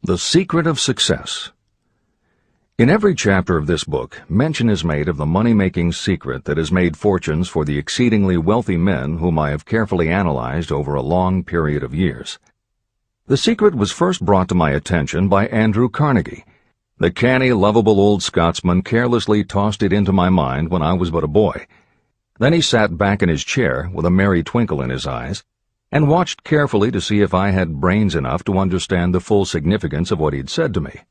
The Secret of Success. In every chapter of this book, mention is made of the money-making secret that has made fortunes for the exceedingly wealthy men whom I have carefully analyzed over a long period of years. The secret was first brought to my attention by Andrew Carnegie. The canny, lovable old Scotsman carelessly tossed it into my mind when I was but a boy. Then he sat back in his chair with a merry twinkle in his eyes, and watched carefully to see if I had brains enough to understand the full significance of what he'd said to me.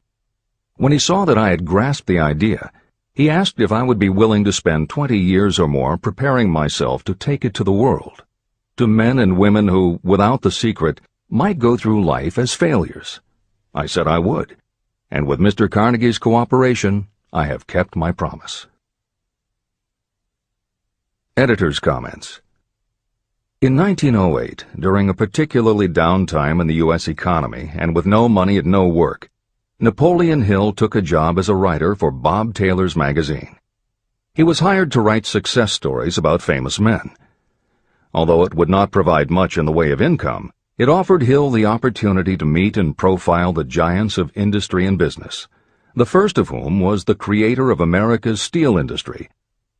When he saw that I had grasped the idea, he asked if I would be willing to spend 20 years or more preparing myself to take it to the world, to men and women who, without the secret, might go through life as failures. I said I would, and with Mr. Carnegie's cooperation, I have kept my promise. Editor's comments. In 1908, during a particularly down time in the U.S. economy and with no money and no work, Napoleon Hill took a job as a writer for Bob Taylor's magazine. He was hired to write success stories about famous men. Although it would not provide much in the way of income, it offered Hill the opportunity to meet and profile the giants of industry and business, the first of whom was the creator of America's steel industry,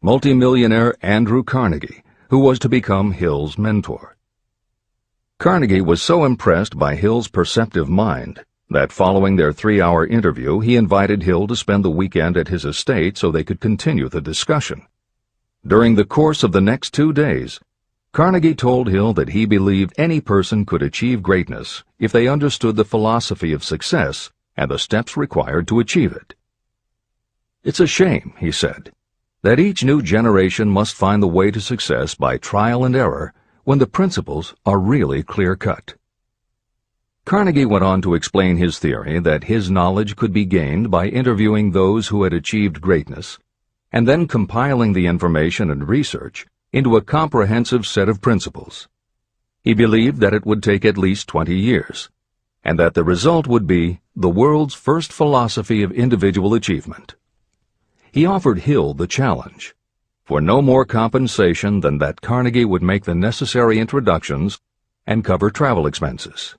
multimillionaire Andrew Carnegie, who was to become Hill's mentor. Carnegie was so impressed by Hill's perceptive mind that following their 3-hour interview he invited Hill to spend the weekend at his estate so they could continue the discussion. During the course of the next 2 days, Carnegie told Hill that he believed any person could achieve greatness if they understood the philosophy of success and the steps required to achieve it. "It's a shame," he said, "that each new generation must find the way to success by trial and error when the principles are really clear-cut." Carnegie went on to explain his theory that his knowledge could be gained by interviewing those who had achieved greatness, and then compiling the information and research into a comprehensive set of principles. He believed that it would take at least 20 years, and that the result would be the world's first philosophy of individual achievement. He offered Hill the challenge, for no more compensation than that Carnegie would make the necessary introductions and cover travel expenses.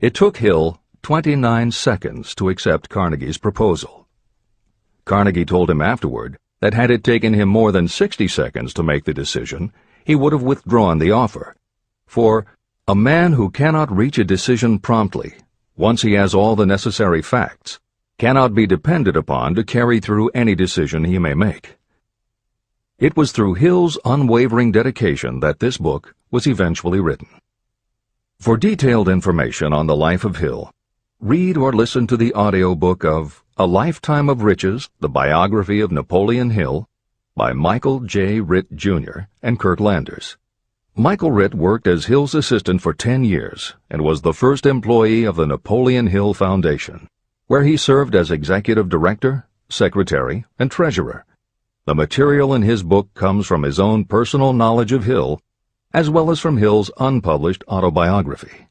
It took Hill 29 seconds to accept Carnegie's proposal. Carnegie told him afterward that had it taken him more than 60 seconds to make the decision, he would have withdrawn the offer. For a man who cannot reach a decision promptly, once he has all the necessary facts, cannot be depended upon to carry through any decision he may make. It was through Hill's unwavering dedication that this book was eventually written. For detailed information on the life of Hill, read or listen to the audiobook of A Lifetime of Riches, the Biography of Napoleon Hill, by Michael J. Ritt, Jr. and Kurt Landers. Michael Ritt worked as Hill's assistant for 10 years and was the first employee of the Napoleon Hill Foundation, where he served as executive director, secretary, and treasurer. The material in his book comes from his own personal knowledge of Hill, as well as from Hill's unpublished autobiography.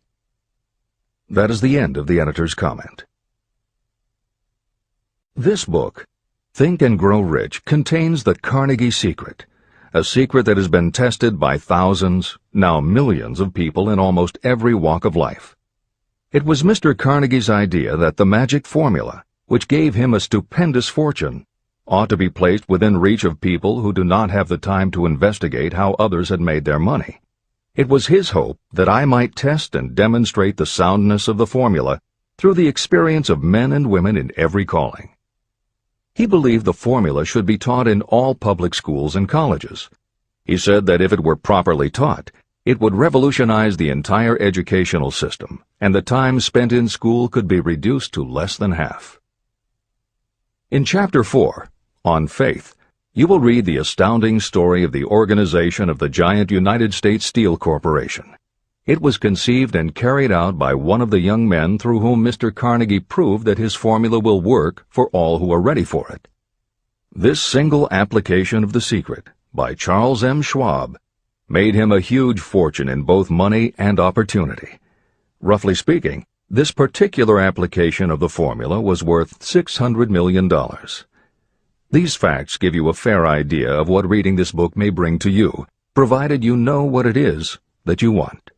That is the end of the editor's comment. This book, Think and Grow Rich, contains the Carnegie secret, a secret that has been tested by thousands, now millions of people in almost every walk of life. It was Mr. Carnegie's idea that the magic formula, which gave him a stupendous fortune, ought to be placed within reach of people who do not have the time to investigate how others had made their money. It was his hope that I might test and demonstrate the soundness of the formula through the experience of men and women in every calling. He believed the formula should be taught in all public schools and colleges. He said that if it were properly taught, it would revolutionize the entire educational system, and the time spent in school could be reduced to less than half. In Chapter 4, On Faith, you will read the astounding story of the organization of the giant United States Steel Corporation. It was conceived and carried out by one of the young men through whom Mr. Carnegie proved that his formula will work for all who are ready for it. This single application of the secret, by Charles M. Schwab, made him a huge fortune in both money and opportunity. Roughly speaking, this particular application of the formula was worth $600 million. These facts give you a fair idea of what reading this book may bring to you, provided you know what it is that you want.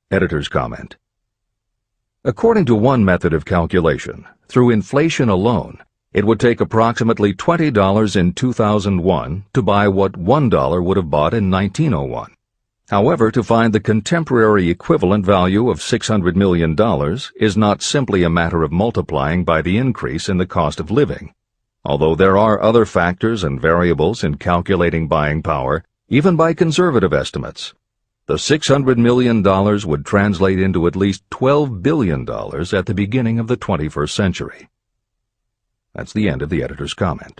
Editor's comment. According to one method of calculation, through inflation alone, it would take approximately $20 in 2001 to buy what $1 would have bought in 1901. However, to find the contemporary equivalent value of $600 million is not simply a matter of multiplying by the increase in the cost of living. Although there are other factors and variables in calculating buying power, even by conservative estimates, the $600 million would translate into at least $12 billion at the beginning of the 21st century. That's the end of the editor's comment.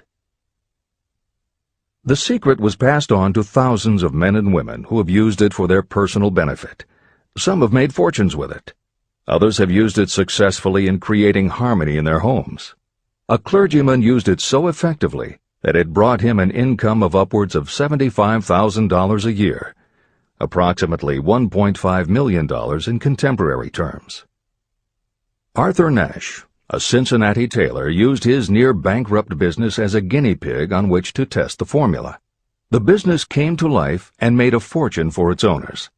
The secret was passed on to thousands of men and women who have used it for their personal benefit. Some have made fortunes with it. Others have used it successfully in creating harmony in their homes. A clergyman used it so effectively that it brought him an income of upwards of $75,000 a year, approximately $1.5 million in contemporary terms. Arthur Nash, a Cincinnati tailor, used his near-bankrupt business as a guinea pig on which to test the formula. The business came to life and made a fortune for its owners.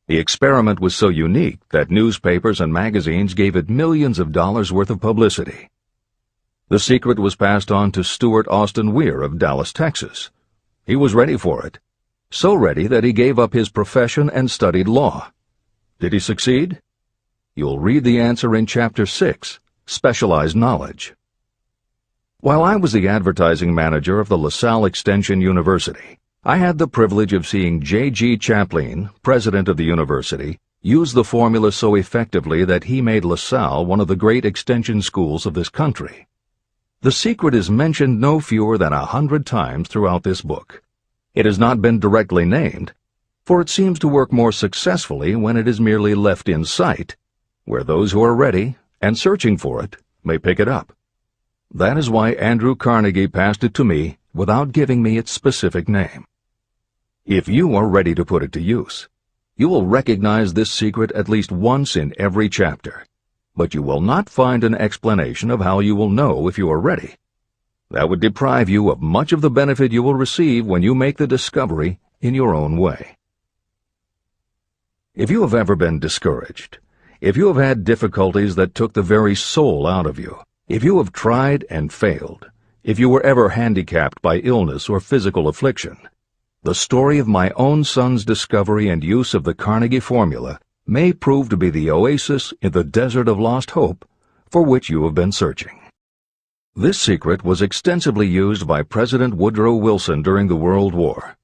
The experiment was so unique that newspapers and magazines gave it millions of dollars worth of publicity. The secret was passed on to Stuart Austin Weir of Dallas, Texas. He was ready for it, so ready that he gave up his profession and studied law. Did he succeed? You'll read the answer in Chapter 6, Specialized Knowledge. While I was the advertising manager of the LaSalle Extension University, I had the privilege of seeing J.G. Chaplin, president of the university, use the formula so effectively that he made LaSalle one of the great extension schools of this country. The secret is mentioned no fewer than 100 times throughout this book. It has not been directly named, for it seems to work more successfully when it is merely left in sight, where those who are ready and searching for it may pick it up. That is why Andrew Carnegie passed it to me without giving me its specific name. If you are ready to put it to use, you will recognize this secret at least once in every chapter, but you will not find an explanation of how you will know if you are ready. That would deprive you of much of the benefit you will receive when you make the discovery in your own way. If you have ever been discouraged, if you have had difficulties that took the very soul out of you, if you have tried and failed, if you were ever handicapped by illness or physical affliction, the story of my own son's discovery and use of the Carnegie formula may prove to be the oasis in the desert of lost hope for which you have been searching. This secret was extensively used by President Woodrow Wilson during the World War,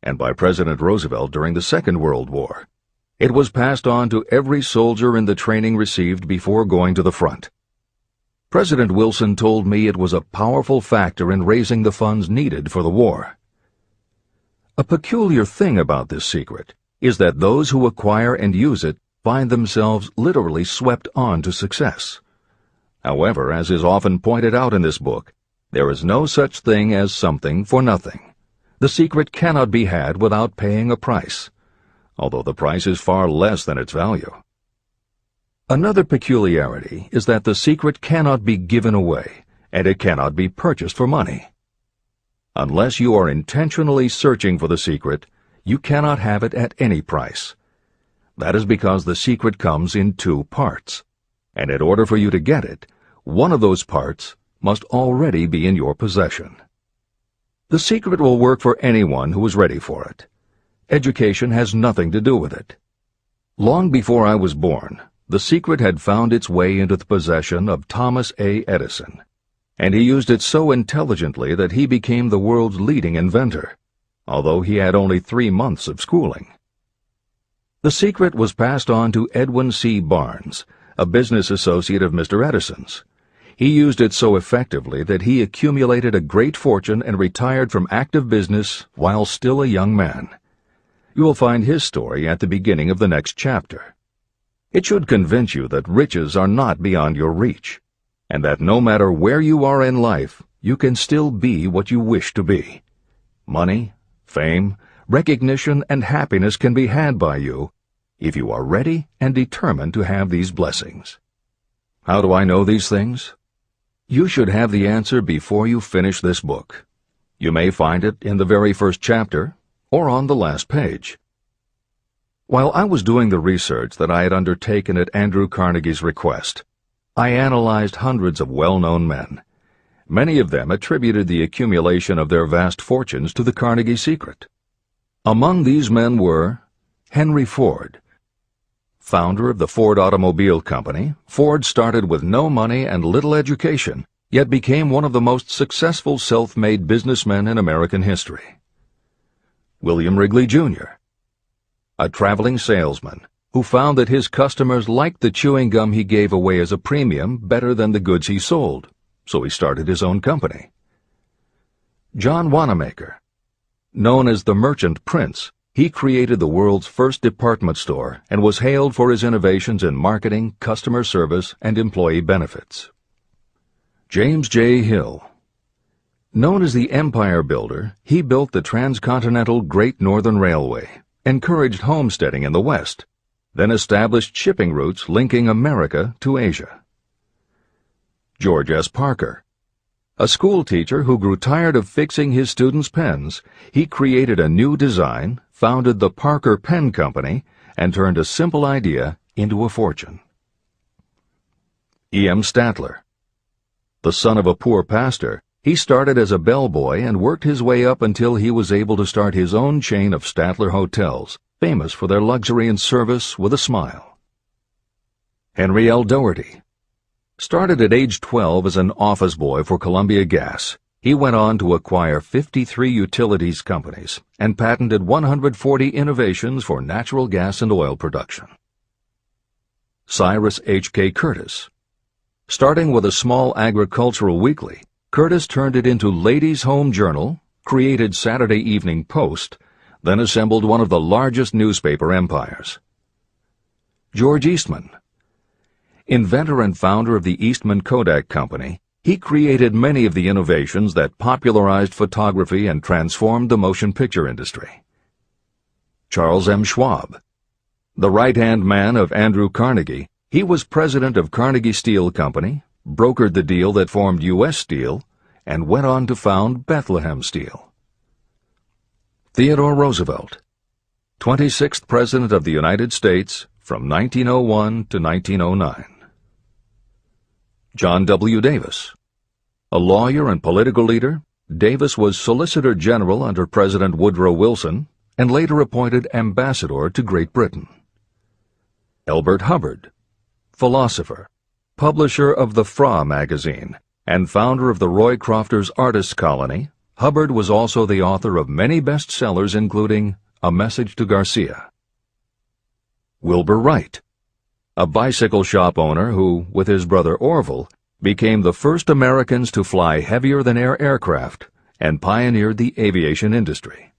and by President Roosevelt during the Second World War. It was passed on to every soldier in the training received before going to the front. President Wilson told me it was a powerful factor in raising the funds needed for the war. A peculiar thing about this secret is that those who acquire and use it find themselves literally swept on to success. However, as is often pointed out in this book, there is no such thing as something for nothing. The secret cannot be had without paying a price, although the price is far less than its value. Another peculiarity is that the secret cannot be given away, and it cannot be purchased for money. Unless you are intentionally searching for the secret, you cannot have it at any price. That is because the secret comes in two parts, and in order for you to get it, one of those parts must already be in your possession. The secret will work for anyone who is ready for it. Education has nothing to do with it. Long before I was born, the secret had found its way into the possession of Thomas A. Edison, and he used it so intelligently that he became the world's leading inventor, although he had only 3 months of schooling. The secret was passed on to Edwin C. Barnes, a business associate of Mr. Edison's. He used it so effectively that he accumulated a great fortune and retired from active business while still a young man. You will find his story at the beginning of the next chapter. It should convince you that riches are not beyond your reach, and that no matter where you are in life, you can still be what you wish to be. Money, fame, recognition, and happiness can be had by you if you are ready and determined to have these blessings. How do I know these things? You should have the answer before you finish this book. You may find it in the very first chapter or on the last page. While I was doing the research that I had undertaken at Andrew Carnegie's request, I analyzed hundreds of well-known men. Many of them attributed the accumulation of their vast fortunes to the Carnegie secret. Among these men were Henry Ford. Founder of the Ford Automobile Company, Ford started with no money and little education, yet became one of the most successful self-made businessmen in American history. William Wrigley, Jr., a traveling salesman who found that his customers liked the chewing gum he gave away as a premium better than the goods he sold, so he started his own company. John Wanamaker. Known as the Merchant Prince, he created the world's first department store and was hailed for his innovations in marketing, customer service, and employee benefits. James J. Hill. Known as the Empire Builder, he built the transcontinental Great Northern Railway, encouraged homesteading in the West, then established shipping routes linking America to Asia. George S. Parker. A school teacher who grew tired of fixing his students' pens, he created a new design, founded the Parker Pen Company, and turned a simple idea into a fortune. E. M. Statler. The son of a poor pastor, he started as a bellboy and worked his way up until he was able to start his own chain of Statler hotels, famous for their luxury and service with a smile. Henry L. Doherty. Started at age 12 as an office boy for Columbia Gas, he went on to acquire 53 utilities companies and patented 140 innovations for natural gas and oil production. Cyrus H.K. Curtis. Starting with a small agricultural weekly, Curtis turned it into Ladies' Home Journal, created Saturday Evening Post, then assembled one of the largest newspaper empires. George Eastman. Inventor and founder of the Eastman Kodak Company, he created many of the innovations that popularized photography and transformed the motion picture industry. Charles M. Schwab. The right-hand man of Andrew Carnegie, he was president of Carnegie Steel Company, brokered the deal that formed U.S. Steel, and went on to found Bethlehem Steel. Theodore Roosevelt. 26th President of the United States from 1901 to 1909. John W. Davis. A lawyer and political leader, Davis was Solicitor General under President Woodrow Wilson and later appointed ambassador to Great Britain. Elbert Hubbard. Philosopher, publisher of the Fra magazine, and founder of the Roycrofters Artists Colony, Hubbard was also the author of many bestsellers including A Message to Garcia. Wilbur Wright. A bicycle shop owner who, with his brother Orville, became the first Americans to fly heavier-than-air aircraft and pioneered the aviation industry.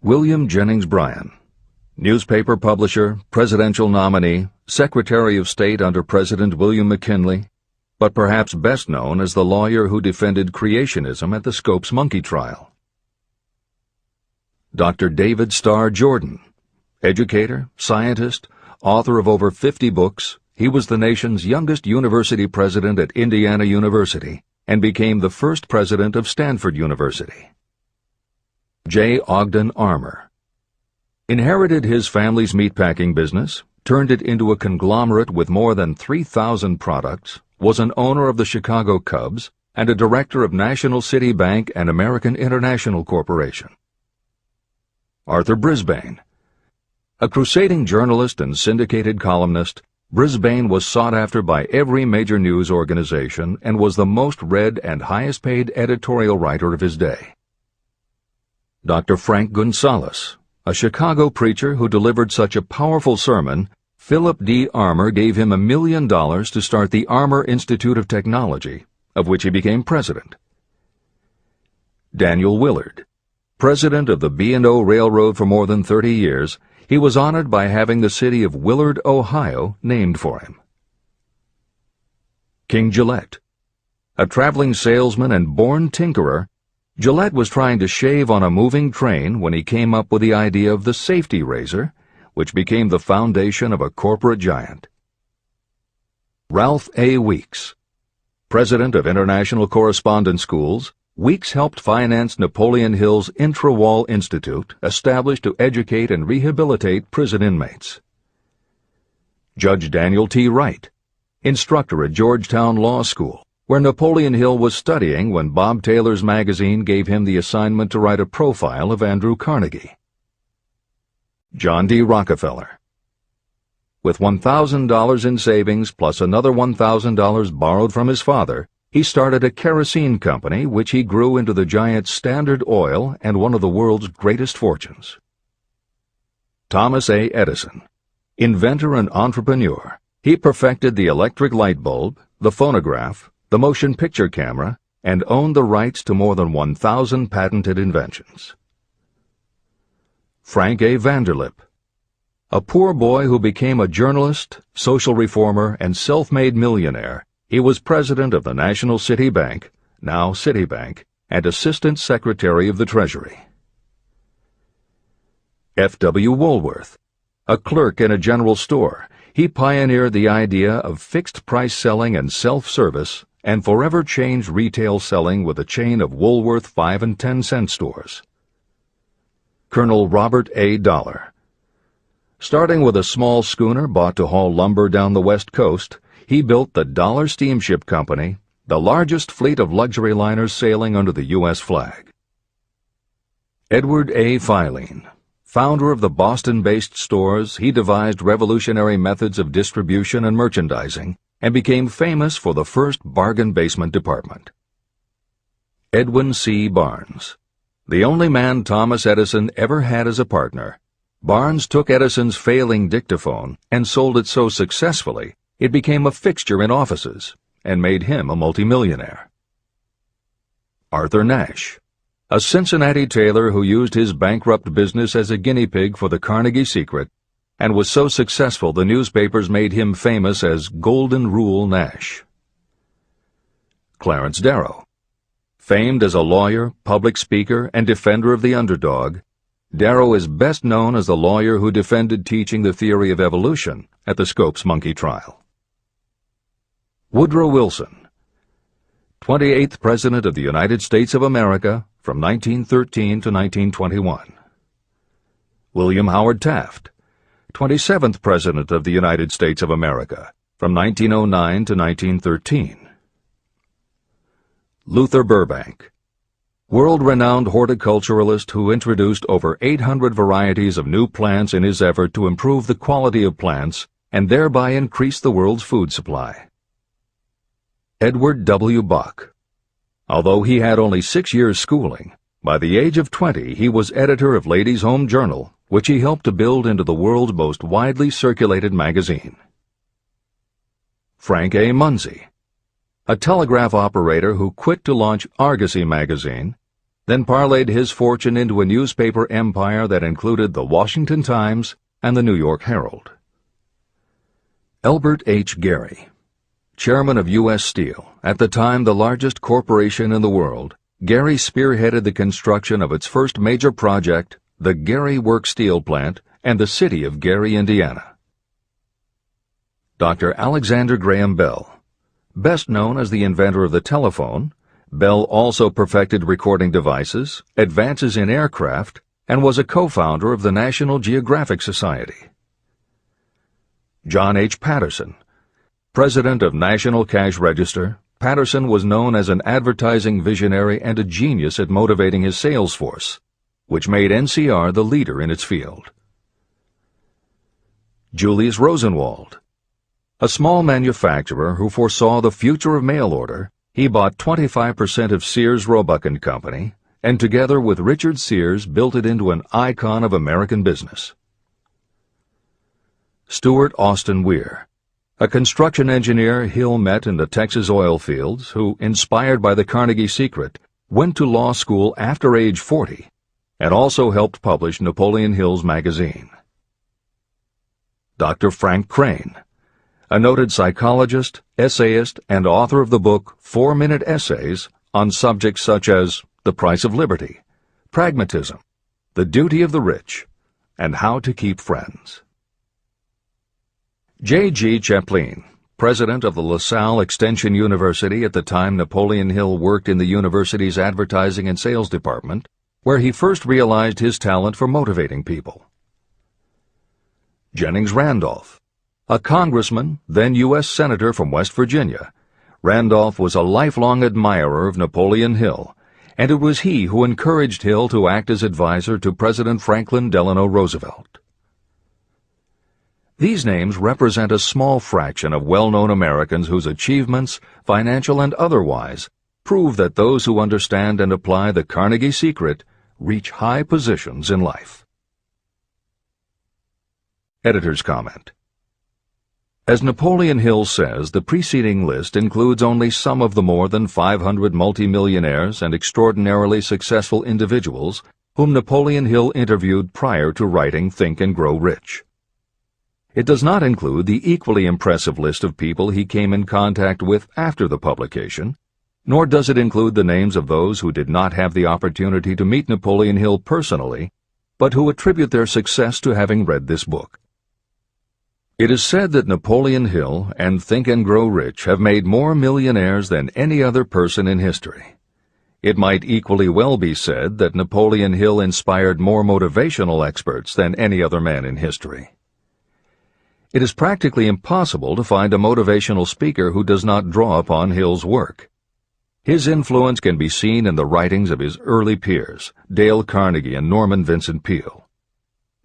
William Jennings Bryan. Newspaper publisher, presidential nominee, Secretary of State under President William McKinley, but perhaps best known as the lawyer who defended creationism at the Scopes monkey trial. Dr. David Starr Jordan. Educator, scientist, author of over 50 books, he was the nation's youngest university president at Indiana University and became the first president of Stanford University. J. Ogden Armour. Inherited his family's meatpacking business, turned it into a conglomerate with more than 3,000 products, was an owner of the Chicago Cubs, and a director of National City Bank and American International Corporation. Arthur Brisbane. A crusading journalist and syndicated columnist, Brisbane was sought after by every major news organization and was the most read and highest-paid editorial writer of his day. Dr. Frank Gonzalez. A Chicago preacher who delivered such a powerful sermon, Philip D. Armour gave him $1 million to start the Armour Institute of Technology, of which he became president. Daniel Willard. President of the B&O Railroad for more than 30 years, he was honored by having the city of Willard, Ohio, named for him. King Gillette. A traveling salesman and born tinkerer, Gillette was trying to shave on a moving train when he came up with the idea of the safety razor, which became the foundation of a corporate giant. Ralph A. Weeks. President of International Correspondence Schools, Weeks helped finance Napoleon Hill's Intra-Wall Institute, established to educate and rehabilitate prison inmates. Judge Daniel T. Wright, instructor at Georgetown Law School, where Napoleon Hill was studying when Bob Taylor's magazine gave him the assignment to write a profile of Andrew Carnegie. John D. Rockefeller. With $1,000 in savings plus another $1,000 borrowed from his father, he started a kerosene company which he grew into the giant Standard Oil and one of the world's greatest fortunes. Thomas A. Edison. Inventor and entrepreneur, he perfected the electric light bulb, the phonograph, the motion picture camera, and owned the rights to more than 1,000 patented inventions. Frank A. Vanderlip. A poor boy who became a journalist, social reformer, and self-made millionaire, he was president of the National City Bank, now Citibank, and Assistant Secretary of the Treasury. F. W. Woolworth. A clerk in a general store, he pioneered the idea of fixed-price selling and self-service and forever changed retail selling with a chain of Woolworth 5 and 10 cent stores. Colonel Robert A. Dollar. Starting with a small schooner bought to haul lumber down the West Coast, he built the Dollar Steamship Company, the largest fleet of luxury liners sailing under the U.S. flag. Edward A. Filene. Founder of the Boston-based stores, he devised revolutionary methods of distribution and merchandising and became famous for the first bargain basement department. Edwin C. Barnes. The only man Thomas Edison ever had as a partner, Barnes took Edison's failing dictaphone and sold it so successfully it became a fixture in offices and made him a multimillionaire. Arthur Nash. A Cincinnati tailor who used his bankrupt business as a guinea pig for the Carnegie Secret and was so successful the newspapers made him famous as Golden Rule Nash. Clarence Darrow. Famed as a lawyer, public speaker, and defender of the underdog, Darrow is best known as the lawyer who defended teaching the theory of evolution at the Scopes monkey trial. Woodrow Wilson. 28th President of the United States of America from 1913 to 1921. William Howard Taft. 27th President of the United States of America from 1909 to 1913. Luther Burbank. World-renowned horticulturalist who introduced over 800 varieties of new plants in his effort to improve the quality of plants and thereby increase the world's food supply. Edward W. Bok. Although he had only 6 years' schooling, by the age of 20 he was editor of Ladies' Home Journal, which he helped to build into the world's most widely circulated magazine. Frank A. Munsey. A telegraph operator who quit to launch Argosy magazine, then parlayed his fortune into a newspaper empire that included the Washington Times and the New York Herald. Elbert H. Gary. Chairman of U.S. Steel, at the time the largest corporation in the world, Gary spearheaded the construction of its first major project, the Gary Works Steel Plant, and the city of Gary, Indiana. Dr. Alexander Graham Bell. Best known as the inventor of the telephone, Bell also perfected recording devices, advances in aircraft, and was a co-founder of the National Geographic Society. John H. Patterson. President of National Cash Register, Patterson was known as an advertising visionary and a genius at motivating his sales force, which made NCR the leader in its field. Julius Rosenwald. A small manufacturer who foresaw the future of mail order, he bought 25% of Sears Roebuck & Company, and together with Richard Sears built it into an icon of American business. Stuart Austin Weir. A construction engineer Hill met in the Texas oil fields who, inspired by the Carnegie Secret, went to law school after age 40 and also helped publish Napoleon Hill's magazine. Dr. Frank Crane. A noted psychologist, essayist, and author of the book 4-Minute Essays on subjects such as the price of liberty, pragmatism, the duty of the rich, and how to keep friends. J.G. Chaplin, president of the LaSalle Extension University at the time Napoleon Hill worked in the university's advertising and sales department, where he first realized his talent for motivating people. Jennings Randolph. A congressman, then U.S. Senator from West Virginia, Randolph was a lifelong admirer of Napoleon Hill, and it was he who encouraged Hill to act as advisor to President Franklin Delano Roosevelt. These names represent a small fraction of well-known Americans whose achievements, financial and otherwise, prove that those who understand and apply the Carnegie secret reach high positions in life. Editor's comment. As Napoleon Hill says, the preceding list includes only some of the more than 500 multimillionaires and extraordinarily successful individuals whom Napoleon Hill interviewed prior to writing Think and Grow Rich. It does not include the equally impressive list of people he came in contact with after the publication, nor does it include the names of those who did not have the opportunity to meet Napoleon Hill personally, but who attribute their success to having read this book. It is said that Napoleon Hill and Think and Grow Rich have made more millionaires than any other person in history. It might equally well be said that Napoleon Hill inspired more motivational experts than any other man in history. It is practically impossible to find a motivational speaker who does not draw upon Hill's work. His influence can be seen in the writings of his early peers, Dale Carnegie and Norman Vincent Peale.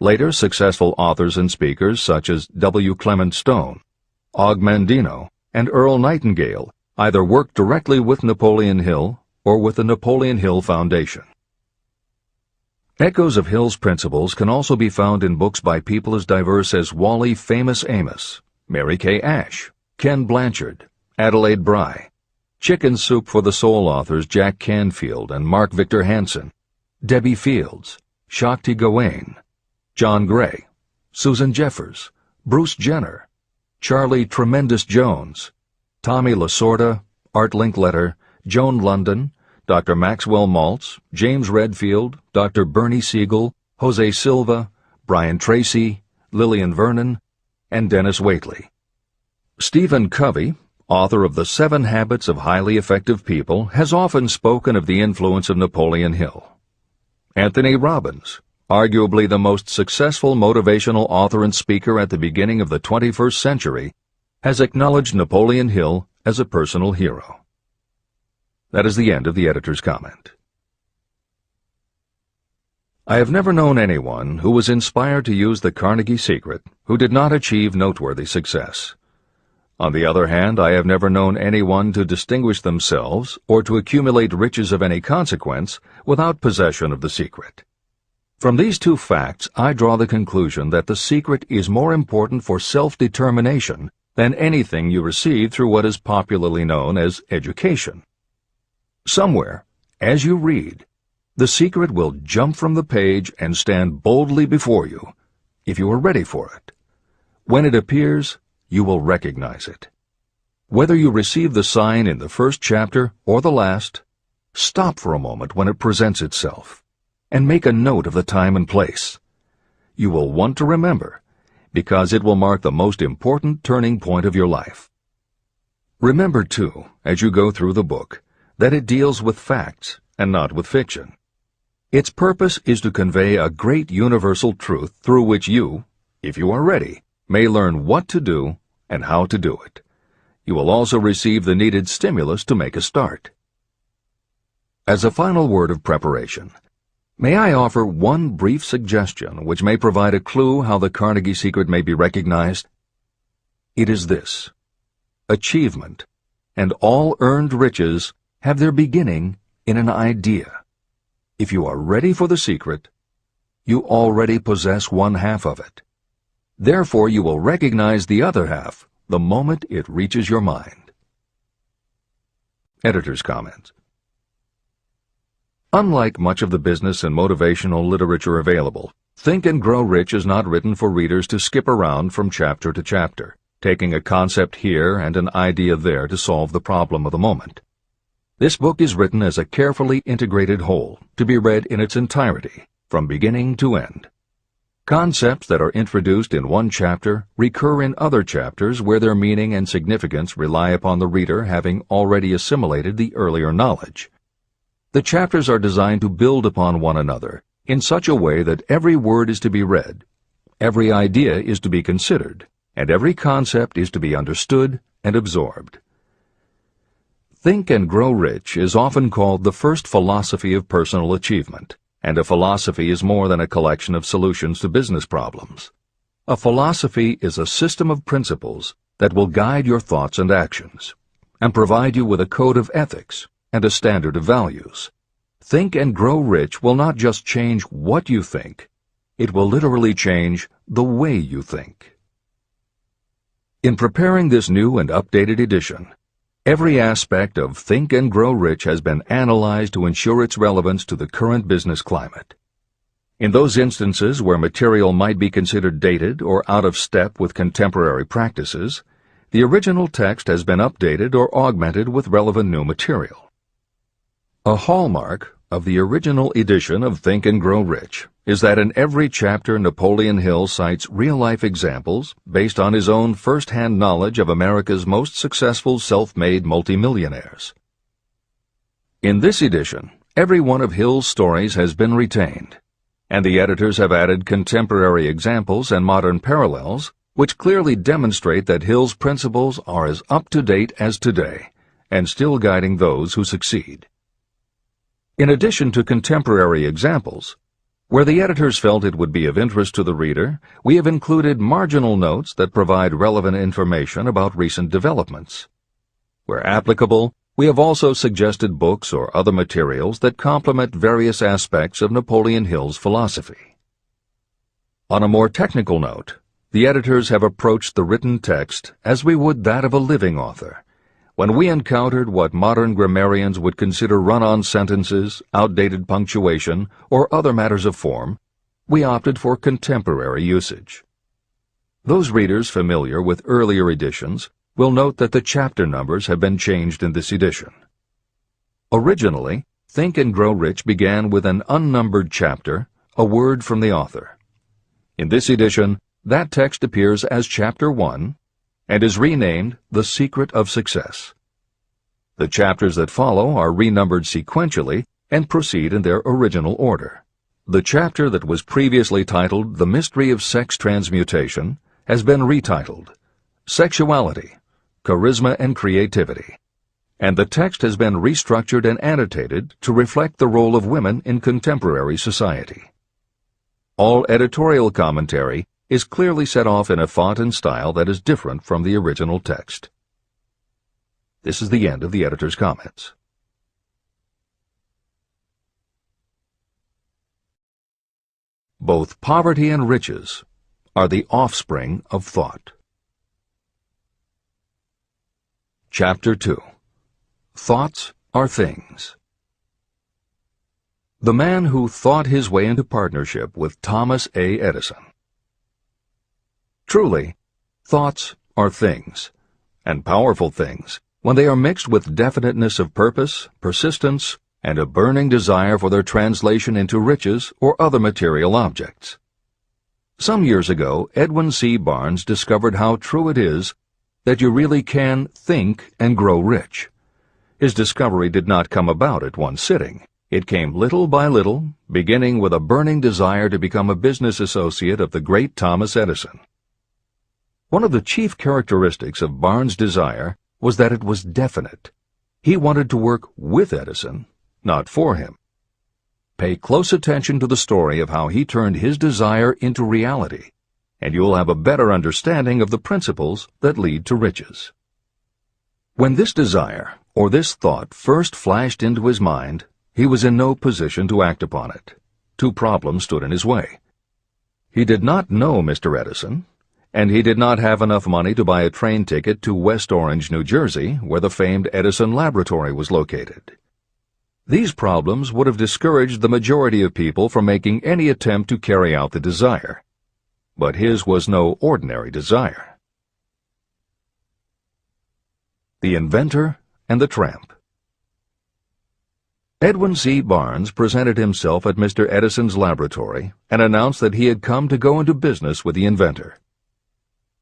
Later, successful authors and speakers such as W. Clement Stone, Og Mandino, and Earl Nightingale either worked directly with Napoleon Hill or with the Napoleon Hill Foundation. Echoes of Hill's principles can also be found in books by people as diverse as Wally Famous Amos, Mary Kay Ash, Ken Blanchard, Adelaide Bry, Chicken Soup for the Soul authors Jack Canfield and Mark Victor Hansen, Debbie Fields, Shakti Gawain, John Gray, Susan Jeffers, Bruce Jenner, Charlie Tremendous Jones, Tommy Lasorda, Art Linkletter, Joan London, Dr. Maxwell Maltz, James Redfield, Dr. Bernie Siegel, Jose Silva, Brian Tracy, Lillian Vernon, and Dennis Waitley. Stephen Covey, author of The 7 Habits of Highly Effective People, has often spoken of the influence of Napoleon Hill. Anthony Robbins, arguably the most successful motivational author and speaker at the beginning of the 21st century, has acknowledged Napoleon Hill as a personal hero. That is the end of the editor's comment. I have never known anyone who was inspired to use the Carnegie secret who did not achieve noteworthy success. On the other hand, I have never known anyone to distinguish themselves or to accumulate riches of any consequence without possession of the secret. From these two facts, I draw the conclusion that the secret is more important for self-determination than anything you receive through what is popularly known as education. Somewhere, as you read, the secret will jump from the page and stand boldly before you, if you are ready for it. When it appears, you will recognize it. Whether you receive the sign in the first chapter or the last, stop for a moment when it presents itself, and make a note of the time and place. You will want to remember, because it will mark the most important turning point of your life. Remember, too, as you go through the book, that it deals with facts and not with fiction. Its purpose is to convey a great universal truth through which you, if you are ready, may learn what to do and how to do it. You will also receive the needed stimulus to make a start. As a final word of preparation, may I offer one brief suggestion which may provide a clue how the Carnegie secret may be recognized? It is this: achievement and all earned riches have their beginning in an idea. If you are ready for the secret, you already possess one half of it. Therefore, you will recognize the other half the moment it reaches your mind. Editor's comment. Unlike much of the business and motivational literature available, Think and Grow Rich is not written for readers to skip around from chapter to chapter, taking a concept here and an idea there to solve the problem of the moment. This book is written as a carefully integrated whole, to be read in its entirety, from beginning to end. Concepts that are introduced in one chapter recur in other chapters where their meaning and significance rely upon the reader having already assimilated the earlier knowledge. The chapters are designed to build upon one another in such a way that every word is to be read, every idea is to be considered, and every concept is to be understood and absorbed. Think and Grow Rich is often called the first philosophy of personal achievement, and a philosophy is more than a collection of solutions to business problems. A philosophy is a system of principles that will guide your thoughts and actions, and provide you with a code of ethics and a standard of values. Think and Grow Rich will not just change what you think, it will literally change the way you think. In preparing this new and updated edition, every aspect of Think and Grow Rich has been analyzed to ensure its relevance to the current business climate. In those instances where material might be considered dated or out of step with contemporary practices, the original text has been updated or augmented with relevant new material. A hallmark of the original edition of Think and Grow Rich is that in every chapter Napoleon Hill cites real-life examples based on his own first-hand knowledge of America's most successful self-made multimillionaires. In this edition, every one of Hill's stories has been retained, and the editors have added contemporary examples and modern parallels which clearly demonstrate that Hill's principles are as up-to-date as today and still guiding those who succeed. In addition to contemporary examples, where the editors felt it would be of interest to the reader, we have included marginal notes that provide relevant information about recent developments. Where applicable, we have also suggested books or other materials that complement various aspects of Napoleon Hill's philosophy. On a more technical note, the editors have approached the written text as we would that of a living author. When we encountered what modern grammarians would consider run-on sentences, outdated punctuation, or other matters of form, we opted for contemporary usage. Those readers familiar with earlier editions will note that the chapter numbers have been changed in this edition. Originally, Think and Grow Rich began with an unnumbered chapter, a word from the author. In this edition, that text appears as Chapter 1, and is renamed The Secret of Success. The chapters that follow are renumbered sequentially and proceed in their original order. The chapter that was previously titled The Mystery of Sex Transmutation has been retitled Sexuality, Charisma and Creativity, and the text has been restructured and annotated to reflect the role of women in contemporary society. All editorial commentary is clearly set off in a font and style that is different from the original text. This is the end of the editor's comments. Both poverty and riches are the offspring of thought. Chapter 2. Thoughts are things. The man who thought his way into partnership with Thomas A. Edison. Truly, thoughts are things, and powerful things, when they are mixed with definiteness of purpose, persistence, and a burning desire for their translation into riches or other material objects. Some years ago, Edwin C. Barnes discovered how true it is that you really can think and grow rich. His discovery did not come about at one sitting. It came little by little, beginning with a burning desire to become a business associate of the great Thomas Edison. One of the chief characteristics of Barnes' desire was that it was definite. He wanted to work with Edison, not for him. Pay close attention to the story of how he turned his desire into reality, and you will have a better understanding of the principles that lead to riches. When this desire, or this thought, first flashed into his mind, he was in no position to act upon it. Two problems stood in his way. He did not know Mr. Edison, and he did not have enough money to buy a train ticket to West Orange, New Jersey, where the famed Edison Laboratory was located. These problems would have discouraged the majority of people from making any attempt to carry out the desire. But his was no ordinary desire. The Inventor and the Tramp. Edwin C. Barnes presented himself at Mr. Edison's laboratory and announced that he had come to go into business with the inventor.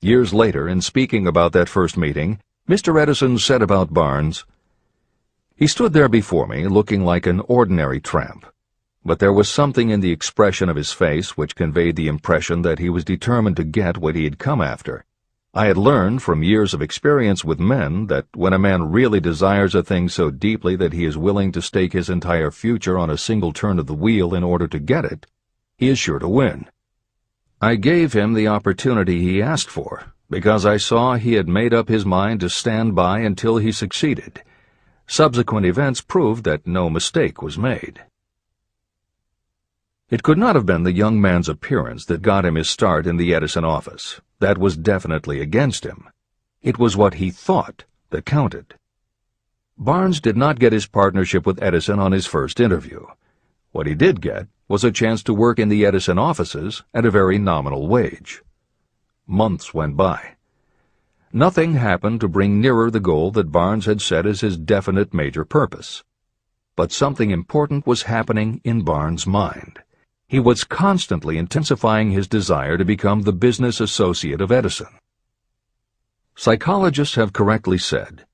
Years later, in speaking about that first meeting, Mr. Edison said about Barnes, "He stood there before me looking like an ordinary tramp, but there was something in the expression of his face which conveyed the impression that he was determined to get what he had come after. I had learned from years of experience with men that when a man really desires a thing so deeply that he is willing to stake his entire future on a single turn of the wheel in order to get it, he is sure to win. I gave him the opportunity he asked for, because I saw he had made up his mind to stand by until he succeeded. Subsequent events proved that no mistake was made." It could not have been the young man's appearance that got him his start in the Edison office. That was definitely against him. It was what he thought that counted. Barnes did not get his partnership with Edison on his first interview. What he did get was a chance to work in the Edison offices at a very nominal wage. Months went by. Nothing happened to bring nearer the goal that Barnes had set as his definite major purpose. But something important was happening in Barnes' mind. He was constantly intensifying his desire to become the business associate of Edison. Psychologists have correctly said,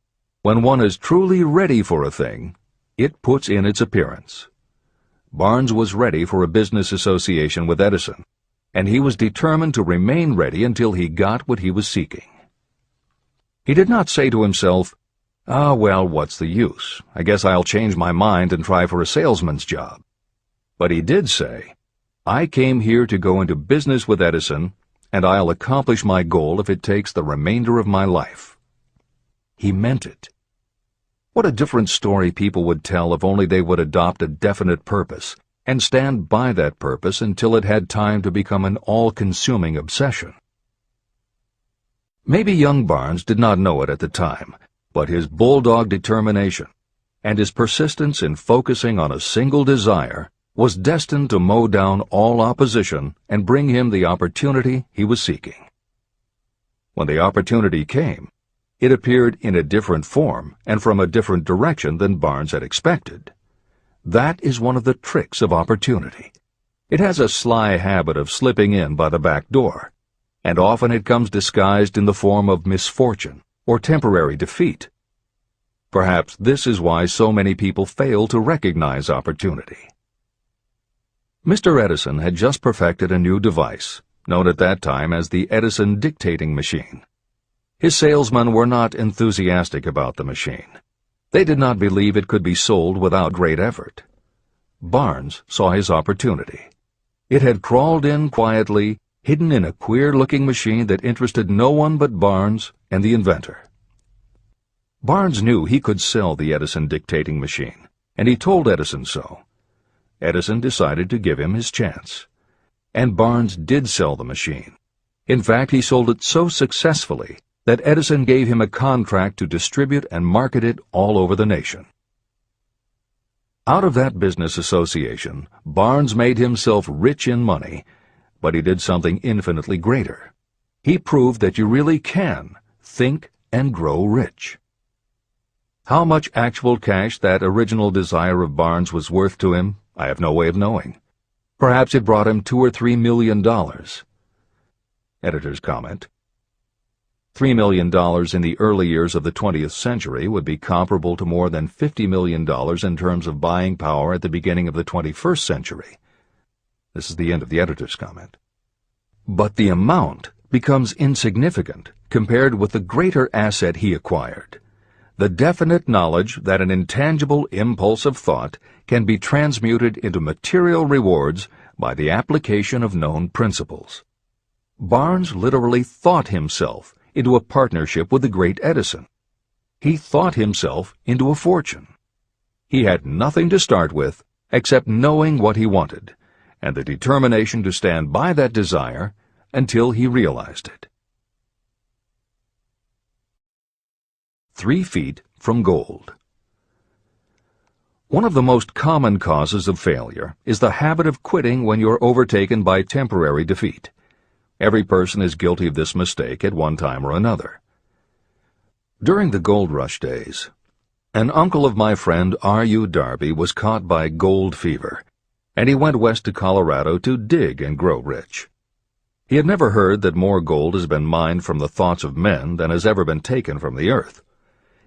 when one is truly ready for a thing, it puts in its appearance. Barnes was ready for a business association with Edison, and he was determined to remain ready until he got what he was seeking. He did not say to himself, "Ah, well, what's the use? I guess I'll change my mind and try for a salesman's job." But he did say, "I came here to go into business with Edison, and I'll accomplish my goal if it takes the remainder of my life." He meant it. What a different story people would tell if only they would adopt a definite purpose and stand by that purpose until it had time to become an all-consuming obsession. Maybe young Barnes did not know it at the time, but his bulldog determination and his persistence in focusing on a single desire was destined to mow down all opposition and bring him the opportunity he was seeking. When the opportunity came, it appeared in a different form and from a different direction than Barnes had expected. That is one of the tricks of opportunity. It has a sly habit of slipping in by the back door, and often it comes disguised in the form of misfortune or temporary defeat. Perhaps this is why so many people fail to recognize opportunity. Mr. Edison had just perfected a new device, known at that time as the Edison dictating machine. His salesmen were not enthusiastic about the machine. They did not believe it could be sold without great effort. Barnes saw his opportunity. It had crawled in quietly, hidden in a queer-looking machine that interested no one but Barnes and the inventor. Barnes knew he could sell the Edison dictating machine, and he told Edison so. Edison decided to give him his chance. And Barnes did sell the machine. In fact, he sold it so successfully that Edison gave him a contract to distribute and market it all over the nation. Out of that business association, Barnes made himself rich in money, but he did something infinitely greater. He proved that you really can think and grow rich. How much actual cash that original desire of Barnes was worth to him, I have no way of knowing. Perhaps it brought him $2 or $3 million. Editor's comment: $3 million in the early years of the 20th century would be comparable to more than $50 million in terms of buying power at the beginning of the 21st century. This is the end of the editor's comment. But the amount becomes insignificant compared with the greater asset he acquired: the definite knowledge that an intangible impulse of thought can be transmuted into material rewards by the application of known principles. Barnes literally thought himself into a partnership with the great Edison. He thought himself into a fortune. He had nothing to start with except knowing what he wanted, and the determination to stand by that desire until he realized it. 3 feet from gold. One of the most common causes of failure is the habit of quitting when you're overtaken by temporary defeat. Every person is guilty of this mistake at one time or another. During the gold rush days, An uncle of my friend R.U. Darby was caught by gold fever, and he went west to Colorado to dig and grow rich. He had never heard that more gold has been mined from the thoughts of men than has ever been taken from the earth.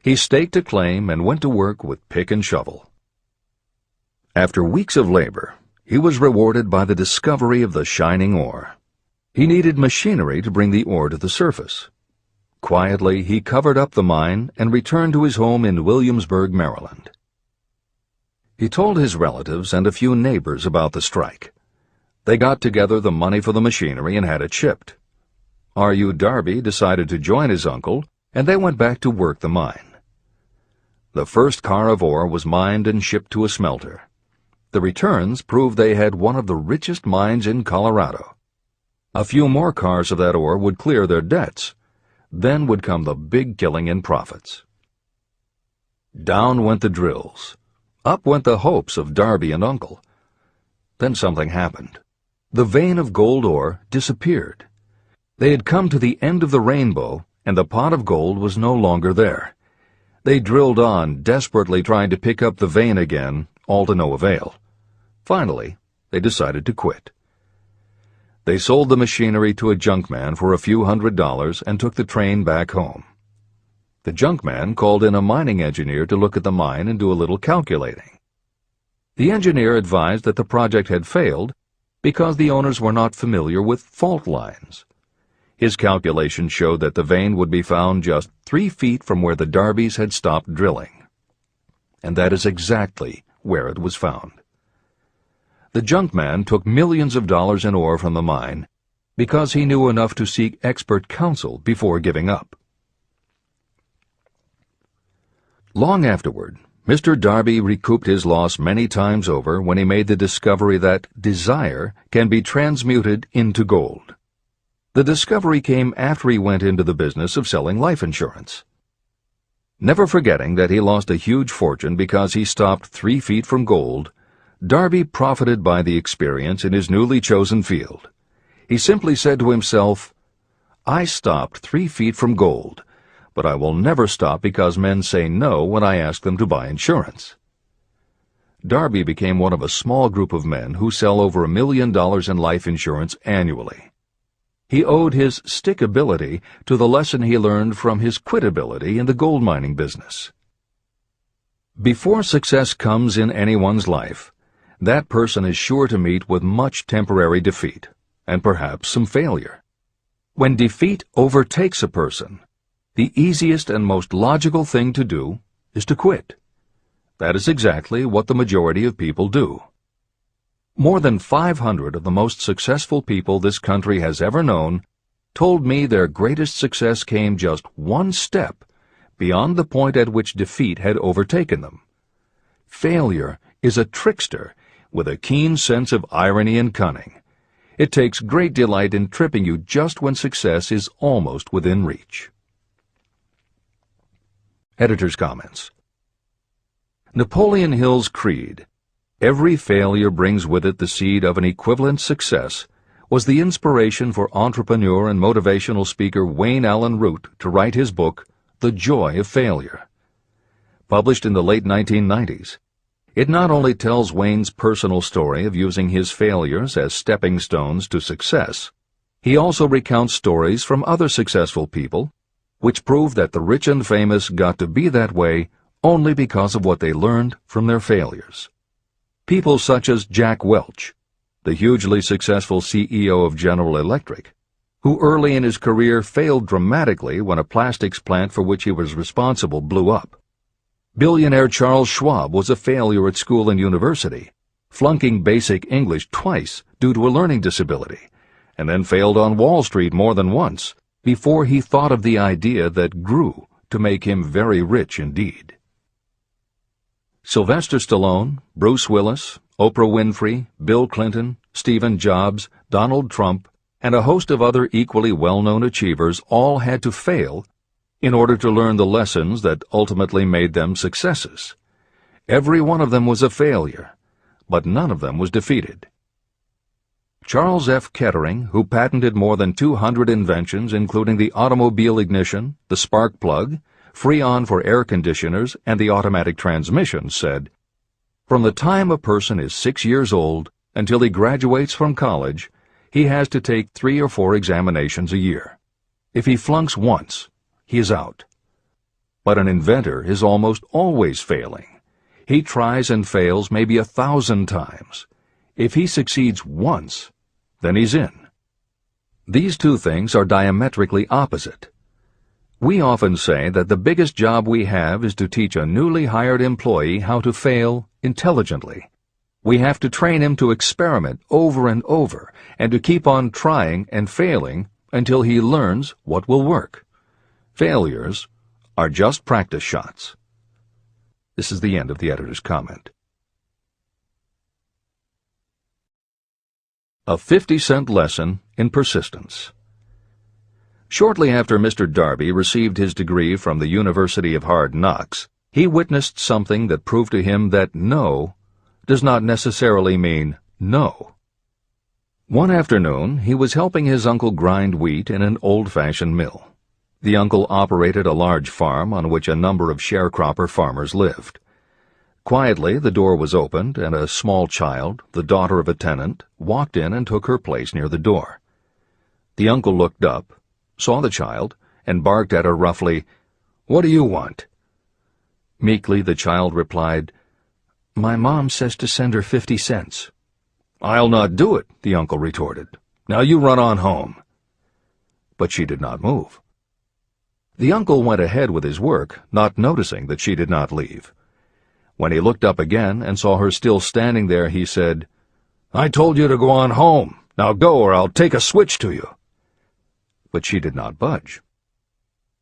He staked a claim and went to work with pick and shovel. After weeks of labor, he was rewarded by the discovery of the shining ore. He needed machinery to bring the ore to the surface. Quietly, he covered up the mine and returned to his home in Williamsburg, Maryland. He told his relatives and a few neighbors about the strike. They got together the money for the machinery and had it shipped. R.U. Darby decided to join his uncle, and they went back to work the mine. The first car of ore was mined and shipped to a smelter. The returns proved they had one of the richest mines in Colorado. A few more cars of that ore would clear their debts. Then would come the big killing in profits. Down went the drills. Up went the hopes of Darby and Uncle. Then something happened. The vein of gold ore disappeared. They had come to the end of the rainbow, and the pot of gold was no longer there. They drilled on, desperately trying to pick up the vein again, all to no avail. Finally, they decided to quit. They sold the machinery to a junkman for a few $100s and took the train back home. The junkman called in a mining engineer to look at the mine and do a little calculating. The engineer advised that the project had failed because the owners were not familiar with fault lines. His calculation showed that the vein would be found just 3 feet from where the Darbys had stopped drilling. And that is exactly where it was found. The junkman took millions of dollars in ore from the mine because he knew enough to seek expert counsel before giving up. Long afterward, Mr. Darby recouped his loss many times over when he made the discovery that desire can be transmuted into gold. The discovery came after he went into the business of selling life insurance. Never forgetting that he lost a huge fortune because he stopped 3 feet from gold, Darby profited by the experience in his newly chosen field. He simply said to himself, "I stopped 3 feet from gold, but I will never stop because men say no when I ask them to buy insurance." Darby became one of a small group of men who sell over $1 million in life insurance annually. He owed his stickability to the lesson he learned from his quitability in the gold mining business. Before success comes in anyone's life, that person is sure to meet with much temporary defeat, and perhaps some failure. When defeat overtakes a person, the easiest and most logical thing to do is to quit. That is exactly what the majority of people do. More than 500 of the most successful people this country has ever known told me their greatest success came just one step beyond the point at which defeat had overtaken them. Failure is a trickster with a keen sense of irony and cunning. It takes great delight in tripping you just when success is almost within reach. Editor's comments. Napoleon Hill's creed, "Every failure brings with it the seed of an equivalent success," was the inspiration for entrepreneur and motivational speaker Wayne Allen Root to write his book, The Joy of Failure. Published in the late 1990s, it not only tells Wayne's personal story of using his failures as stepping stones to success, he also recounts stories from other successful people, which prove that the rich and famous got to be that way only because of what they learned from their failures. People such as Jack Welch, the hugely successful CEO of General Electric, who early in his career failed dramatically when a plastics plant for which he was responsible blew up. Billionaire Charles Schwab was a failure at school and university, flunking basic English twice due to a learning disability, and then failed on Wall Street more than once before he thought of the idea that grew to make him very rich indeed. Sylvester Stallone, Bruce Willis, Oprah Winfrey, Bill Clinton, Stephen Jobs, Donald Trump, and a host of other equally well-known achievers all had to fail in order to learn the lessons that ultimately made them successes. Every one of them was a failure, but none of them was defeated. Charles F. Kettering, who patented more than 200 inventions including the automobile ignition, the spark plug, Freon for air conditioners and the automatic transmission, said, "From the time a person is 6 years old until he graduates from college, he has to take 3 or 4 examinations a year. If he flunks once, he is out." But an inventor is almost always failing. He tries and fails maybe 1,000 times. If he succeeds once, then he's in. These two things are diametrically opposite. We often say that the biggest job we have is to teach a newly hired employee how to fail intelligently. We have to train him to experiment over and over and to keep on trying and failing until he learns what will work. Failures are just practice shots. This is the end of the editor's comment. A 50-cent lesson in persistence. Shortly after Mr. Darby received his degree from the University of Hard Knocks, he witnessed something that proved to him that no does not necessarily mean no. One afternoon, he was helping his uncle grind wheat in an old-fashioned mill. The uncle operated a large farm on which a number of sharecropper farmers lived. Quietly, the door was opened, and a small child, the daughter of a tenant, walked in and took her place near the door. The uncle looked up, saw the child, and barked at her roughly, "What do you want?" Meekly, the child replied, "My mom says to send her 50 cents. "I'll not do it," the uncle retorted. "Now you run on home." But she did not move. The uncle went ahead with his work, not noticing that she did not leave. When he looked up again and saw her still standing there, he said, "I told you to go on home. Now go, or I'll take a switch to you." But she did not budge.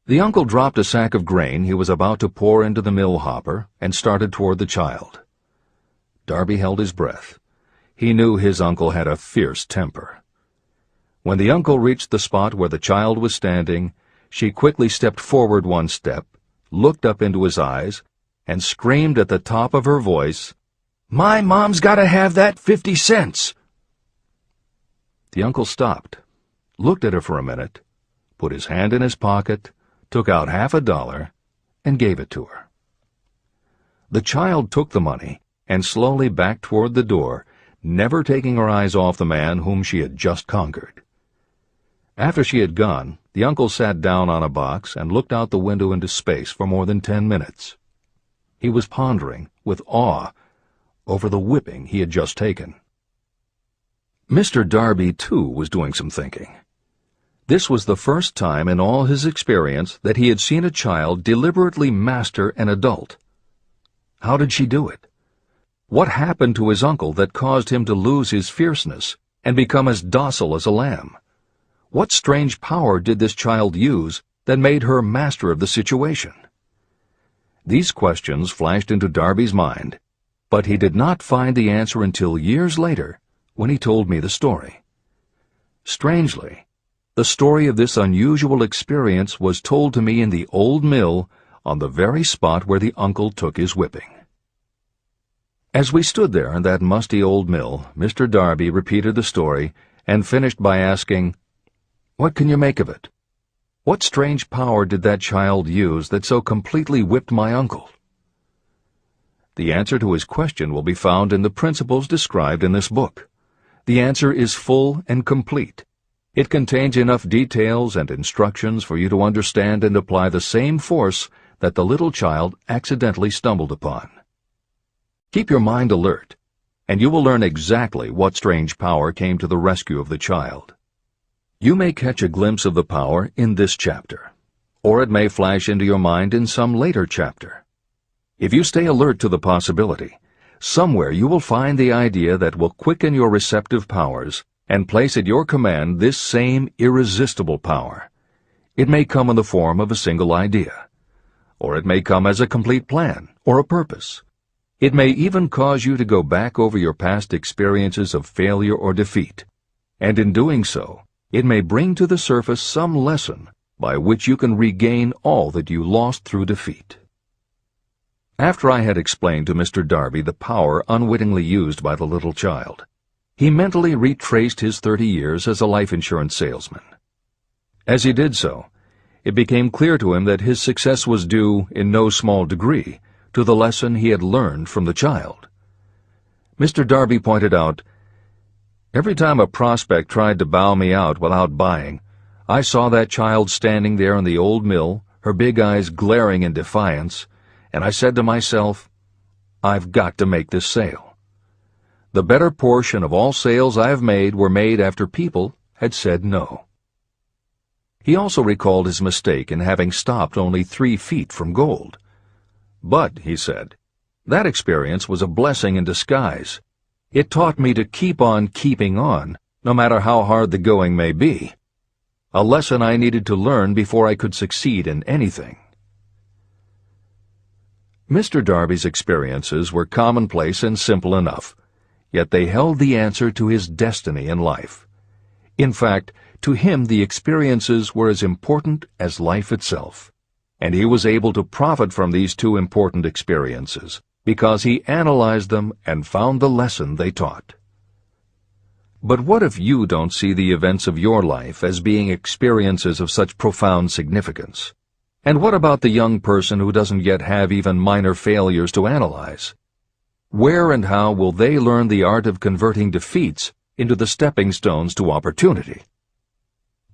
The uncle dropped a sack of grain he was about to pour into the mill hopper and started toward the child. Darby held his breath. He knew his uncle had a fierce temper. When the uncle reached the spot where the child was standing, she quickly stepped forward 1 step, looked up into his eyes, and screamed at the top of her voice, "My mom's got to have that 50 cents!" The uncle stopped, looked at her for a minute, put his hand in his pocket, took out $50, and gave it to her. The child took the money and slowly backed toward the door, never taking her eyes off the man whom she had just conquered. After she had gone, the uncle sat down on a box and looked out the window into space for more than 10 minutes. He was pondering, with awe, over the whipping he had just taken. Mr. Darby, too, was doing some thinking. This was the first time in all his experience that he had seen a child deliberately master an adult. How did she do it? What happened to his uncle that caused him to lose his fierceness and become as docile as a lamb? What strange power did this child use that made her master of the situation? These questions flashed into Darby's mind, but he did not find the answer until years later, when he told me the story. Strangely, the story of this unusual experience was told to me in the old mill on the very spot where the uncle took his whipping. As we stood there in that musty old mill, Mr. Darby repeated the story and finished by asking, "What can you make of it? What strange power did that child use that so completely whipped my uncle?" The answer to his question will be found in the principles described in this book. The answer is full and complete. It contains enough details and instructions for you to understand and apply the same force that the little child accidentally stumbled upon. Keep your mind alert, and you will learn exactly what strange power came to the rescue of the child. You may catch a glimpse of the power in this chapter, or it may flash into your mind in some later chapter. If you stay alert to the possibility, somewhere you will find the idea that will quicken your receptive powers and place at your command this same irresistible power. It may come in the form of a single idea, or it may come as a complete plan or a purpose. It may even cause you to go back over your past experiences of failure or defeat, and in doing so, it may bring to the surface some lesson by which you can regain all that you lost through defeat. After I had explained to Mr. Darby the power unwittingly used by the little child, he mentally retraced his 30 years as a life insurance salesman. As he did so, it became clear to him that his success was due, in no small degree, to the lesson he had learned from the child. Mr. Darby pointed out, "Every time a prospect tried to bow me out without buying, I saw that child standing there in the old mill, her big eyes glaring in defiance, and I said to myself, I've got to make this sale. The better portion of all sales I have made were made after people had said no." He also recalled his mistake in having stopped only 3 feet from gold. "But," he said, "that experience was a blessing in disguise. It taught me to keep on keeping on, no matter how hard the going may be. A lesson I needed to learn before I could succeed in anything." Mr. Darby's experiences were commonplace and simple enough, yet they held the answer to his destiny in life. In fact, to him the experiences were as important as life itself, and he was able to profit from these 2 important experiences because he analyzed them and found the lesson they taught. But what if you don't see the events of your life as being experiences of such profound significance? And what about the young person who doesn't yet have even minor failures to analyze? Where and how will they learn the art of converting defeats into the stepping stones to opportunity?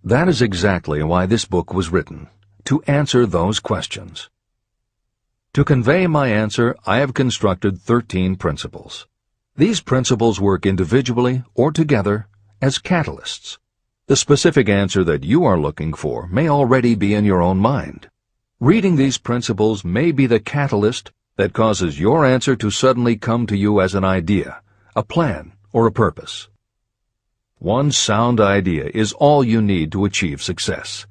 That is exactly why this book was written, to answer those questions. To convey my answer, I have constructed 13 principles. These principles work individually or together as catalysts. The specific answer that you are looking for may already be in your own mind. Reading these principles may be the catalyst that causes your answer to suddenly come to you as an idea, a plan, or a purpose. One sound idea is all you need to achieve success.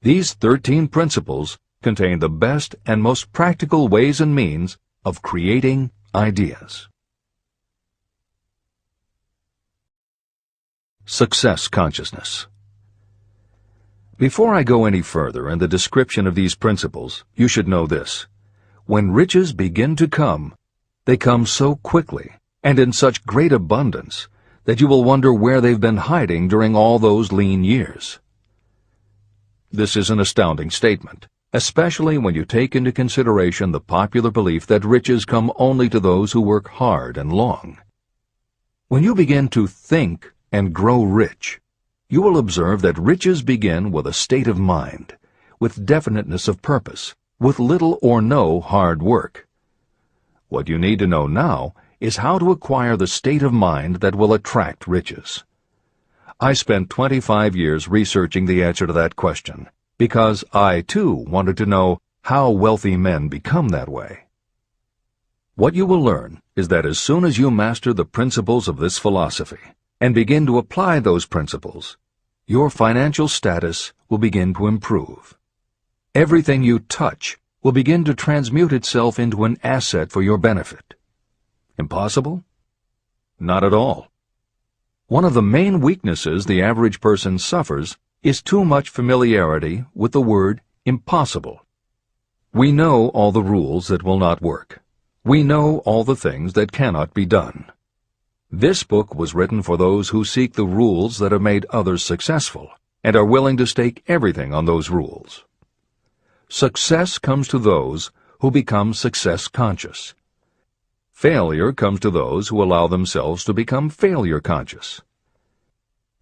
These 13 principles contain the best and most practical ways and means of creating ideas. Success consciousness. Before I go any further in the description of these principles, you should know this. When riches begin to come, they come so quickly and in such great abundance that you will wonder where they've been hiding during all those lean years. This is an astounding statement, especially when you take into consideration the popular belief that riches come only to those who work hard and long. When you begin to think and grow rich, you will observe that riches begin with a state of mind, with definiteness of purpose, with little or no hard work. What you need to know now is how to acquire the state of mind that will attract riches. I spent 25 years researching the answer to that question, because I, too, wanted to know how wealthy men become that way. What you will learn is that as soon as you master the principles of this philosophy and begin to apply those principles, your financial status will begin to improve. Everything you touch will begin to transmute itself into an asset for your benefit. Impossible? Not at all. One of the main weaknesses the average person suffers is too much familiarity with the word impossible. We know all the rules that will not work. We know all the things that cannot be done. This book was written for those who seek the rules that have made others successful and are willing to stake everything on those rules. Success comes to those who become success conscious. Failure comes to those who allow themselves to become failure conscious.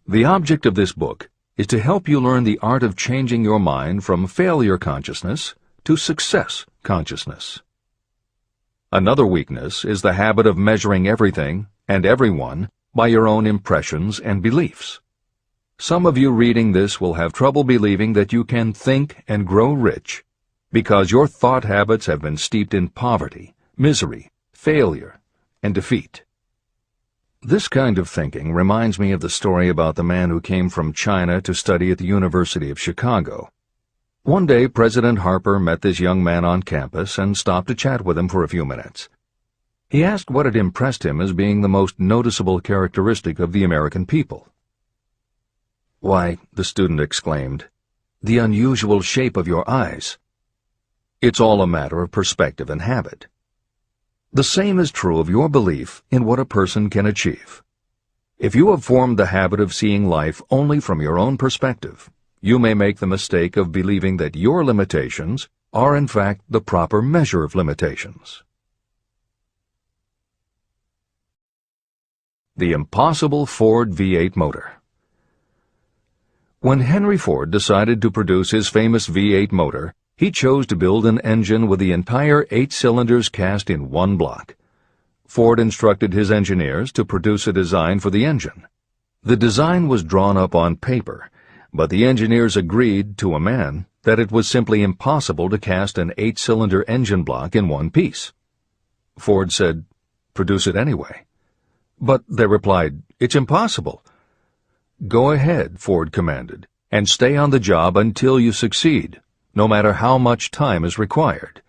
The object of this book is to help you learn the art of changing your mind from failure consciousness to success consciousness. Another weakness is the habit of measuring everything and everyone by your own impressions and beliefs. Some of you reading this will have trouble believing that you can think and grow rich because your thought habits have been steeped in poverty, misery, failure, and defeat. This kind of thinking reminds me of the story about the man who came from China to study at the University of Chicago. One day, President Harper met this young man on campus and stopped to chat with him for a few minutes. He asked what had impressed him as being the most noticeable characteristic of the American people. "Why," the student exclaimed, "the unusual shape of your eyes." It's all a matter of perspective and habit. The same is true of your belief in what a person can achieve. If you have formed the habit of seeing life only from your own perspective, you may make the mistake of believing that your limitations are in fact the proper measure of limitations. The impossible Ford V8 motor. When Henry Ford decided to produce his famous V8 motor, he chose to build an engine with the entire 8 cylinders cast in one block. Ford instructed his engineers to produce a design for the engine. The design was drawn up on paper, but the engineers agreed to a man that it was simply impossible to cast an 8-cylinder engine block in one piece. Ford said, "Produce it anyway." But they replied, "It's impossible." "Go ahead," Ford commanded, "and stay on the job until you succeed, no matter how much time is required."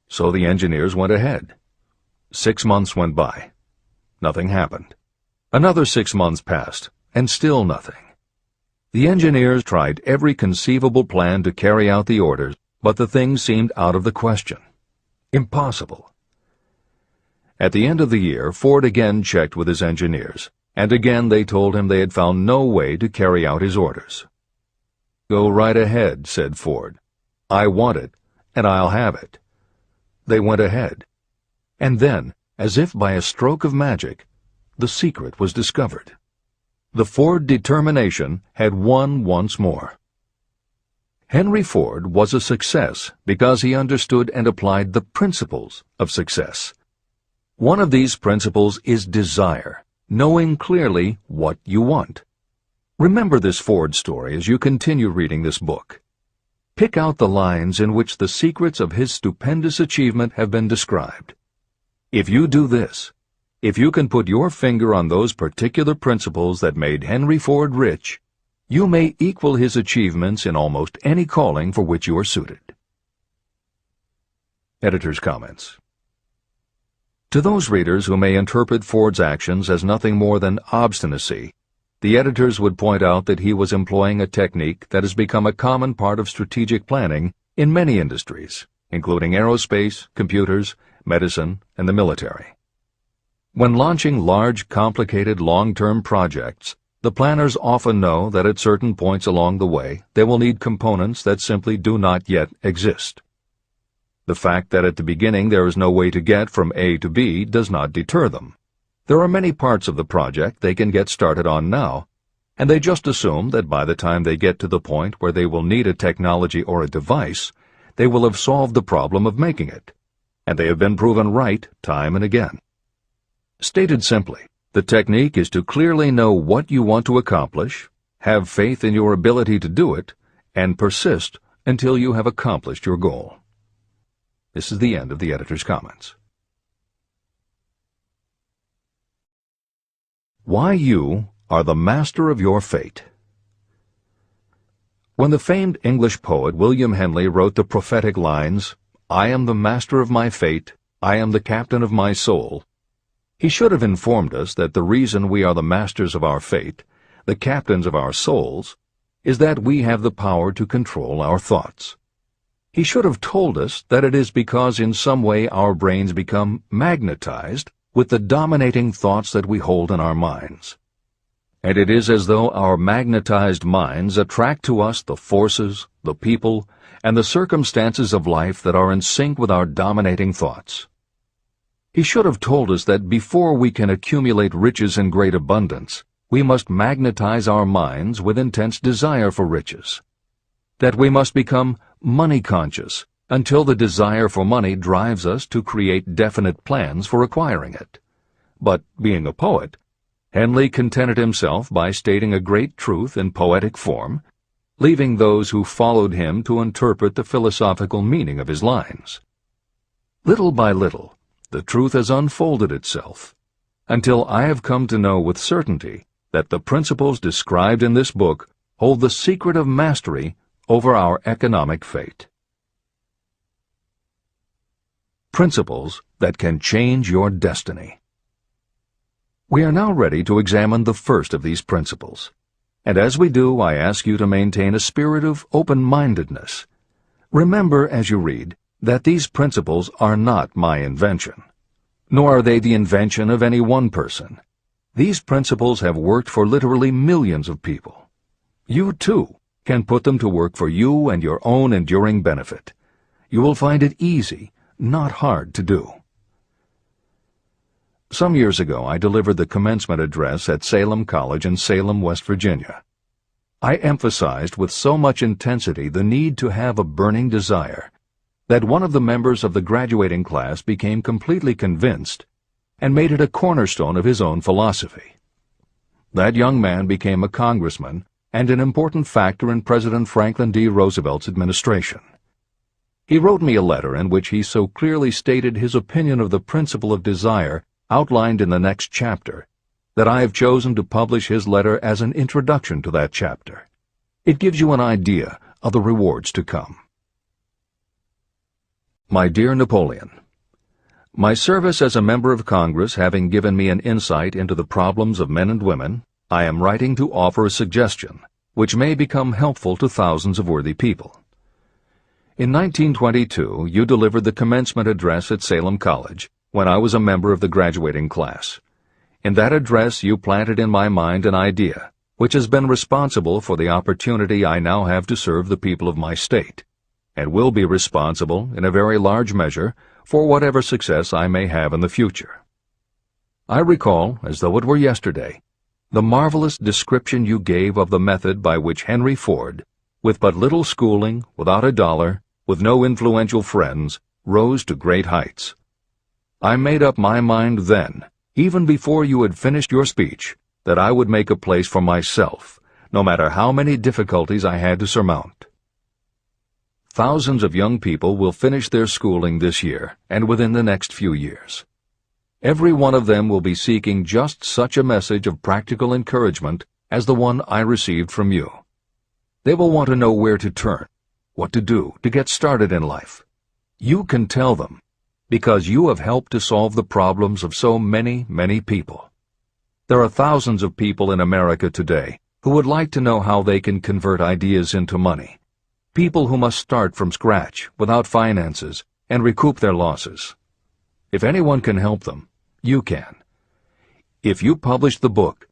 So the engineers went ahead. 6 months went by. Nothing happened. Another 6 months passed, and still nothing. The engineers tried every conceivable plan to carry out the orders, but the thing seemed out of the question. Impossible. At the end of the year, Ford again checked with his engineers, and again they told him they had found no way to carry out his orders. "Go right ahead," said Ford. "I want it, and I'll have it." They went ahead. And then, as if by a stroke of magic, the secret was discovered. The Ford determination had won once more. Henry Ford was a success because he understood and applied the principles of success. One of these principles is desire, knowing clearly what you want. Remember this Ford story as you continue reading this book. Pick out the lines in which the secrets of his stupendous achievement have been described. If you do this, if you can put your finger on those particular principles that made Henry Ford rich, you may equal his achievements in almost any calling for which you are suited. Editor's comments. To those readers who may interpret Ford's actions as nothing more than obstinacy, the editors would point out that he was employing a technique that has become a common part of strategic planning in many industries, including aerospace, computers, medicine, and the military. When launching large, complicated, long-term projects, the planners often know that at certain points along the way they will need components that simply do not yet exist. The fact that at the beginning there is no way to get from A to B does not deter them. There are many parts of the project they can get started on now, and they just assume that by the time they get to the point where they will need a technology or a device, they will have solved the problem of making it, and they have been proven right time and again. Stated simply, the technique is to clearly know what you want to accomplish, have faith in your ability to do it, and persist until you have accomplished your goal. This is the end of the editor's comments. Why you are the master of your fate. When the famed English poet William Henley wrote the prophetic lines, "I am the master of my fate, I am the captain of my soul," he should have informed us that the reason we are the masters of our fate, the captains of our souls, is that we have the power to control our thoughts. He should have told us that it is because in some way our brains become magnetized with the dominating thoughts that we hold in our minds. And it is as though our magnetized minds attract to us the forces, the people, and the circumstances of life that are in sync with our dominating thoughts. He should have told us that before we can accumulate riches in great abundance, we must magnetize our minds with intense desire for riches. That we must become money-conscious until the desire for money drives us to create definite plans for acquiring it. But, being a poet, Henley contented himself by stating a great truth in poetic form, leaving those who followed him to interpret the philosophical meaning of his lines. Little by little, the truth has unfolded itself, until I have come to know with certainty that the principles described in this book hold the secret of mastery over our economic fate. Principles that can change your destiny. We are now ready to examine the first of these principles, and as we do, I ask you to maintain a spirit of open-mindedness. Remember as you read that these principles are not my invention, nor are they the invention of any one person. These principles have worked for literally millions of people. You, too, can put them to work for you and your own enduring benefit. You will find it easy, not hard to do. Some years ago, I delivered the commencement address at Salem College in Salem, West Virginia. I emphasized with so much intensity the need to have a burning desire that one of the members of the graduating class became completely convinced and made it a cornerstone of his own philosophy. That young man became a congressman and an important factor in President Franklin D. Roosevelt's administration. He wrote me a letter in which he so clearly stated his opinion of the principle of desire outlined in the next chapter that I have chosen to publish his letter as an introduction to that chapter. It gives you an idea of the rewards to come. My dear Napoleon, my service as a member of Congress having given me an insight into the problems of men and women, I am writing to offer a suggestion which may become helpful to thousands of worthy people. In 1922, you delivered the commencement address at Salem College when I was a member of the graduating class. In that address, you planted in my mind an idea which has been responsible for the opportunity I now have to serve the people of my state, and will be responsible, in a very large measure, for whatever success I may have in the future. I recall, as though it were yesterday, the marvelous description you gave of the method by which Henry Ford, with but little schooling, without a dollar, with no influential friends, rose to great heights. I made up my mind then, even before you had finished your speech, that I would make a place for myself, no matter how many difficulties I had to surmount. Thousands of young people will finish their schooling this year and within the next few years. Every one of them will be seeking just such a message of practical encouragement as the one I received from you. They will want to know where to turn, what to do to get started in life. You can tell them, because you have helped to solve the problems of so many, many people. There are thousands of people in America today who would like to know how they can convert ideas into money. People who must start from scratch, without finances, and recoup their losses. If anyone can help them, you can. If you publish the book,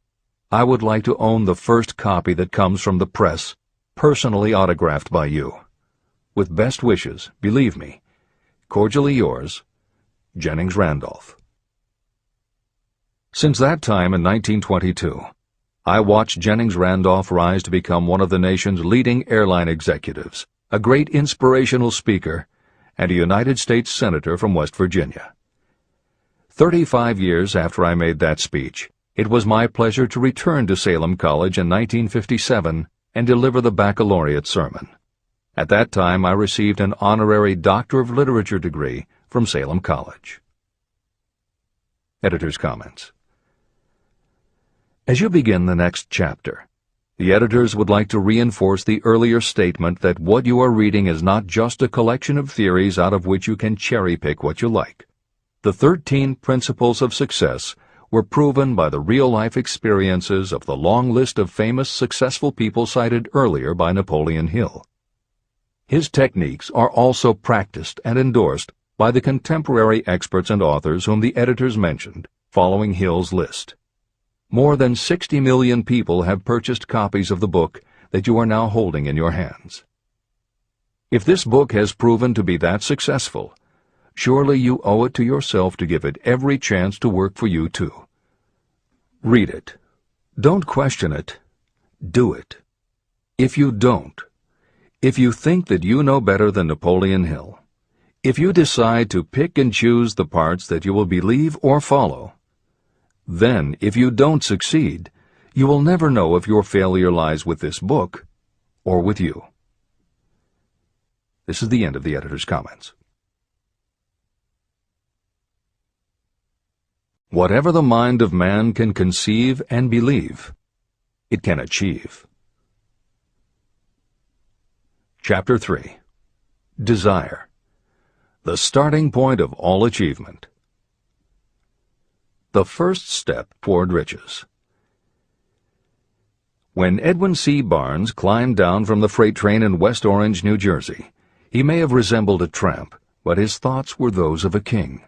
I would like to own the first copy that comes from the press, personally autographed by you. With best wishes, believe me, cordially yours, Jennings Randolph. Since that time in 1922, I watched Jennings Randolph rise to become one of the nation's leading airline executives, a great inspirational speaker, and a United States Senator from West Virginia. 35 years after I made that speech, it was my pleasure to return to Salem College in 1957 and deliver the baccalaureate sermon. At that time, I received an honorary Doctor of Literature degree from Salem College. Editor's comments. As you begin the next chapter, the editors would like to reinforce the earlier statement that what you are reading is not just a collection of theories out of which you can cherry-pick what you like. The 13 principles of success were proven by the real-life experiences of the long list of famous successful people cited earlier by Napoleon Hill. His techniques are also practiced and endorsed by the contemporary experts and authors whom the editors mentioned, following Hill's list. More than 60 million people have purchased copies of the book that you are now holding in your hands. If this book has proven to be that successful, surely you owe it to yourself to give it every chance to work for you too. Read it. Don't question it. Do it. If you don't, if you think that you know better than Napoleon Hill, if you decide to pick and choose the parts that you will believe or follow, then, if you don't succeed, you will never know if your failure lies with this book or with you. This is the end of the editor's comments. Whatever the mind of man can conceive and believe, it can achieve. Chapter 3. Desire. The starting point of all achievement. The first step toward riches. When Edwin C. Barnes climbed down from the freight train in West Orange, New Jersey, he may have resembled a tramp, but his thoughts were those of a king.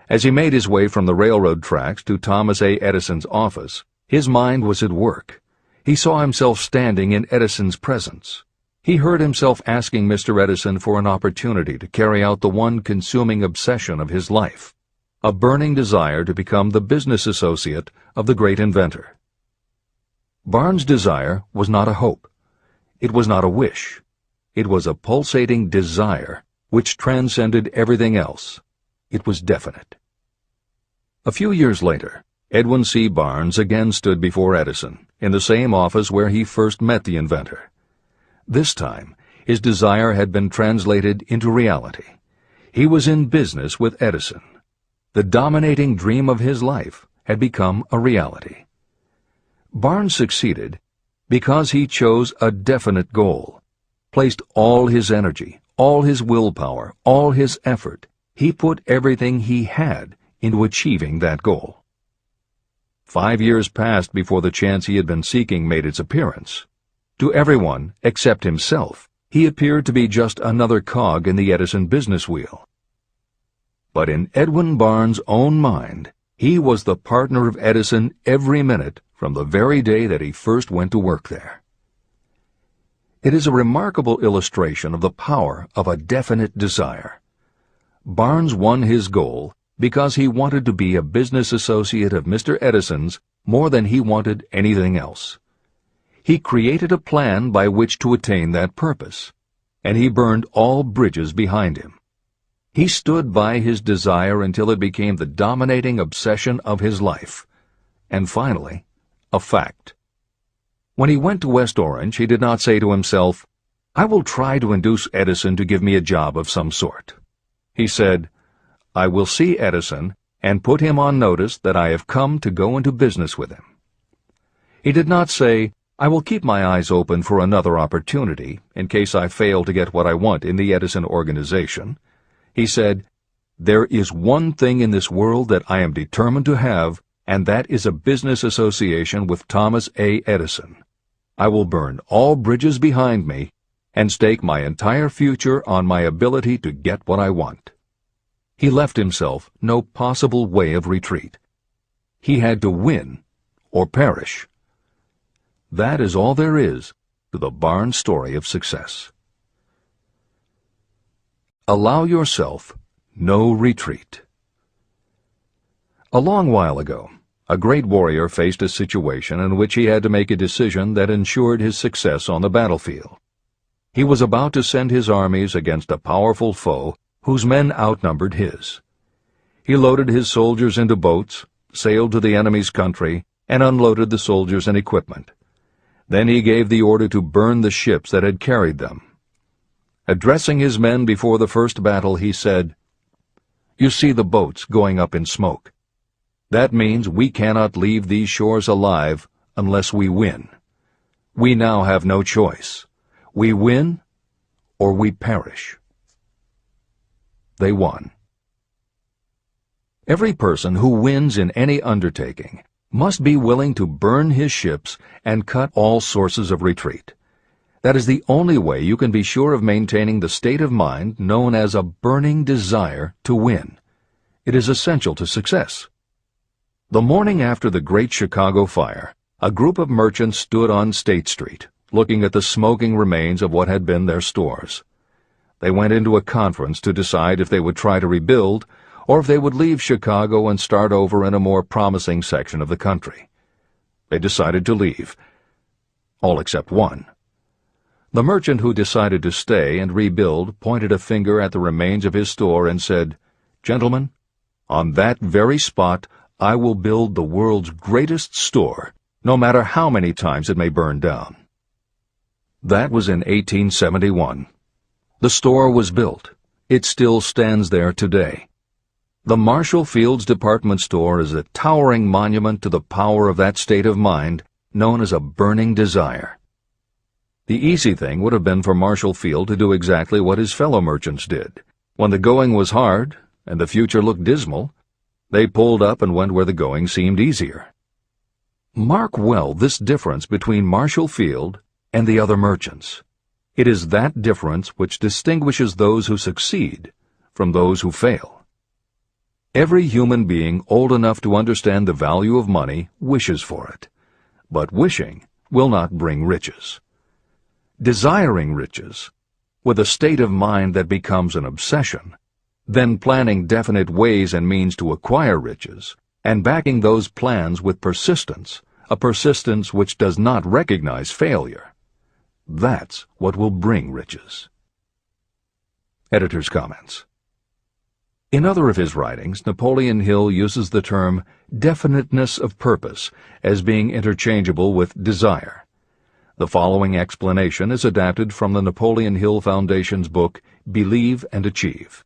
As he made his way from the railroad tracks to Thomas A. Edison's office, his mind was at work. He saw himself standing in Edison's presence. He heard himself asking Mr. Edison for an opportunity to carry out the one consuming obsession of his life, a burning desire to become the business associate of the great inventor. Barnes' desire was not a hope. It was not a wish. It was a pulsating desire which transcended everything else. It was definite. A few years later, Edwin C. Barnes again stood before Edison, in the same office where he first met the inventor. This time, his desire had been translated into reality. He was in business with Edison. The dominating dream of his life had become a reality. Barnes succeeded because he chose a definite goal, placed all his energy, all his willpower, all his effort. He put everything he had into achieving that goal. 5 years passed before the chance he had been seeking made its appearance. To everyone except himself, he appeared to be just another cog in the Edison business wheel. But in Edwin Barnes' own mind, he was the partner of Edison every minute from the very day that he first went to work there. It is a remarkable illustration of the power of a definite desire. Barnes won his goal because he wanted to be a business associate of Mr. Edison's more than he wanted anything else. He created a plan by which to attain that purpose, and he burned all bridges behind him. He stood by his desire until it became the dominating obsession of his life, and finally, a fact. When he went to West Orange, he did not say to himself, "I will try to induce Edison to give me a job of some sort." He said, "I will see Edison and put him on notice that I have come to go into business with him." He did not say, "I will keep my eyes open for another opportunity in case I fail to get what I want in the Edison organization." He said, "There is one thing in this world that I am determined to have, and that is a business association with Thomas A. Edison. I will burn all bridges behind me and stake my entire future on my ability to get what I want." He left himself no possible way of retreat. He had to win or perish. That is all there is to the Barnes story of success. Allow yourself no retreat. A long while ago, a great warrior faced a situation in which he had to make a decision that ensured his success on the battlefield. He was about to send his armies against a powerful foe whose men outnumbered his. He loaded his soldiers into boats, sailed to the enemy's country, and unloaded the soldiers and equipment. Then he gave the order to burn the ships that had carried them. Addressing his men before the first battle, he said, "You see the boats going up in smoke. That means we cannot leave these shores alive unless we win. We now have no choice. We win or we perish." They won. Every person who wins in any undertaking must be willing to burn his ships and cut all sources of retreat. That is the only way you can be sure of maintaining the state of mind known as a burning desire to win. It is essential to success. The morning after the Great Chicago Fire, a group of merchants stood on State Street, looking at the smoking remains of what had been their stores. They went into a conference to decide if they would try to rebuild or if they would leave Chicago and start over in a more promising section of the country. They decided to leave. All except one. The merchant who decided to stay and rebuild pointed a finger at the remains of his store and said, "Gentlemen, on that very spot I will build the world's greatest store, no matter how many times it may burn down." That was in 1871. The store was built. It still stands there today. The Marshall Field's department store is a towering monument to the power of that state of mind known as a burning desire. The easy thing would have been for Marshall Field to do exactly what his fellow merchants did. When the going was hard and the future looked dismal, they pulled up and went where the going seemed easier. Mark well this difference between Marshall Field and the other merchants. It is that difference which distinguishes those who succeed from those who fail. Every human being old enough to understand the value of money wishes for it, but wishing will not bring riches. Desiring riches, with a state of mind that becomes an obsession, then planning definite ways and means to acquire riches, and backing those plans with persistence, a persistence which does not recognize failure. That's what will bring riches. Editor's comments. In other of his writings, Napoleon Hill uses the term definiteness of purpose as being interchangeable with desire. The following explanation is adapted from the Napoleon Hill Foundation's book, Believe and Achieve.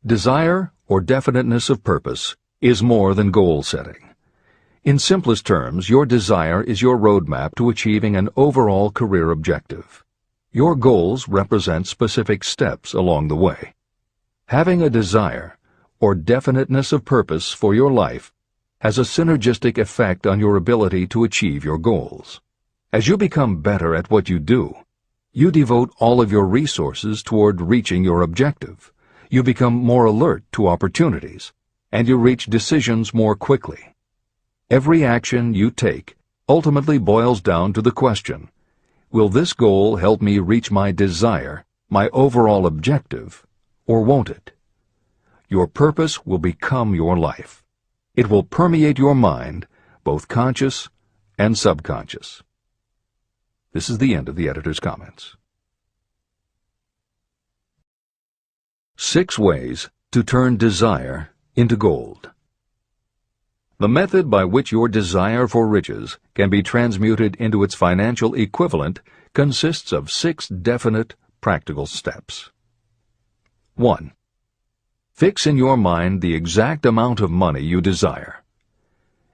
Desire, or definiteness of purpose, is more than goal setting. In simplest terms, your desire is your roadmap to achieving an overall career objective. Your goals represent specific steps along the way. Having a desire, or definiteness of purpose for your life, has a synergistic effect on your ability to achieve your goals. As you become better at what you do, you devote all of your resources toward reaching your objective. You become more alert to opportunities, and you reach decisions more quickly. Every action you take ultimately boils down to the question, will this goal help me reach my desire, my overall objective, or won't it? Your purpose will become your life. It will permeate your mind, both conscious and subconscious. This is the end of the editor's comments. 6 ways to turn desire into gold. The method by which your desire for riches can be transmuted into its financial equivalent consists of 6 definite, practical steps. 1. Fix in your mind the exact amount of money you desire.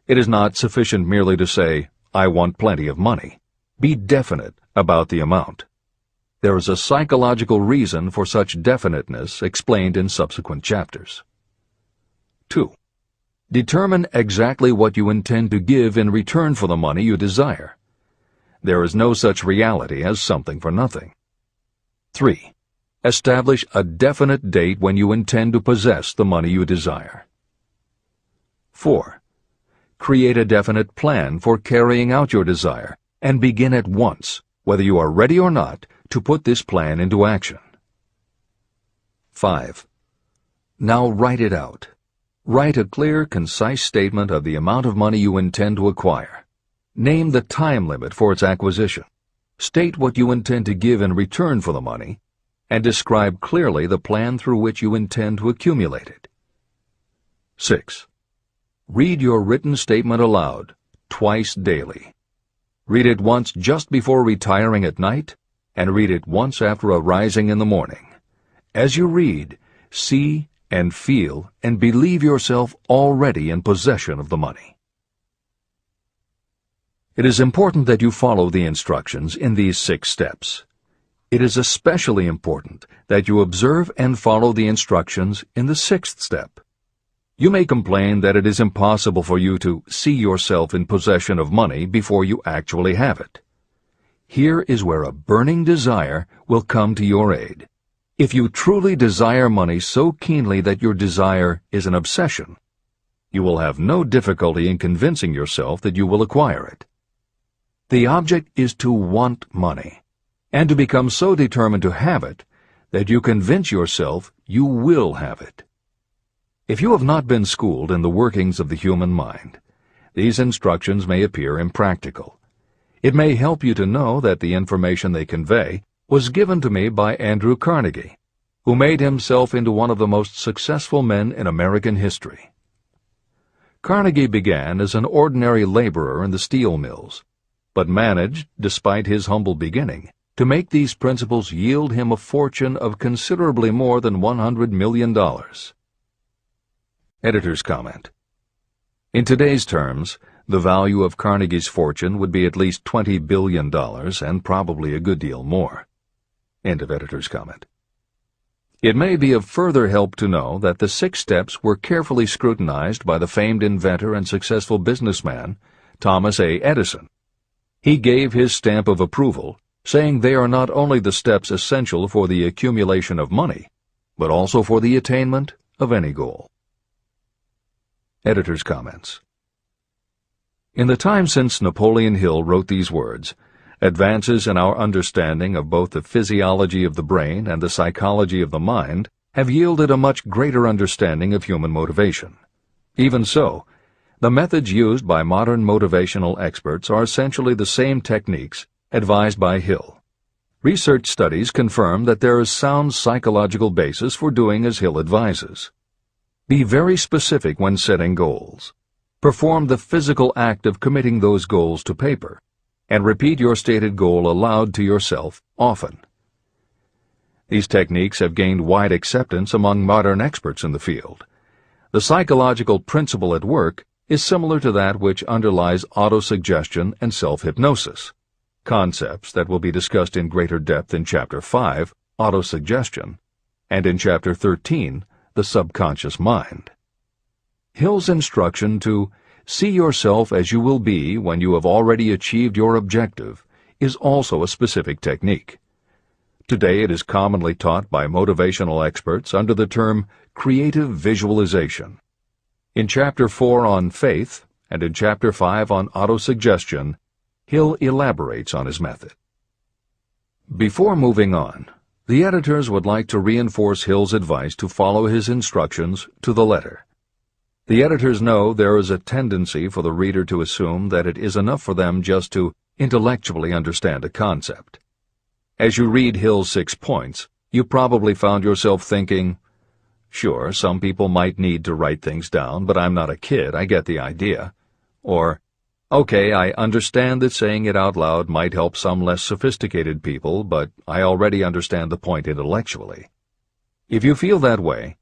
It is not sufficient merely to say, "I want plenty of money." Be definite about the amount. There is a psychological reason for such definiteness explained in subsequent chapters. 2. Determine exactly what you intend to give in return for the money you desire. There is no such reality as something for nothing. 3. Establish a definite date when you intend to possess the money you desire. 4. Create a definite plan for carrying out your desire, and begin at once, whether you are ready or not, to put this plan into action. 5. Now write it out. Write a clear, concise statement of the amount of money you intend to acquire. Name the time limit for its acquisition. State what you intend to give in return for the money, and describe clearly the plan through which you intend to accumulate it. 6. Read your written statement aloud, twice daily. Read it once just before retiring at night, and read it once after arising in the morning. As you read, see and feel and believe yourself already in possession of the money. It is important that you follow the instructions in these 6 steps. It is especially important that you observe and follow the instructions in the 6th step. You may complain that it is impossible for you to see yourself in possession of money before you actually have it. Here is where a burning desire will come to your aid. If you truly desire money so keenly that your desire is an obsession, you will have no difficulty in convincing yourself that you will acquire it. The object is to want money, and to become so determined to have it that you convince yourself you will have it. If you have not been schooled in the workings of the human mind, these instructions may appear impractical. It may help you to know that the information they convey was given to me by Andrew Carnegie, who made himself into one of the most successful men in American history. Carnegie began as an ordinary laborer in the steel mills, but managed, despite his humble beginning, to make these principles yield him a fortune of considerably more than $100 million. Editor's comment. In today's terms, the value of Carnegie's fortune would be at least $20 billion and probably a good deal more. End of editor's comment. It may be of further help to know that the 6 steps were carefully scrutinized by the famed inventor and successful businessman, Thomas A. Edison. He gave his stamp of approval, saying they are not only the steps essential for the accumulation of money, but also for the attainment of any goal. Editor's comments. In the time since Napoleon Hill wrote these words, advances in our understanding of both the physiology of the brain and the psychology of the mind have yielded a much greater understanding of human motivation. Even so, the methods used by modern motivational experts are essentially the same techniques advised by Hill. Research studies confirm that there is sound psychological basis for doing as Hill advises. Be very specific when setting goals. Perform the physical act of committing those goals to paper, and repeat your stated goal aloud to yourself often. These techniques have gained wide acceptance among modern experts in the field. The psychological principle at work is similar to that which underlies autosuggestion and self-hypnosis, concepts that will be discussed in greater depth in Chapter 5, Autosuggestion, and in Chapter 13, The Subconscious Mind. Hill's instruction to see yourself as you will be when you have already achieved your objective is also a specific technique. Today it is commonly taught by motivational experts under the term creative visualization. In Chapter 4 on faith and in Chapter 5 on autosuggestion, Hill elaborates on his method. Before moving on, the editors would like to reinforce Hill's advice to follow his instructions to the letter. The editors know there is a tendency for the reader to assume that it is enough for them just to intellectually understand a concept. As you read Hill's 6 points, you probably found yourself thinking, sure, some people might need to write things down, but I'm not a kid, I get the idea. Or, okay, I understand that saying it out loud might help some less sophisticated people, but I already understand the point intellectually. If you feel that way,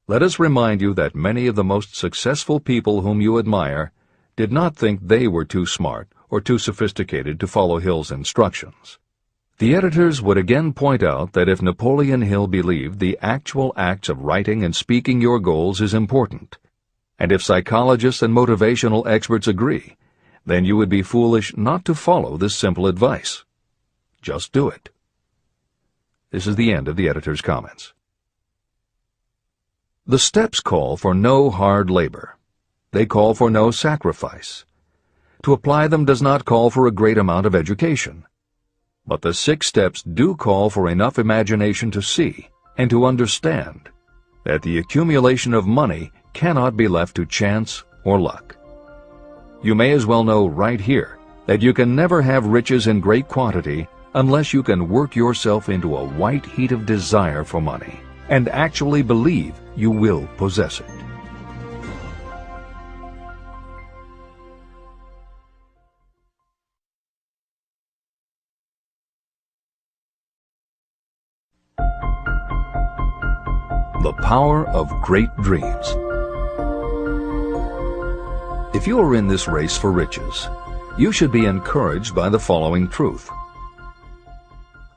let us remind you that many of the most successful people whom you admire did not think they were too smart or too sophisticated to follow Hill's instructions. The editors would again point out that if Napoleon Hill believed the actual acts of writing and speaking your goals is important, and if psychologists and motivational experts agree, then you would be foolish not to follow this simple advice. Just do it. This is the end of the editor's comments. The steps call for no hard labor. They call for no sacrifice. To apply them does not call for a great amount of education. But the 6 steps do call for enough imagination to see and to understand that the accumulation of money cannot be left to chance or luck. You may as well know right here that you can never have riches in great quantity unless you can work yourself into a white heat of desire for money and actually believe you will possess it. The power of great dreams. If you are in this race for riches, you should be encouraged by the following truth.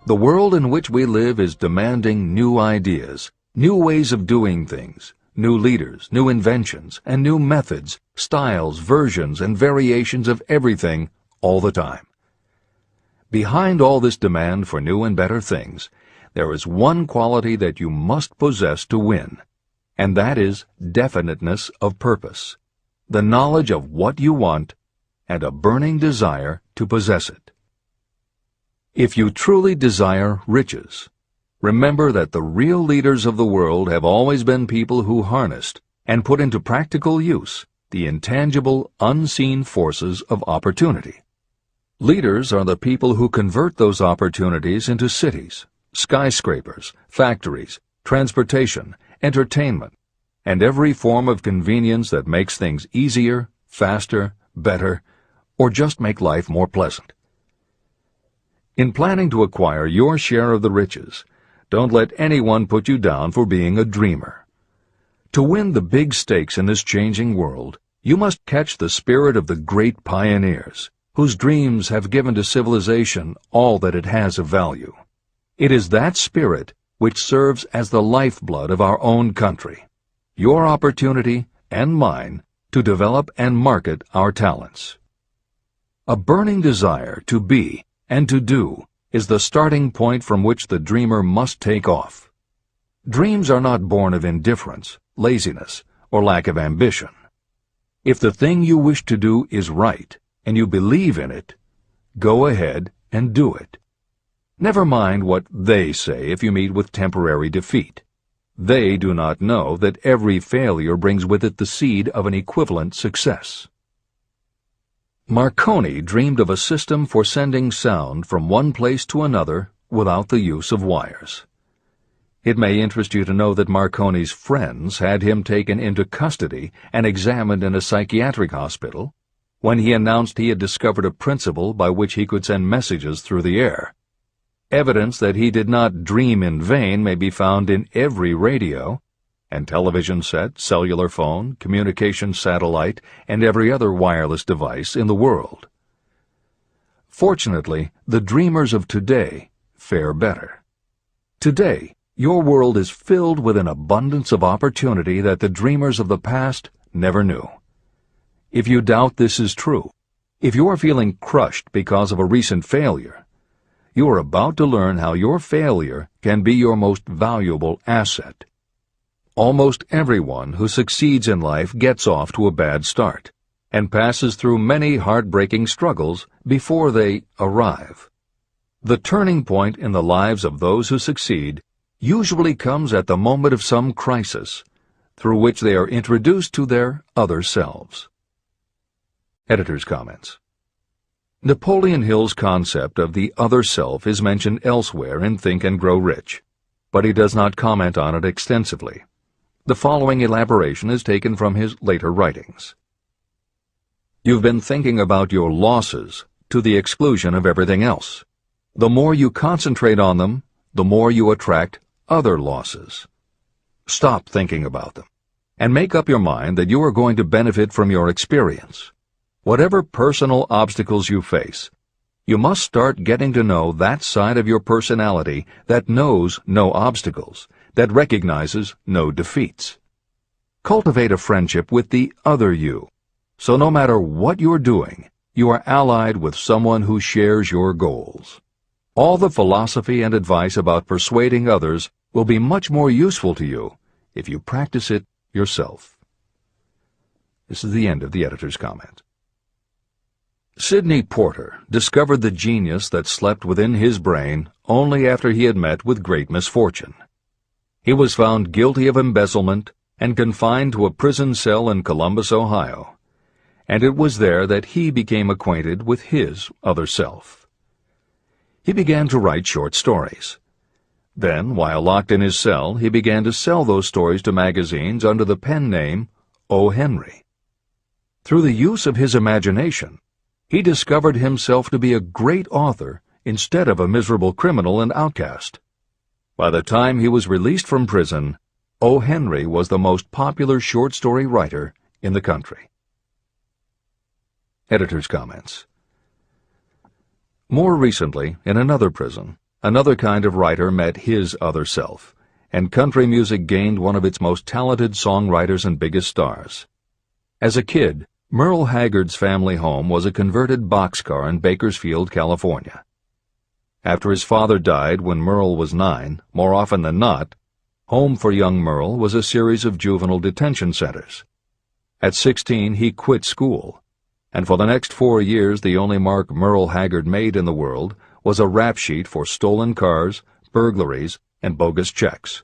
The world in which we live is demanding new ideas, new ways of doing things, new leaders, new inventions, and new methods, styles, versions, and variations of everything all the time. Behind all this demand for new and better things, there is one quality that you must possess to win, and that is definiteness of purpose, the knowledge of what you want, and a burning desire to possess it. If you truly desire riches, remember that the real leaders of the world have always been people who harnessed and put into practical use the intangible, unseen forces of opportunity. Leaders are the people who convert those opportunities into cities, skyscrapers, factories, transportation, entertainment, and every form of convenience that makes things easier, faster, better, or just make life more pleasant. In planning to acquire your share of the riches, don't let anyone put you down for being a dreamer. To win the big stakes in this changing world, you must catch the spirit of the great pioneers, whose dreams have given to civilization all that it has of value. It is that spirit which serves as the lifeblood of our own country, your opportunity and mine to develop and market our talents. A burning desire to be and to do is the starting point from which the dreamer must take off. Dreams are not born of indifference, laziness, or lack of ambition. If the thing you wish to do is right, and you believe in it, go ahead and do it. Never mind what they say if you meet with temporary defeat. They do not know that every failure brings with it the seed of an equivalent success. Marconi dreamed of a system for sending sound from one place to another without the use of wires. It may interest you to know that Marconi's friends had him taken into custody and examined in a psychiatric hospital when he announced he had discovered a principle by which he could send messages through the air. Evidence that he did not dream in vain may be found in every radio and television set, cellular phone, communication satellite, and every other wireless device in the world. Fortunately, the dreamers of today fare better. Today, your world is filled with an abundance of opportunity that the dreamers of the past never knew. If you doubt this is true, if you are feeling crushed because of a recent failure, you are about to learn how your failure can be your most valuable asset. Almost everyone who succeeds in life gets off to a bad start and passes through many heartbreaking struggles before they arrive. The turning point in the lives of those who succeed usually comes at the moment of some crisis, through which they are introduced to their other selves. Editor's comments. Napoleon Hill's concept of the other self is mentioned elsewhere in Think and Grow Rich, but he does not comment on it extensively. The following elaboration is taken from his later writings. You've been thinking about your losses to the exclusion of everything else. The more you concentrate on them, the more you attract other losses. Stop thinking about them, and make up your mind that you are going to benefit from your experience. Whatever personal obstacles you face, you must start getting to know that side of your personality that knows no obstacles, that recognizes no defeats. Cultivate a friendship with the other you, so no matter what you're doing, you are allied with someone who shares your goals. All the philosophy and advice about persuading others will be much more useful to you if you practice it yourself. This is the end of the editor's comment. Sidney Porter discovered the genius that slept within his brain only after he had met with great misfortune. He was found guilty of embezzlement and confined to a prison cell in Columbus, Ohio, and it was there that he became acquainted with his other self. He began to write short stories. Then, while locked in his cell, he began to sell those stories to magazines under the pen name O. Henry. Through the use of his imagination, he discovered himself to be a great author instead of a miserable criminal and outcast. By the time he was released from prison, O. Henry was the most popular short story writer in the country. Editor's comments. More recently, in another prison, another kind of writer met his other self, and country music gained one of its most talented songwriters and biggest stars. As a kid, Merle Haggard's family home was a converted boxcar in Bakersfield, California. After his father died when Merle was 9, more often than not, home for young Merle was a series of juvenile detention centers. At 16, he quit school, and for the next 4 years the only mark Merle Haggard made in the world was a rap sheet for stolen cars, burglaries, and bogus checks.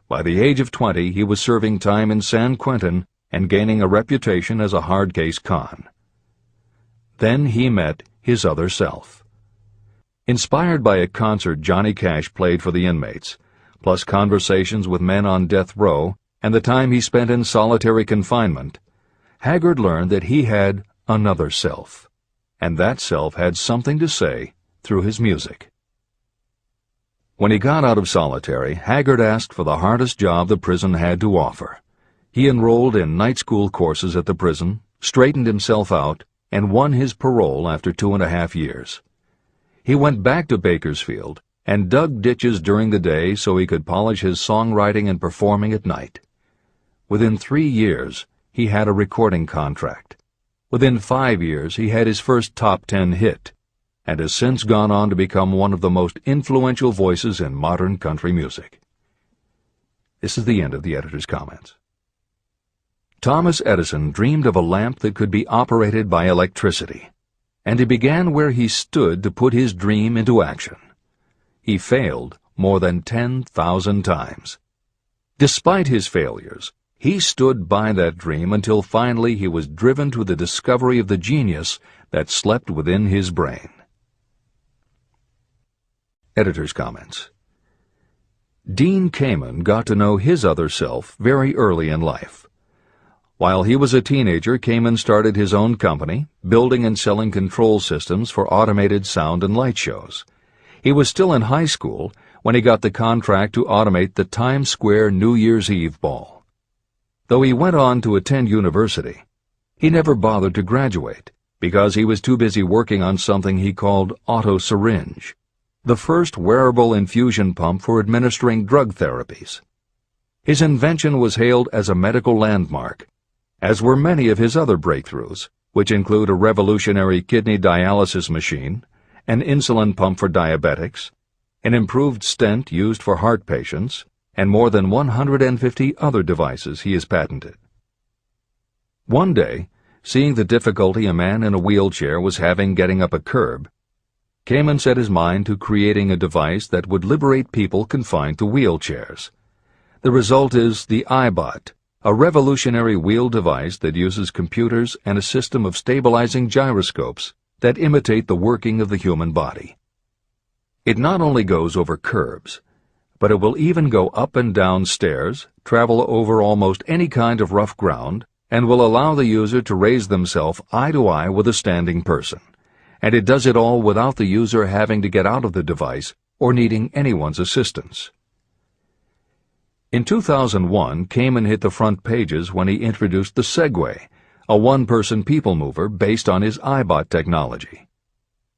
By the age of 20, he was serving time in San Quentin and gaining a reputation as a hard-case con. Then he met his other self. Inspired by a concert Johnny Cash played for the inmates, plus conversations with men on death row and the time he spent in solitary confinement, Haggard learned that he had another self, and that self had something to say through his music. When he got out of solitary, Haggard asked for the hardest job the prison had to offer. He enrolled in night school courses at the prison, straightened himself out, and won his parole after 2.5 years. He went back to Bakersfield and dug ditches during the day so he could polish his songwriting and performing at night. Within 3 years, he had a recording contract. Within 5 years, he had his first top 10 hit, and has since gone on to become one of the most influential voices in modern country music. This is the end of the editor's comments. Thomas Edison dreamed of a lamp that could be operated by electricity, and he began where he stood to put his dream into action. He failed more than 10,000 times. Despite his failures, he stood by that dream until finally he was driven to the discovery of the genius that slept within his brain. Editor's comments. Dean Kamen got to know his other self very early in life. While he was a teenager, Kamen started his own company, building and selling control systems for automated sound and light shows. He was still in high school when he got the contract to automate the Times Square New Year's Eve ball. Though he went on to attend university, he never bothered to graduate because he was too busy working on something he called auto-syringe, the first wearable infusion pump for administering drug therapies. His invention was hailed as a medical landmark, as were many of his other breakthroughs, which include a revolutionary kidney dialysis machine, an insulin pump for diabetics, an improved stent used for heart patients, and more than 150 other devices he has patented. One day, seeing the difficulty a man in a wheelchair was having getting up a curb, Kamen set his mind to creating a device that would liberate people confined to wheelchairs. The result is the iBot, a revolutionary wheel device that uses computers and a system of stabilizing gyroscopes that imitate the working of the human body. It not only goes over curbs, but it will even go up and down stairs, travel over almost any kind of rough ground, and will allow the user to raise themselves eye to eye with a standing person. And it does it all without the user having to get out of the device or needing anyone's assistance. In 2001, Kamen hit the front pages when he introduced the Segway, a one-person people mover based on his iBot technology.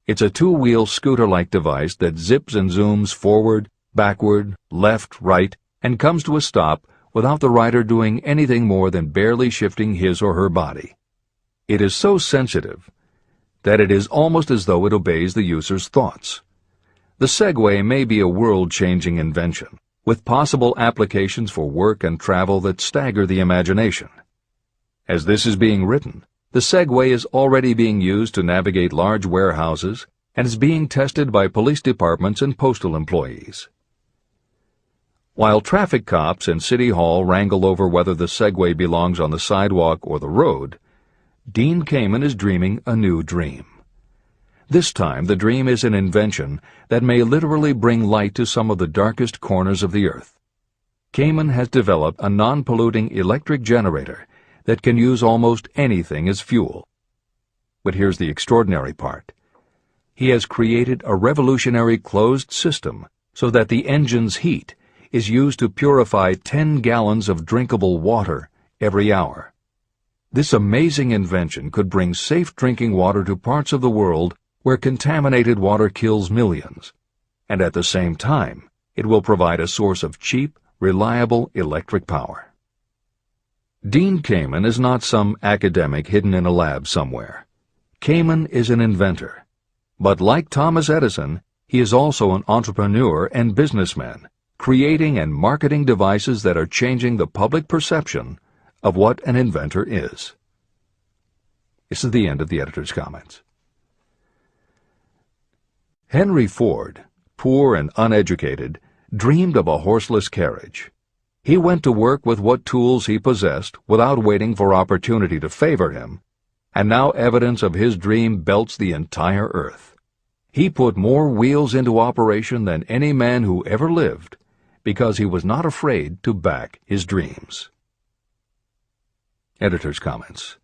It's a two-wheel scooter-like device that zips and zooms forward, backward, left, right, and comes to a stop without the rider doing anything more than barely shifting his or her body. It is so sensitive that it is almost as though it obeys the user's thoughts. The Segway may be a world-changing invention, with possible applications for work and travel that stagger the imagination. As this is being written, the Segway is already being used to navigate large warehouses and is being tested by police departments and postal employees. While traffic cops and City Hall wrangle over whether the Segway belongs on the sidewalk or the road, Dean Kamen is dreaming a new dream. This time, the dream is an invention that may literally bring light to some of the darkest corners of the earth. Kamen has developed a non-polluting electric generator that can use almost anything as fuel. But here's the extraordinary part. He has created a revolutionary closed system so that the engine's heat is used to purify 10 gallons of drinkable water every hour. This amazing invention could bring safe drinking water to parts of the world where contaminated water kills millions, and at the same time, it will provide a source of cheap, reliable electric power. Dean Kamen is not some academic hidden in a lab somewhere. Kamen is an inventor. But like Thomas Edison, he is also an entrepreneur and businessman, creating and marketing devices that are changing the public perception of what an inventor is. This is the end of the editor's comments. Henry Ford, poor and uneducated, dreamed of a horseless carriage. He went to work with what tools he possessed without waiting for opportunity to favor him, and now evidence of his dream belts the entire earth. He put more wheels into operation than any man who ever lived because he was not afraid to back his dreams. Editor's comments.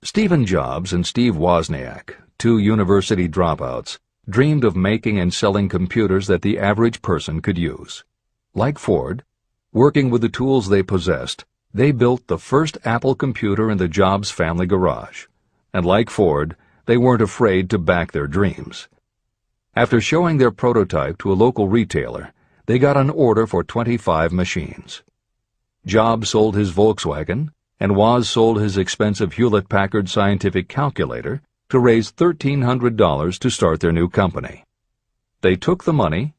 Stephen Jobs and Steve Wozniak, two university dropouts, dreamed of making and selling computers that the average person could use. Like Ford, working with the tools they possessed, they built the first Apple computer in the Jobs family garage. And like Ford, they weren't afraid to back their dreams. After showing their prototype to a local retailer, they got an order for 25 machines. Jobs sold his Volkswagen, and Woz sold his expensive Hewlett-Packard scientific calculator to raise $1,300 to start their new company. They took the money,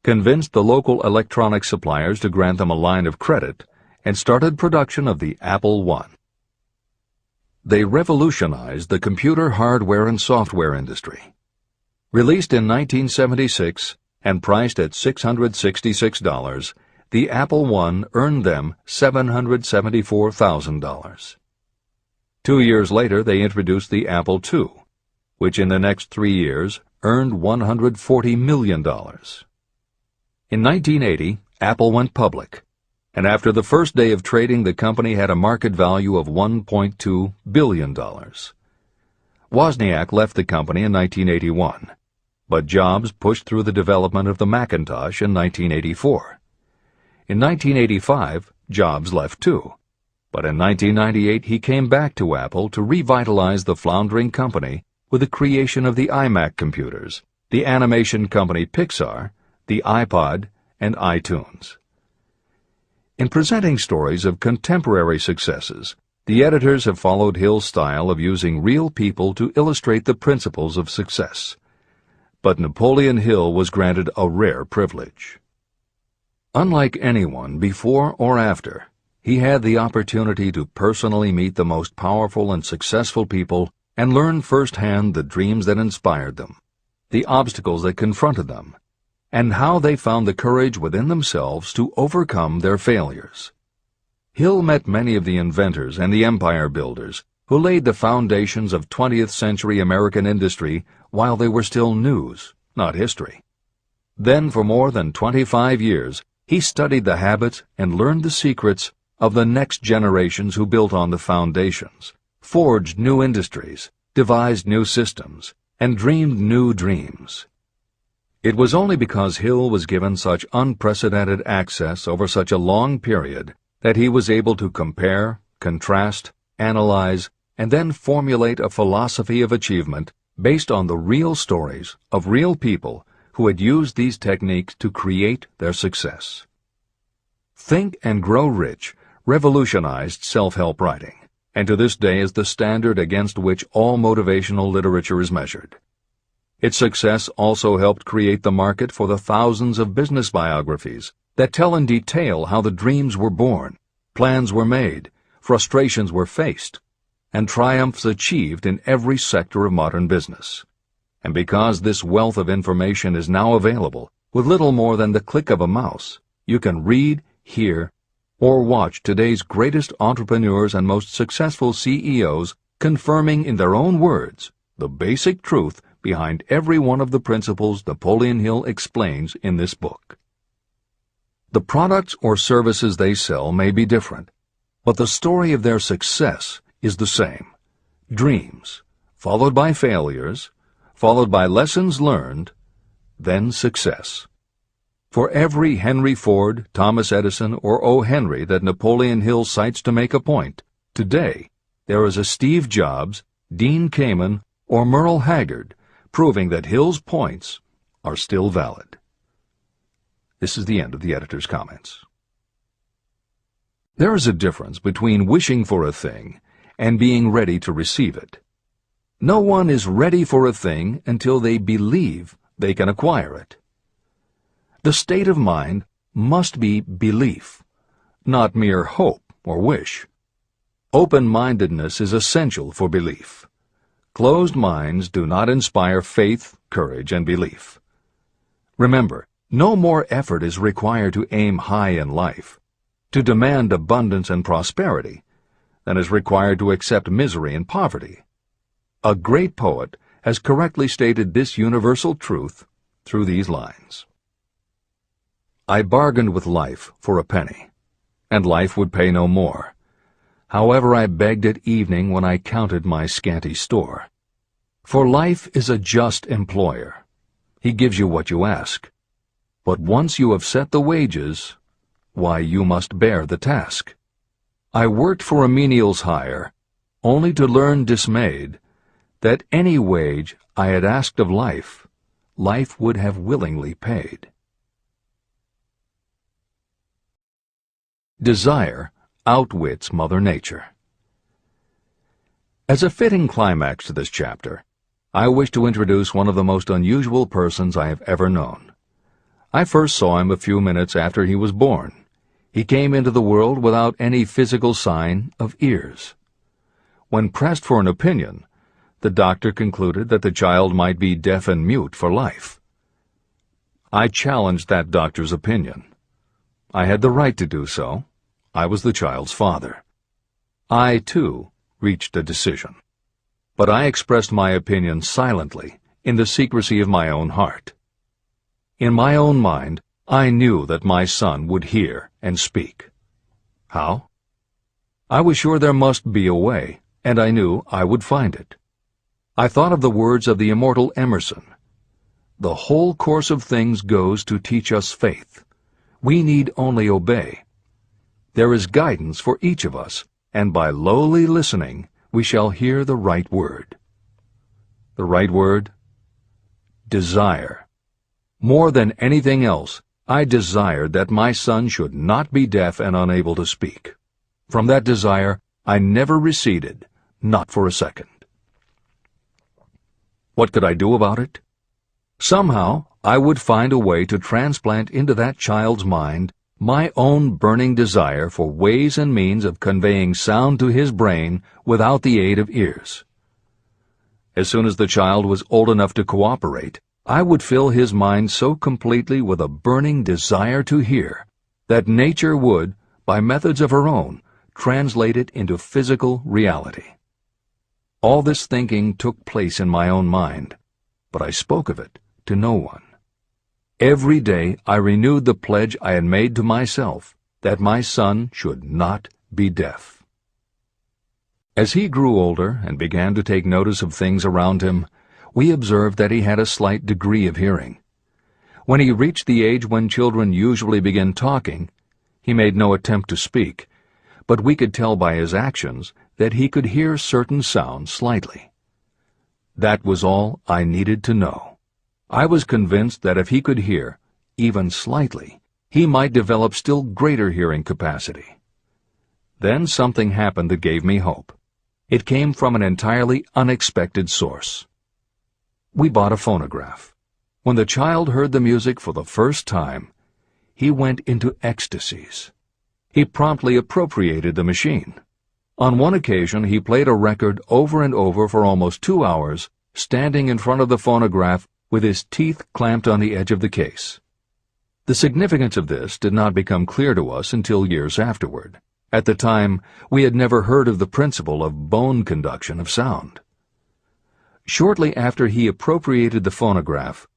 convinced the local electronics suppliers to grant them a line of credit, and started production of the Apple I. They revolutionized the computer hardware and software industry. Released in 1976 and priced at $666, the Apple I earned them $774,000. 2 years later, they introduced the Apple II, which in the next 3 years earned $140 million. In 1980, Apple went public, and after the first day of trading, the company had a market value of $1.2 billion. Wozniak left the company in 1981, but Jobs pushed through the development of the Macintosh in 1984. In 1985, Jobs left too, but in 1998 he came back to Apple to revitalize the floundering company with the creation of the iMac computers, the animation company Pixar, the iPod, and iTunes. In presenting stories of contemporary successes, the editors have followed Hill's style of using real people to illustrate the principles of success. But Napoleon Hill was granted a rare privilege. Unlike anyone before or after, he had the opportunity to personally meet the most powerful and successful people and learn firsthand the dreams that inspired them, the obstacles that confronted them, and how they found the courage within themselves to overcome their failures. Hill met many of the inventors and the empire builders who laid the foundations of 20th century American industry while they were still news, not history. Then for more than 25 years, he studied the habits and learned the secrets of the next generations who built on the foundations, forged new industries, devised new systems, and dreamed new dreams. It was only because Hill was given such unprecedented access over such a long period that he was able to compare, contrast, analyze, and then formulate a philosophy of achievement based on the real stories of real people who had used these techniques to create their success. Think and Grow Rich revolutionized self-help writing, and to this day is the standard against which all motivational literature is measured. Its success also helped create the market for the thousands of business biographies that tell in detail how the dreams were born, plans were made, frustrations were faced, and triumphs achieved in every sector of modern business. And because this wealth of information is now available with little more than the click of a mouse, you can read, hear, or watch today's greatest entrepreneurs and most successful CEOs confirming in their own words the basic truth behind every one of the principles Napoleon Hill explains in this book. The products or services they sell may be different, but the story of their success is the same. Dreams, followed by failures, followed by lessons learned, then success. For every Henry Ford, Thomas Edison, or O. Henry that Napoleon Hill cites to make a point, today there is a Steve Jobs, Dean Kamen, or Merle Haggard, proving that Hill's points are still valid. This is the end of the editor's comments. There is a difference between wishing for a thing and being ready to receive it. No one is ready for a thing until they believe they can acquire it. The state of mind must be belief, not mere hope or wish. Open-mindedness is essential for belief. Closed minds do not inspire faith, courage, and belief. Remember, no more effort is required to aim high in life, to demand abundance and prosperity, than is required to accept misery and poverty. A great poet has correctly stated this universal truth through these lines. I bargained with life for a penny, and life would pay no more. However, I begged at evening when I counted my scanty store. For life is a just employer. He gives you what you ask. But once you have set the wages, why, you must bear the task. I worked for a menial's hire, only to learn dismayed that any wage I had asked of life, life would have willingly paid. Desire outwits Mother Nature. As a fitting climax to this chapter, I wish to introduce one of the most unusual persons I have ever known. I first saw him a few minutes after he was born. He came into the world without any physical sign of ears. When pressed for an opinion, the doctor concluded that the child might be deaf and mute for life. I challenged that doctor's opinion. I had the right to do so. I was the child's father. I, too, reached a decision. But I expressed my opinion silently, in the secrecy of my own heart. In my own mind, I knew that my son would hear and speak. How? I was sure there must be a way, and I knew I would find it. I thought of the words of the immortal Emerson. The whole course of things goes to teach us faith. We need only obey. There is guidance for each of us, and by lowly listening, we shall hear the right word. The right word? Desire. More than anything else, I desired that my son should not be deaf and unable to speak. From that desire, I never receded, not for a second. What could I do about it? Somehow, I would find a way to transplant into that child's mind my own burning desire for ways and means of conveying sound to his brain without the aid of ears. As soon as the child was old enough to cooperate, I would fill his mind so completely with a burning desire to hear that nature would, by methods of her own, translate it into physical reality. All this thinking took place in my own mind, but I spoke of it to no one. Every day I renewed the pledge I had made to myself that my son should not be deaf. As he grew older and began to take notice of things around him, we observed that he had a slight degree of hearing. When he reached the age when children usually begin talking, he made no attempt to speak, but we could tell by his actions that he could hear certain sounds slightly. That was all I needed to know. I was convinced that if he could hear, even slightly, he might develop still greater hearing capacity. Then something happened that gave me hope. It came from an entirely unexpected source. We bought a phonograph. When the child heard the music for the first time, he went into ecstasies. He promptly appropriated the machine. On one occasion, he played a record over and over for almost 2 hours, standing in front of the phonograph with his teeth clamped on the edge of the case. The significance of this did not become clear to us until years afterward. At the time, we had never heard of the principle of bone conduction of sound. Shortly after he appropriated the phonograph,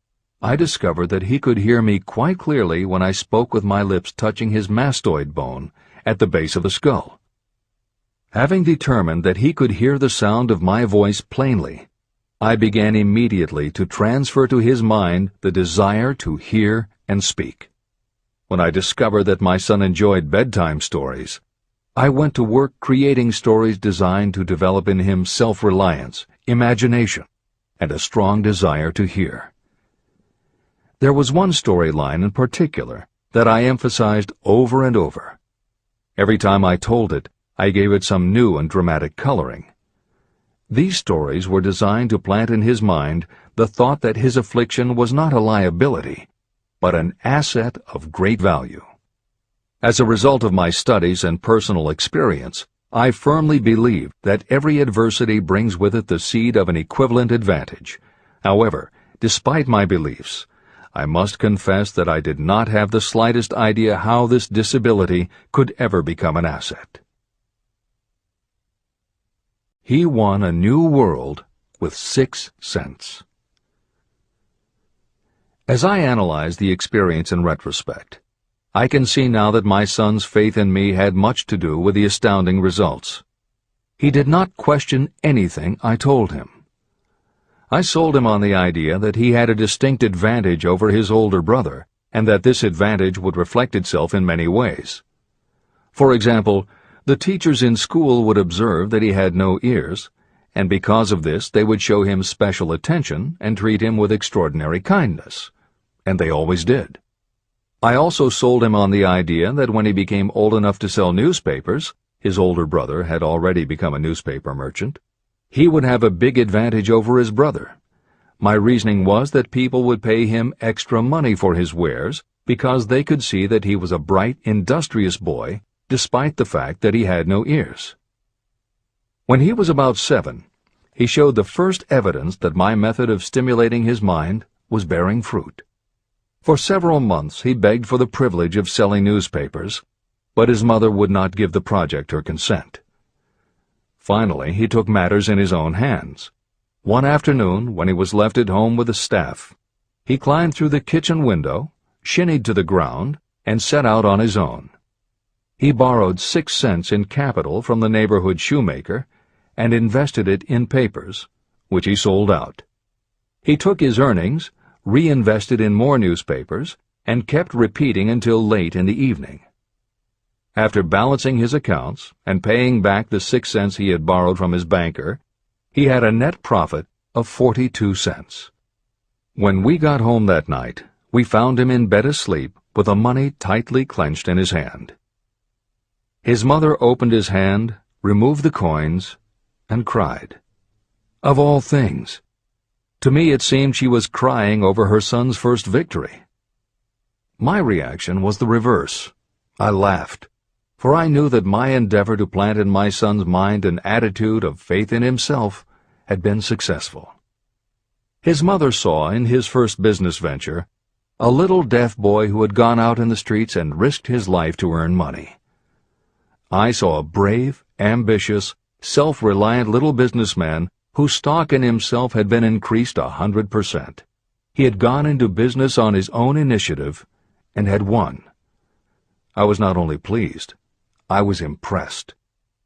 I discovered that he could hear me quite clearly when I spoke with my lips touching his mastoid bone at the base of the skull. Having determined that he could hear the sound of my voice plainly, I began immediately to transfer to his mind the desire to hear and speak. When I discovered that my son enjoyed bedtime stories, I went to work creating stories designed to develop in him self-reliance, imagination, and a strong desire to hear. There was one storyline in particular that I emphasized over and over. Every time I told it, I gave it some new and dramatic coloring. These stories were designed to plant in his mind the thought that his affliction was not a liability, but an asset of great value. As a result of my studies and personal experience, I firmly believe that every adversity brings with it the seed of an equivalent advantage. However, despite my beliefs, I must confess that I did not have the slightest idea how this disability could ever become an asset. He won a new world with 6 cents. As I analyze the experience in retrospect, I can see now that my son's faith in me had much to do with the astounding results. He did not question anything I told him. I sold him on the idea that he had a distinct advantage over his older brother, and that this advantage would reflect itself in many ways. For example, the teachers in school would observe that he had no ears, and because of this they would show him special attention and treat him with extraordinary kindness. And they always did. I also sold him on the idea that when he became old enough to sell newspapers, his older brother had already become a newspaper merchant, he would have a big advantage over his brother. My reasoning was that people would pay him extra money for his wares because they could see that he was a bright, industrious boy, despite the fact that he had no ears. When he was about 7, he showed the first evidence that my method of stimulating his mind was bearing fruit. For several months he begged for the privilege of selling newspapers, but his mother would not give the project her consent. Finally, he took matters in his own hands. One afternoon, when he was left at home with the staff, he climbed through the kitchen window, shinnied to the ground, and set out on his own. He borrowed 6 cents in capital from the neighborhood shoemaker and invested it in papers, which he sold out. He took his earnings, reinvested in more newspapers, and kept repeating until late in the evening. After balancing his accounts and paying back the 6 cents he had borrowed from his banker, he had a net profit of 42 cents. When we got home that night, we found him in bed asleep with the money tightly clenched in his hand. His mother opened his hand, removed the coins, and cried. Of all things, to me it seemed she was crying over her son's first victory. My reaction was the reverse. I laughed, for I knew that my endeavor to plant in my son's mind an attitude of faith in himself had been successful. His mother saw in his first business venture a little deaf boy who had gone out in the streets and risked his life to earn money. I saw a brave, ambitious, self-reliant little businessman whose stock in himself had been increased 100%. He had gone into business on his own initiative and had won. I was not only pleased, I was impressed.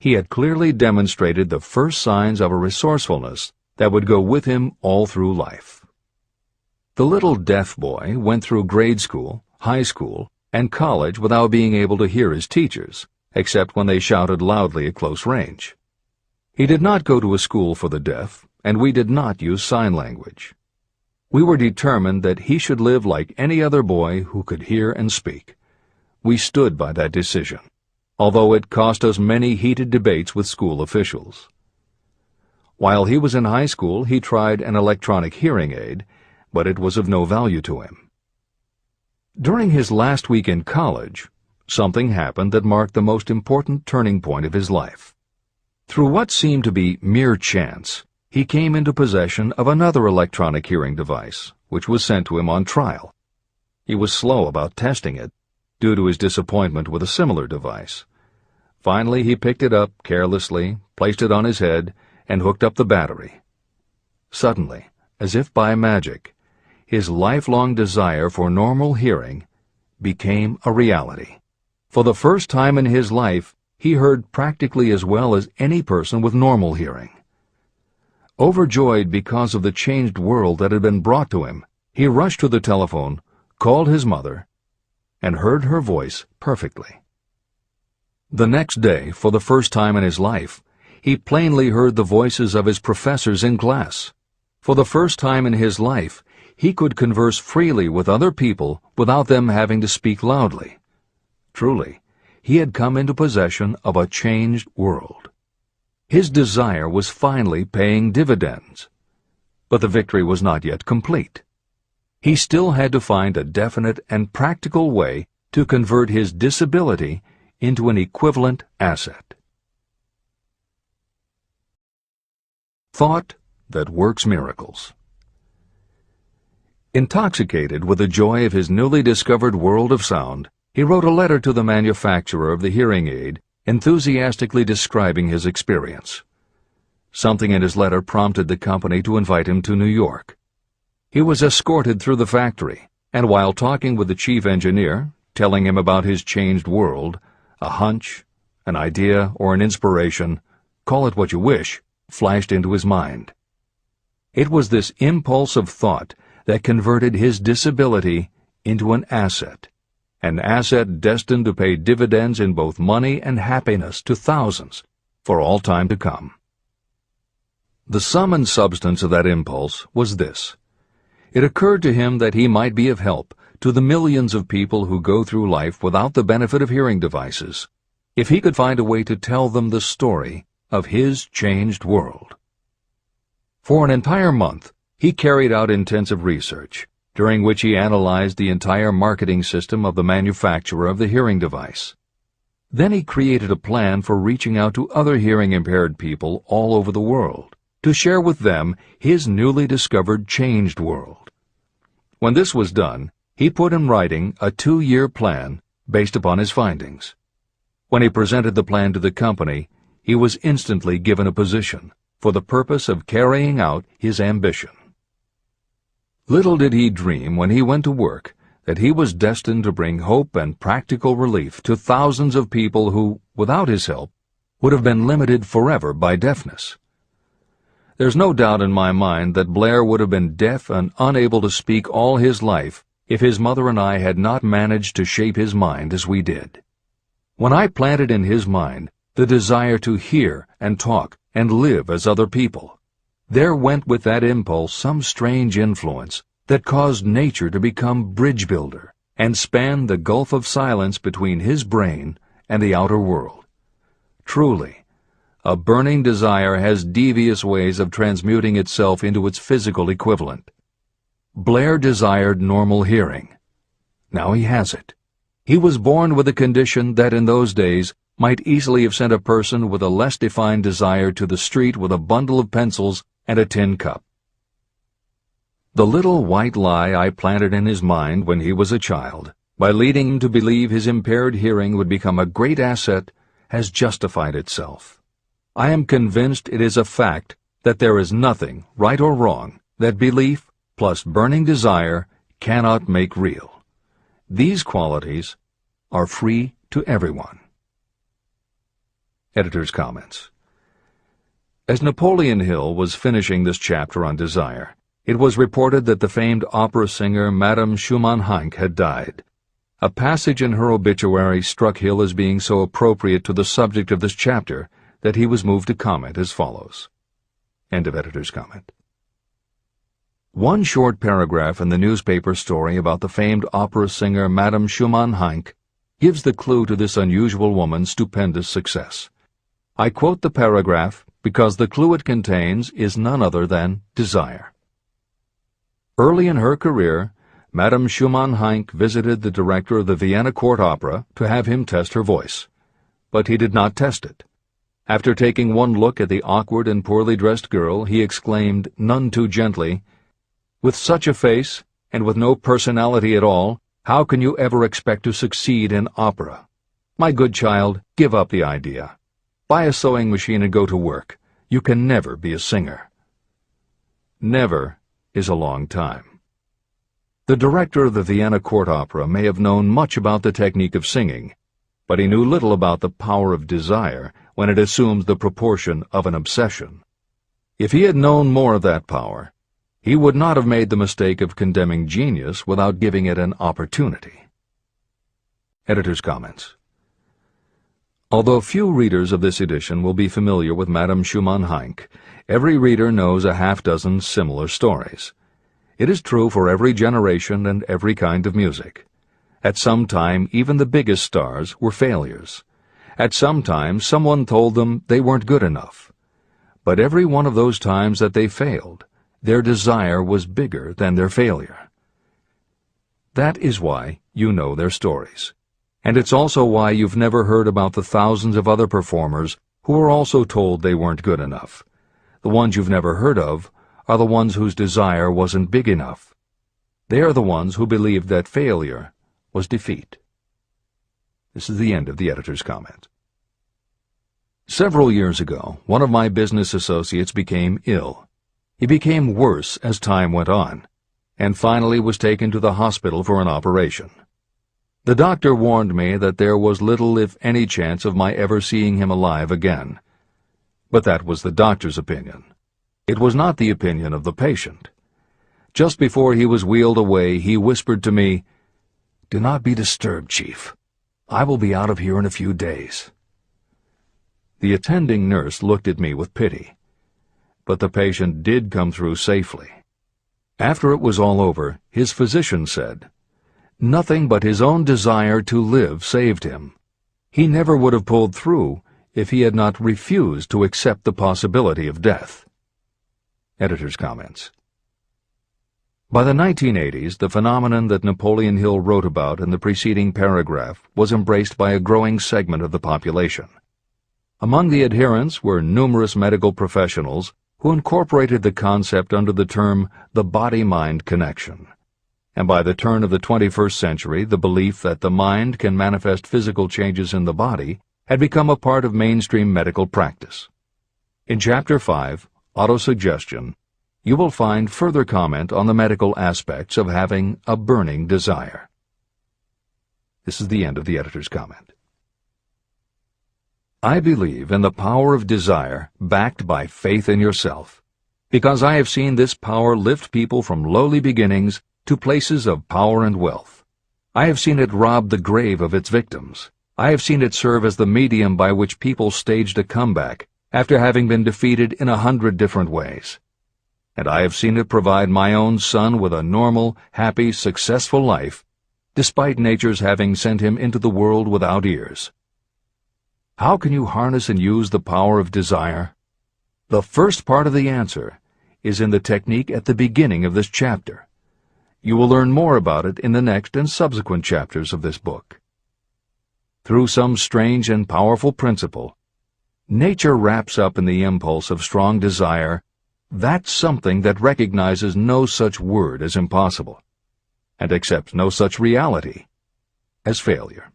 He had clearly demonstrated the first signs of a resourcefulness that would go with him all through life. The little deaf boy went through grade school, high school, and college without being able to hear his teachers, except when they shouted loudly at close range. He did not go to a school for the deaf, and we did not use sign language. We were determined that he should live like any other boy who could hear and speak. We stood by that decision, although it cost us many heated debates with school officials. While he was in high school, he tried an electronic hearing aid, but it was of no value to him. During his last week in college, something happened that marked the most important turning point of his life. Through what seemed to be mere chance, he came into possession of another electronic hearing device, which was sent to him on trial. He was slow about testing it, due to his disappointment with a similar device. Finally, he picked it up carelessly, placed it on his head, and hooked up the battery. Suddenly, as if by magic, his lifelong desire for normal hearing became a reality. For the first time in his life, he heard practically as well as any person with normal hearing. Overjoyed because of the changed world that had been brought to him, he rushed to the telephone, called his mother, and heard her voice perfectly. The next day, for the first time in his life, he plainly heard the voices of his professors in class. For the first time in his life, he could converse freely with other people without them having to speak loudly. Truly, he had come into possession of a changed world. His desire was finally paying dividends. But the victory was not yet complete. He still had to find a definite and practical way to convert his disability into an equivalent asset. Thought that works miracles. Intoxicated with the joy of his newly discovered world of sound, he wrote a letter to the manufacturer of the hearing aid, enthusiastically describing his experience. Something in his letter prompted the company to invite him to New York. He was escorted through the factory, and while talking with the chief engineer, telling him about his changed world, a hunch, an idea, or an inspiration, call it what you wish, flashed into his mind. It was this impulse of thought that converted his disability into an asset destined to pay dividends in both money and happiness to thousands for all time to come. The sum and substance of that impulse was this. It occurred to him that he might be of help to the millions of people who go through life without the benefit of hearing devices, if he could find a way to tell them the story of his changed world. For an entire month, he carried out intensive research, during which he analyzed the entire marketing system of the manufacturer of the hearing device. Then he created a plan for reaching out to other hearing-impaired people all over the world, to share with them his newly discovered changed world. When this was done, he put in writing a 2-year plan based upon his findings. When he presented the plan to the company, he was instantly given a position for the purpose of carrying out his ambition. Little did he dream when he went to work that he was destined to bring hope and practical relief to thousands of people who, without his help, would have been limited forever by deafness. There's no doubt in my mind that Blair would have been deaf and unable to speak all his life if his mother and I had not managed to shape his mind as we did. When I planted in his mind the desire to hear and talk and live as other people, there went with that impulse some strange influence that caused nature to become bridge builder and span the gulf of silence between his brain and the outer world. Truly, a burning desire has devious ways of transmuting itself into its physical equivalent. Blair desired normal hearing. Now he has it. He was born with a condition that in those days might easily have sent a person with a less defined desire to the street with a bundle of pencils and a tin cup. The little white lie I planted in his mind when he was a child, by leading him to believe his impaired hearing would become a great asset, has justified itself. I am convinced it is a fact that there is nothing, right or wrong, that belief plus burning desire cannot make real. These qualities are free to everyone. Editor's comments. As Napoleon Hill was finishing this chapter on desire, it was reported that the famed opera singer Madame Schumann-Heink had died. A passage in her obituary struck Hill as being so appropriate to the subject of this chapter that he was moved to comment as follows. End of editor's comment. One short paragraph in the newspaper story about the famed opera singer Madame Schumann-Heink gives the clue to this unusual woman's stupendous success. I quote the paragraph because the clue it contains is none other than desire. Early in her career, Madame Schumann-Heink visited the director of the Vienna Court Opera to have him test her voice. But he did not test it. After taking one look at the awkward and poorly dressed girl, he exclaimed, none too gently, "With such a face, and with no personality at all, how can you ever expect to succeed in opera? My good child, give up the idea. Buy a sewing machine and go to work. You can never be a singer." Never is a long time. The director of the Vienna Court Opera may have known much about the technique of singing, but he knew little about the power of desire when it assumes the proportion of an obsession. If he had known more of that power, he would not have made the mistake of condemning genius without giving it an opportunity. Editor's comments. Although few readers of this edition will be familiar with Madame Schumann-Heink, every reader knows a half-dozen similar stories. It is true for every generation and every kind of music. At some time, even the biggest stars were failures. At some time, someone told them they weren't good enough. But every one of those times that they failed, their desire was bigger than their failure. That is why you know their stories. And it's also why you've never heard about the thousands of other performers who were also told they weren't good enough. The ones you've never heard of are the ones whose desire wasn't big enough. They are the ones who believed that failure was defeat. This is the end of the editor's comment. Several years ago, one of my business associates became ill. He became worse as time went on, and finally was taken to the hospital for an operation. The doctor warned me that there was little if any chance of my ever seeing him alive again. But that was the doctor's opinion. It was not the opinion of the patient. Just before he was wheeled away, he whispered to me, "Do not be disturbed, Chief. I will be out of here in a few days." The attending nurse looked at me with pity. But the patient did come through safely. After it was all over, his physician said, nothing but his own desire to live saved him. He never would have pulled through if he had not refused to accept the possibility of death. Editor's comments. By the 1980s, the phenomenon that Napoleon Hill wrote about in the preceding paragraph was embraced by a growing segment of the population. Among the adherents were numerous medical professionals who incorporated the concept under the term the body-mind connection. And by the turn of the 21st century, the belief that the mind can manifest physical changes in the body had become a part of mainstream medical practice. In Chapter 5, Autosuggestion, you will find further comment on the medical aspects of having a burning desire. This is the end of the editor's comment. I believe in the power of desire backed by faith in yourself, because I have seen this power lift people from lowly beginnings to places of power and wealth. I have seen it rob the grave of its victims. I have seen it serve as the medium by which people staged a comeback after having been defeated in 100 different ways. And I have seen it provide my own son with a normal, happy, successful life, despite nature's having sent him into the world without ears. How can you harness and use the power of desire? The first part of the answer is in the technique at the beginning of this chapter. You will learn more about it in the next and subsequent chapters of this book. Through some strange and powerful principle, nature wraps up in the impulse of strong desire that something that recognizes no such word as impossible, and accepts no such reality as failure.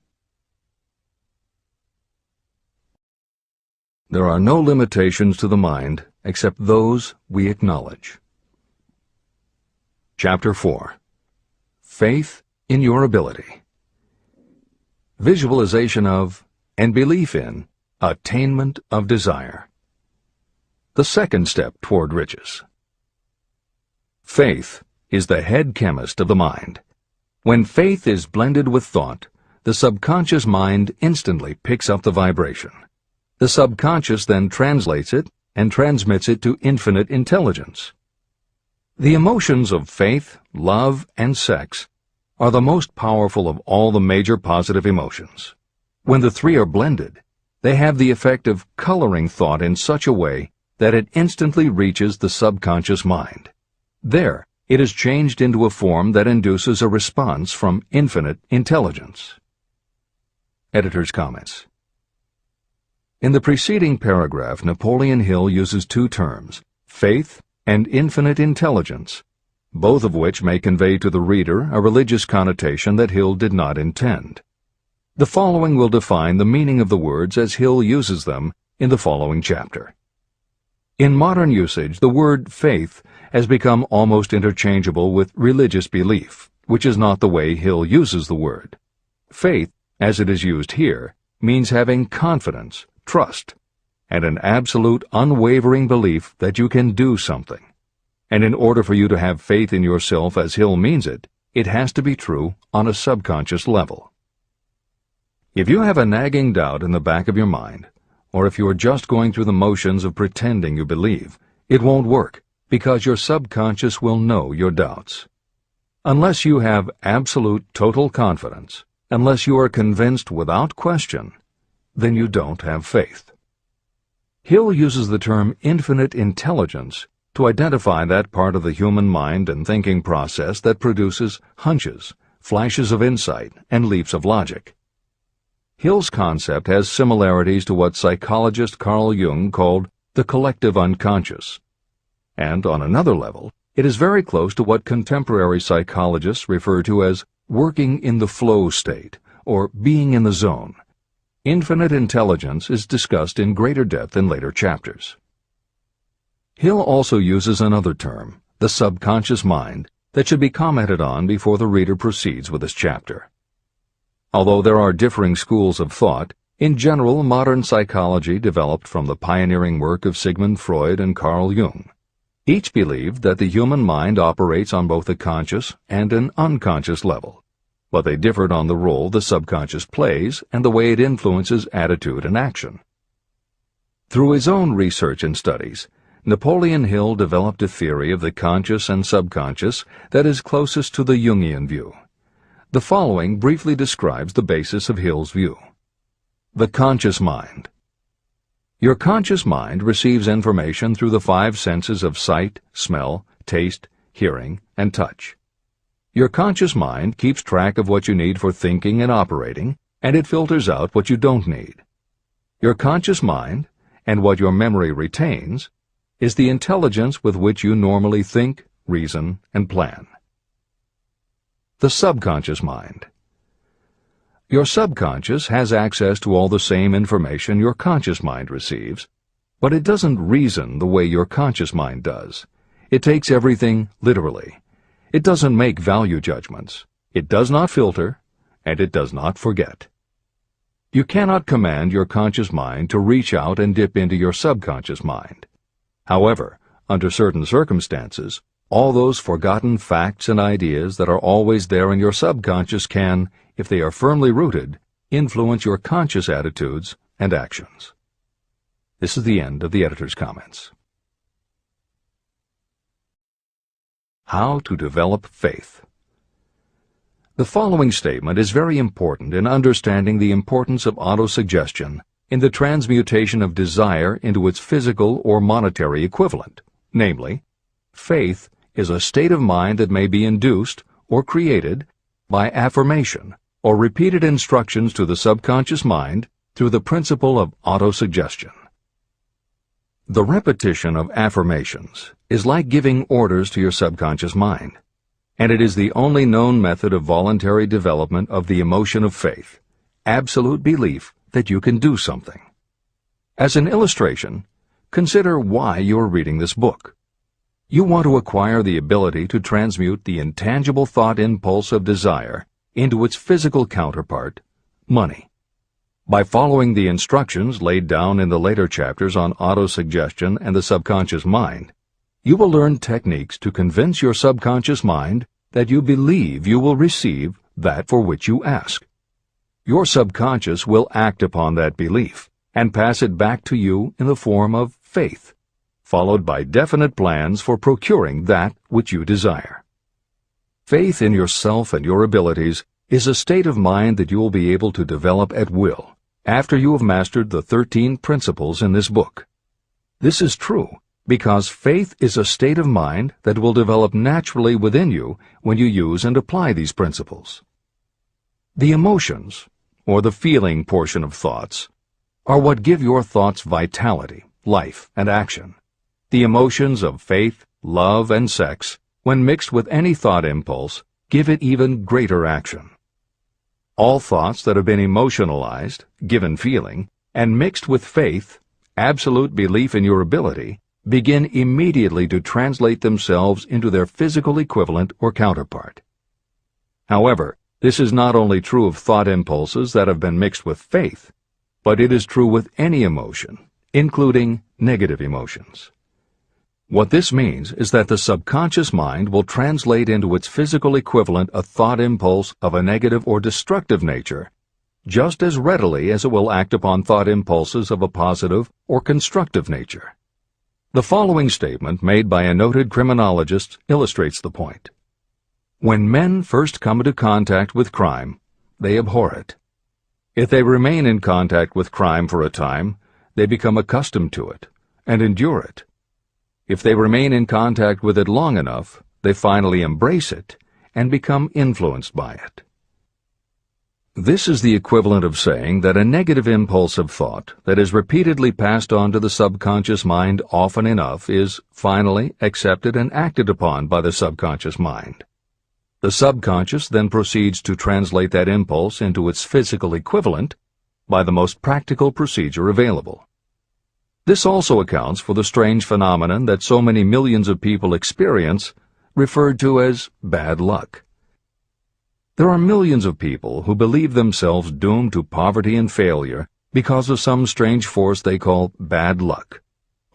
There are no limitations to the mind except those we acknowledge. Chapter 4. Faith in your ability. Visualization of and belief in attainment of desire. The second step toward riches. Faith is the head chemist of the mind. When faith is blended with thought, the subconscious mind instantly picks up the vibration. The subconscious then translates it and transmits it to infinite intelligence. The emotions of faith, love, and sex are the most powerful of all the major positive emotions. When the three are blended, they have the effect of coloring thought in such a way that it instantly reaches the subconscious mind. There, it is changed into a form that induces a response from infinite intelligence. Editor's comments. In the preceding paragraph, Napoleon Hill uses two terms, faith and infinite intelligence, both of which may convey to the reader a religious connotation that Hill did not intend. The following will define the meaning of the words as Hill uses them in the following chapter. In modern usage, the word faith has become almost interchangeable with religious belief, which is not the way Hill uses the word. Faith, as it is used here, means having confidence, trust, and an absolute unwavering belief that you can do something. And in order for you to have faith in yourself as Hill means it, it has to be true on a subconscious level. If you have a nagging doubt in the back of your mind, or if you are just going through the motions of pretending you believe, it won't work, because your subconscious will know your doubts. Unless you have absolute total confidence, unless you are convinced without question, then you don't have faith. Hill uses the term infinite intelligence to identify that part of the human mind and thinking process that produces hunches, flashes of insight, and leaps of logic. Hill's concept has similarities to what psychologist Carl Jung called the collective unconscious. And on another level, it is very close to what contemporary psychologists refer to as working in the flow state, or being in the zone. Infinite intelligence is discussed in greater depth in later chapters. Hill also uses another term, the subconscious mind, that should be commented on before the reader proceeds with this chapter. Although there are differing schools of thought, in general modern psychology developed from the pioneering work of Sigmund Freud and Carl Jung. Each believed that the human mind operates on both a conscious and an unconscious level, but they differed on the role the subconscious plays and the way it influences attitude and action. Through his own research and studies, Napoleon Hill developed a theory of the conscious and subconscious that is closest to the Jungian view. The following briefly describes the basis of Hill's view. The conscious mind. Your conscious mind receives information through the five senses of sight, smell, taste, hearing, and touch. Your conscious mind keeps track of what you need for thinking and operating, and it filters out what you don't need. Your conscious mind, and what your memory retains, is the intelligence with which you normally think, reason, and plan. The subconscious mind. Your subconscious has access to all the same information your conscious mind receives, but it doesn't reason the way your conscious mind does. It takes everything literally. It doesn't make value judgments. It does not filter, and it does not forget. You cannot command your conscious mind to reach out and dip into your subconscious mind. However, under certain circumstances, all those forgotten facts and ideas that are always there in your subconscious can, if they are firmly rooted, influence your conscious attitudes and actions. This is the end of the editor's comments. How to develop faith. The following statement is very important in understanding the importance of autosuggestion in the transmutation of desire into its physical or monetary equivalent, namely, faith is a state of mind that may be induced or created by affirmation or repeated instructions to the subconscious mind through the principle of autosuggestion. The repetition of affirmations is like giving orders to your subconscious mind, and it is the only known method of voluntary development of the emotion of faith, absolute belief that you can do something. As an illustration, consider why you are reading this book. You want to acquire the ability to transmute the intangible thought impulse of desire into its physical counterpart, money. By following the instructions laid down in the later chapters on autosuggestion and the subconscious mind, you will learn techniques to convince your subconscious mind that you believe you will receive that for which you ask. Your subconscious will act upon that belief and pass it back to you in the form of faith, followed by definite plans for procuring that which you desire. Faith in yourself and your abilities is a state of mind that you will be able to develop at will after you have mastered the 13 principles in this book. This is true because faith is a state of mind that will develop naturally within you when you use and apply these principles. The emotions, or the feeling portion of thoughts, are what give your thoughts vitality, life, and action. The emotions of faith, love, and sex, when mixed with any thought impulse, give it even greater action. All thoughts that have been emotionalized, given feeling, and mixed with faith, absolute belief in your ability, begin immediately to translate themselves into their physical equivalent or counterpart. However, this is not only true of thought impulses that have been mixed with faith, but it is true with any emotion, including negative emotions. What this means is that the subconscious mind will translate into its physical equivalent a thought impulse of a negative or destructive nature just as readily as it will act upon thought impulses of a positive or constructive nature. The following statement made by a noted criminologist illustrates the point. When men first come into contact with crime, they abhor it. If they remain in contact with crime for a time, they become accustomed to it and endure it. If they remain in contact with it long enough, they finally embrace it and become influenced by it. This is the equivalent of saying that a negative impulse of thought that is repeatedly passed on to the subconscious mind often enough is finally accepted and acted upon by the subconscious mind. The subconscious then proceeds to translate that impulse into its physical equivalent by the most practical procedure available. This also accounts for the strange phenomenon that so many millions of people experience, referred to as bad luck. There are millions of people who believe themselves doomed to poverty and failure because of some strange force they call bad luck,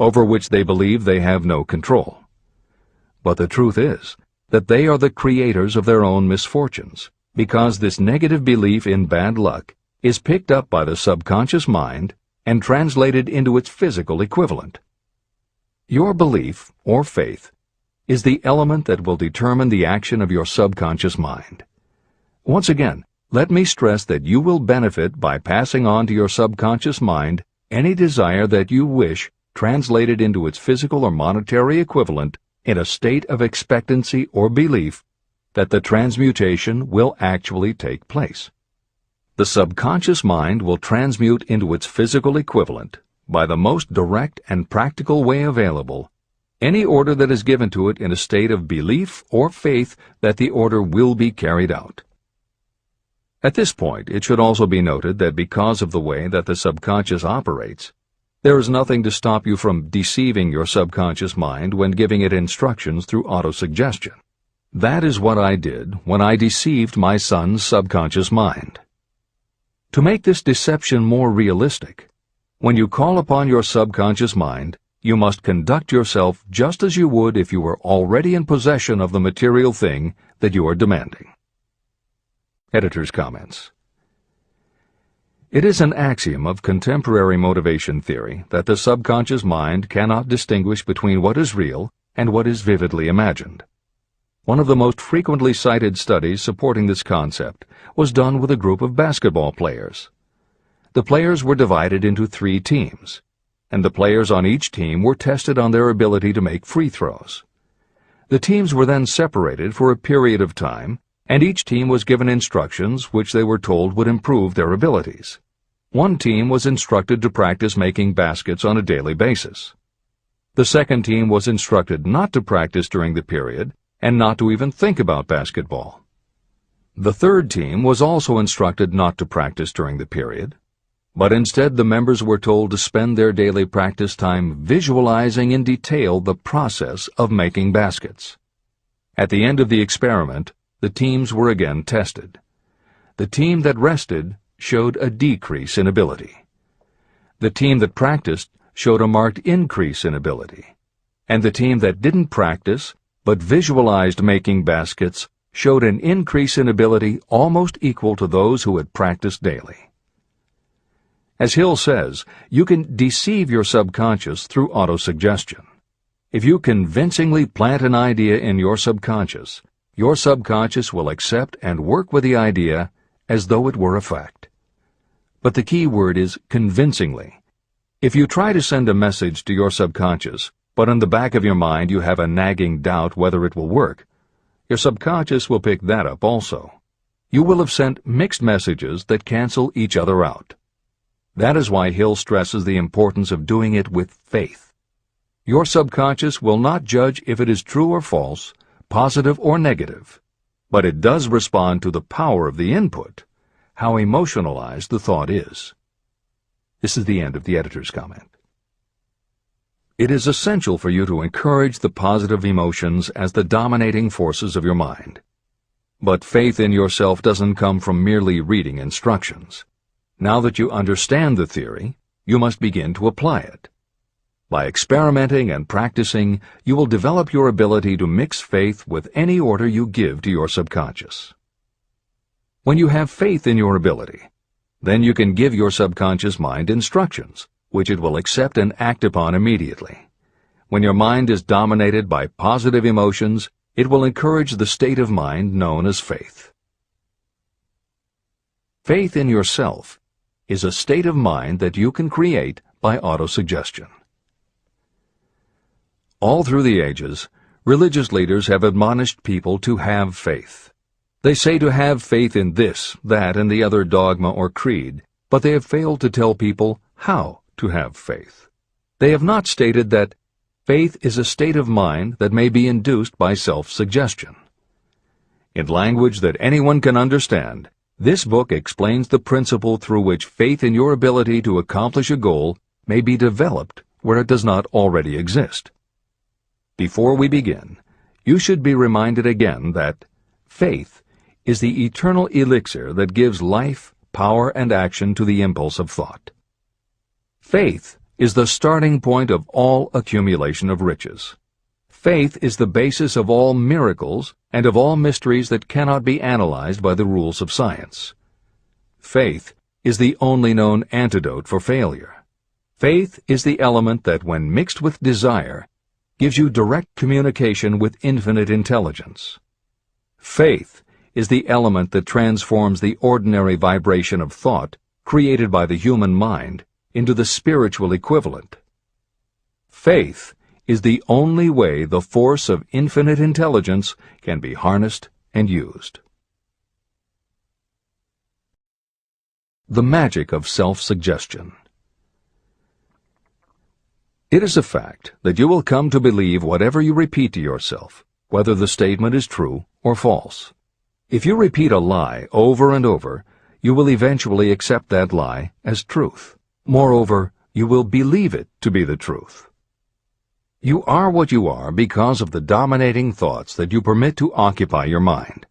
over which they believe they have no control. But the truth is that they are the creators of their own misfortunes, because this negative belief in bad luck is picked up by the subconscious mind and translated into its physical equivalent. Your belief, or faith, is the element that will determine the action of your subconscious mind. Once again, let me stress that you will benefit by passing on to your subconscious mind any desire that you wish translated into its physical or monetary equivalent in a state of expectancy or belief that the transmutation will actually take place. The subconscious mind will transmute into its physical equivalent, by the most direct and practical way available, any order that is given to it in a state of belief or faith that the order will be carried out. At this point, it should also be noted that because of the way that the subconscious operates, there is nothing to stop you from deceiving your subconscious mind when giving it instructions through autosuggestion. That is what I did when I deceived my son's subconscious mind. To make this deception more realistic, when you call upon your subconscious mind, you must conduct yourself just as you would if you were already in possession of the material thing that you are demanding. Editor's comments. It is an axiom of contemporary motivation theory that the subconscious mind cannot distinguish between what is real and what is vividly imagined. One of the most frequently cited studies supporting this concept was done with a group of basketball players. The players were divided into 3 teams, and the players on each team were tested on their ability to make free throws. The teams were then separated for a period of time, and each team was given instructions which they were told would improve their abilities. One team was instructed to practice making baskets on a daily basis. The second team was instructed not to practice during the period and not to even think about basketball. The third team was also instructed not to practice during the period, but instead the members were told to spend their daily practice time visualizing in detail the process of making baskets. At the end of the experiment, the teams were again tested. The team that rested showed a decrease in ability. The team that practiced showed a marked increase in ability. And the team that didn't practice but visualized making baskets showed an increase in ability almost equal to those who had practiced daily. As Hill says, you can deceive your subconscious through autosuggestion. If you convincingly plant an idea in your subconscious will accept and work with the idea as though it were a fact. But the key word is convincingly. If you try to send a message to your subconscious, but in the back of your mind you have a nagging doubt whether it will work, your subconscious will pick that up also. You will have sent mixed messages that cancel each other out. That is why Hill stresses the importance of doing it with faith. Your subconscious will not judge if it is true or false, positive or negative, but it does respond to the power of the input, how emotionalized the thought is. This is the end of the editor's comment. It is essential for you to encourage the positive emotions as the dominating forces of your mind. But faith in yourself doesn't come from merely reading instructions. Now that you understand the theory, you must begin to apply it. By experimenting and practicing, you will develop your ability to mix faith with any order you give to your subconscious. When you have faith in your ability, then you can give your subconscious mind instructions, which it will accept and act upon immediately. When your mind is dominated by positive emotions, it will encourage the state of mind known as faith. Faith in yourself is a state of mind that you can create by autosuggestion. All through the ages, religious leaders have admonished people to have faith. They say to have faith in this, that, and the other dogma or creed, but they have failed to tell people how to have faith. They have not stated that faith is a state of mind that may be induced by self-suggestion. In language that anyone can understand, this book explains the principle through which faith in your ability to accomplish a goal may be developed where it does not already exist. Before we begin, you should be reminded again that faith is the eternal elixir that gives life, power, and action to the impulse of thought. Faith is the starting point of all accumulation of riches. Faith is the basis of all miracles and of all mysteries that cannot be analyzed by the rules of science. Faith is the only known antidote for failure. Faith is the element that, when mixed with desire, gives you direct communication with infinite intelligence. Faith is the element that transforms the ordinary vibration of thought created by the human mind into the spiritual equivalent. Faith is the only way the force of infinite intelligence can be harnessed and used. The magic of self-suggestion. It is a fact that you will come to believe whatever you repeat to yourself, whether the statement is true or false. If you repeat a lie over and over, you will eventually accept that lie as truth. Moreover, you will believe it to be the truth. You are what you are because of the dominating thoughts that you permit to occupy your mind.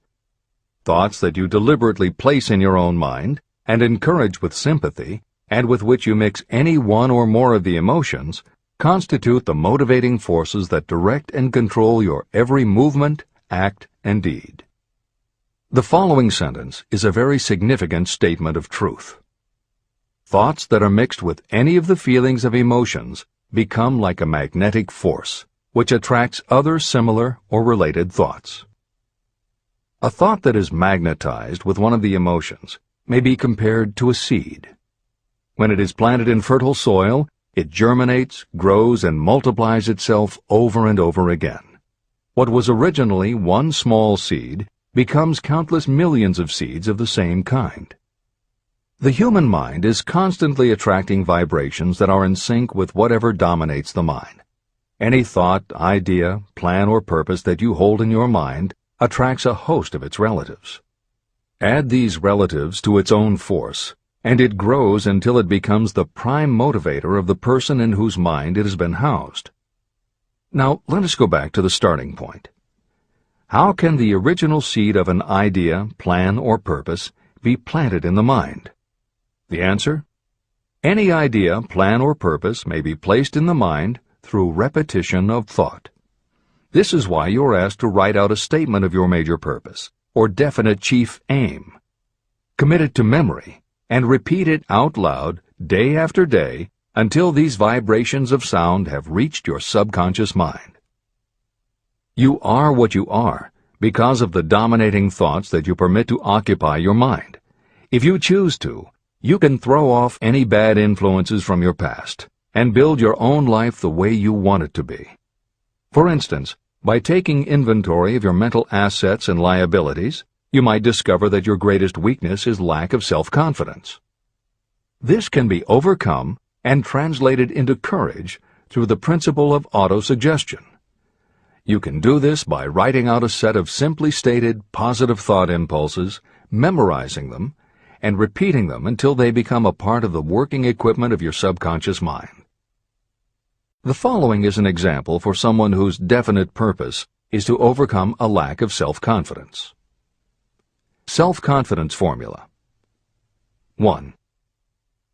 Thoughts that you deliberately place in your own mind and encourage with sympathy, and with which you mix any one or more of the emotions, constitute the motivating forces that direct and control your every movement, act, and deed. The following sentence is a very significant statement of truth. Thoughts that are mixed with any of the feelings of emotions become like a magnetic force, which attracts other similar or related thoughts. A thought that is magnetized with one of the emotions may be compared to a seed. When it is planted in fertile soil, it germinates, grows, and multiplies itself over and over again. What was originally one small seed becomes countless millions of seeds of the same kind. The human mind is constantly attracting vibrations that are in sync with whatever dominates the mind. Any thought, idea, plan, or purpose that you hold in your mind attracts a host of its relatives. Add these relatives to its own force, and it grows until it becomes the prime motivator of the person in whose mind it has been housed. Now, let us go back to the starting point. How can the original seed of an idea, plan, or purpose be planted in the mind? The answer? Any idea, plan, or purpose may be placed in the mind through repetition of thought. This is why you are asked to write out a statement of your major purpose, or definite chief aim. Commit it to memory, and repeat it out loud day after day until these vibrations of sound have reached your subconscious mind. You are what you are because of the dominating thoughts that you permit to occupy your mind. If you choose to, you can throw off any bad influences from your past and build your own life the way you want it to be. For instance, by taking inventory of your mental assets and liabilities, you might discover that your greatest weakness is lack of self-confidence. This can be overcome and translated into courage through the principle of autosuggestion. You can do this by writing out a set of simply stated positive thought impulses, memorizing them, and repeating them until they become a part of the working equipment of your subconscious mind. The following is an example for someone whose definite purpose is to overcome a lack of self-confidence. Self-confidence formula. 1.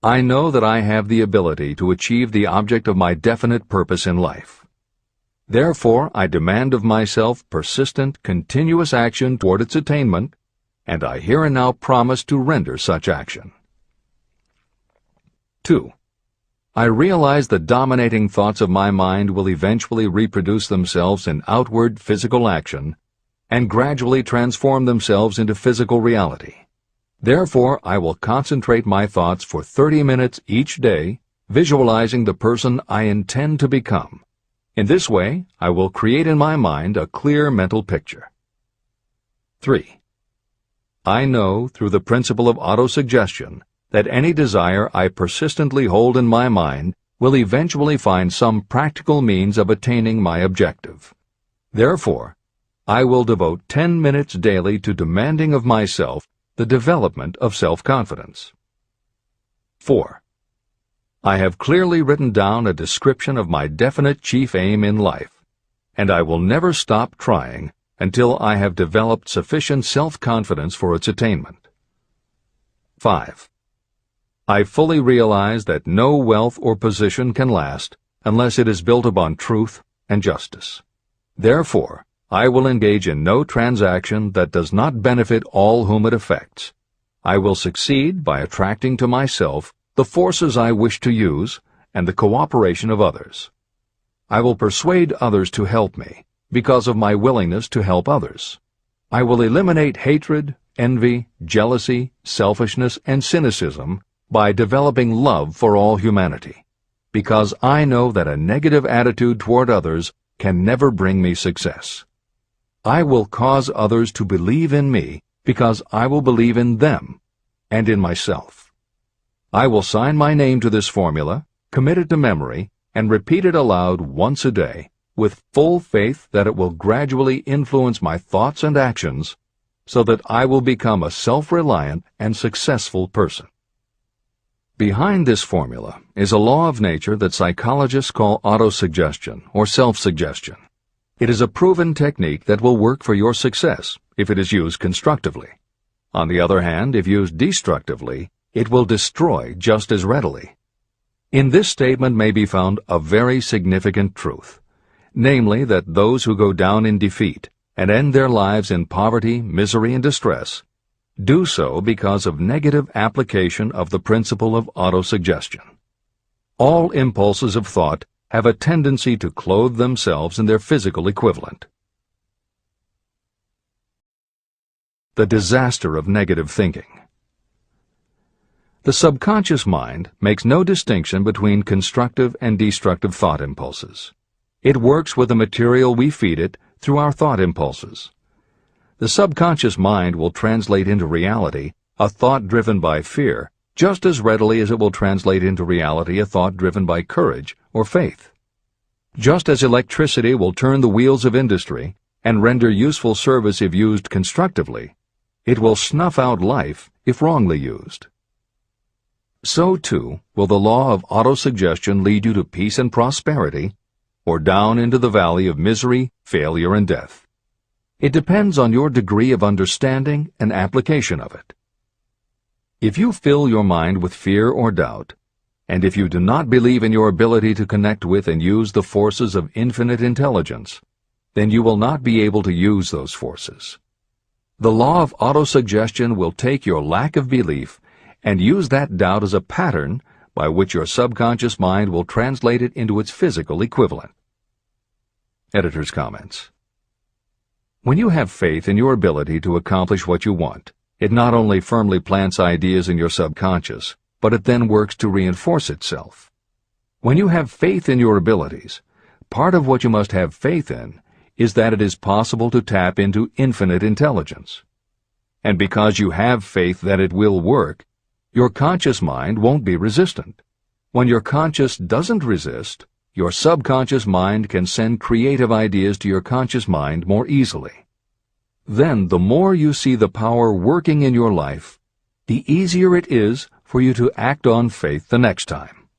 I know that I have the ability to achieve the object of my definite purpose in life. Therefore, I demand of myself persistent, continuous action toward its attainment, and I here and now promise to render such action. 2. I realize the dominating thoughts of my mind will eventually reproduce themselves in outward physical action and gradually transform themselves into physical reality. Therefore, I will concentrate my thoughts for 30 minutes each day, visualizing the person I intend to become. In this way, I will create in my mind a clear mental picture. 3. I know, through the principle of autosuggestion, that any desire I persistently hold in my mind will eventually find some practical means of attaining my objective. Therefore, I will devote 10 minutes daily to demanding of myself the development of self-confidence. 4. I have clearly written down a description of my definite chief aim in life, and I will never stop trying until I have developed sufficient self-confidence for its attainment. 5. I fully realize that no wealth or position can last unless it is built upon truth and justice. Therefore, I will engage in no transaction that does not benefit all whom it affects. I will succeed by attracting to myself the forces I wish to use and the cooperation of others. I will persuade others to help me because of my willingness to help others. I will eliminate hatred, envy, jealousy, selfishness, and cynicism by developing love for all humanity. because I know that a negative attitude toward others can never bring me success. I will cause others to believe in me because I will believe in them and in myself. I will sign my name to this formula, commit it to memory, and repeat it aloud once a day, with full faith that it will gradually influence my thoughts and actions so that I will become a self-reliant and successful person. Behind this formula is a law of nature that psychologists call autosuggestion or self-suggestion. It is a proven technique that will work for your success if it is used constructively. On the other hand, if used destructively, it will destroy just as readily. In this statement may be found a very significant truth, namely that those who go down in defeat and end their lives in poverty, misery, and distress do so because of negative application of the principle of autosuggestion. All impulses of thought have a tendency to clothe themselves in their physical equivalent. The disaster of negative thinking. The subconscious mind makes no distinction between constructive and destructive thought impulses. It works with the material we feed it through our thought impulses. The subconscious mind will translate into reality a thought driven by fear just as readily as it will translate into reality a thought driven by courage or faith. Just as electricity will turn the wheels of industry and render useful service if used constructively, it will snuff out life if wrongly used. So, too, will the law of autosuggestion lead you to peace and prosperity, or down into the valley of misery, failure, and death. It depends on your degree of understanding and application of it. If you fill your mind with fear or doubt, and if you do not believe in your ability to connect with and use the forces of infinite intelligence, then you will not be able to use those forces. The law of autosuggestion will take your lack of belief and use that doubt as a pattern by which your subconscious mind will translate it into its physical equivalent. Editor's comments. When you have faith in your ability to accomplish what you want, it not only firmly plants ideas in your subconscious, but it then works to reinforce itself. When you have faith in your abilities, part of what you must have faith in is that it is possible to tap into infinite intelligence. And because you have faith that it will work, your conscious mind won't be resistant. When your conscious doesn't resist, your subconscious mind can send creative ideas to your conscious mind more easily. Then, the more you see the power working in your life, the easier it is for you to act on faith the next time.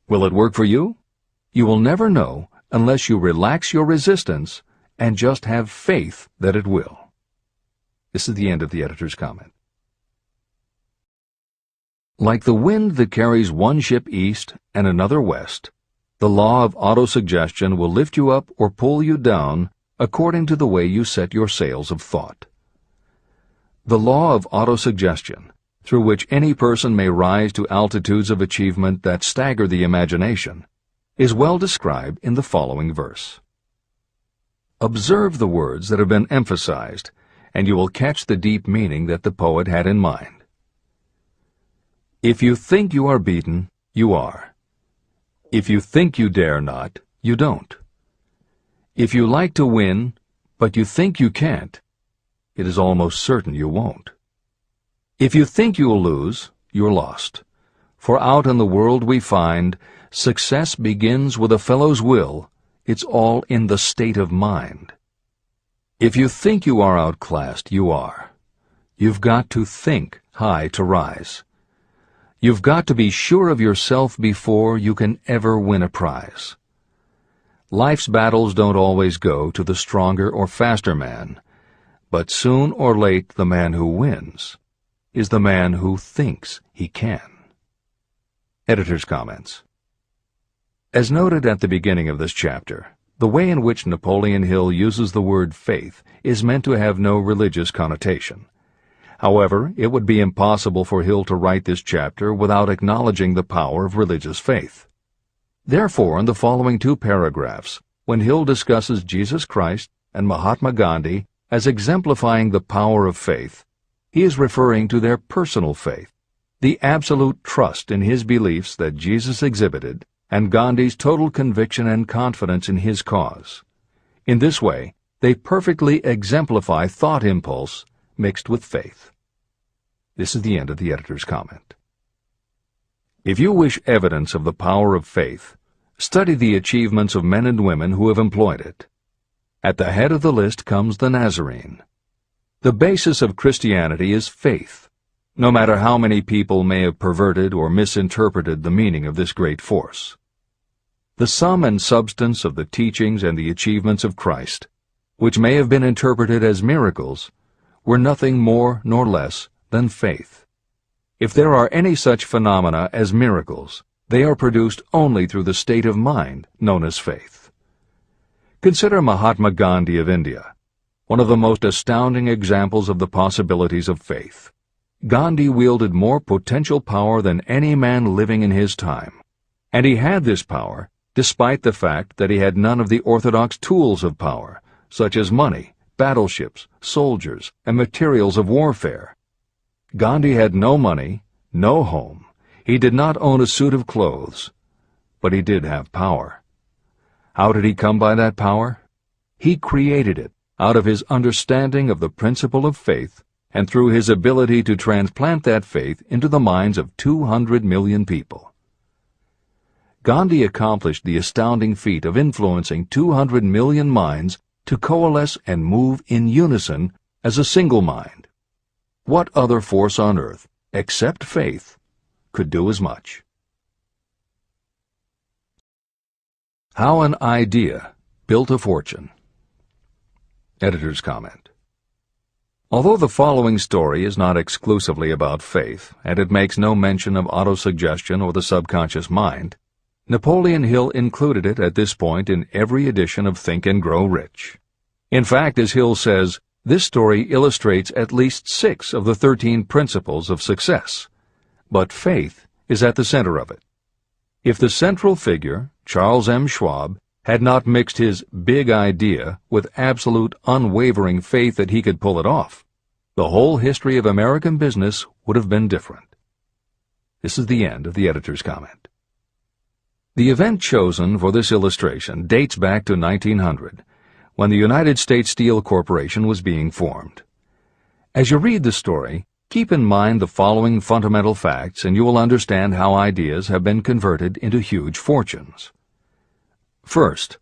Will it work for you? You will never know unless you relax your resistance and just have faith that it will. This is the end of the editor's comment. Like the wind that carries one ship east and another west, the law of autosuggestion will lift you up or pull you down according to the way you set your sails of thought. The law of autosuggestion, through which any person may rise to altitudes of achievement that stagger the imagination, is well described in the following verse. Observe the words that have been emphasized, and you will catch the deep meaning that the poet had in mind. If you think you are beaten, you are. If you think you dare not, you don't. If you like to win, but you think you can't, it is almost certain you won't. If you think you'll lose, you're lost. For out in the world we find, success begins with a fellow's will. It's all in the state of mind. If you think you are outclassed, you are. You've got to think high to rise. You've got to be sure of yourself before you can ever win a prize. Life's battles don't always go to the stronger or faster man, but soon or late the man who wins is the man who thinks he can. Editor's comments. As noted at the beginning of this chapter, the way in which Napoleon Hill uses the word faith is meant to have no religious connotation. However, it would be impossible for Hill to write this chapter without acknowledging the power of religious faith. Therefore, in the following two paragraphs, when Hill discusses Jesus Christ and Mahatma Gandhi as exemplifying the power of faith, he is referring to their personal faith, the absolute trust in his beliefs that Jesus exhibited, and Gandhi's total conviction and confidence in his cause. In this way, they perfectly exemplify thought impulse mixed with faith. This is the end of the editor's comment. If you wish evidence of the power of faith, study the achievements of men and women who have employed it. At the head of the list comes the Nazarene. The basis of Christianity is faith, no matter how many people may have perverted or misinterpreted the meaning of this great force. The sum and substance of the teachings and the achievements of Christ, which may have been interpreted as miracles, were nothing more nor less than faith. If there are any such phenomena as miracles, they are produced only through the state of mind known as faith. Consider Mahatma Gandhi of India, one of the most astounding examples of the possibilities of faith. Gandhi wielded more potential power than any man living in his time, and he had this power despite the fact that he had none of the orthodox tools of power, such as money, battleships, soldiers, and materials of warfare. Gandhi had no money, no home. He did not own a suit of clothes, but he did have power. How did he come by that power? He created it out of his understanding of the principle of faith and through his ability to transplant that faith into the minds of 200 million people. Gandhi accomplished the astounding feat of influencing 200 million minds to coalesce and move in unison as a single mind. What other force on earth, except faith, could do as much? How an idea built a fortune. Editor's comment. Although the following story is not exclusively about faith, and it makes no mention of autosuggestion or the subconscious mind, Napoleon Hill included it at this point in every edition of Think and Grow Rich. In fact, as Hill says, this story illustrates at least 6 of the 13 principles of success, but faith is at the center of it. If the central figure, Charles M. Schwab, had not mixed his big idea with absolute unwavering faith that he could pull it off, the whole history of American business would have been different. This is the end of the editor's comment. The event chosen for this illustration dates back to 1900, when the United States Steel Corporation was being formed. As you read the story, keep in mind the following fundamental facts and you will understand how ideas have been converted into huge fortunes. First,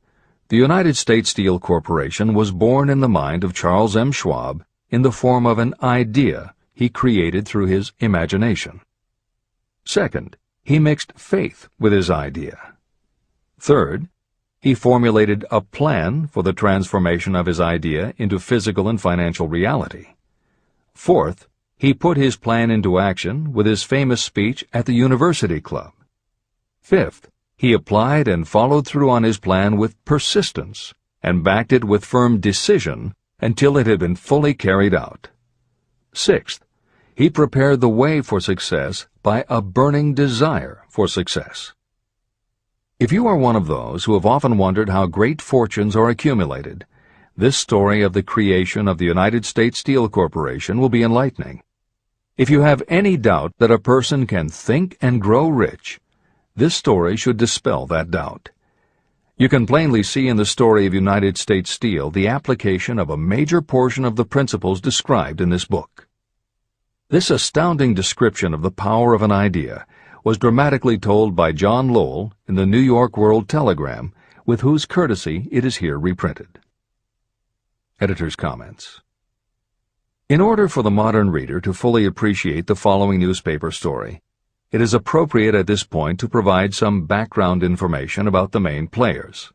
the United States Steel Corporation was born in the mind of Charles M. Schwab in the form of an idea he created through his imagination. Second, he mixed faith with his idea. Third, he formulated a plan for the transformation of his idea into physical and financial reality. Fourth, he put his plan into action with his famous speech at the University Club. Fifth, he applied and followed through on his plan with persistence and backed it with firm decision until it had been fully carried out. Sixth, he prepared the way for success by a burning desire for success. If you are one of those who have often wondered how great fortunes are accumulated, this story of the creation of the United States Steel Corporation will be enlightening. If you have any doubt that a person can think and grow rich, this story should dispel that doubt. You can plainly see in the story of United States Steel the application of a major portion of the principles described in this book. This astounding description of the power of an idea was dramatically told by John Lowell in the New York World Telegram, with whose courtesy it is here reprinted. Editor's comments. In order for the modern reader to fully appreciate the following newspaper story, it is appropriate at this point to provide some background information about the main players.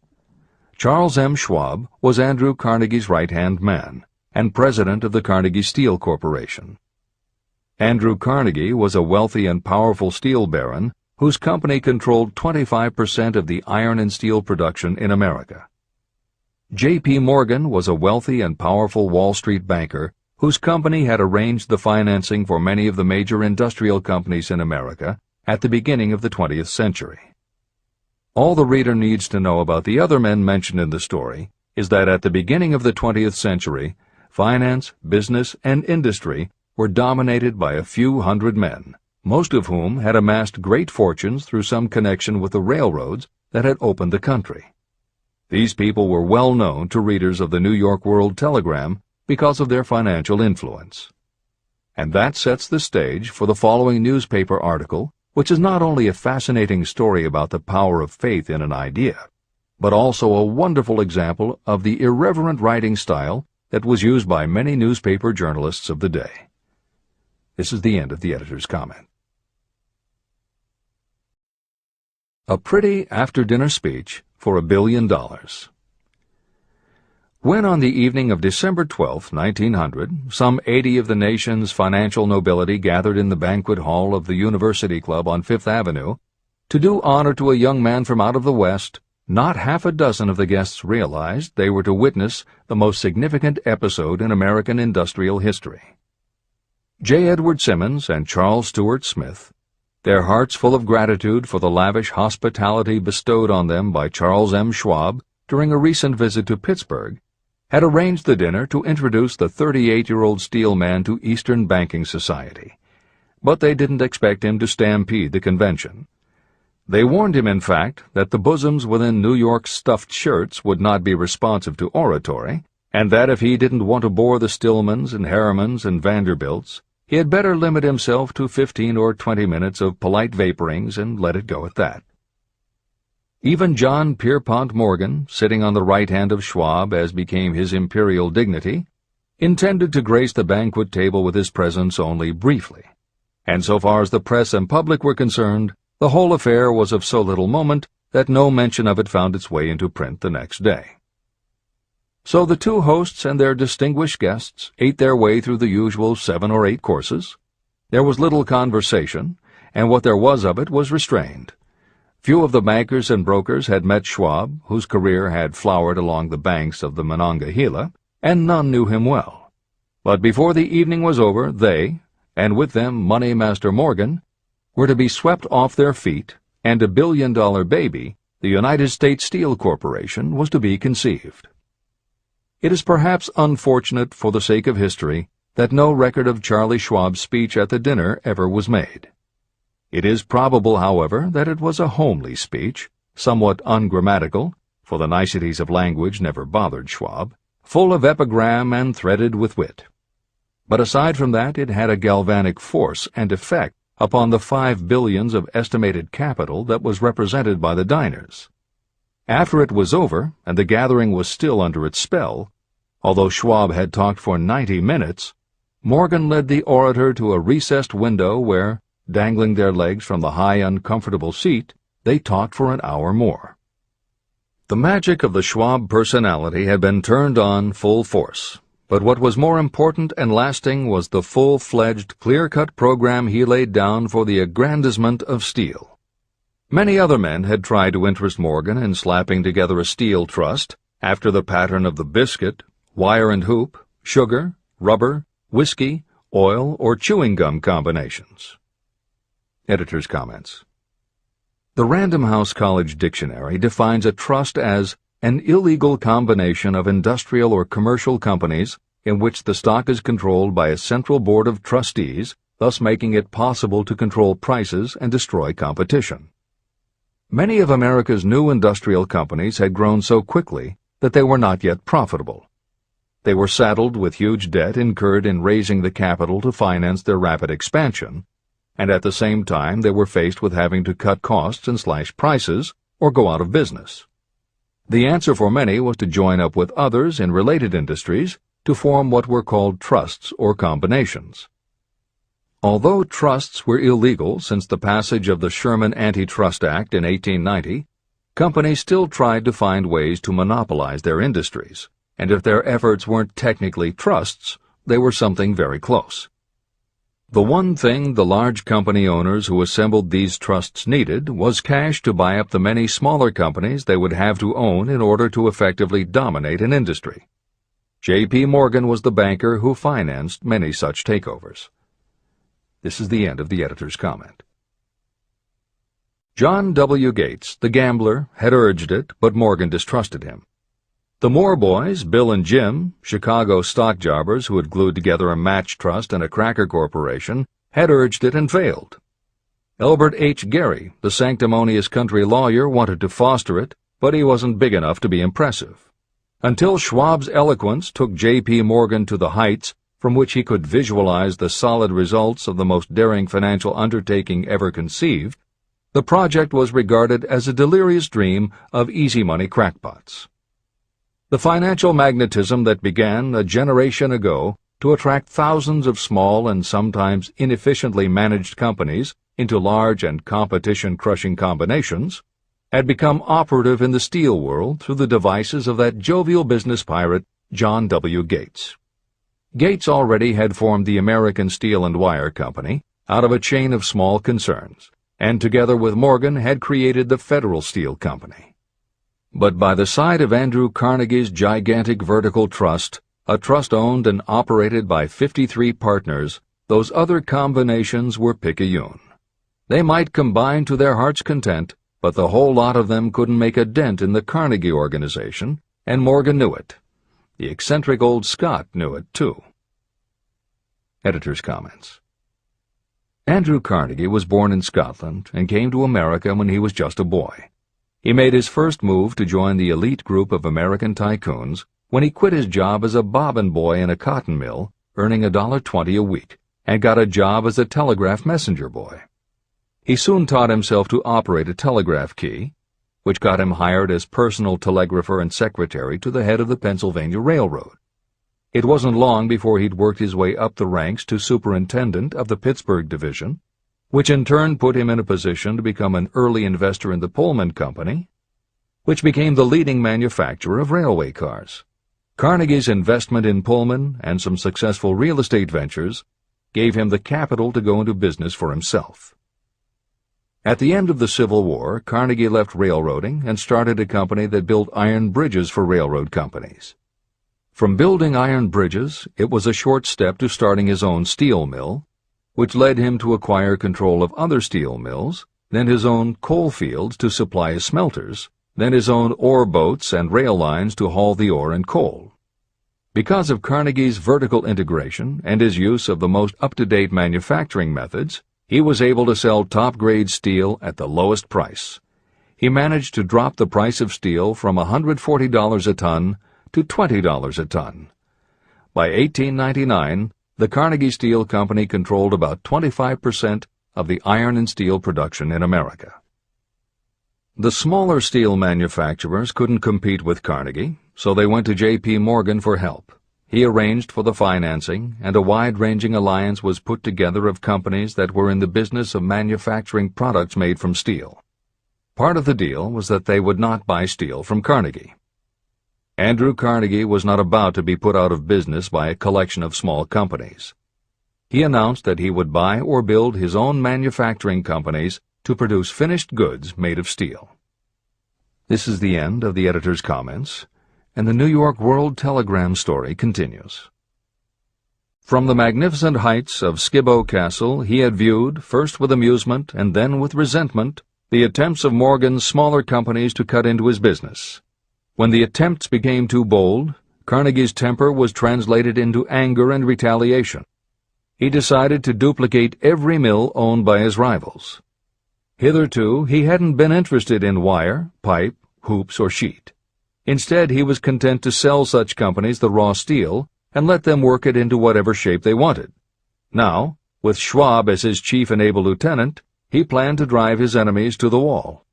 Charles M. Schwab was Andrew Carnegie's right-hand man and president of the Carnegie Steel Corporation. Andrew Carnegie was a wealthy and powerful steel baron whose company controlled 25% of the iron and steel production in America. J.P. Morgan was a wealthy and powerful Wall Street banker whose company had arranged the financing for many of the major industrial companies in America at the beginning of the 20th century. All the reader needs to know about the other men mentioned in the story is that at the beginning of the 20th century, finance, business, and industry were dominated by a few hundred men, most of whom had amassed great fortunes through some connection with the railroads that had opened the country. These people were well known to readers of the New York World Telegram because of their financial influence. And that sets the stage for the following newspaper article, which is not only a fascinating story about the power of faith in an idea, but also a wonderful example of the irreverent writing style that was used by many newspaper journalists of the day. This is the end of the editor's comment. A pretty after-dinner speech for $1 billion. When on the evening of December 12, 1900, some 80 of the nation's financial nobility gathered in the banquet hall of the University Club on Fifth Avenue to do honor to a young man from out of the West, not half a dozen of the guests realized they were to witness the most significant episode in American industrial history. J. Edward Simmons and Charles Stewart Smith, their hearts full of gratitude for the lavish hospitality bestowed on them by Charles M. Schwab during a recent visit to Pittsburgh, had arranged the dinner to introduce the 38-year-old steel man to Eastern banking society. But they didn't expect him to stampede the convention. They warned him, in fact, that the bosoms within New York's stuffed shirts would not be responsive to oratory, and that if he didn't want to bore the Stillmans and Harrimans and Vanderbilts, he had better limit himself to 15 or 20 minutes of polite vaporings and let it go at that. Even John Pierpont Morgan, sitting on the right hand of Schwab as became his imperial dignity, intended to grace the banquet table with his presence only briefly, and so far as the press and public were concerned, the whole affair was of so little moment that no mention of it found its way into print the next day. So the two hosts and their distinguished guests ate their way through the usual 7 or 8 courses. There was little conversation, and what there was of it was restrained. Few of the bankers and brokers had met Schwab, whose career had flowered along the banks of the Monongahela, and none knew him well. But before the evening was over, they, and with them Money Master Morgan, were to be swept off their feet, and $1 billion baby, the United States Steel Corporation, was to be conceived. It is perhaps unfortunate for the sake of history that no record of Charlie Schwab's speech at the dinner ever was made. It is probable, however, that it was a homely speech, somewhat ungrammatical, for the niceties of language never bothered Schwab, full of epigram and threaded with wit. But aside from that, it had a galvanic force and effect upon the $5 billion of estimated capital that was represented by the diners. After it was over, and the gathering was still under its spell, although Schwab had talked for 90 minutes, Morgan led the orator to a recessed window where, dangling their legs from the high, uncomfortable seat, they talked for an hour more. The magic of the Schwab personality had been turned on full force, but what was more important and lasting was the full-fledged, clear-cut program he laid down for the aggrandizement of steel. Many other men had tried to interest Morgan in slapping together a steel trust after the pattern of the biscuit, wire and hoop, sugar, rubber, whiskey, oil, or chewing gum combinations. Editor's comments. The Random House College Dictionary defines a trust as an illegal combination of industrial or commercial companies in which the stock is controlled by a central board of trustees, thus making it possible to control prices and destroy competition. Many of America's new industrial companies had grown so quickly that they were not yet profitable. They were saddled with huge debt incurred in raising the capital to finance their rapid expansion, and at the same time they were faced with having to cut costs and slash prices or go out of business. The answer for many was to join up with others in related industries to form what were called trusts or combinations. Although trusts were illegal since the passage of the Sherman Antitrust Act in 1890, companies still tried to find ways to monopolize their industries, and if their efforts weren't technically trusts, they were something very close. The one thing the large company owners who assembled these trusts needed was cash to buy up the many smaller companies they would have to own in order to effectively dominate an industry. J.P. Morgan was the banker who financed many such takeovers. This is the end of the editor's comment. John W. Gates, the gambler, had urged it, but Morgan distrusted him. The Moore boys, Bill and Jim, Chicago stock jobbers who had glued together a match trust and a cracker corporation, had urged it and failed, Elbert H. Gary, the sanctimonious country lawyer, wanted to foster it, but he wasn't big enough to be impressive. Until Schwab's eloquence took J.P. Morgan to the heights from which he could visualize the solid results of the most daring financial undertaking ever conceived, the project was regarded as a delirious dream of easy-money crackpots. The financial magnetism that began a generation ago to attract thousands of small and sometimes inefficiently managed companies into large and competition-crushing combinations had become operative in the steel world through the devices of that jovial business pirate, John W. Gates. Gates already had formed the American Steel and Wire Company out of a chain of small concerns, and together with Morgan had created the Federal Steel Company. But by the side of Andrew Carnegie's gigantic vertical trust, a trust owned and operated by 53 partners, those other combinations were picayune. They might combine to their heart's content, but the whole lot of them couldn't make a dent in the Carnegie organization, and Morgan knew it. The eccentric old Scot knew it, too. Editor's comments. Andrew Carnegie was born in Scotland and came to America when he was just a boy. He made his first move to join the elite group of American tycoons when he quit his job as a bobbin boy in a cotton mill, earning $1.20 a week, and got a job as a telegraph messenger boy. He soon taught himself to operate a telegraph key, which got him hired as personal telegrapher and secretary to the head of the Pennsylvania Railroad. It wasn't long before he'd worked his way up the ranks to superintendent of the Pittsburgh division, which in turn put him in a position to become an early investor in the Pullman Company, which became the leading manufacturer of railway cars. Carnegie's investment in Pullman and some successful real estate ventures gave him the capital to go into business for himself. At the end of the Civil War, Carnegie left railroading and started a company that built iron bridges for railroad companies. From building iron bridges, it was a short step to starting his own steel mill, which led him to acquire control of other steel mills, then his own coal fields to supply his smelters, then his own ore boats and rail lines to haul the ore and coal. Because of Carnegie's vertical integration and his use of the most up-to-date manufacturing methods, he was able to sell top-grade steel at the lowest price. He managed to drop the price of steel from $140 a ton to $20 a ton. By 1899, the Carnegie Steel Company controlled about 25% of the iron and steel production in America. The smaller steel manufacturers couldn't compete with Carnegie, so they went to J.P. Morgan for help. He arranged for the financing, and a wide-ranging alliance was put together of companies that were in the business of manufacturing products made from steel. Part of the deal was that they would not buy steel from Carnegie. Andrew Carnegie was not about to be put out of business by a collection of small companies. He announced that he would buy or build his own manufacturing companies to produce finished goods made of steel. This is the end of the editor's comments, and the New York World Telegram story continues. From the magnificent heights of Skibo Castle he had viewed, first with amusement and then with resentment, the attempts of Morgan's smaller companies to cut into his business. When the attempts became too bold, Carnegie's temper was translated into anger and retaliation. He decided to duplicate every mill owned by his rivals. Hitherto, he hadn't been interested in wire, pipe, hoops, or sheet. Instead, he was content to sell such companies the raw steel and let them work it into whatever shape they wanted. Now, with Schwab as his chief and able lieutenant, he planned to drive his enemies to the wall.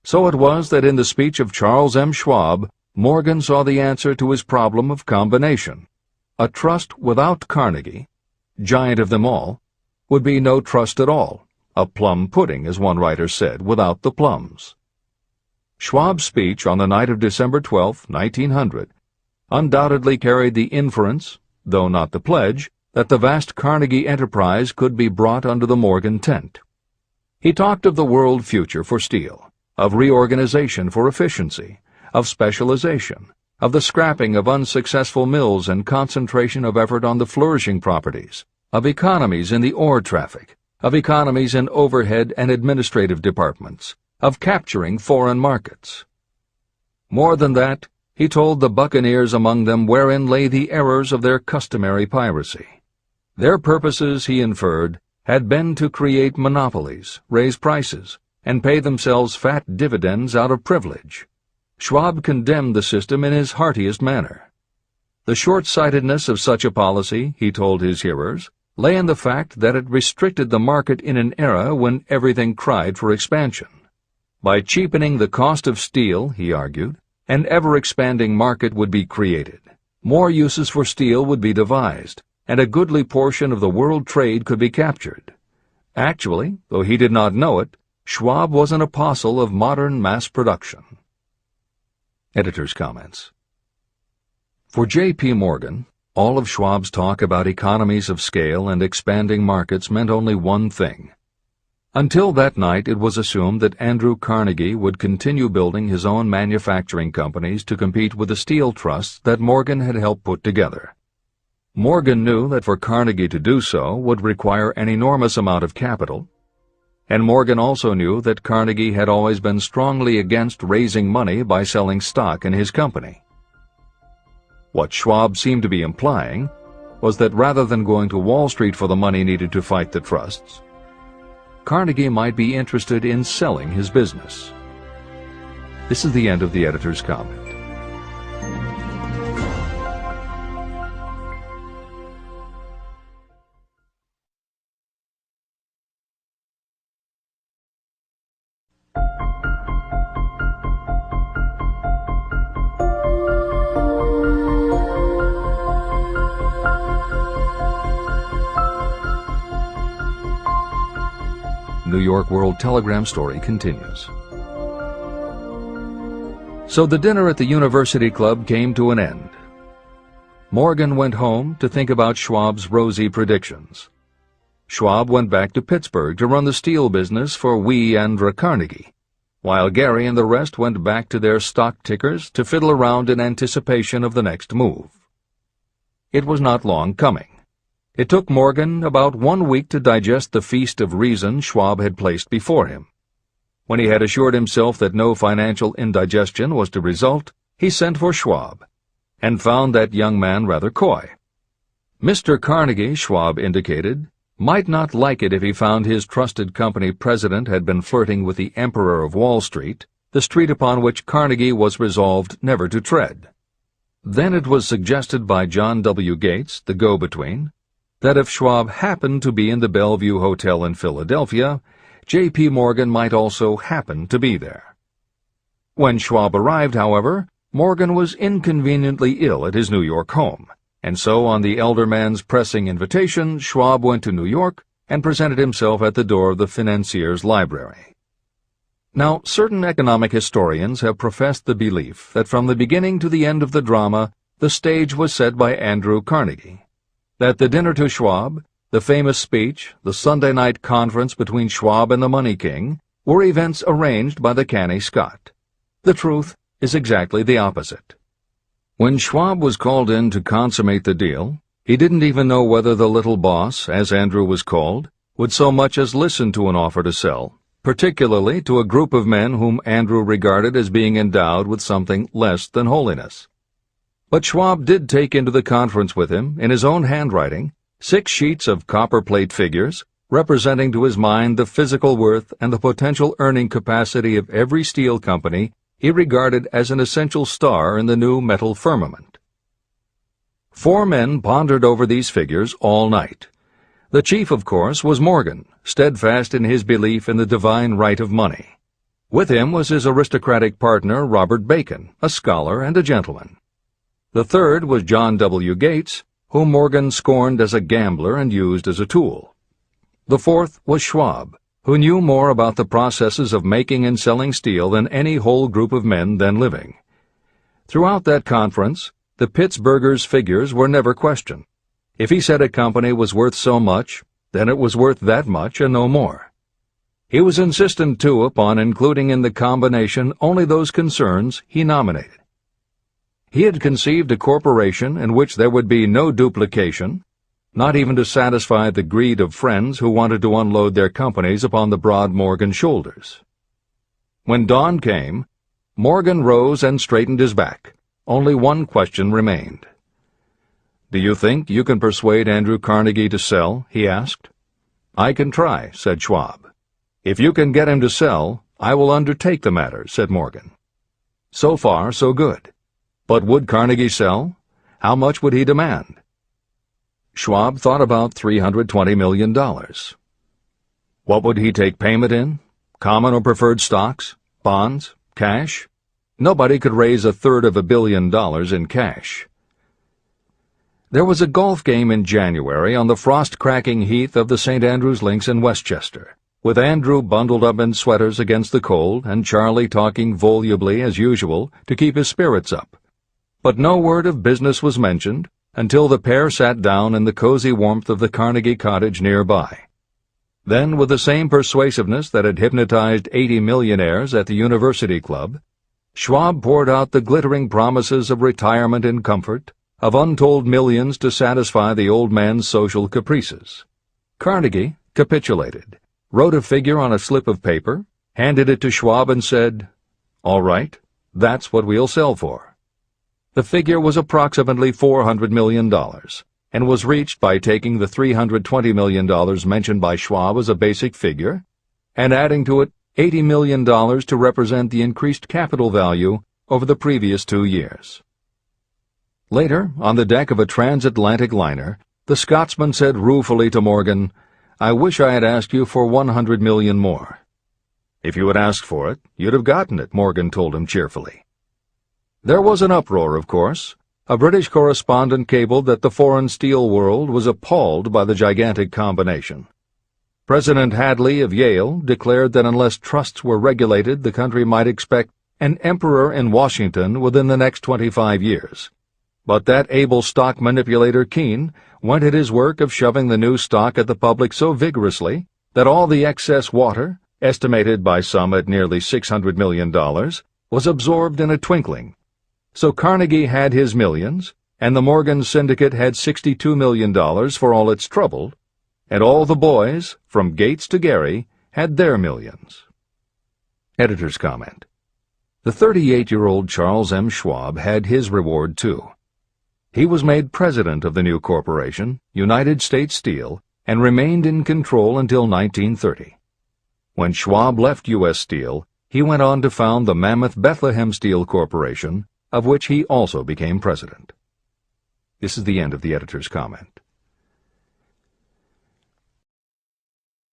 So it was that in the speech of Charles M. Schwab, Morgan saw the answer to his problem of combination. A trust without Carnegie, giant of them all, would be no trust at all, a plum pudding, as one writer said, without the plums. Schwab's speech on the night of December 12, 1900, undoubtedly carried the inference, though not the pledge, that the vast Carnegie enterprise could be brought under the Morgan tent. He talked of the world future for steel, of reorganization for efficiency, of specialization, of the scrapping of unsuccessful mills and concentration of effort on the flourishing properties, of economies in the ore traffic, of economies in overhead and administrative departments, of capturing foreign markets. More than that, he told the buccaneers among them wherein lay the errors of their customary piracy. Their purposes, he inferred, had been to create monopolies, raise prices, and pay themselves fat dividends out of privilege. Schwab condemned the system in his heartiest manner. The short-sightedness of such a policy, he told his hearers, lay in the fact that it restricted the market in an era when everything cried for expansion. By cheapening the cost of steel, he argued, an ever-expanding market would be created. More uses for steel would be devised, and a goodly portion of the world trade could be captured. Actually, though he did not know it, Schwab was an apostle of modern mass production. Editor's comments. For J.P. Morgan, all of Schwab's talk about economies of scale and expanding markets meant only one thing. Until that night, it was assumed that Andrew Carnegie would continue building his own manufacturing companies to compete with the steel trusts that Morgan had helped put together. Morgan knew that for Carnegie to do so would require an enormous amount of capital, and Morgan also knew that Carnegie had always been strongly against raising money by selling stock in his company. What Schwab seemed to be implying was that rather than going to Wall Street for the money needed to fight the trusts, Carnegie might be interested in selling his business. This is the end of the editor's comment. New York World Telegram story continues. So the dinner at the University Club came to an end. Morgan went home to think about Schwab's rosy predictions. Schwab went back to Pittsburgh to run the steel business for Andrew Carnegie, while Gary and the rest went back to their stock tickers to fiddle around in anticipation of the next move. It was not long coming. It took Morgan about 1 week to digest the feast of reason Schwab had placed before him. When he had assured himself that no financial indigestion was to result, he sent for Schwab, and found that young man rather coy. Mr. Carnegie, Schwab indicated, might not like it if he found his trusted company president had been flirting with the Emperor of Wall Street, the street upon which Carnegie was resolved never to tread. Then it was suggested by John W. Gates, the go-between, that if Schwab happened to be in the Bellevue Hotel in Philadelphia, J.P. Morgan might also happen to be there. When Schwab arrived, however, Morgan was inconveniently ill at his New York home, and so on the elder man's pressing invitation, Schwab went to New York and presented himself at the door of the financier's library. Now, certain economic historians have professed the belief that from the beginning to the end of the drama, the stage was set by Andrew Carnegie, that the dinner to Schwab, the famous speech, the Sunday night conference between Schwab and the Money King, were events arranged by the canny Scot. The truth is exactly the opposite. When Schwab was called in to consummate the deal, he didn't even know whether the little boss, as Andrew was called, would so much as listen to an offer to sell, particularly to a group of men whom Andrew regarded as being endowed with something less than holiness. But Schwab did take into the conference with him, in his own handwriting, 6 sheets of copperplate figures, representing to his mind the physical worth and the potential earning capacity of every steel company he regarded as an essential star in the new metal firmament. 4 men pondered over these figures all night. The chief, of course, was Morgan, steadfast in his belief in the divine right of money. With him was his aristocratic partner, Robert Bacon, a scholar and a gentleman. The third was John W. Gates, whom Morgan scorned as a gambler and used as a tool. The fourth was Schwab, who knew more about the processes of making and selling steel than any whole group of men then living. Throughout that conference, the Pittsburgher's figures were never questioned. If he said a company was worth so much, then it was worth that much and no more. He was insistent, too, upon including in the combination only those concerns he nominated. He had conceived a corporation in which there would be no duplication, not even to satisfy the greed of friends who wanted to unload their companies upon the broad Morgan shoulders. When dawn came, Morgan rose and straightened his back. Only one question remained. "Do you think you can persuade Andrew Carnegie to sell?" he asked. "I can try," said Schwab. "If you can get him to sell, I will undertake the matter," said Morgan. So far, so good. But would Carnegie sell? How much would he demand? Schwab thought about $320 million. What would he take payment in? Common or preferred stocks? Bonds? Cash? Nobody could raise $333 million in cash. There was a golf game in January on the frost-cracking heath of the St. Andrews Links in Westchester, with Andrew bundled up in sweaters against the cold and Charlie talking volubly as usual to keep his spirits up. But no word of business was mentioned until the pair sat down in the cozy warmth of the Carnegie cottage nearby. Then, with the same persuasiveness that had hypnotized 80 millionaires at the University Club, Schwab poured out the glittering promises of retirement and comfort, of untold millions to satisfy the old man's social caprices. Carnegie capitulated, wrote a figure on a slip of paper, handed it to Schwab and said, "All right, that's what we'll sell for." The figure was approximately $400 million, and was reached by taking the $320 million mentioned by Schwab as a basic figure, and adding to it $80 million to represent the increased capital value over the previous 2 years. Later, on the deck of a transatlantic liner, the Scotsman said ruefully to Morgan, "I wish I had asked you for $100 million more." "If you had asked for it, you'd have gotten it," Morgan told him cheerfully. There was an uproar, of course. A British correspondent cabled that the foreign steel world was appalled by the gigantic combination. President Hadley of Yale declared that unless trusts were regulated, the country might expect an emperor in Washington within the next 25 years. But that able stock manipulator Keene went at his work of shoving the new stock at the public so vigorously that all the excess water, estimated by some at nearly $600 million, was absorbed in a twinkling. So Carnegie had his millions, and the Morgan Syndicate had $62 million for all its trouble, and all the boys, from Gates to Gary, had their millions. Editor's comment. The 38-year-old Charles M. Schwab had his reward, too. He was made president of the new corporation, United States Steel, and remained in control until 1930. When Schwab left U.S. Steel, he went on to found the mammoth Bethlehem Steel Corporation, of which he also became president. This is the end of the editor's comment.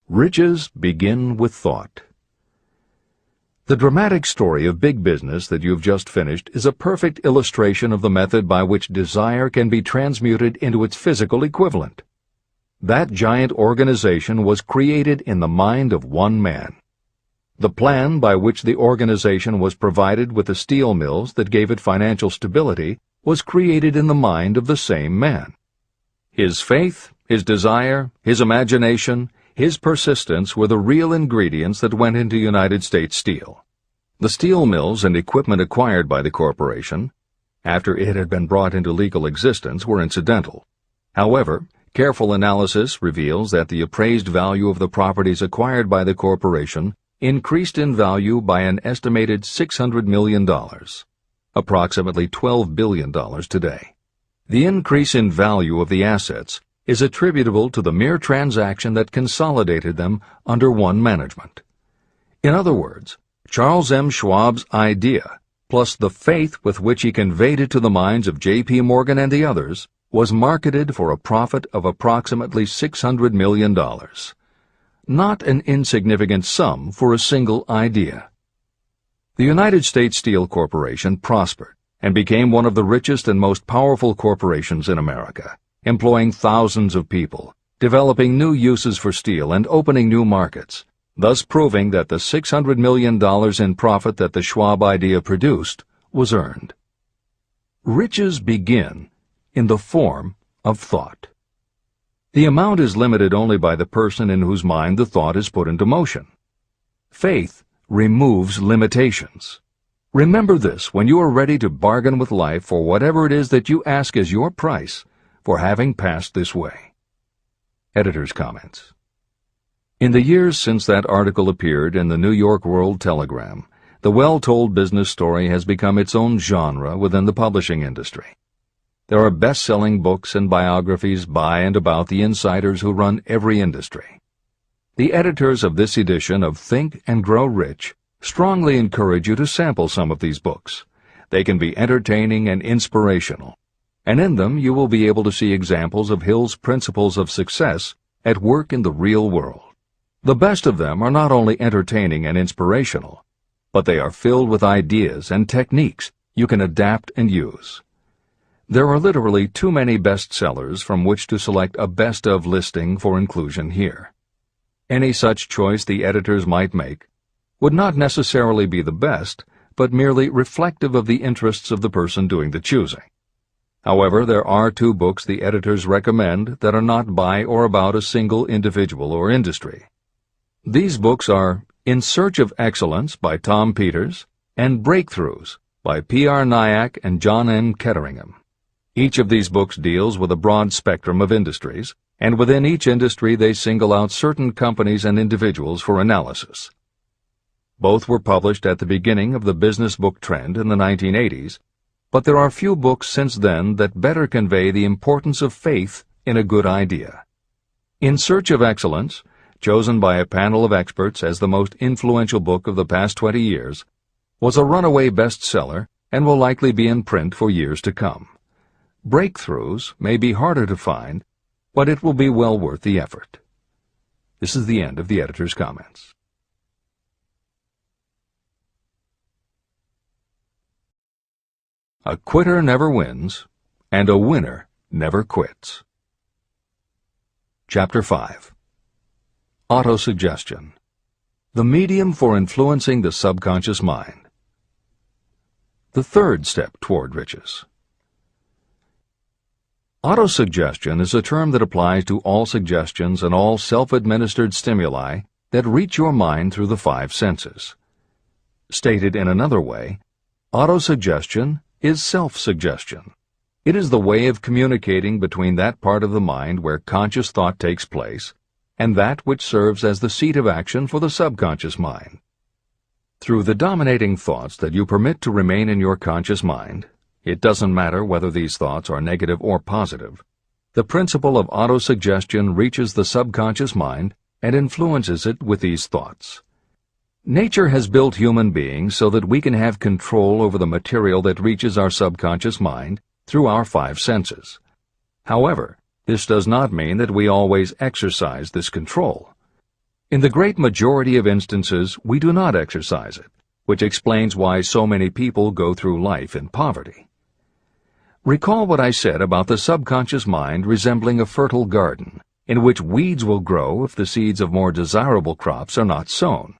Riches begin with thought. The dramatic story of big business that you've just finished is a perfect illustration of the method by which desire can be transmuted into its physical equivalent. That giant organization was created in the mind of one man. The plan by which the organization was provided with the steel mills that gave it financial stability was created in the mind of the same man. His faith, his desire, his imagination, his persistence were the real ingredients that went into United States Steel. The steel mills and equipment acquired by the corporation, after it had been brought into legal existence, were incidental. However, careful analysis reveals that the appraised value of the properties acquired by the corporation increased in value by an estimated $600 million, approximately $12 billion today. The increase in value of the assets is attributable to the mere transaction that consolidated them under one management. In other words, Charles M. Schwab's idea, plus the faith with which he conveyed it to the minds of J.P. Morgan and the others, was marketed for a profit of approximately $600 million. Not an insignificant sum for a single idea. The United States Steel Corporation prospered and became one of the richest and most powerful corporations in America, employing thousands of people, developing new uses for steel and opening new markets, thus proving that the $600 million in profit that the Schwab idea produced was earned. Riches begin in the form of thought. The amount is limited only by the person in whose mind the thought is put into motion. Faith removes limitations. Remember this when you are ready to bargain with life for whatever it is that you ask as your price for having passed this way. Editor's comments. In the years since that article appeared in the New York World Telegram, the well-told business story has become its own genre within the publishing industry. There are best-selling books and biographies by and about the insiders who run every industry. The editors of this edition of Think and Grow Rich strongly encourage you to sample some of these books. They can be entertaining and inspirational, and in them you will be able to see examples of Hill's principles of success at work in the real world. The best of them are not only entertaining and inspirational, but they are filled with ideas and techniques you can adapt and use. There are literally too many bestsellers from which to select a best-of listing for inclusion here. Any such choice the editors might make would not necessarily be the best, but merely reflective of the interests of the person doing the choosing. However, there are 2 books the editors recommend that are not by or about a single individual or industry. These books are In Search of Excellence by Tom Peters and Breakthroughs by P.R. Nyack and John M. Ketteringham. Each of these books deals with a broad spectrum of industries, and within each industry they single out certain companies and individuals for analysis. Both were published at the beginning of the business book trend in the 1980s, but there are few books since then that better convey the importance of faith in a good idea. In Search of Excellence, chosen by a panel of experts as the most influential book of the past 20 years, was a runaway bestseller and will likely be in print for years to come. Breakthroughs may be harder to find, but it will be well worth the effort. This is the end of the editor's comments. A quitter never wins, and a winner never quits. Chapter 5. Autosuggestion, the medium for influencing the subconscious mind. The third step toward riches. Autosuggestion is a term that applies to all suggestions and all self-administered stimuli that reach your mind through the 5 senses. Stated in another way, autosuggestion is self-suggestion. It is the way of communicating between that part of the mind where conscious thought takes place and that which serves as the seat of action for the subconscious mind. Through the dominating thoughts that you permit to remain in your conscious mind, it doesn't matter whether these thoughts are negative or positive, the principle of autosuggestion reaches the subconscious mind and influences it with these thoughts. Nature has built human beings so that we can have control over the material that reaches our subconscious mind through our 5 senses. However, this does not mean that we always exercise this control. In the great majority of instances, we do not exercise it, which explains why so many people go through life in poverty. Recall what I said about the subconscious mind resembling a fertile garden, in which weeds will grow if the seeds of more desirable crops are not sown.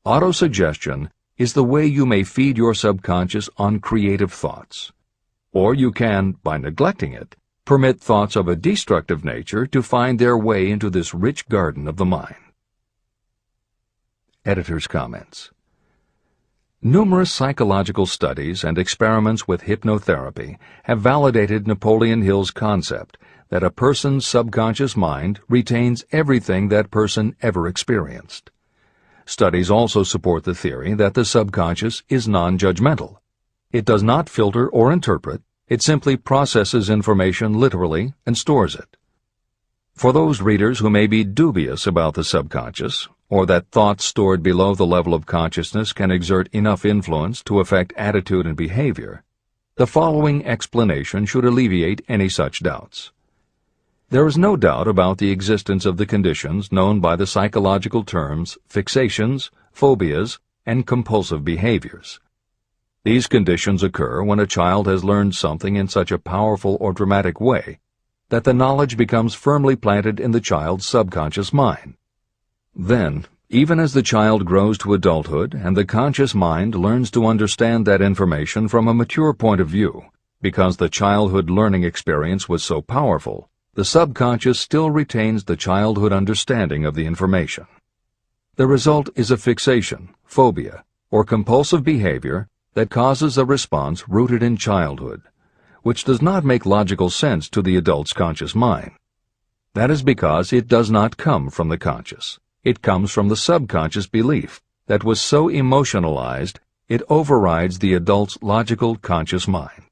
Autosuggestion is the way you may feed your subconscious on creative thoughts. Or you can, by neglecting it, permit thoughts of a destructive nature to find their way into this rich garden of the mind. Editor's comments. Numerous psychological studies and experiments with hypnotherapy have validated Napoleon Hill's concept that a person's subconscious mind retains everything that person ever experienced. Studies also support the theory that the subconscious is non-judgmental. It does not filter or interpret, it simply processes information literally and stores it. For those readers who may be dubious about the subconscious, or that thoughts stored below the level of consciousness can exert enough influence to affect attitude and behavior, the following explanation should alleviate any such doubts. There is no doubt about the existence of the conditions known by the psychological terms fixations, phobias, and compulsive behaviors. These conditions occur when a child has learned something in such a powerful or dramatic way that the knowledge becomes firmly planted in the child's subconscious mind. Then, even as the child grows to adulthood and the conscious mind learns to understand that information from a mature point of view, because the childhood learning experience was so powerful, the subconscious still retains the childhood understanding of the information. The result is a fixation, phobia, or compulsive behavior that causes a response rooted in childhood, which does not make logical sense to the adult's conscious mind. That is because it does not come from the conscious. It comes from the subconscious belief that was so emotionalized it overrides the adult's logical conscious mind.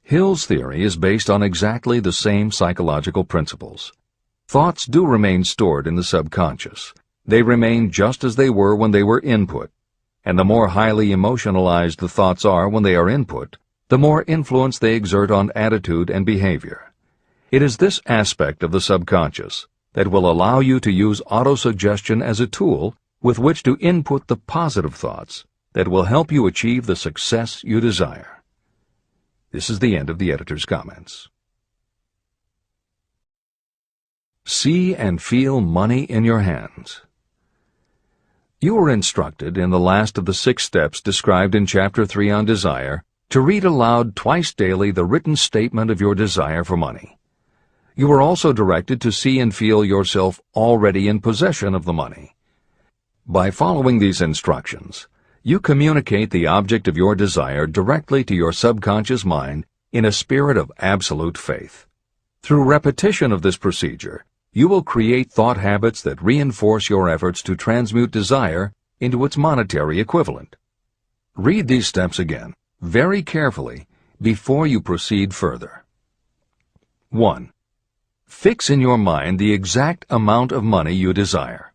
Hill's theory is based on exactly the same psychological principles. Thoughts do remain stored in the subconscious. They remain just as they were when they were input, and the more highly emotionalized the thoughts are when they are input, the more influence they exert on attitude and behavior. It is this aspect of the subconscious that will allow you to use autosuggestion as a tool with which to input the positive thoughts that will help you achieve the success you desire. This is the end of the editor's comments. See and feel money in your hands. You were instructed in the last of the 6 steps described in Chapter 3 on Desire to read aloud twice daily the written statement of your desire for money. You were also directed to see and feel yourself already in possession of the money. By following these instructions, you communicate the object of your desire directly to your subconscious mind in a spirit of absolute faith. Through repetition of this procedure, you will create thought habits that reinforce your efforts to transmute desire into its monetary equivalent. Read these steps again, very carefully, before you proceed further. 1. Fix in your mind the exact amount of money you desire.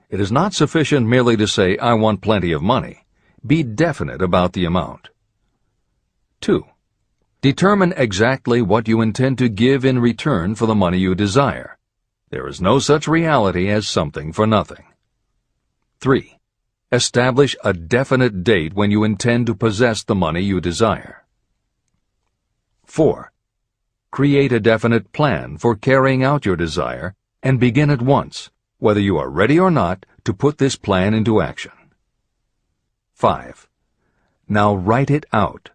It is not sufficient merely to say, "I want plenty of money." Be definite about the amount. 2. Determine exactly what you intend to give in return for the money you desire. There is no such reality as something for nothing. 3. Establish a definite date when you intend to possess the money you desire. 4. Create a definite plan for carrying out your desire and begin at once, whether you are ready or not, to put this plan into action. 5. Now write it out.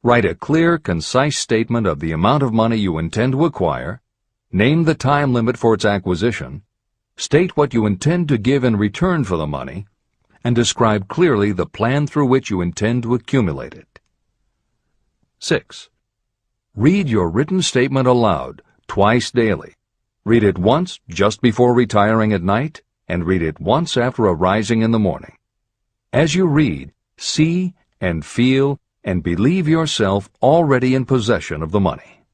Write a clear, concise statement of the amount of money you intend to acquire, name the time limit for its acquisition, state what you intend to give in return for the money, and describe clearly the plan through which you intend to accumulate it. 6. Read your written statement aloud, twice daily. Read it once just before retiring at night, and read it once after arising in the morning. As you read, see and feel and believe yourself already in possession of the money.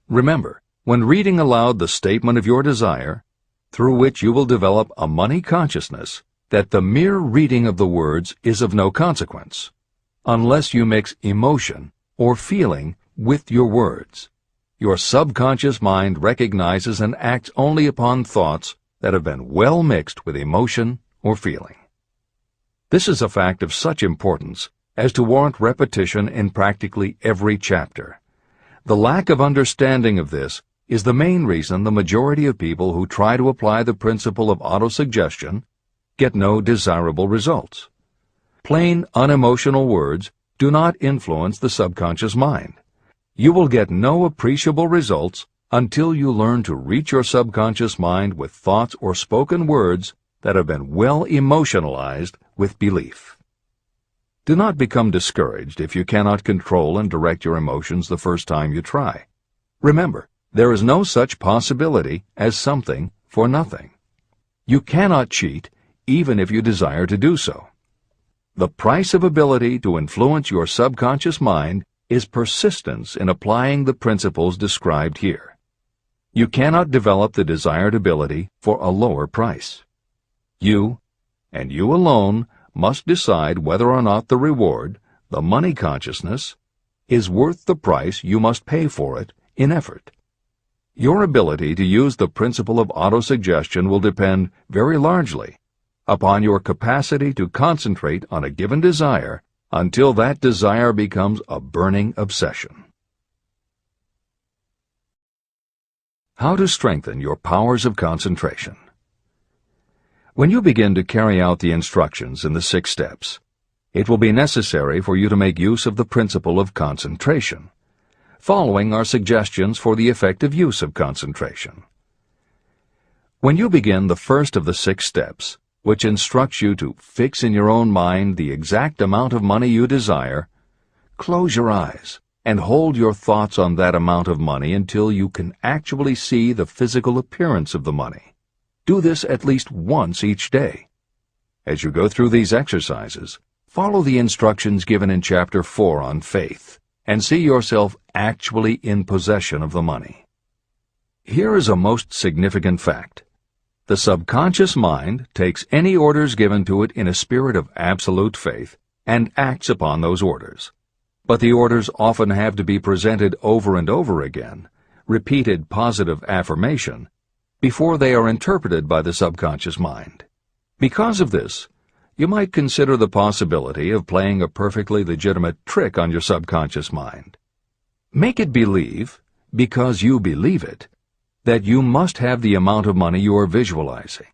Remember, when reading aloud the statement of your desire, through which you will develop a money consciousness, that the mere reading of the words is of no consequence, unless you mix emotion or feeling with your words. Your subconscious mind recognizes and acts only upon thoughts that have been well mixed with emotion or feeling. This is a fact of such importance as to warrant repetition in practically every chapter. The lack of understanding of this is the main reason the majority of people who try to apply the principle of autosuggestion get no desirable results. Plain, unemotional words do not influence the subconscious mind. You will get no appreciable results until you learn to reach your subconscious mind with thoughts or spoken words that have been well emotionalized with belief. Do not become discouraged if you cannot control and direct your emotions the first time you try. Remember, there is no such possibility as something for nothing. You cannot cheat, even if you desire to do so. The price of ability to influence your subconscious mind is persistence in applying the principles described here. You cannot develop the desired ability for a lower price. You, and you alone, must decide whether or not the reward, the money consciousness, is worth the price you must pay for it in effort. Your ability to use the principle of autosuggestion will depend very largely upon your capacity to concentrate on a given desire until that desire becomes a burning obsession. How to strengthen your powers of concentration. When you begin to carry out the instructions in the 6 steps, it will be necessary for you to make use of the principle of concentration. Following are suggestions for the effective use of concentration. When you begin the first of the 6 steps, which instructs you to fix in your own mind the exact amount of money you desire, close your eyes and hold your thoughts on that amount of money until you can actually see the physical appearance of the money. Do this at least once each day. As you go through these exercises, follow the instructions given in Chapter 4 on faith, and see yourself actually in possession of the money. Here is a most significant fact. The subconscious mind takes any orders given to it in a spirit of absolute faith and acts upon those orders. But the orders often have to be presented over and over again, repeated positive affirmation, before they are interpreted by the subconscious mind. Because of this, you might consider the possibility of playing a perfectly legitimate trick on your subconscious mind. Make it believe, because you believe it, that you must have the amount of money you are visualizing.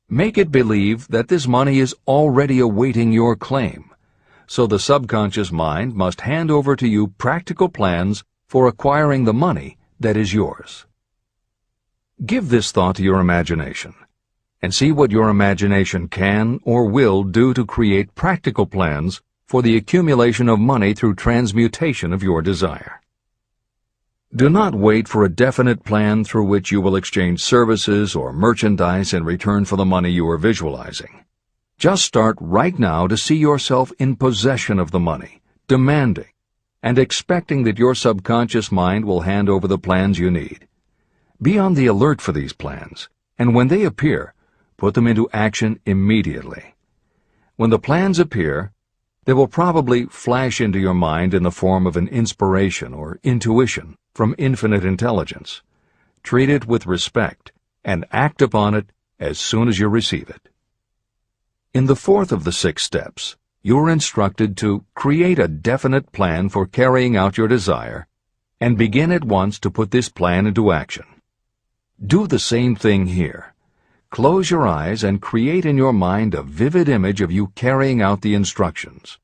Make it believe that this money is already awaiting your claim, so the subconscious mind must hand over to you practical plans for acquiring the money that is yours. Give this thought to your imagination, and see what your imagination can or will do to create practical plans for the accumulation of money through transmutation of your desire. Do not wait for a definite plan through which you will exchange services or merchandise in return for the money you are visualizing. Just start right now to see yourself in possession of the money, demanding, and expecting that your subconscious mind will hand over the plans you need. Be on the alert for these plans, and when they appear, put them into action immediately. When the plans appear, they will probably flash into your mind in the form of an inspiration or intuition from infinite intelligence. Treat it with respect and act upon it as soon as you receive it. In the fourth of the 6 steps, you are instructed to create a definite plan for carrying out your desire and begin at once to put this plan into action. Do the same thing here. Close your eyes and create in your mind a vivid image of you carrying out the instructions.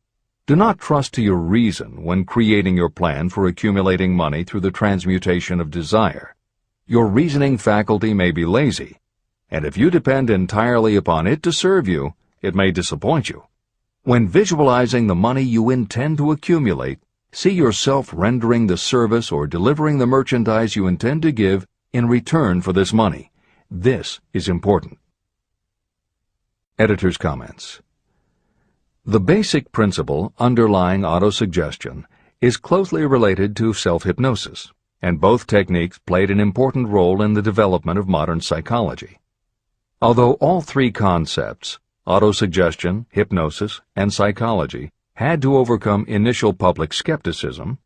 Do not trust to your reason when creating your plan for accumulating money through the transmutation of desire. Your reasoning faculty may be lazy, and if you depend entirely upon it to serve you, it may disappoint you. When visualizing the money you intend to accumulate, see yourself rendering the service or delivering the merchandise you intend to give in return for this money. This is important. Editor's comments. The basic principle underlying autosuggestion is closely related to self-hypnosis, and both techniques played an important role in the development of modern psychology. Although all 3 concepts, autosuggestion, hypnosis, and psychology, had to overcome initial public skepticism,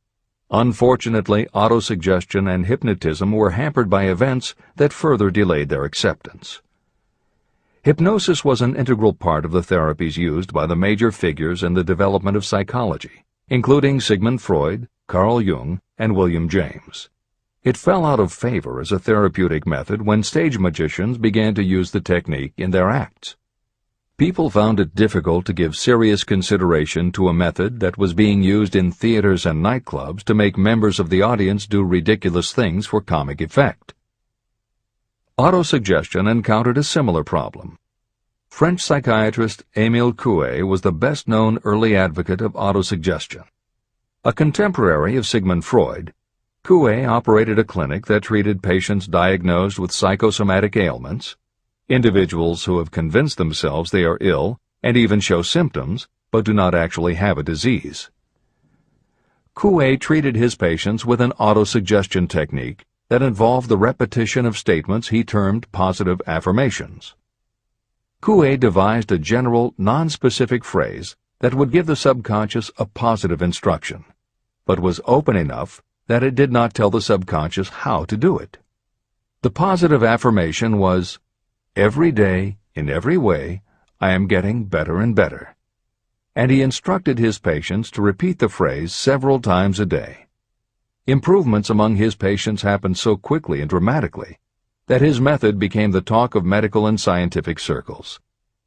unfortunately, autosuggestion and hypnotism were hampered by events that further delayed their acceptance. Hypnosis was an integral part of the therapies used by the major figures in the development of psychology, including Sigmund Freud, Carl Jung, and William James. It fell out of favor as a therapeutic method when stage magicians began to use the technique in their acts. People found it difficult to give serious consideration to a method that was being used in theaters and nightclubs to make members of the audience do ridiculous things for comic effect. Autosuggestion encountered a similar problem. French psychiatrist Émile Coué was the best-known early advocate of autosuggestion. A contemporary of Sigmund Freud, Coué operated a clinic that treated patients diagnosed with psychosomatic ailments, individuals who have convinced themselves they are ill and even show symptoms but do not actually have a disease. Coué treated his patients with an autosuggestion technique that involved the repetition of statements he termed positive affirmations. Coué devised a general, non-specific phrase that would give the subconscious a positive instruction, but was open enough that it did not tell the subconscious how to do it. The positive affirmation was, "Every day, in every way, I am getting better and better." And he instructed his patients to repeat the phrase several times a day. Improvements among his patients happened so quickly and dramatically that his method became the talk of medical and scientific circles,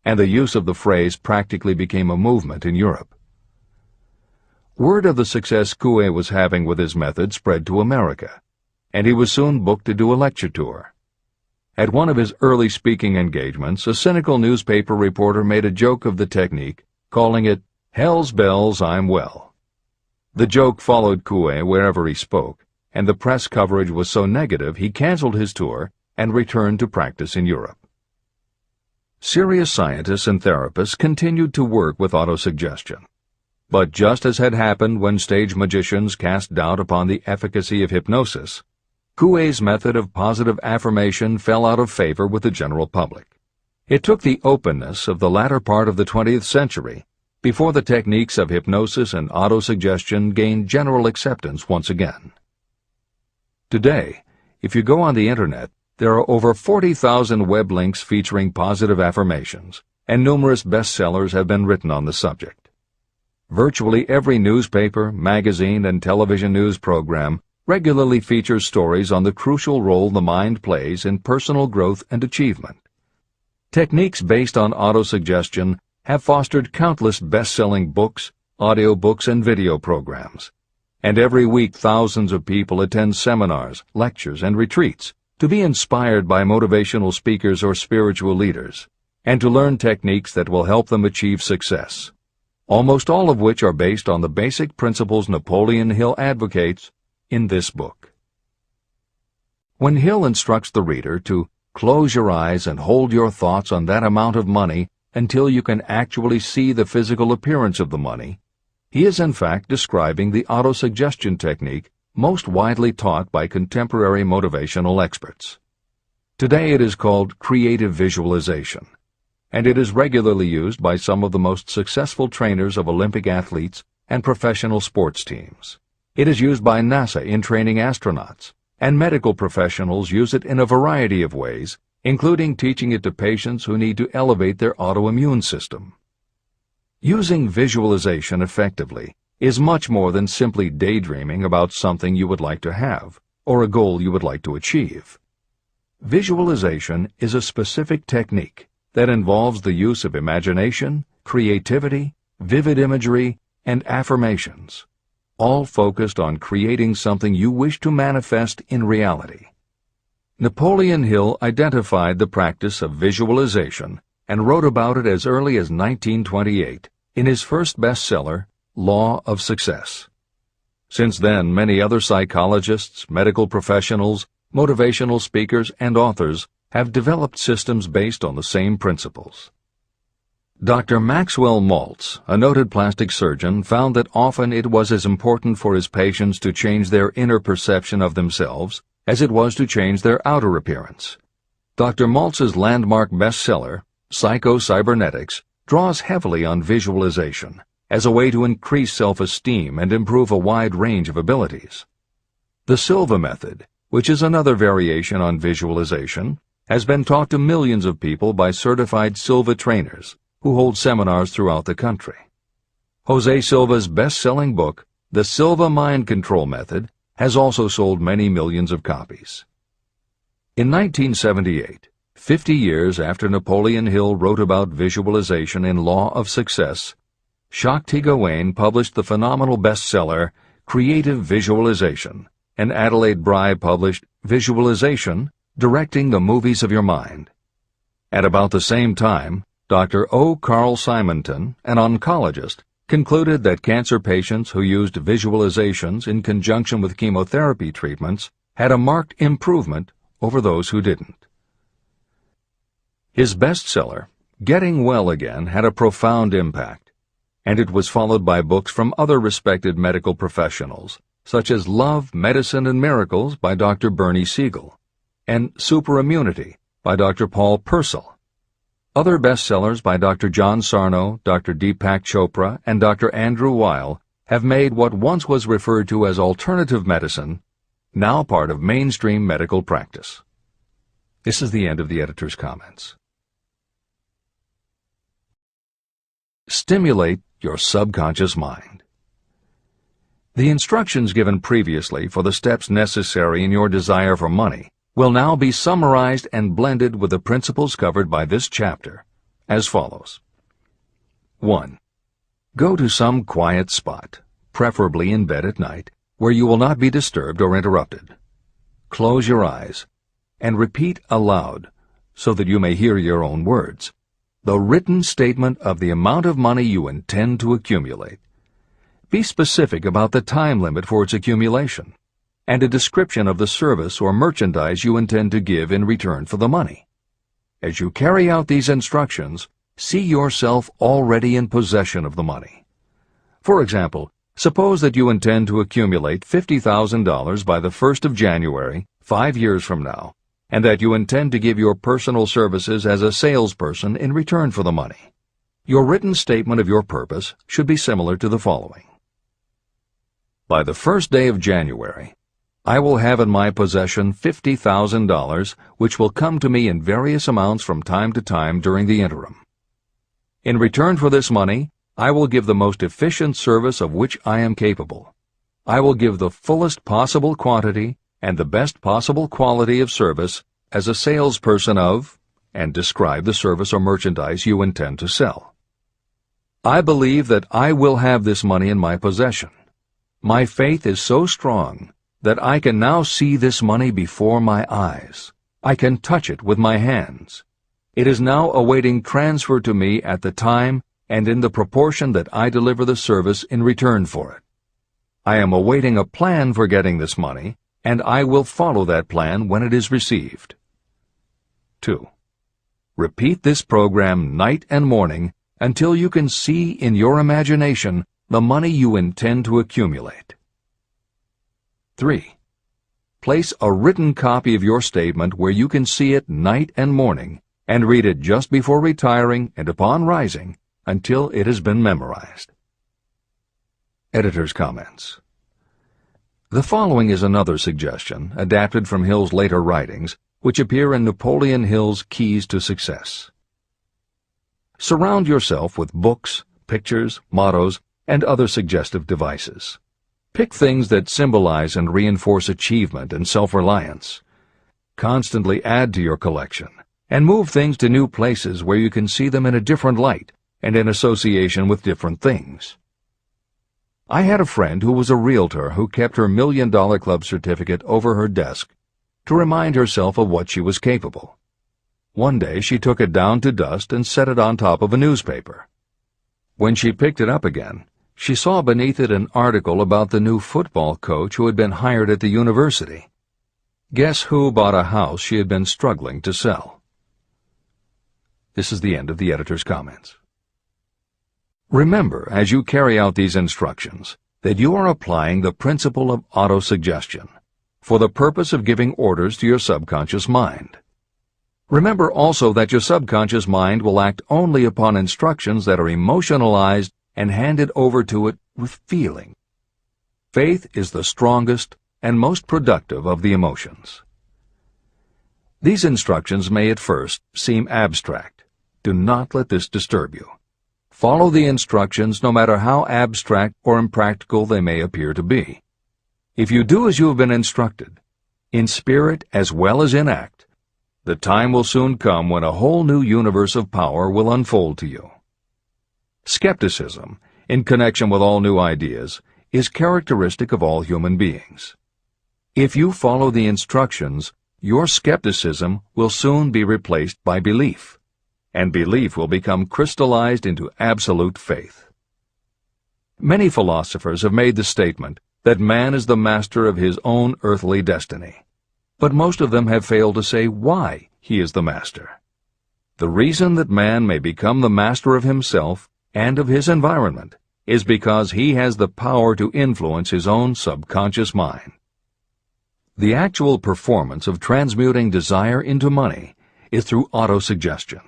and the use of the phrase practically became a movement in Europe. Word of the success Coué was having with his method spread to America, and he was soon booked to do a lecture tour. At one of his early speaking engagements, a cynical newspaper reporter made a joke of the technique, calling it, "Hell's bells, I'm well." The joke followed Coué wherever he spoke, and the press coverage was so negative he canceled his tour and returned to practice in Europe. Serious scientists and therapists continued to work with autosuggestion. But just as had happened when stage magicians cast doubt upon the efficacy of hypnosis, Coué's method of positive affirmation fell out of favor with the general public. It took the openness of the latter part of the 20th century before the techniques of hypnosis and autosuggestion gained general acceptance once again. Today, if you go on the Internet, there are over 40,000 web links featuring positive affirmations, and numerous bestsellers have been written on the subject. Virtually every newspaper, magazine, and television news program regularly features stories on the crucial role the mind plays in personal growth and achievement. Techniques based on autosuggestion have fostered countless best-selling books, audiobooks, and video programs. And every week thousands of people attend seminars, lectures, and retreats to be inspired by motivational speakers or spiritual leaders, and to learn techniques that will help them achieve success, almost all of which are based on the basic principles Napoleon Hill advocates in this book. When Hill instructs the reader to close your eyes and hold your thoughts on that amount of money until you can actually see the physical appearance of the money, he is in fact describing the autosuggestion technique most widely taught by contemporary motivational experts. Today it is called creative visualization, and it is regularly used by some of the most successful trainers of Olympic athletes and professional sports teams. It is used by NASA in training astronauts, and medical professionals use it in a variety of ways, including teaching it to patients who need to elevate their autoimmune system. Using visualization effectively is much more than simply daydreaming about something you would like to have or a goal you would like to achieve. Visualization is a specific technique that involves the use of imagination, creativity, vivid imagery, and affirmations, all focused on creating something you wish to manifest in reality. Napoleon Hill identified the practice of visualization and wrote about it as early as 1928 in his first bestseller, Law of Success. Since then, many other psychologists, medical professionals, motivational speakers, and authors have developed systems based on the same principles. Dr. Maxwell Maltz, a noted plastic surgeon, found that often it was as important for his patients to change their inner perception of themselves as it was to change their outer appearance. Dr. Maltz's landmark bestseller, Psycho-Cybernetics, draws heavily on visualization as a way to increase self-esteem and improve a wide range of abilities. The Silva method, which is another variation on visualization, has been taught to millions of people by certified Silva trainers who hold seminars throughout the country. Jose Silva's best-selling book, The Silva Mind Control Method, has also sold many millions of copies. In 1978, 50 years after Napoleon Hill wrote about visualization in Law of Success, Shakti Gawain published the phenomenal bestseller Creative Visualization, and Adelaide Bry published Visualization, Directing the Movies of Your Mind. At about the same time, Dr. O. Carl Simonton, an oncologist, concluded that cancer patients who used visualizations in conjunction with chemotherapy treatments had a marked improvement over those who didn't. His bestseller, Getting Well Again, had a profound impact, and it was followed by books from other respected medical professionals, such as Love, Medicine, and Miracles by Dr. Bernie Siegel, and Superimmunity by Dr. Paul Purcell. Other bestsellers by Dr. John Sarno, Dr. Deepak Chopra, and Dr. Andrew Weil have made what once was referred to as alternative medicine now part of mainstream medical practice. This is the end of the editor's comments. Stimulate your subconscious mind. The instructions given previously for the steps necessary in your desire for money will now be summarized and blended with the principles covered by this chapter, as follows. 1. Go to some quiet spot, preferably in bed at night, where you will not be disturbed or interrupted. Close your eyes and repeat aloud, so that you may hear your own words, the written statement of the amount of money you intend to accumulate. Be specific about the time limit for its accumulation, and a description of the service or merchandise you intend to give in return for the money. As you carry out these instructions, see yourself already in possession of the money. For example, suppose that you intend to accumulate $50,000 by the 1st of January, 5 years from now, and that you intend to give your personal services as a salesperson in return for the money. Your written statement of your purpose should be similar to the following. By the first day of January, I will have in my possession $50,000, which will come to me in various amounts from time to time during the interim. In return for this money, I will give the most efficient service of which I am capable. I will give the fullest possible quantity and the best possible quality of service as a salesperson of, and describe the service or merchandise you intend to sell. I believe that I will have this money in my possession. My faith is so strong that I can now see this money before my eyes. I can touch it with my hands. It is now awaiting transfer to me at the time and in the proportion that I deliver the service in return for it. I am awaiting a plan for getting this money, and I will follow that plan when it is received. 2. Repeat this program night and morning until you can see in your imagination the money you intend to accumulate. 3. Place a written copy of your statement where you can see it night and morning, and read it just before retiring and upon rising until it has been memorized. Editor's comments. The following is another suggestion, adapted from Hill's later writings, which appear in Napoleon Hill's Keys to Success. Surround yourself with books, pictures, mottos, and other suggestive devices. Pick things that symbolize and reinforce achievement and self-reliance. Constantly add to your collection, and move things to new places where you can see them in a different light and in association with different things. I had a friend who was a realtor who kept her $1 Million Club certificate over her desk to remind herself of what she was capable. One day she took it down to dust and set it on top of a newspaper. When she picked it up again, she saw beneath it an article about the new football coach who had been hired at the university. Guess who bought a house she had been struggling to sell? This is the end of the editor's comments. Remember, as you carry out these instructions, that you are applying the principle of autosuggestion for the purpose of giving orders to your subconscious mind. Remember also that your subconscious mind will act only upon instructions that are emotionalized and handed over to it with feeling. Faith is the strongest and most productive of the emotions. These instructions may at first seem abstract. Do not let this disturb you. Follow the instructions no matter how abstract or impractical they may appear to be. If you do as you have been instructed, in spirit as well as in act, the time will soon come when a whole new universe of power will unfold to you. Skepticism, in connection with all new ideas, is characteristic of all human beings. If you follow the instructions, your skepticism will soon be replaced by belief, and belief will become crystallized into absolute faith. Many philosophers have made the statement that man is the master of his own earthly destiny, but most of them have failed to say why he is the master. The reason that man may become the master of himself and of his environment is because he has the power to influence his own subconscious mind. The actual performance of transmuting desire into money is through autosuggestion.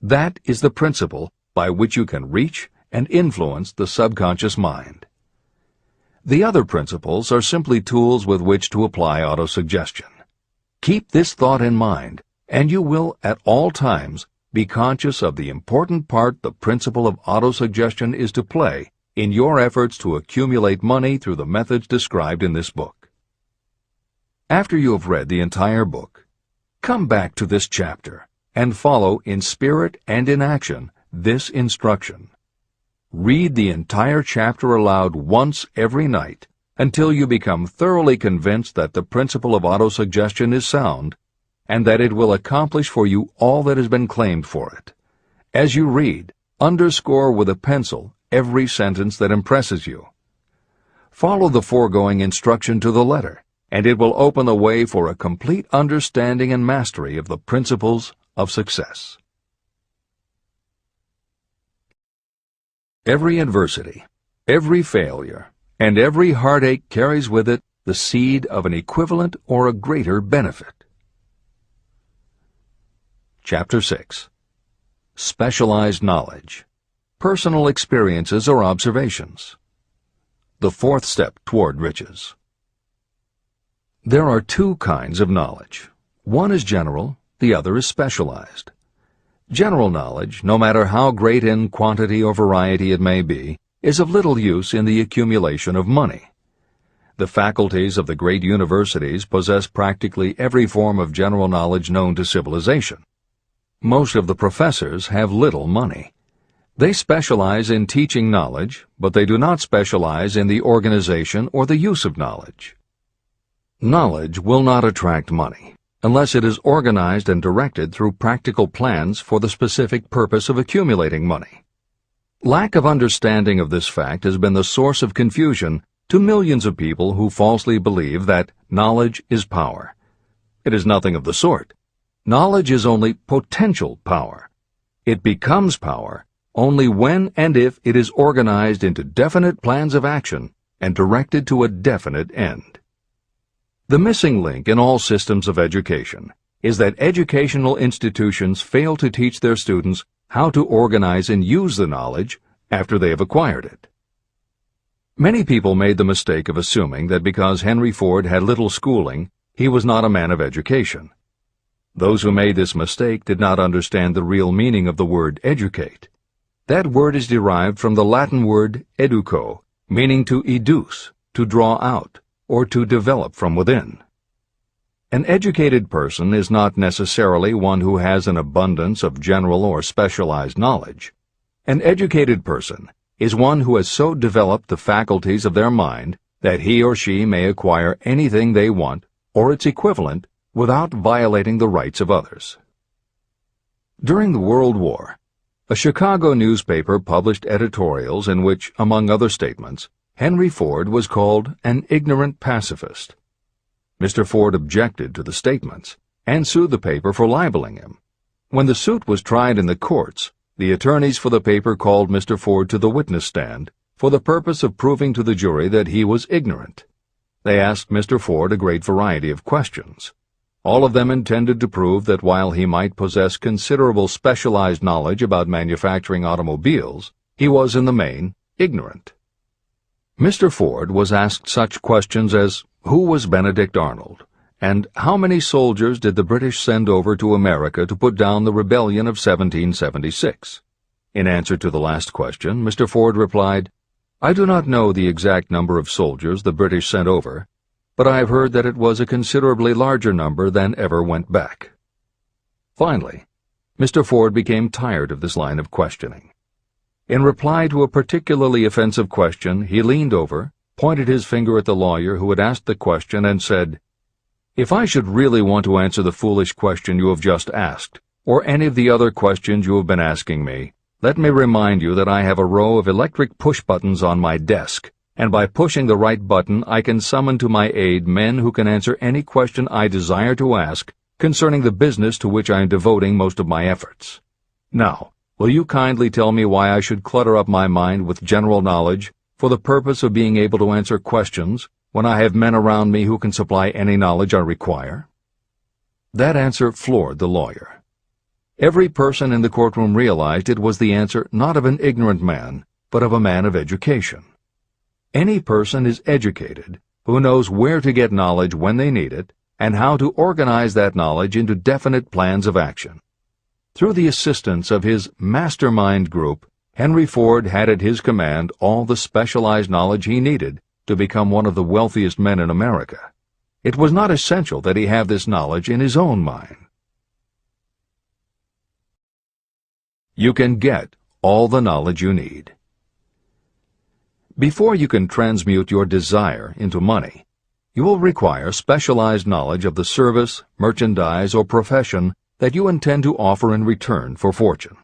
That is the principle by which you can reach and influence the subconscious mind. The other principles are simply tools with which to apply autosuggestion. Keep this thought in mind, and you will at all times be conscious of the important part the principle of autosuggestion is to play in your efforts to accumulate money through the methods described in this book. After you have read the entire book, come back to this chapter and follow in spirit and in action this instruction. Read the entire chapter aloud once every night until you become thoroughly convinced that the principle of autosuggestion is sound and that it will accomplish for you all that has been claimed for it. As you read, underscore with a pencil every sentence that impresses you. Follow the foregoing instruction to the letter, and it will open the way for a complete understanding and mastery of the principles of success. Every adversity, every failure, and every heartache carries with it the seed of an equivalent or a greater benefit. Chapter 6. Specialized Knowledge. Personal Experiences or Observations. The fourth step toward riches. There are two kinds of knowledge. One is general, the other is specialized. General knowledge, no matter how great in quantity or variety it may be, is of little use in the accumulation of money. The faculties of the great universities possess practically every form of general knowledge known to civilization. Most of the professors have little money. They specialize in teaching knowledge, but they do not specialize in the organization or the use of knowledge. Knowledge will not attract money unless it is organized and directed through practical plans for the specific purpose of accumulating money. Lack of understanding of this fact has been the source of confusion to millions of people who falsely believe that knowledge is power. It is nothing of the sort. Knowledge is only potential power. It becomes power only when and if it is organized into definite plans of action and directed to a definite end. The missing link in all systems of education is that educational institutions fail to teach their students how to organize and use the knowledge after they have acquired it. Many people made the mistake of assuming that because Henry Ford had little schooling, he was not a man of education. Those who made this mistake did not understand the real meaning of the word educate. That word is derived from the Latin word educo, meaning to educe, to draw out, or to develop from within. An educated person is not necessarily one who has an abundance of general or specialized knowledge. An educated person is one who has so developed the faculties of their mind that he or she may acquire anything they want, or its equivalent, without violating the rights of others. During the World War, a Chicago newspaper published editorials in which, among other statements, Henry Ford was called an ignorant pacifist. Mr. Ford objected to the statements and sued the paper for libeling him. When the suit was tried in the courts, the attorneys for the paper called Mr. Ford to the witness stand for the purpose of proving to the jury that he was ignorant. They asked Mr. Ford a great variety of questions. All of them intended to prove that while he might possess considerable specialized knowledge about manufacturing automobiles, he was in the main ignorant. Mr. Ford was asked such questions as, who was Benedict Arnold, and how many soldiers did the British send over to America to put down the rebellion of 1776? In answer to the last question, Mr. Ford replied, I do not know the exact number of soldiers the British sent over, but I have heard that it was a considerably larger number than ever went back. Finally, Mr. Ford became tired of this line of questioning. In reply to a particularly offensive question, he leaned over, pointed his finger at the lawyer who had asked the question, and said, If I should really want to answer the foolish question you have just asked, or any of the other questions you have been asking me, let me remind you that I have a row of electric push buttons on my desk, and by pushing the right button I can summon to my aid men who can answer any question I desire to ask concerning the business to which I am devoting most of my efforts. Now, will you kindly tell me why I should clutter up my mind with general knowledge for the purpose of being able to answer questions when I have men around me who can supply any knowledge I require? That answer floored the lawyer. Every person in the courtroom realized it was the answer not of an ignorant man, but of a man of education. Any person is educated who knows where to get knowledge when they need it and how to organize that knowledge into definite plans of action. Through the assistance of his mastermind group, Henry Ford had at his command all the specialized knowledge he needed to become one of the wealthiest men in America. It was not essential that he have this knowledge in his own mind. You can get all the knowledge you need. Before you can transmute your desire into money, you will require specialized knowledge of the service, merchandise, or profession that you intend to offer in return for fortune.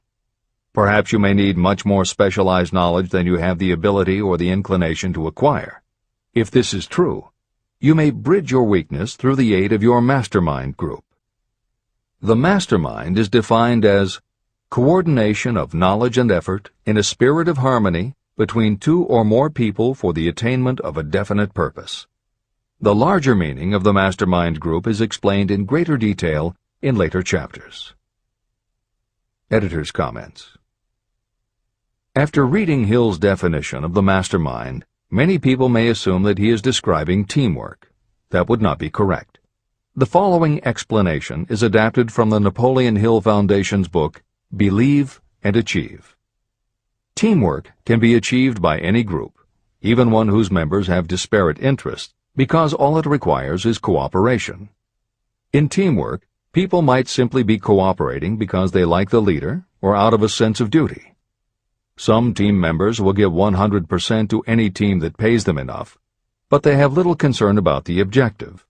Perhaps you may need much more specialized knowledge than you have the ability or the inclination to acquire. If this is true, you may bridge your weakness through the aid of your mastermind group. The mastermind is defined as coordination of knowledge and effort in a spirit of harmony between two or more people for the attainment of a definite purpose. The larger meaning of the mastermind group is explained in greater detail in later chapters. Editor's comments. After reading Hill's definition of the mastermind, many people may assume that he is describing teamwork. That would not be correct. The following explanation is adapted from the Napoleon Hill Foundation's book, Believe and Achieve. Teamwork can be achieved by any group, even one whose members have disparate interests, because all it requires is cooperation. In teamwork, people might simply be cooperating because they like the leader or out of a sense of duty. Some team members will give 100% to any team that pays them enough, but they have little concern about the objective.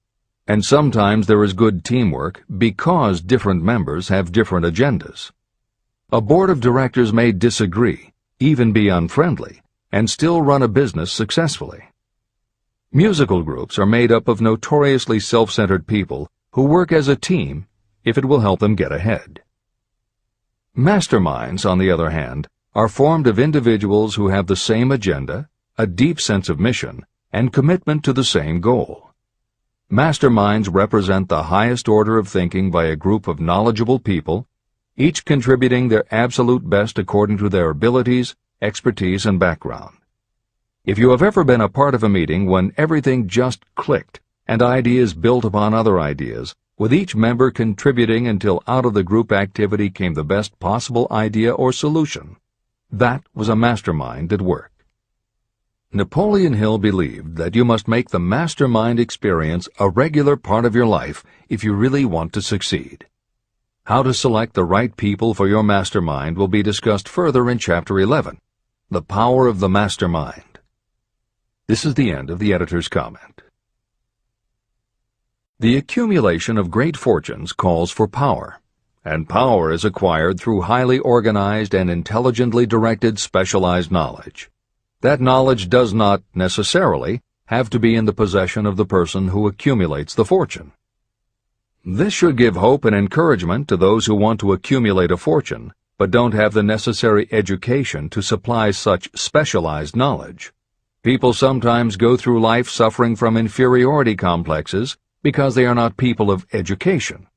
And sometimes there is good teamwork because different members have different agendas. A board of directors may disagree, even be unfriendly, and still run a business successfully. Musical groups are made up of notoriously self-centered people who work as a team if it will help them get ahead. Masterminds, on the other hand, are formed of individuals who have the same agenda, a deep sense of mission, and commitment to the same goal. Masterminds represent the highest order of thinking by a group of knowledgeable people, each contributing their absolute best according to their abilities, expertise, and background. If you have ever been a part of a meeting when everything just clicked and ideas built upon other ideas, with each member contributing until out of the group activity came the best possible idea or solution, that was a mastermind at work. Napoleon Hill believed that you must make the mastermind experience a regular part of your life if you really want to succeed. How to select the right people for your mastermind will be discussed further in Chapter 11, The Power of the Mastermind. This is the end of the editor's comment. The accumulation of great fortunes calls for power, and power is acquired through highly organized and intelligently directed specialized knowledge. That knowledge does not, necessarily, have to be in the possession of the person who accumulates the fortune. This should give hope and encouragement to those who want to accumulate a fortune, but don't have the necessary education to supply such specialized knowledge. People sometimes go through life suffering from inferiority complexes because they are not people of education.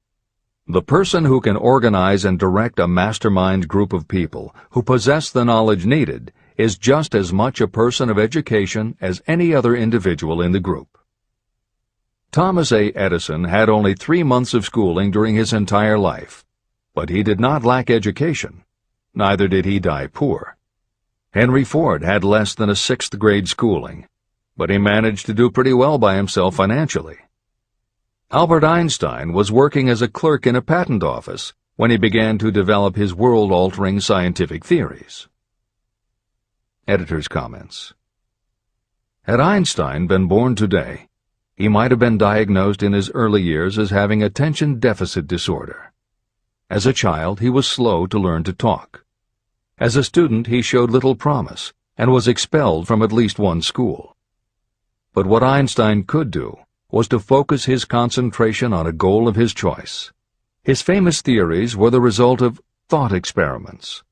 The person who can organize and direct a mastermind group of people who possess the knowledge needed is just as much a person of education as any other individual in the group. Thomas A. Edison had only 3 months of schooling during his entire life, but he did not lack education. Neither did he die poor. Henry Ford had less than a 6th grade schooling, but he managed to do pretty well by himself financially. Albert Einstein was working as a clerk in a patent office when he began to develop his world-altering scientific theories. Editor's comments. Had Einstein been born today, he might have been diagnosed in his early years as having attention deficit disorder. As a child, he was slow to learn to talk. As a student, he showed little promise and was expelled from at least one school. But what Einstein could do was to focus his concentration on a goal of his choice. His famous theories were the result of thought experiments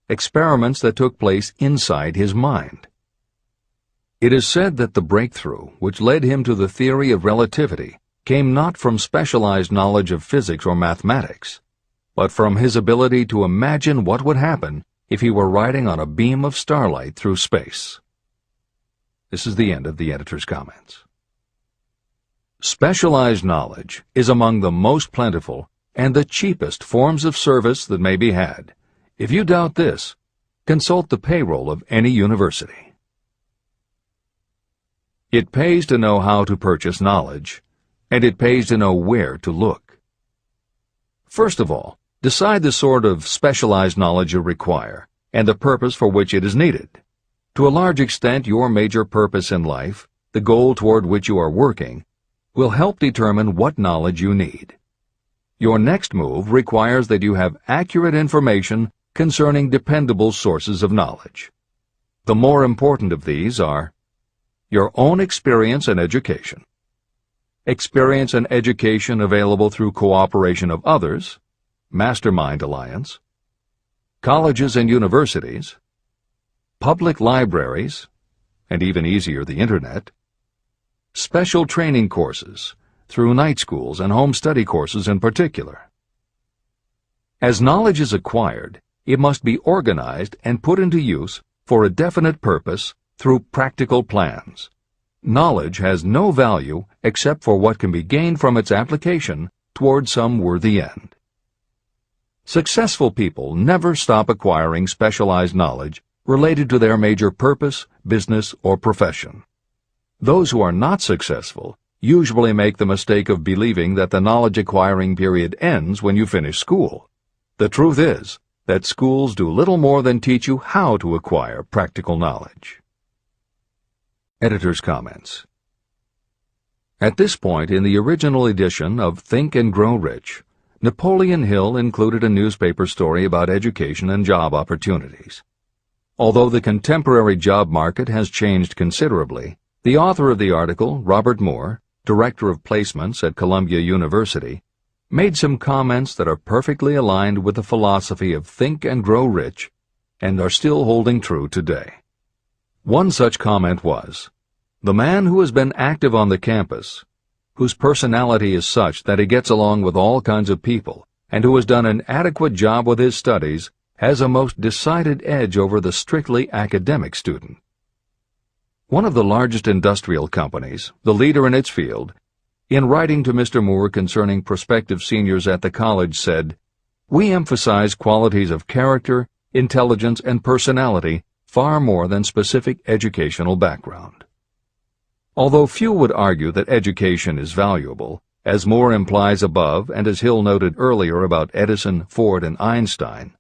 that took place inside his mind. It is said that the breakthrough which led him to the theory of relativity came not from specialized knowledge of physics or mathematics, but from his ability to imagine what would happen if he were riding on a beam of starlight through space. This is the end of the editor's comments. Specialized knowledge is among the most plentiful and the cheapest forms of service that may be had. If you doubt this, consult the payroll of any university. It pays to know how to purchase knowledge, and it pays to know where to look. First of all, decide the sort of specialized knowledge you require and the purpose for which it is needed. To a large extent, your major purpose in life, the goal toward which you are working, will help determine what knowledge you need. Your next move requires that you have accurate information concerning dependable sources of knowledge. The more important of these are your own experience and education, experience and education available through cooperation of others, Mastermind Alliance, colleges and universities, public libraries, and even easier, the Internet, special training courses, through night schools and home study courses in particular. As knowledge is acquired, it must be organized and put into use for a definite purpose through practical plans. Knowledge has no value except for what can be gained from its application toward some worthy end. Successful people never stop acquiring specialized knowledge related to their major purpose, business, or profession. Those who are not successful usually make the mistake of believing that the knowledge-acquiring period ends when you finish school. The truth is that schools do little more than teach you how to acquire practical knowledge. Editor's comments. At this point in the original edition of Think and Grow Rich, Napoleon Hill included a newspaper story about education and job opportunities. Although the contemporary job market has changed considerably, the author of the article, Robert Moore, Director of Placements at Columbia University, made some comments that are perfectly aligned with the philosophy of Think and Grow Rich and are still holding true today. One such comment was, "The man who has been active on the campus, whose personality is such that he gets along with all kinds of people, and who has done an adequate job with his studies, has a most decided edge over the strictly academic student." One of the largest industrial companies, the leader in its field, in writing to Mr. Moore concerning prospective seniors at the college said, "We emphasize qualities of character, intelligence, and personality far more than specific educational background." Although few would argue that education is valuable, as Moore implies above and as Hill noted earlier about Edison, Ford, and Einstein,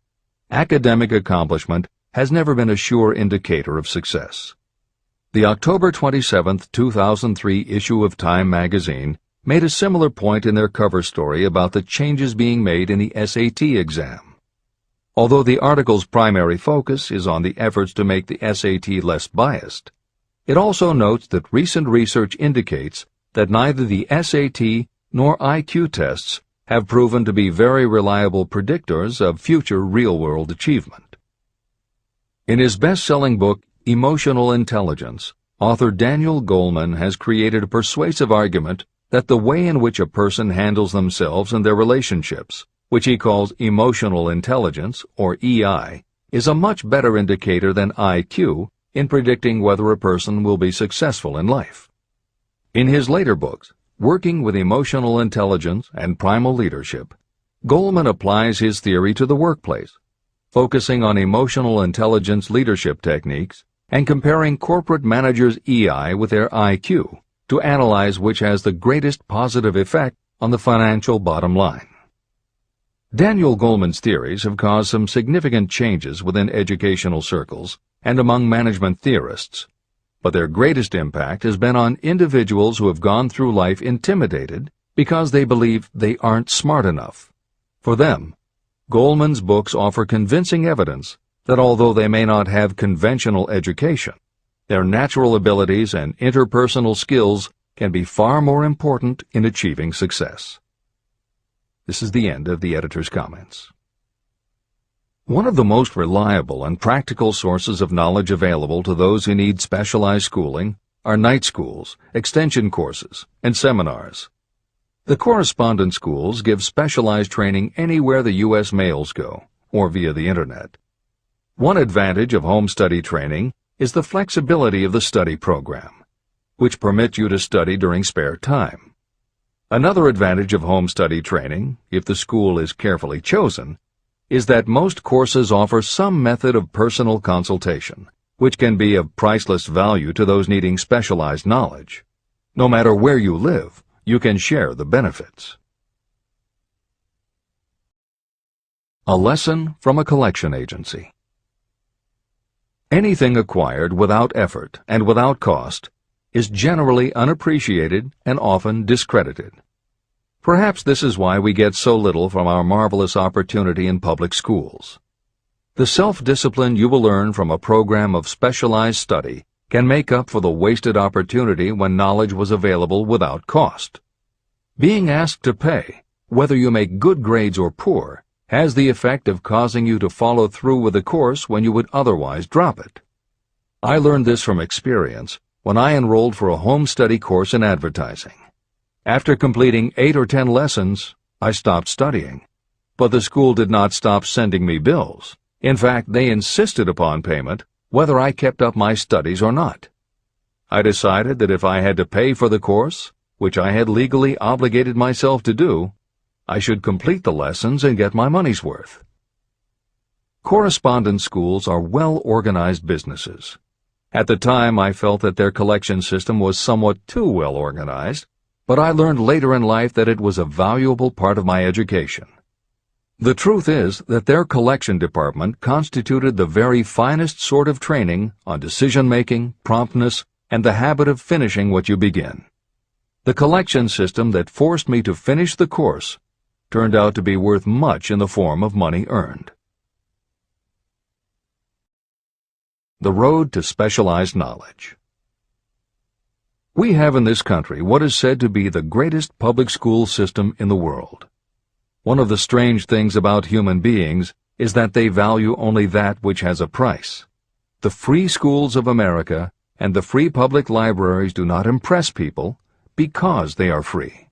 academic accomplishment has never been a sure indicator of success. The October 27, 2003 issue of Time magazine made a similar point in their cover story about the changes being made in the SAT exam. Although the article's primary focus is on the efforts to make the SAT less biased, it also notes that recent research indicates that neither the SAT nor IQ tests have proven to be very reliable predictors of future real-world achievement. In his best-selling book, Emotional Intelligence, author Daniel Goleman has created a persuasive argument that the way in which a person handles themselves and their relationships, which he calls emotional intelligence, or EI, is a much better indicator than IQ in predicting whether a person will be successful in life. In his later books, Working with Emotional Intelligence and Primal Leadership, Goleman applies his theory to the workplace, focusing on emotional intelligence leadership techniques and comparing corporate managers' EI with their IQ to analyze which has the greatest positive effect on the financial bottom line. Daniel Goleman's theories have caused some significant changes within educational circles and among management theorists, but their greatest impact has been on individuals who have gone through life intimidated because they believe they aren't smart enough. For them, Goleman's books offer convincing evidence that although they may not have conventional education, their natural abilities and interpersonal skills can be far more important in achieving success. This is the end of the editor's comments. One of the most reliable and practical sources of knowledge available to those who need specialized schooling are night schools, extension courses, and seminars. The correspondence schools give specialized training anywhere the U.S. mails go, or via the Internet. One advantage of home study training is the flexibility of the study program, which permits you to study during spare time. Another advantage of home study training, if the school is carefully chosen, is that most courses offer some method of personal consultation, which can be of priceless value to those needing specialized knowledge. No matter where you live, you can share the benefits. A lesson from a collection agency. Anything acquired without effort and without cost is generally unappreciated and often discredited. Perhaps this is why we get so little from our marvelous opportunity in public schools. The self-discipline you will learn from a program of specialized study can make up for the wasted opportunity when knowledge was available without cost. Being asked to pay, whether you make good grades or poor, has the effect of causing you to follow through with the course when you would otherwise drop it. I learned this from experience when I enrolled for a home study course in advertising. After completing 8 or 10 lessons, I stopped studying. But the school did not stop sending me bills. In fact, they insisted upon payment, whether I kept up my studies or not. I decided that if I had to pay for the course, which I had legally obligated myself to do, I should complete the lessons and get my money's worth. Correspondence schools are well-organized businesses. At the time, I felt that their collection system was somewhat too well organized, but I learned later in life that it was a valuable part of my education. The truth is that their collection department constituted the very finest sort of training on decision-making, promptness, and the habit of finishing what you begin. The collection system that forced me to finish the course turned out to be worth much in the form of money earned. The road to specialized knowledge. We have in this country what is said to be the greatest public school system in the world. One of the strange things about human beings is that they value only that which has a price. The free schools of America and the free public libraries do not impress people because they are free.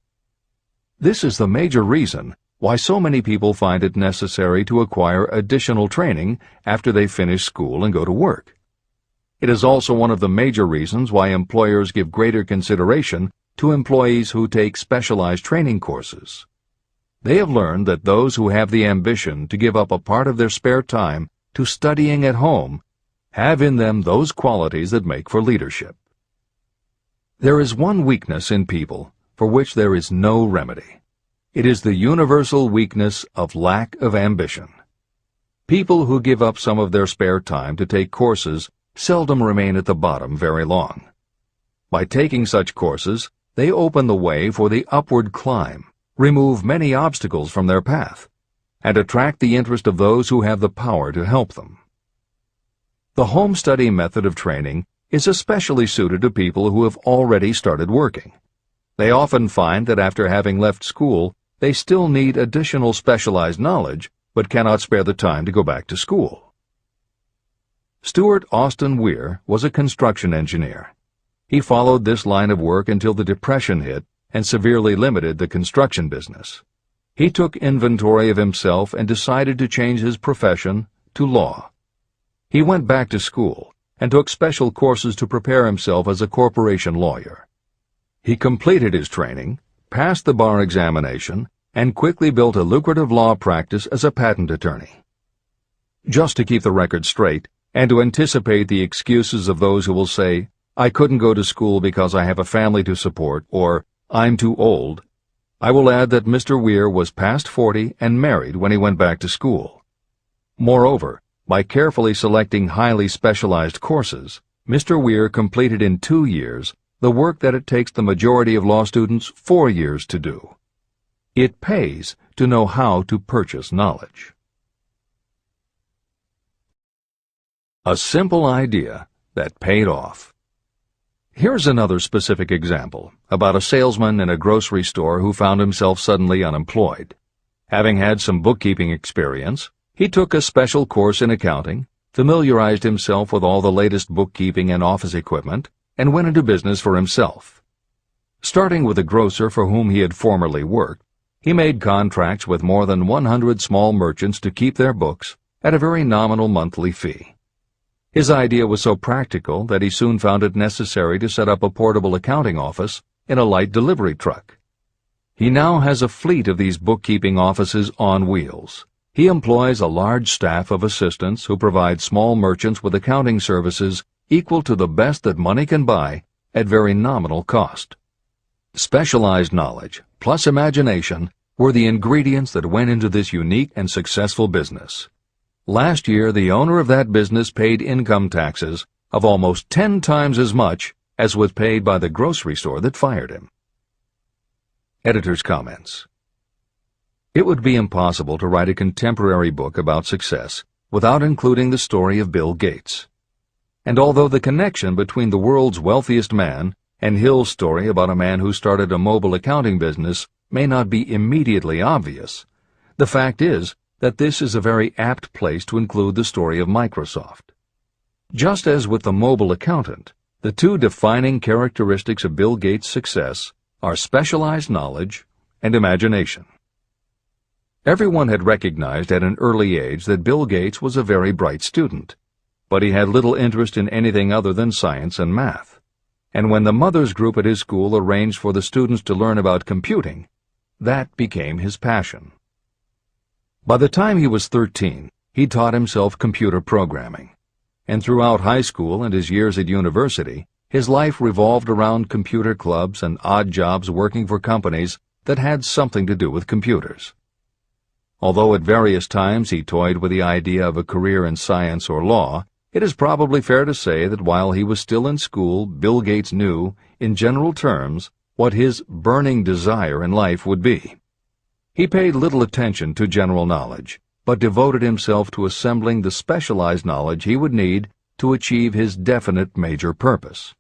This is the major reason why so many people find it necessary to acquire additional training after they finish school and go to work. It is also one of the major reasons why employers give greater consideration to employees who take specialized training courses. They have learned that those who have the ambition to give up a part of their spare time to studying at home have in them those qualities that make for leadership. There is one weakness in people for which there is no remedy. It is the universal weakness of lack of ambition. People who give up some of their spare time to take courses seldom remain at the bottom very long. By taking such courses, they open the way for the upward climb, remove many obstacles from their path, and attract the interest of those who have the power to help them. The home study method of training is especially suited to people who have already started working. They often find that after having left school, they still need additional specialized knowledge, but cannot spare the time to go back to school. Stuart Austin Weir was a construction engineer. He followed this line of work until the Depression hit and severely limited the construction business. He took inventory of himself and decided to change his profession to law. He went back to school and took special courses to prepare himself as a corporation lawyer. He completed his training, passed the bar examination, and quickly built a lucrative law practice as a patent attorney. Just to keep the record straight, and to anticipate the excuses of those who will say, "I couldn't go to school because I have a family to support," or "I'm too old," I will add that Mr. Weir was past 40 and married when he went back to school. Moreover, by carefully selecting highly specialized courses, Mr. Weir completed in 2 years the work that it takes the majority of law students 4 years to do. It pays to know how to purchase knowledge. A simple idea that paid off. Here's another specific example about a salesman in a grocery store who found himself suddenly unemployed. Having had some bookkeeping experience, he took a special course in accounting, familiarized himself with all the latest bookkeeping and office equipment, and went into business for himself. Starting with a grocer for whom he had formerly worked, he made contracts with more than 100 small merchants to keep their books at a very nominal monthly fee. His idea was so practical that he soon found it necessary to set up a portable accounting office in a light delivery truck. He now has a fleet of these bookkeeping offices on wheels. He employs a large staff of assistants who provide small merchants with accounting services equal to the best that money can buy at very nominal cost. Specialized knowledge plus imagination were the ingredients that went into this unique and successful business. Last year, the owner of that business paid income taxes of almost 10 times as much as was paid by the grocery store that fired him. Editor's comments. It would be impossible to write a contemporary book about success without including the story of Bill Gates. And although the connection between the world's wealthiest man and Hill's story about a man who started a mobile accounting business may not be immediately obvious, the fact is that this is a very apt place to include the story of Microsoft. Just as with the mobile accountant, The two defining characteristics of Bill Gates' success are specialized knowledge and imagination. Everyone had recognized at an early age that Bill Gates was a very bright student, but he had little interest in anything other than science and math. And when the mothers group at his school arranged for the students to learn about computing, that became his passion. By the time he was 13, he taught himself computer programming, and throughout high school and his years at university, his life revolved around computer clubs and odd jobs working for companies that had something to do with computers. Although at various times he toyed with the idea of a career in science or law, it is probably fair to say that while he was still in school, Bill Gates knew, in general terms, what his burning desire in life would be. He paid little attention to general knowledge, but devoted himself to assembling the specialized knowledge he would need to achieve his definite major purpose.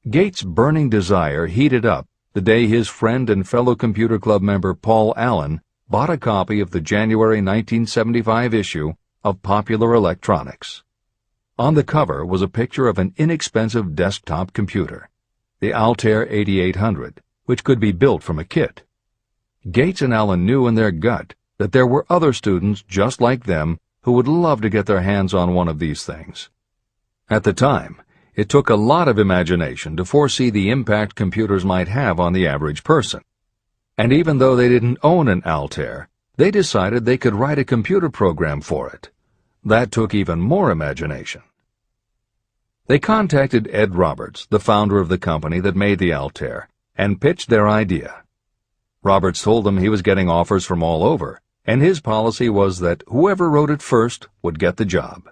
Gates' burning desire heated up the day his friend and fellow computer club member Paul Allen bought a copy of the January 1975 issue of Popular Electronics. On the cover was a picture of an inexpensive desktop computer, the Altair 8800, which could be built from a kit. Gates and Allen knew in their gut that there were other students just like them who would love to get their hands on one of these things. At the time, it took a lot of imagination to foresee the impact computers might have on the average person. And even though they didn't own an Altair, they decided they could write a computer program for it. That took even more imagination. They contacted Ed Roberts, the founder of the company that made the Altair, and pitched their idea. Roberts told them he was getting offers from all over, and his policy was that whoever wrote it first would get the job.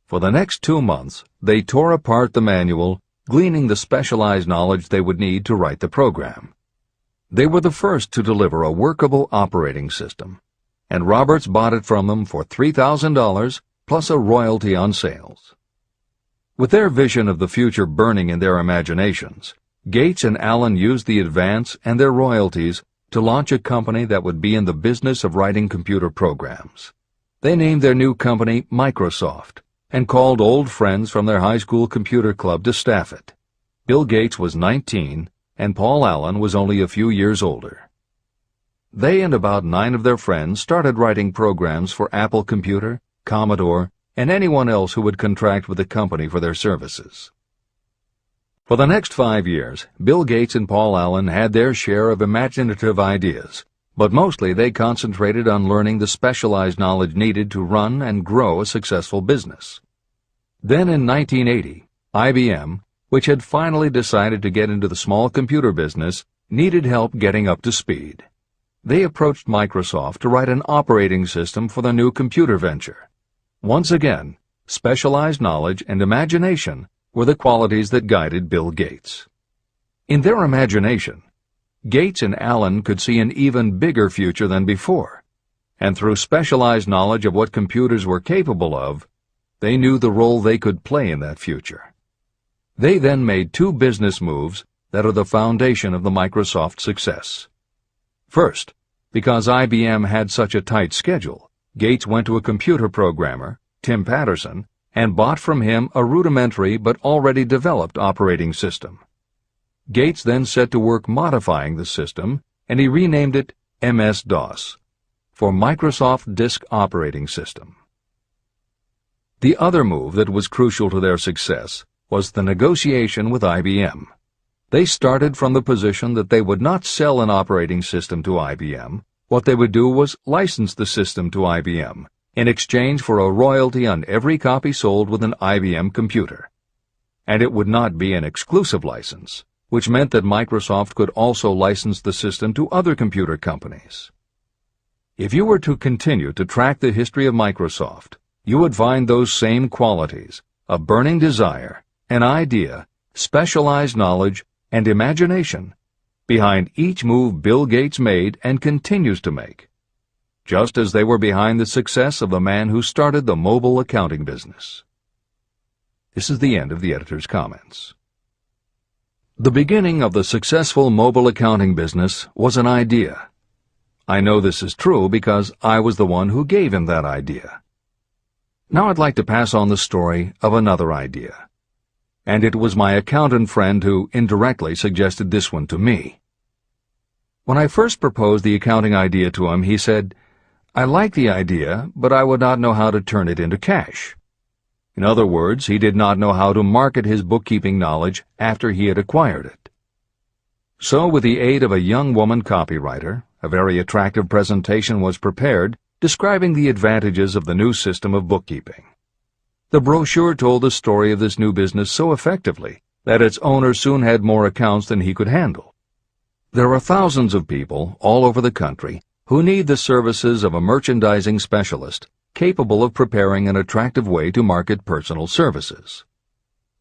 For the next 2 months, they tore apart the manual, gleaning the specialized knowledge they would need to write the program. They were the first to deliver a workable operating system, and Roberts bought it from them for $3,000 plus a royalty on sales. With their vision of the future burning in their imaginations, Gates and Allen used the advance and their royalties to launch a company that would be in the business of writing computer programs. They named their new company Microsoft and called old friends from their high school computer club to staff it. Bill Gates was 19 and Paul Allen was only a few years older. They and about 9 of their friends started writing programs for Apple Computer, Commodore, and anyone else who would contract with the company for their services. For the next 5 years, Bill Gates and Paul Allen had their share of imaginative ideas, but mostly they concentrated on learning the specialized knowledge needed to run and grow a successful business. Then in 1980, IBM, which had finally decided to get into the small computer business, needed help getting up to speed. They approached Microsoft to write an operating system for the new computer venture. Once again, specialized knowledge and imagination were the qualities that guided Bill Gates. In their imagination, Gates and Allen could see an even bigger future than before, and through specialized knowledge of what computers were capable of, they knew the role they could play in that future. They then made 2 business moves that are the foundation of the Microsoft success. First, because IBM had such a tight schedule, Gates went to a computer programmer, Tim Patterson, and bought from him a rudimentary but already developed operating system. Gates then set to work modifying the system, and he renamed it MS-DOS, for Microsoft Disk Operating System. The other move that was crucial to their success was the negotiation with IBM. They started from the position that they would not sell an operating system to IBM. What they would do was license the system to IBM in exchange for a royalty on every copy sold with an IBM computer. And it would not be an exclusive license, which meant that Microsoft could also license the system to other computer companies. If you were to continue to track the history of Microsoft, you would find those same qualities: a burning desire, an idea, specialized knowledge, and imagination behind each move Bill Gates made and continues to make, just as they were behind the success of the man who started the mobile accounting business. This is the end of the editor's comments. The beginning of the successful mobile accounting business was an idea. I know this is true because I was the one who gave him that idea. Now I'd like to pass on the story of another idea. and it was my accountant friend who indirectly suggested this one to me. When I first proposed the accounting idea to him, he said, "I like the idea, but I would not know how to turn it into cash." In other words, he did not know how to market his bookkeeping knowledge after he had acquired it. So, with the aid of a young woman copywriter, a very attractive presentation was prepared describing the advantages of the new system of bookkeeping. The brochure told the story of this new business so effectively that its owner soon had more accounts than he could handle. There are thousands of people all over the country who need the services of a merchandising specialist capable of preparing an attractive way to market personal services.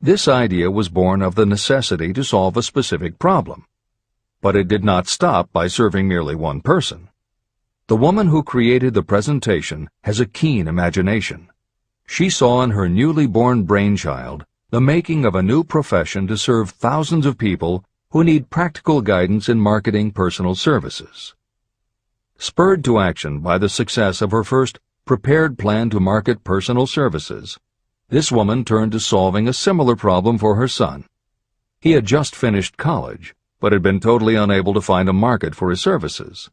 This idea was born of the necessity to solve a specific problem. But it did not stop by serving merely one person. The woman who created the presentation has a keen imagination. She saw in her newly born brainchild the making of a new profession to serve thousands of people who need practical guidance in marketing personal services. Spurred to action by the success of her first prepared plan to market personal services, this woman turned to solving a similar problem for her son. He had just finished college, but had been totally unable to find a market for his services.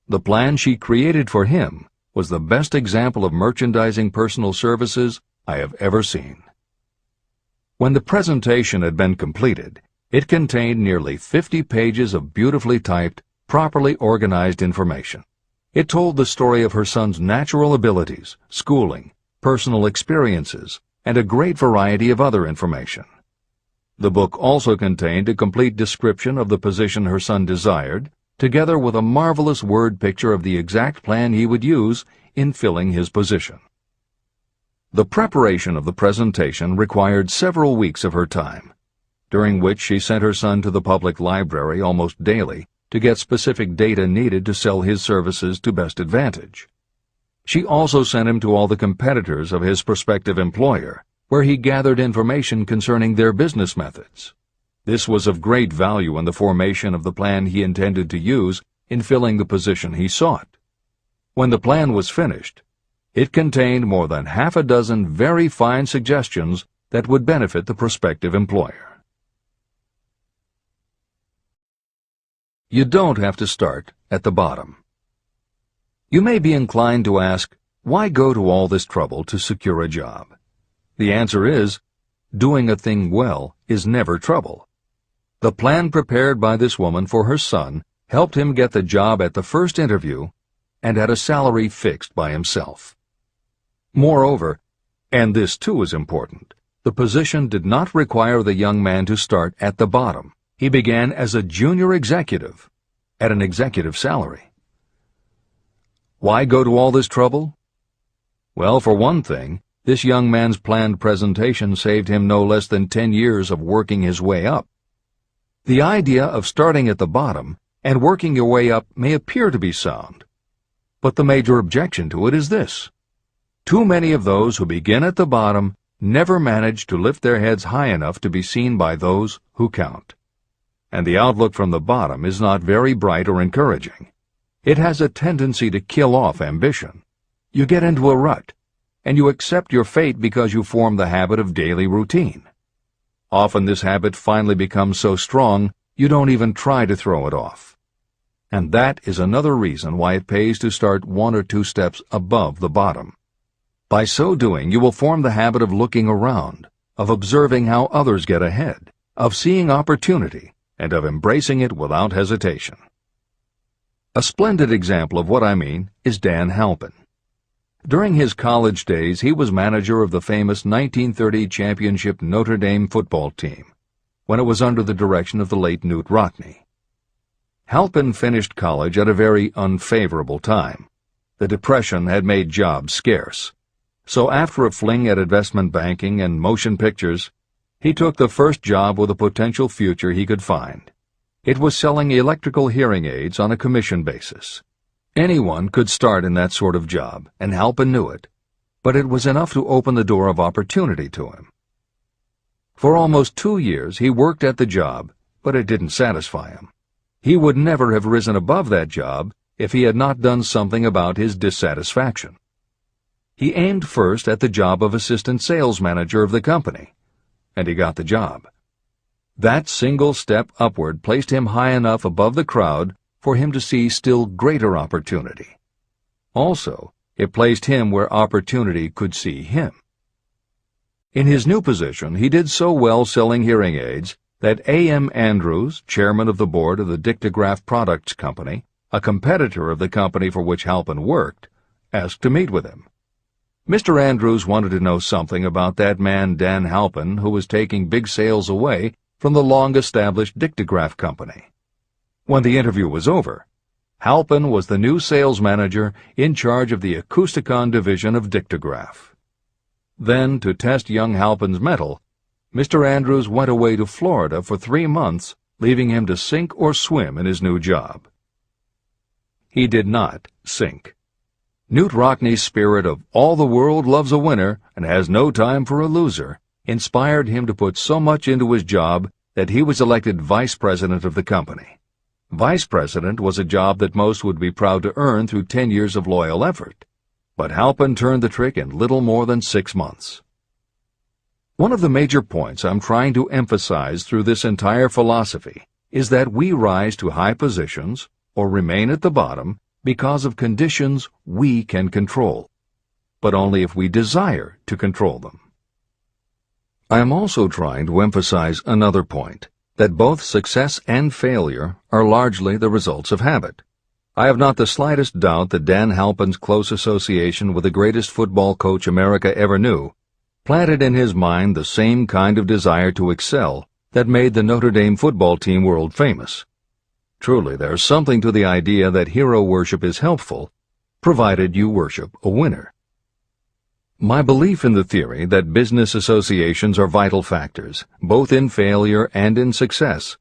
The plan she created for him was the best example of merchandising personal services I have ever seen. When the presentation had been completed, it contained nearly 50 pages of beautifully typed, properly organized information. It told the story of her son's natural abilities, schooling, personal experiences, and a great variety of other information. The book also contained a complete description of the position her son desired, together with a marvelous word picture of the exact plan he would use in filling his position. The preparation of the presentation required several weeks of her time, during which she sent her son to the public library almost daily to get specific data needed to sell his services to best advantage. She also sent him to all the competitors of his prospective employer, where he gathered information concerning their business methods. This was of great value in the formation of the plan he intended to use in filling the position he sought. When the plan was finished, it contained more than half a dozen very fine suggestions that would benefit the prospective employer. You don't have to start at the bottom. You may be inclined to ask, why go to all this trouble to secure a job? The answer is, doing a thing well is never trouble. The plan prepared by this woman for her son helped him get the job at the first interview and at a salary fixed by himself. Moreover, and this too is important, the position did not require the young man to start at the bottom. He began as a junior executive, at an executive salary. Why go to all this trouble? Well, for one thing, this young man's planned presentation saved him no less than 10 years of working his way up. The idea of starting at the bottom and working your way up may appear to be sound, but the major objection to it is this. Too many of those who begin at the bottom never manage to lift their heads high enough to be seen by those who count. And the outlook from the bottom is not very bright or encouraging. It has a tendency to kill off ambition. You get into a rut, and you accept your fate because you form the habit of daily routine. Often this habit finally becomes so strong you don't even try to throw it off. And that is another reason why it pays to start 1 or 2 steps above the bottom. By so doing, you will form the habit of looking around, of observing how others get ahead, of seeing opportunity, and of embracing it without hesitation. A splendid example of what I mean is Dan Halpin. During his college days, he was manager of the famous 1930 championship Notre Dame football team, when it was under the direction of the late Newt Rockne. Halpin finished college at a very unfavorable time. The Depression had made jobs scarce. So after a fling at investment banking and motion pictures, he took the first job with a potential future he could find. It was selling electrical hearing aids on a commission basis. Anyone could start in that sort of job, and Halpin knew it, but it was enough to open the door of opportunity to him. For almost 2 years he worked at the job, but it didn't satisfy him. He would never have risen above that job if he had not done something about his dissatisfaction. He aimed first at the job of assistant sales manager of the company, and he got the job. That single step upward placed him high enough above the crowd for him to see still greater opportunity. Also, it placed him where opportunity could see him. In his new position, he did so well selling hearing aids that A.M. Andrews, chairman of the board of the Dictograph Products Company, a competitor of the company for which Halpin worked, asked to meet with him. Mr. Andrews wanted to know something about that man Dan Halpin who was taking big sales away from the long-established Dictograph Company. When the interview was over, Halpin was the new sales manager in charge of the Acousticon division of Dictograph. Then, to test young Halpin's mettle, Mr. Andrews went away to Florida for 3 months, leaving him to sink or swim in his new job. He did not sink. Knute Rockne's spirit of all the world loves a winner and has no time for a loser inspired him to put so much into his job that he was elected vice president of the company. Vice president was a job that most would be proud to earn through 10 years of loyal effort, but Halpin turned the trick in little more than 6 months. One of the major points I'm trying to emphasize through this entire philosophy is that we rise to high positions or remain at the bottom because of conditions we can control, but only if we desire to control them. I am also trying to emphasize another point, that both success and failure are largely the results of habit. I have not the slightest doubt that Dan Halpin's close association with the greatest football coach America ever knew planted in his mind the same kind of desire to excel that made the Notre Dame football team world famous. Truly, there's something to the idea that hero worship is helpful, provided you worship a winner. My belief in the theory that business associations are vital factors, both in failure and in success,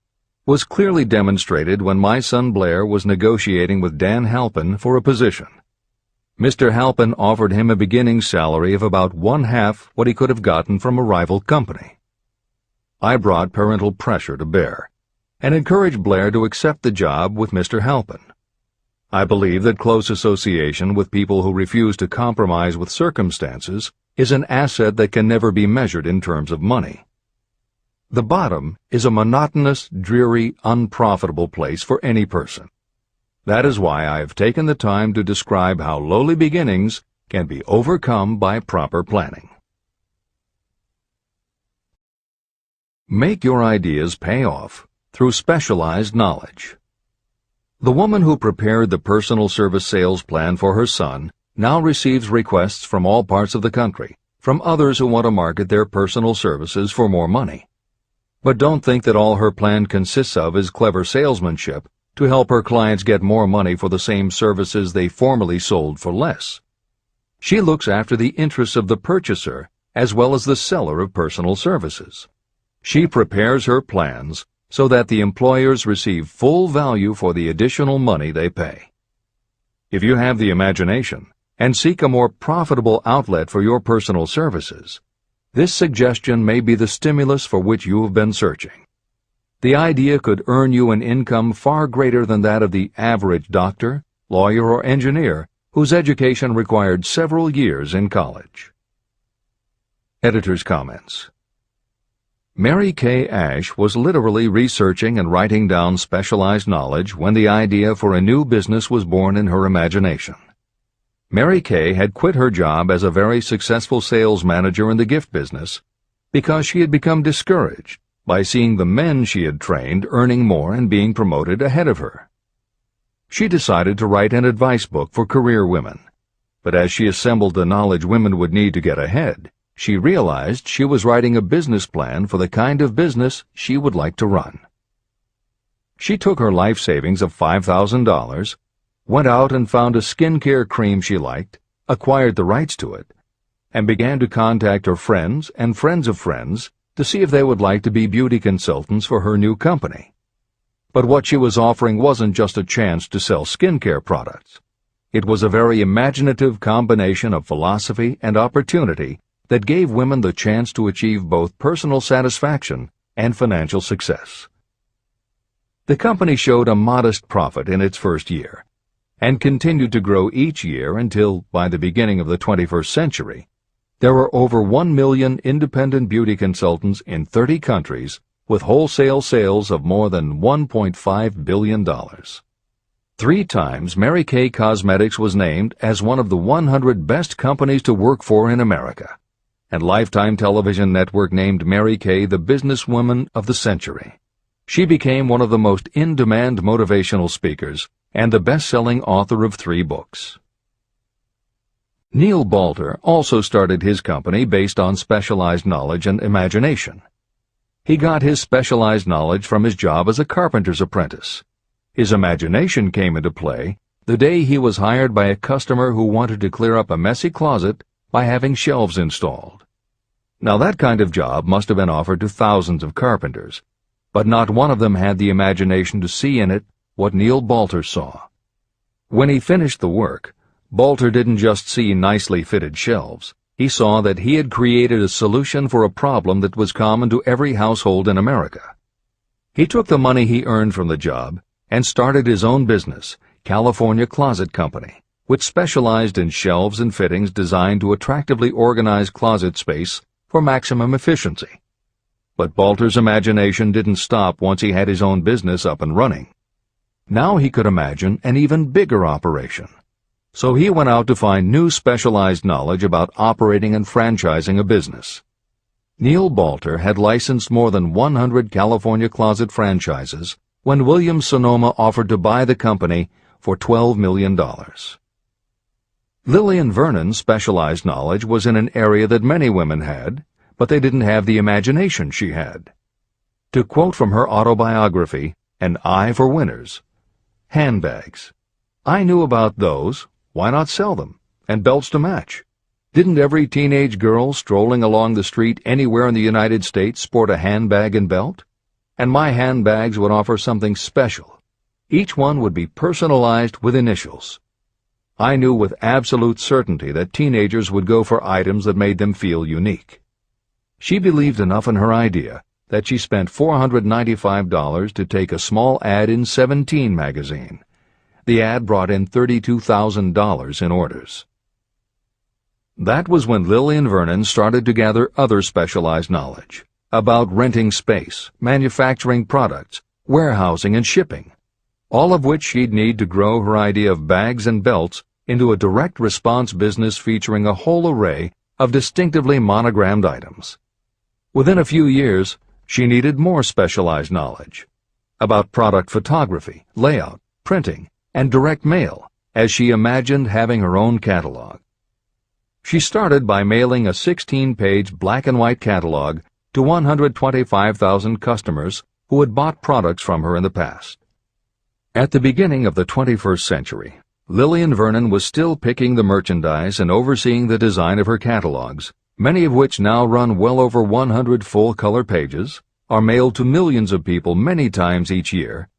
was clearly demonstrated when my son Blair was negotiating with Dan Halpin for a position. Mr. Halpin offered him a beginning salary of about 1/2 what he could have gotten from a rival company. I brought parental pressure to bear and encouraged Blair to accept the job with Mr. Halpin. I believe that close association with people who refuse to compromise with circumstances is an asset that can never be measured in terms of money. The bottom is a monotonous, dreary, unprofitable place for any person. That is why I have taken the time to describe how lowly beginnings can be overcome by proper planning. Make your ideas pay off through specialized knowledge. The woman who prepared the personal service sales plan for her son now receives requests from all parts of the country, from others who want to market their personal services for more money. But don't think that all her plan consists of is clever salesmanship to help her clients get more money for the same services they formerly sold for less. She looks after the interests of the purchaser as well as the seller of personal services. She prepares her plans so that the employers receive full value for the additional money they pay. If you have the imagination and seek a more profitable outlet for your personal services, this suggestion may be the stimulus for which you have been searching. The idea could earn you an income far greater than that of the average doctor, lawyer, or engineer whose education required several years in college. Editor's comments. Mary Kay Ash was literally researching and writing down specialized knowledge when the idea for a new business was born in her imagination. Mary Kay had quit her job as a very successful sales manager in the gift business because she had become discouraged by seeing the men she had trained earning more and being promoted ahead of her. She decided to write an advice book for career women, but as she assembled the knowledge women would need to get ahead, she realized she was writing a business plan for the kind of business she would like to run. She took her life savings of $5,000, went out and found a skincare cream she liked, acquired the rights to it, and began to contact her friends and friends of friends to see if they would like to be beauty consultants for her new company. But what she was offering wasn't just a chance to sell skincare products. It was a very imaginative combination of philosophy and opportunity that gave women the chance to achieve both personal satisfaction and financial success. The company showed a modest profit in its first year and continued to grow each year until, by the beginning of the 21st century, There are over 1 million independent beauty consultants in 30 countries with wholesale sales of more than $1.5 billion. 3 times Mary Kay Cosmetics was named as one of the 100 best companies to work for in America, and Lifetime Television Network named Mary Kay the businesswoman of the century. She became one of the most in-demand motivational speakers and the best-selling author of 3 books. Neil Balter also started his company based on specialized knowledge and imagination. He got his specialized knowledge from his job as a carpenter's apprentice. His imagination came into play the day he was hired by a customer who wanted to clear up a messy closet by having shelves installed. Now that kind of job must have been offered to thousands of carpenters, but not one of them had the imagination to see in it what Neil Balter saw. When he finished the work, Balter didn't just see nicely fitted shelves. He saw that he had created a solution for a problem that was common to every household in America. He took the money he earned from the job and started his own business, California Closet Company, which specialized in shelves and fittings designed to attractively organize closet space for maximum efficiency. But Balter's imagination didn't stop once he had his own business up and running. Now he could imagine an even bigger operation. So he went out to find new specialized knowledge about operating and franchising a business. Neil Balter had licensed more than 100 California closet franchises when Williams-Sonoma offered to buy the company for $12 million. Lillian Vernon's specialized knowledge was in an area that many women had, but they didn't have the imagination she had. To quote from her autobiography, An Eye for Winners, handbags. I knew about those. Why not sell them? And belts to match. Didn't every teenage girl strolling along the street anywhere in the United States sport a handbag and belt? And my handbags would offer something special. Each one would be personalized with initials. I knew with absolute certainty that teenagers would go for items that made them feel unique. She believed enough in her idea that she spent $495 to take a small ad in 17 magazine. The ad brought in $32,000 in orders. That was when Lillian Vernon started to gather other specialized knowledge about renting space, manufacturing products, warehousing, and shipping, all of which she'd need to grow her idea of bags and belts into a direct response business featuring a whole array of distinctively monogrammed items. Within a few years, she needed more specialized knowledge about product photography, layout, printing, and direct mail, as she imagined having her own catalog. She started by mailing a 16-page black-and-white catalog to 125,000 customers who had bought products from her in the past. At the beginning of the 21st century, Lillian Vernon was still picking the merchandise and overseeing the design of her catalogs, many of which now run well over 100 full-color pages, are mailed to millions of people many times each year,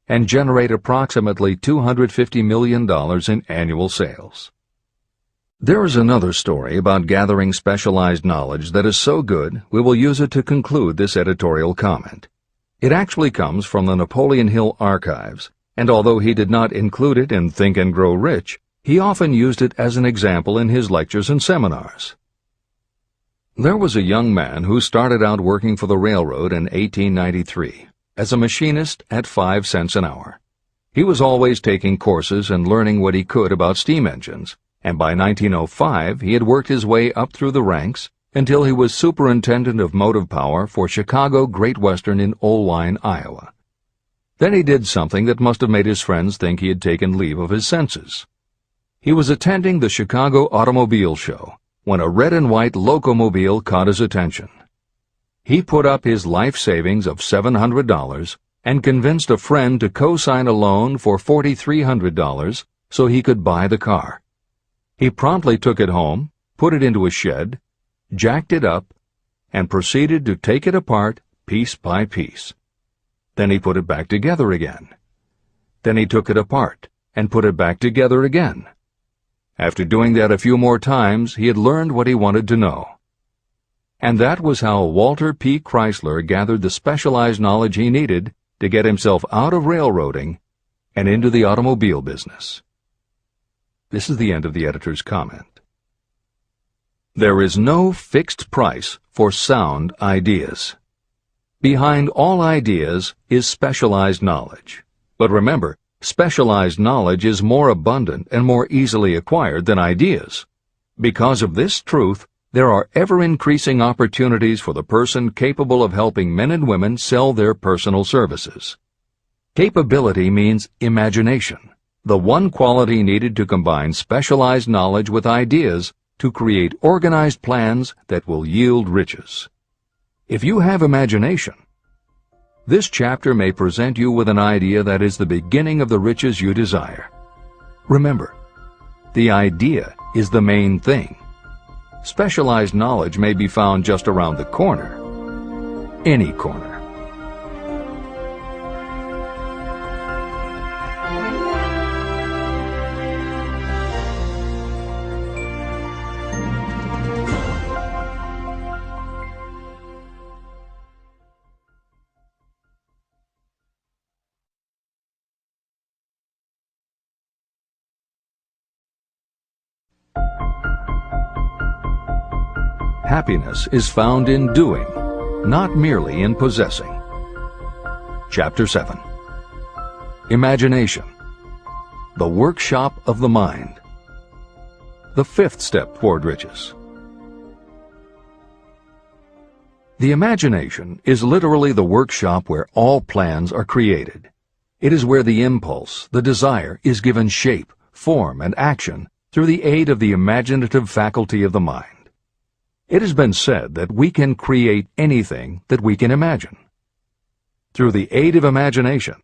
and generate approximately $250 million in annual sales. There is another story about gathering specialized knowledge that is so good we will use it to conclude this editorial comment. It actually comes from the Napoleon Hill archives, and although he did not include it in Think and Grow Rich, he often used it as an example in his lectures and seminars. There was a young man who started out working for the railroad in 1893. As a machinist at 5 cents an hour. He was always taking courses and learning what he could about steam engines, and by 1905 he had worked his way up through the ranks until he was superintendent of motive power for Chicago Great Western in Olwine, Iowa. Then he did something that must have made his friends think he had taken leave of his senses. He was attending the Chicago Automobile Show when a red and white locomobile caught his attention. He put up his life savings of $700 and convinced a friend to co-sign a loan for $4,300 so he could buy the car. He promptly took it home, put it into a shed, jacked it up, and proceeded to take it apart piece by piece. Then he put it back together again. Then he took it apart and put it back together again. After doing that a few more times, he had learned what he wanted to know. And that was how Walter P. Chrysler gathered the specialized knowledge he needed to get himself out of railroading and into the automobile business. This is the end of the editor's comment. There is no fixed price for sound ideas. Behind all ideas is specialized knowledge. But remember, specialized knowledge is more abundant and more easily acquired than ideas. Because of this truth, there are ever-increasing opportunities for the person capable of helping men and women sell their personal services. Capability means imagination, the one quality needed to combine specialized knowledge with ideas to create organized plans that will yield riches. If you have imagination, this chapter may present you with an idea that is the beginning of the riches you desire. Remember, the idea is the main thing. Specialized knowledge may be found just around the corner. Any corner. Happiness is found in doing, not merely in possessing. Chapter 7. Imagination, the workshop of the mind. The fifth step toward riches. The imagination is literally the workshop where all plans are created. It is where the impulse, the desire, is given shape, form, and action through the aid of the imaginative faculty of the mind. It has been said that we can create anything that we can imagine. Through the aid of imagination,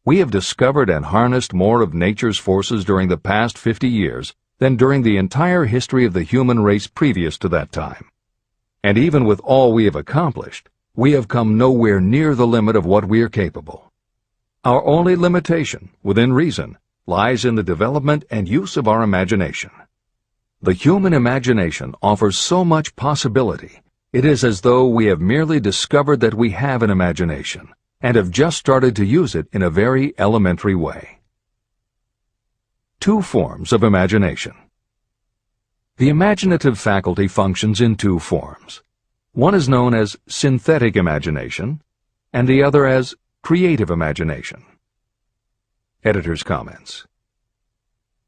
we have discovered and harnessed more of nature's forces during the past 50 years than during the entire history of the human race previous to that time. And even with all we have accomplished, we have come nowhere near the limit of what we are capable. Our only limitation, within reason, lies in the development and use of our imagination. The human imagination offers so much possibility. It is as though we have merely discovered that we have an imagination and have just started to use it in a very elementary way. Two forms of imagination. The imaginative faculty functions in two forms. One is known as synthetic imagination, and the other as creative imagination. Editor's comments.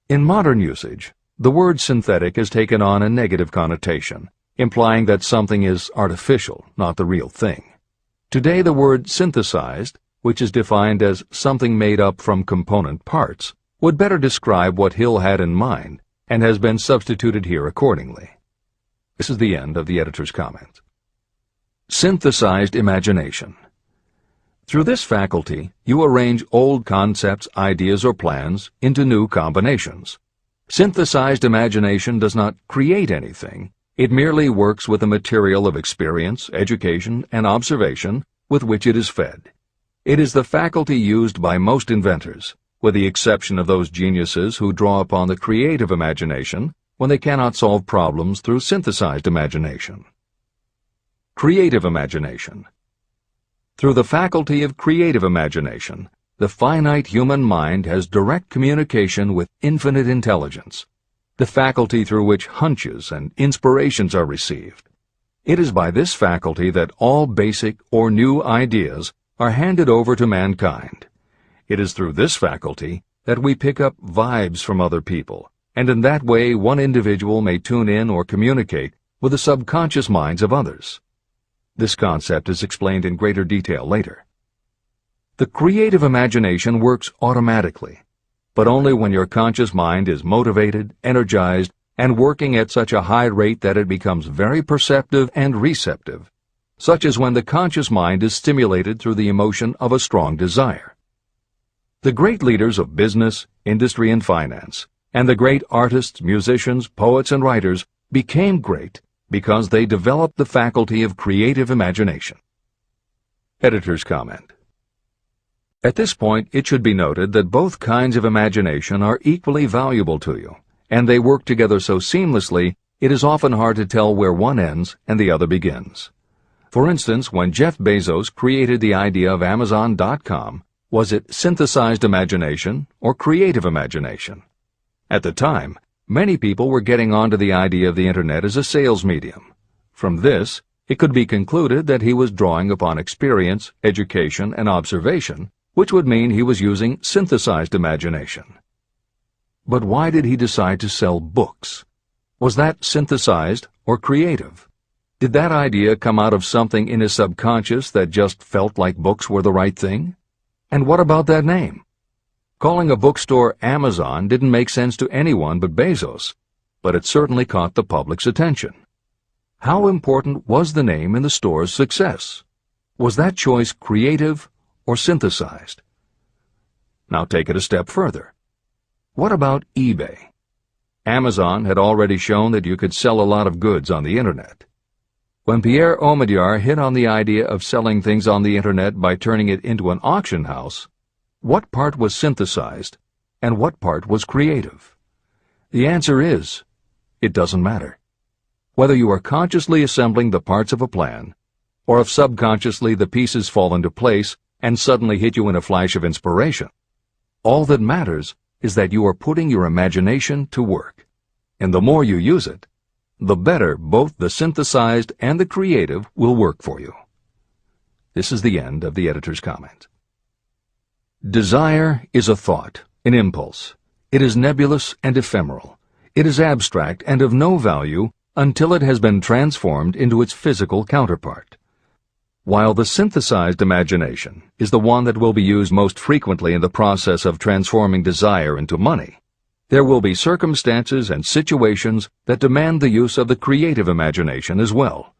In modern usage, the word synthetic has taken on a negative connotation, implying that something is artificial, not the real thing. Today the word synthesized, which is defined as something made up from component parts, would better describe what Hill had in mind and has been substituted here accordingly. This is the end of the editor's comment. Synthesized imagination. Through this faculty, you arrange old concepts, ideas, or plans into new combinations. Synthesized imagination does not create anything. It merely works with the material of experience, education, and observation with which it is fed. It is the faculty used by most inventors, with the exception of those geniuses who draw upon the creative imagination when they cannot solve problems through synthesized imagination. Creative imagination. Through the faculty of creative imagination, the finite human mind has direct communication with infinite intelligence, the faculty through which hunches and inspirations are received. It is by this faculty that all basic or new ideas are handed over to mankind. It is through this faculty that we pick up vibes from other people, and in that way one individual may tune in or communicate with the subconscious minds of others. This concept is explained in greater detail later. The creative imagination works automatically, but only when your conscious mind is motivated, energized, and working at such a high rate that it becomes very perceptive and receptive, such as when the conscious mind is stimulated through the emotion of a strong desire. The great leaders of business, industry, and finance, and the great artists, musicians, poets, and writers became great because they developed the faculty of creative imagination. Editor's comment. At this point, it should be noted that both kinds of imagination are equally valuable to you, and they work together so seamlessly it is often hard to tell where one ends and the other begins. For instance, when Jeff Bezos created the idea of Amazon.com, was it synthesized imagination or creative imagination? At the time, Many people were getting onto the idea of the Internet as a sales medium. From this, it could be concluded that he was drawing upon experience, education, and observation, which would mean he was using synthesized imagination. But why did he decide to sell books? Was that synthesized or creative? Did that idea come out of something in his subconscious that just felt like books were the right thing? And what about that name? Calling a bookstore Amazon didn't make sense to anyone but Bezos, but it certainly caught the public's attention. How important was the name in the store's success? Was that choice creative or synthesized? Now take it a step further. What about eBay? Amazon had already shown that you could sell a lot of goods on the Internet. When Pierre Omidyar hit on the idea of selling things on the Internet by turning it into an auction house, what part was synthesized and what part was creative? The answer is, it doesn't matter. Whether you are consciously assembling the parts of a plan, or if subconsciously the pieces fall into place and suddenly hit you in a flash of inspiration, all that matters is that you are putting your imagination to work. And the more you use it, the better both the synthesized and the creative will work for you. This is the end of the editor's comment. Desire is a thought, an impulse. It is nebulous and ephemeral. It is abstract and of no value until it has been transformed into its physical counterpart. While the synthesized imagination is the one that will be used most frequently in the process of transforming desire into money, there will be circumstances and situations that demand the use of the creative imagination as well.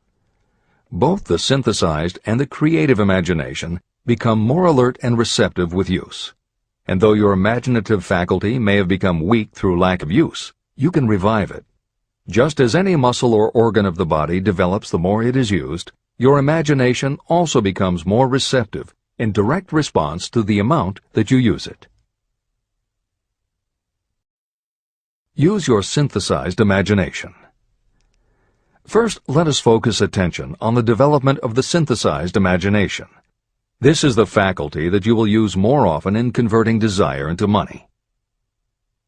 Both the synthesized and the creative imagination become more alert and receptive with use. And though your imaginative faculty may have become weak through lack of use, you can revive it. Just as any muscle or organ of the body develops the more it is used, your imagination also becomes more receptive in direct response to the amount that you use it. Use your synthesized imagination. First, let us focus attention on the development of the synthesized imagination. This is the faculty that you will use more often in converting desire into money.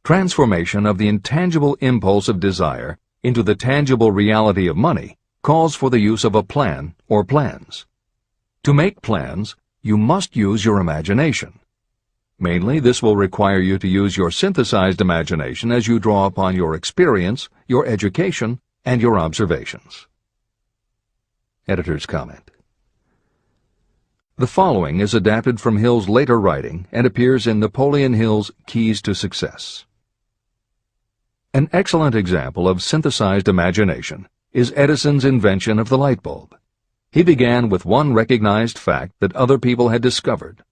Transformation of the intangible impulse of desire into the tangible reality of money calls for the use of a plan or plans. To make plans, you must use your imagination. Mainly, this will require you to use your synthesized imagination as you draw upon your experience, your education, and your observations. Editor's comment. The following is adapted from Hill's later writing and appears in Napoleon Hill's Keys to Success. An excellent example of synthesized imagination is Edison's invention of the light bulb. He began with one recognized fact that other people had discovered.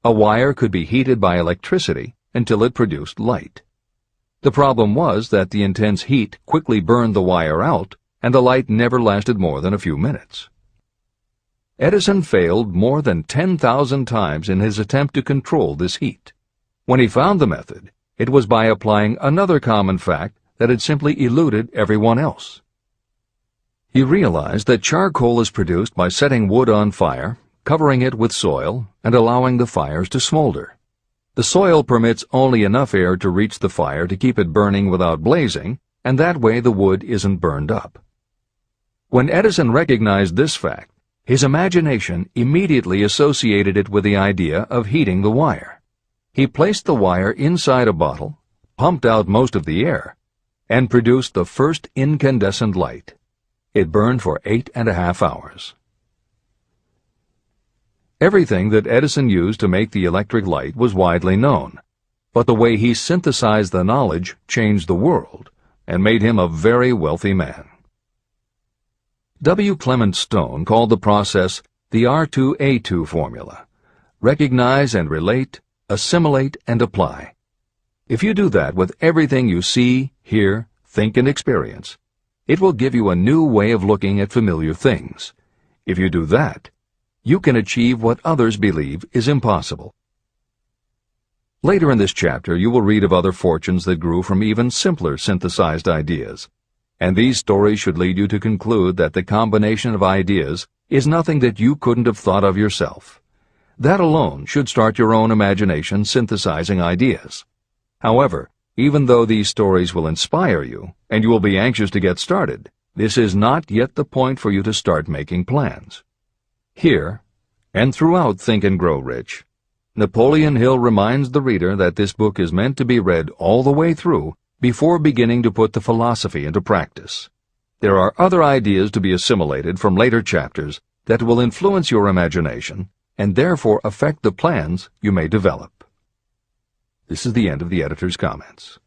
A wire could be heated by electricity until it produced light. The problem was that the intense heat quickly burned the wire out, and the light never lasted more than a few minutes. Edison failed more than 10,000 times in his attempt to control this heat. When he found the method, it was by applying another common fact that had simply eluded everyone else. He realized that charcoal is produced by setting wood on fire, covering it with soil, and allowing the fires to smolder. The soil permits only enough air to reach the fire to keep it burning without blazing, and that way the wood isn't burned up. When Edison recognized this fact, his imagination immediately associated it with the idea of heating the wire. He placed the wire inside a bottle, pumped out most of the air, and produced the first incandescent light. It burned for 8.5 hours. Everything that Edison used to make the electric light was widely known, but the way he synthesized the knowledge changed the world and made him a very wealthy man. W. Clement Stone called the process the R2A2 formula: recognize and relate, assimilate and apply. If you do that with everything you see, hear, think, and experience, it will give you a new way of looking at familiar things. If you do that, you can achieve what others believe is impossible. Later in this chapter, you will read of other fortunes that grew from even simpler synthesized ideas, and these stories should lead you to conclude that the combination of ideas is nothing that you couldn't have thought of yourself. That alone should start your own imagination synthesizing ideas. However, Even though these stories will inspire you, and you will be anxious to get started, this is not yet the point for you to start making plans. Here, and throughout Think and Grow Rich, Napoleon Hill reminds the reader that this book is meant to be read all the way through before beginning to put the philosophy into practice. There are other ideas to be assimilated from later chapters that will influence your imagination and therefore affect the plans you may develop. This is the end of the editor's comments.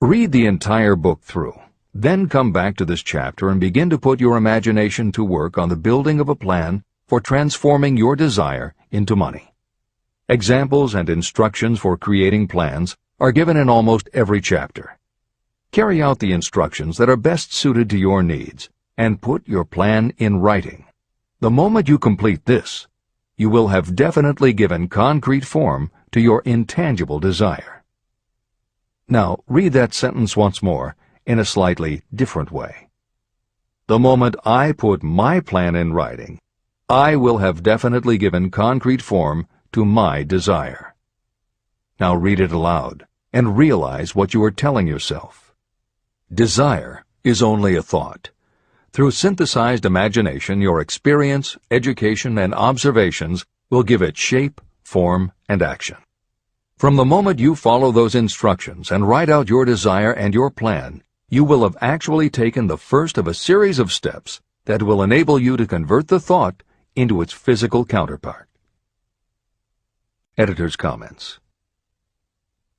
Read the entire book through, then come back to this chapter and begin to put your imagination to work on the building of a plan for transforming your desire into money. Examples and instructions for creating plans are given in almost every chapter. Carry out the instructions that are best suited to your needs and put your plan in writing. The moment you complete this, you will have definitely given concrete form to your intangible desire. Now, read that sentence once more in a slightly different way. The moment I put my plan in writing, I will have definitely given concrete form to my desire. Now read it aloud and realize what you are telling yourself. Desire is only a thought. Through synthesized imagination, your experience, education, and observations will give it shape, form, and action. From the moment you follow those instructions and write out your desire and your plan, you will have actually taken the first of a series of steps that will enable you to convert the thought into its physical counterpart. Editor's comments.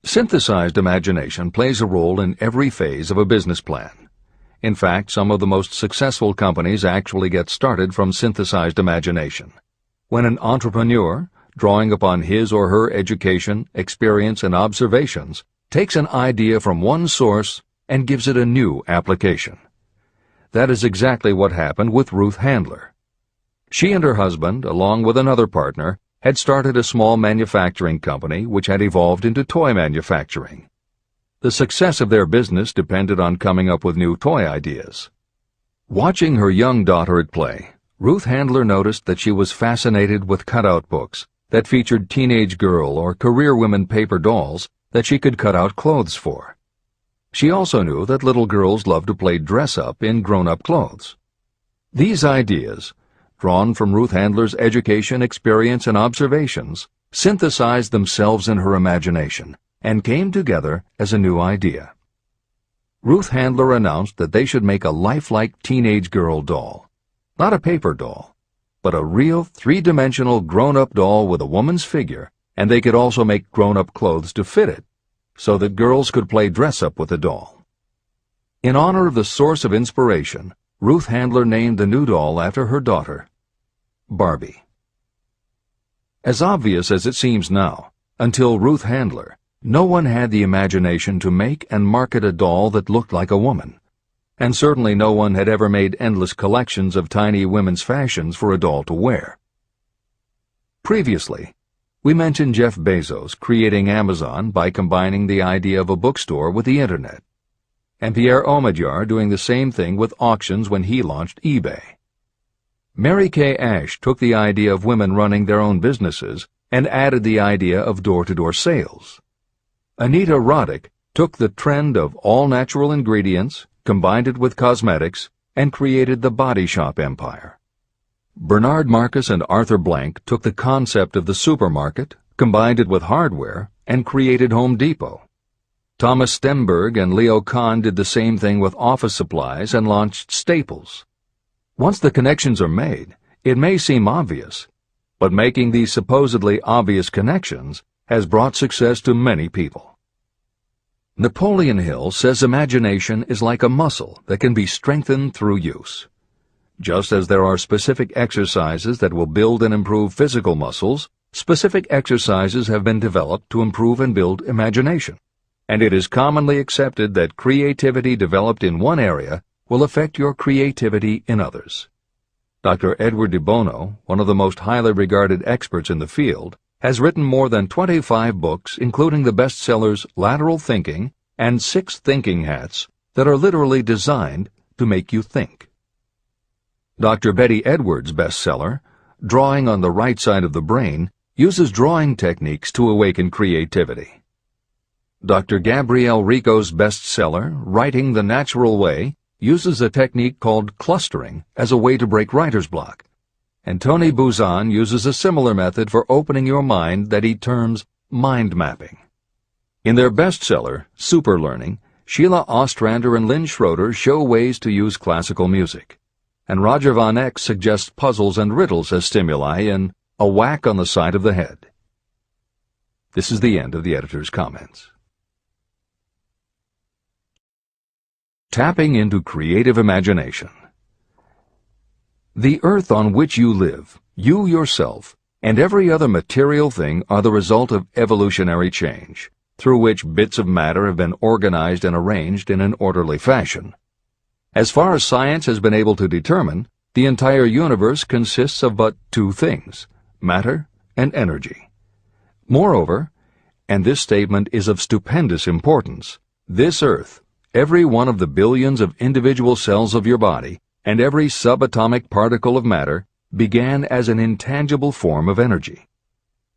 Synthesized imagination plays a role in every phase of a business plan. In fact, some of the most successful companies actually get started from synthesized imagination. When an entrepreneur, drawing upon his or her education, experience, and observations, takes an idea from one source and gives it a new application. That is exactly what happened with Ruth Handler. She and her husband, along with another partner, had started a small manufacturing company which had evolved into toy manufacturing. The success of their business depended on coming up with new toy ideas. Watching her young daughter at play, Ruth Handler noticed that she was fascinated with cutout books that featured teenage girl or career women paper dolls that she could cut out clothes for. She also knew that little girls loved to play dress-up in grown-up clothes. These ideas, drawn from Ruth Handler's education, experience, and observations, synthesized themselves in her imagination and came together as a new idea. Ruth Handler announced that they should make a lifelike teenage girl doll. Not a paper doll, but a real three-dimensional grown-up doll with a woman's figure, and they could also make grown-up clothes to fit it, so that girls could play dress-up with the doll. In honor of the source of inspiration, Ruth Handler named the new doll after her daughter, Barbie. As obvious as it seems now, until Ruth Handler, no one had the imagination to make and market a doll that looked like a woman, and certainly no one had ever made endless collections of tiny women's fashions for a doll to wear. Previously, we mentioned Jeff Bezos creating Amazon by combining the idea of a bookstore with the Internet, and Pierre Omidyar doing the same thing with auctions when he launched eBay. Mary Kay Ash took the idea of women running their own businesses and added the idea of door-to-door sales. Anita Roddick took the trend of all-natural ingredients, combined it with cosmetics, and created the body shop empire. Bernard Marcus and Arthur Blank took the concept of the supermarket, combined it with hardware, and created Home Depot. Thomas Stemberg and Leo Kahn did the same thing with office supplies and launched Staples. Once the connections are made, it may seem obvious, but making these supposedly obvious connections has brought success to many people. Napoleon Hill says imagination is like a muscle that can be strengthened through use. Just as there are specific exercises that will build and improve physical muscles, specific exercises have been developed to improve and build imagination. And it is commonly accepted that creativity developed in one area will affect your creativity in others. Dr. Edward de Bono, one of the most highly regarded experts in the field, has written more than 25 books, including the bestsellers Lateral Thinking and 6 Thinking Hats, that are literally designed to make you think. Dr. Betty Edwards' bestseller, Drawing on the Right Side of the Brain, uses drawing techniques to awaken creativity. Dr. Gabrielle Rico's bestseller, Writing the Natural Way, uses a technique called clustering as a way to break writer's block. And Tony Buzan uses a similar method for opening your mind that he terms mind mapping. In their bestseller, Super Learning, Sheila Ostrander and Lynn Schroeder show ways to use classical music. And Roger Von Eck suggests puzzles and riddles as stimuli in A Whack on the Side of the Head. This is the end of the editor's comments. Tapping into creative imagination. The earth on which you live, you yourself, and every other material thing are the result of evolutionary change, through which bits of matter have been organized and arranged in an orderly fashion. As far as science has been able to determine, the entire universe consists of but two things, matter and energy. Moreover, and this statement is of stupendous importance, this earth, every one of the billions of individual cells of your body, and every subatomic particle of matter began as an intangible form of energy.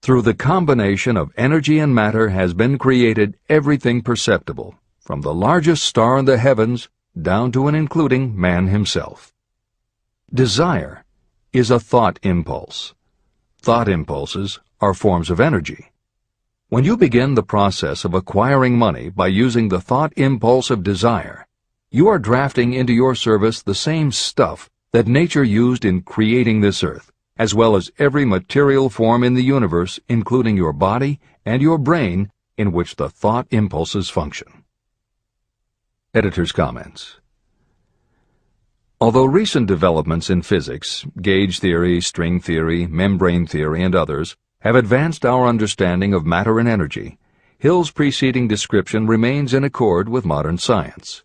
Through the combination of energy and matter has been created everything perceptible, from the largest star in the heavens down to and including man himself. Desire is a thought impulse. Thought impulses are forms of energy. When you begin the process of acquiring money by using the thought impulse of desire, you are drafting into your service the same stuff that nature used in creating this earth, as well as every material form in the universe, including your body and your brain, in which the thought impulses function. Editor's comments. Although recent developments in physics, gauge theory, string theory, membrane theory, and others, have advanced our understanding of matter and energy, Hill's preceding description remains in accord with modern science.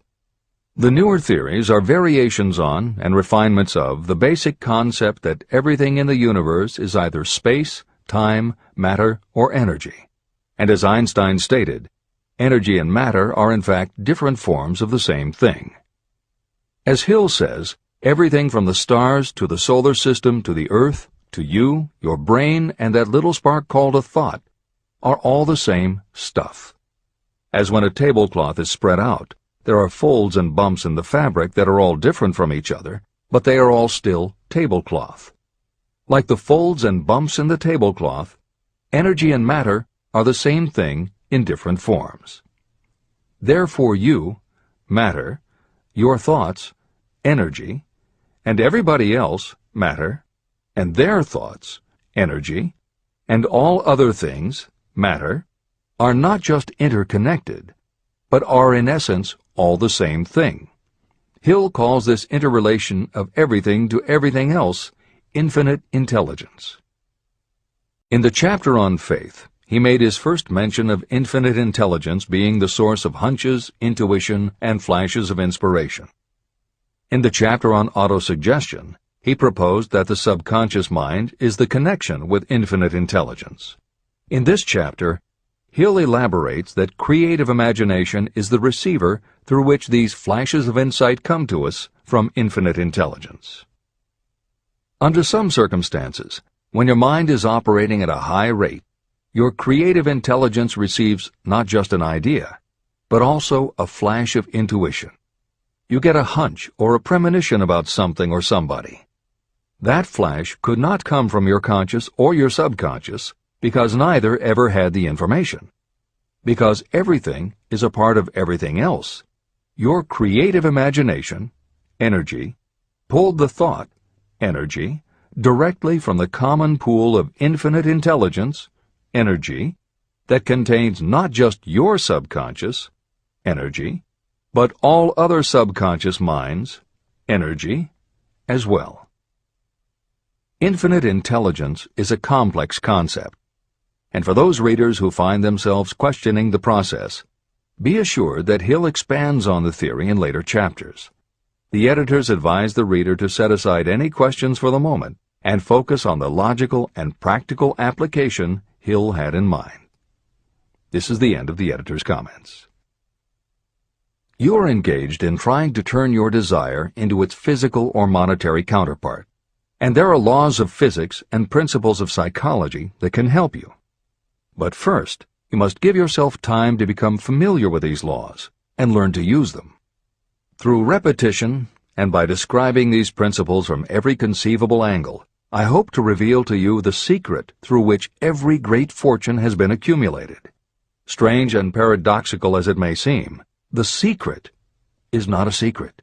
The newer theories are variations on and refinements of the basic concept that everything in the universe is either space, time, matter, or energy. And as Einstein stated, energy and matter are in fact different forms of the same thing. As Hill says, everything from the stars to the solar system to the earth, to you, your brain, and that little spark called a thought, are all the same stuff. As when a tablecloth is spread out, there are folds and bumps in the fabric that are all different from each other, but they are all still tablecloth. Like the folds and bumps in the tablecloth, energy and matter are the same thing in different forms. Therefore you, matter, your thoughts, energy, and everybody else, matter, and their thoughts, energy, and all other things, matter, are not just interconnected, but are in essence all the same thing. Hill calls this interrelation of everything to everything else infinite intelligence. In the chapter on faith, he made his first mention of infinite intelligence being the source of hunches, intuition, and flashes of inspiration. In the chapter on autosuggestion, he proposed that the subconscious mind is the connection with infinite intelligence. In this chapter, Hill elaborates that creative imagination is the receiver through which these flashes of insight come to us from infinite intelligence. Under some circumstances, when your mind is operating at a high rate, your creative intelligence receives not just an idea, but also a flash of intuition. You get a hunch or a premonition about something or somebody. That flash could not come from your conscious or your subconscious, because neither ever had the information. Because everything is a part of everything else, your creative imagination, energy, pulled the thought, energy, directly from the common pool of infinite intelligence, energy, that contains not just your subconscious, energy, but all other subconscious minds, energy, as well. Infinite intelligence is a complex concept, and for those readers who find themselves questioning the process, be assured that Hill expands on the theory in later chapters. The editors advise the reader to set aside any questions for the moment and focus on the logical and practical application Hill had in mind. This is the end of the editor's comments. You are engaged in trying to turn your desire into its physical or monetary counterpart, and there are laws of physics and principles of psychology that can help you. But first, you must give yourself time to become familiar with these laws and learn to use them. Through repetition, and by describing these principles from every conceivable angle, I hope to reveal to you the secret through which every great fortune has been accumulated. Strange and paradoxical as it may seem, the secret is not a secret.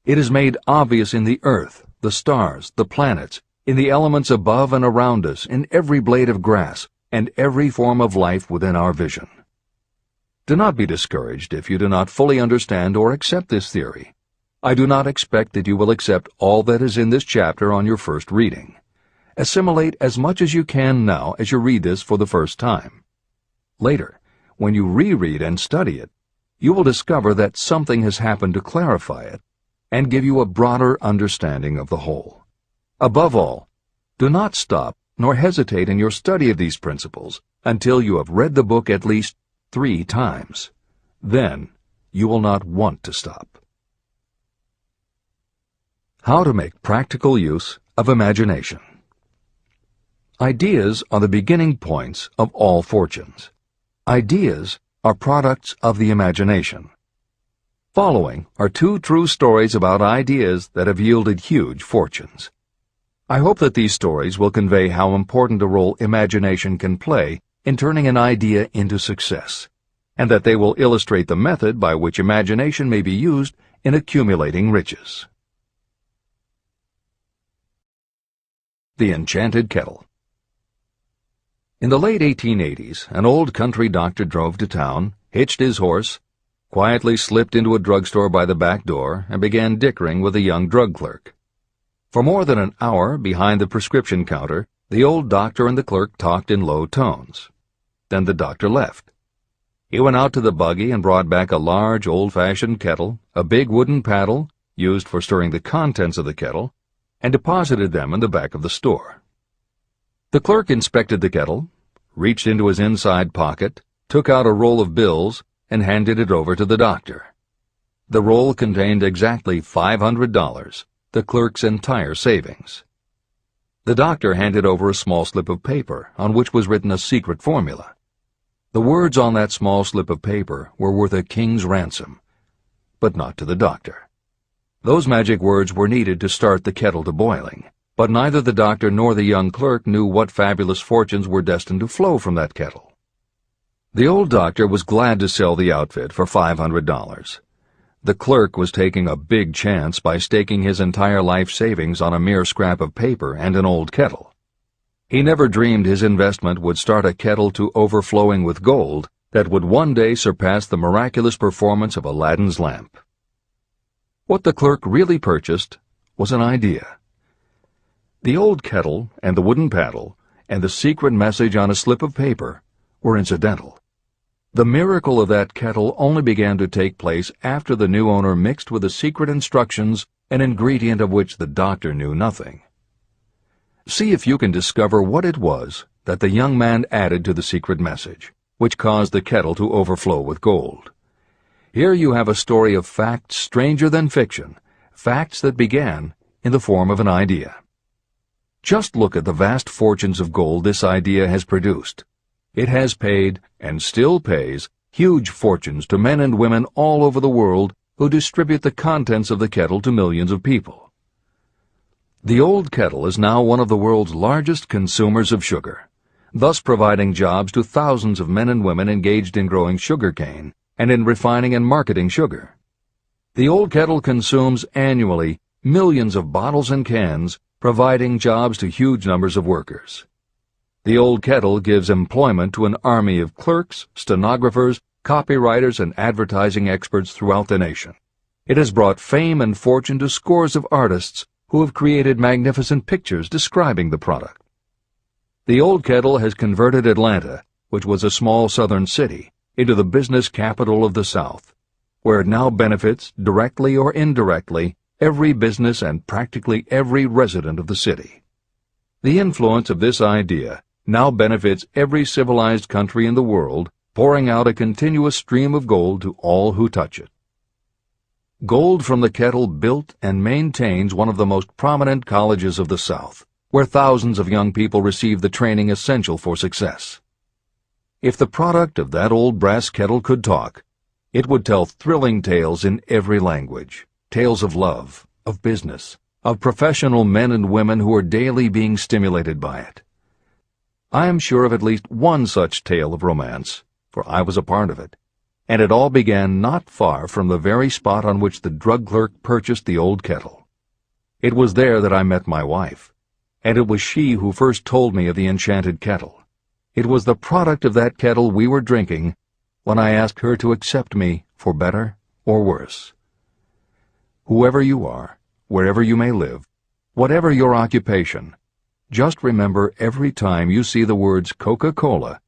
It is made obvious in the earth, the stars, the planets, in the elements above and around us, in every blade of grass, and every form of life within our vision. Do not be discouraged if you do not fully understand or accept this theory. I do not expect that you will accept all that is in this chapter on your first reading. Assimilate as much as you can now as you read this for the first time. Later, when you reread and study it, you will discover that something has happened to clarify it and give you a broader understanding of the whole. Above all, do not stop nor hesitate in your study of these principles until you have read the book at least 3 times. Then you will not want to stop. How to make practical use of imagination. Ideas are the beginning points of all fortunes. Ideas are products of the imagination. Following are 2 true stories about ideas that have yielded huge fortunes. I hope that these stories will convey how important a role imagination can play in turning an idea into success, and that they will illustrate the method by which imagination may be used in accumulating riches. The Enchanted Kettle. In the late 1880s, an old country doctor drove to town, hitched his horse, quietly slipped into a drugstore by the back door, and began dickering with a young drug clerk. For more than an hour behind the prescription counter, the old doctor and the clerk talked in low tones. Then the doctor left. He went out to the buggy and brought back a large old-fashioned kettle, a big wooden paddle, used for stirring the contents of the kettle, and deposited them in the back of the store. The clerk inspected the kettle, reached into his inside pocket, took out a roll of bills, and handed it over to the doctor. The roll contained exactly $500, the clerk's entire savings. The doctor handed over a small slip of paper on which was written a secret formula. The words on that small slip of paper were worth a king's ransom, but not to the doctor. Those magic words were needed to start the kettle to boiling, but neither the doctor nor the young clerk knew what fabulous fortunes were destined to flow from that kettle. The old doctor was glad to sell the outfit for $500. The clerk was taking a big chance by staking his entire life savings on a mere scrap of paper and an old kettle. He never dreamed his investment would start a kettle to overflowing with gold that would one day surpass the miraculous performance of Aladdin's lamp. What the clerk really purchased was an idea. The old kettle and the wooden paddle and the secret message on a slip of paper were incidental. The miracle of that kettle only began to take place after the new owner mixed with the secret instructions an ingredient of which the doctor knew nothing. See if you can discover what it was that the young man added to the secret message, which caused the kettle to overflow with gold. Here you have a story of facts stranger than fiction, facts that began in the form of an idea. Just look at the vast fortunes of gold this idea has produced. It has paid, and still pays, huge fortunes to men and women all over the world who distribute the contents of the kettle to millions of people. The old kettle is now one of the world's largest consumers of sugar, thus providing jobs to thousands of men and women engaged in growing sugarcane and in refining and marketing sugar. The old kettle consumes annually millions of bottles and cans, providing jobs to huge numbers of workers. The old kettle gives employment to an army of clerks, stenographers, copywriters, and advertising experts throughout the nation. It has brought fame and fortune to scores of artists who have created magnificent pictures describing the product. The old kettle has converted Atlanta, which was a small southern city, into the business capital of the South, where it now benefits, directly or indirectly, every business and practically every resident of the city. The influence of this idea now benefits every civilized country in the world, pouring out a continuous stream of gold to all who touch it. Gold from the kettle built and maintains one of the most prominent colleges of the South, where thousands of young people receive the training essential for success. If the product of that old brass kettle could talk, it would tell thrilling tales in every language, tales of love, of business, of professional men and women who are daily being stimulated by it. I am sure of at least one such tale of romance, for I was a part of it, and it all began not far from the very spot on which the drug clerk purchased the old kettle. It was there that I met my wife, and it was she who first told me of the enchanted kettle. It was the product of that kettle we were drinking when I asked her to accept me for better or worse. Whoever you are, wherever you may live, whatever your occupation, just remember every time you see the words Coca-Cola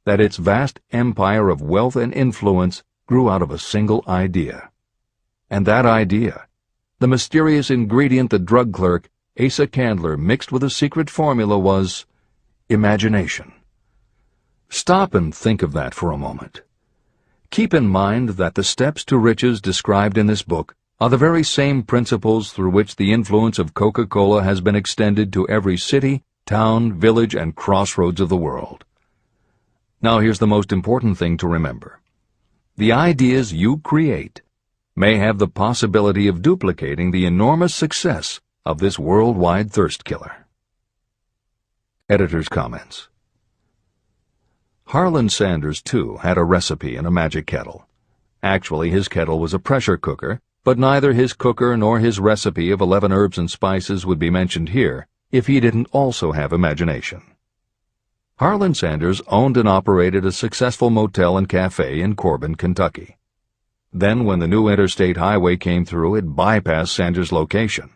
that its vast empire of wealth and influence grew out of a single idea. And that idea, the mysterious ingredient the drug clerk, Asa Candler, mixed with a secret formula, was imagination. Stop and think of that for a moment. Keep in mind that the steps to riches described in this book are the very same principles through which the influence of Coca-Cola has been extended to every city, town, village, and crossroads of the world. Now here's the most important thing to remember. The ideas you create may have the possibility of duplicating the enormous success of this worldwide thirst killer. Editor's comments. Harlan Sanders, too, had a recipe in a magic kettle. Actually, his kettle was a pressure cooker, but neither his cooker nor his recipe of 11 herbs and spices would be mentioned here if he didn't also have imagination. Harlan Sanders owned and operated a successful motel and cafe in Corbin, Kentucky. Then, when the new interstate highway came through, it bypassed Sanders' location.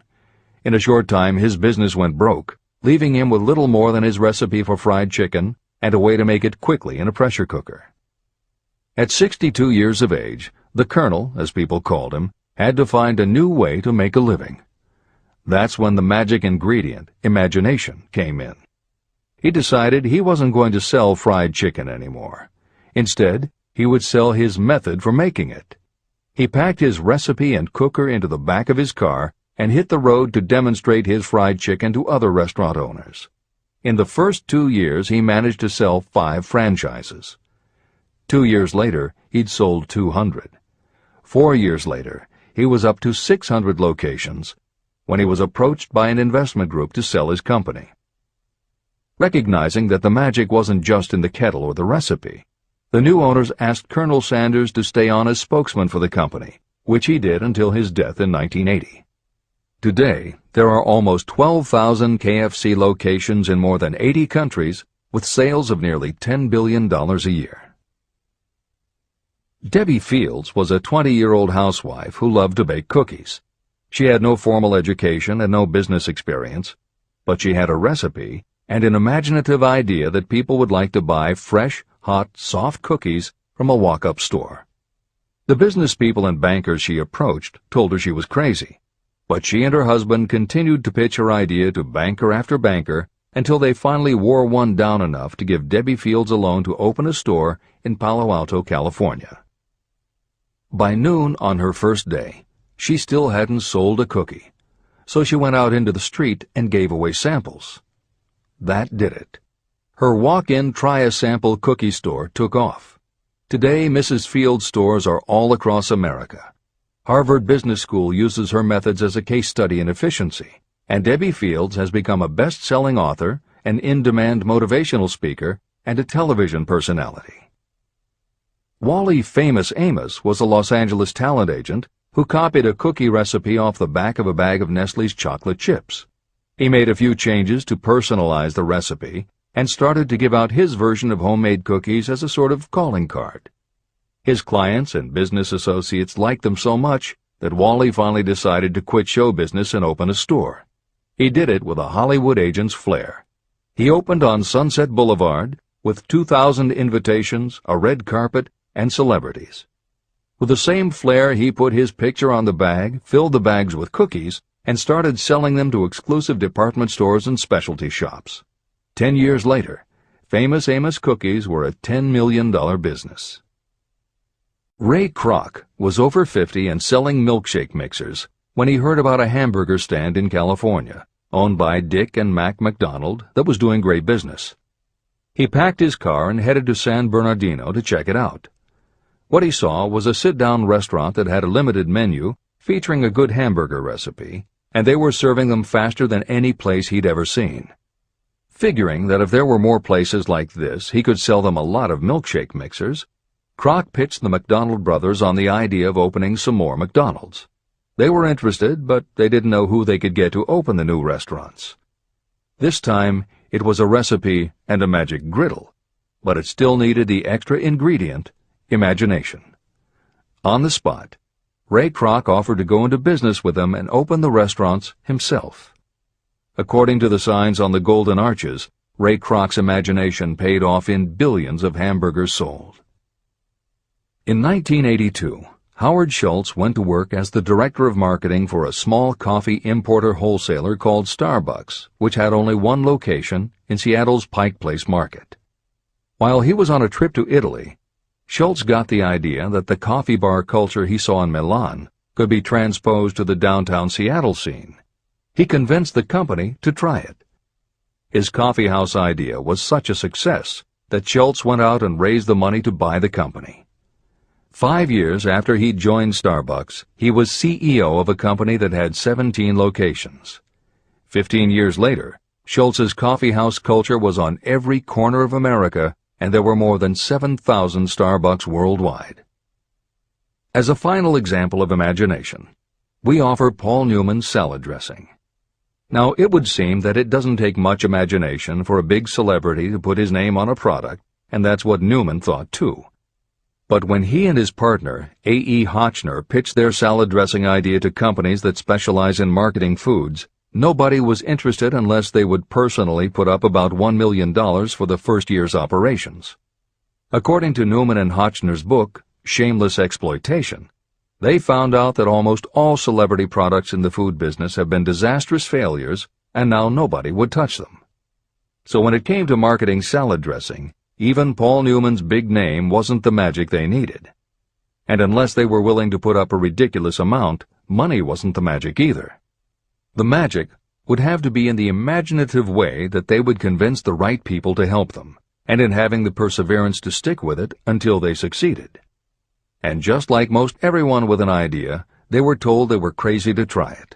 In a short time, his business went broke, leaving him with little more than his recipe for fried chicken and a way to make it quickly in a pressure cooker. At 62 years of age, the Colonel, as people called him, had to find a new way to make a living. That's when the magic ingredient, imagination, came in. He decided he wasn't going to sell fried chicken anymore. Instead, he would sell his method for making it. He packed his recipe and cooker into the back of his car and hit the road to demonstrate his fried chicken to other restaurant owners. In the first 2 years, he managed to sell 5 franchises. 2 years later, he'd sold 200. 4 years later, he was up to 600 locations when he was approached by an investment group to sell his company. Recognizing that the magic wasn't just in the kettle or the recipe, the new owners asked Colonel Sanders to stay on as spokesman for the company, which he did until his death in 1980. Today, there are almost 12,000 KFC locations in more than 80 countries with sales of nearly $10 billion a year. Debbie Fields was a 20-year-old housewife who loved to bake cookies. She had no formal education and no business experience, but she had a recipe and an imaginative idea that people would like to buy fresh, hot, soft cookies from a walk-up store. The business people and bankers she approached told her she was crazy, but she and her husband continued to pitch her idea to banker after banker until they finally wore one down enough to give Debbie Fields a loan to open a store in Palo Alto, California. By noon on her first day, she still hadn't sold a cookie, so she went out into the street and gave away samples. That did it. Her walk-in try-a-sample cookie store took off. Today, Mrs. Fields' stores are all across America. Harvard Business School uses her methods as a case study in efficiency, and Debbie Fields has become a best-selling author, an in-demand motivational speaker, and a television personality. Wally Famous Amos was a Los Angeles talent agent who copied a cookie recipe off the back of a bag of Nestle's chocolate chips. He made a few changes to personalize the recipe and started to give out his version of homemade cookies as a sort of calling card. His clients and business associates liked them so much that Wally finally decided to quit show business and open a store. He did it with a Hollywood agent's flair. He opened on Sunset Boulevard with 2,000 invitations, a red carpet, and celebrities. With the same flair, he put his picture on the bag, filled the bags with cookies, and started selling them to exclusive department stores and specialty shops. 10 years later, Famous Amos cookies were a $10 million business. Ray Kroc was over 50 and selling milkshake mixers when he heard about a hamburger stand in California, owned by Dick and Mac McDonald, that was doing great business. He packed his car and headed to San Bernardino to check it out. What he saw was a sit-down restaurant that had a limited menu featuring a good hamburger recipe, and they were serving them faster than any place he'd ever seen. Figuring that if there were more places like this, he could sell them a lot of milkshake mixers, Kroc pitched the McDonald brothers on the idea of opening some more McDonald's. They were interested, but they didn't know who they could get to open the new restaurants. This time, it was a recipe and a magic griddle, but it still needed the extra ingredient, imagination. On the spot, Ray Kroc offered to go into business with them and open the restaurants himself. According to the signs on the golden arches, Ray Kroc's imagination paid off in billions of hamburgers sold. In 1982, Howard Schultz went to work as the director of marketing for a small coffee importer wholesaler called Starbucks, which had only one location in Seattle's Pike Place market. While he was on a trip to Italy, Schultz got the idea that the coffee bar culture he saw in Milan could be transposed to the downtown Seattle scene. He convinced the company to try it. His coffeehouse idea was such a success that Schultz went out and raised the money to buy the company. 5 years after he joined Starbucks, he was CEO of a company that had 17 locations. 15 years later, Schultz's coffeehouse culture was on every corner of America, and there were more than 7,000 Starbucks worldwide. As a final example of imagination, we offer Paul Newman's salad dressing. Now, it would seem that it doesn't take much imagination for a big celebrity to put his name on a product, and that's what Newman thought too. But when he and his partner, A.E. Hotchner, pitched their salad dressing idea to companies that specialize in marketing foods, nobody was interested unless they would personally put up about $1 million for the first year's operations. According to Newman and Hotchner's book, Shameless Exploitation, they found out that almost all celebrity products in the food business have been disastrous failures, and now nobody would touch them. So when it came to marketing salad dressing, even Paul Newman's big name wasn't the magic they needed. And unless they were willing to put up a ridiculous amount, money wasn't the magic either. The magic would have to be in the imaginative way that they would convince the right people to help them, and in having the perseverance to stick with it until they succeeded. And just like most everyone with an idea, they were told they were crazy to try it.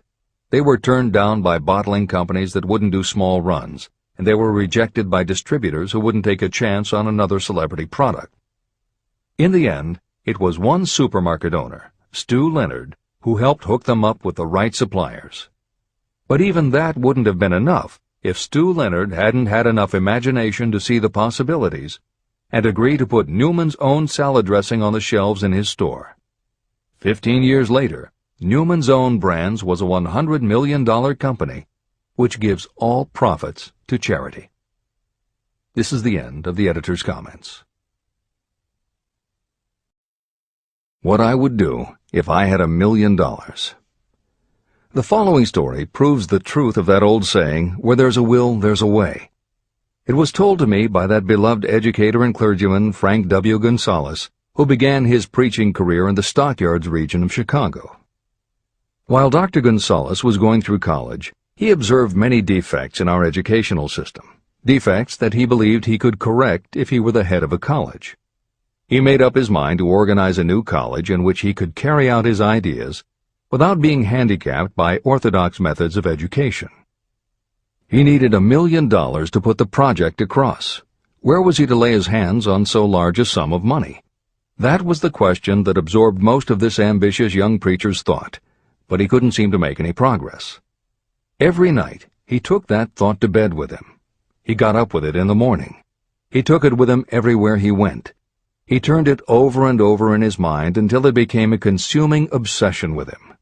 They were turned down by bottling companies that wouldn't do small runs, and they were rejected by distributors who wouldn't take a chance on another celebrity product. In the end, it was one supermarket owner, Stu Leonard, who helped hook them up with the right suppliers. But even that wouldn't have been enough if Stu Leonard hadn't had enough imagination to see the possibilities and agree to put Newman's own salad dressing on the shelves in his store. 15 years later, Newman's Own Brands was a $100 million company, which gives all profits to charity. This is the end of the editor's comments. What I would do if I had $1 million. The following story proves the truth of that old saying, where there's a will, there's a way. It was told to me by that beloved educator and clergyman Frank W. Gonzalez, who began his preaching career in the Stockyards region of Chicago. While Dr. Gonzalez was going through college, he observed many defects in our educational system, defects that he believed he could correct if he were the head of a college. He made up his mind to organize a new college in which he could carry out his ideas without being handicapped by orthodox methods of education. He needed $1 million to put the project across. Where was he to lay his hands on so large a sum of money? That was the question that absorbed most of this ambitious young preacher's thought, but he couldn't seem to make any progress. Every night, he took that thought to bed with him. He got up with it in the morning. He took it with him everywhere he went. He turned it over and over in his mind until it became a consuming obsession with him.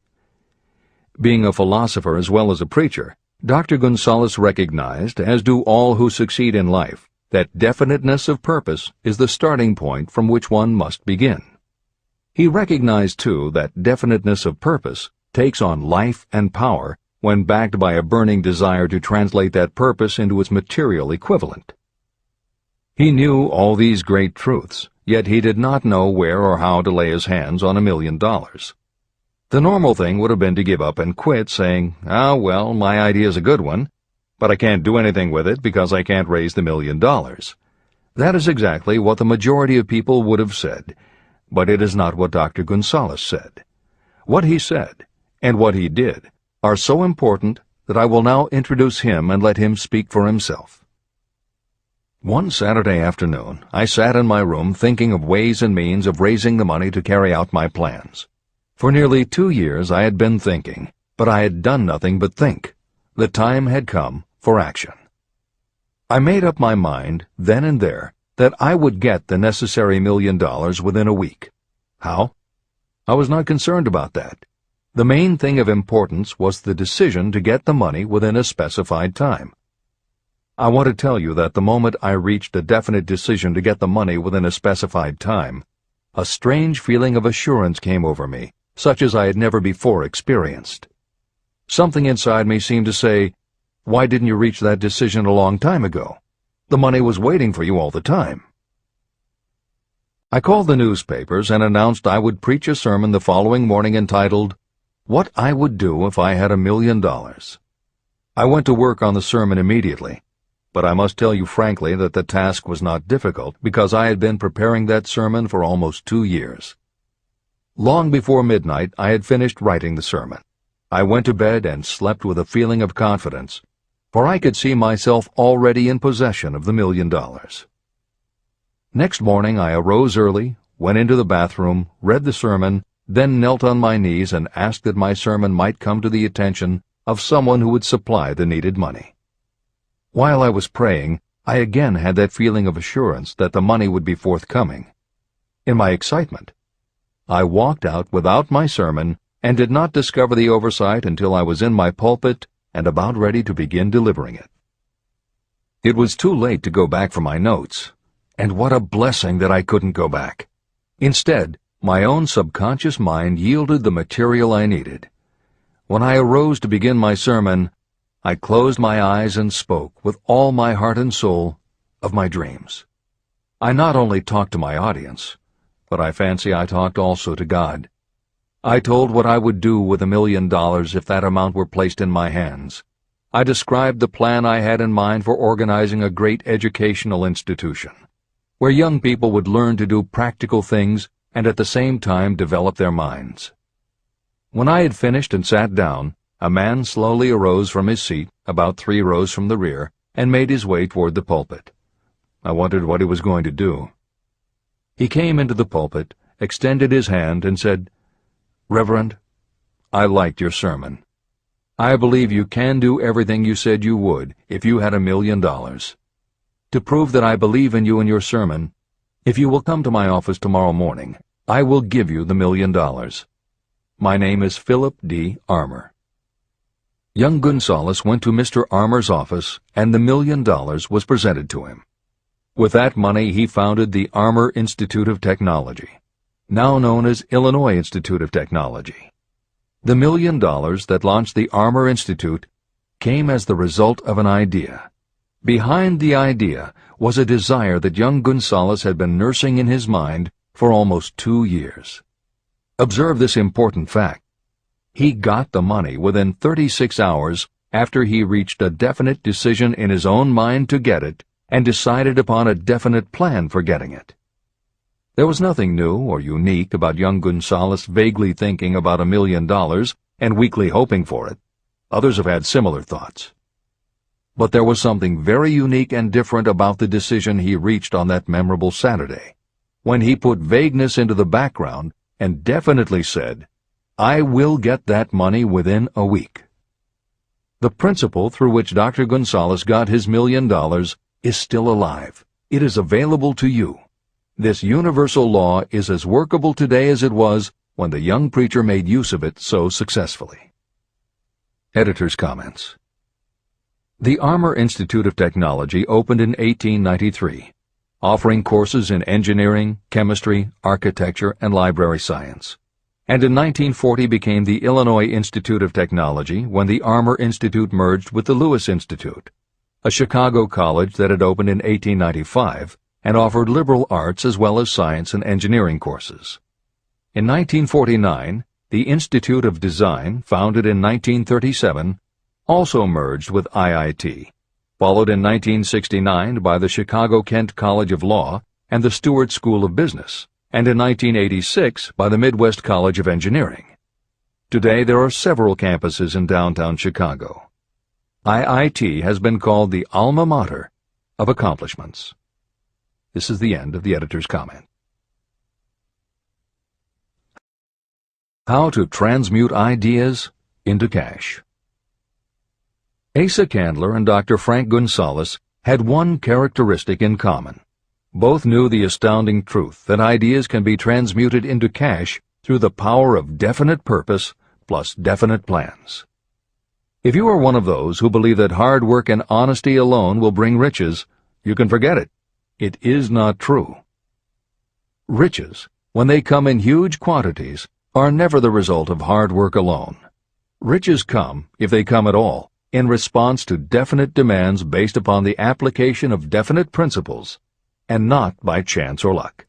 Being a philosopher as well as a preacher, Dr. Gonzalez recognized, as do all who succeed in life, that definiteness of purpose is the starting point from which one must begin. He recognized, too, that definiteness of purpose takes on life and power when backed by a burning desire to translate that purpose into its material equivalent. He knew all these great truths, yet he did not know where or how to lay his hands on $1 million. The normal thing would have been to give up and quit, saying, well, my idea's a good one, but I can't do anything with it because I can't raise the $1 million. That is exactly what the majority of people would have said, but it is not what Dr. Gonzalez said. What he said, and what he did, are so important that I will now introduce him and let him speak for himself. One Saturday afternoon, I sat in my room thinking of ways and means of raising the money to carry out my plans. For nearly 2 years I had been thinking, but I had done nothing but think. The time had come for action. I made up my mind, then and there, that I would get the necessary $1 million within a week. How? I was not concerned about that. The main thing of importance was the decision to get the money within a specified time. I want to tell you that the moment I reached a definite decision to get the money within a specified time, a strange feeling of assurance came over me, such as I had never before experienced. Something inside me seemed to say, "Why didn't you reach that decision a long time ago? The money was waiting for you all the time." I called the newspapers and announced I would preach a sermon the following morning entitled, "What I Would Do If I Had $1 Million." I went to work on the sermon immediately, but I must tell you frankly that the task was not difficult because I had been preparing that sermon for almost 2 years. Long before midnight, I had finished writing the sermon. I went to bed and slept with a feeling of confidence, for I could see myself already in possession of the $1 million. Next morning I arose early, went into the bathroom, read the sermon, then knelt on my knees and asked that my sermon might come to the attention of someone who would supply the needed money. While I was praying, I again had that feeling of assurance that the money would be forthcoming. In my excitement, I walked out without my sermon and did not discover the oversight until I was in my pulpit and about ready to begin delivering it. It was too late to go back for my notes, and what a blessing that I couldn't go back. Instead, my own subconscious mind yielded the material I needed. When I arose to begin my sermon, I closed my eyes and spoke with all my heart and soul of my dreams. I not only talked to my audience, but I fancy I talked also to God. I told what I would do with $1 million if that amount were placed in my hands. I described the plan I had in mind for organizing a great educational institution, where young people would learn to do practical things and at the same time develop their minds. When I had finished and sat down, a man slowly arose from his seat, about 3 rows from the rear, and made his way toward the pulpit. I wondered what he was going to do. He came into the pulpit, extended his hand, and said, "Reverend, I liked your sermon. I believe you can do everything you said you would if you had $1 million. To prove that I believe in you and your sermon, if you will come to my office tomorrow morning, I will give you the $1 million. My name is Philip D. Armour." Young Gonzalez went to Mr. Armour's office, and the $1 million was presented to him. With that money he founded the Armour Institute of Technology, now known as Illinois Institute of Technology. The $1 million that launched the Armour Institute came as the result of an idea. Behind the idea was a desire that young Gonzalez had been nursing in his mind for almost 2 years. Observe this important fact. He got the money within 36 hours after he reached a definite decision in his own mind to get it and decided upon a definite plan for getting it. There was nothing new or unique about young Gonzalez vaguely thinking about $1 million and weakly hoping for it. Others have had similar thoughts. But there was something very unique and different about the decision he reached on that memorable Saturday, when he put vagueness into the background and definitely said, "I will get that money within a week." The principle through which Dr. Gonzalez got his $1 million is still alive. It is available to you. This universal law is as workable today as it was when the young preacher made use of it so successfully. Editor's comments. The Armour Institute of Technology opened in 1893, offering courses in engineering, chemistry, architecture, and library science, and in 1940 became the Illinois Institute of Technology when the Armour Institute merged with the Lewis Institute, a Chicago college that had opened in 1895 and offered liberal arts as well as science and engineering courses. In 1949, the Institute of Design, founded in 1937, also merged with IIT, followed in 1969 by the Chicago-Kent College of Law and the Stewart School of Business, and in 1986 by the Midwest College of Engineering. Today there are several campuses in downtown Chicago. IIT has been called the alma mater of accomplishments. This is the end of the editor's comment. How to transmute ideas into cash. Asa Candler and Dr. Frank Gonzalez had one characteristic in common. Both knew the astounding truth that ideas can be transmuted into cash through the power of definite purpose plus definite plans. If you are one of those who believe that hard work and honesty alone will bring riches, you can forget it. It is not true. Riches, when they come in huge quantities, are never the result of hard work alone. Riches come, if they come at all, in response to definite demands based upon the application of definite principles, and not by chance or luck.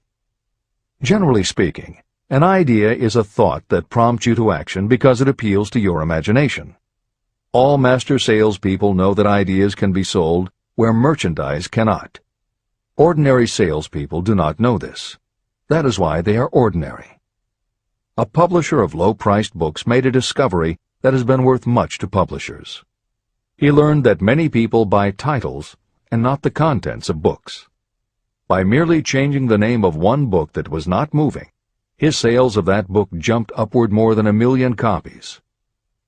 Generally speaking, an idea is a thought that prompts you to action because it appeals to your imagination. All master salespeople know that ideas can be sold where merchandise cannot. Ordinary salespeople do not know this. That is why they are ordinary. A publisher of low-priced books made a discovery that has been worth much to publishers. He learned that many people buy titles and not the contents of books. By merely changing the name of one book that was not moving, his sales of that book jumped upward more than 1 million copies.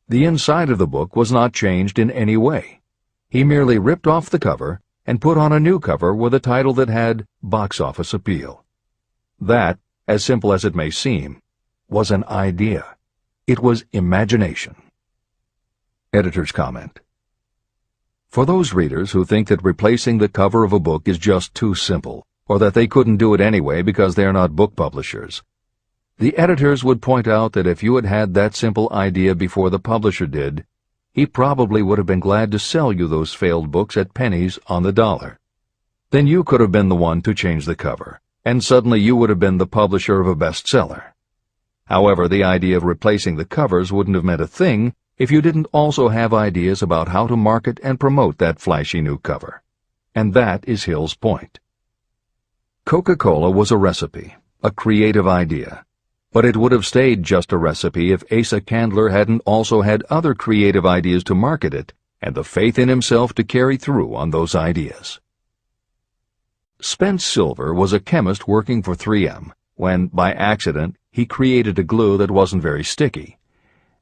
The inside of the book was not changed in any way. He merely ripped off the cover and put on a new cover with a title that had box office appeal. That, as simple as it may seem, was an idea. It was imagination. Editor's comment. For those readers who think that replacing the cover of a book is just too simple, or that they couldn't do it anyway because they are not book publishers, the editors would point out that if you had had that simple idea before the publisher did, he probably would have been glad to sell you those failed books at pennies on the dollar. Then you could have been the one to change the cover, and suddenly you would have been the publisher of a bestseller. However, the idea of replacing the covers wouldn't have meant a thing if you didn't also have ideas about how to market and promote that flashy new cover. And that is Hill's point. Coca-Cola was a recipe, a creative idea. But it would have stayed just a recipe if Asa Candler hadn't also had other creative ideas to market it and the faith in himself to carry through on those ideas. Spence Silver was a chemist working for 3M when, by accident, he created a glue that wasn't very sticky.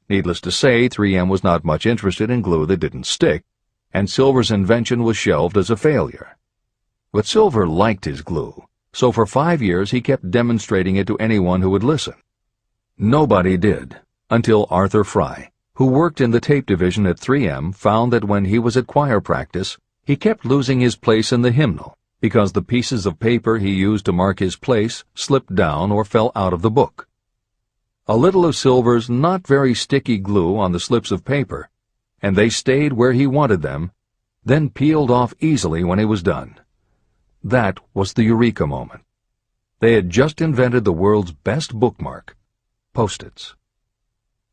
Needless to say, 3M was not much interested in glue that didn't stick, and Silver's invention was shelved as a failure. But Silver liked his glue, so for 5 years he kept demonstrating it to anyone who would listen. Nobody did, until Arthur Fry, who worked in the tape division at 3M, found that when he was at choir practice, he kept losing his place in the hymnal because the pieces of paper he used to mark his place slipped down or fell out of the book. A little of Silver's not very sticky glue on the slips of paper, and they stayed where he wanted them, then peeled off easily when he was done. That was the eureka moment. They had just invented the world's best bookmark, Post-its.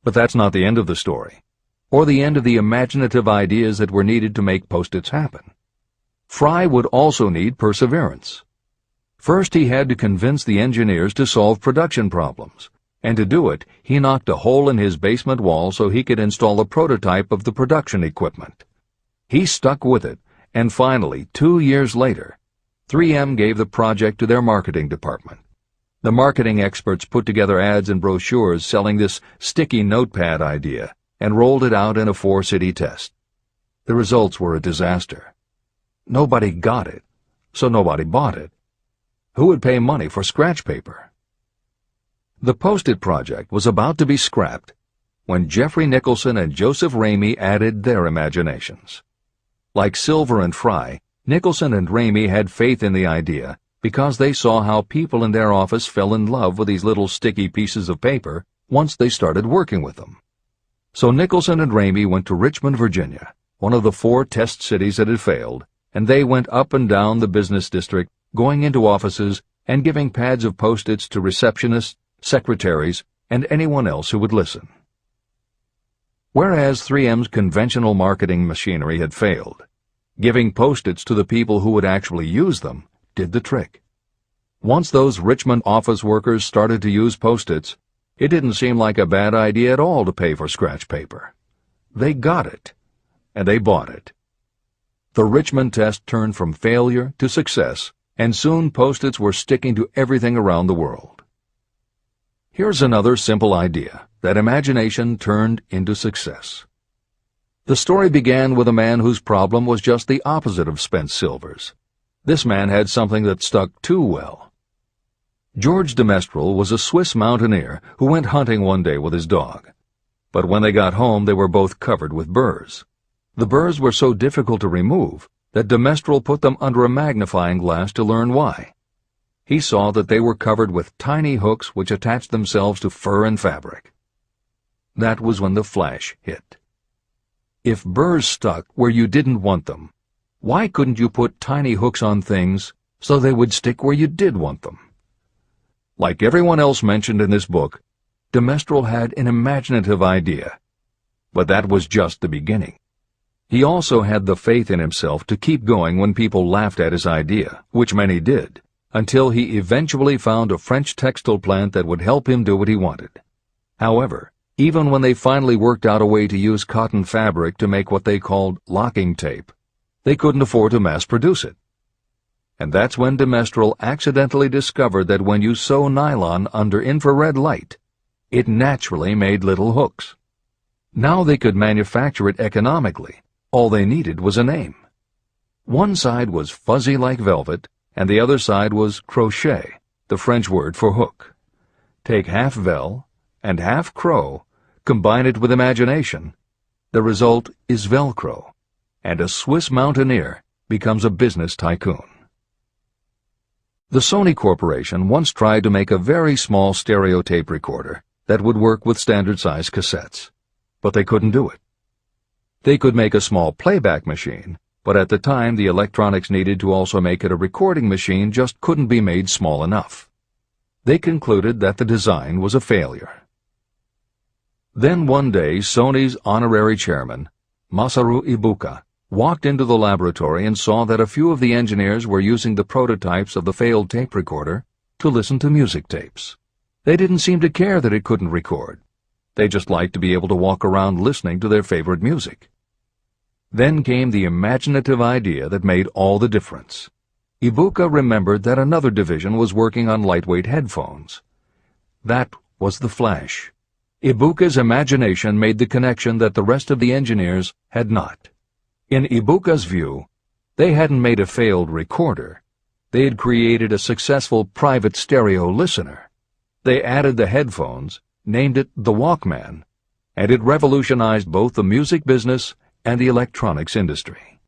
But that's not the end of the story, or the end of the imaginative ideas that were needed to make Post-its happen. Fry would also need perseverance. First, he had to convince the engineers to solve production problems, and to do it, he knocked a hole in his basement wall so he could install a prototype of the production equipment. He stuck with it, and finally, 2 years later, 3M gave the project to their marketing department. The marketing experts put together ads and brochures selling this sticky notepad idea and rolled it out in a 4-city test. The results were a disaster. Nobody got it, so nobody bought it. Who would pay money for scratch paper? The Post-it project was about to be scrapped when Jeffrey Nicholson and Joseph Ramey added their imaginations. Like Silver and Fry, Nicholson and Ramey had faith in the idea because they saw how people in their office fell in love with these little sticky pieces of paper once they started working with them. So Nicholson and Ramey went to Richmond, Virginia, one of the 4 test cities that had failed, and they went up and down the business district, going into offices and giving pads of Post-its to receptionists, secretaries, and anyone else who would listen. Whereas 3M's conventional marketing machinery had failed, Giving Post-its to the people who would actually use them did the trick. Once those Richmond office workers started to use Post-its, it didn't seem like a bad idea at all to pay for scratch paper. They got it, and they bought it. The Richmond test turned from failure to success, and soon Post-its were sticking to everything around the world. Here's another simple idea that imagination turned into success. The story began with a man whose problem was just the opposite of spent silvers. This man had something that stuck too well. George de Mestral was a Swiss mountaineer who went hunting one day with his dog. But when they got home, they were both covered with burrs. The burrs were so difficult to remove that de Mestral put them under a magnifying glass to learn why. He saw that they were covered with tiny hooks which attached themselves to fur and fabric. That was when the flash hit. If burrs stuck where you didn't want them, why couldn't you put tiny hooks on things so they would stick where you did want them? Like everyone else mentioned in this book, de Mestral had an imaginative idea, but that was just the beginning. He also had the faith in himself to keep going when people laughed at his idea, which many did, until he eventually found a French textile plant that would help him do what he wanted. However, even when they finally worked out a way to use cotton fabric to make what they called locking tape, they couldn't afford to mass-produce it. And that's when de Mestral accidentally discovered that when you sew nylon under infrared light, it naturally made little hooks. Now they could manufacture it economically. All they needed was a name. One side was fuzzy like velvet, and the other side was crochet, the French word for hook. Take half vel and half crow, combine it with imagination. The result is Velcro, and a Swiss mountaineer becomes a business tycoon. The Sony Corporation once tried to make a very small stereo tape recorder that would work with standard-size cassettes, but they couldn't do it. They could make a small playback machine, but at the time the electronics needed to also make it a recording machine just couldn't be made small enough. They concluded that the design was a failure. Then one day Sony's honorary chairman, Masaru Ibuka, walked into the laboratory and saw that a few of the engineers were using the prototypes of the failed tape recorder to listen to music tapes. They didn't seem to care that it couldn't record. They just liked to be able to walk around listening to their favorite music. Then came the imaginative idea that made all the difference. Ibuka remembered that another division was working on lightweight headphones. That was the flash. Ibuka's imagination made the connection that the rest of the engineers had not. In Ibuka's view, they hadn't made a failed recorder. They had created a successful private stereo listener. They added the headphones, named it the Walkman, and it revolutionized both the music business and the electronics industry.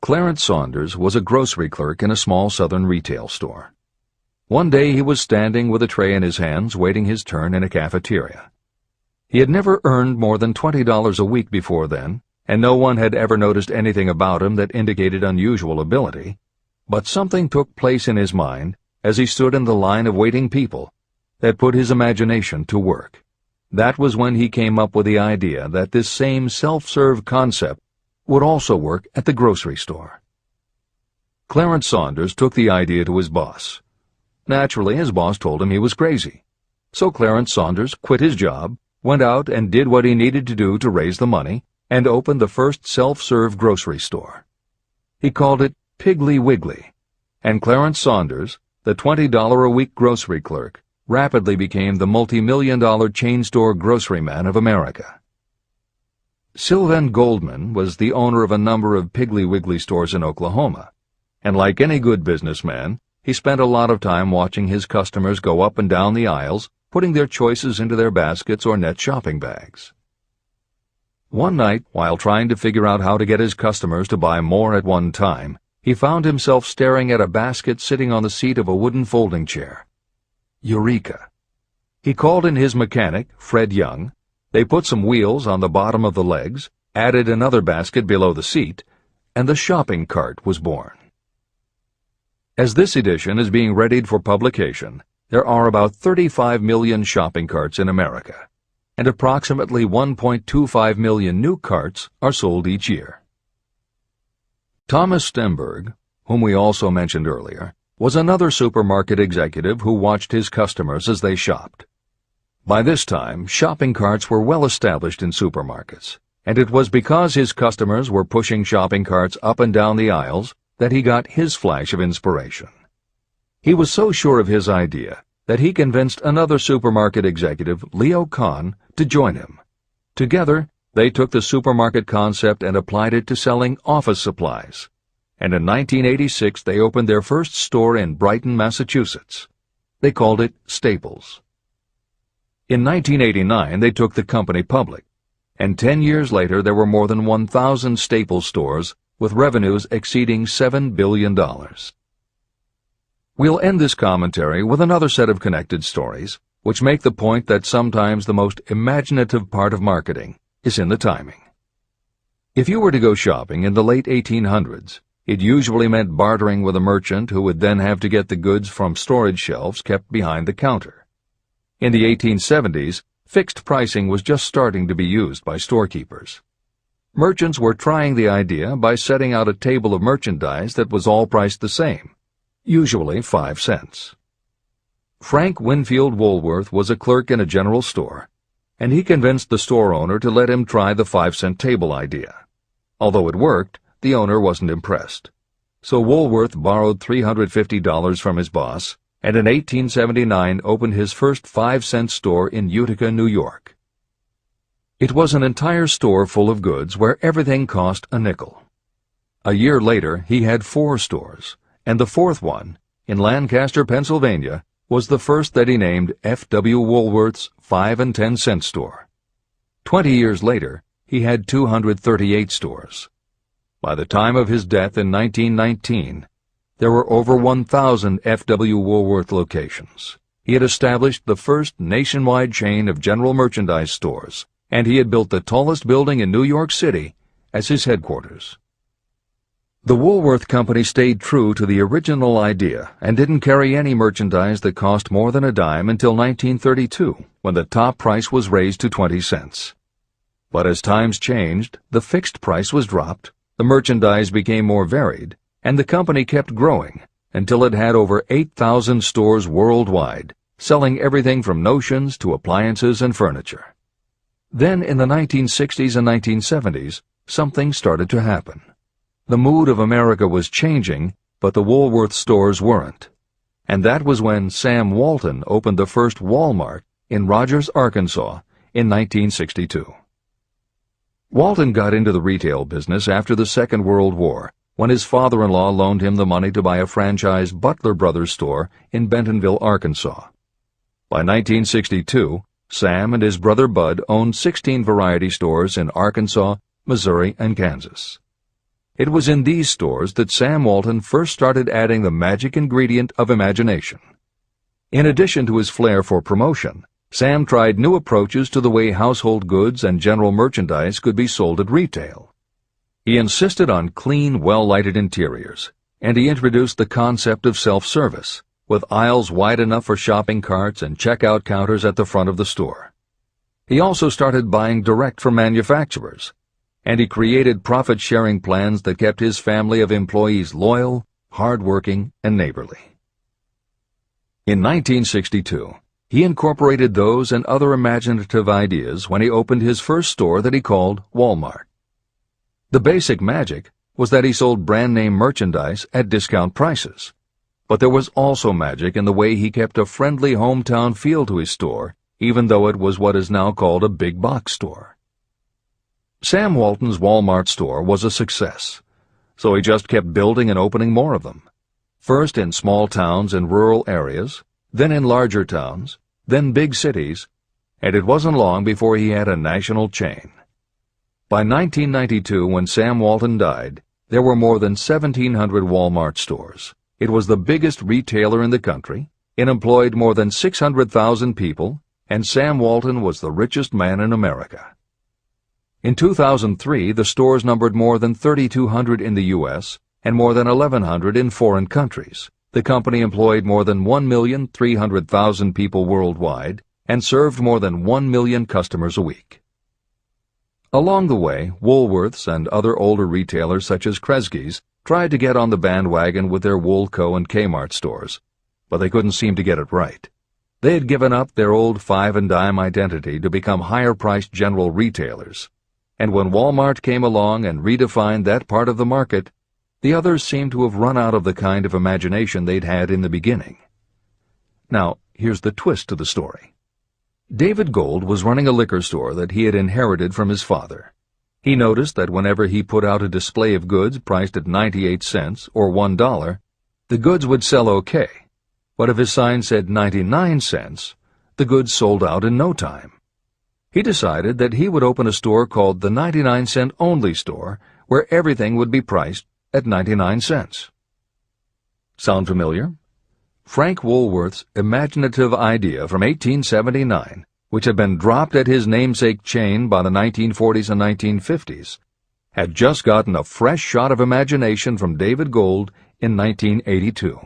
Clarence Saunders was a grocery clerk in a small southern retail store. One day he was standing with a tray in his hands waiting his turn in a cafeteria. He had never earned more than $20 a week before then, and no one had ever noticed anything about him that indicated unusual ability, but something took place in his mind as he stood in the line of waiting people that put his imagination to work. That was when he came up with the idea that this same self-serve concept would also work at the grocery store. Clarence Saunders took the idea to his boss. Naturally, his boss told him he was crazy. So Clarence Saunders quit his job, went out and did what he needed to do to raise the money, and opened the first self-serve grocery store. He called it Piggly Wiggly, and Clarence Saunders, the $20-a-week grocery clerk, rapidly became the multi-million-dollar chain store groceryman of America. Sylvan Goldman was the owner of a number of Piggly Wiggly stores in Oklahoma, and like any good businessman, he spent a lot of time watching his customers go up and down the aisles, putting their choices into their baskets or net shopping bags. One night, while trying to figure out how to get his customers to buy more at one time, he found himself staring at a basket sitting on the seat of a wooden folding chair. Eureka! He called in his mechanic, Fred Young. They put some wheels on the bottom of the legs, added another basket below the seat, and the shopping cart was born. As this edition is being readied for publication, there are about 35 million shopping carts in America, and approximately 1.25 million new carts are sold each year. Thomas Stemberg, whom we also mentioned earlier, was another supermarket executive who watched his customers as they shopped. By this time, shopping carts were well established in supermarkets, and it was because his customers were pushing shopping carts up and down the aisles that he got his flash of inspiration. He was so sure of his idea that he convinced another supermarket executive, Leo Kahn, to join him. Together, they took the supermarket concept and applied it to selling office supplies. And in 1986, they opened their first store in Brighton, Massachusetts. They called it Staples. In 1989, they took the company public, and 10 years later there were more than 1,000 Staples stores with revenues exceeding $7 billion. We'll end this commentary with another set of connected stories, which make the point that sometimes the most imaginative part of marketing is in the timing. If you were to go shopping in the late 1800s, it usually meant bartering with a merchant who would then have to get the goods from storage shelves kept behind the counter. In the 1870s, fixed pricing was just starting to be used by storekeepers. Merchants were trying the idea by setting out a table of merchandise that was all priced the same, usually 5 cents. Frank Winfield Woolworth was a clerk in a general store, and he convinced the store owner to let him try the 5-cent table idea. Although it worked, the owner wasn't impressed. So Woolworth borrowed $350 from his boss, and in 1879 opened his first 5-cent store in Utica, New York. It was an entire store full of goods where everything cost a nickel. A year later, he had 4 stores, and the 4th one, in Lancaster, Pennsylvania, was the first that he named F.W. Woolworth's 5 and 10 cent store. 20 years later, he had 238 stores. By the time of his death in 1919, there were over 1,000 F.W. Woolworth locations. He had established the first nationwide chain of general merchandise stores, and he had built the tallest building in New York City as his headquarters. The Woolworth Company stayed true to the original idea and didn't carry any merchandise that cost more than a dime until 1932, when the top price was raised to 20 cents. But as times changed, the fixed price was dropped, the merchandise became more varied, and the company kept growing until it had over 8,000 stores worldwide, selling everything from notions to appliances and furniture. Then in the 1960s and 1970s, something started to happen. The mood of America was changing, but the Woolworth stores weren't. And that was when Sam Walton opened the first Walmart in Rogers, Arkansas, in 1962. Walton got into the retail business after the Second World War, when his father-in-law loaned him the money to buy a franchise Butler Brothers store in Bentonville, Arkansas. By 1962, Sam and his brother Bud owned 16 variety stores in Arkansas, Missouri, and Kansas. It was in these stores that Sam Walton first started adding the magic ingredient of imagination. In addition to his flair for promotion, Sam tried new approaches to the way household goods and general merchandise could be sold at retail. He insisted on clean, well-lighted interiors, and he introduced the concept of self-service, with aisles wide enough for shopping carts and checkout counters at the front of the store. He also started buying direct from manufacturers, and he created profit-sharing plans that kept his family of employees loyal, hard-working, and neighborly. In 1962, he incorporated those and other imaginative ideas when he opened his first store that he called Walmart. The basic magic was that he sold brand-name merchandise at discount prices. But there was also magic in the way he kept a friendly hometown feel to his store, even though it was what is now called a big box store. Sam Walton's Walmart store was a success, so he just kept building and opening more of them. First in small towns and rural areas, then in larger towns, then big cities, and it wasn't long before he had a national chain. By 1992, when Sam Walton died, there were more than 1,700 Walmart stores. It was the biggest retailer in the country, it employed more than 600,000 people, and Sam Walton was the richest man in America. In 2003, the stores numbered more than 3,200 in the U.S. and more than 1,100 in foreign countries. The company employed more than 1,300,000 people worldwide and served more than 1 million customers a week. Along the way, Woolworths and other older retailers such as Kresge's tried to get on the bandwagon with their Woolco and Kmart stores, but they couldn't seem to get it right. They had given up their old five-and-dime identity to become higher-priced general retailers, and when Walmart came along and redefined that part of the market, the others seemed to have run out of the kind of imagination they'd had in the beginning. Now, here's the twist to the story. David Gold was running a liquor store that he had inherited from his father. He noticed that whenever he put out a display of goods priced at 98 cents or $1, the goods would sell okay, but if his sign said 99 cents, the goods sold out in no time. He decided that he would open a store called the 99-cent only store, where everything would be priced at 99 cents. Sound familiar? Frank Woolworth's imaginative idea from 1879, which had been dropped at his namesake chain by the 1940s and 1950s, had just gotten a fresh shot of imagination from David Gold in 1982.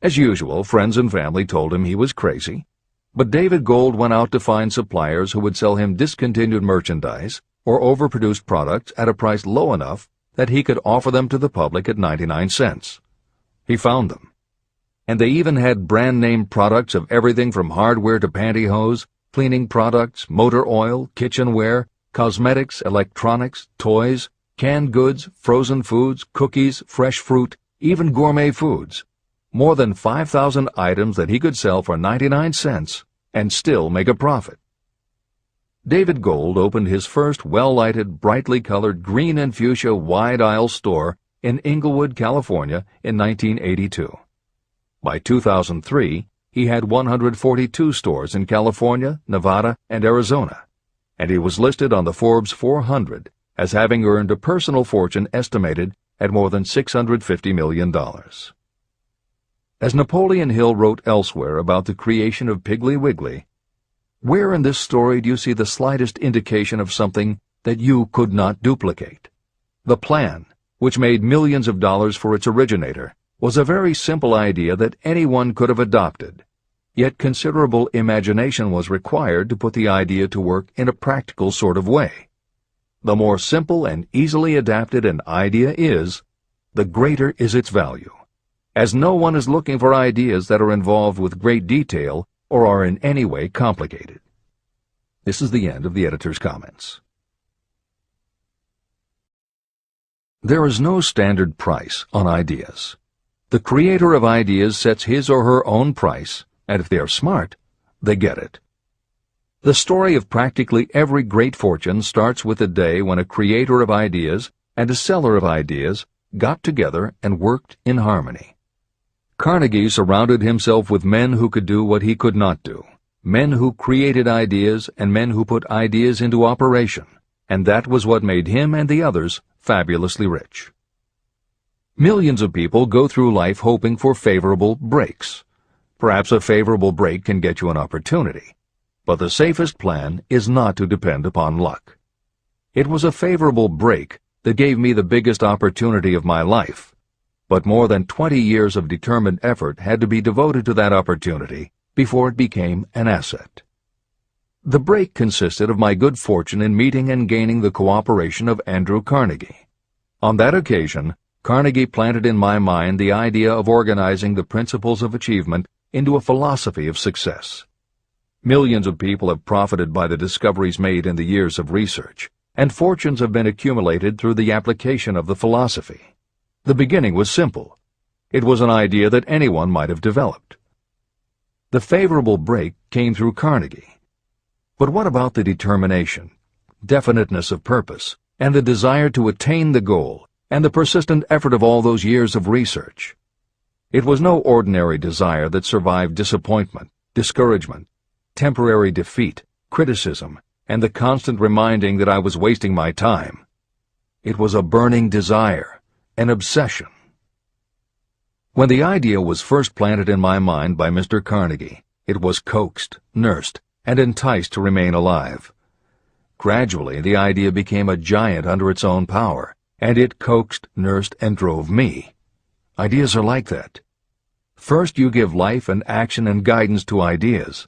As usual, friends and family told him he was crazy, but David Gold went out to find suppliers who would sell him discontinued merchandise or overproduced products at a price low enough that he could offer them to the public at 99 cents. He found them. And they even had brand-name products of everything from hardware to pantyhose, cleaning products, motor oil, kitchenware, cosmetics, electronics, toys, canned goods, frozen foods, cookies, fresh fruit, even gourmet foods. More than 5,000 items that he could sell for 99 cents and still make a profit. David Gold opened his first well-lighted, brightly colored green and fuchsia wide-aisle store in Inglewood, California in 1982. By 2003, he had 142 stores in California, Nevada, and Arizona, and he was listed on the Forbes 400 as having earned a personal fortune estimated at more than $650 million. As Napoleon Hill wrote elsewhere about the creation of Piggly Wiggly, where in this story do you see the slightest indication of something that you could not duplicate? The plan, which made millions of dollars for its originator, was a very simple idea that anyone could have adopted, yet considerable imagination was required to put the idea to work in a practical sort of way. The more simple and easily adapted an idea is, the greater is its value, as no one is looking for ideas that are involved with great detail or are in any way complicated. This is the end of the editor's comments. There is no standard price on ideas. The creator of ideas sets his or her own price, and if they are smart, they get it. The story of practically every great fortune starts with the day when a creator of ideas and a seller of ideas got together and worked in harmony. Carnegie surrounded himself with men who could do what he could not do, men who created ideas and men who put ideas into operation, and that was what made him and the others fabulously rich. Millions of people go through life hoping for favorable breaks. Perhaps a favorable break can get you an opportunity, but the safest plan is not to depend upon luck. It was a favorable break that gave me the biggest opportunity of my life, but more than 20 years of determined effort had to be devoted to that opportunity before it became an asset. The break consisted of my good fortune in meeting and gaining the cooperation of Andrew Carnegie. On that occasion, Carnegie planted in my mind the idea of organizing the principles of achievement into a philosophy of success. Millions of people have profited by the discoveries made in the years of research, and fortunes have been accumulated through the application of the philosophy. The beginning was simple. It was an idea that anyone might have developed. The favorable break came through Carnegie. But what about the determination, definiteness of purpose, and the desire to attain the goal, and the persistent effort of all those years of research? It was no ordinary desire that survived disappointment, discouragement, temporary defeat, criticism, and the constant reminding that I was wasting my time. It was a burning desire, an obsession. When the idea was first planted in my mind by Mr. Carnegie, it was coaxed, nursed, and enticed to remain alive. Gradually, the idea became a giant under its own power, and it coaxed, nursed, and drove me. Ideas are like that. First you give life and action and guidance to ideas.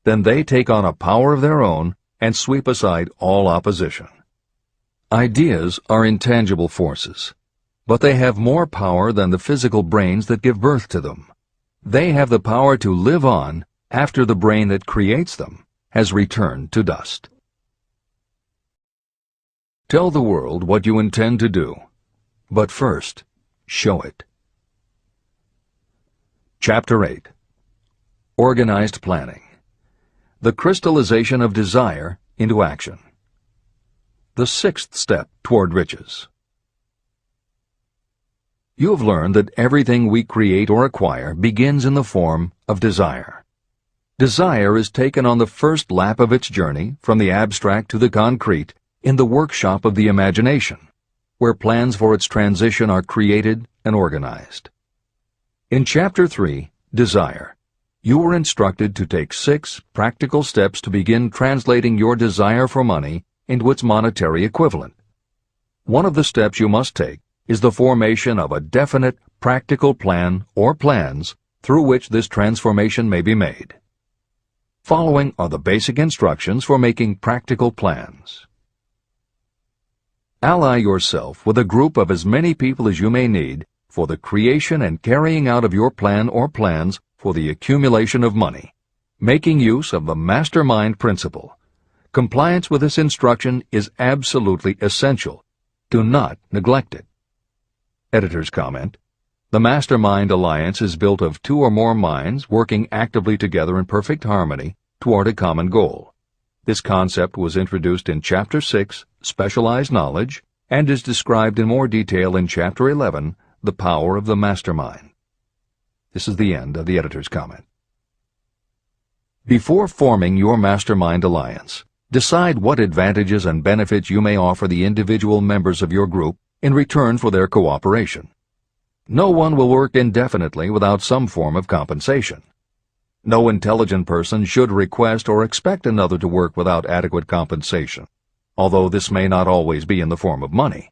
Then they take on a power of their own and sweep aside all opposition. Ideas are intangible forces. but they have more power than the physical brains that give birth to them. They have the power to live on after the brain that creates them has returned to dust. Tell the world what you intend to do, but first, show it. Chapter 8. Organized Planning. The crystallization of desire into action. The sixth step toward riches. You have learned that everything we create or acquire begins in the form of desire. Desire is taken on the first lap of its journey from the abstract to the concrete in the workshop of the imagination, where plans for its transition are created and organized. In Chapter 3, Desire, you were instructed to take 6 practical steps to begin translating your desire for money into its monetary equivalent. One of the steps you must take is the formation of a definite, practical plan or plans through which this transformation may be made. Following are the basic instructions for making practical plans. Ally yourself with a group of as many people as you may need for the creation and carrying out of your plan or plans for the accumulation of money, making use of the mastermind principle. Compliance with this instruction is absolutely essential. Do not neglect it. Editor's comment: the Mastermind Alliance is built of 2 or more minds working actively together in perfect harmony toward a common goal. This concept was introduced in Chapter 6, Specialized Knowledge, and is described in more detail in Chapter 11, The Power of the Mastermind. This is the end of the editor's comment. Before forming your Mastermind Alliance, decide what advantages and benefits you may offer the individual members of your group in return for their cooperation. No one will work indefinitely without some form of compensation. No intelligent person should request or expect another to work without adequate compensation, although this may not always be in the form of money.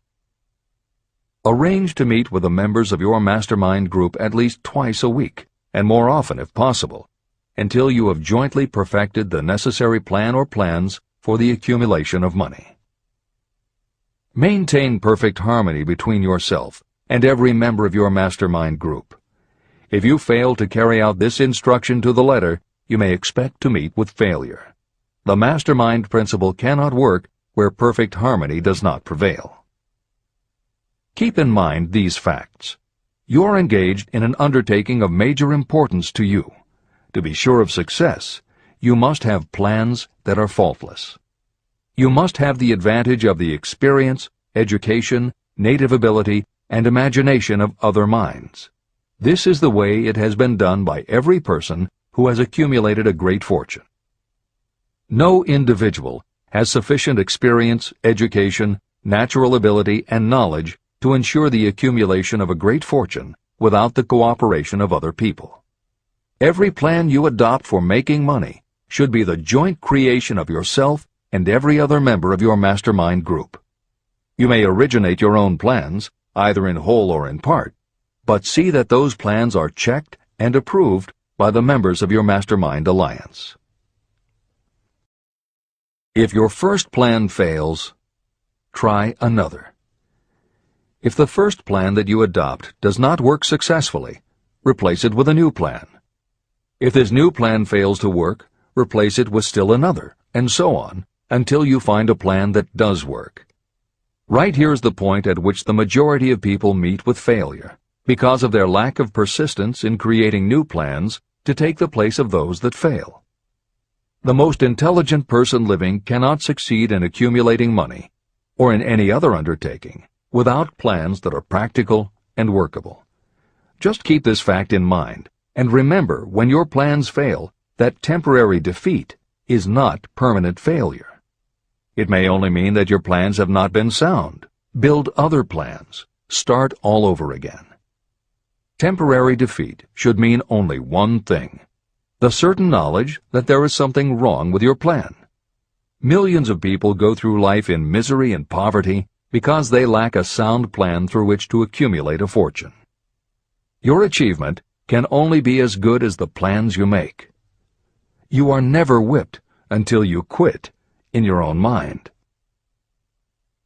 Arrange to meet with the members of your mastermind group at least twice a week, and more often if possible, until you have jointly perfected the necessary plan or plans for the accumulation of money. Maintain perfect harmony between yourself and every member of your mastermind group. If you fail to carry out this instruction to the letter, you may expect to meet with failure. The mastermind principle cannot work where perfect harmony does not prevail. Keep in mind these facts. You are engaged in an undertaking of major importance to you. To be sure of success, you must have plans that are faultless. You must have the advantage of the experience, education, native ability, and imagination of other minds. This is the way it has been done by every person who has accumulated a great fortune. No individual has sufficient experience, education, natural ability, and knowledge to ensure the accumulation of a great fortune without the cooperation of other people. Every plan you adopt for making money should be the joint creation of yourself and every other member of your mastermind group. You may originate your own plans, either in whole or in part, but see that those plans are checked and approved by the members of your mastermind alliance. If your first plan fails, try another. If the first plan that you adopt does not work successfully, replace it with a new plan. If this new plan fails to work, replace it with still another, and so on, until you find a plan that does work. Right here is the point at which the majority of people meet with failure, because of their lack of persistence in creating new plans to take the place of those that fail. The most intelligent person living cannot succeed in accumulating money, or in any other undertaking, without plans that are practical and workable. Just keep this fact in mind, and remember when your plans fail that temporary defeat is not permanent failure. It may only mean that your plans have not been sound. Build other plans. Start all over again. Temporary defeat should mean only one thing: the certain knowledge that there is something wrong with your plan. Millions of people go through life in misery and poverty because they lack a sound plan through which to accumulate a fortune. Your achievement can only be as good as the plans you make. You are never whipped until you quit in your own mind.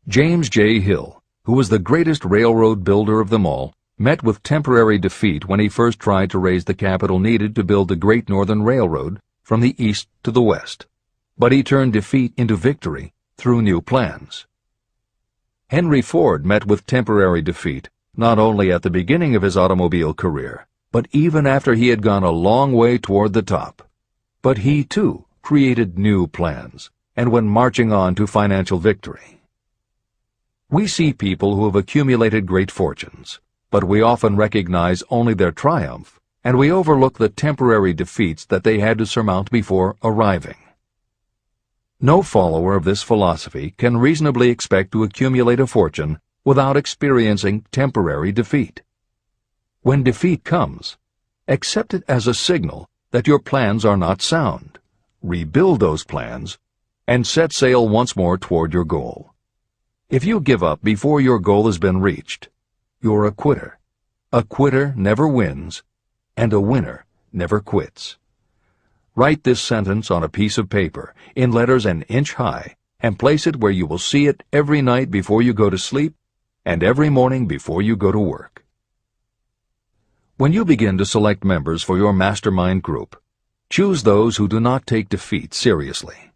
James J. Hill, who was the greatest railroad builder of them all, met with temporary defeat when he first tried to raise the capital needed to build the Great Northern Railroad from the east to the west. But he turned defeat into victory through new plans. Henry Ford met with temporary defeat not only at the beginning of his automobile career, but even after he had gone a long way toward the top. But he, too, created new plans and went marching on to financial victory. We see people who have accumulated great fortunes, but we often recognize only their triumph, and we overlook the temporary defeats that they had to surmount before arriving. No follower of this philosophy can reasonably expect to accumulate a fortune without experiencing temporary defeat. When defeat comes, accept it as a signal that your plans are not sound. Rebuild those plans and set sail once more toward your goal. If you give up before your goal has been reached, you're a quitter. A quitter never wins, and a winner never quits. Write this sentence on a piece of paper in letters an inch high and place it where you will see it every night before you go to sleep and every morning before you go to work. When you begin to select members for your mastermind group, choose those who do not take defeat seriously.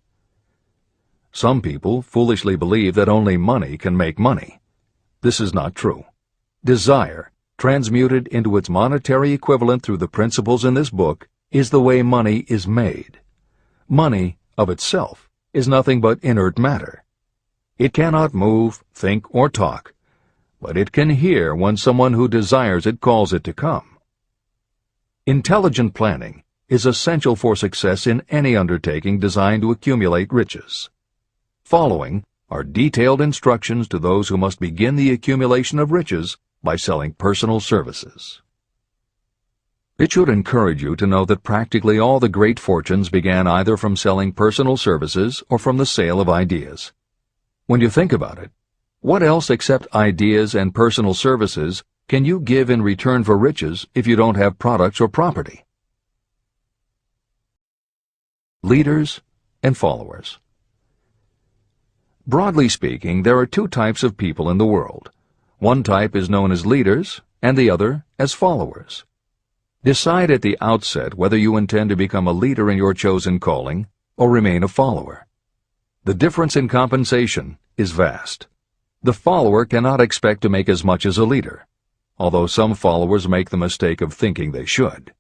Some people foolishly believe that only money can make money. This is not true. Desire, transmuted into its monetary equivalent through the principles in this book, is the way money is made. Money, of itself, is nothing but inert matter. It cannot move, think, or talk, but it can hear when someone who desires it calls it to come. Intelligent planning is essential for success in any undertaking designed to accumulate riches. Following are detailed instructions to those who must begin the accumulation of riches by selling personal services. It should encourage you to know that practically all the great fortunes began either from selling personal services or from the sale of ideas. When you think about it, what else except ideas and personal services can you give in return for riches if you don't have products or property? Leaders and followers. Broadly speaking, there are two types of people in the world. One type is known as leaders, and the other as followers. Decide at the outset whether you intend to become a leader in your chosen calling or remain a follower. The difference in compensation is vast. The follower cannot expect to make as much as a leader, although some followers make the mistake of thinking they should.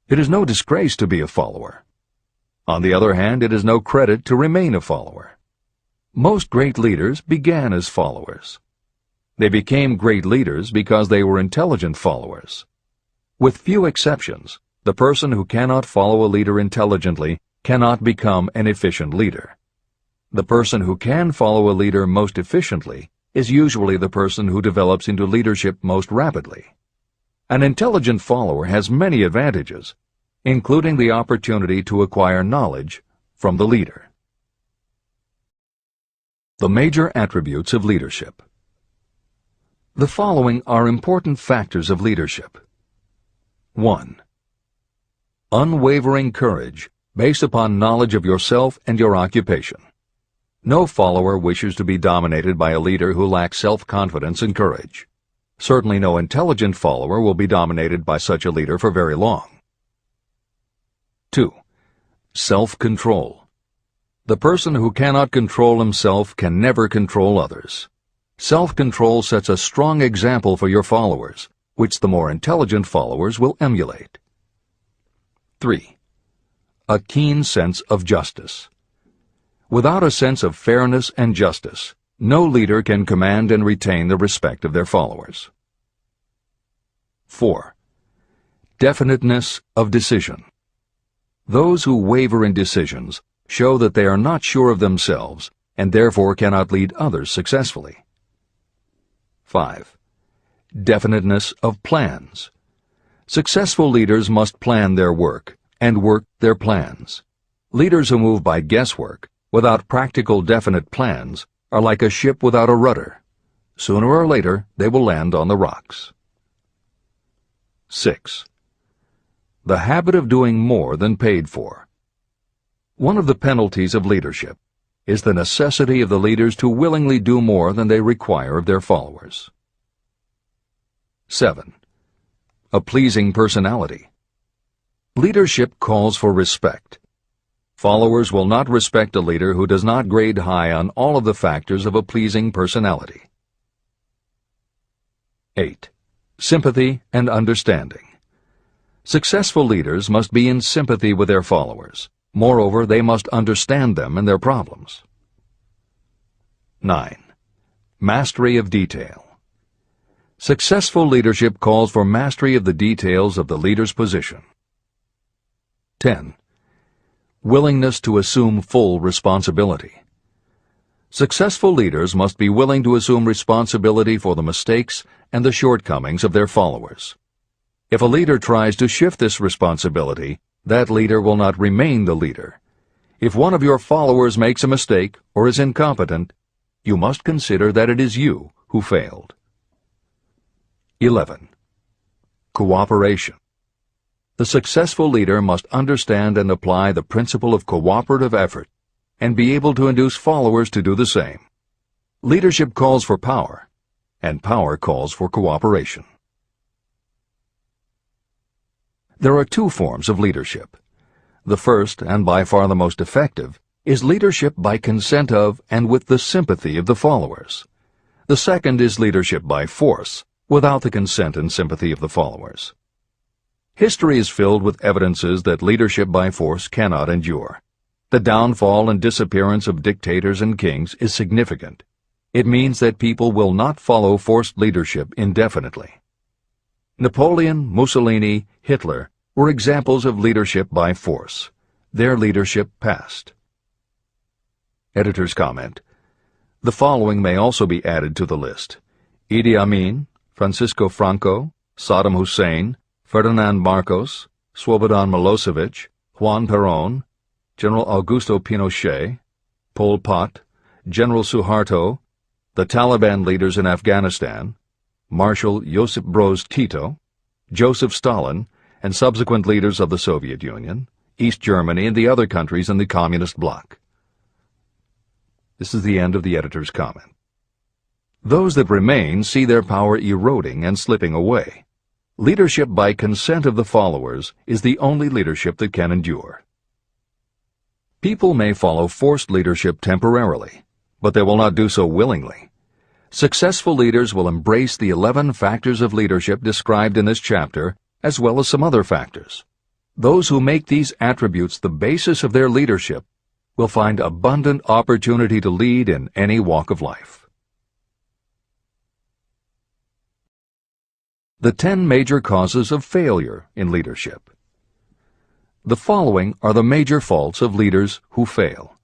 It is no disgrace to be a follower. On the other hand, it is no credit to remain a follower. Most great leaders began as followers. They became great leaders because they were intelligent followers. With few exceptions, the person who cannot follow a leader intelligently cannot become an efficient leader. The person who can follow a leader most efficiently is usually the person who develops into leadership most rapidly. An intelligent follower has many advantages, including the opportunity to acquire knowledge from the leader. The major attributes of leadership. The following are important factors of leadership. 1. Unwavering courage based upon knowledge of yourself and your occupation. No follower wishes to be dominated by a leader who lacks self-confidence and courage. Certainly no intelligent follower will be dominated by such a leader for very long. 2. Self-control. The person who cannot control himself can never control others. Self-control sets a strong example for your followers, which the more intelligent followers will emulate. 3. A keen sense of justice. Without a sense of fairness and justice, no leader can command and retain the respect of their followers. 4. Definiteness of decision. Those who waver in decisions show that they are not sure of themselves and therefore cannot lead others successfully. 5. Definiteness of plans. Successful leaders must plan their work and work their plans. Leaders who move by guesswork, without practical definite plans, are like a ship without a rudder. Sooner or later, they will land on the rocks. 6. The habit of doing more than paid for. One of the penalties of leadership is the necessity of the leaders to willingly do more than they require of their followers. 7. A pleasing personality. Leadership calls for respect. Followers will not respect a leader who does not grade high on all of the factors of a pleasing personality. 8. Sympathy and understanding. Successful leaders must be in sympathy with their followers. Moreover, they must understand them and their problems. 9. Mastery of detail. Successful leadership calls for mastery of the details of the leader's position. 10. Willingness to assume full responsibility. Successful leaders must be willing to assume responsibility for the mistakes and the shortcomings of their followers. If a leader tries to shift this responsibility, that leader will not remain the leader. If one of your followers makes a mistake or is incompetent, you must consider that it is you who failed. 11. Cooperation. The successful leader must understand and apply the principle of cooperative effort and be able to induce followers to do the same. Leadership calls for power, and power calls for cooperation. There are two forms of leadership. The first, and by far the most effective, is leadership by consent of and with the sympathy of the followers. The second is leadership by force, without the consent and sympathy of the followers. History is filled with evidences that leadership by force cannot endure. The downfall and disappearance of dictators and kings is significant. It means that people will not follow forced leadership indefinitely. Napoleon, Mussolini, Hitler were examples of leadership by force. Their leadership passed. Editor's comment. The following may also be added to the list: Idi Amin, Francisco Franco, Saddam Hussein, Ferdinand Marcos, Slobodan Milosevic, Juan Perón, General Augusto Pinochet, Pol Pot, General Suharto, the Taliban leaders in Afghanistan, Marshal Josip Broz Tito, Joseph Stalin, and subsequent leaders of the Soviet Union, East Germany, and the other countries in the Communist bloc. This is the end of the editor's comment. Those that remain see their power eroding and slipping away. Leadership by consent of the followers is the only leadership that can endure. People may follow forced leadership temporarily, but they will not do so willingly. Successful leaders will embrace the 11 factors of leadership described in this chapter, as well as some other factors. Those who make these attributes the basis of their leadership will find abundant opportunity to lead in any walk of life. The 10 major causes of failure in leadership. The following are the major faults of leaders who fail.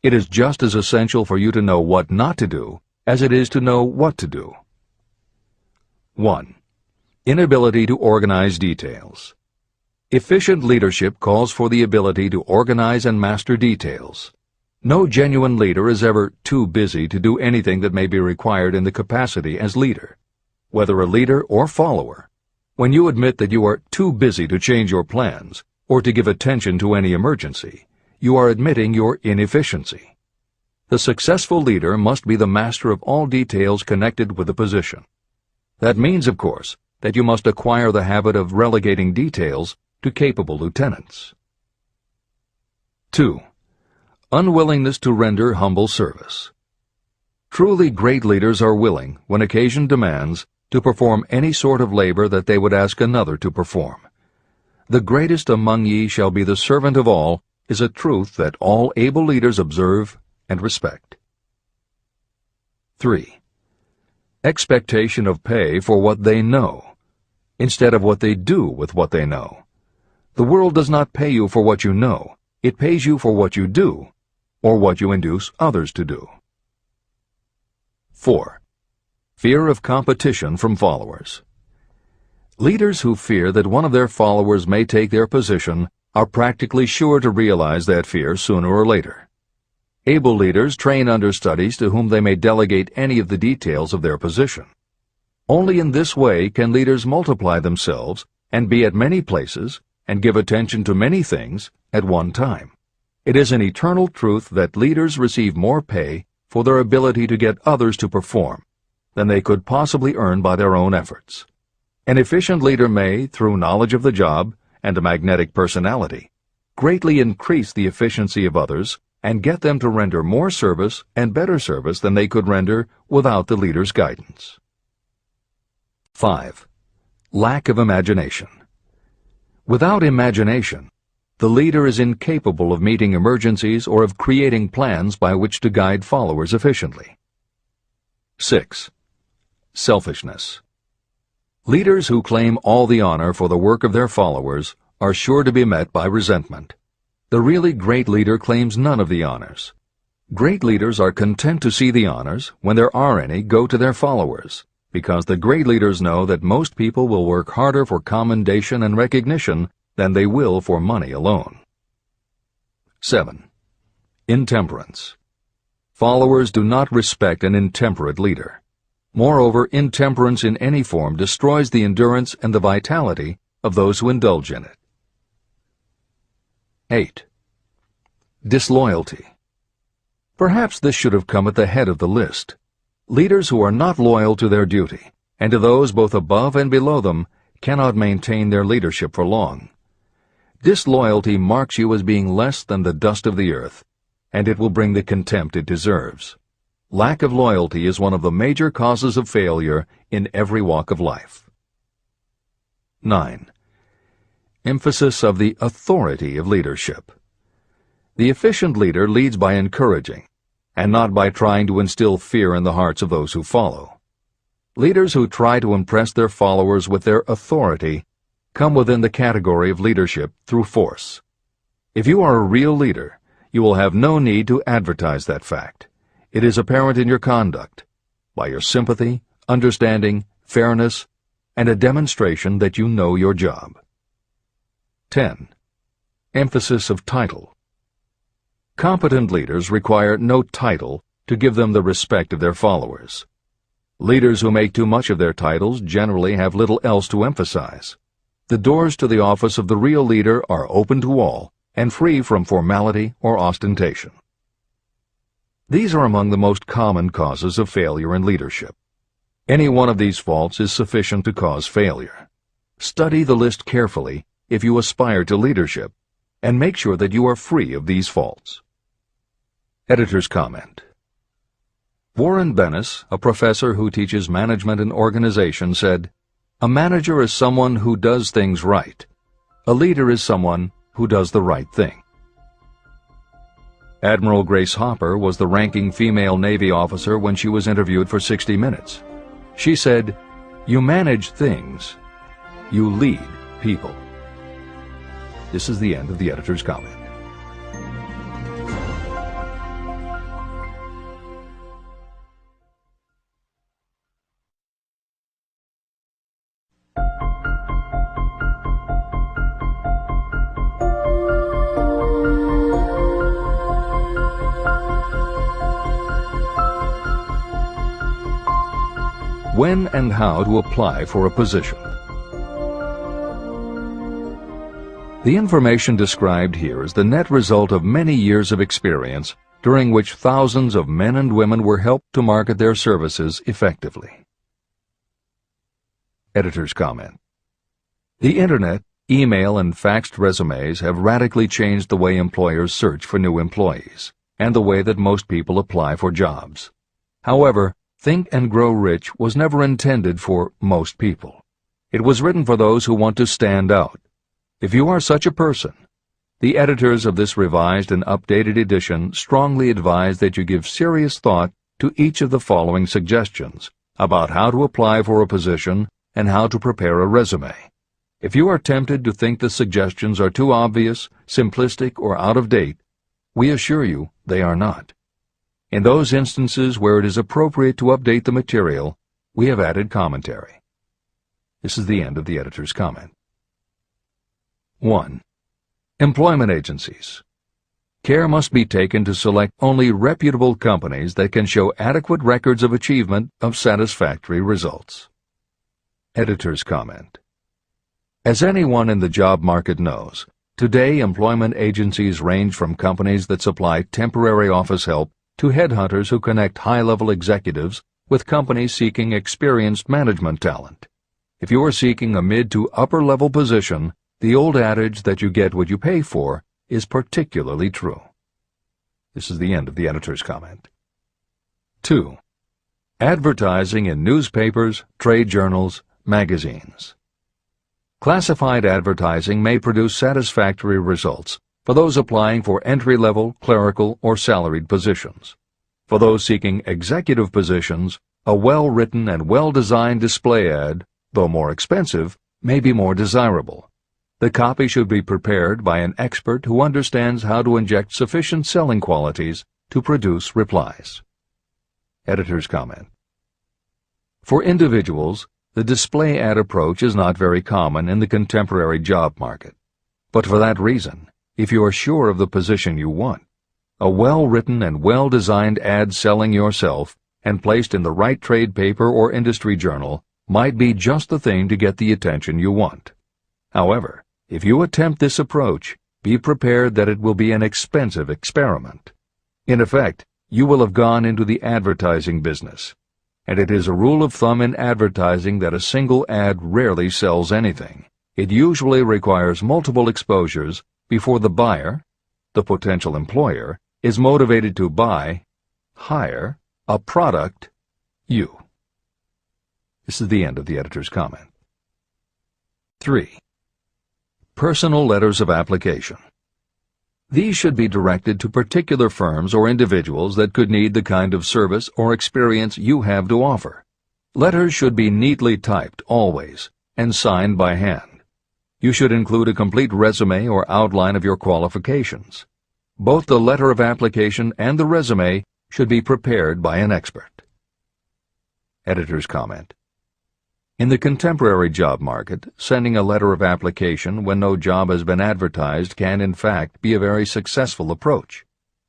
It is just as essential for you to know what not to do as it is to know what to do. 1. Inability to organize details. Efficient leadership calls for the ability to organize and master details. No genuine leader is ever too busy to do anything that may be required in the capacity as leader. Whether a leader or follower, when you admit that you are too busy to change your plans or to give attention to any emergency, you are admitting your inefficiency. The successful leader must be the master of all details connected with the position. That means, of course, that you must acquire the habit of relegating details to capable lieutenants. 2. Unwillingness to render humble service. Truly great leaders are willing, when occasion demands, to perform any sort of labor that they would ask another to perform. The greatest among ye shall be the servant of all is a truth that all able leaders observe and respect. 3. Expectation of pay for what they know, instead of what they do with what they know. The world does not pay you for what you know, it pays you for what you do, or what you induce others to do. 4. Fear of competition from followers. Leaders who fear that one of their followers may take their position are practically sure to realize that fear sooner or later. Able leaders train understudies to whom they may delegate any of the details of their position. Only in this way can leaders multiply themselves and be at many places and give attention to many things at one time. It is an eternal truth that leaders receive more pay for their ability to get others to perform than they could possibly earn by their own efforts. An efficient leader may, through knowledge of the job and a magnetic personality, greatly increase the efficiency of others and get them to render more service and better service than they could render without the leader's guidance. 5. Lack of imagination. Without imagination, the leader is incapable of meeting emergencies or of creating plans by which to guide followers efficiently. 6. Selfishness. Leaders who claim all the honor for the work of their followers are sure to be met by resentment. The really great leader claims none of the honors. Great leaders are content to see the honors, when there are any, go to their followers, because the great leaders know that most people will work harder for commendation and recognition than they will for money alone. 7. Intemperance. Followers do not respect an intemperate leader. Moreover, intemperance in any form destroys the endurance and the vitality of those who indulge in it. 8. Disloyalty. Perhaps this should have come at the head of the list. Leaders who are not loyal to their duty, and to those both above and below them, cannot maintain their leadership for long. Disloyalty marks you as being less than the dust of the earth, and it will bring the contempt it deserves. Lack of loyalty is one of the major causes of failure in every walk of life. 9. Emphasis of the authority of leadership. The efficient leader leads by encouraging, and not by trying to instill fear in the hearts of those who follow. Leaders who try to impress their followers with their authority come within the category of leadership through force. If you are a real leader, you will have no need to advertise that fact. It is apparent in your conduct, by your sympathy, understanding, fairness, and a demonstration that you know your job. 10. Emphasis of title. Competent leaders require no title to give them the respect of their followers. Leaders who make too much of their titles generally have little else to emphasize. The doors to the office of the real leader are open to all and free from formality or ostentation. These are among the most common causes of failure in leadership. Any one of these faults is sufficient to cause failure. Study the list carefully if you aspire to leadership, and make sure that you are free of these faults. Editor's comment. Warren Bennis, a professor who teaches management and organization, said, "A manager is someone who does things right. A leader is someone who does the right thing." Admiral Grace Hopper was the ranking female Navy officer when she was interviewed for 60 Minutes. She said, "You manage things. You lead people." This is the end of the editor's comment. When and how to apply for a position. The information described here is the net result of many years of experience, during which thousands of men and women were helped to market their services effectively. Editor's comment. The Internet, email, and faxed resumes have radically changed the way employers search for new employees, and the way that most people apply for jobs. However, Think and Grow Rich was never intended for most people. It was written for those who want to stand out. If you are such a person, the editors of this revised and updated edition strongly advise that you give serious thought to each of the following suggestions about how to apply for a position and how to prepare a resume. If you are tempted to think the suggestions are too obvious, simplistic, or out of date, we assure you they are not. In those instances where it is appropriate to update the material, we have added commentary. This is the end of the editor's comment. 1. Employment agencies. Care must be taken to select only reputable companies that can show adequate records of achievement of satisfactory results. Editor's comment. As anyone in the job market knows, Today, employment agencies range from companies that supply temporary office help to headhunters who connect high-level executives with companies seeking experienced management talent. If you are seeking a mid to upper-level position, the old adage that you get what you pay for is particularly true. This is the end of the editor's comment. 2. Advertising in newspapers, trade journals, magazines. Classified advertising may produce satisfactory results for those applying for entry-level, clerical, or salaried positions. For those seeking executive positions, a well-written and well-designed display ad, though more expensive, may be more desirable. The copy should be prepared by an expert who understands how to inject sufficient selling qualities to produce replies. Editor's comment. For individuals, the display ad approach is not very common in the contemporary job market. But for that reason, if you are sure of the position you want, a well-written and well-designed ad selling yourself and placed in the right trade paper or industry journal might be just the thing to get the attention you want. However, if you attempt this approach, be prepared that it will be an expensive experiment. In effect, you will have gone into the advertising business, and it is a rule of thumb in advertising that a single ad rarely sells anything. It usually requires multiple exposures before the buyer, the potential employer, is motivated to buy, hire, a product, you. This is the end of the editor's comment. 3. Personal letters of application. These should be directed to particular firms or individuals that could need the kind of service or experience you have to offer. Letters should be neatly typed always and signed by hand. You should include a complete resume or outline of your qualifications. Both the letter of application and the resume should be prepared by an expert. Editor's comment. In the contemporary job market, sending a letter of application when no job has been advertised can in fact be a very successful approach.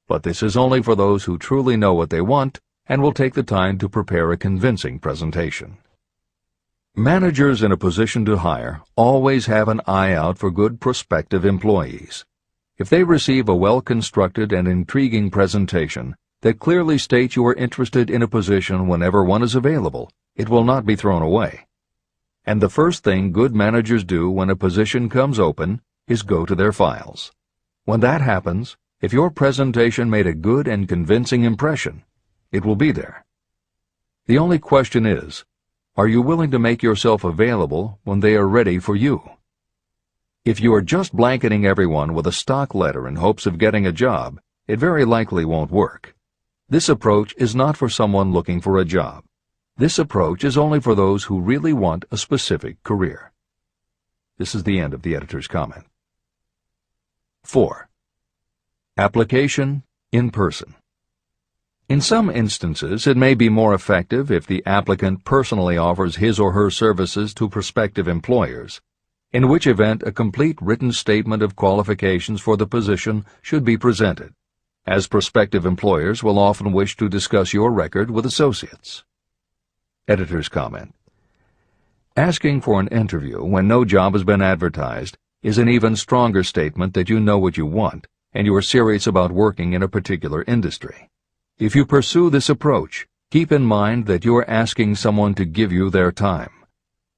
But this is only for those who truly know what they want and will take the time to prepare a convincing presentation. Managers in a position to hire always have an eye out for good prospective employees. If they receive a well-constructed and intriguing presentation that clearly states you are interested in a position whenever one is available, it will not be thrown away. And the first thing good managers do when a position comes open is go to their files. When that happens, if your presentation made a good and convincing impression, it will be there. The only question is, are you willing to make yourself available when they are ready for you? If you are just blanketing everyone with a stock letter in hopes of getting a job, it very likely won't work. This approach is not for someone looking for a job. This approach is only for those who really want a specific career. This is the end of the editor's comment. 4. Application in person. In some instances, it may be more effective if the applicant personally offers his or her services to prospective employers, in which event a complete written statement of qualifications for the position should be presented, as prospective employers will often wish to discuss your record with associates. Editor's comment. Asking for an interview when no job has been advertised is an even stronger statement that you know what you want and you are serious about working in a particular industry. If you pursue this approach, keep in mind that you are asking someone to give you their time.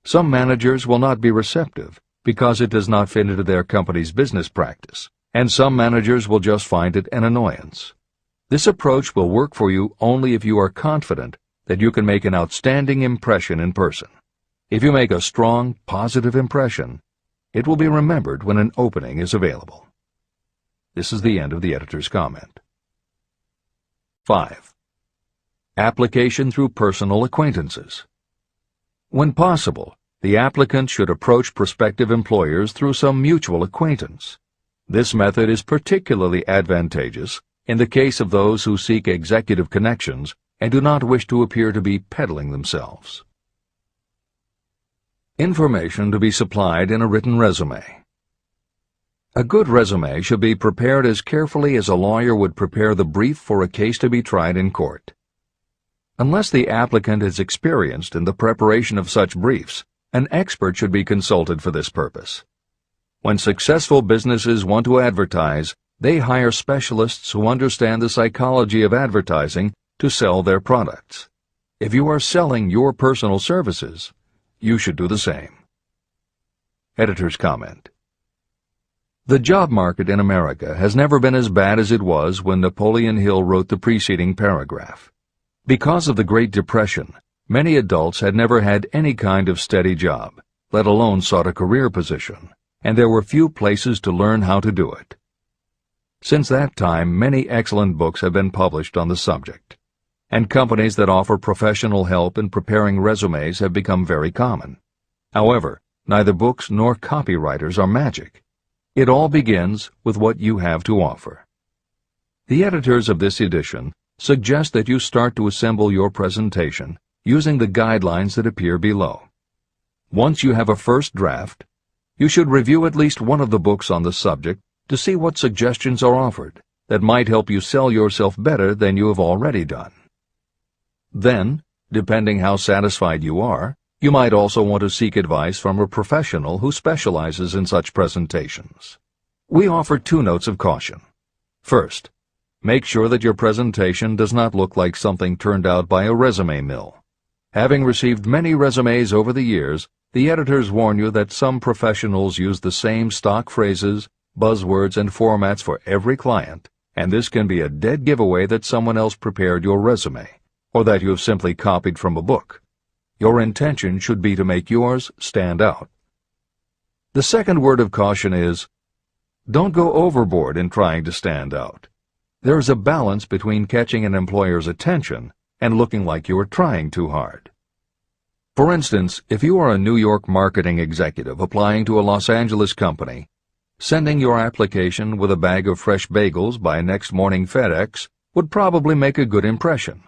Some managers will not be receptive because it does not fit into their company's business practice, and some managers will just find it an annoyance. This approach will work for you only if you are confident that you can make an outstanding impression in person. If you make a strong, positive impression, it will be remembered when an opening is available. This is the end of the editor's comment. 5. Application through personal acquaintances. When possible, the applicant should approach prospective employers through some mutual acquaintance. This method is particularly advantageous in the case of those who seek executive connections and do not wish to appear to be peddling themselves. Information to be supplied in a written resume. A good resume should be prepared as carefully as a lawyer would prepare the brief for a case to be tried in court. Unless the applicant is experienced in the preparation of such briefs, an expert should be consulted for this purpose. When successful businesses want to advertise, they hire specialists who understand the psychology of advertising to sell their products. If you are selling your personal services, you should do the same. Editor's comment. The job market in America has never been as bad as it was when Napoleon Hill wrote the preceding paragraph. Because of the Great Depression, many adults had never had any kind of steady job, let alone sought a career position, and there were few places to learn how to do it. Since that time, many excellent books have been published on the subject, and companies that offer professional help in preparing resumes have become very common. However, neither books nor copywriters are magic. It all begins with what you have to offer. The editors of this edition suggest that you start to assemble your presentation using the guidelines that appear below. Once you have a first draft, you should review at least one of the books on the subject to see what suggestions are offered that might help you sell yourself better than you have already done. Then, depending how satisfied you are, you might also want to seek advice from a professional who specializes in such presentations. We offer 2 notes of caution. First, make sure that your presentation does not look like something turned out by a resume mill. Having received many resumes over the years, the editors warn you that some professionals use the same stock phrases, buzzwords, and formats for every client, and this can be a dead giveaway that someone else prepared your resume, or that you have simply copied from a book. Your intention should be to make yours stand out. The second word of caution is, don't go overboard in trying to stand out. There is a balance between catching an employer's attention and looking like you are trying too hard. For instance, if you are a New York marketing executive applying to a Los Angeles company, sending your application with a bag of fresh bagels by next morning FedEx would probably make a good impression,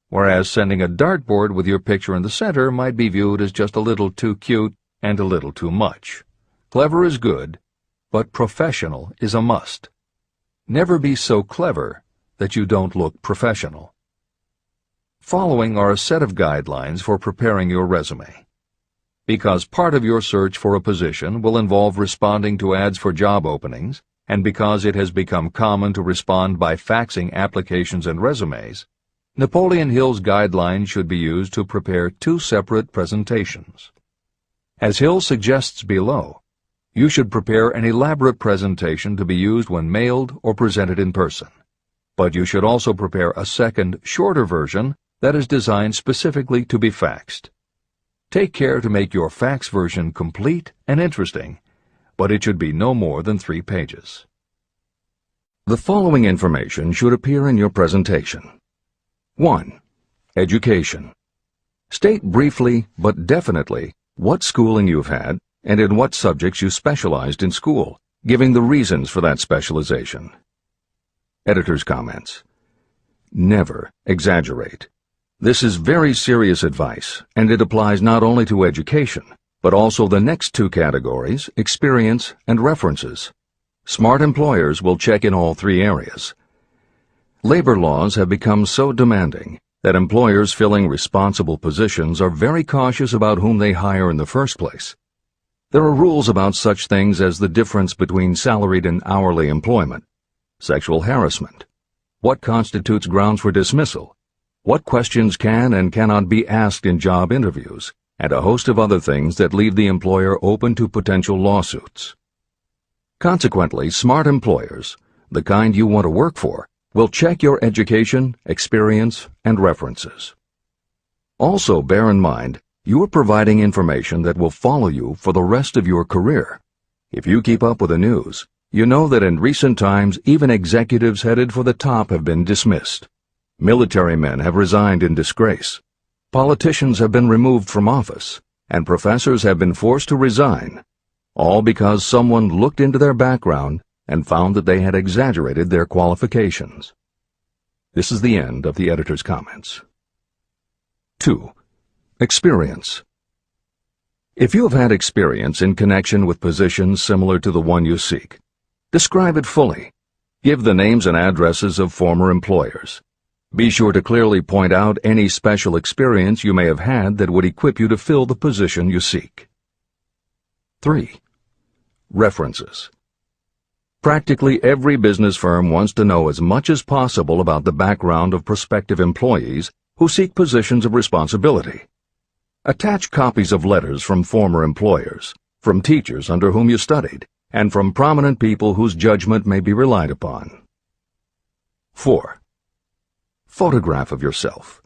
whereas sending a dartboard with your picture in the center might be viewed as just a little too cute and a little too much. Clever is good, but professional is a must. Never be so clever that you don't look professional. Following are a set of guidelines for preparing your resume. Because part of your search for a position will involve responding to ads for job openings, and because it has become common to respond by faxing applications and resumes, Napoleon Hill's guidelines should be used to prepare 2 separate presentations. As Hill suggests below, you should prepare an elaborate presentation to be used when mailed or presented in person. But you should also prepare a second, shorter version that is designed specifically to be faxed. Take care to make your fax version complete and interesting, but it should be no more than 3 pages. The following information should appear in your presentation. 1. Education. State briefly but definitely what schooling you've had and in what subjects you specialized in school, giving the reasons for that specialization. Editor's comments. Never exaggerate. This is very serious advice, and it applies not only to education, but also the next 2 categories, experience and references. Smart employers will check in all 3 areas. Labor laws have become so demanding that employers filling responsible positions are very cautious about whom they hire in the first place. There are rules about such things as the difference between salaried and hourly employment, sexual harassment, what constitutes grounds for dismissal, what questions can and cannot be asked in job interviews, and a host of other things that leave the employer open to potential lawsuits. Consequently, smart employers, the kind you want to work for, will check your education, experience, and references. Also, bear in mind, you are providing information that will follow you for the rest of your career. If you keep up with the news, you know that in recent times even executives headed for the top have been dismissed. Military men have resigned in disgrace. Politicians have been removed from office, and professors have been forced to resign, all because someone looked into their background and found that they had exaggerated their qualifications. This is the end of the editor's comments. 2. Experience. If you have had experience in connection with positions similar to the one you seek, describe it fully. Give the names and addresses of former employers. Be sure to clearly point out any special experience you may have had that would equip you to fill the position you seek. 3. References. Practically every business firm wants to know as much as possible about the background of prospective employees who seek positions of responsibility. Attach copies of letters from former employers, from teachers under whom you studied, and from prominent people whose judgment may be relied upon. 4. Photograph of yourself.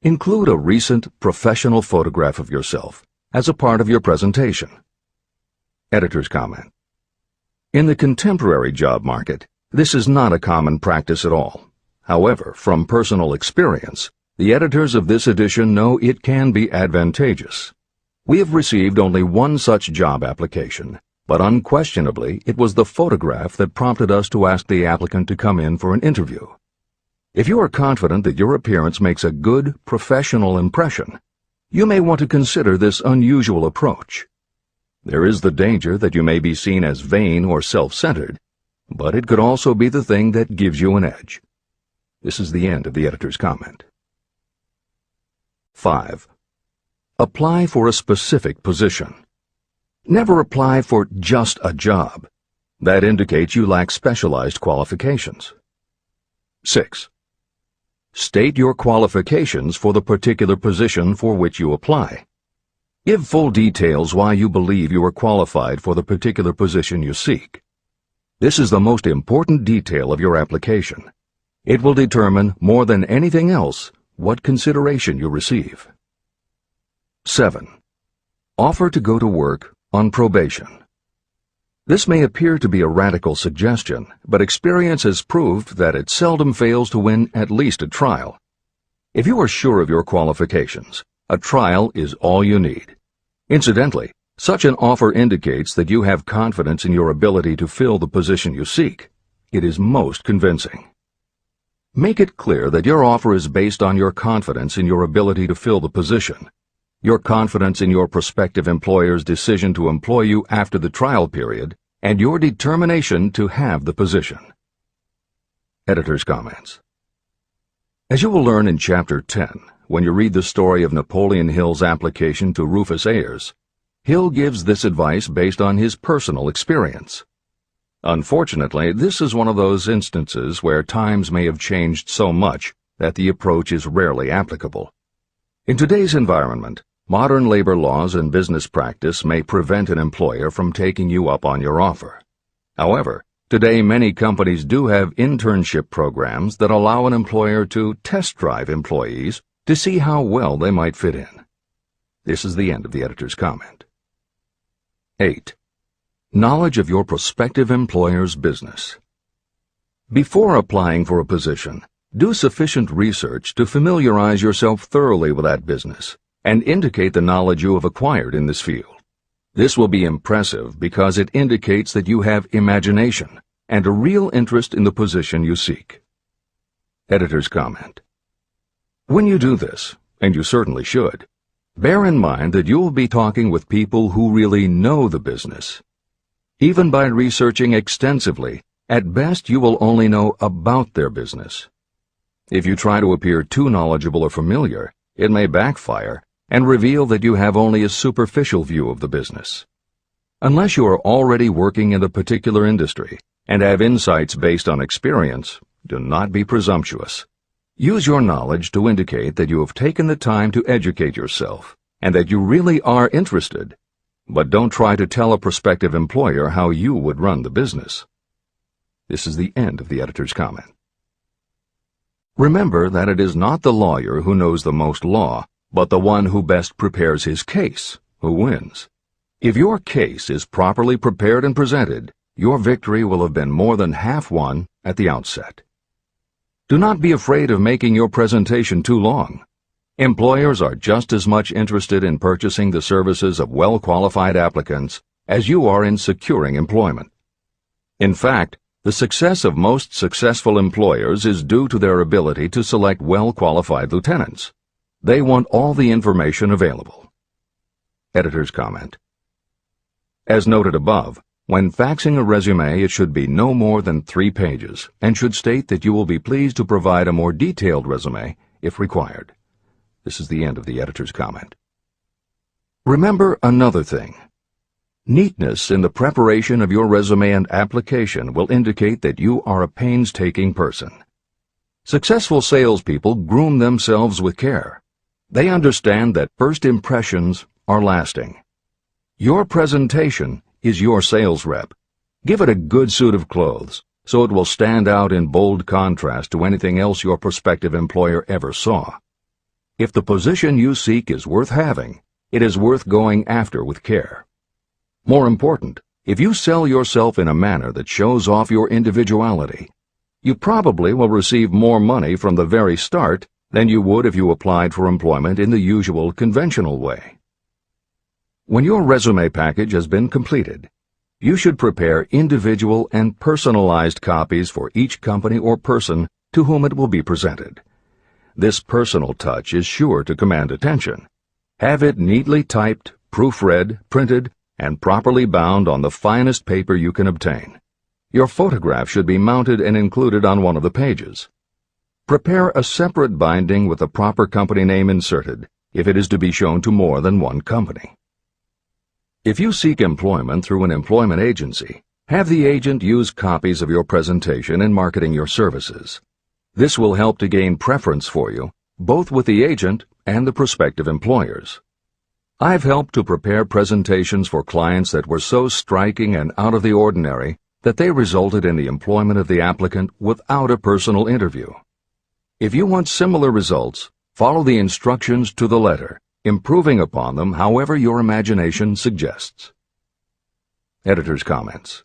Include a recent professional photograph of yourself as a part of your presentation. Editor's comment. In the contemporary job market, this is not a common practice at all. However, from personal experience, the editors of this edition know it can be advantageous. We have received only one such job application, but unquestionably it was the photograph that prompted us to ask the applicant to come in for an interview. If you are confident that your appearance makes a good, professional impression, you may want to consider this unusual approach. There is the danger that you may be seen as vain or self-centered, but it could also be the thing that gives you an edge. This is the end of the editor's comment. 5. Apply for a specific position. Never apply for just a job. That indicates you lack specialized qualifications. 6. State your qualifications for the particular position for which you apply. Give full details why you believe you are qualified for the particular position you seek. This is the most important detail of your application. It will determine, more than anything else, what consideration you receive. 7. Offer to go to work on probation. This may appear to be a radical suggestion, but experience has proved that it seldom fails to win at least a trial. If you are sure of your qualifications, a trial is all you need. Incidentally, such an offer indicates that you have confidence in your ability to fill the position you seek. It is most convincing. Make it clear that your offer is based on your confidence in your ability to fill the position, your confidence in your prospective employer's decision to employ you after the trial period, and your determination to have the position. Editor's comments. As you will learn in Chapter 10, when you read the story of Napoleon Hill's application to Rufus Ayers, Hill gives this advice based on his personal experience. Unfortunately, this is one of those instances where times may have changed so much that the approach is rarely applicable. In today's environment, modern labor laws and business practice may prevent an employer from taking you up on your offer. However, today many companies do have internship programs that allow an employer to test drive employees to see how well they might fit in. This is the end of the editor's comment. 8. Knowledge of your prospective employer's business. Before applying for a position, do sufficient research to familiarize yourself thoroughly with that business and indicate the knowledge you have acquired in this field. This will be impressive because it indicates that you have imagination and a real interest in the position you seek. Editor's comment. When you do this, and you certainly should, bear in mind that you will be talking with people who really know the business. Even by researching extensively, at best you will only know about their business. If you try to appear too knowledgeable or familiar, it may backfire and reveal that you have only a superficial view of the business. Unless you are already working in the particular industry and have insights based on experience, do not be presumptuous. Use your knowledge to indicate that you have taken the time to educate yourself and that you really are interested, but don't try to tell a prospective employer how you would run the business. This is the end of the editor's comment. Remember that it is not the lawyer who knows the most law, but the one who best prepares his case who wins. If your case is properly prepared and presented, your victory will have been more than half won at the outset. Do not be afraid of making your presentation too long. Employers are just as much interested in purchasing the services of well-qualified applicants as you are in securing employment. In fact, the success of most successful employers is due to their ability to select well-qualified lieutenants. They want all the information available. Editor's comment. As noted above, when faxing a resume, it should be no more than 3 pages and should state that you will be pleased to provide a more detailed resume if required. This is the end of the editor's comment. Remember another thing. Neatness in the preparation of your resume and application will indicate that you are a painstaking person. Successful salespeople groom themselves with care. They understand that first impressions are lasting. Your presentation is your sales rep. Give it a good suit of clothes, so it will stand out in bold contrast to anything else your prospective employer ever saw. If the position you seek is worth having, it is worth going after with care. More important, if you sell yourself in a manner that shows off your individuality, you probably will receive more money from the very start than you would if you applied for employment in the usual conventional way. When your resume package has been completed, you should prepare individual and personalized copies for each company or person to whom it will be presented. This personal touch is sure to command attention. Have it neatly typed, proofread, printed, and properly bound on the finest paper you can obtain. Your photograph should be mounted and included on one of the pages. Prepare a separate binding with the proper company name inserted if it is to be shown to more than one company. If you seek employment through an employment agency, have the agent use copies of your presentation in marketing your services. This will help to gain preference for you, both with the agent and the prospective employers. I've helped to prepare presentations for clients that were so striking and out of the ordinary that they resulted in the employment of the applicant without a personal interview. If you want similar results, follow the instructions to the letter, improving upon them however your imagination suggests. Editor's comments.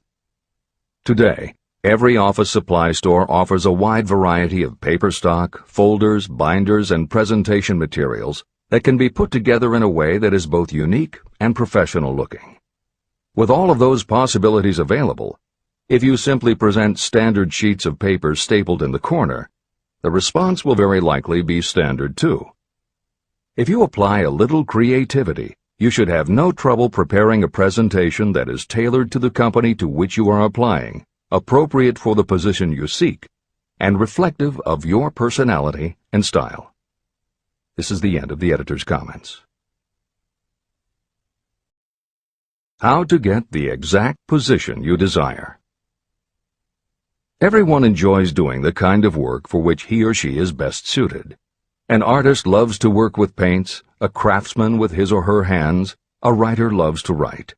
Today, every office supply store offers a wide variety of paper stock, folders, binders, and presentation materials that can be put together in a way that is both unique and professional looking. With all of those possibilities available, if you simply present standard sheets of paper stapled in the corner, the response will very likely be standard too. If you apply a little creativity, you should have no trouble preparing a presentation that is tailored to the company to which you are applying, appropriate for the position you seek, and reflective of your personality and style. This is the end of the editor's comments. How to get the exact position you desire. Everyone enjoys doing the kind of work for which he or she is best suited. An artist loves to work with paints, a craftsman with his or her hands, a writer loves to write.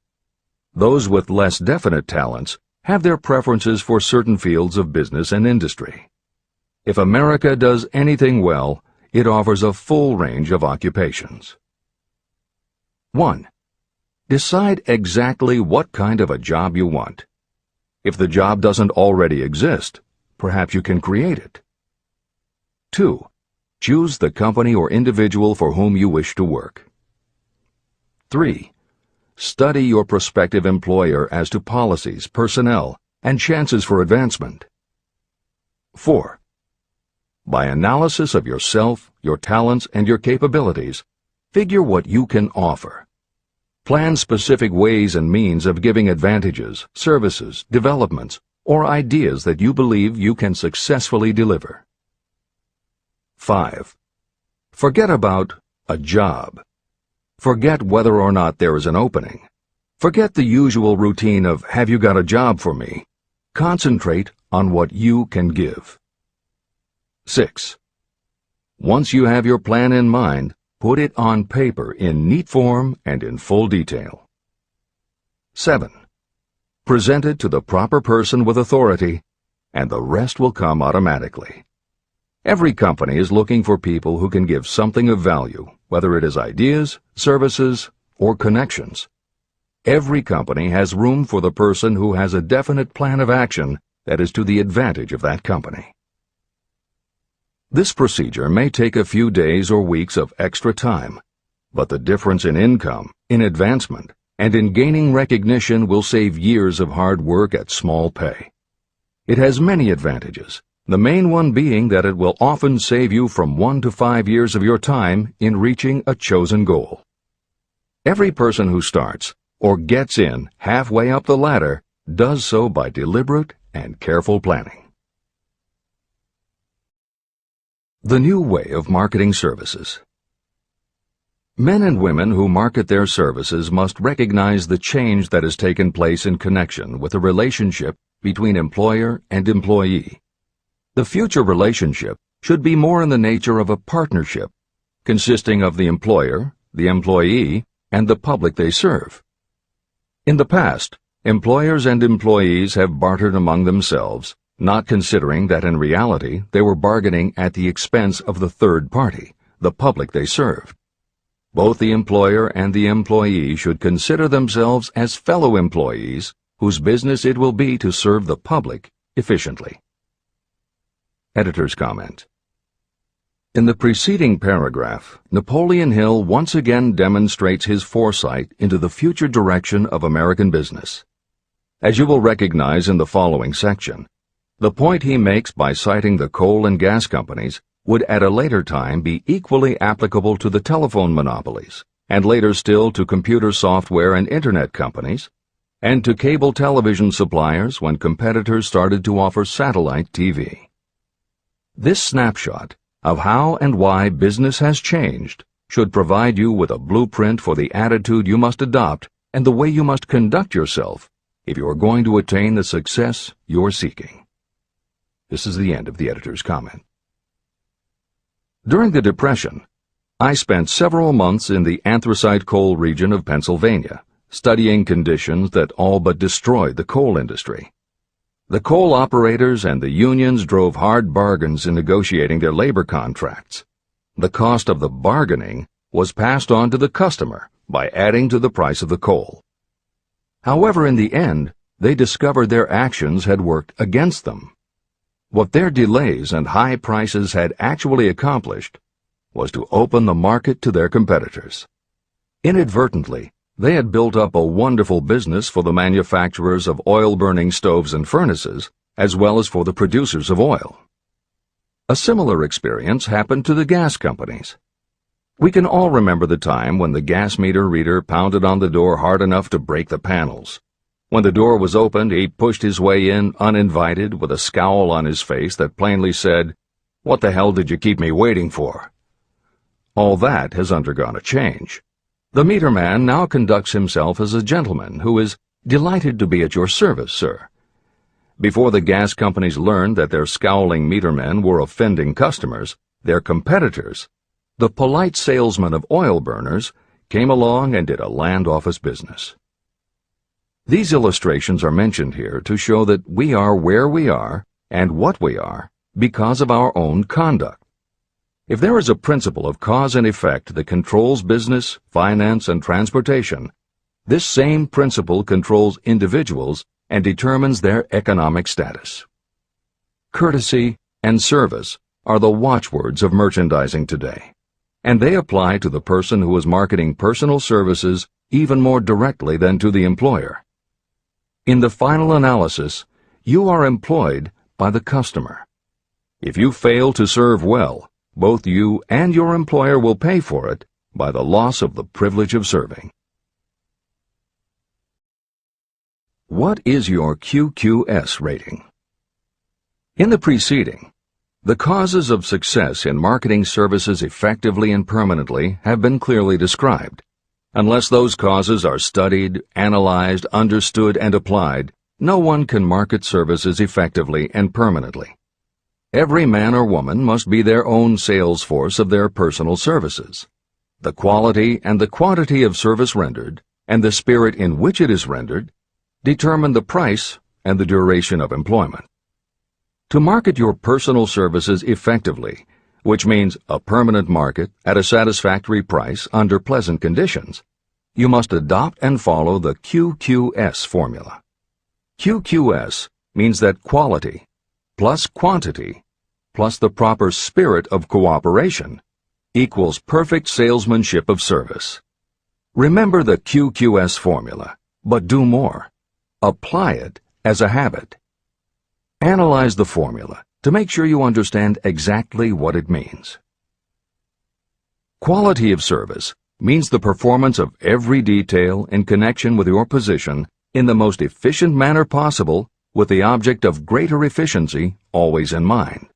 Those with less definite talents have their preferences for certain fields of business and industry. If America does anything well, it offers a full range of occupations. 1. Decide exactly what kind of a job you want. If the job doesn't already exist, perhaps you can create it. 2. Choose the company or individual for whom you wish to work. 3. Study your prospective employer as to policies, personnel, and chances for advancement. 4. By analysis of yourself, your talents, and your capabilities, figure what you can offer. Plan specific ways and means of giving advantages, services, developments, or ideas that you believe you can successfully deliver. 5. Forget about a job. Forget whether or not there is an opening. Forget the usual routine of, "Have you got a job for me?" Concentrate on what you can give. 6. Once you have your plan in mind, put it on paper in neat form and in full detail. 7. Present it to the proper person with authority, and the rest will come automatically. Every company is looking for people who can give something of value, whether it is ideas, services, or connections. Every company has room for the person who has a definite plan of action that is to the advantage of that company. This procedure may take a few days or weeks of extra time, but the difference in income, in advancement, and in gaining recognition will save years of hard work at small pay. It has many advantages, the main one being that it will often save you from 1 to 5 years of your time in reaching a chosen goal. Every person who starts, or gets in halfway up the ladder, does so by deliberate and careful planning. The new way of marketing services. Men and women who market their services must recognize the change that has taken place in connection with the relationship between employer and employee. The future relationship should be more in the nature of a partnership, consisting of the employer, the employee, and the public they serve. In the past, employers and employees have bartered among themselves, not considering that in reality they were bargaining at the expense of the third party, the public they served. Both the employer and the employee should consider themselves as fellow employees whose business it will be to serve the public efficiently. Editor's comment. In the preceding paragraph, Napoleon Hill once again demonstrates his foresight into the future direction of American business. As you will recognize in the following section, the point he makes by citing the coal and gas companies would at a later time be equally applicable to the telephone monopolies, and later still to computer software and internet companies, and to cable television suppliers when competitors started to offer satellite TV. This snapshot of how and why business has changed should provide you with a blueprint for the attitude you must adopt and the way you must conduct yourself if you are going to attain the success you're seeking. This is the end of the editor's comment. During the Depression, I spent several months in the anthracite coal region of Pennsylvania, studying conditions that all but destroyed the coal industry. The coal operators and the unions drove hard bargains in negotiating their labor contracts. The cost of the bargaining was passed on to the customer by adding to the price of the coal. However, in the end, they discovered their actions had worked against them. What their delays and high prices had actually accomplished was to open the market to their competitors. Inadvertently, they had built up a wonderful business for the manufacturers of oil-burning stoves and furnaces, as well as for the producers of oil. A similar experience happened to the gas companies. We can all remember the time when the gas meter reader pounded on the door hard enough to break the panels. When the door was opened, he pushed his way in uninvited with a scowl on his face that plainly said, "What the hell did you keep me waiting for?" All that has undergone a change. The meter man now conducts himself as a gentleman who is delighted to be at your service, sir. Before the gas companies learned that their scowling meter men were offending customers, their competitors, the polite salesmen of oil burners, came along and did a land office business. These illustrations are mentioned here to show that we are where we are and what we are because of our own conduct. If there is a principle of cause and effect that controls business, finance, and transportation, this same principle controls individuals and determines their economic status. Courtesy and service are the watchwords of merchandising today, and they apply to the person who is marketing personal services even more directly than to the employer. In the final analysis, you are employed by the customer. If you fail to serve well, both you and your employer will pay for it by the loss of the privilege of serving. What is your QQS rating? In the preceding, the causes of success in marketing services effectively and permanently have been clearly described. Unless those causes are studied, analyzed, understood, and applied, no one can market services effectively and permanently. Every man or woman must be their own sales force of their personal services. The quality and the quantity of service rendered, and the spirit in which it is rendered, determine the price and the duration of employment. To market your personal services effectively, which means a permanent market at a satisfactory price under pleasant conditions, you must adopt and follow the QQS formula. QQS means that quality plus quantity plus the proper spirit of cooperation equals perfect salesmanship of service. Remember the QQS formula, but do more. Apply it as a habit. Analyze the formula to make sure you understand exactly what it means. Quality of service means the performance of every detail in connection with your position in the most efficient manner possible with the object of greater efficiency always in mind.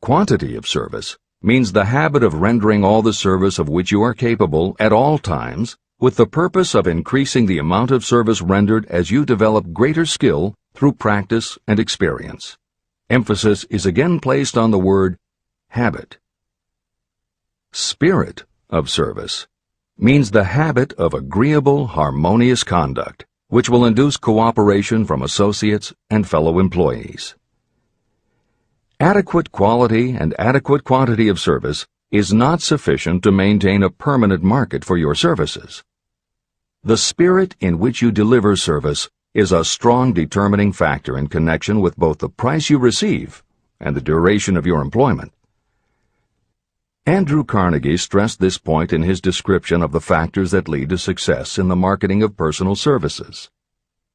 Quantity of service means the habit of rendering all the service of which you are capable at all times, with the purpose of increasing the amount of service rendered as you develop greater skill through practice and experience. Emphasis is again placed on the word habit. Spirit of service means the habit of agreeable, harmonious conduct, which will induce cooperation from associates and fellow employees. Adequate quality and adequate quantity of service is not sufficient to maintain a permanent market for your services. The spirit in which you deliver service is a strong determining factor in connection with both the price you receive and the duration of your employment. Andrew Carnegie stressed this point in his description of the factors that lead to success in the marketing of personal services.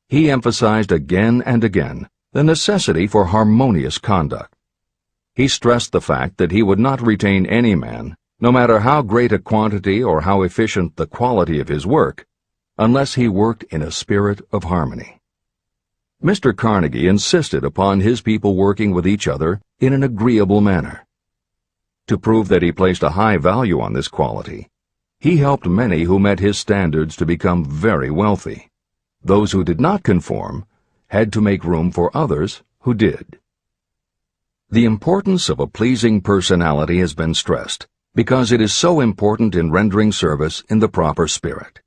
He emphasized again and again the necessity for harmonious conduct. He stressed the fact that he would not retain any man, no matter how great a quantity or how efficient the quality of his work, unless he worked in a spirit of harmony. Mr. Carnegie insisted upon his people working with each other in an agreeable manner. To prove that he placed a high value on this quality, he helped many who met his standards to become very wealthy. Those who did not conform had to make room for others who did. The importance of a pleasing personality has been stressed because it is so important in rendering service in the proper spirit.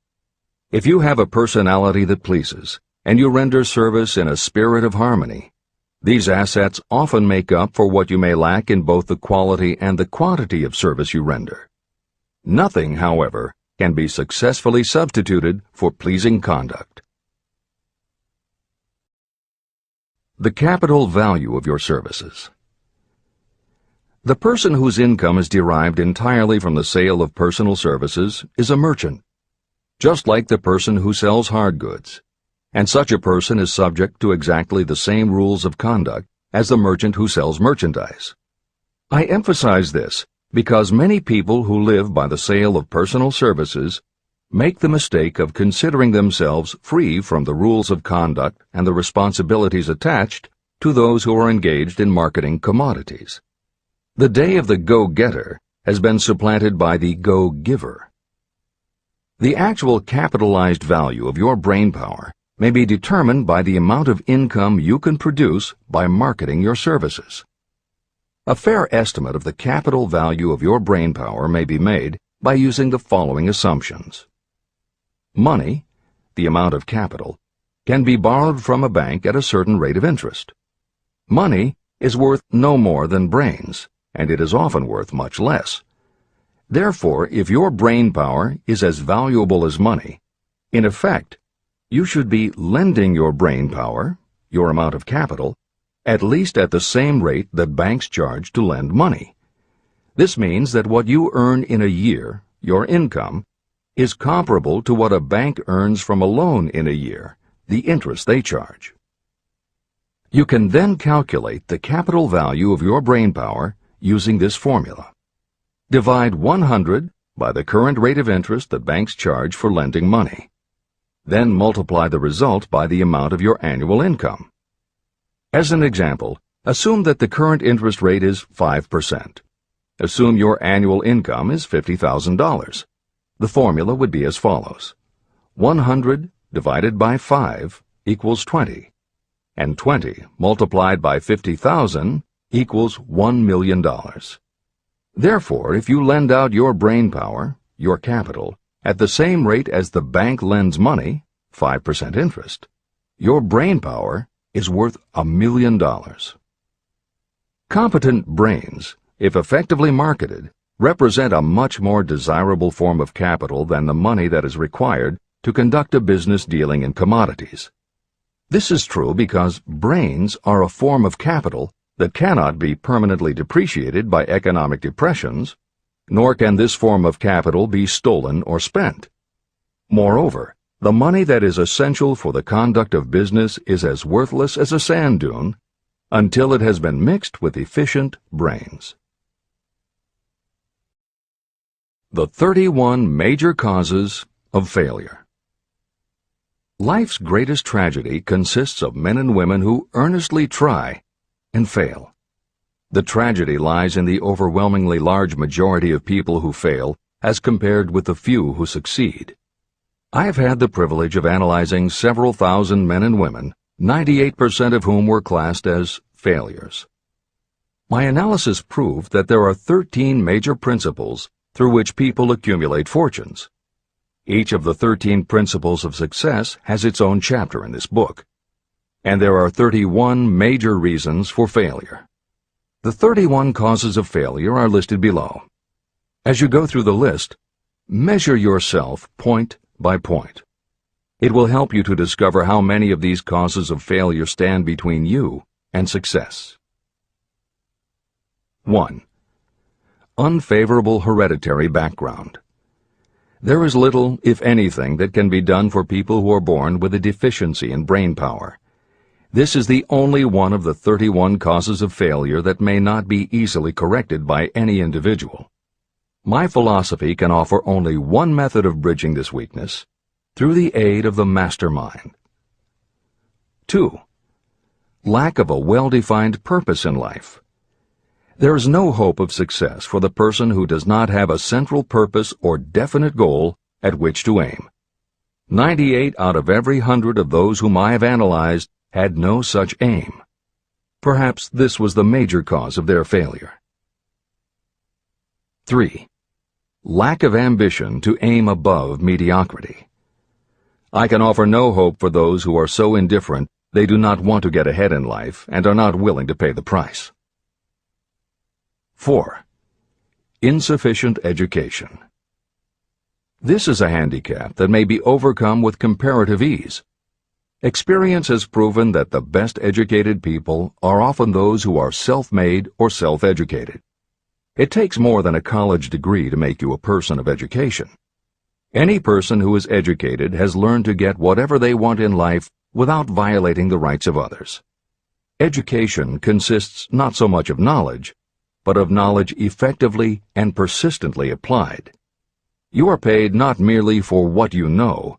If you have a personality that pleases, and you render service in a spirit of harmony, these assets often make up for what you may lack in both the quality and the quantity of service you render. Nothing, however, can be successfully substituted for pleasing conduct. The capital value of your services. The person whose income is derived entirely from the sale of personal services is a merchant, just like the person who sells hard goods, and such a person is subject to exactly the same rules of conduct as the merchant who sells merchandise. I emphasize this because many people who live by the sale of personal services make the mistake of considering themselves free from the rules of conduct and the responsibilities attached to those who are engaged in marketing commodities. The day of the go-getter has been supplanted by the go-giver. The actual capitalized value of your brainpower may be determined by the amount of income you can produce by marketing your services. A fair estimate of the capital value of your brainpower may be made by using the following assumptions. Money, the amount of capital, can be borrowed from a bank at a certain rate of interest. Money is worth no more than brains, and it is often worth much less. Therefore, if your brainpower is as valuable as money, in effect, you should be lending your brainpower, your amount of capital, at least at the same rate that banks charge to lend money. This means that what you earn in a year, your income, is comparable to what a bank earns from a loan in a year, the interest they charge. You can then calculate the capital value of your brainpower using this formula. Divide 100 by the current rate of interest that banks charge for lending money. Then multiply the result by the amount of your annual income. As an example, assume that the current interest rate is 5%. Assume your annual income is $50,000. The formula would be as follows. 100 divided by 5 equals 20, and 20 multiplied by 50,000 equals $1 million. Therefore, if you lend out your brainpower, your capital, at the same rate as the bank lends money, 5% interest, your brainpower is worth $1 million. Competent brains, if effectively marketed, represent a much more desirable form of capital than the money that is required to conduct a business dealing in commodities. This is true because brains are a form of capital that cannot be permanently depreciated by economic depressions, nor can this form of capital be stolen or spent. Moreover, the money that is essential for the conduct of business is as worthless as a sand dune until it has been mixed with efficient brains. The 31 major causes of failure. Life's greatest tragedy consists of men and women who earnestly try and fail. The tragedy lies in the overwhelmingly large majority of people who fail as compared with the few who succeed. I have had the privilege of analyzing several thousand men and women, 98% of whom were classed as failures. My analysis proved that there are 13 major principles through which people accumulate fortunes. Each of the 13 principles of success has its own chapter in this book. And there are 31 major reasons for failure. The 31 causes of failure are listed below. As you go through the list, measure yourself point by point. It will help you to discover how many of these causes of failure stand between you and success. 1. Unfavorable hereditary background. There is little, if anything, that can be done for people who are born with a deficiency in brain power. This is the only one of the 31 causes of failure that may not be easily corrected by any individual. My philosophy can offer only one method of bridging this weakness, through the aid of the mastermind. 2. Lack of a well-defined purpose in life. There is no hope of success for the person who does not have a central purpose or definite goal at which to aim. 98 out of every 100 of those whom I have analyzed had no such aim. Perhaps this was the major cause of their failure. 3. Lack of ambition to aim above mediocrity. I can offer no hope for those who are so indifferent they do not want to get ahead in life and are not willing to pay the price. 4. Insufficient education. This is a handicap that may be overcome with comparative ease. Experience has proven that the best educated people are often those who are self-made or self-educated. It takes more than a college degree to make you a person of education. Any person who is educated has learned to get whatever they want in life without violating the rights of others. Education consists not so much of knowledge, but of knowledge effectively and persistently applied. You are paid not merely for what you know,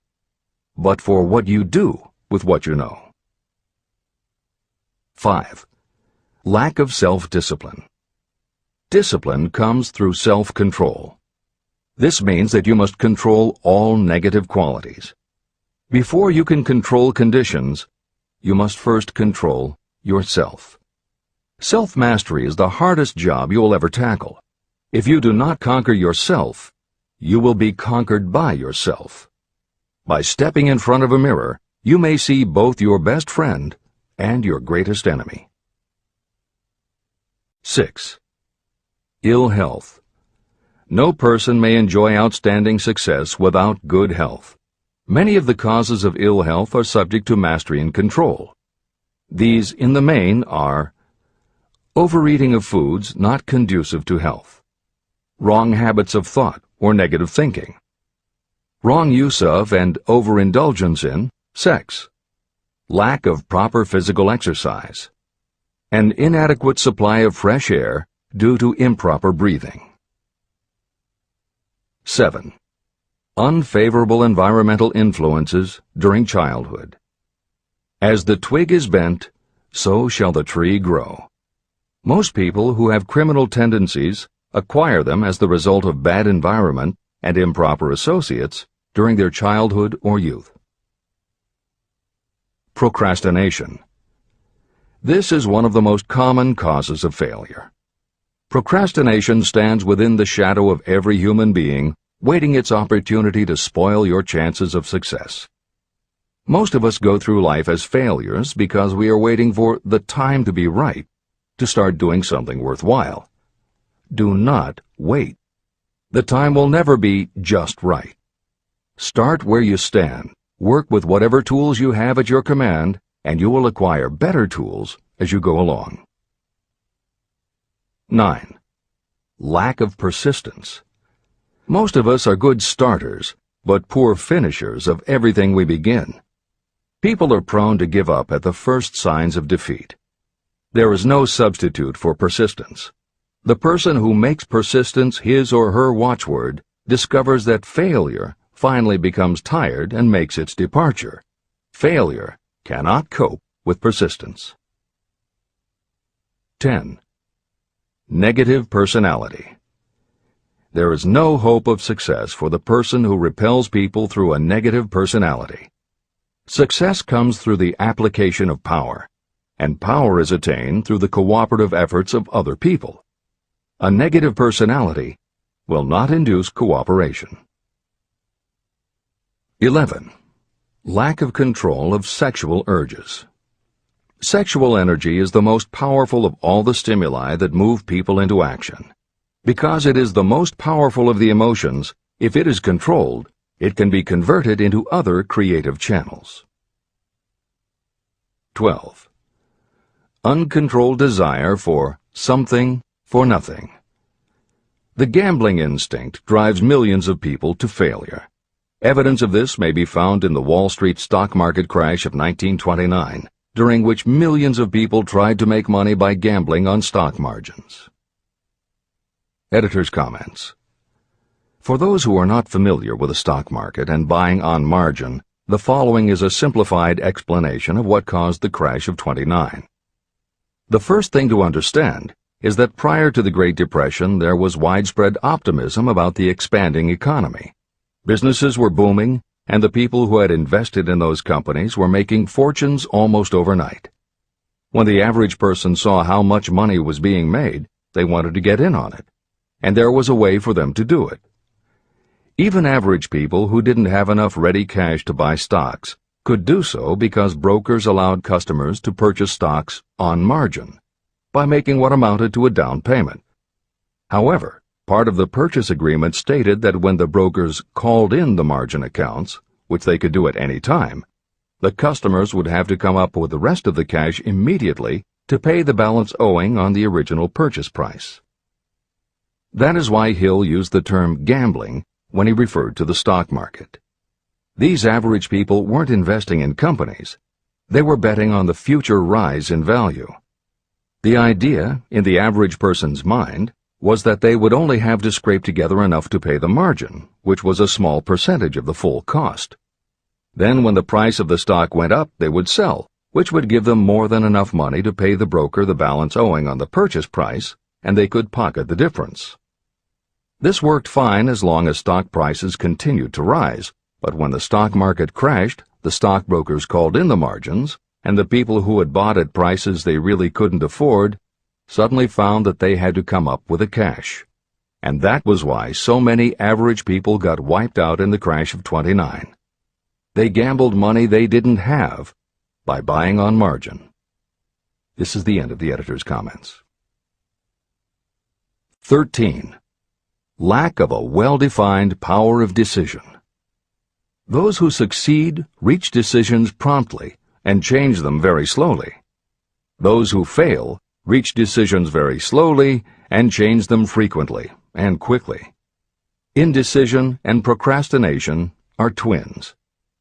but for what you do with what you know. 5. Lack of self-discipline. Discipline comes through self-control. This means that you must control all negative qualities. Before you can control conditions, you must first control yourself. Self-mastery is the hardest job you will ever tackle. If you do not conquer yourself, you will be conquered by yourself. By stepping in front of a mirror, you may see both your best friend and your greatest enemy. 6. Ill health. No person may enjoy outstanding success without good health. Many of the causes of ill health are subject to mastery and control. These, in the main, are overeating of foods not conducive to health, wrong habits of thought or negative thinking, wrong use of and overindulgence in sex, lack of proper physical exercise, an inadequate supply of fresh air due to improper breathing. 7. Unfavorable environmental influences during childhood. As the twig is bent, so shall the tree grow. Most people who have criminal tendencies acquire them as the result of bad environment and improper associates during their childhood or youth. Procrastination. This is one of the most common causes of failure. Procrastination stands within the shadow of every human being, waiting its opportunity to spoil your chances of success. Most of us go through life as failures because we are waiting for the time to be right to start doing something worthwhile. Do not wait. The time will never be just right. Start where you stand, work with whatever tools you have at your command, and you will acquire better tools as you go along. 9. Lack of persistence. Most of us are good starters, but poor finishers of everything we begin. People are prone to give up at the first signs of defeat. There is no substitute for persistence. The person who makes persistence his or her watchword discovers that failure finally becomes tired and makes its departure. Failure cannot cope with persistence. 10. Negative personality. There is no hope of success for the person who repels people through a negative personality. Success comes through the application of power, and power is attained through the cooperative efforts of other people. A negative personality will not induce cooperation. 11. Lack of control of sexual urges. Sexual energy is the most powerful of all the stimuli that move people into action. Because it is the most powerful of the emotions, if it is controlled, it can be converted into other creative channels. 12. Uncontrolled desire for something for nothing. The gambling instinct drives millions of people to failure. Evidence of this may be found in the Wall Street stock market crash of 1929, during which millions of people tried to make money by gambling on stock margins. Editor's comments. For those who are not familiar with the stock market and buying on margin, the following is a simplified explanation of what caused the crash of '29. The first thing to understand is that prior to the Great Depression there was widespread optimism about the expanding economy. Businesses were booming, and the people who had invested in those companies were making fortunes almost overnight. When the average person saw how much money was being made, they wanted to get in on it, and there was a way for them to do it. Even average people who didn't have enough ready cash to buy stocks could do so because brokers allowed customers to purchase stocks on margin by making what amounted to a down payment. However, part of the purchase agreement stated that when the brokers called in the margin accounts, which they could do at any time, the customers would have to come up with the rest of the cash immediately to pay the balance owing on the original purchase price. That is why Hill used the term gambling when he referred to the stock market. These average people weren't investing in companies. They were betting on the future rise in value. The idea, in the average person's mind, was that they would only have to scrape together enough to pay the margin, which was a small percentage of the full cost. Then when the price of the stock went up, they would sell, which would give them more than enough money to pay the broker the balance owing on the purchase price, and they could pocket the difference. This worked fine as long as stock prices continued to rise, but when the stock market crashed, the stockbrokers called in the margins, and the people who had bought at prices they really couldn't afford suddenly found that they had to come up with the cash. And that was why so many average people got wiped out in the crash of '29. They gambled money they didn't have by buying on margin. This is the end of the editor's comments. 13. Lack of a well-defined power of decision. Those who succeed reach decisions promptly and change them very slowly. Those who fail reach decisions very slowly and change them frequently and quickly. Indecision and procrastination are twins.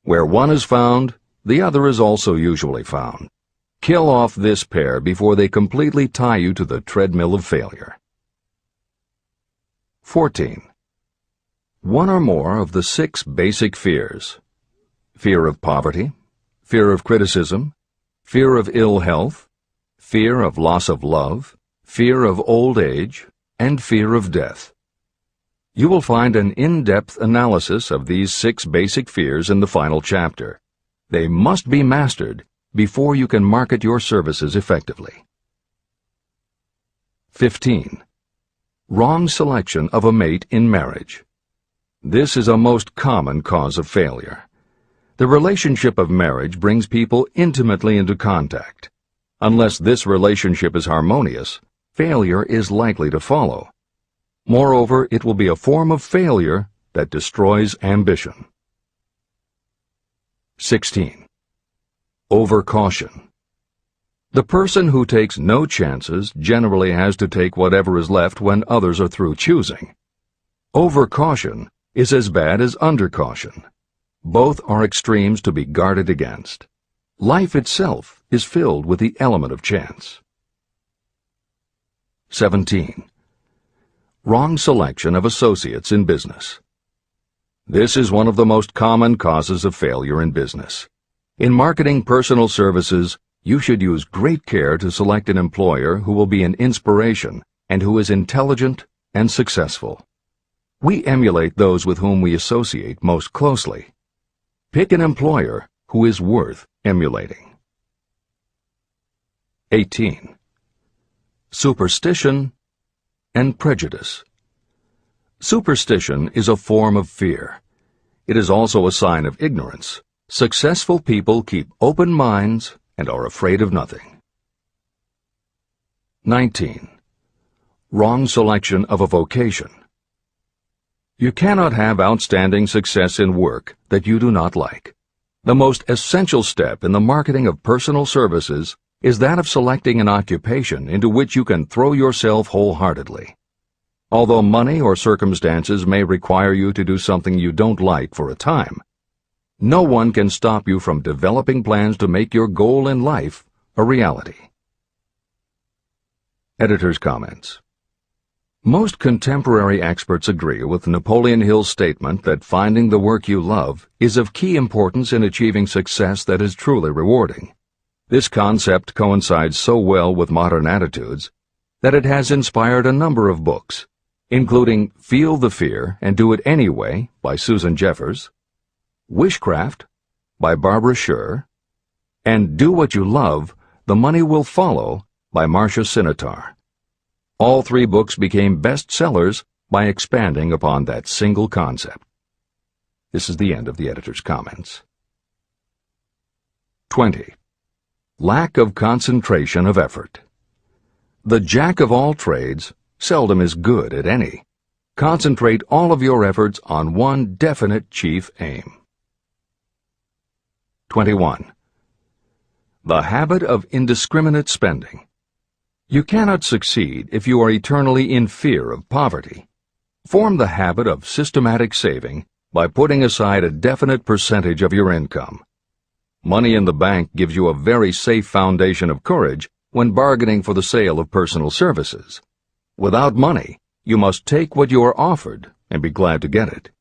Where one is found, the other is also usually found. Kill off this pair before they completely tie you to the treadmill of failure. 14. One or more of the 6 basic fears: fear of poverty, fear of criticism, fear of ill health, fear of loss of love, fear of old age, and fear of death. You will find an in-depth analysis of these 6 basic fears in the final chapter. They must be mastered before you can market your services effectively. 15. Wrong selection of a mate in marriage. This is a most common cause of failure. The relationship of marriage brings people intimately into contact. Unless this relationship is harmonious, failure is likely to follow. Moreover, it will be a form of failure that destroys ambition. 16. Overcaution. The person who takes no chances generally has to take whatever is left when others are through choosing. Overcaution is as bad as undercaution. Both are extremes to be guarded against. Life itself is filled with the element of chance. 17. Wrong selection of associates in business. This is one of the most common causes of failure in business. In marketing personal services, you should use great care to select an employer who will be an inspiration and who is intelligent and successful. We emulate those with whom we associate most closely. Pick an employer who is worth emulating. 18. Superstition and prejudice. Superstition is a form of fear. It is also a sign of ignorance. Successful people keep open minds and are afraid of nothing. 19. Wrong selection of a vocation. You cannot have outstanding success in work that you do not like. The most essential step in the marketing of personal services is that of selecting an occupation into which you can throw yourself wholeheartedly. Although money or circumstances may require you to do something you don't like for a time, no one can stop you from developing plans to make your goal in life a reality. Editor's comments. Most contemporary experts agree with Napoleon Hill's statement that finding the work you love is of key importance in achieving success that is truly rewarding. This concept coincides so well with modern attitudes that it has inspired a number of books, including Feel the Fear and Do It Anyway by Susan Jeffers, Wishcraft by Barbara Sher, and Do What You Love, The Money Will Follow by Marcia Sinitar. All three books became bestsellers by expanding upon that single concept. This is the end of the editor's comments. 20. Lack of concentration of effort. The jack of all trades seldom is good at any. Concentrate all of your efforts on one definite chief aim. 21. The habit of indiscriminate spending. You cannot succeed if you are eternally in fear of poverty. Form the habit of systematic saving by putting aside a definite percentage of your income. Money in the bank gives you a very safe foundation of courage when bargaining for the sale of personal services. Without money, you must take what you are offered and be glad to get it.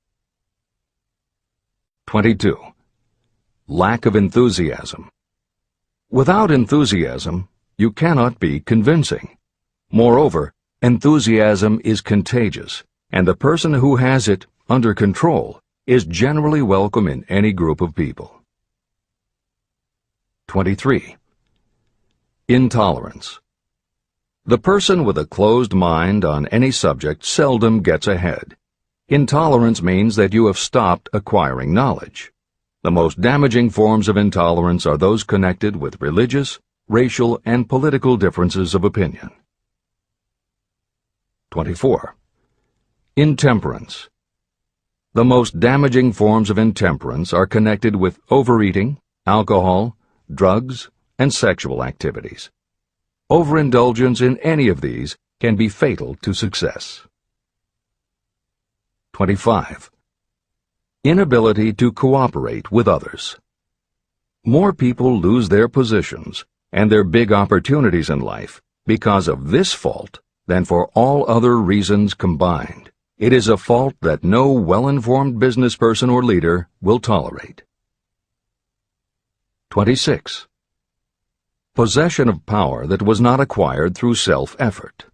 22. Lack of enthusiasm. Without enthusiasm, you cannot be convincing. Moreover, enthusiasm is contagious, and the person who has it under control is generally welcome in any group of people. 23. Intolerance. The person with a closed mind on any subject seldom gets ahead. Intolerance means that you have stopped acquiring knowledge. The most damaging forms of intolerance are those connected with religious, racial, and political differences of opinion. 24. Intemperance. The most damaging forms of intemperance are connected with overeating, alcohol, drugs, and sexual activities. Overindulgence in any of these can be fatal to success. 25. Inability to cooperate with others. More people lose their positions and their big opportunities in life because of this fault than for all other reasons combined. It is a fault that no well-informed business person or leader will tolerate. 26. Possession of power that was not acquired through self-effort.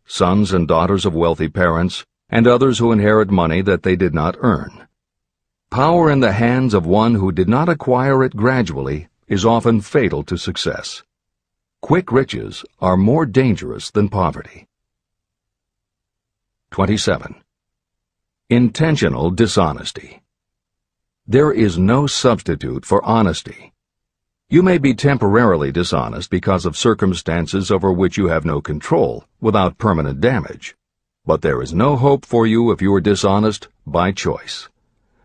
Sons and daughters of wealthy parents, and others who inherit money that they did not earn. Power in the hands of one who did not acquire it gradually is often fatal to success. Quick riches are more dangerous than poverty. 27. Intentional dishonesty. There is no substitute for honesty. You may be temporarily dishonest because of circumstances over which you have no control without permanent damage. But there is no hope for you if you are dishonest by choice.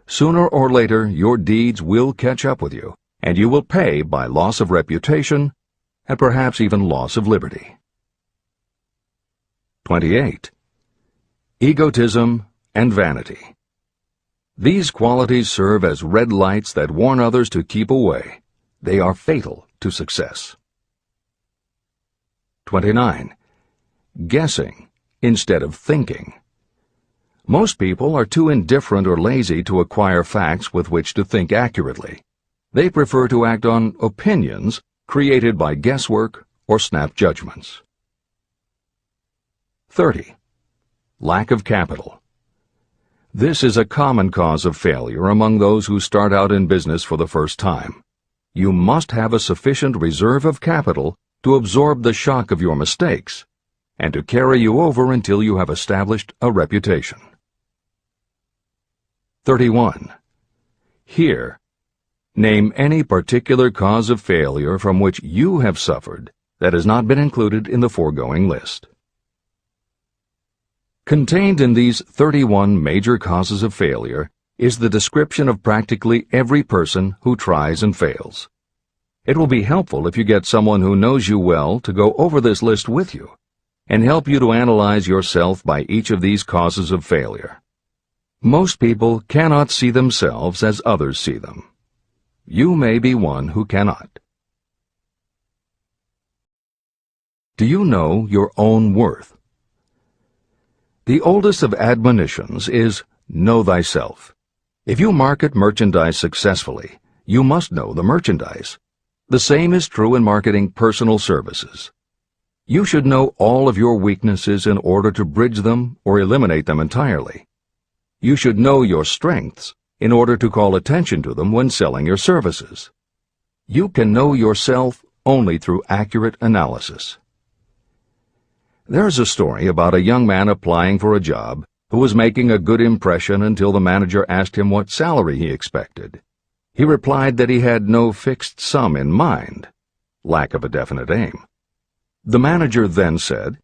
Sooner or later, your deeds will catch up with you, and you will pay by loss of reputation and perhaps even loss of liberty. 28. Egotism and vanity. These qualities serve as red lights that warn others to keep away. They are fatal to success. 29. Guessing instead of thinking. Most people are too indifferent or lazy to acquire facts with which to think accurately. They prefer to act on opinions created by guesswork or snap judgments. 30. Lack of capital. This is a common cause of failure among those who start out in business for the first time. You must have a sufficient reserve of capital to absorb the shock of your mistakes and to carry you over until you have established a reputation. 31. Here, name any particular cause of failure from which you have suffered that has not been included in the foregoing list. Contained in these 31 major causes of failure is the description of practically every person who tries and fails. It will be helpful if you get someone who knows you well to go over this list with you and help you to analyze yourself by each of these causes of failure. Most people cannot see themselves as others see them. You may be one who cannot. Do you know your own worth? The oldest of admonitions is, know thyself. If you market merchandise successfully, you must know the merchandise. The same is true in marketing personal services. You should know all of your weaknesses in order to bridge them or eliminate them entirely. You should know your strengths in order to call attention to them when selling your services. You can know yourself only through accurate analysis. There's a story about a young man applying for a job who was making a good impression until the manager asked him what salary he expected. He replied that he had no fixed sum in mind, lack of a definite aim. The manager then said,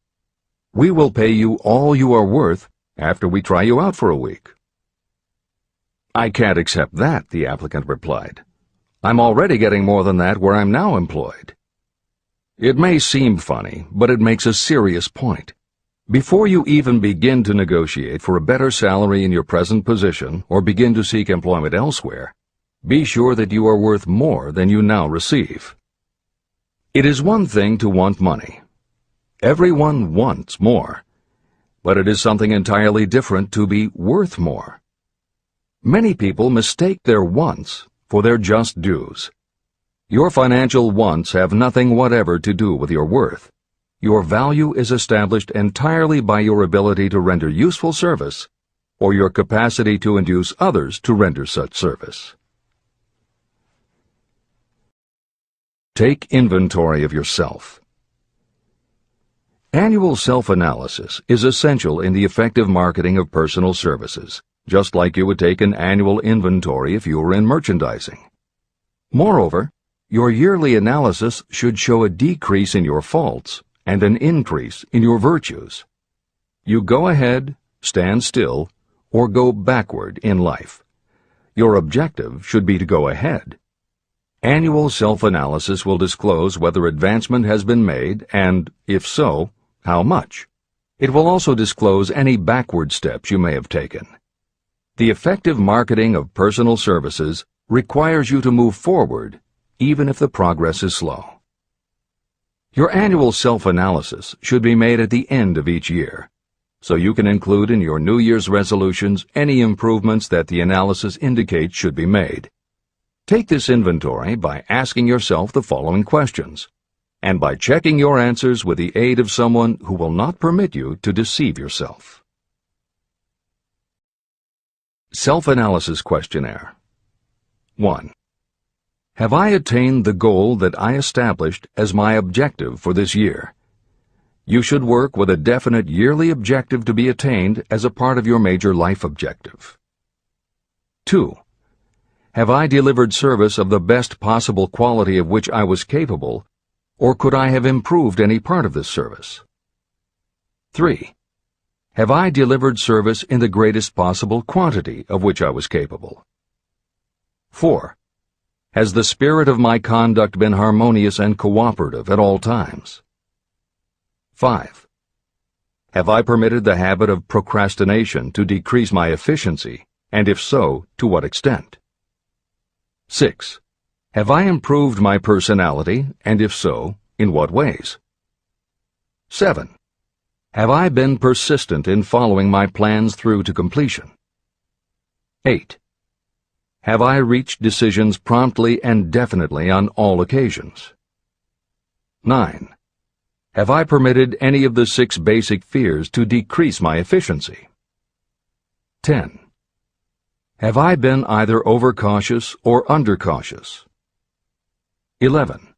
"We will pay you all you are worth after we try you out for a week." "I can't accept that," the applicant replied. "I'm already getting more than that where I'm now employed." It may seem funny, but it makes a serious point. Before you even begin to negotiate for a better salary in your present position or begin to seek employment elsewhere, be sure that you are worth more than you now receive. It is one thing to want money. Everyone wants more, but it is something entirely different to be worth more. Many people mistake their wants for their just dues. Your financial wants have nothing whatever to do with your worth. Your value is established entirely by your ability to render useful service or your capacity to induce others to render such service. Take inventory of yourself. Annual self-analysis is essential in the effective marketing of personal services, just like you would take an annual inventory if you were in merchandising. Moreover, your yearly analysis should show a decrease in your faults and an increase in your virtues. You go ahead, stand still, or go backward in life. Your objective should be to go ahead. Annual self-analysis will disclose whether advancement has been made and, if so, how much. It will also disclose any backward steps you may have taken. The effective marketing of personal services requires you to move forward even if the progress is slow. Your annual self-analysis should be made at the end of each year, so you can include in your New Year's resolutions any improvements that the analysis indicates should be made. Take this inventory by asking yourself the following questions, and by checking your answers with the aid of someone who will not permit you to deceive yourself. Self-analysis questionnaire. 1. Have I attained the goal that I established as my objective for this year? You should work with a definite yearly objective to be attained as a part of your major life objective. 2. Have I delivered service of the best possible quality of which I was capable, or could I have improved any part of this service? 3. Have I delivered service in the greatest possible quantity of which I was capable? 4. Has the spirit of my conduct been harmonious and cooperative at all times? 5. Have I permitted the habit of procrastination to decrease my efficiency, and if so, to what extent? 6. Have I improved my personality, and if so, in what ways? 7. Have I been persistent in following my plans through to completion? 8. Have I reached decisions promptly and definitely on all occasions? 9. Have I permitted any of the 6 basic fears to decrease my efficiency? 10. Have I been either overcautious or undercautious? 11.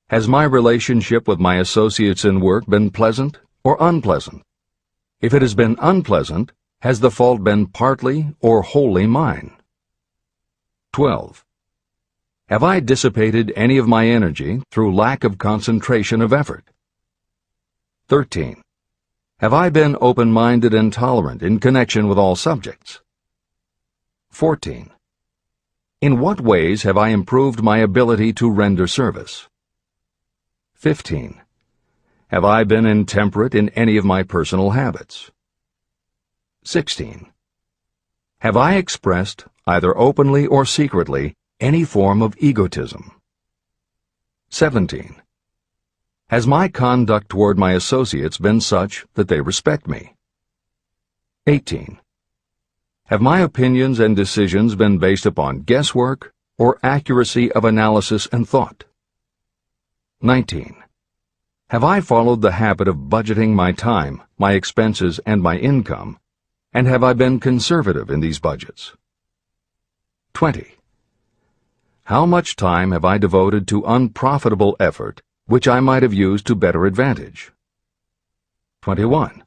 Has my relationship with my associates in work been pleasant or unpleasant? If it has been unpleasant, has the fault been partly or wholly mine? 12. Have I dissipated any of my energy through lack of concentration of effort? 13. Have I been open-minded and tolerant in connection with all subjects? 14. In what ways have I improved my ability to render service? 15. Have I been intemperate in any of my personal habits? 16. Have I expressed, either openly or secretly, any form of egotism? 17. Has my conduct toward my associates been such that they respect me? 18. Have my opinions and decisions been based upon guesswork or accuracy of analysis and thought? 19. Have I followed the habit of budgeting my time, my expenses, and my income, and have I been conservative in these budgets? 20. How much time have I devoted to unprofitable effort which I might have used to better advantage? 21.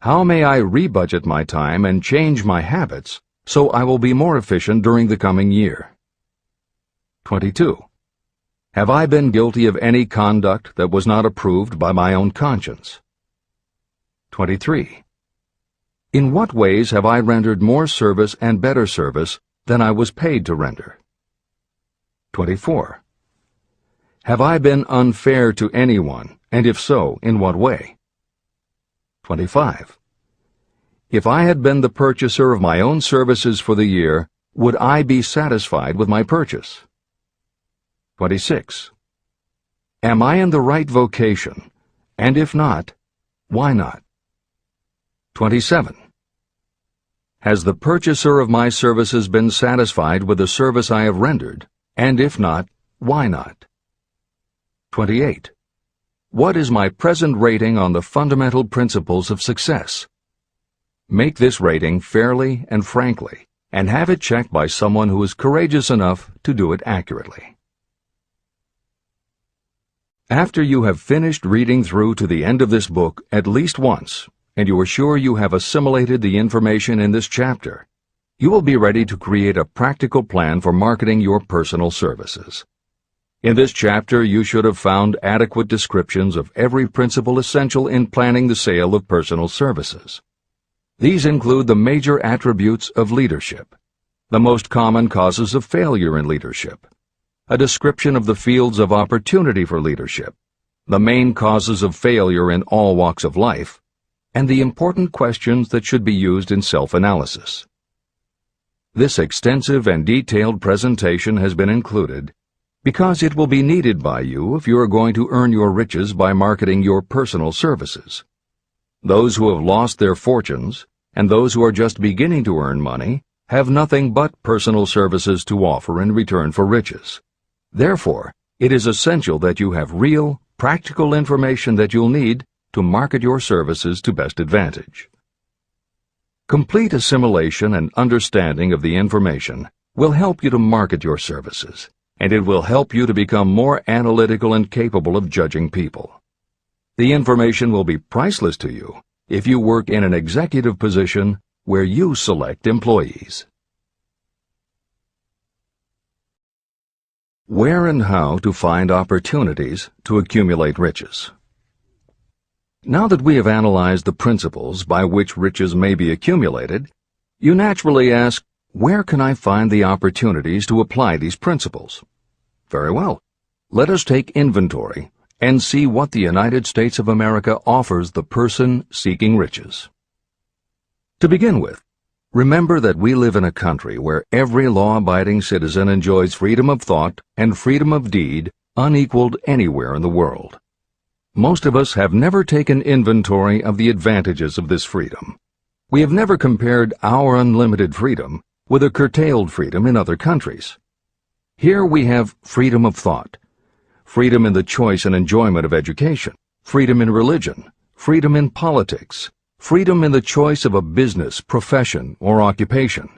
How may I rebudget my time and change my habits so I will be more efficient during the coming year? 22. Have I been guilty of any conduct that was not approved by my own conscience? 23. In what ways have I rendered more service and better service than I was paid to render? 24. Have I been unfair to anyone, and if so, in what way? 25. If I had been the purchaser of my own services for the year, would I be satisfied with my purchase? 26. Am I in the right vocation, and if not, why not? 27. Has the purchaser of my services been satisfied with the service I have rendered, and if not, why not? 28. What is my present rating on the fundamental principles of success? Make this rating fairly and frankly, and have it checked by someone who is courageous enough to do it accurately. After you have finished reading through to the end of this book at least once, and you are sure you have assimilated the information in this chapter, you will be ready to create a practical plan for marketing your personal services. In this chapter, you should have found adequate descriptions of every principle essential in planning the sale of personal services. These include the major attributes of leadership, the most common causes of failure in leadership, a description of the fields of opportunity for leadership, the main causes of failure in all walks of life, and the important questions that should be used in self-analysis. This extensive and detailed presentation has been included because it will be needed by you if you are going to earn your riches by marketing your personal services. Those who have lost their fortunes and those who are just beginning to earn money have nothing but personal services to offer in return for riches. Therefore, it is essential that you have real, practical information that you'll need to market your services to best advantage. Complete assimilation and understanding of the information will help you to market your services, and it will help you to become more analytical and capable of judging people. The information will be priceless to you if you work in an executive position where you select employees. Where and how to find opportunities to accumulate riches. Now that we have analyzed the principles by which riches may be accumulated, you naturally ask, where can I find the opportunities to apply these principles? Very well. Let us take inventory and see what the United States of America offers the person seeking riches. To begin with, remember that we live in a country where every law-abiding citizen enjoys freedom of thought and freedom of deed unequaled anywhere in the world. Most of us have never taken inventory of the advantages of this freedom. We have never compared our unlimited freedom with a curtailed freedom in other countries. Here we have freedom of thought, freedom in the choice and enjoyment of education, freedom in religion, freedom in politics, freedom in the choice of a business, profession, or occupation,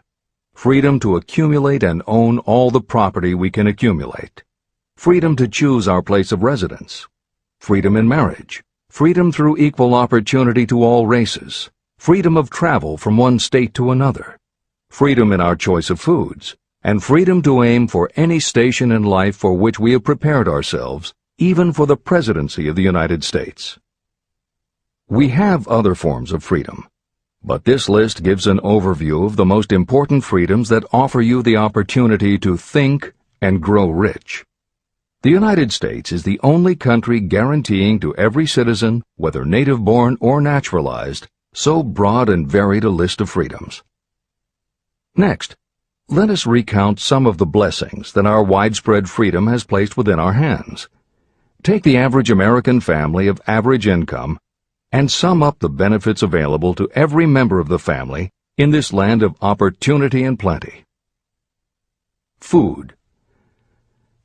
freedom to accumulate and own all the property we can accumulate, freedom to choose our place of residence, freedom in marriage, freedom through equal opportunity to all races, freedom of travel from one state to another, freedom in our choice of foods, and freedom to aim for any station in life for which we have prepared ourselves, even for the presidency of the United States. We have other forms of freedom, but this list gives an overview of the most important freedoms that offer you the opportunity to think and grow rich. The United States is the only country guaranteeing to every citizen, whether native-born or naturalized, so broad and varied a list of freedoms. Next, let us recount some of the blessings that our widespread freedom has placed within our hands. Take the average American family of average income and sum up the benefits available to every member of the family in this land of opportunity and plenty. Food.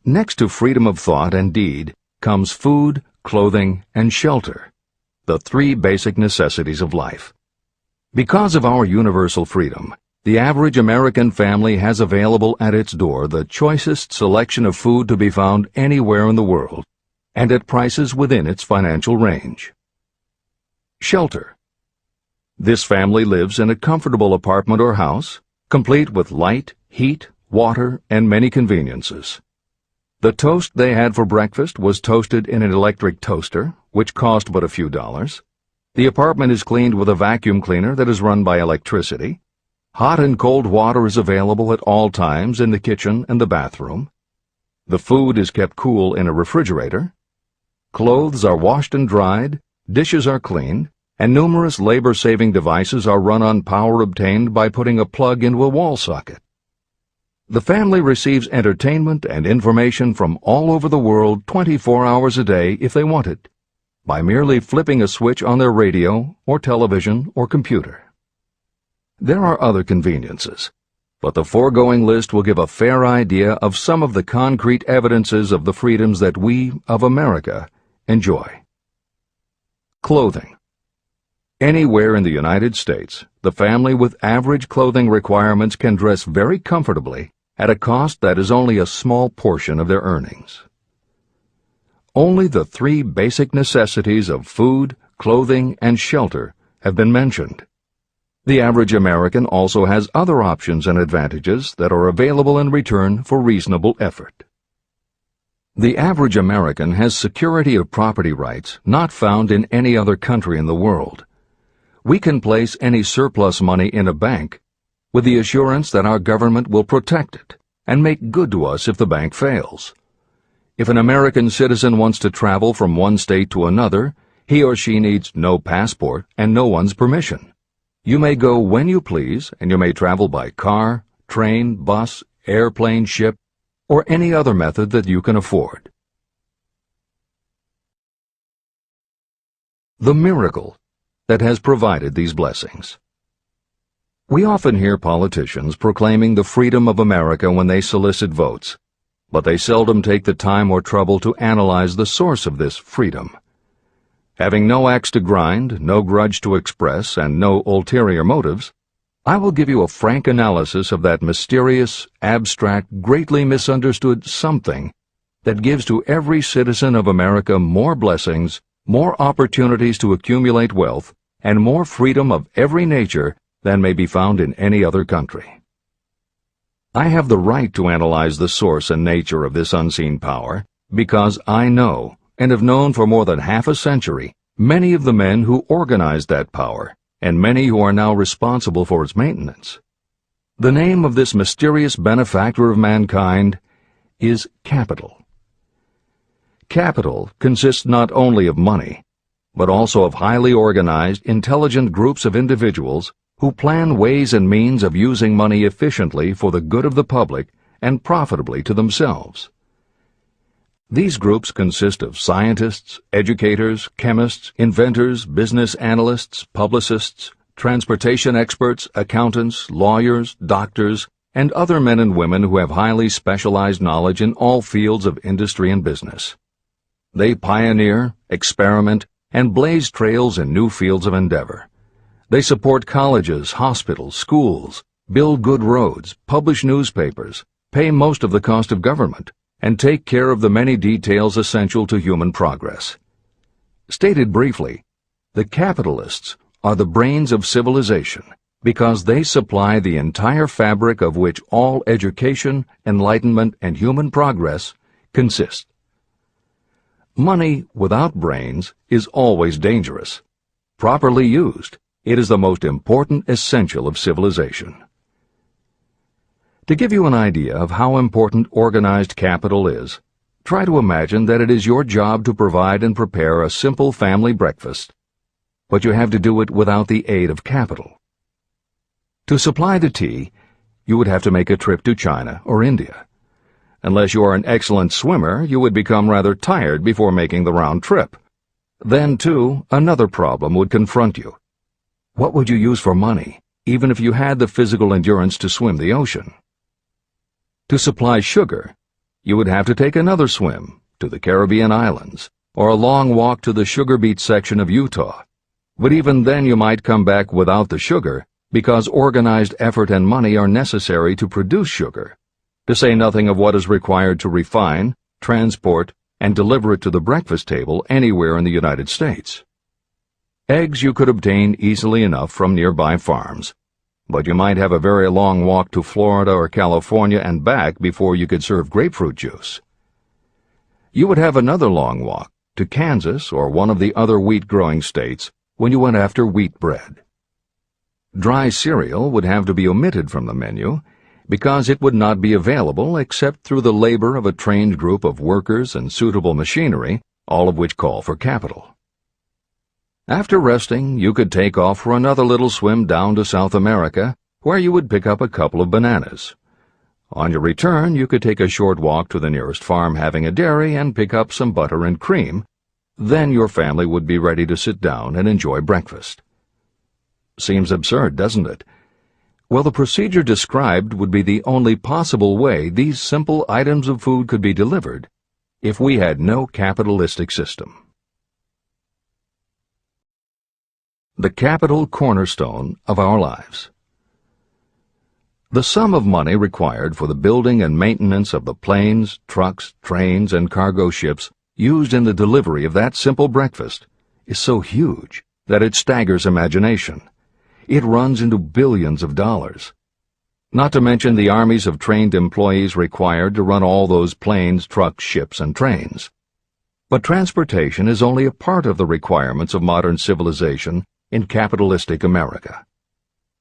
Next to freedom of thought and deed comes food, clothing, and shelter, the three basic necessities of life. Because of our universal freedom, the average American family has available at its door the choicest selection of food to be found anywhere in the world, and at prices within its financial range. Shelter. This family lives in a comfortable apartment or house, complete with light, heat, water, and many conveniences. The toast they had for breakfast was toasted in an electric toaster, which cost but a few dollars. The apartment is cleaned with a vacuum cleaner that is run by electricity. Hot and cold water is available at all times in the kitchen and the bathroom. The food is kept cool in a refrigerator. Clothes are washed and dried, dishes are cleaned, and numerous labor-saving devices are run on power obtained by putting a plug into a wall socket. The family receives entertainment and information from all over the world 24 hours a day if they want it, by merely flipping a switch on their radio or television or computer. There are other conveniences, but the foregoing list will give a fair idea of some of the concrete evidences of the freedoms that we, of America, enjoy. Clothing. Anywhere in the United States, the family with average clothing requirements can dress very comfortably at a cost that is only a small portion of their earnings. Only the three basic necessities of food, clothing, and shelter have been mentioned. The average American also has other options and advantages that are available in return for reasonable effort. The average American has security of property rights not found in any other country in the world. We can place any surplus money in a bank with the assurance that our government will protect it and make good to us if the bank fails. If an American citizen wants to travel from one state to another, he or she needs no passport and no one's permission. You may go when you please, and you may travel by car, train, bus, airplane, ship, or any other method that you can afford. The miracle that has provided these blessings. We often hear politicians proclaiming the freedom of America when they solicit votes, but they seldom take the time or trouble to analyze the source of this freedom. Having no axe to grind, no grudge to express, and no ulterior motives, I will give you a frank analysis of that mysterious, abstract, greatly misunderstood something that gives to every citizen of America more blessings, more opportunities to accumulate wealth, and more freedom of every nature than may be found in any other country. I have the right to analyze the source and nature of this unseen power because I know, and have known for more than half a century, many of the men who organized that power, and many who are now responsible for its maintenance. The name of this mysterious benefactor of mankind is capital. Capital consists not only of money, but also of highly organized, intelligent groups of individuals who plan ways and means of using money efficiently for the good of the public and profitably to themselves. These groups consist of scientists, educators, chemists, inventors, business analysts, publicists, transportation experts, accountants, lawyers, doctors, and other men and women who have highly specialized knowledge in all fields of industry and business. They pioneer, experiment, and blaze trails in new fields of endeavor. They support colleges, hospitals, schools, build good roads, publish newspapers, pay most of the cost of government, and take care of the many details essential to human progress. Stated briefly, the capitalists are the brains of civilization because they supply the entire fabric of which all education, enlightenment, and human progress consist. Money without brains is always dangerous. Properly used, it is the most important essential of civilization. To give you an idea of how important organized capital is, try to imagine that it is your job to provide and prepare a simple family breakfast, but you have to do it without the aid of capital. To supply the tea, you would have to make a trip to China or India. Unless you are an excellent swimmer, you would become rather tired before making the round trip. Then, too, another problem would confront you. What would you use for money, even if you had the physical endurance to swim the ocean? To supply sugar, you would have to take another swim to the Caribbean islands, or a long walk to the sugar beet section of Utah. But even then you might come back without the sugar, because organized effort and money are necessary to produce sugar, to say nothing of what is required to refine, transport, and deliver it to the breakfast table anywhere in the United States. Eggs you could obtain easily enough from nearby farms, but you might have a very long walk to Florida or California and back before you could serve grapefruit juice. You would have another long walk to Kansas or one of the other wheat-growing states when you went after wheat bread. Dry cereal would have to be omitted from the menu because it would not be available except through the labor of a trained group of workers and suitable machinery, all of which call for capital. After resting, you could take off for another little swim down to South America, where you would pick up a couple of bananas. On your return, you could take a short walk to the nearest farm having a dairy and pick up some butter and cream. Then your family would be ready to sit down and enjoy breakfast. Seems absurd, doesn't it? Well, the procedure described would be the only possible way these simple items of food could be delivered if we had no capitalistic system. The capital cornerstone of our lives. The sum of money required for the building and maintenance of the planes, trucks, trains, and cargo ships used in the delivery of that simple breakfast is so huge that it staggers imagination. It runs into billions of dollars. Not to mention the armies of trained employees required to run all those planes, trucks, ships, and trains. But transportation is only a part of the requirements of modern civilization in capitalistic America.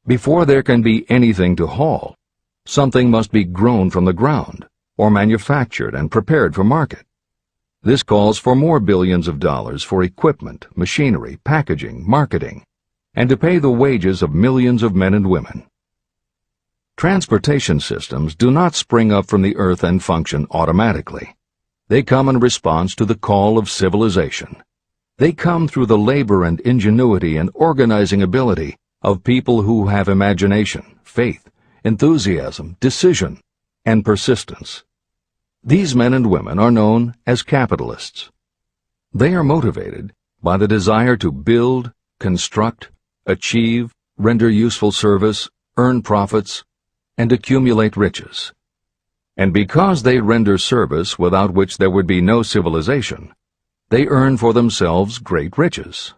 Before there can be anything to haul, something must be grown from the ground, or manufactured and prepared for market. This calls for more billions of dollars for equipment, machinery, packaging, marketing, and to pay the wages of millions of men and women. Transportation systems do not spring up from the earth and function automatically. They come in response to the call of civilization. They come through the labor and ingenuity and organizing ability of people who have imagination, faith, enthusiasm, decision, and persistence. These men and women are known as capitalists. They are motivated by the desire to build, construct, achieve, render useful service, earn profits, and accumulate riches. And because they render service without which there would be no civilization, they earn for themselves great riches.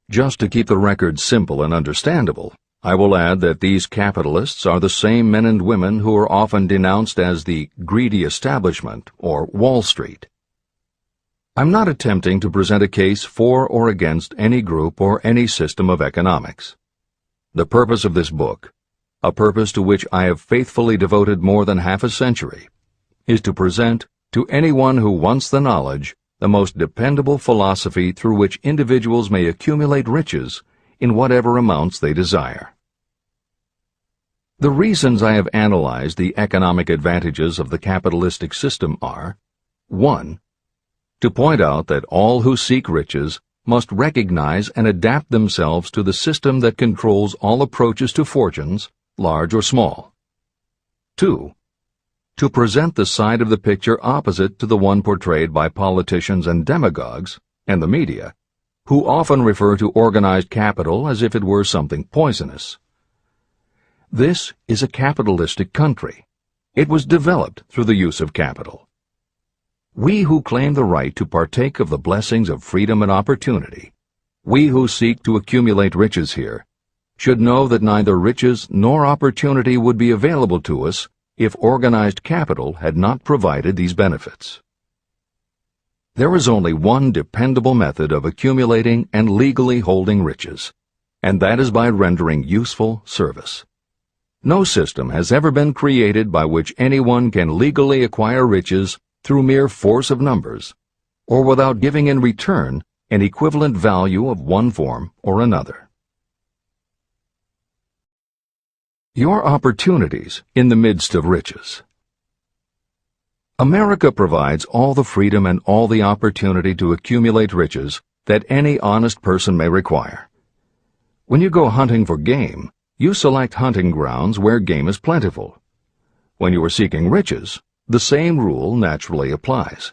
Just to keep the record simple and understandable, I will add that these capitalists are the same men and women who are often denounced as the greedy establishment or Wall Street. I'm not attempting to present a case for or against any group or any system of economics. The purpose of this book, a purpose to which I have faithfully devoted more than half a century, is to present to anyone who wants the knowledge the most dependable philosophy through which individuals may accumulate riches in whatever amounts they desire. The reasons I have analyzed the economic advantages of the capitalistic system are: 1. To point out that all who seek riches must recognize and adapt themselves to the system that controls all approaches to fortunes, large or small. 2. To present the side of the picture opposite to the one portrayed by politicians and demagogues and the media, who often refer to organized capital as if it were something poisonous. This is a capitalistic country. It was developed through the use of capital. We who claim the right to partake of the blessings of freedom and opportunity, we who seek to accumulate riches here, should know that neither riches nor opportunity would be available to us if organized capital had not provided these benefits. There is only one dependable method of accumulating and legally holding riches, and that is by rendering useful service. No system has ever been created by which anyone can legally acquire riches through mere force of numbers, or without giving in return an equivalent value of one form or another. Your opportunities in the midst of riches. America provides all the freedom and all the opportunity to accumulate riches that any honest person may require. When you go hunting for game, you select hunting grounds where game is plentiful. When you are seeking riches, the same rule naturally applies.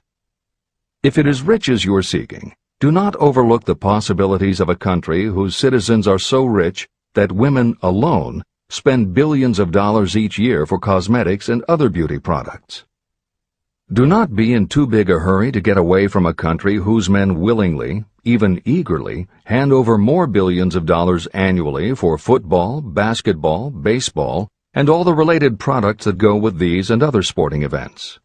If it is riches you are seeking, do not overlook the possibilities of a country whose citizens are so rich that women alone spend billions of dollars each year for cosmetics and other beauty products. Do not be in too big a hurry to get away from a country whose men willingly, even eagerly, hand over more billions of dollars annually for football, basketball, baseball, and all the related products that go with these and other sporting events.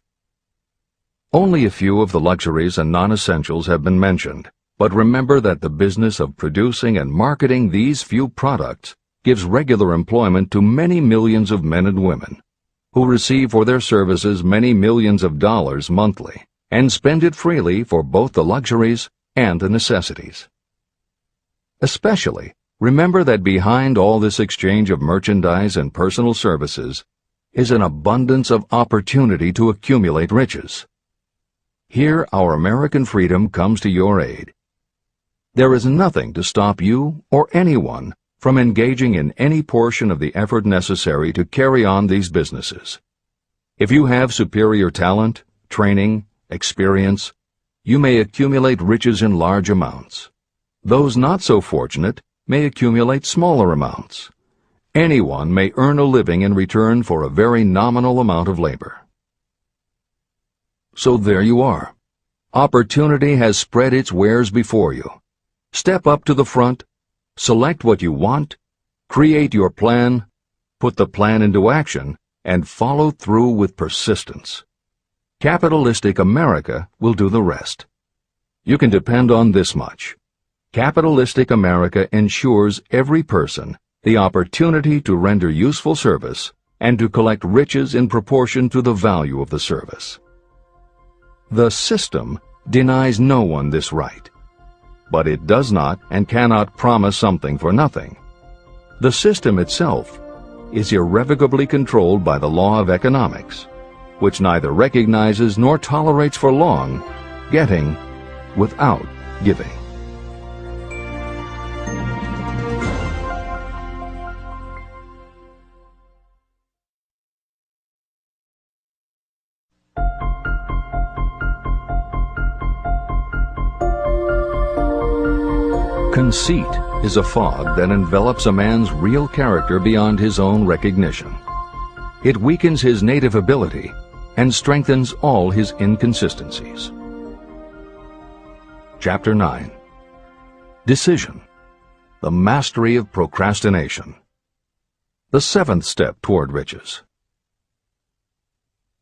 Only a few of the luxuries and non-essentials have been mentioned, but remember that the business of producing and marketing these few products gives regular employment to many millions of men and women, who receive for their services many millions of dollars monthly, and spend it freely for both the luxuries and the necessities. Especially, remember that behind all this exchange of merchandise and personal services is an abundance of opportunity to accumulate riches. Here our American freedom comes to your aid. There is nothing to stop you or anyone from engaging in any portion of the effort necessary to carry on these businesses. If you have superior talent, training, experience, you may accumulate riches in large amounts. Those not so fortunate may accumulate smaller amounts. Anyone may earn a living in return for a very nominal amount of labor. So there you are. Opportunity has spread its wares before you. Step up to the front, select what you want, create your plan, put the plan into action, and follow through with persistence. Capitalistic America will do the rest. You can depend on this much. Capitalistic America ensures every person the opportunity to render useful service and to collect riches in proportion to the value of the service. The system denies no one this right. But it does not and cannot promise something for nothing. The system itself is irrevocably controlled by the law of economics, which neither recognizes nor tolerates for long getting without giving. Conceit is a fog that envelops a man's real character beyond his own recognition. It weakens his native ability and strengthens all his inconsistencies. Chapter 9. Decision. The mastery of procrastination. The seventh step toward riches.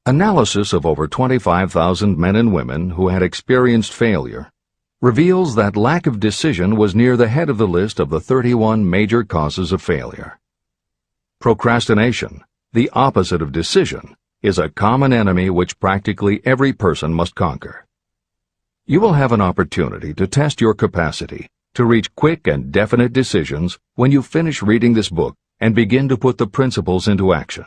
Analysis of over 25,000 men and women who had experienced failure reveals that lack of decision was near the head of the list of the 31 major causes of failure. Procrastination, the opposite of decision, is a common enemy which practically every person must conquer. You will have an opportunity to test your capacity to reach quick and definite decisions when you finish reading this book and begin to put the principles into action.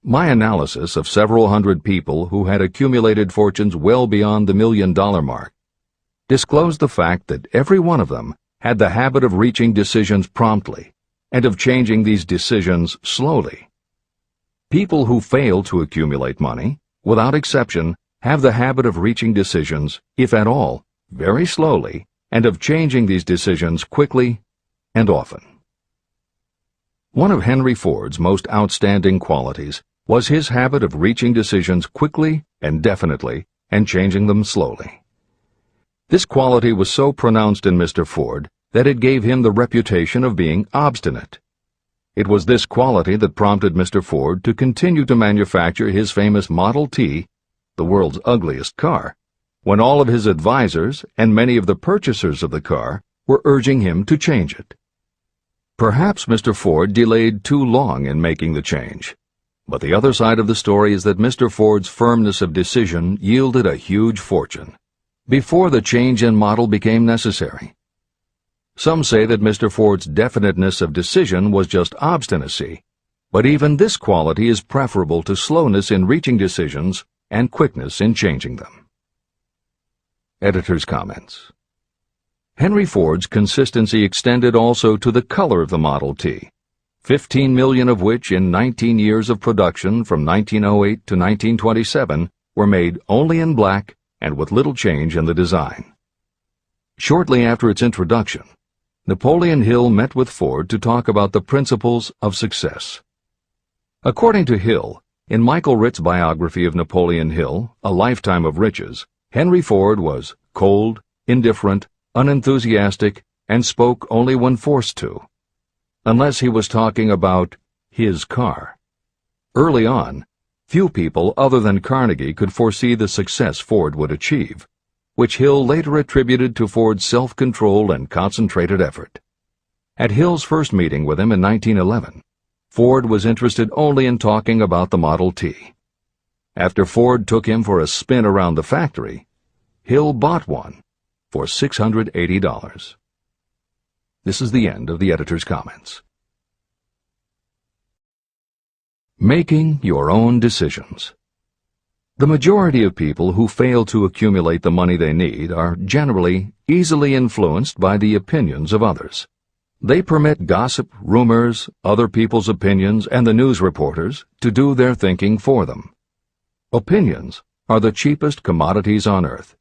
My analysis of several hundred people who had accumulated fortunes well beyond the $1 million mark disclosed the fact that every one of them had the habit of reaching decisions promptly and of changing these decisions slowly. People who fail to accumulate money, without exception, have the habit of reaching decisions, if at all, very slowly and of changing these decisions quickly and often. One of Henry Ford's most outstanding qualities was his habit of reaching decisions quickly and definitely and changing them slowly. This quality was so pronounced in Mr. Ford that it gave him the reputation of being obstinate. It was this quality that prompted Mr. Ford to continue to manufacture his famous Model T, the world's ugliest car, when all of his advisors and many of the purchasers of the car were urging him to change it. Perhaps Mr. Ford delayed too long in making the change, but the other side of the story is that Mr. Ford's firmness of decision yielded a huge fortune before the change in model became necessary. Some say that Mr. Ford's definiteness of decision was just obstinacy, but even this quality is preferable to slowness in reaching decisions and quickness in changing them. Editor's comments. Henry Ford's consistency extended also to the color of the Model T, 15 million of which in 19 years of production from 1908 to 1927 were made only in black and with little change in the design. Shortly after its introduction, Napoleon Hill met with Ford to talk about the principles of success. According to Hill, in Michael Ritt's biography of Napoleon Hill, A Lifetime of Riches, Henry Ford was cold, indifferent, unenthusiastic, and spoke only when forced to, unless he was talking about his car. Early on, few people other than Carnegie could foresee the success Ford would achieve, which Hill later attributed to Ford's self-control and concentrated effort. At Hill's first meeting with him in 1911, Ford was interested only in talking about the Model T. After Ford took him for a spin around the factory, Hill bought one for $680. This is the end of the editor's comments. Making your own decisions. The majority of people who fail to accumulate the money they need are generally easily influenced by the opinions of others. They permit gossip, rumors, other people's opinions, and the news reporters to do their thinking for them. Opinions are the cheapest commodities on earth.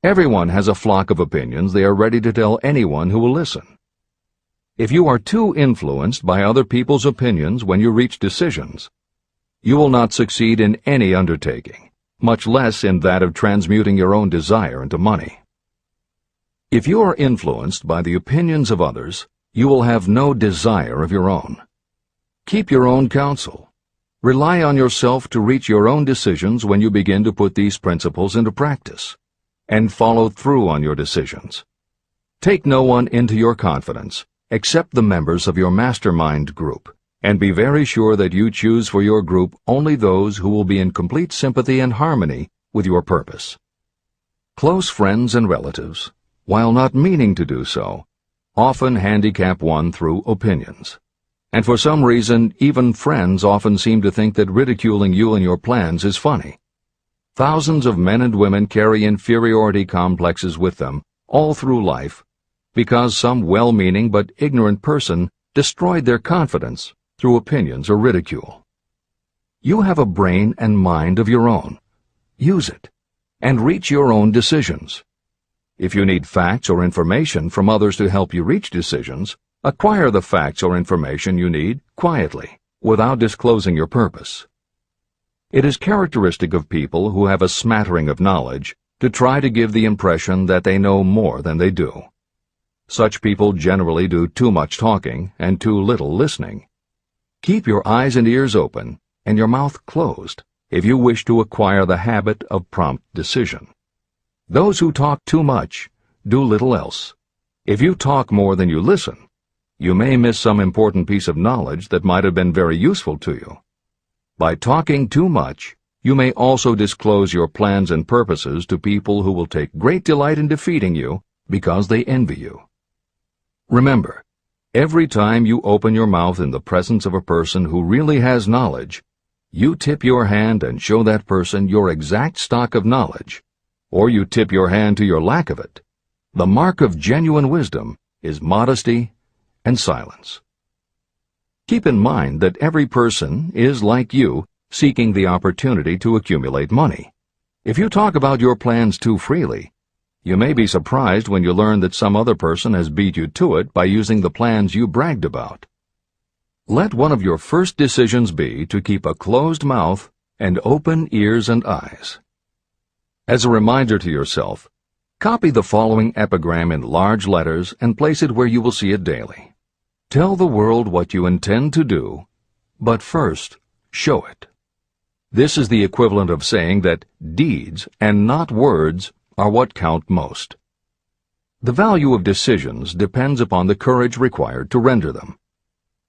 Everyone has a flock of opinions they are ready to tell anyone who will listen. If you are too influenced by other people's opinions when you reach decisions, you will not succeed in any undertaking, much less in that of transmuting your own desire into money. If you are influenced by the opinions of others, you will have no desire of your own. Keep your own counsel. Rely on yourself to reach your own decisions when you begin to put these principles into practice, and follow through on your decisions. Take no one into your confidence except the members of your mastermind group, and be very sure that you choose for your group only those who will be in complete sympathy and harmony with your purpose. Close friends and relatives, while not meaning to do so, often handicap one through opinions. And for some reason, even friends often seem to think that ridiculing you and your plans is funny. Thousands of men and women carry inferiority complexes with them all through life because some well-meaning but ignorant person destroyed their confidence through opinions or ridicule. You have a brain and mind of your own. Use it, and reach your own decisions. If you need facts or information from others to help you reach decisions, acquire the facts or information you need quietly, without disclosing your purpose. It is characteristic of people who have a smattering of knowledge to try to give the impression that they know more than they do. Such people generally do too much talking and too little listening. Keep your eyes and ears open and your mouth closed if you wish to acquire the habit of prompt decision. Those who talk too much do little else. If you talk more than you listen, you may miss some important piece of knowledge that might have been very useful to you. By talking too much, you may also disclose your plans and purposes to people who will take great delight in defeating you because they envy you. Remember, every time you open your mouth in the presence of a person who really has knowledge, you tip your hand and show that person your exact stock of knowledge, or you tip your hand to your lack of it. The mark of genuine wisdom is modesty and silence. Keep in mind that every person is, like you, seeking the opportunity to accumulate money. If you talk about your plans too freely, You may be surprised when you learn that some other person has beat you to it by using the plans you bragged about. Let one of your first decisions be to keep a closed mouth and open ears and eyes. As a reminder to yourself, copy the following epigram in large letters and place it where you will see it daily. Tell the world what you intend to do, but first, show it. This is the equivalent of saying that deeds and not words are what count most. The value of decisions depends upon the courage required to render them.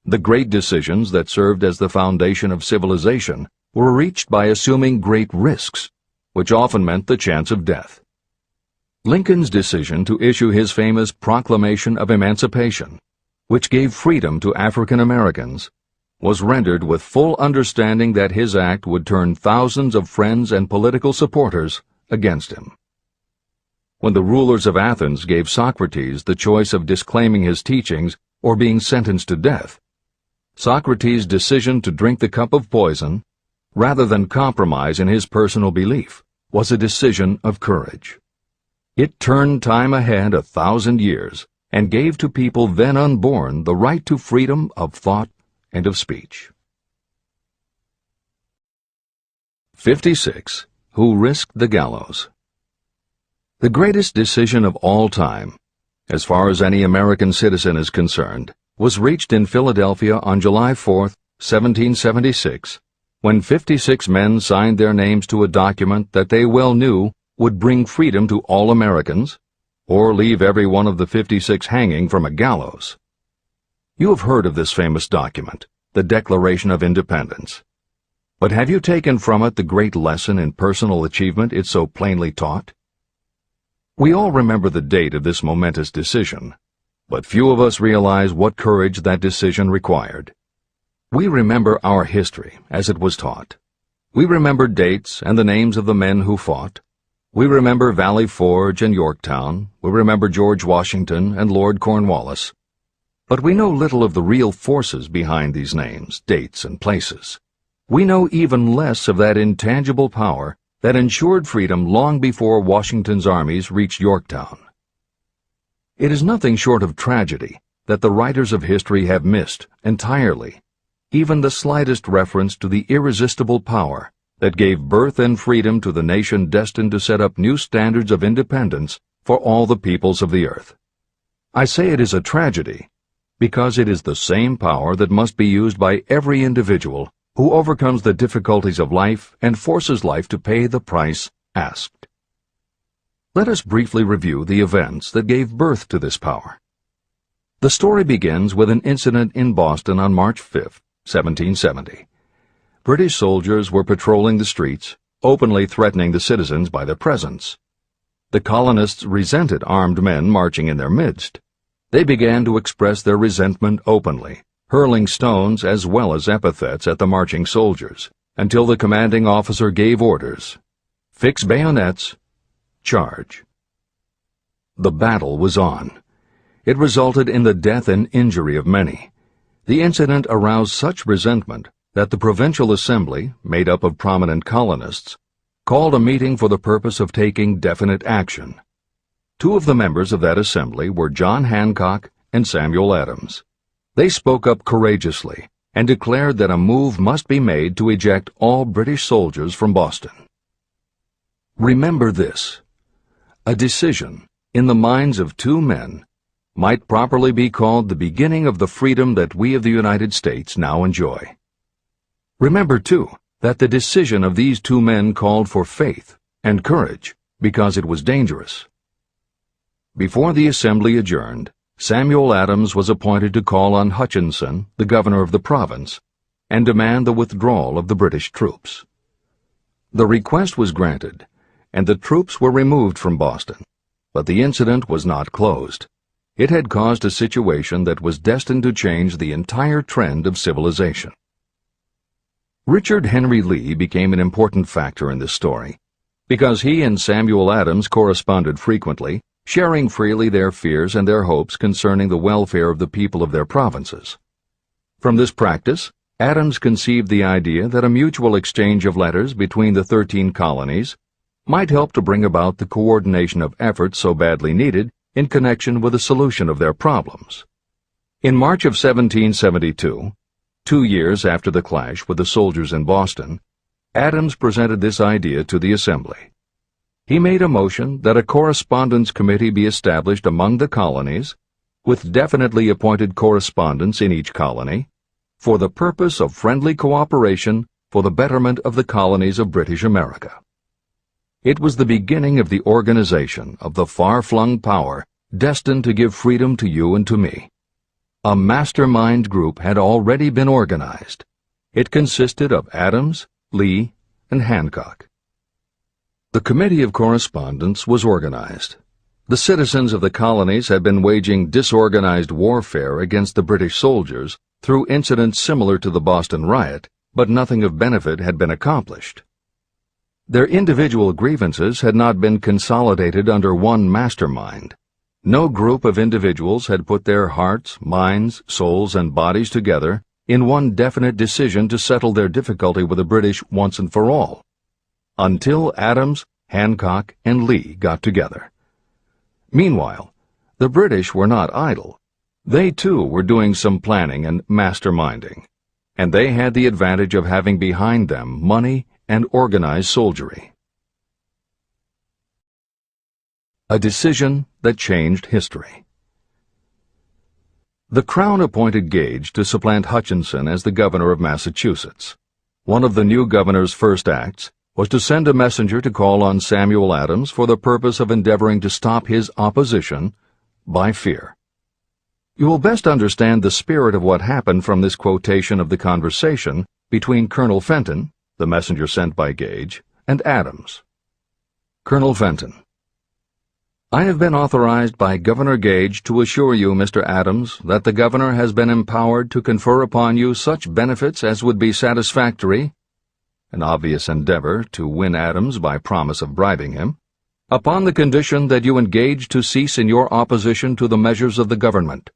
The great decisions that served as the foundation of civilization were reached by assuming great risks, which often meant the chance of death. Lincoln's decision to issue his famous Proclamation of Emancipation, which gave freedom to African Americans, was rendered with full understanding that his act would turn thousands of friends and political supporters against him. When the rulers of Athens gave Socrates the choice of disclaiming his teachings or being sentenced to death, Socrates' decision to drink the cup of poison, rather than compromise in his personal belief, was a decision of courage. It turned time ahead 1,000 years and gave to people then unborn the right to freedom of thought and of speech. 56. Who risked the gallows? The greatest decision of all time, as far as any American citizen is concerned, was reached in Philadelphia on July 4, 1776, when 56 men signed their names to a document that they well knew would bring freedom to all Americans, or leave every one of the 56 hanging from a gallows. You have heard of this famous document, the Declaration of Independence. But have you taken from it the great lesson in personal achievement it so plainly taught? We all remember the date of this momentous decision, but few of us realize what courage that decision required. We remember our history as it was taught. We remember dates and the names of the men who fought. We remember Valley Forge and Yorktown. We remember George Washington and Lord Cornwallis. But we know little of the real forces behind these names, dates, and places. We know even less of that intangible power that ensured freedom long before Washington's armies reached Yorktown. It is nothing short of tragedy that the writers of history have missed entirely even the slightest reference to the irresistible power that gave birth and freedom to the nation destined to set up new standards of independence for all the peoples of the earth. I say it is a tragedy because it is the same power that must be used by every individual who overcomes the difficulties of life and forces life to pay the price asked. Let us briefly review the events that gave birth to this power. The story begins with an incident in Boston on March 5, 1770. British soldiers were patrolling the streets, openly threatening the citizens by their presence. The colonists resented armed men marching in their midst. They began to express their resentment openly, hurling stones as well as epithets at the marching soldiers, until the commanding officer gave orders. Fix bayonets, charge. The battle was on. It resulted in the death and injury of many. The incident aroused such resentment that the Provincial Assembly, made up of prominent colonists, called a meeting for the purpose of taking definite action. Two of the members of that assembly were John Hancock and Samuel Adams. They spoke up courageously and declared that a move must be made to eject all British soldiers from Boston. Remember this: a decision, in the minds of two men, might properly be called the beginning of the freedom that we of the United States now enjoy. Remember, too, that the decision of these two men called for faith and courage because it was dangerous. Before the assembly adjourned, Samuel Adams was appointed to call on Hutchinson, the governor of the province, and demand the withdrawal of the British troops. The request was granted, and the troops were removed from Boston, but the incident was not closed. It had caused a situation that was destined to change the entire trend of civilization. Richard Henry Lee became an important factor in this story, because he and Samuel Adams corresponded frequently, sharing freely their fears and their hopes concerning the welfare of the people of their provinces. From this practice, Adams conceived the idea that a mutual exchange of letters between the 13 colonies might help to bring about the coordination of efforts so badly needed in connection with the solution of their problems. In March of 1772, 2 years after the clash with the soldiers in Boston, Adams presented this idea to the Assembly. He made a motion that a correspondence committee be established among the colonies, with definitely appointed correspondents in each colony, for the purpose of friendly cooperation for the betterment of the colonies of British America. It was the beginning of the organization of the far-flung power destined to give freedom to you and to me. A mastermind group had already been organized. It consisted of Adams, Lee, and Hancock. The Committee of Correspondence was organized. The citizens of the colonies had been waging disorganized warfare against the British soldiers through incidents similar to the Boston riot, but nothing of benefit had been accomplished. Their individual grievances had not been consolidated under one mastermind. No group of individuals had put their hearts, minds, souls, and bodies together in one definite decision to settle their difficulty with the British once and for all, until Adams, Hancock, and Lee got together. Meanwhile, the British were not idle. They too were doing some planning and masterminding, and they had the advantage of having behind them money and organized soldiery. A decision that changed history. The Crown appointed Gage to supplant Hutchinson as the governor of Massachusetts. One of the new governor's first acts was to send a messenger to call on Samuel Adams for the purpose of endeavoring to stop his opposition by fear. You will best understand the spirit of what happened from this quotation of the conversation between Colonel Fenton, the messenger sent by Gage, and Adams. Colonel Fenton: I have been authorized by Governor Gage to assure you, Mr. Adams, that the governor has been empowered to confer upon you such benefits as would be satisfactory, an obvious endeavor to win Adams by promise of bribing him, upon the condition that you engage to cease in your opposition to the measures of the government.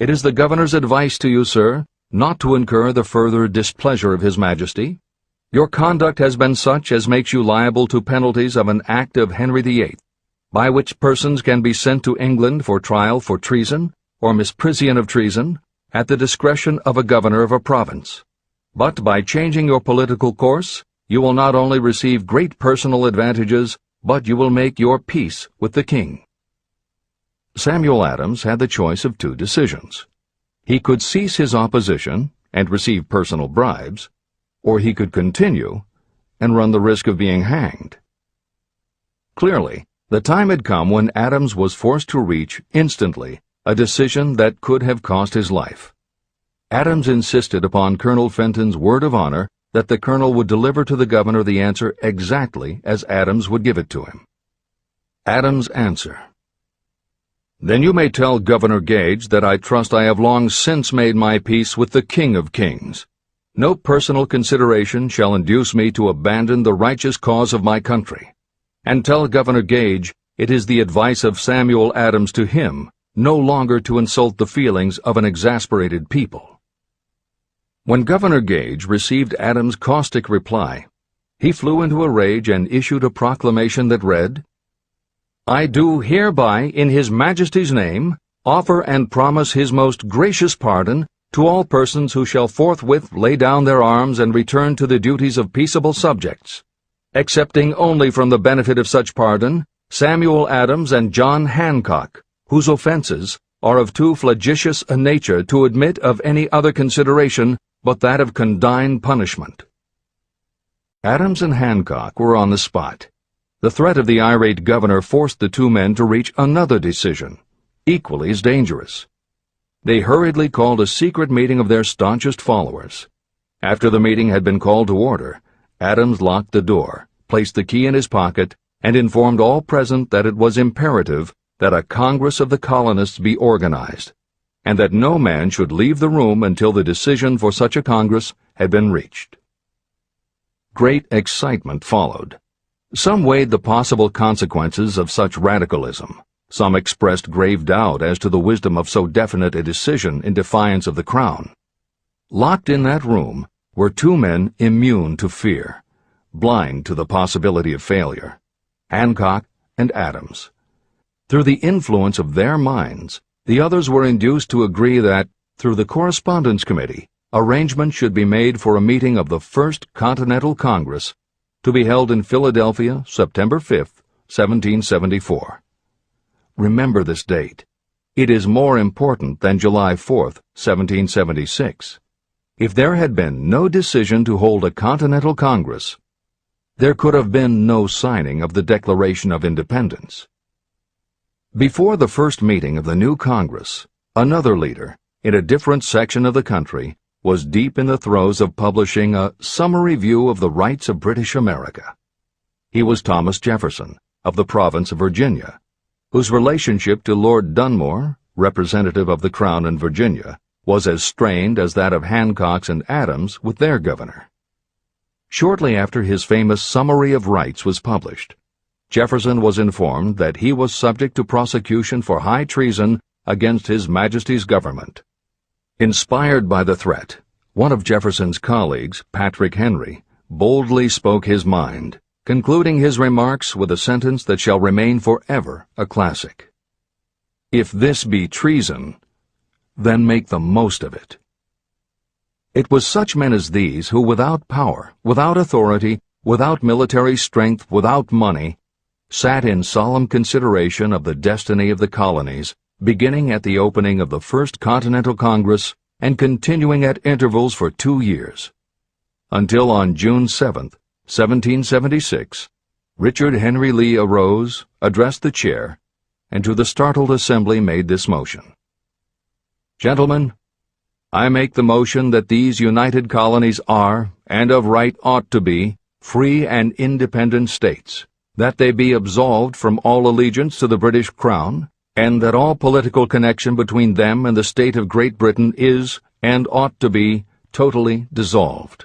It is the governor's advice to you, sir, not to incur the further displeasure of His Majesty. Your conduct has been such as makes you liable to penalties of an act of Henry VIII, by which persons can be sent to England for trial for treason or misprision of treason at the discretion of a governor of a province. But by changing your political course, you will not only receive great personal advantages, but you will make your peace with the king. Samuel Adams had the choice of two decisions. He could cease his opposition and receive personal bribes, or he could continue and run the risk of being hanged. Clearly, the time had come when Adams was forced to reach, instantly, a decision that could have cost his life. Adams insisted upon Colonel Fenton's word of honor that the colonel would deliver to the governor the answer exactly as Adams would give it to him. Adams' answer: Then you may tell Governor Gage that I trust I have long since made my peace with the King of Kings. No personal consideration shall induce me to abandon the righteous cause of my country. And tell Governor Gage it is the advice of Samuel Adams to him no longer to insult the feelings of an exasperated people. When Governor Gage received Adams' caustic reply, he flew into a rage and issued a proclamation that read, I do hereby, in His Majesty's name, offer and promise His most gracious pardon to all persons who shall forthwith lay down their arms and return to the duties of peaceable subjects, excepting only from the benefit of such pardon Samuel Adams and John Hancock, whose offenses are of too flagitious a nature to admit of any other consideration but that of condign punishment. Adams and Hancock were on the spot. The threat of the irate governor forced the two men to reach another decision, equally as dangerous. They hurriedly called a secret meeting of their staunchest followers. After the meeting had been called to order, Adams locked the door, placed the key in his pocket, and informed all present that it was imperative that a Congress of the colonists be organized, and that no man should leave the room until the decision for such a Congress had been reached. Great excitement followed. Some weighed the possible consequences of such radicalism. Some expressed grave doubt as to the wisdom of so definite a decision in defiance of the Crown. Locked in that room were two men immune to fear, blind to the possibility of failure. Hancock, and Adams. Through the influence of their minds, the others were induced to agree that, through the Correspondence Committee, arrangements should be made for a meeting of the First Continental Congress to be held in Philadelphia, September 5, 1774. Remember this date. It is more important than July 4, 1776. If there had been no decision to hold a Continental Congress, there could have been no signing of the Declaration of Independence. Before the first meeting of the new Congress, another leader, in a different section of the country, was deep in the throes of publishing a summary view of the rights of British America. He was Thomas Jefferson, of the province of Virginia, whose relationship to Lord Dunmore, representative of the Crown in Virginia, was as strained as that of Hancock's and Adams with their governor. Shortly after his famous Summary of Rights was published, Jefferson was informed that he was subject to prosecution for high treason against His Majesty's government. Inspired by the threat, one of Jefferson's colleagues, Patrick Henry, boldly spoke his mind, concluding his remarks with a sentence that shall remain forever a classic. "If this be treason, then make the most of it." It was such men as these who, without power, without authority, without military strength, without money, sat in solemn consideration of the destiny of the colonies, beginning at the opening of the First Continental Congress and continuing at intervals for 2 years, until on June 7, 1776, Richard Henry Lee arose, addressed the chair, and to the startled assembly made this motion: "Gentlemen, I make the motion that these united colonies are, and of right ought to be, free and independent states, that they be absolved from all allegiance to the British Crown, and that all political connection between them and the state of Great Britain is, and ought to be, totally dissolved."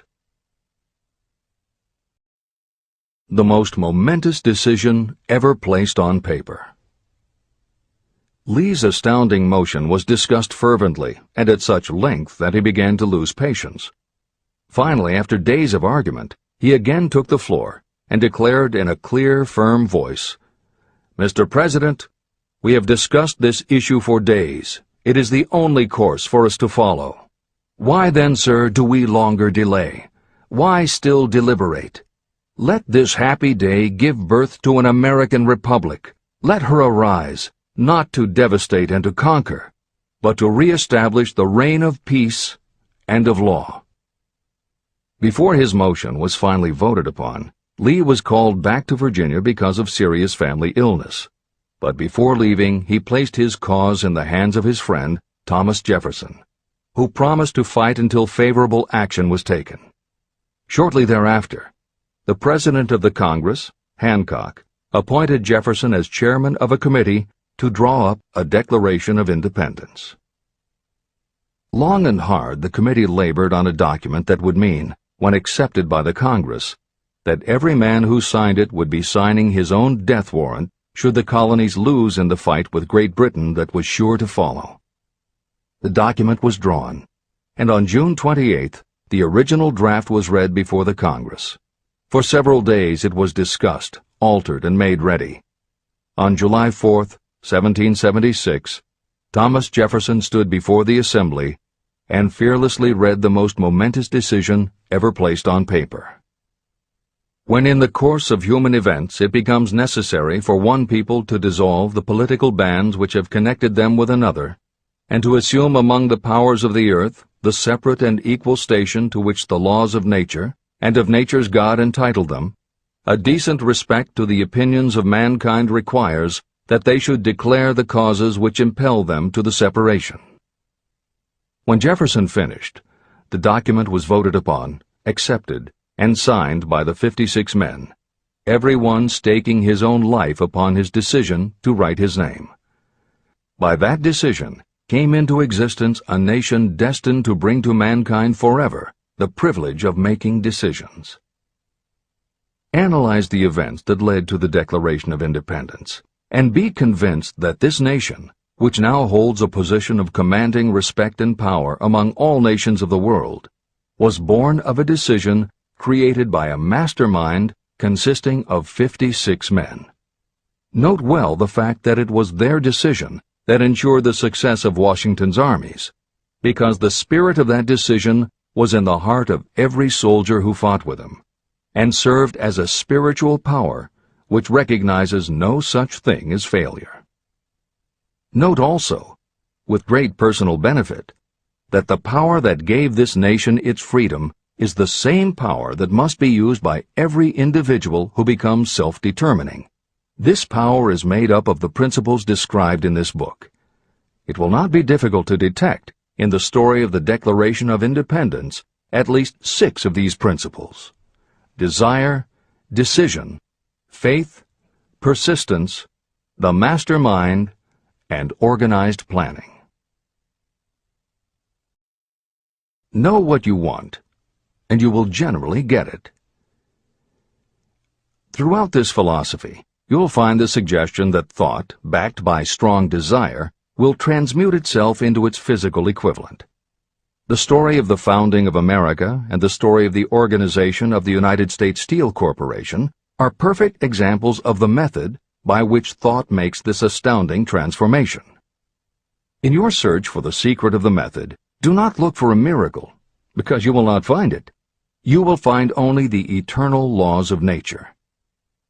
The most momentous decision ever placed on paper. Lee's astounding motion was discussed fervently and at such length that he began to lose patience. Finally, after days of argument, he again took the floor and declared in a clear, firm voice, "Mr. President, we have discussed this issue for days. It is the only course for us to follow. Why then, sir, do we longer delay? Why still deliberate? Let this happy day give birth to an American republic. Let her arise, not to devastate and to conquer, but to re-establish the reign of peace and of law." Before his motion was finally voted upon, Lee was called back to Virginia because of serious family illness. But before leaving, he placed his cause in the hands of his friend, Thomas Jefferson, who promised to fight until favorable action was taken. Shortly thereafter, the President of the Congress, Hancock, appointed Jefferson as chairman of a committee to draw up a Declaration of Independence. Long and hard the committee labored on a document that would mean, when accepted by the Congress, that every man who signed it would be signing his own death warrant should the colonies lose in the fight with Great Britain that was sure to follow. The document was drawn, and on June 28th, the original draft was read before the Congress. For several days it was discussed, altered, and made ready. On July 4th, 1776, Thomas Jefferson stood before the Assembly and fearlessly read the most momentous decision ever placed on paper. When in the course of human events it becomes necessary for one people to dissolve the political bands which have connected them with another, and to assume among the powers of the earth the separate and equal station to which the laws of nature and of nature's God entitled them, a decent respect to the opinions of mankind requires that they should declare the causes which impel them to the separation. When Jefferson finished, the document was voted upon, accepted, and signed by the 56 men, every one staking his own life upon his decision to write his name. By that decision came into existence a nation destined to bring to mankind forever the privilege of making decisions. Analyze the events that led to the Declaration of Independence, and be convinced that this nation, which now holds a position of commanding respect and power among all nations of the world, was born of a decision created by a mastermind consisting of 56 men. Note well the fact that it was their decision that ensured the success of Washington's armies, because the spirit of that decision was in the heart of every soldier who fought with him, and served as a spiritual power which recognizes no such thing as failure. Note also, with great personal benefit, that the power that gave this nation its freedom is the same power that must be used by every individual who becomes self-determining. This power is made up of the principles described in this book. It will not be difficult to detect in the story of the Declaration of Independence at least 6 of these principles: desire, decision, faith, persistence, the mastermind, and organized planning. Know what you want, and you will generally get it. Throughout this philosophy, you will find the suggestion that thought, backed by strong desire, will transmute itself into its physical equivalent. The story of the founding of America and the story of the organization of the United States Steel Corporation are perfect examples of the method by which thought makes this astounding transformation. In your search for the secret of the method, do not look for a miracle, because you will not find it. You will find only the eternal laws of nature.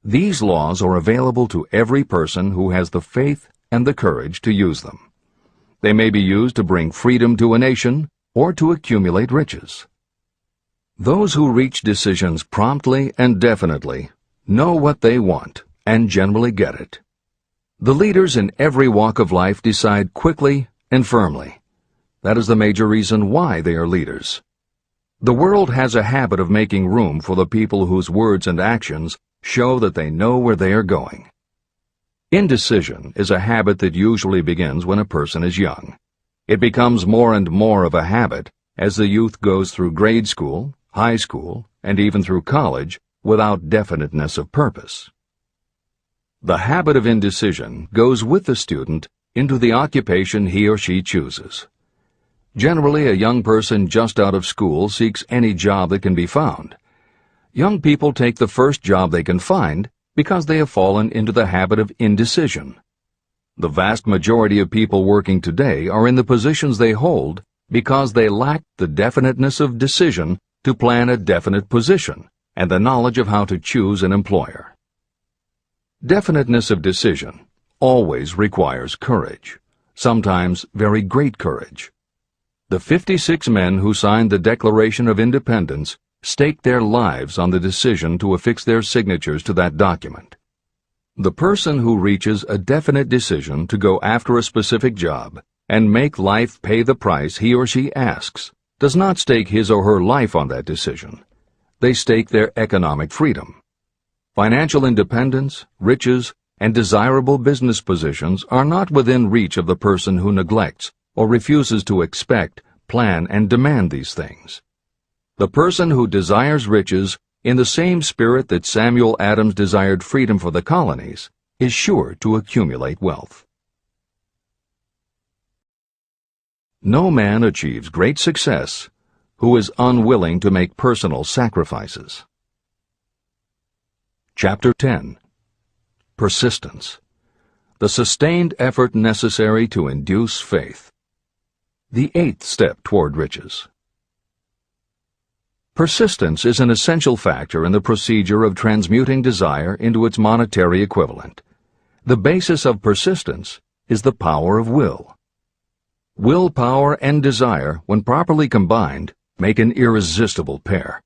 These laws are available to every person who has the faith and the courage to use them. They may be used to bring freedom to a nation or to accumulate riches. Those who reach decisions promptly and definitely know what they want and generally get it. The leaders in every walk of life decide quickly and firmly. That is the major reason why they are leaders. The world has a habit of making room for the people whose words and actions show that they know where they are going. Indecision is a habit that usually begins when a person is young. It becomes more and more of a habit as the youth goes through grade school, high school, and even through college without definiteness of purpose. The habit of indecision goes with the student into the occupation he or she chooses. Generally, a young person just out of school seeks any job that can be found. Young people take the first job they can find because they have fallen into the habit of indecision. The vast majority of people working today are in the positions they hold because they lack the definiteness of decision to plan a definite position and the knowledge of how to choose an employer. Definiteness of decision always requires courage, sometimes very great courage. The 56 men who signed the Declaration of Independence staked their lives on the decision to affix their signatures to that document. The person who reaches a definite decision to go after a specific job and make life pay the price he or she asks does not stake his or her life on that decision. They stake their economic freedom. Financial independence, riches, and desirable business positions are not within reach of the person who neglects or refuses to expect, plan, and demand these things. The person who desires riches in the same spirit that Samuel Adams desired freedom for the colonies is sure to accumulate wealth. No man achieves great success who is unwilling to make personal sacrifices. Chapter 10. Persistence. The sustained effort necessary to induce faith. The 8th step toward riches. Persistence is an essential factor in the procedure of transmuting desire into its monetary equivalent. The basis of persistence is the power of will. Willpower and desire, when properly combined, make an irresistible pair.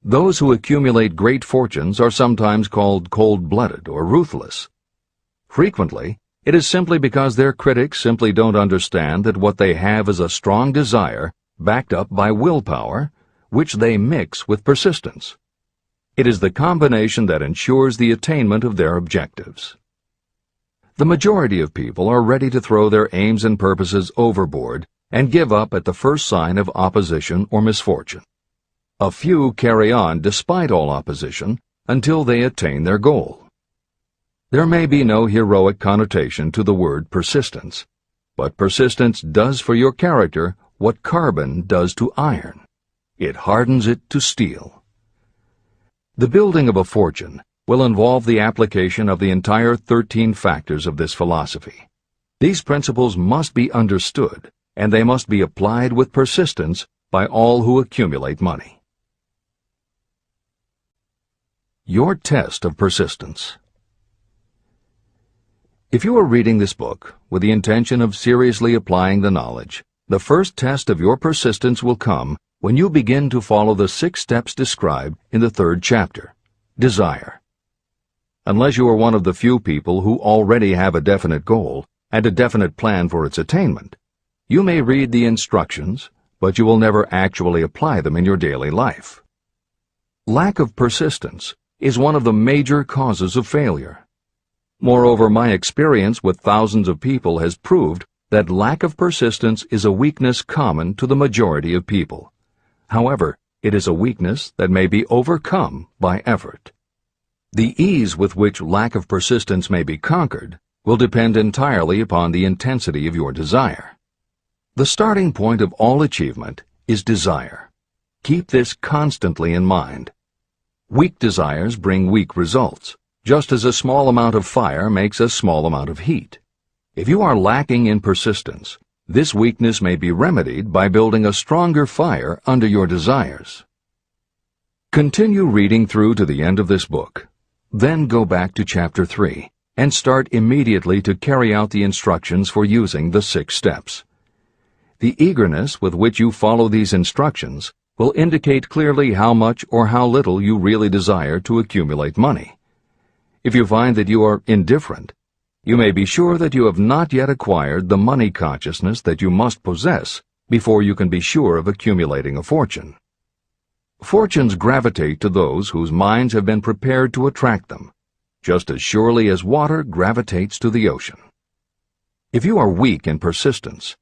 Those who accumulate great fortunes are sometimes called cold-blooded or ruthless. Frequently, it is simply because their critics simply don't understand that what they have is a strong desire backed up by willpower, which they mix with persistence. It is the combination that ensures the attainment of their objectives. The majority of people are ready to throw their aims and purposes overboard and give up at the first sign of opposition or misfortune. A few carry on despite all opposition until they attain their goal. There may be no heroic connotation to the word persistence, but persistence does for your character what carbon does to iron. It hardens it to steel. The building of a fortune will involve the application of the entire 13 factors of this philosophy. These principles must be understood, and they must be applied with persistence by all who accumulate money. Your test of persistence. If you are reading this book with the intention of seriously applying the knowledge, the first test of your persistence will come when you begin to follow the 6 steps described in the 3rd chapter. Desire. Unless you are one of the few people who already have a definite goal and a definite plan for its attainment, you may read the instructions, but you will never actually apply them in your daily life. Lack of persistence is one of the major causes of failure. Moreover, my experience with thousands of people has proved that lack of persistence is a weakness common to the majority of people. However, it is a weakness that may be overcome by effort. The ease with which lack of persistence may be conquered will depend entirely upon the intensity of your desire. The starting point of all achievement is desire. Keep this constantly in mind. Weak desires bring weak results, just as a small amount of fire makes a small amount of heat. If you are lacking in persistence, this weakness may be remedied by building a stronger fire under your desires. Continue reading through to the end of this book. Then go back to Chapter 3 and start immediately to carry out the instructions for using the 6 steps. The eagerness with which you follow these instructions will indicate clearly how much or how little you really desire to accumulate money. If you find that you are indifferent, you may be sure that you have not yet acquired the money consciousness that you must possess before you can be sure of accumulating a fortune. Fortunes gravitate to those whose minds have been prepared to attract them, just as surely as water gravitates to the ocean. If you are weak in persistence,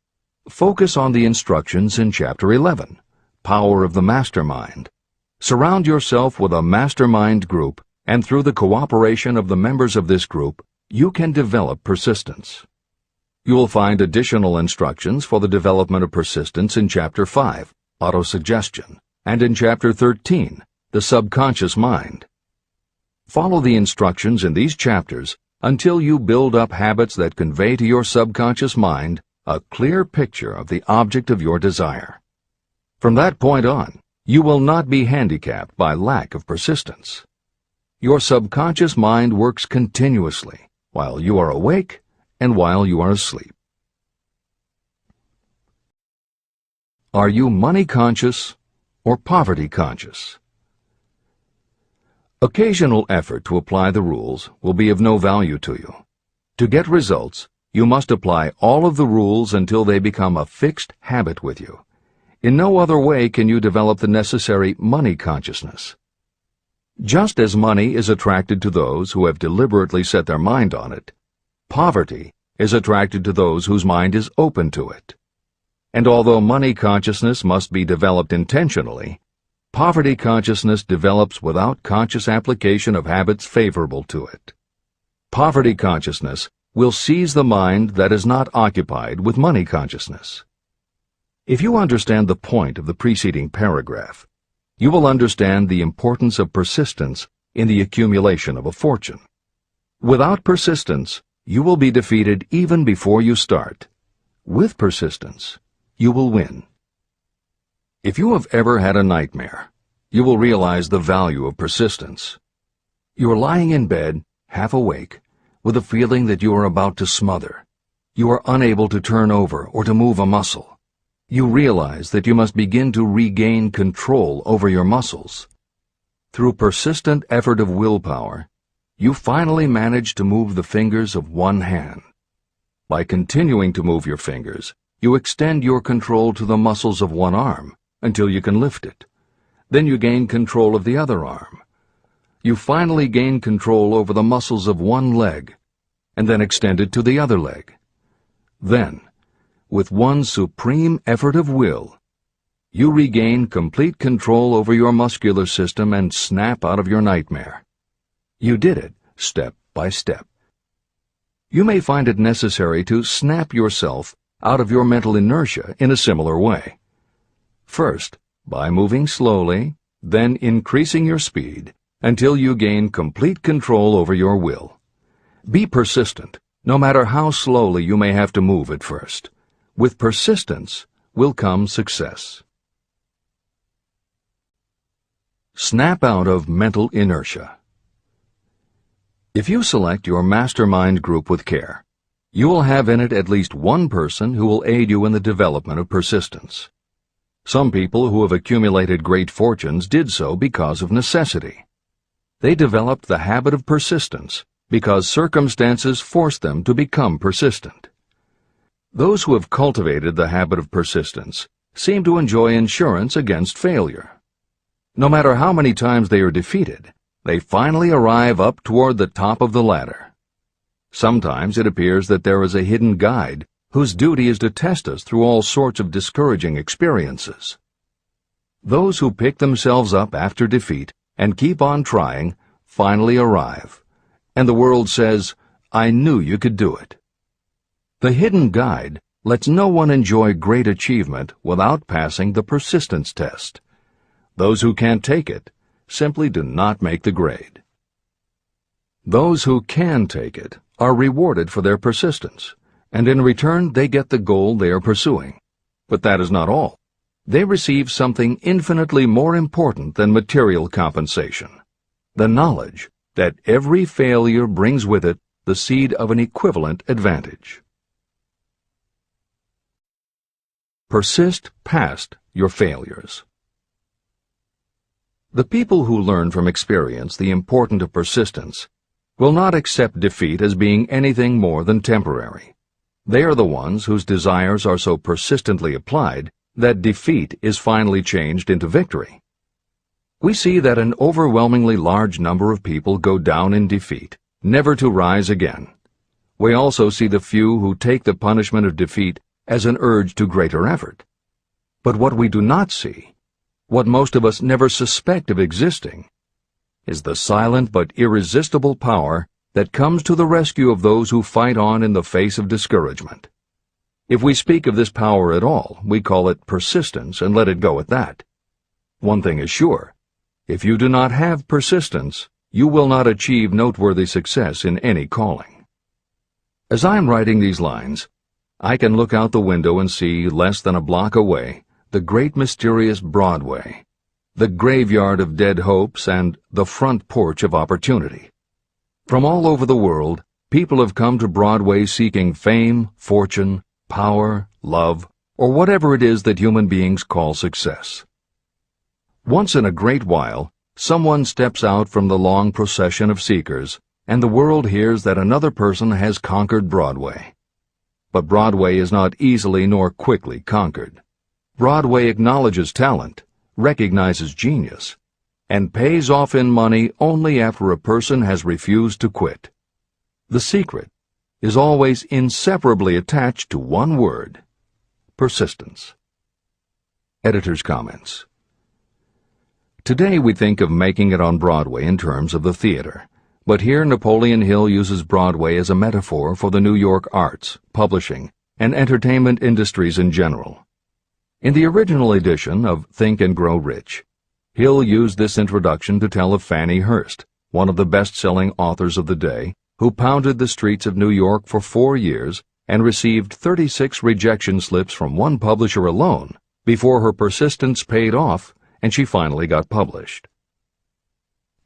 focus on the instructions in Chapter 11, Power of the Mastermind. Surround yourself with a mastermind group, and through the cooperation of the members of this group, you can develop persistence. You will find additional instructions for the development of persistence in Chapter 5, Autosuggestion, and in Chapter 13, The Subconscious Mind. Follow the instructions in these chapters until you build up habits that convey to your subconscious mind a clear picture of the object of your desire. From that point on, you will not be handicapped by lack of persistence. Your subconscious mind works continuously while you are awake and while you are asleep. Are you money conscious or poverty conscious? Occasional effort to apply the rules will be of no value to you. To get results, you must apply all of the rules until they become a fixed habit with you. In no other way can you develop the necessary money consciousness. Just as money is attracted to those who have deliberately set their mind on it, poverty is attracted to those whose mind is open to it. And although money consciousness must be developed intentionally, poverty consciousness develops without conscious application of habits favorable to it. Poverty consciousness will seize the mind that is not occupied with money consciousness. If you understand the point of the preceding paragraph, you will understand the importance of persistence in the accumulation of a fortune. Without persistence, you will be defeated even before you start. With persistence, you will win. If you have ever had a nightmare, you will realize the value of persistence. You are lying in bed, half awake, with a feeling that you are about to smother. You are unable to turn over or to move a muscle. You realize that you must begin to regain control over your muscles. Through persistent effort of willpower, you finally manage to move the fingers of one hand. By continuing to move your fingers, you extend your control to the muscles of one arm until you can lift it. Then you gain control of the other arm. You finally gain control over the muscles of one leg, and then extend it to the other leg. Then, with one supreme effort of will, you regain complete control over your muscular system and snap out of your nightmare. You did it step by step. You may find it necessary to snap yourself out of your mental inertia in a similar way. First, by moving slowly, then increasing your speed, until you gain complete control over your will. Be persistent, no matter how slowly you may have to move at first. With persistence will come success. Snap out of mental inertia. If you select your mastermind group with care, you will have in it at least one person who will aid you in the development of persistence. Some people who have accumulated great fortunes did so because of necessity. They developed the habit of persistence because circumstances forced them to become persistent. Those who have cultivated the habit of persistence seem to enjoy insurance against failure. No matter how many times they are defeated, they finally arrive up toward the top of the ladder. Sometimes it appears that there is a hidden guide whose duty is to test us through all sorts of discouraging experiences. Those who pick themselves up after defeat and keep on trying finally arrive, and the world says, "I knew you could do it." The hidden guide lets no one enjoy great achievement without passing the persistence test. Those who can't take it simply do not make the grade. Those who can take it are rewarded for their persistence, and in return they get the goal they are pursuing. But that is not all. They receive something infinitely more important than material compensation: the knowledge that every failure brings with it the seed of an equivalent advantage. Persist past your failures. The people who learn from experience the importance of persistence will not accept defeat as being anything more than temporary. They are the ones whose desires are so persistently applied that defeat is finally changed into victory. We see that an overwhelmingly large number of people go down in defeat, never to rise again. We also see the few who take the punishment of defeat as an urge to greater effort. But what we do not see, what most of us never suspect of existing, is the silent but irresistible power that comes to the rescue of those who fight on in the face of discouragement. If we speak of this power at all, we call it persistence and let it go at that. One thing is sure: if you do not have persistence, you will not achieve noteworthy success in any calling. As I am writing these lines, I can look out the window and see, less than a block away, the great mysterious Broadway, the graveyard of dead hopes and the front porch of opportunity. From all over the world, people have come to Broadway seeking fame, fortune, power, love, or whatever it is that human beings call success. Once in a great while, someone steps out from the long procession of seekers, and the world hears that another person has conquered Broadway. But Broadway is not easily nor quickly conquered. Broadway acknowledges talent, recognizes genius, and pays off in money only after a person has refused to quit. The secret is always inseparably attached to one word: persistence. Editor's comments. Today we think of making it on Broadway in terms of the theater, but here Napoleon Hill uses Broadway as a metaphor for the New York arts, publishing, and entertainment industries in general. In the original edition of Think and Grow Rich, Hill used this introduction to tell of Fannie Hurst, one of the best-selling authors of the day, who pounded the streets of New York for 4 years and received 36 rejection slips from one publisher alone before her persistence paid off and she finally got published.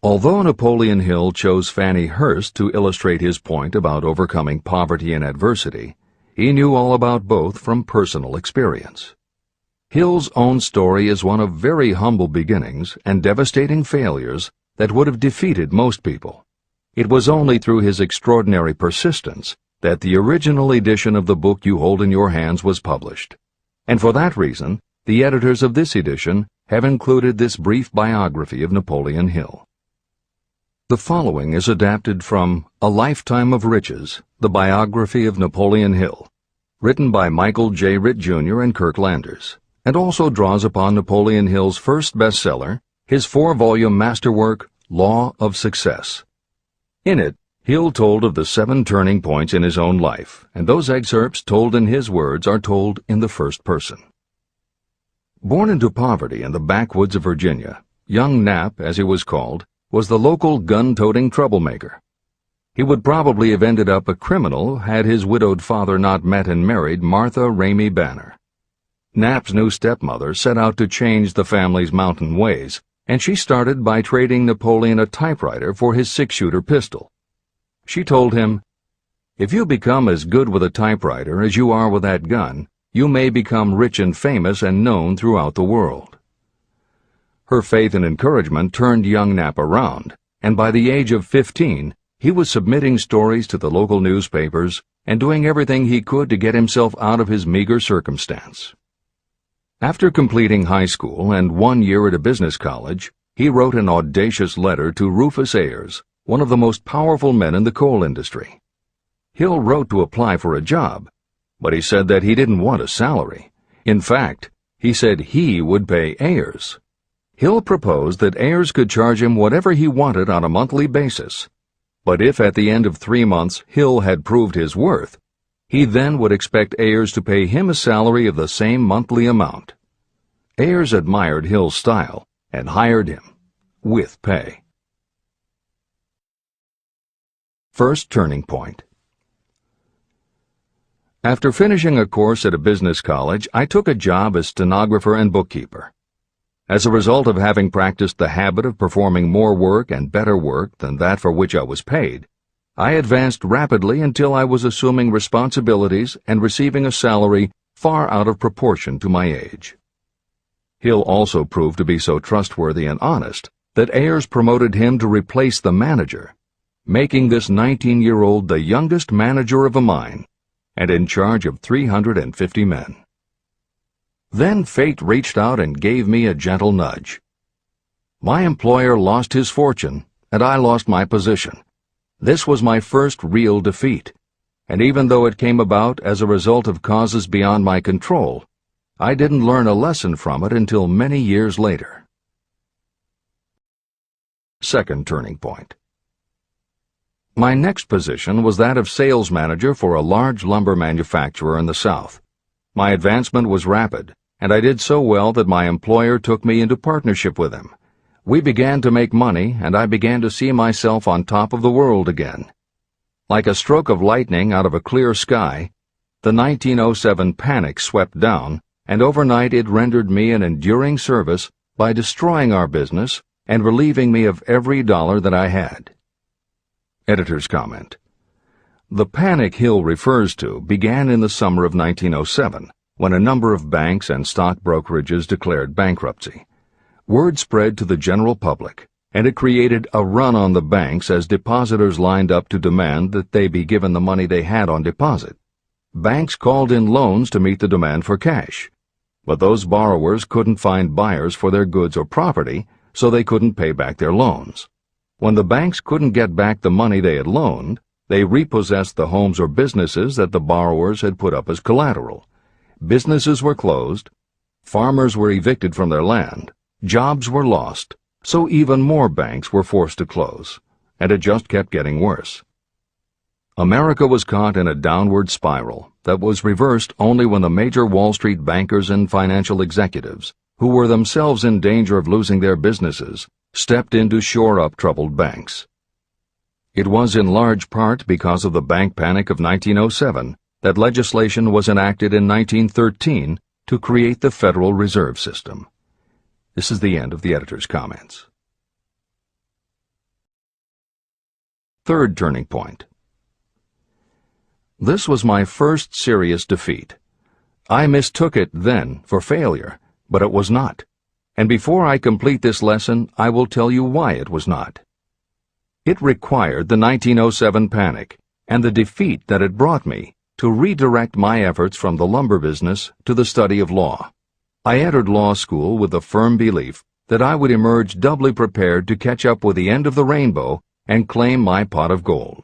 Although Napoleon Hill chose Fannie Hurst to illustrate his point about overcoming poverty and adversity, he knew all about both from personal experience. Hill's own story is one of very humble beginnings and devastating failures that would have defeated most people. It was only through his extraordinary persistence that the original edition of the book you hold in your hands was published. And for that reason, the editors of this edition have included this brief biography of Napoleon Hill. The following is adapted from A Lifetime of Riches, the biography of Napoleon Hill, written by Michael J. Ritt, Jr. and Kirk Landers, and also draws upon Napoleon Hill's first bestseller, his 4-volume masterwork, Law of Success. In it, Hill told of the 7 turning points in his own life, and those excerpts told in his words are told in the first person. Born into poverty in the backwoods of Virginia, young Nap, as he was called, was the local gun-toting troublemaker. He would probably have ended up a criminal had his widowed father not met and married Martha Ramey Banner. Nap's new stepmother set out to change the family's mountain ways, and she started by trading Napoleon a typewriter for his 6-shooter pistol. She told him, "If you become as good with a typewriter as you are with that gun, you may become rich and famous and known throughout the world." Her faith and encouragement turned young Nap around, and by the age of 15, he was submitting stories to the local newspapers and doing everything he could to get himself out of his meager circumstance. After completing high school and 1 year at a business college, he wrote an audacious letter to Rufus Ayers, one of the most powerful men in the coal industry. Hill wrote to apply for a job, but he said that he didn't want a salary. In fact, he said he would pay Ayers. Hill proposed that Ayers could charge him whatever he wanted on a monthly basis, but if at the end of 3 months Hill had proved his worth, he then would expect Ayers to pay him a salary of the same monthly amount. Ayers admired Hill's style and hired him, with pay. First turning point. After finishing a course at a business college, I took a job as stenographer and bookkeeper. As a result of having practiced the habit of performing more work and better work than that for which I was paid, I advanced rapidly until I was assuming responsibilities and receiving a salary far out of proportion to my age. Hill also proved to be so trustworthy and honest that Ayers promoted him to replace the manager, making this 19-year-old the youngest manager of a mine and in charge of 350 men. Then fate reached out and gave me a gentle nudge. My employer lost his fortune, and I lost my position. This was my first real defeat, and even though it came about as a result of causes beyond my control, I didn't learn a lesson from it until many years later. Second turning point. My next position was that of sales manager for a large lumber manufacturer in the South. My advancement was rapid, and I did so well that my employer took me into partnership with him. We began to make money, and I began to see myself on top of the world again. Like a stroke of lightning out of a clear sky, the 1907 panic swept down, and overnight it rendered me an enduring service by destroying our business and relieving me of every dollar that I had. Editor's comment. The panic Hill refers to began in the summer of 1907, when a number of banks and stock brokerages declared bankruptcy. Word spread to the general public, and it created a run on the banks as depositors lined up to demand that they be given the money they had on deposit. Banks called in loans to meet the demand for cash, but those borrowers couldn't find buyers for their goods or property, so they couldn't pay back their loans. When the banks couldn't get back the money they had loaned, they repossessed the homes or businesses that the borrowers had put up as collateral. Businesses were closed, farmers were evicted from their land, jobs were lost, so even more banks were forced to close, and it just kept getting worse. America was caught in a downward spiral that was reversed only when the major Wall Street bankers and financial executives, who were themselves in danger of losing their businesses, stepped in to shore up troubled banks. It was in large part because of the bank panic of 1907 that legislation was enacted in 1913 to create the Federal Reserve System. This is the end of the editor's comments. Third turning point. This was my first serious defeat. I mistook it then for failure, but it was not. And before I complete this lesson, I will tell you why it was not. It required the 1907 panic and the defeat that it brought me to redirect my efforts from the lumber business to the study of law. I entered law school with the firm belief that I would emerge doubly prepared to catch up with the end of the rainbow and claim my pot of gold.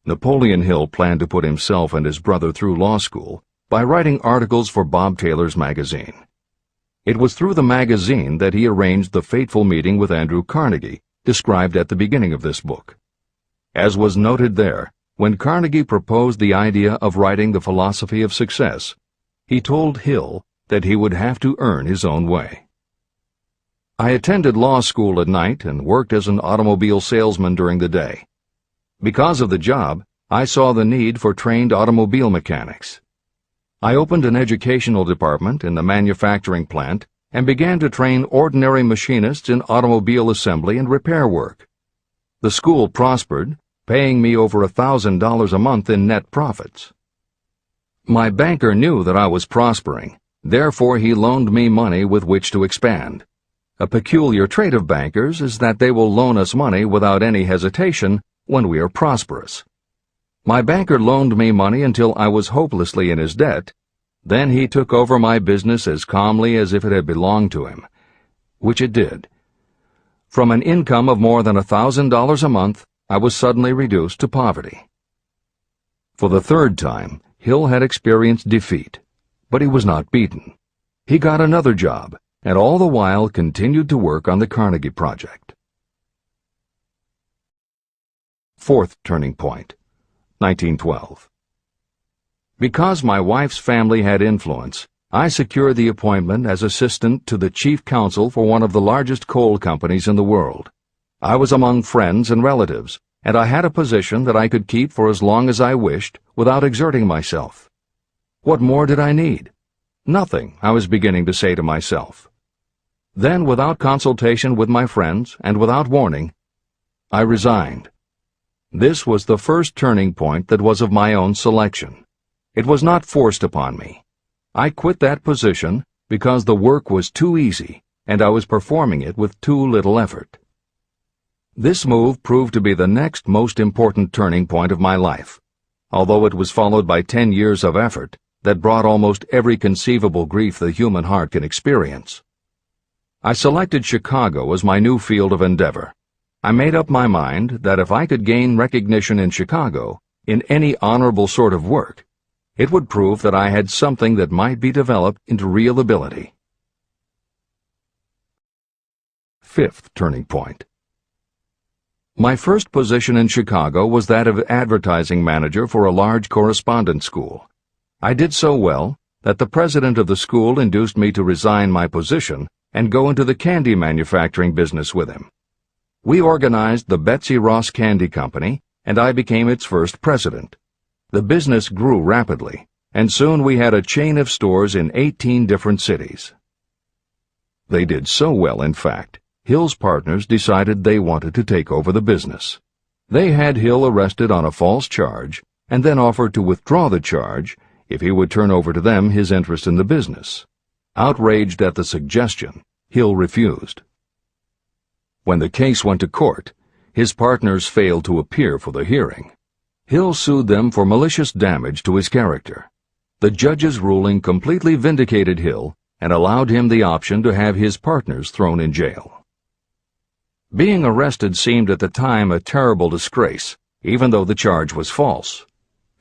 Napoleon Hill planned to put himself and his brother through law school by writing articles for Bob Taylor's magazine. It was through the magazine that he arranged the fateful meeting with Andrew Carnegie, described at the beginning of this book. As was noted there, when Carnegie proposed the idea of writing The Philosophy of Success, he told Hill that he would have to earn his own way. I attended law school at night and worked as an automobile salesman during the day. Because of the job, I saw the need for trained automobile mechanics. I opened an educational department in the manufacturing plant and began to train ordinary machinists in automobile assembly and repair work. The school prospered, paying me over $1,000 a month in net profits. My banker knew that I was prospering, therefore he loaned me money with which to expand. A peculiar trait of bankers is that they will loan us money without any hesitation when we are prosperous. My banker loaned me money until I was hopelessly in his debt. Then he took over my business as calmly as if it had belonged to him, which it did. From an income of more than $1,000 a month, I was suddenly reduced to poverty. For the third time, Hill had experienced defeat, but he was not beaten. He got another job, and all the while continued to work on the Carnegie Project. Fourth turning point, 1912. Because my wife's family had influence, I secured the appointment as assistant to the chief counsel for one of the largest coal companies in the world. I was among friends and relatives, and I had a position that I could keep for as long as I wished without exerting myself. What more did I need? Nothing, I was beginning to say to myself. Then, without consultation with my friends and without warning, I resigned. This was the first turning point that was of my own selection. It was not forced upon me. I quit that position because the work was too easy and I was performing it with too little effort. This move proved to be the next most important turning point of my life, although it was followed by 10 years of effort that brought almost every conceivable grief the human heart can experience. I selected Chicago as my new field of endeavor. I made up my mind that if I could gain recognition in Chicago, in any honorable sort of work, it would prove that I had something that might be developed into real ability. Fifth turning point. My first position in Chicago was that of advertising manager for a large correspondence school. I did so well that the president of the school induced me to resign my position and go into the candy manufacturing business with him. We organized the Betsy Ross Candy Company, and I became its first president. The business grew rapidly, and soon we had a chain of stores in 18 different cities. They did so well, in fact, Hill's partners decided they wanted to take over the business. They had Hill arrested on a false charge, and then offered to withdraw the charge if he would turn over to them his interest in the business. Outraged at the suggestion, Hill refused. When the case went to court, his partners failed to appear for the hearing. Hill sued them for malicious damage to his character. The judge's ruling completely vindicated Hill and allowed him the option to have his partners thrown in jail. Being arrested seemed at the time a terrible disgrace, even though the charge was false.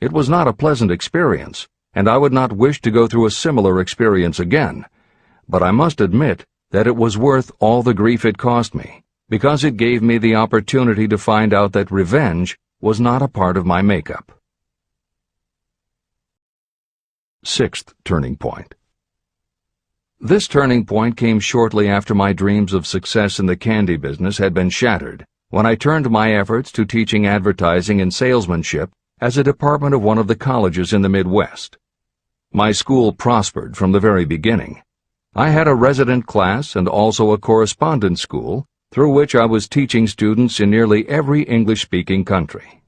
It was not a pleasant experience, and I would not wish to go through a similar experience again, but I must admit that it was worth all the grief it cost me, because it gave me the opportunity to find out that revenge was not a part of my makeup. Sixth turning point. This turning point came shortly after my dreams of success in the candy business had been shattered, when I turned my efforts to teaching advertising and salesmanship as a department of one of the colleges in the Midwest. My school prospered from the very beginning. I had a resident class and also a correspondence school through which I was teaching students in nearly every English-speaking country.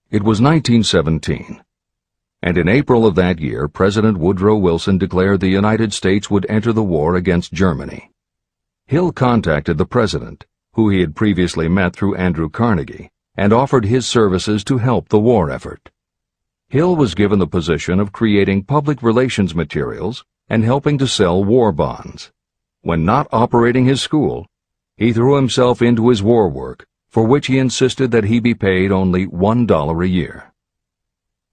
It was 1917, and in April of that year President Woodrow Wilson declared the United States would enter the war against Germany. Hill contacted the president, who he had previously met through Andrew Carnegie, and offered his services to help the war effort. Hill was given the position of creating public relations materials and helping to sell war bonds. When not operating his school, he threw himself into his war work, for which he insisted that he be paid only $1 a year.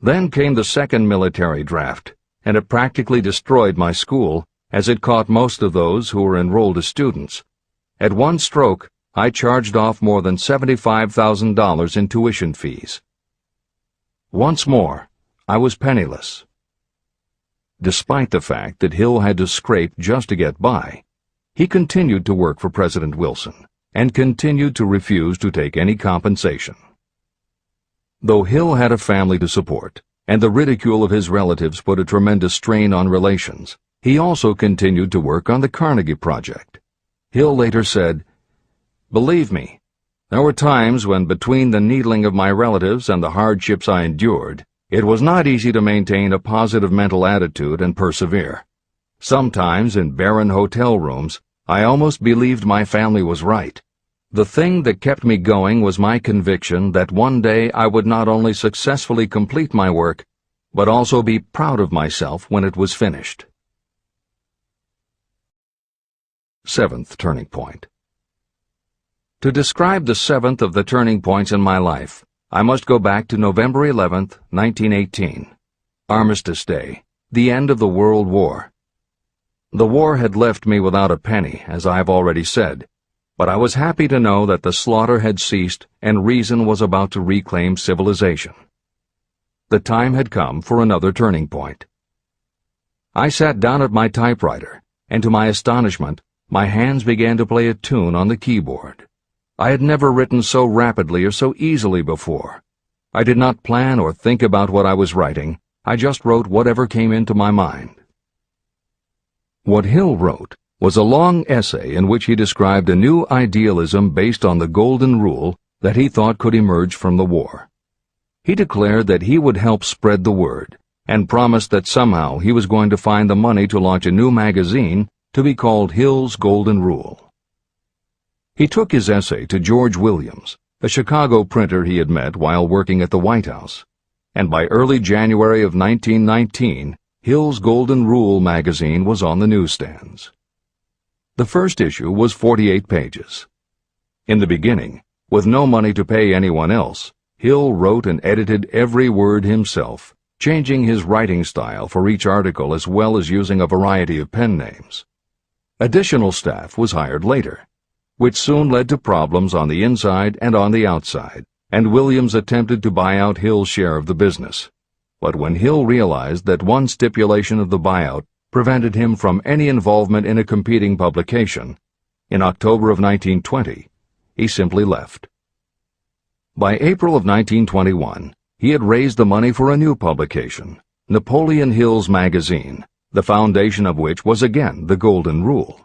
Then came the second military draft, and it practically destroyed my school, as it caught most of those who were enrolled as students. At one stroke, I charged off more than $75,000 in tuition fees. Once more, I was penniless. Despite the fact that Hill had to scrape just to get by, he continued to work for President Wilson and continued to refuse to take any compensation. Though Hill had a family to support, and the ridicule of his relatives put a tremendous strain on relations, he also continued to work on the Carnegie Project. Hill later said, "Believe me, there were times when between the needling of my relatives and the hardships I endured, it was not easy to maintain a positive mental attitude and persevere. Sometimes in barren hotel rooms, I almost believed my family was right. The thing that kept me going was my conviction that one day I would not only successfully complete my work, but also be proud of myself when it was finished." Seventh turning point. To describe the seventh of the turning points in my life, I must go back to November 11th, 1918. Armistice Day, the end of the World War. The war had left me without a penny, as I have already said, but I was happy to know that the slaughter had ceased and reason was about to reclaim civilization. The time had come for another turning point. I sat down at my typewriter, and to my astonishment, my hands began to play a tune on the keyboard. I had never written so rapidly or so easily before. I did not plan or think about what I was writing. I just wrote whatever came into my mind. What Hill wrote was a long essay in which he described a new idealism based on the golden rule that he thought could emerge from the war. He declared that he would help spread the word, and promised that somehow he was going to find the money to launch a new magazine to be called Hill's Golden Rule. He took his essay to George Williams, a Chicago printer he had met while working at the White House, and by early January of 1919, Hill's Golden Rule magazine was on the newsstands. The first issue was 48 pages. In the beginning, with no money to pay anyone else, Hill wrote and edited every word himself, changing his writing style for each article as well as using a variety of pen names. Additional staff was hired later, which soon led to problems on the inside and on the outside, and Williams attempted to buy out Hill's share of the business. But when Hill realized that one stipulation of the buyout prevented him from any involvement in a competing publication, in October of 1920, he simply left. By April of 1921, he had raised the money for a new publication, Napoleon Hill's magazine, the foundation of which was again the Golden Rule.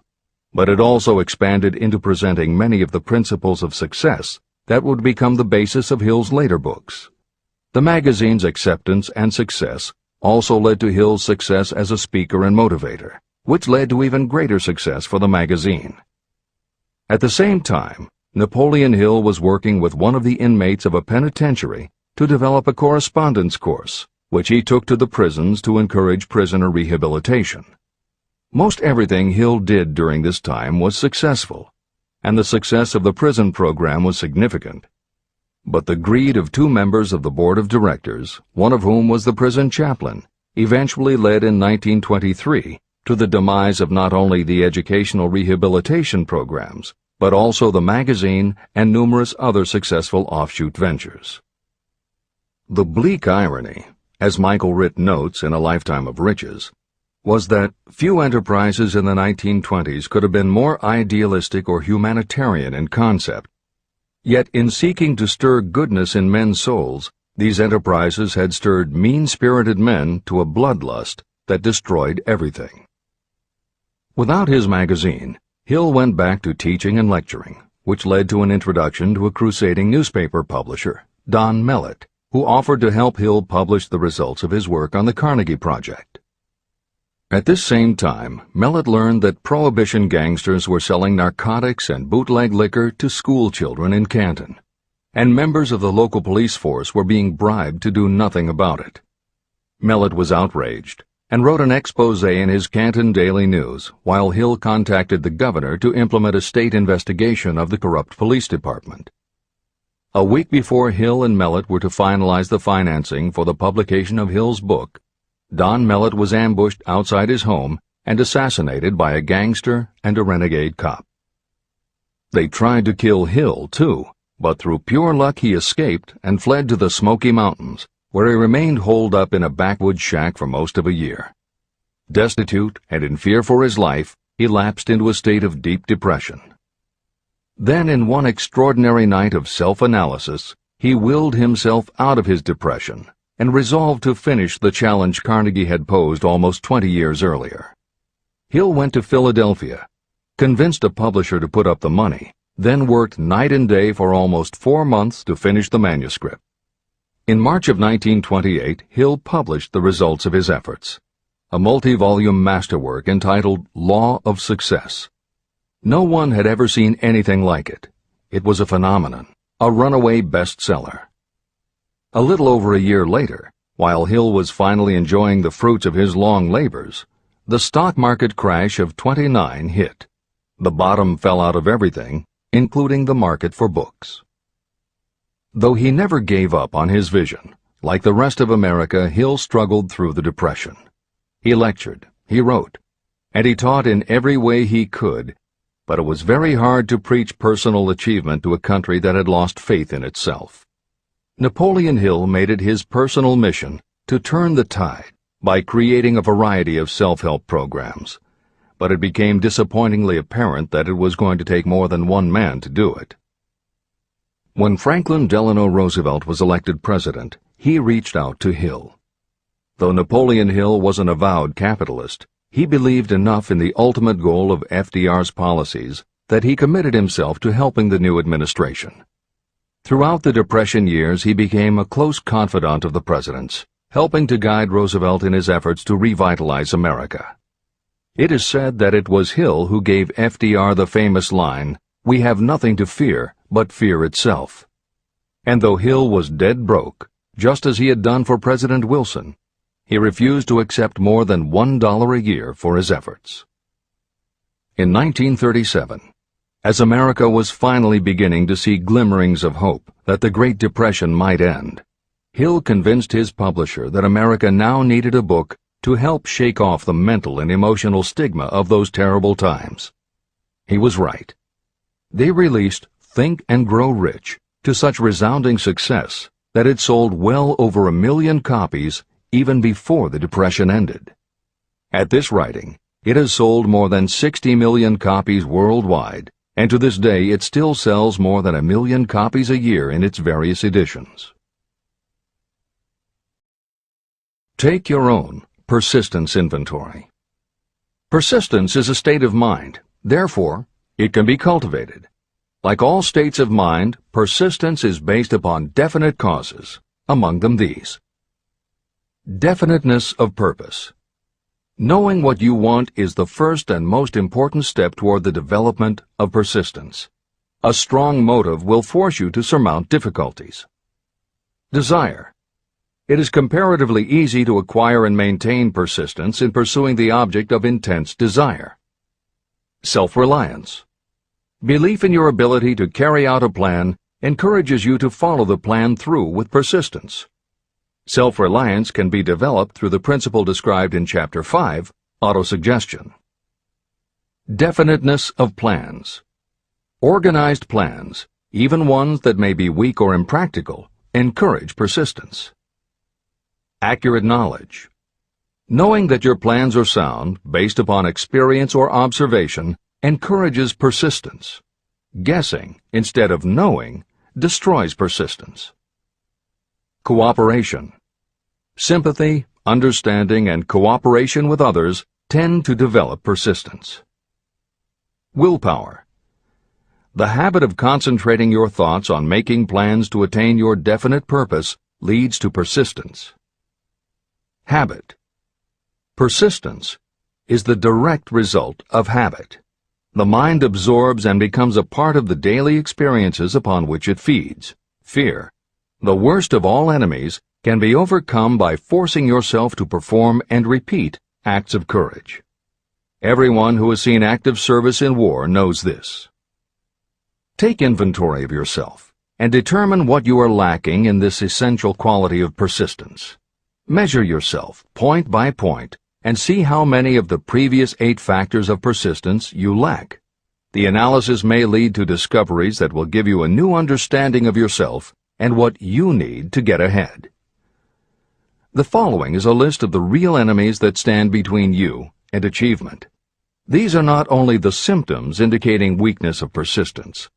But it also expanded into presenting many of the principles of success that would become the basis of Hill's later books. The magazine's acceptance and success also led to Hill's success as a speaker and motivator, which led to even greater success for the magazine. At the same time, Napoleon Hill was working with one of the inmates of a penitentiary to develop a correspondence course, which he took to the prisons to encourage prisoner rehabilitation. Most everything Hill did during this time was successful, and the success of the prison program was significant. But the greed of two members of the board of directors, one of whom was the prison chaplain, eventually led in 1923 to the demise of not only the educational rehabilitation programs, but also the magazine and numerous other successful offshoot ventures. The bleak irony, as Michael Ritt notes in A Lifetime of Riches, was that few enterprises in the 1920s could have been more idealistic or humanitarian in concept. Yet in seeking to stir goodness in men's souls, these enterprises had stirred mean-spirited men to a bloodlust that destroyed everything. Without his magazine, Hill went back to teaching and lecturing, which led to an introduction to a crusading newspaper publisher, Don Mellett, who offered to help Hill publish the results of his work on the Carnegie Project. At this same time, Mellett learned that Prohibition gangsters were selling narcotics and bootleg liquor to school children in Canton, and members of the local police force were being bribed to do nothing about it. Mellett was outraged and wrote an expose in his Canton Daily News, while Hill contacted the governor to implement a state investigation of the corrupt police department. A week before Hill and Mellett were to finalize the financing for the publication of Hill's book, Don Mellett was ambushed outside his home and assassinated by a gangster and a renegade cop. They tried to kill Hill, too, but through pure luck he escaped and fled to the Smoky Mountains, where he remained holed up in a backwoods shack for most of a year. Destitute and in fear for his life, he lapsed into a state of deep depression. Then, in one extraordinary night of self-analysis, he willed himself out of his depression and resolved to finish the challenge Carnegie had posed almost 20 years earlier. Hill went to Philadelphia, convinced a publisher to put up the money, then worked night and day for almost 4 months to finish the manuscript. In March of 1928, Hill published the results of his efforts, a multi-volume masterwork entitled Law of Success. No one had ever seen anything like it. It was a phenomenon, a runaway bestseller. A little over a year later, while Hill was finally enjoying the fruits of his long labors, the stock market crash of '29 hit. The bottom fell out of everything, including the market for books. Though he never gave up on his vision, like the rest of America, Hill struggled through the Depression. He lectured, he wrote, and he taught in every way he could, but it was very hard to preach personal achievement to a country that had lost faith in itself. Napoleon Hill made it his personal mission to turn the tide by creating a variety of self-help programs, but it became disappointingly apparent that it was going to take more than one man to do it. When Franklin Delano Roosevelt was elected president, he reached out to Hill. Though Napoleon Hill was an avowed capitalist, he believed enough in the ultimate goal of FDR's policies that he committed himself to helping the new administration. Throughout the Depression years, he became a close confidant of the president's, helping to guide Roosevelt in his efforts to revitalize America. It is said that it was Hill who gave FDR the famous line, "We have nothing to fear but fear itself." And though Hill was dead broke, just as he had done for President Wilson, he refused to accept more than $1 a year for his efforts. In 1937, as America was finally beginning to see glimmerings of hope that the Great Depression might end, Hill convinced his publisher that America now needed a book to help shake off the mental and emotional stigma of those terrible times. He was right. They released Think and Grow Rich to such resounding success that it sold well over 1 million copies even before the Depression ended. At this writing, it has sold more than 60 million copies worldwide, and to this day it still sells more than 1 million copies a year in its various editions. Take your own persistence inventory. Persistence is a state of mind, therefore, it can be cultivated. Like all states of mind, persistence is based upon definite causes, among them these. Definiteness of purpose. Knowing what you want is the first and most important step toward the development of persistence. A strong motive will force you to surmount difficulties. Desire. It is comparatively easy to acquire and maintain persistence in pursuing the object of intense desire. Self-reliance. Belief in your ability to carry out a plan encourages you to follow the plan through with persistence. Self-reliance can be developed through the principle described in Chapter 5, Autosuggestion. Definiteness of plans. Organized plans, even ones that may be weak or impractical, encourage persistence. Accurate knowledge. Knowing that your plans are sound, based upon experience or observation, encourages persistence. Guessing, instead of knowing, destroys persistence. Cooperation. Sympathy, understanding, and cooperation with others tend to develop persistence. Willpower. The habit of concentrating your thoughts on making plans to attain your definite purpose leads to persistence. Habit. Persistence is the direct result of habit. The mind absorbs and becomes a part of the daily experiences upon which it feeds. Fear, the worst of all enemies, can be overcome by forcing yourself to perform and repeat acts of courage. Everyone who has seen active service in war knows this. Take inventory of yourself and determine what you are lacking in this essential quality of persistence. Measure yourself point by point and see how many of the previous 8 factors of persistence you lack. The analysis may lead to discoveries that will give you a new understanding of yourself and what you need to get ahead. The following is a list of the real enemies that stand between you and achievement. These are not only the symptoms indicating weakness of persistence,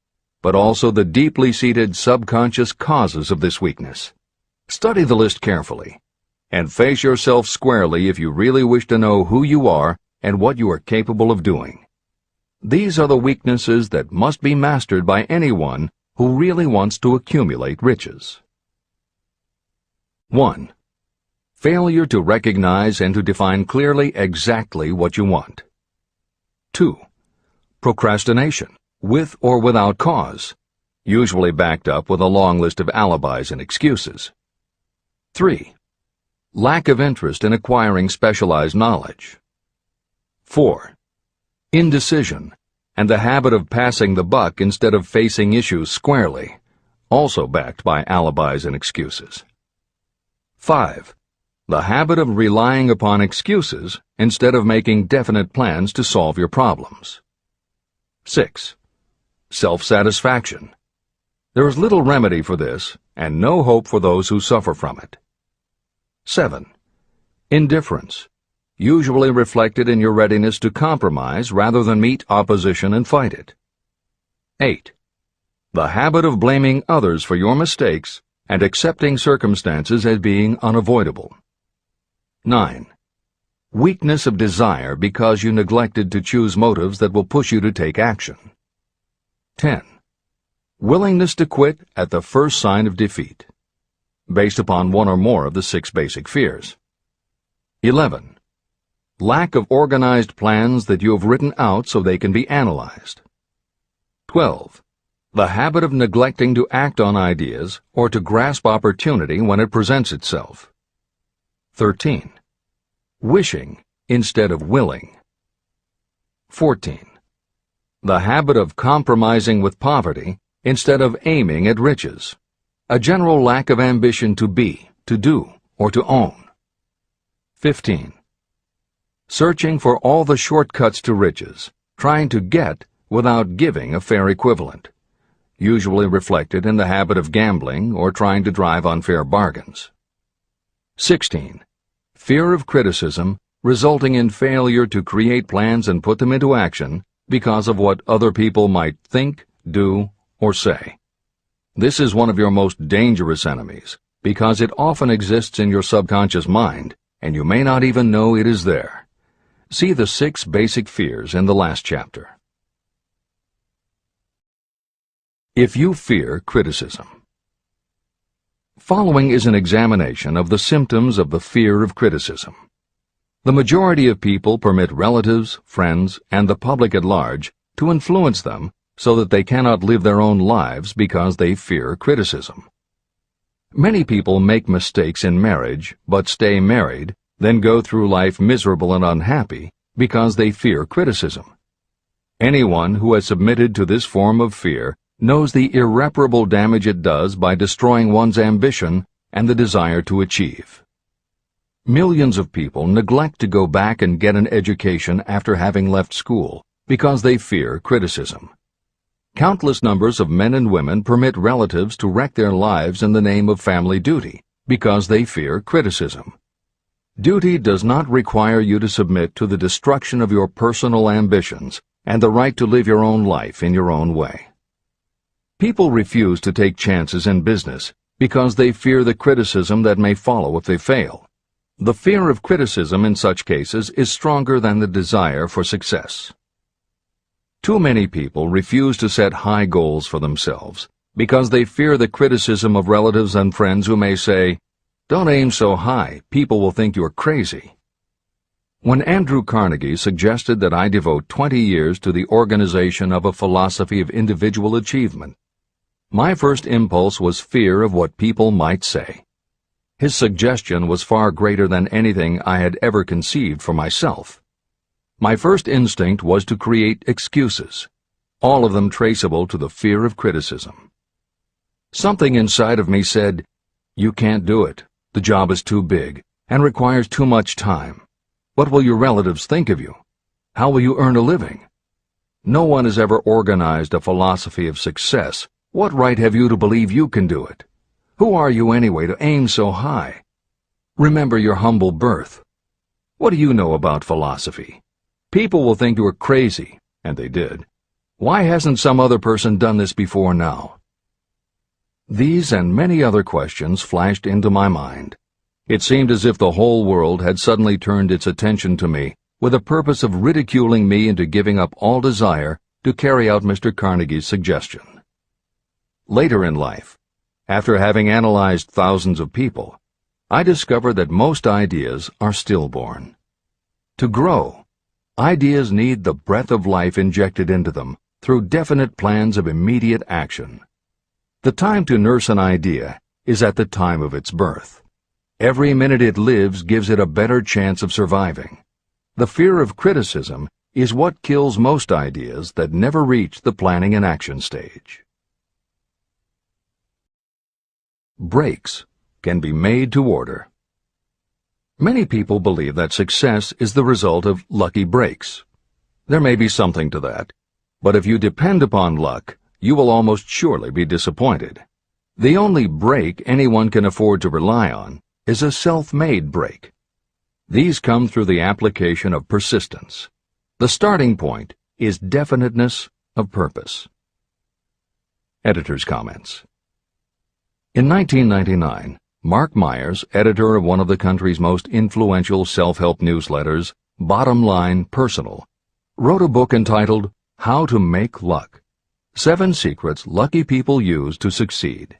but also the deeply seated subconscious causes of this weakness. Study the list carefully, and face yourself squarely if you really wish to know who you are and what you are capable of doing. These are the weaknesses that must be mastered by anyone who really wants to accumulate riches. 1. Failure to recognize and to define clearly exactly what you want. 2. Procrastination, with or without cause, usually backed up with a long list of alibis and excuses. 3. Lack of interest in acquiring specialized knowledge. 4. Indecision, and the habit of passing the buck instead of facing issues squarely, also backed by alibis and excuses. 5. The habit of relying upon excuses instead of making definite plans to solve your problems. 6. Self-satisfaction. There is little remedy for this, and no hope for those who suffer from it. 7. Indifference, usually reflected in your readiness to compromise rather than meet opposition and fight it. 8. The habit of blaming others for your mistakes and accepting circumstances as being unavoidable. 9. Weakness of desire because you neglected to choose motives that will push you to take action. 10. Willingness to quit at the first sign of defeat, based upon one or more of the 6 basic fears. 11. Lack of organized plans that you have written out so they can be analyzed. 12. The habit of neglecting to act on ideas or to grasp opportunity when it presents itself. 13. Wishing instead of willing. 14. The habit of compromising with poverty instead of aiming at riches. A general lack of ambition to be, to do, or to own. 15. Searching for all the shortcuts to riches, trying to get without giving a fair equivalent, usually reflected in the habit of gambling or trying to drive unfair bargains. 16. Fear of criticism, resulting in failure to create plans and put them into action because of what other people might think, do, or say. This is one of your most dangerous enemies because it often exists in your subconscious mind and you may not even know it is there. See the 6 basic fears in the last chapter. If you fear criticism. Following is an examination of the symptoms of the fear of criticism. The majority of people permit relatives, friends, and the public at large to influence them so that they cannot live their own lives because they fear criticism. Many people make mistakes in marriage, but stay married, then go through life miserable and unhappy because they fear criticism. Anyone who has submitted to this form of fear knows the irreparable damage it does by destroying one's ambition and the desire to achieve. Millions of people neglect to go back and get an education after having left school because they fear criticism. Countless numbers of men and women permit relatives to wreck their lives in the name of family duty because they fear criticism. Duty does not require you to submit to the destruction of your personal ambitions and the right to live your own life in your own way. People refuse to take chances in business because they fear the criticism that may follow if they fail. The fear of criticism in such cases is stronger than the desire for success. Too many people refuse to set high goals for themselves because they fear the criticism of relatives and friends who may say, "Don't aim so high, people will think you're crazy." When Andrew Carnegie suggested that I devote 20 years to the organization of a philosophy of individual achievement, my first impulse was fear of what people might say. His suggestion was far greater than anything I had ever conceived for myself. My first instinct was to create excuses, all of them traceable to the fear of criticism. Something inside of me said, "You can't do it. The job is too big and requires too much time. What will your relatives think of you? How will you earn a living? No one has ever organized a philosophy of success. What right have you to believe you can do it? Who are you anyway to aim so high? Remember your humble birth. What do you know about philosophy? People will think you are crazy, and they did. Why hasn't some other person done this before now? These and many other questions flashed into my mind. It seemed as if the whole world had suddenly turned its attention to me with the purpose of ridiculing me into giving up all desire to carry out Mr. Carnegie's suggestion. Later in life, after having analyzed thousands of people, I discovered that most ideas are stillborn. To grow, ideas need the breath of life injected into them through definite plans of immediate action. The time to nurse an idea is at the time of its birth. Every minute it lives gives it a better chance of surviving. The fear of criticism is what kills most ideas that never reach the planning and action stage. Breaks can be made to order. Many people believe that success is the result of lucky breaks. There may be something to that, but if you depend upon luck, you will almost surely be disappointed. The only break anyone can afford to rely on is a self-made break. These come through the application of persistence. The starting point is definiteness of purpose. Editor's comments. In 1999, Mark Myers, editor of one of the country's most influential self-help newsletters, Bottom Line Personal, wrote a book entitled How to Make Luck: 7 Secrets Lucky People Use to Succeed.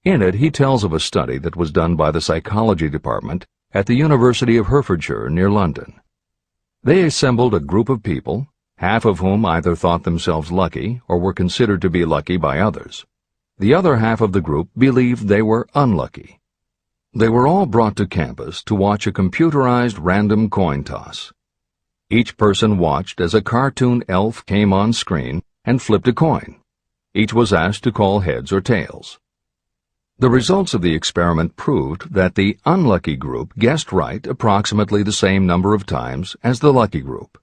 In it, he tells of a study that was done by the psychology department at the University of Hertfordshire near London. They assembled a group of people, half of whom either thought themselves lucky or were considered to be lucky by others. The other half of the group believed they were unlucky. They were all brought to campus to watch a computerized random coin toss. Each person watched as a cartoon elf came on screen and flipped a coin. Each was asked to call heads or tails. The results of the experiment proved that the unlucky group guessed right approximately the same number of times as the lucky group.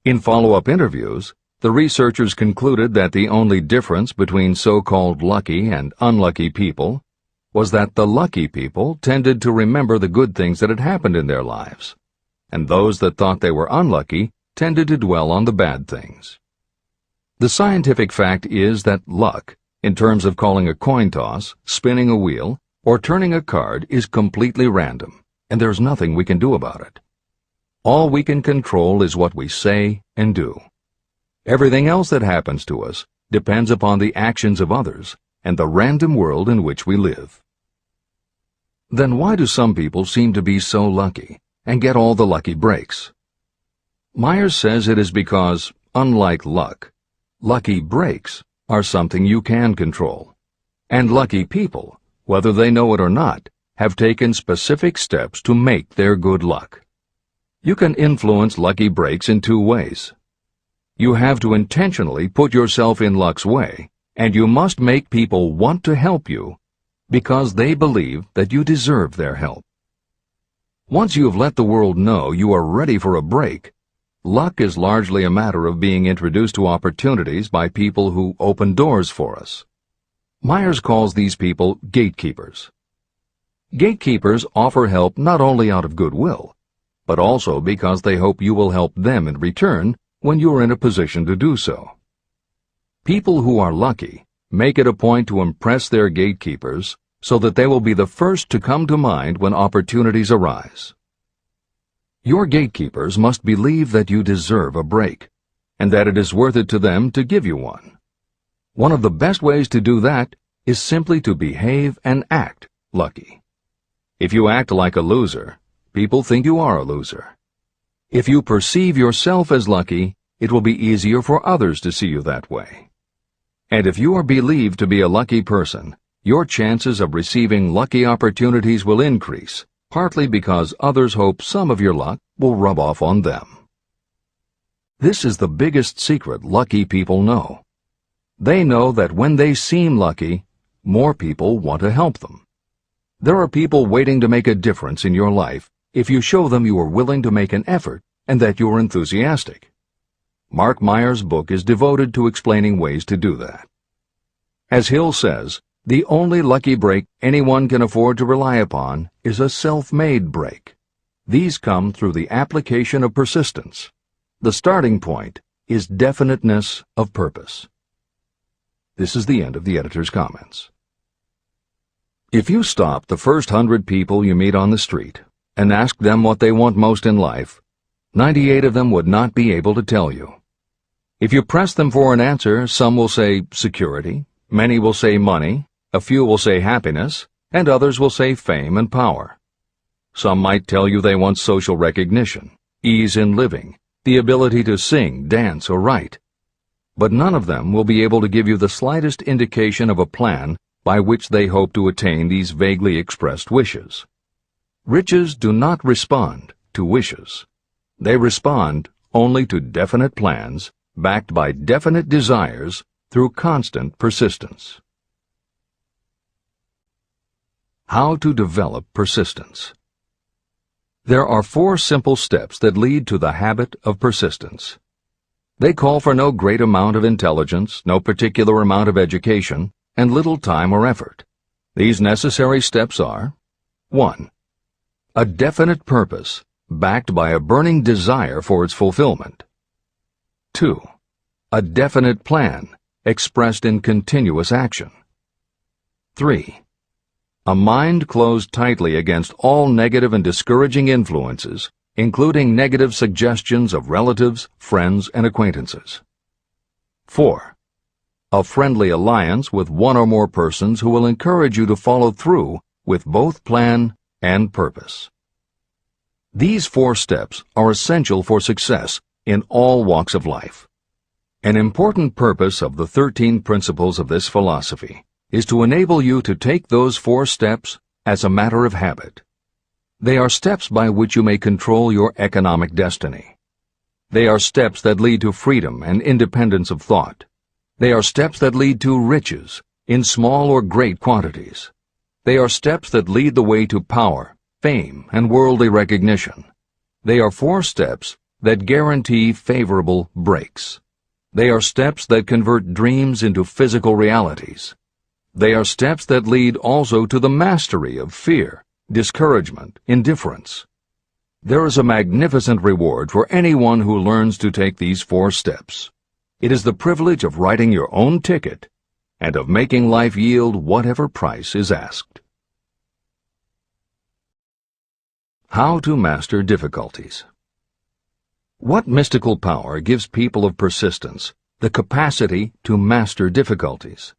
In follow-up interviews, the researchers concluded that the only difference between so-called lucky and unlucky people was that the lucky people tended to remember the good things that had happened in their lives, and those that thought they were unlucky tended to dwell on the bad things. The scientific fact is that luck, in terms of calling a coin toss, spinning a wheel, or turning a card, is completely random, and there's nothing we can do about it. All we can control is what we say and do. Everything else that happens to us depends upon the actions of others and the random world in which we live. Then why do some people seem to be so lucky and get all the lucky breaks? Myers says it is because, unlike luck, lucky breaks are something you can control, and lucky people, whether they know it or not, have taken specific steps to make their good luck. You can influence lucky breaks in 2 ways. You have to intentionally put yourself in luck's way, and you must make people want to help you because they believe that you deserve their help. Once you have let the world know you are ready for a break, luck is largely a matter of being introduced to opportunities by people who open doors for us. Myers calls these people gatekeepers. Gatekeepers offer help not only out of goodwill, but also because they hope you will help them in return when you are in a position to do so. People who are lucky make it a point to impress their gatekeepers so that they will be the first to come to mind when opportunities arise. Your gatekeepers must believe that you deserve a break, and that it is worth it to them to give you one. One of the best ways to do that is simply to behave and act lucky. If you act like a loser, people think you are a loser. If you perceive yourself as lucky, it will be easier for others to see you that way. And if you are believed to be a lucky person, your chances of receiving lucky opportunities will increase, partly because others hope some of your luck will rub off on them. This is the biggest secret lucky people know. They know that when they seem lucky, more people want to help them. There are people waiting to make a difference in your life if you show them you are willing to make an effort and that you are enthusiastic. Mark Myers' book is devoted to explaining ways to do that. As Hill says, the only lucky break anyone can afford to rely upon is a self-made break. These come through the application of persistence. The starting point is definiteness of purpose. This is the end of the editor's comments. If you stop the first 100 people you meet on the street and ask them what they want most in life, 98 of them would not be able to tell you. If you press them for an answer, some will say security, many will say money, a few will say happiness, and others will say fame and power. Some might tell you they want social recognition, ease in living, the ability to sing, dance, or write. But none of them will be able to give you the slightest indication of a plan by which they hope to attain these vaguely expressed wishes. Riches do not respond to wishes. They respond only to definite plans, backed by definite desires through constant persistence. How to develop persistence. There are 4 simple steps that lead to the habit of persistence. They call for no great amount of intelligence, no particular amount of education, and little time or effort. These necessary steps are: 1. A definite purpose, backed by a burning desire for its fulfillment. 2. A definite plan, expressed in continuous action. 3. A mind closed tightly against all negative and discouraging influences, including negative suggestions of relatives, friends, and acquaintances. 4. A friendly alliance with one or more persons who will encourage you to follow through with both plan and purpose. These 4 steps are essential for success in all walks of life. An important purpose of the 13 principles of this philosophy is to enable you to take those 4 steps as a matter of habit. They are steps by which you may control your economic destiny. They are steps that lead to freedom and independence of thought. They are steps that lead to riches, in small or great quantities. They are steps that lead the way to power, fame, and worldly recognition. They are 4 steps that guarantee favorable breaks. They are steps that convert dreams into physical realities. They are steps that lead also to the mastery of fear, discouragement, indifference. There is a magnificent reward for anyone who learns to take these 4 steps. It is the privilege of writing your own ticket and of making life yield whatever price is asked. How to master difficulties. What mystical power gives people of persistence the capacity to master difficulties?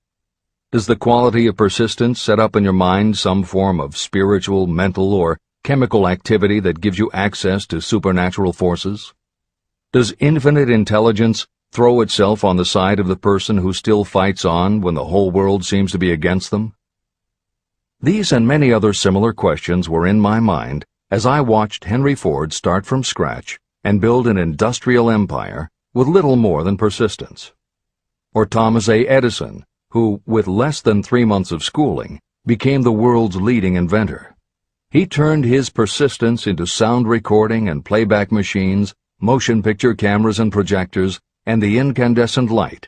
Does the quality of persistence set up in your mind some form of spiritual, mental, or chemical activity that gives you access to supernatural forces? Does infinite intelligence throw itself on the side of the person who still fights on when the whole world seems to be against them? These and many other similar questions were in my mind as I watched Henry Ford start from scratch and build an industrial empire with little more than persistence. Or Thomas A. Edison, who, with less than 3 months of schooling, became the world's leading inventor. He turned his persistence into sound recording and playback machines, motion picture cameras and projectors, and the incandescent light,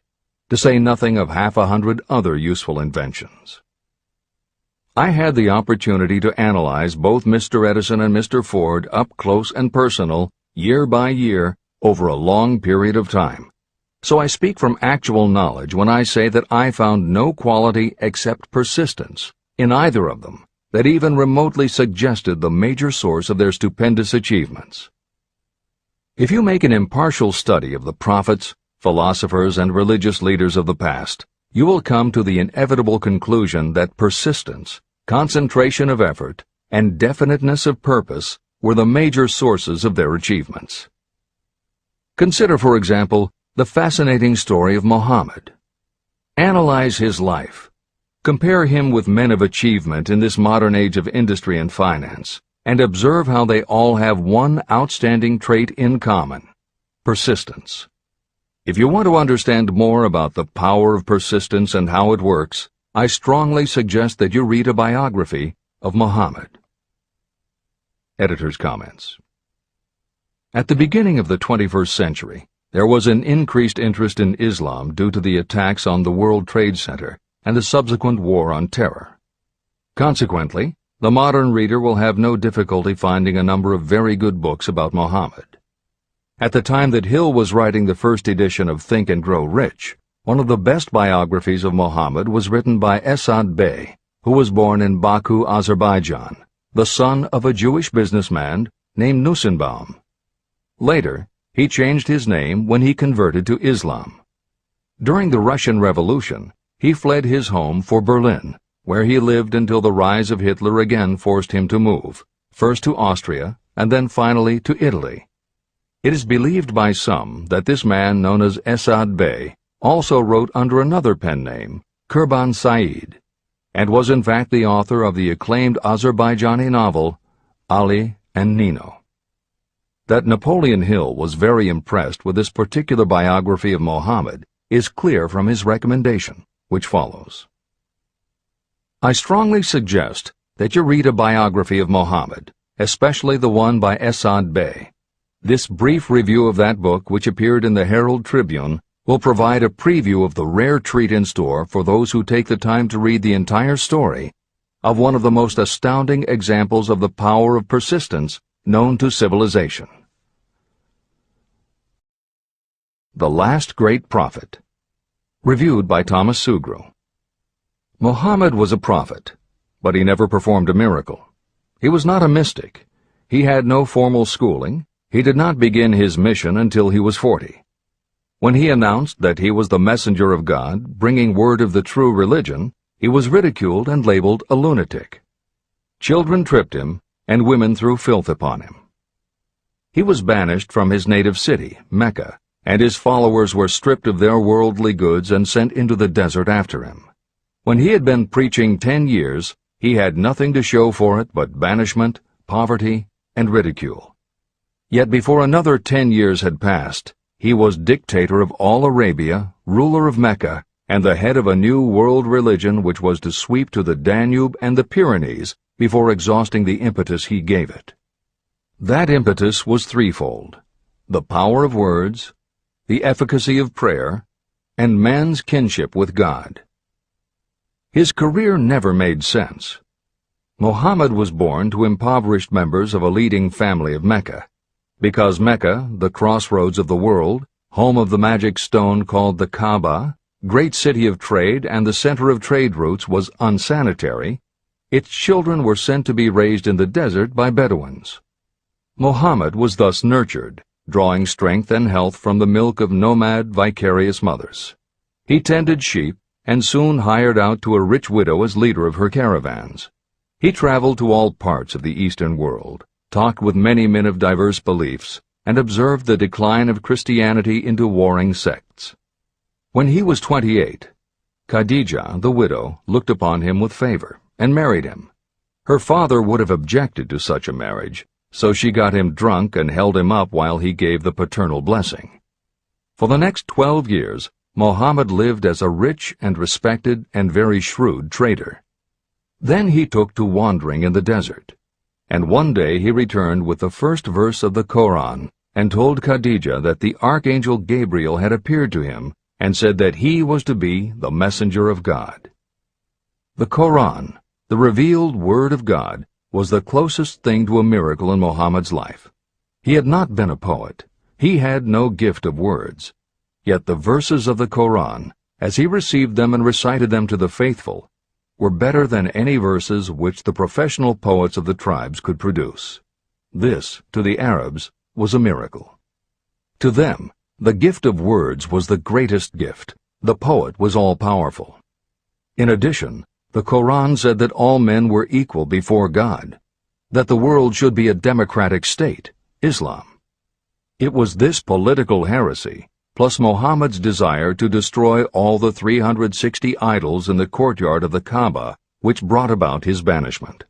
to say nothing of 100 other useful inventions. I had the opportunity to analyze both Mr. Edison and Mr. Ford up close and personal, year by year, over a long period of time. So I speak from actual knowledge when I say that I found no quality except persistence in either of them that even remotely suggested the major source of their stupendous achievements. If you make an impartial study of the prophets, philosophers, and religious leaders of the past, you will come to the inevitable conclusion that persistence, concentration of effort, and definiteness of purpose were the major sources of their achievements. Consider, for example, the fascinating story of Muhammad. Analyze his life. Compare him with men of achievement in this modern age of industry and finance, and observe how they all have one outstanding trait in common: persistence. If you want to understand more about the power of persistence and how it works, I strongly suggest that you read a biography of Muhammad. Editor's comments. At the beginning of the 21st century, there was an increased interest in Islam due to the attacks on the World Trade Center and the subsequent war on terror. Consequently, the modern reader will have no difficulty finding a number of very good books about Muhammad. At the time that Hill was writing the first edition of Think and Grow Rich, one of the best biographies of Muhammad was written by Esad Bey, who was born in Baku, Azerbaijan, the son of a Jewish businessman named Nusenbaum. Later, he changed his name when he converted to Islam. During the Russian Revolution, he fled his home for Berlin, where he lived until the rise of Hitler again forced him to move, first to Austria and then finally to Italy. It is believed by some that this man, known as Esad Bey, also wrote under another pen name, Kurban Said, and was in fact the author of the acclaimed Azerbaijani novel, Ali and Nino. That Napoleon Hill was very impressed with this particular biography of Muhammad is clear from his recommendation, which follows. I strongly suggest that you read a biography of Muhammad, especially the one by Esad Bey. This brief review of that book, which appeared in the Herald Tribune, will provide a preview of the rare treat in store for those who take the time to read the entire story of one of the most astounding examples of the power of persistence known to civilization. The Last Great Prophet. Reviewed by Thomas Sugru. Muhammad was a prophet, but he never performed a miracle. He was not a mystic. He had no formal schooling. He did not begin his mission until he was 40. When he announced that he was the messenger of God, bringing word of the true religion, he was ridiculed and labeled a lunatic. Children tripped him, and women threw filth upon him. He was banished from his native city, Mecca, and his followers were stripped of their worldly goods and sent into the desert after him. When he had been preaching 10 years, he had nothing to show for it but banishment, poverty, and ridicule. Yet before another 10 years had passed, he was dictator of all Arabia, ruler of Mecca, and the head of a new world religion which was to sweep to the Danube and the Pyrenees before exhausting the impetus he gave it. That impetus was threefold: the power of words, the efficacy of prayer, and man's kinship with God. His career never made sense. Muhammad was born to impoverished members of a leading family of Mecca. Because Mecca, the crossroads of the world, home of the magic stone called the Kaaba, great city of trade and the center of trade routes, was unsanitary, its children were sent to be raised in the desert by Bedouins. Muhammad was thus nurtured, drawing strength and health from the milk of nomad, vicarious mothers. He tended sheep and soon hired out to a rich widow as leader of her caravans. He traveled to all parts of the Eastern world, talked with many men of diverse beliefs, and observed the decline of Christianity into warring sects. When he was 28, Khadijah, the widow, looked upon him with favor and married him. Her father would have objected to such a marriage, so she got him drunk and held him up while he gave the paternal blessing. For the next 12 years, Muhammad lived as a rich and respected and very shrewd trader. Then he took to wandering in the desert. And one day he returned with the first verse of the Koran and told Khadijah that the archangel Gabriel had appeared to him and said that he was to be the messenger of God. The Koran, the revealed word of God, was the closest thing to a miracle in Muhammad's life. He had not been a poet. He had no gift of words. Yet the verses of the Koran, as he received them and recited them to the faithful, were better than any verses which the professional poets of the tribes could produce. This, to the Arabs, was a miracle. To them, the gift of words was the greatest gift. The poet was all-powerful. In addition, the Koran said that all men were equal before God, that the world should be a democratic state, Islam. It was this political heresy, plus Muhammad's desire to destroy all the 360 idols in the courtyard of the Kaaba, which brought about his banishment.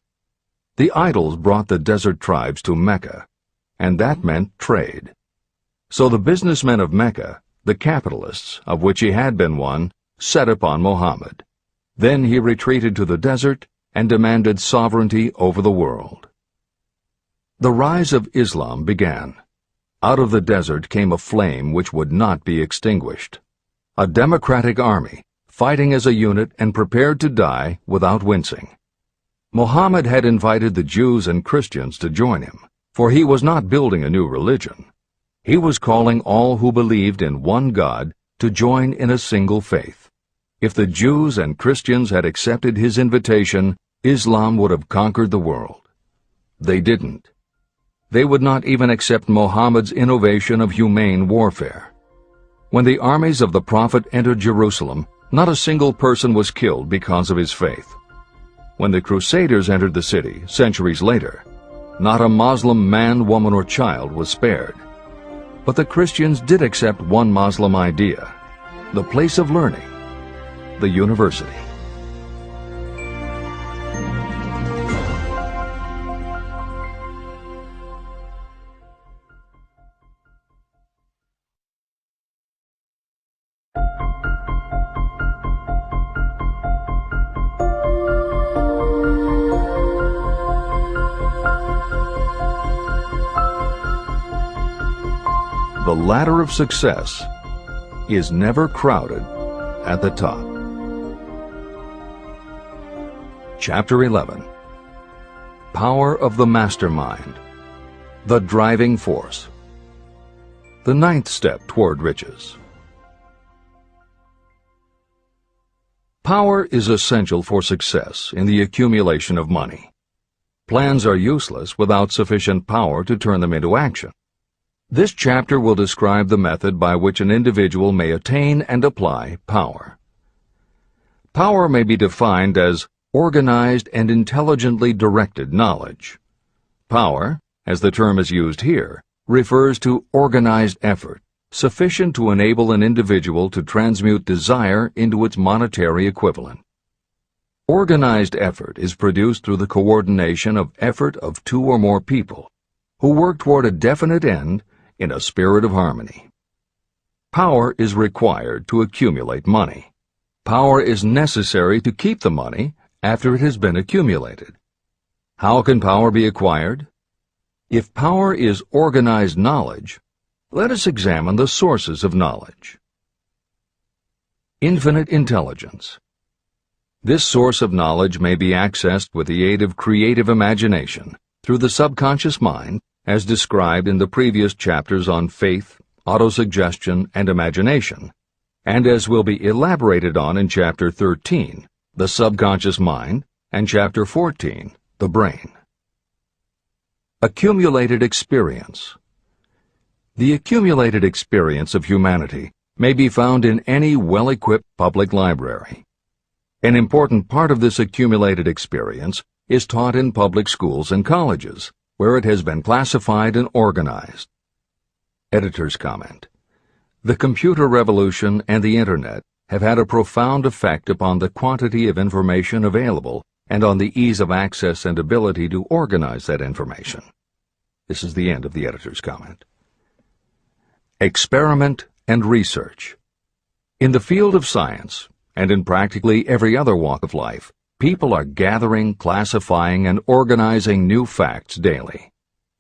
The idols brought the desert tribes to Mecca, and that meant trade. So the businessmen of Mecca, the capitalists, of which he had been one, set upon Muhammad. Then he retreated to the desert and demanded sovereignty over the world. The rise of Islam began. Out of the desert came a flame which would not be extinguished. A democratic army, fighting as a unit and prepared to die without wincing. Muhammad had invited the Jews and Christians to join him, for he was not building a new religion. He was calling all who believed in one God to join in a single faith. If the Jews and Christians had accepted his invitation, Islam would have conquered the world. They didn't. They would not even accept Muhammad's innovation of humane warfare. When the armies of the Prophet entered Jerusalem, not a single person was killed because of his faith. When the Crusaders entered the city, centuries later, not a Muslim man, woman, or child was spared. But the Christians did accept one Muslim idea, the place of learning, the university. The ladder of success is never crowded at the top. Chapter 11. Power of the Mastermind, the Driving Force. The ninth step toward riches. Power is essential for success in the accumulation of money. Plans are useless without sufficient power to turn them into action. This chapter will describe the method by which an individual may attain and apply power. Power may be defined as organized and intelligently directed knowledge. Power, as the term is used here, refers to organized effort, sufficient to enable an individual to transmute desire into its monetary equivalent. Organized effort is produced through the coordination of effort of two or more people who work toward a definite end in a spirit of harmony. Power is required to accumulate money. Power is necessary to keep the money after it has been accumulated. How can power be acquired? If power is organized knowledge, let us examine the sources of knowledge. Infinite intelligence. This source of knowledge may be accessed with the aid of creative imagination through the subconscious mind, as described in the previous chapters on faith, autosuggestion, and imagination, and as will be elaborated on in Chapter 13, the subconscious mind, and Chapter 14, the brain. Accumulated experience. The accumulated experience of humanity may be found in any well-equipped public library. An important part of this accumulated experience is taught in public schools and colleges, where it has been classified and organized. Editor's comment. The computer revolution and the Internet have had a profound effect upon the quantity of information available and on the ease of access and ability to organize that information. This is the end of the editor's comment. Experiment and research. In the field of science, and in practically every other walk of life, people are gathering, classifying, and organizing new facts daily.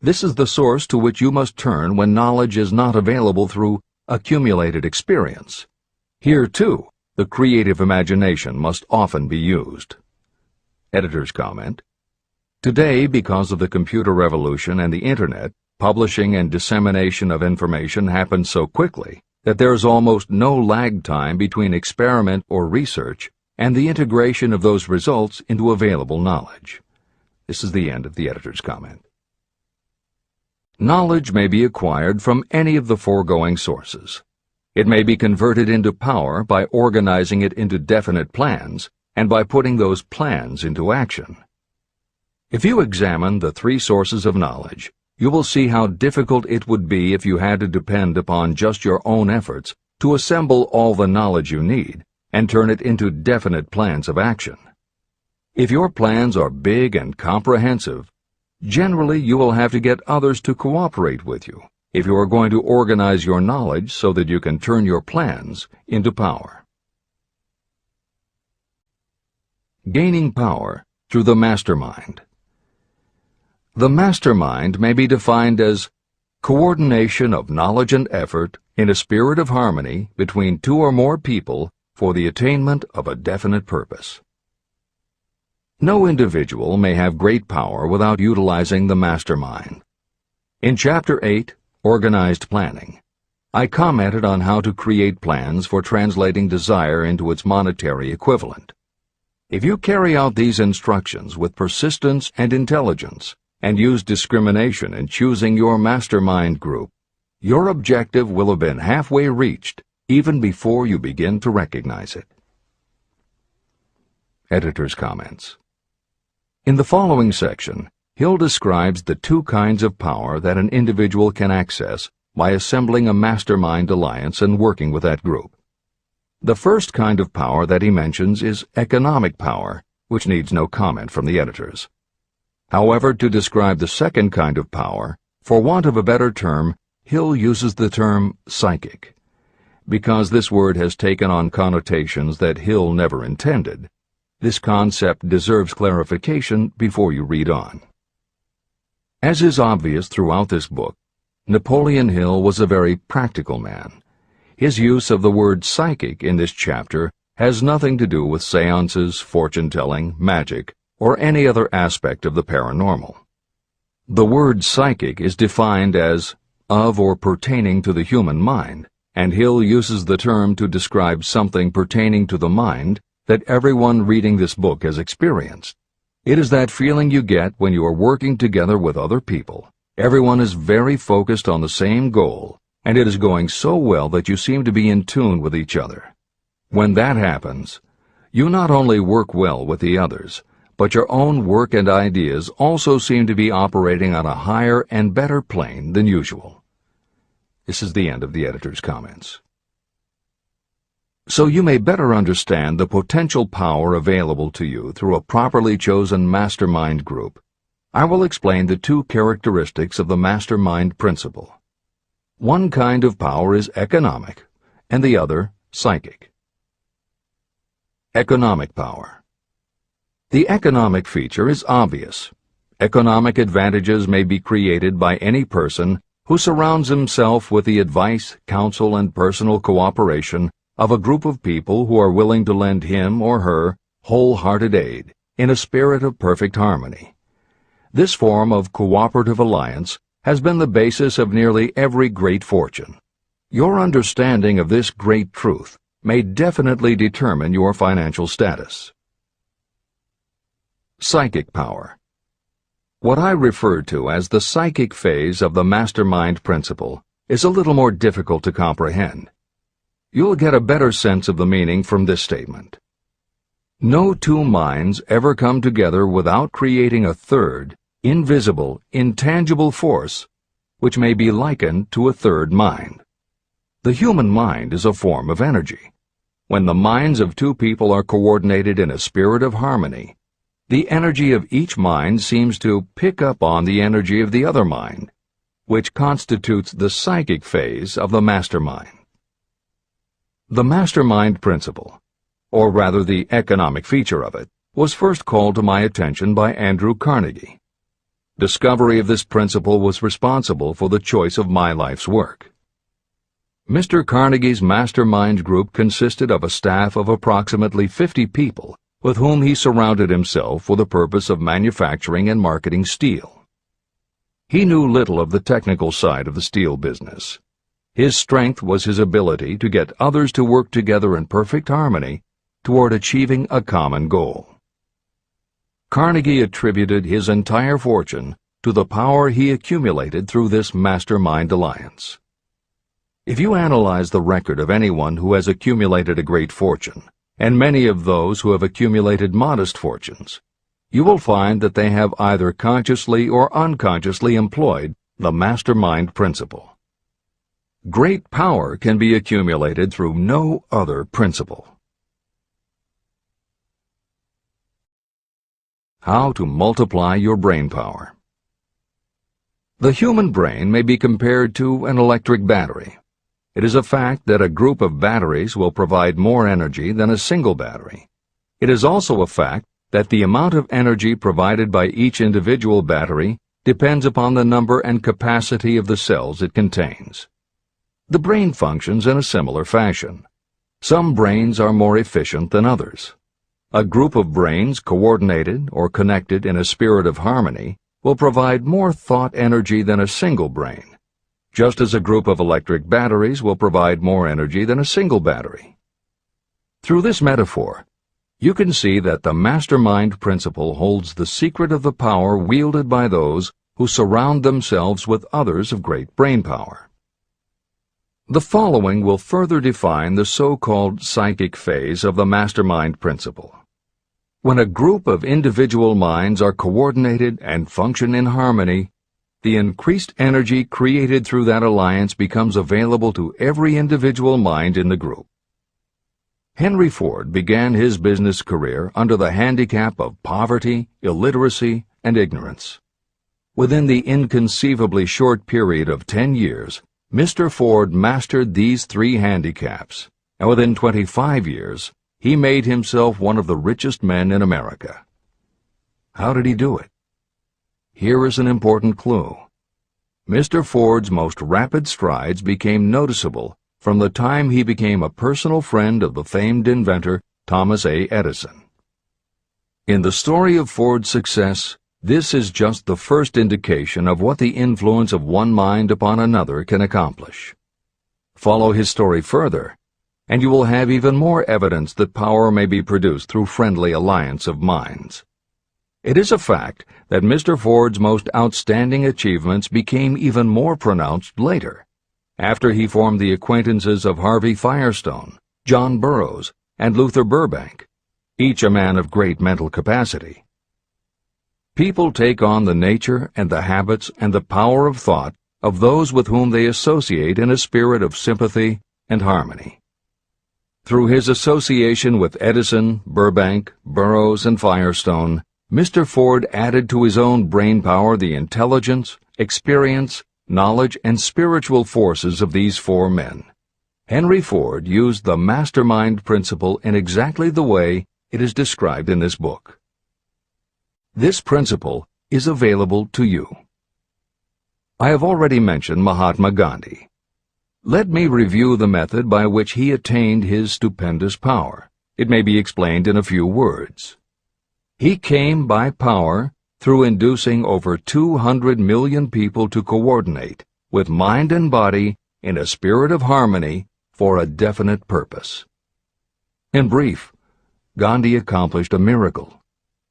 This is the source to which you must turn when knowledge is not available through accumulated experience. Here, too, the creative imagination must often be used. Editor's comment. Today, because of the computer revolution and the Internet, publishing and dissemination of information happens so quickly that there is almost no lag time between experiment or research and the integration of those results into available knowledge. This is the end of the editor's comment. Knowledge may be acquired from any of the foregoing sources. It may be converted into power by organizing it into definite plans and by putting those plans into action. If you examine the three sources of knowledge, you will see how difficult it would be if you had to depend upon just your own efforts to assemble all the knowledge you need and turn it into definite plans of action. If your plans are big and comprehensive, generally you will have to get others to cooperate with you if you are going to organize your knowledge so that you can turn your plans into power. Gaining power through the mastermind. The mastermind may be defined as coordination of knowledge and effort in a spirit of harmony between two or more people for the attainment of a definite purpose. No individual may have great power without utilizing the mastermind. In Chapter 8, organized planning. I commented on how to create plans for translating desire into its monetary equivalent. If you carry out these instructions with persistence and intelligence, and use discrimination in choosing your mastermind group, your objective will have been halfway reached even before you begin to recognize it. Editor's comments. In the following section, Hill describes the two kinds of power that an individual can access by assembling a mastermind alliance and working with that group. The first kind of power that he mentions is economic power, which needs no comment from the editors. However, to describe the second kind of power, for want of a better term, Hill uses the term psychic. Because this word has taken on connotations that Hill never intended, this concept deserves clarification before you read on. As is obvious throughout this book, Napoleon Hill was a very practical man. His use of the word psychic in this chapter has nothing to do with seances, fortune-telling, magic, or any other aspect of the paranormal. The word psychic is defined as of or pertaining to the human mind, and Hill uses the term to describe something pertaining to the mind that everyone reading this book has experienced. It is that feeling you get when you are working together with other people. Everyone is very focused on the same goal, and it is going so well that you seem to be in tune with each other. When that happens, you not only work well with the others, but your own work and ideas also seem to be operating on a higher and better plane than usual. This is the end of the editor's comments. So you may better understand the potential power available to you through a properly chosen mastermind group, I will explain the two characteristics of the mastermind principle. One kind of power is economic, and the other psychic. Economic power. The economic feature is obvious. Economic advantages may be created by any person who surrounds himself with the advice, counsel, and personal cooperation of a group of people who are willing to lend him or her wholehearted aid in a spirit of perfect harmony. This form of cooperative alliance has been the basis of nearly every great fortune. Your understanding of this great truth may definitely determine your financial status. Psychic power. What I refer to as the psychic phase of the mastermind principle is a little more difficult to comprehend. You'll get a better sense of the meaning from this statement. No two minds ever come together without creating a third, invisible, intangible force, which may be likened to a third mind. The human mind is a form of energy. When the minds of two people are coordinated in a spirit of harmony, the energy of each mind seems to pick up on the energy of the other mind, which constitutes the psychic phase of the mastermind. The mastermind principle, or rather the economic feature of it, was first called to my attention by Andrew Carnegie. Discovery of this principle was responsible for the choice of my life's work. Mr. Carnegie's mastermind group consisted of a staff of approximately 50 people with whom he surrounded himself for the purpose of manufacturing and marketing steel. He knew little of the technical side of the steel business. His strength was his ability to get others to work together in perfect harmony toward achieving a common goal. Carnegie attributed his entire fortune to the power he accumulated through this mastermind alliance. If you analyze the record of anyone who has accumulated a great fortune, and many of those who have accumulated modest fortunes, you will find that they have either consciously or unconsciously employed the mastermind principle. Great power can be accumulated through no other principle. How to multiply your brain power. The human brain may be compared to an electric battery. It is a fact that a group of batteries will provide more energy than a single battery. It is also a fact that the amount of energy provided by each individual battery depends upon the number and capacity of the cells it contains. The brain functions in a similar fashion. Some brains are more efficient than others. A group of brains coordinated or connected in a spirit of harmony will provide more thought energy than a single brain. just as a group of electric batteries will provide more energy than a single battery. Through this metaphor, you can see that the mastermind principle holds the secret of the power wielded by those who surround themselves with others of great brain power. The following will further define the so-called psychic phase of the mastermind principle. When a group of individual minds are coordinated and function in harmony, the increased energy created through that alliance becomes available to every individual mind in the group. Henry Ford began his business career under the handicap of poverty, illiteracy, and ignorance. Within the inconceivably short period of 10 years, Mr. Ford mastered these three handicaps, and within 25 years, he made himself one of the richest men in America. How did he do it? Here is an important clue. Mr. Ford's most rapid strides became noticeable from the time he became a personal friend of the famed inventor Thomas A. Edison. In the story of Ford's success, this is just the first indication of what the influence of one mind upon another can accomplish. Follow his story further, and you will have even more evidence that power may be produced through friendly alliance of minds. It is a fact that Mr. Ford's most outstanding achievements became even more pronounced later, after he formed the acquaintances of Harvey Firestone, John Burroughs, and Luther Burbank, each a man of great mental capacity. People take on the nature and the habits and the power of thought of those with whom they associate in a spirit of sympathy and harmony. Through his association with Edison, Burbank, Burroughs, and Firestone, Mr. Ford added to his own brain power the intelligence, experience, knowledge, and spiritual forces of these four men. Henry Ford used the mastermind principle in exactly the way it is described in this book. This principle is available to you. I have already mentioned Mahatma Gandhi. Let me review the method by which he attained his stupendous power. It may be explained in a few words. He came by power through inducing over 200 million people to coordinate with mind and body in a spirit of harmony for a definite purpose. In brief, Gandhi accomplished a miracle.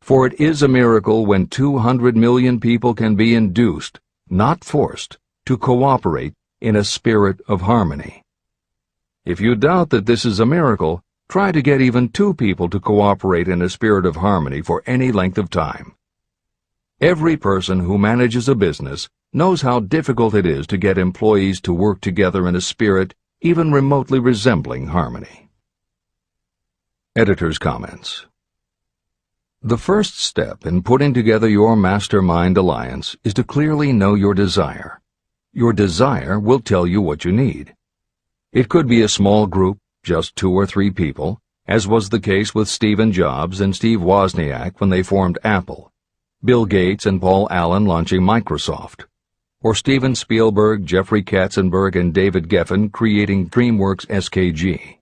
For it is a miracle when 200 million people can be induced, not forced, to cooperate in a spirit of harmony. If you doubt that this is a miracle, try to get even 2 people to cooperate in a spirit of harmony for any length of time. Every person who manages a business knows how difficult it is to get employees to work together in a spirit even remotely resembling harmony. Editor's comments. The first step in putting together your mastermind alliance is to clearly know your desire. Your desire will tell you what you need. It could be a small group, just 2 or 3 people, as was the case with Stephen Jobs and Steve Wozniak when they formed Apple, Bill Gates and Paul Allen launching Microsoft, or Steven Spielberg, Jeffrey Katzenberg, and David Geffen creating DreamWorks SKG.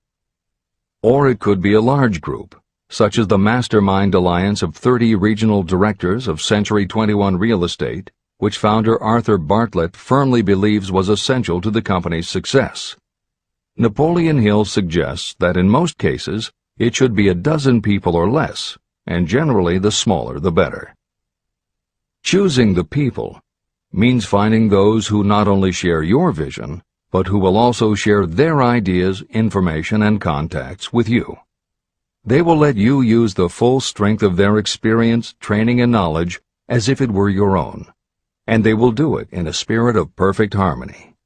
Or it could be a large group, such as the Mastermind Alliance of 30 regional directors of Century 21 Real Estate, which founder Arthur Bartlett firmly believes was essential to the company's success. Napoleon Hill suggests that in most cases it should be a dozen people or less, and generally the smaller the better. Choosing the people means finding those who not only share your vision, but who will also share their ideas, information, and contacts with you. They will let you use the full strength of their experience, training, and knowledge as if it were your own, and they will do it in a spirit of perfect harmony.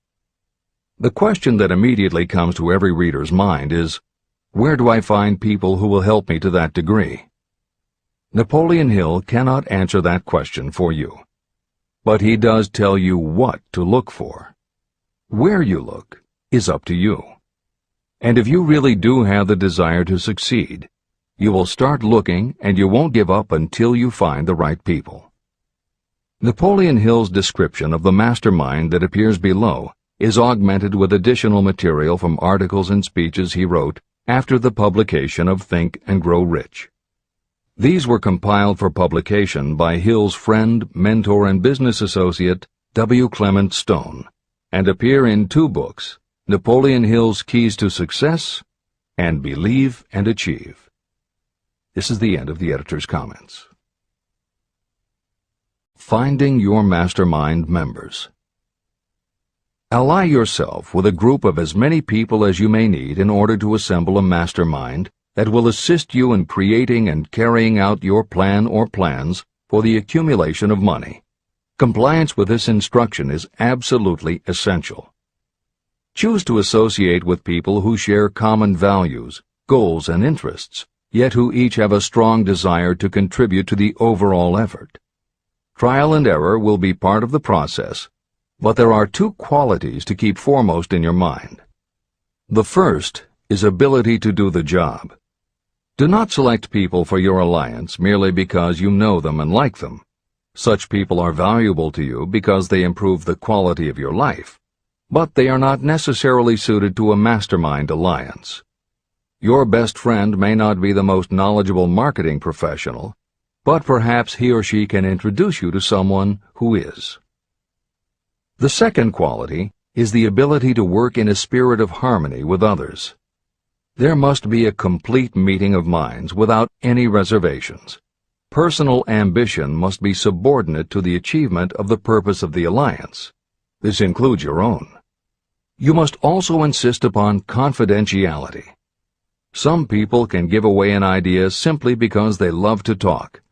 The question that immediately comes to every reader's mind is, where do I find people who will help me to that degree? Napoleon Hill cannot answer that question for you, but he does tell you what to look for. Where you look is up to you. And if you really do have the desire to succeed, you will start looking and you won't give up until you find the right people. Napoleon Hill's description of the mastermind that appears below is augmented with additional material from articles and speeches he wrote after the publication of Think and Grow Rich. These were compiled for publication by Hill's friend, mentor, and business associate, W. Clement Stone, and appear in 2 books, Napoleon Hill's Keys to Success and Believe and Achieve. This is the end of the editor's comments. Finding your mastermind members. Ally yourself with a group of as many people as you may need in order to assemble a mastermind that will assist you in creating and carrying out your plan or plans for the accumulation of money. Compliance with this instruction is absolutely essential. Choose to associate with people who share common values, goals, and interests, yet who each have a strong desire to contribute to the overall effort. Trial and error will be part of the process, but there are 2 qualities to keep foremost in your mind. The first is ability to do the job. Do not select people for your alliance merely because you know them and like them. Such people are valuable to you because they improve the quality of your life, but they are not necessarily suited to a mastermind alliance. Your best friend may not be the most knowledgeable marketing professional, but perhaps he or she can introduce you to someone who is. The second quality is the ability to work in a spirit of harmony with others. There must be a complete meeting of minds without any reservations. Personal ambition must be subordinate to the achievement of the purpose of the alliance. This includes your own. You must also insist upon confidentiality. Some people can give away an idea simply because they love to talk.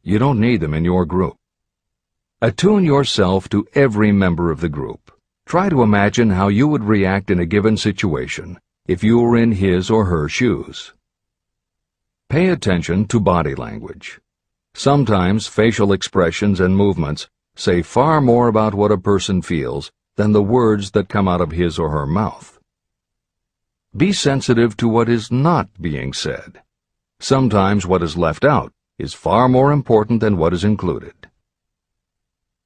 You don't need them in your group. Attune yourself to every member of the group. Try to imagine how you would react in a given situation if you were in his or her shoes. Pay attention to body language. Sometimes facial expressions and movements say far more about what a person feels than the words that come out of his or her mouth. Be sensitive to what is not being said. Sometimes what is left out is far more important than what is included.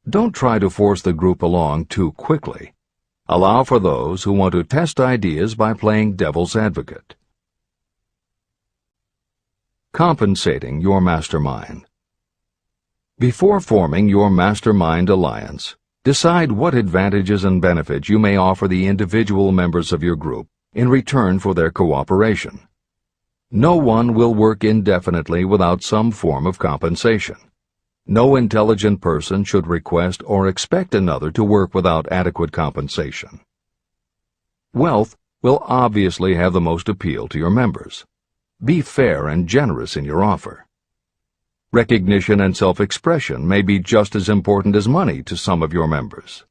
Don't try to force the group along too quickly. Allow for those who want to test ideas by playing devil's advocate. Compensating your mastermind. Before forming your mastermind alliance, decide what advantages and benefits you may offer the individual members of your group in return for their cooperation. No one will work indefinitely without some form of compensation. No intelligent person should request or expect another to work without adequate compensation. Wealth will obviously have the most appeal to your members. Be fair and generous in your offer. Recognition and self-expression may be just as important as money to some of your members.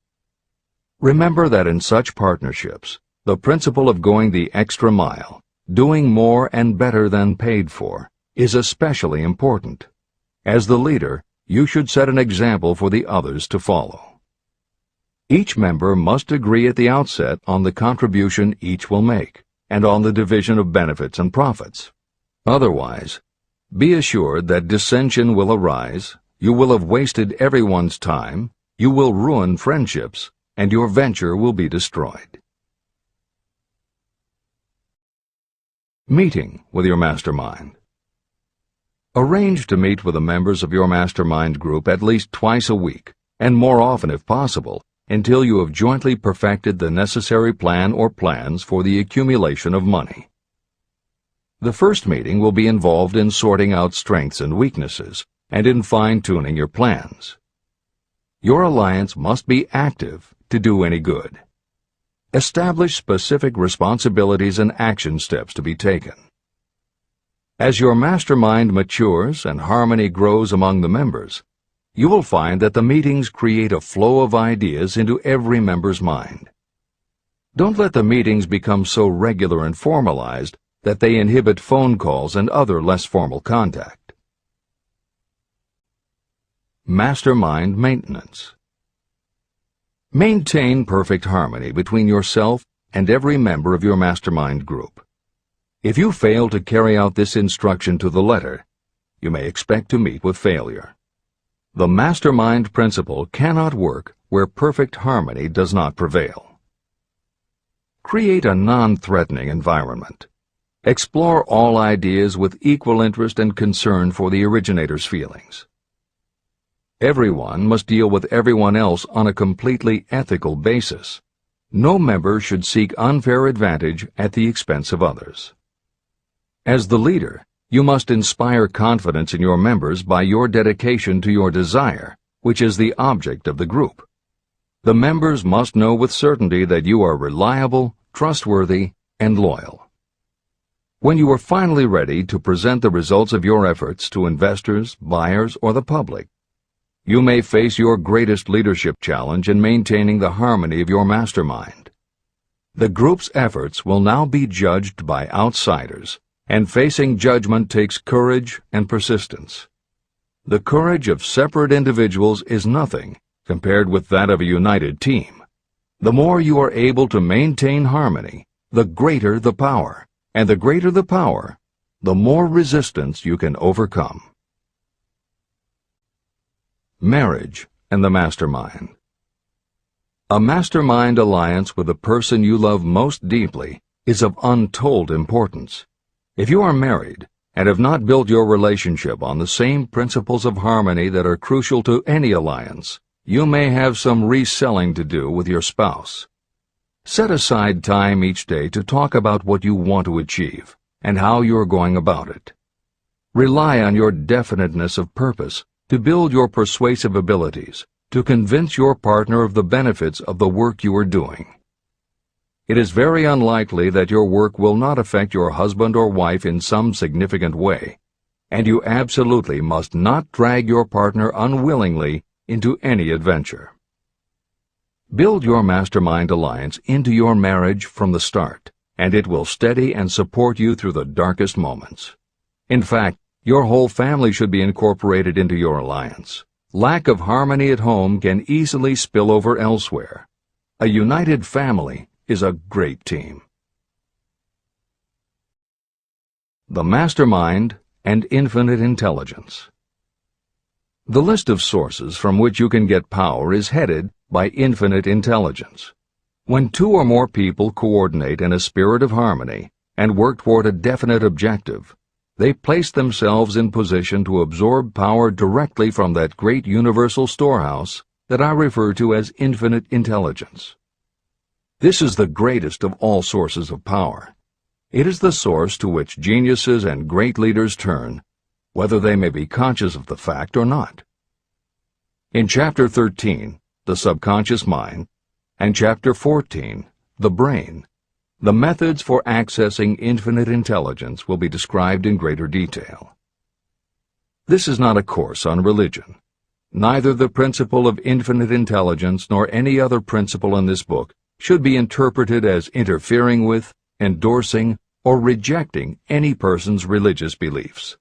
Remember that in such partnerships, the principle of going the extra mile, doing more and better than paid for, is especially important. As the leader, you should set an example for the others to follow. Each member must agree at the outset on the contribution each will make, and on the division of benefits and profits. Otherwise, be assured that dissension will arise, you will have wasted everyone's time, you will ruin friendships, and your venture will be destroyed. Meeting with your mastermind. Arrange to meet with the members of your mastermind group at least twice a week, and more often if possible, until you have jointly perfected the necessary plan or plans for the accumulation of money. The first meeting will be involved in sorting out strengths and weaknesses, and in fine-tuning your plans. Your alliance must be active to do any good. Establish specific responsibilities and action steps to be taken. As your mastermind matures and harmony grows among the members, you will find that the meetings create a flow of ideas into every member's mind. Don't let the meetings become so regular and formalized that they inhibit phone calls and other less formal contact. Mastermind maintenance. Maintain perfect harmony between yourself and every member of your mastermind group. If you fail to carry out this instruction to the letter, you may expect to meet with failure. The mastermind principle cannot work where perfect harmony does not prevail. Create a non-threatening environment. Explore all ideas with equal interest and concern for the originator's feelings. Everyone must deal with everyone else on a completely ethical basis. No member should seek unfair advantage at the expense of others. As the leader, you must inspire confidence in your members by your dedication to your desire, which is the object of the group. The members must know with certainty that you are reliable, trustworthy, and loyal. When you are finally ready to present the results of your efforts to investors, buyers, or the public, you may face your greatest leadership challenge in maintaining the harmony of your mastermind. The group's efforts will now be judged by outsiders, and facing judgment takes courage and persistence. The courage of separate individuals is nothing compared with that of a united team. The more you are able to maintain harmony, the greater the power, and the greater the power, the more resistance you can overcome. Marriage and the mastermind. A mastermind alliance with the person you love most deeply is of untold importance. If you are married and have not built your relationship on the same principles of harmony that are crucial to any alliance, you may have some reselling to do with your spouse. Set aside time each day to talk about what you want to achieve and how you are going about it. Rely on your definiteness of purpose to build your persuasive abilities, to convince your partner of the benefits of the work you are doing. It is very unlikely that your work will not affect your husband or wife in some significant way, and you absolutely must not drag your partner unwillingly into any adventure. Build your mastermind alliance into your marriage from the start, and it will steady and support you through the darkest moments. In fact, your whole family should be incorporated into your alliance. Lack of harmony at home can easily spill over elsewhere. A united family is a great team. The mastermind and infinite intelligence. The list of sources from which you can get power is headed by infinite intelligence. When two or more people coordinate in a spirit of harmony and work toward a definite objective, they place themselves in position to absorb power directly from that great universal storehouse that I refer to as infinite intelligence. This is the greatest of all sources of power. It is the source to which geniuses and great leaders turn, whether they may be conscious of the fact or not. In Chapter 13, The Subconscious Mind, and Chapter 14, The Brain, the methods for accessing infinite intelligence will be described in greater detail. This is not a course on religion. Neither the principle of infinite intelligence nor any other principle in this book should be interpreted as interfering with, endorsing, or rejecting any person's religious beliefs.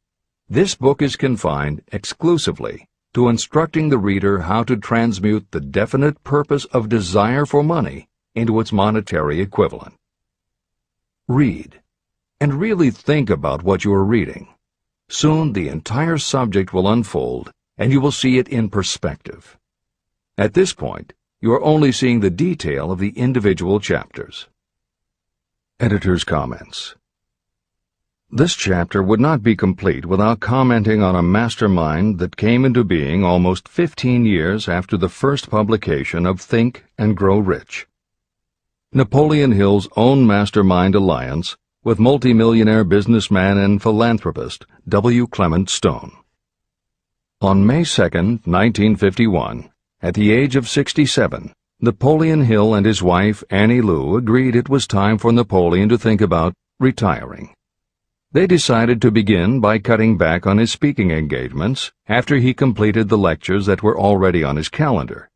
This book is confined exclusively to instructing the reader how to transmute the definite purpose of desire for money into its monetary equivalent. Read, and really think about what you are reading. Soon the entire subject will unfold, and you will see it in perspective. At this point, you are only seeing the detail of the individual chapters. Editor's comments. This chapter would not be complete without commenting on a mastermind that came into being almost 15 years after the first publication of Think and Grow Rich. Napoleon Hill's own mastermind alliance with multimillionaire businessman and philanthropist W. Clement Stone. On May 2, 1951, at the age of 67, Napoleon Hill and his wife Annie Lou agreed it was time for Napoleon to think about retiring. They decided to begin by cutting back on his speaking engagements after he completed the lectures that were already on his calendar,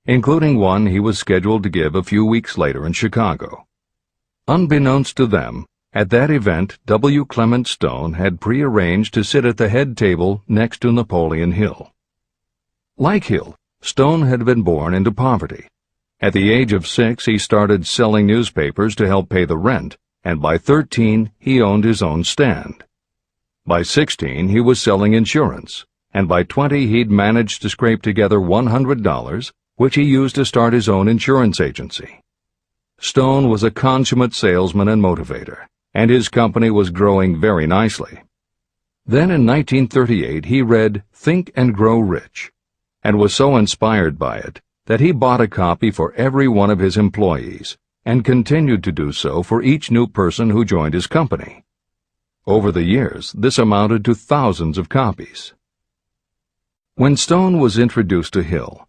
including one he was scheduled to give a few weeks later in Chicago. Unbeknownst to them, at that event W. Clement Stone had prearranged to sit at the head table next to Napoleon Hill. Like Hill, Stone had been born into poverty. At the age of 6, he started selling newspapers to help pay the rent, and by 13, he owned his own stand. By 16, he was selling insurance, and by 20, he'd managed to scrape together $100, which he used to start his own insurance agency. Stone was a consummate salesman and motivator, and his company was growing very nicely. Then in 1938 he read Think and Grow Rich, and was so inspired by it that he bought a copy for every one of his employees, and continued to do so for each new person who joined his company. Over the years, this amounted to thousands of copies. When Stone was introduced to Hill,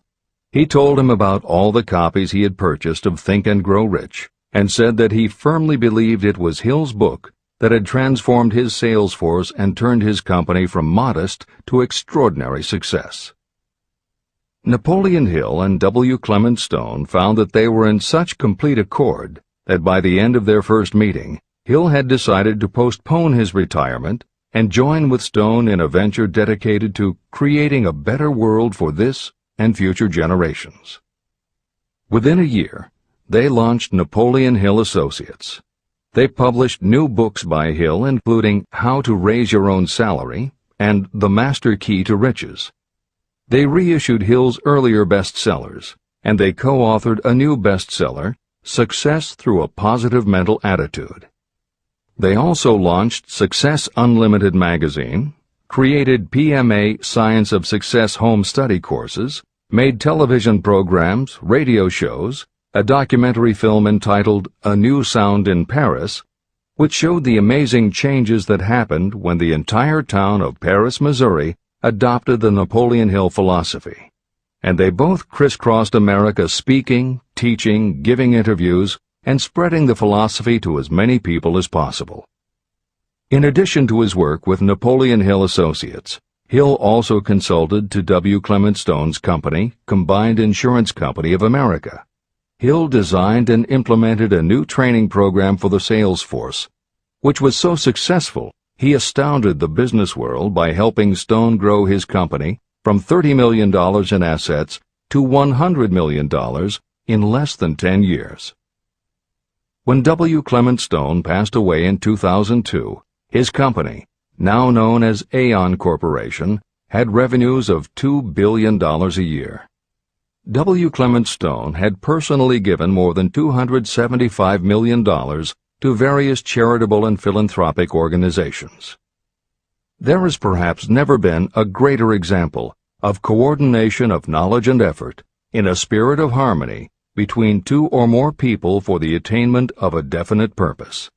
he told him about all the copies he had purchased of Think and Grow Rich, and said that he firmly believed it was Hill's book that had transformed his sales force and turned his company from modest to extraordinary success. Napoleon Hill and W. Clement Stone found that they were in such complete accord that by the end of their first meeting, Hill had decided to postpone his retirement and join with Stone in a venture dedicated to creating a better world for this and future generations. Within a year, they launched Napoleon Hill Associates. They published new books by Hill, including How to Raise Your Own Salary and The Master Key to Riches. They reissued Hill's earlier bestsellers, and they co-authored a new bestseller, Success Through a Positive Mental Attitude. They also launched Success Unlimited magazine, created PMA Science of Success home study courses, made television programs, radio shows, a documentary film entitled A New Sound in Paris, which showed the amazing changes that happened when the entire town of Paris, Missouri, adopted the Napoleon Hill philosophy. And they both crisscrossed America speaking, teaching, giving interviews, and spreading the philosophy to as many people as possible. In addition to his work with Napoleon Hill Associates, Hill also consulted to W. Clement Stone's company, Combined Insurance Company of America. Hill designed and implemented a new training program for the sales force, which was so successful he astounded the business world by helping Stone grow his company from $30 million in assets to $100 million in less than 10 years. When W. Clement Stone passed away in 2002, his company, now known as Aon Corporation, had revenues of $2 billion a year. W. Clement Stone had personally given more than $275 million to various charitable and philanthropic organizations. There has perhaps never been a greater example of coordination of knowledge and effort in a spirit of harmony between two or more people for the attainment of a definite purpose.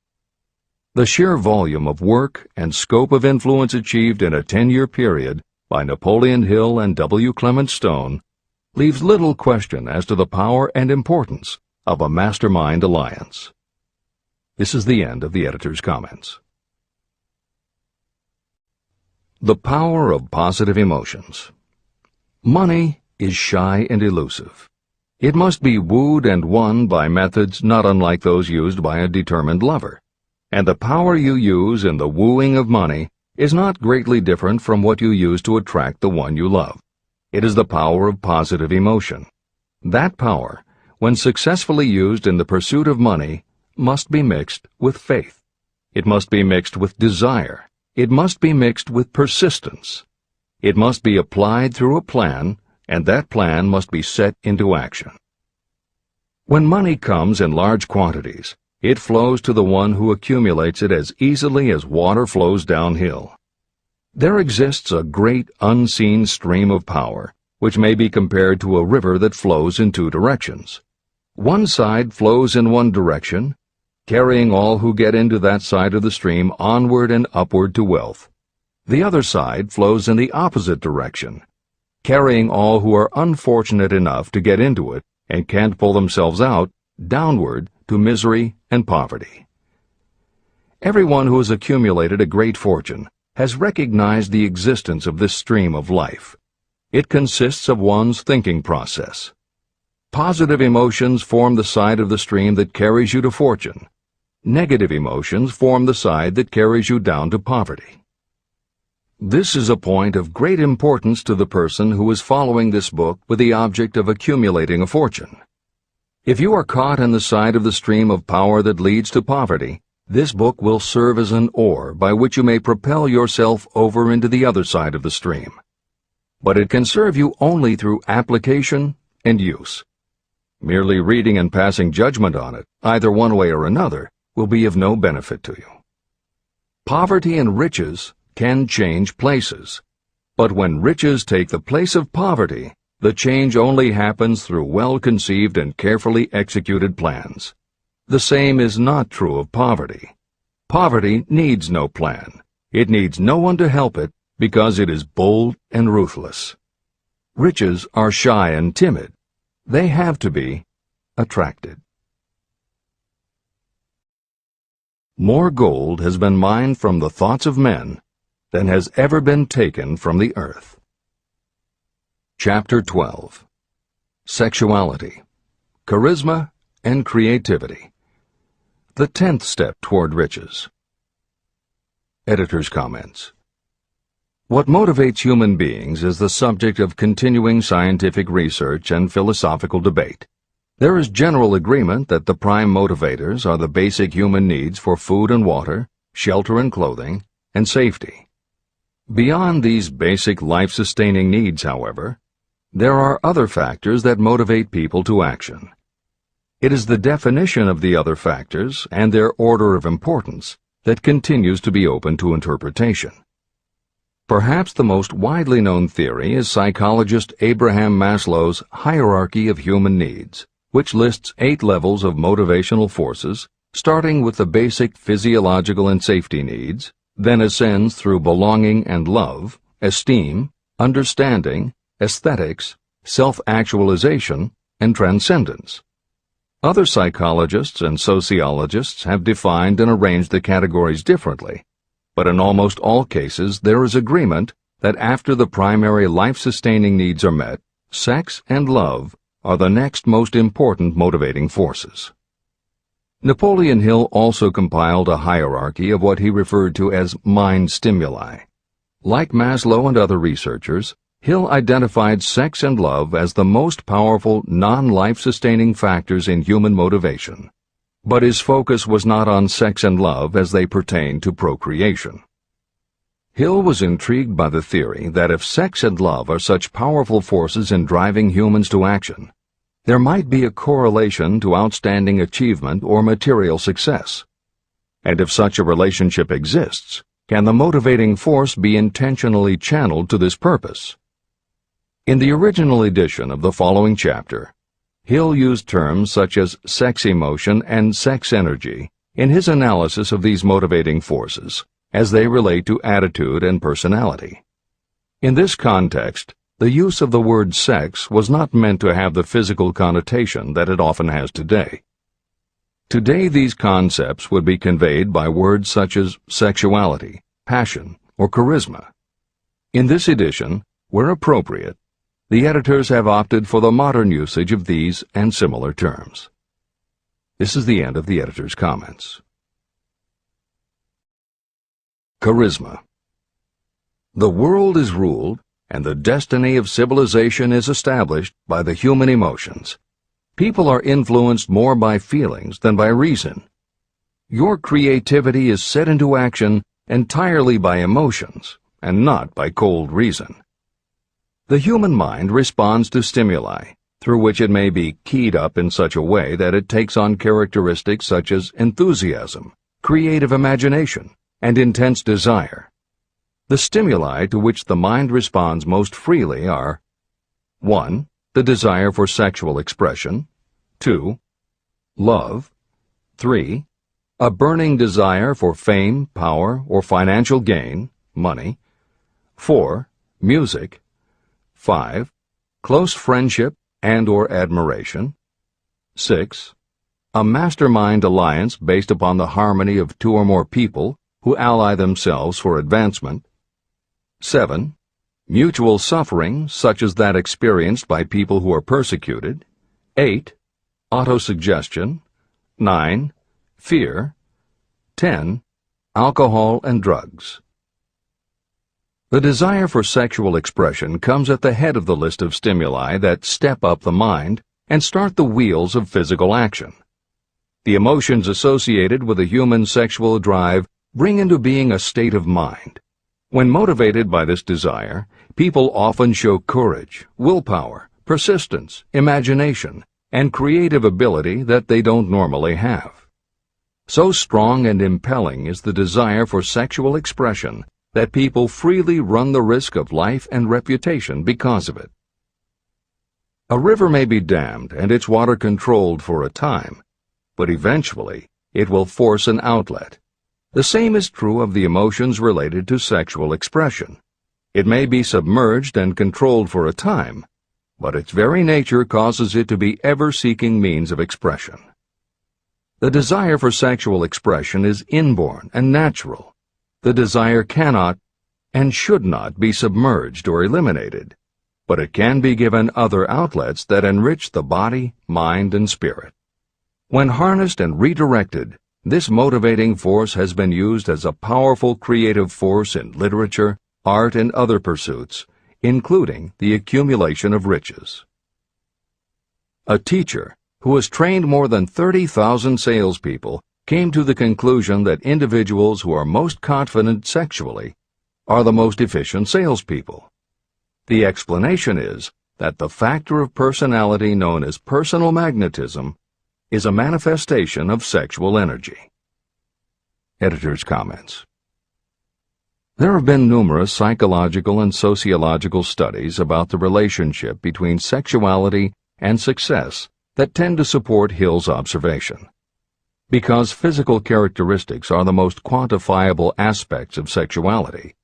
The sheer volume of work and scope of influence achieved in a 10-year period by Napoleon Hill and W. Clement Stone leaves little question as to the power and importance of a mastermind alliance. This is the end of the editor's comments. The power of positive emotions. Money is shy and elusive. It must be wooed and won by methods not unlike those used by a determined lover. And the power you use in the wooing of money is not greatly different from what you use to attract the one you love. It is the power of positive emotion. That power, when successfully used in the pursuit of money, must be mixed with faith. It must be mixed with desire. It must be mixed with persistence. It must be applied through a plan, and that plan must be set into action. When money comes in large quantities, it flows to the one who accumulates it as easily as water flows downhill. There exists a great unseen stream of power, which may be compared to a river that flows in two directions. One side flows in one direction, carrying all who get into that side of the stream onward and upward to wealth. The other side flows in the opposite direction, carrying all who are unfortunate enough to get into it and can't pull themselves out downward to misery and poverty. Everyone who has accumulated a great fortune has recognized the existence of this stream of life. It consists of one's thinking process. Positive emotions form the side of the stream that carries you to fortune. Negative emotions form the side that carries you down to poverty. This is a point of great importance to the person who is following this book with the object of accumulating a fortune. If you are caught in the side of the stream of power that leads to poverty, this book will serve as an oar by which you may propel yourself over into the other side of the stream. But it can serve you only through application and use. Merely reading and passing judgment on it, either one way or another, will be of no benefit to you. Poverty and riches can change places. But when riches take the place of poverty, the change only happens through well-conceived and carefully executed plans. The same is not true of poverty. Poverty needs no plan. It needs no one to help it because it is bold and ruthless. Riches are shy and timid. They have to be attracted. More gold has been mined from the thoughts of men than has ever been taken from the earth. Chapter 12. Sexuality, Charisma, and Creativity. The 10th step toward riches. Editor's comments. What motivates human beings is the subject of continuing scientific research and philosophical debate. There is general agreement that the prime motivators are the basic human needs for food and water, shelter and clothing, and safety. Beyond these basic life-sustaining needs, however, there are other factors that motivate people to action. It is the definition of the other factors and their order of importance that continues to be open to interpretation. Perhaps the most widely known theory is psychologist Abraham Maslow's hierarchy of human needs, which lists 8 levels of motivational forces, starting with the basic physiological and safety needs, then ascends through belonging and love, esteem, understanding, aesthetics, self-actualization, and transcendence. Other psychologists and sociologists have defined and arranged the categories differently, but in almost all cases there is agreement that after the primary life-sustaining needs are met, sex and love are the next most important motivating forces. Napoleon Hill also compiled a hierarchy of what he referred to as mind stimuli. Like Maslow and other researchers, Hill identified sex and love as the most powerful non-life-sustaining factors in human motivation, but his focus was not on sex and love as they pertain to procreation. Hill was intrigued by the theory that if sex and love are such powerful forces in driving humans to action, there might be a correlation to outstanding achievement or material success. And if such a relationship exists, can the motivating force be intentionally channeled to this purpose? In the original edition of the following chapter, Hill used terms such as sex emotion and sex energy in his analysis of these motivating forces, as they relate to attitude and personality. In this context, the use of the word sex was not meant to have the physical connotation that it often has today. Today these concepts would be conveyed by words such as sexuality, passion, or charisma. In this edition, where appropriate, the editors have opted for the modern usage of these and similar terms. This is the end of the editor's comments. Charisma. The world is ruled, and the destiny of civilization is established by the human emotions. People are influenced more by feelings than by reason. Your creativity is set into action entirely by emotions, and not by cold reason. The human mind responds to stimuli, through which it may be keyed up in such a way that it takes on characteristics such as enthusiasm, creative imagination, and intense desire. The stimuli to which the mind responds most freely are 1. The desire for sexual expression, 2. Love, 3. A burning desire for fame, power, or financial gain, money, 4. Music, 5. Close friendship and/or admiration, 6. A mastermind alliance based upon the harmony of 2 or more people who ally themselves for advancement, 7. Mutual suffering, such as that experienced by people who are persecuted, 8. Autosuggestion, 9. Fear, 10. Alcohol and drugs. The desire for sexual expression comes at the head of the list of stimuli that step up the mind and start the wheels of physical action. The emotions associated with a human sexual drive bring into being a state of mind. When motivated by this desire, people often show courage, willpower, persistence, imagination, and creative ability that they don't normally have. So strong and impelling is the desire for sexual expression that people freely run the risk of life and reputation because of it. A river may be dammed and its water controlled for a time, but eventually it will force an outlet. The same is true of the emotions related to sexual expression. It may be submerged and controlled for a time, but its very nature causes it to be ever-seeking means of expression. The desire for sexual expression is inborn and natural. The desire cannot and should not be submerged or eliminated, but it can be given other outlets that enrich the body, mind, and spirit. When harnessed and redirected, this motivating force has been used as a powerful creative force in literature, art, and other pursuits, including the accumulation of riches. A teacher who has trained more than 30,000 salespeople came to the conclusion that individuals who are most confident sexually are the most efficient salespeople. The explanation is that the factor of personality known as personal magnetism is a manifestation of sexual energy. Editor's comments. There have been numerous psychological and sociological studies about the relationship between sexuality and success that tend to support Hill's observation. Because physical characteristics are the most quantifiable aspects of sexuality,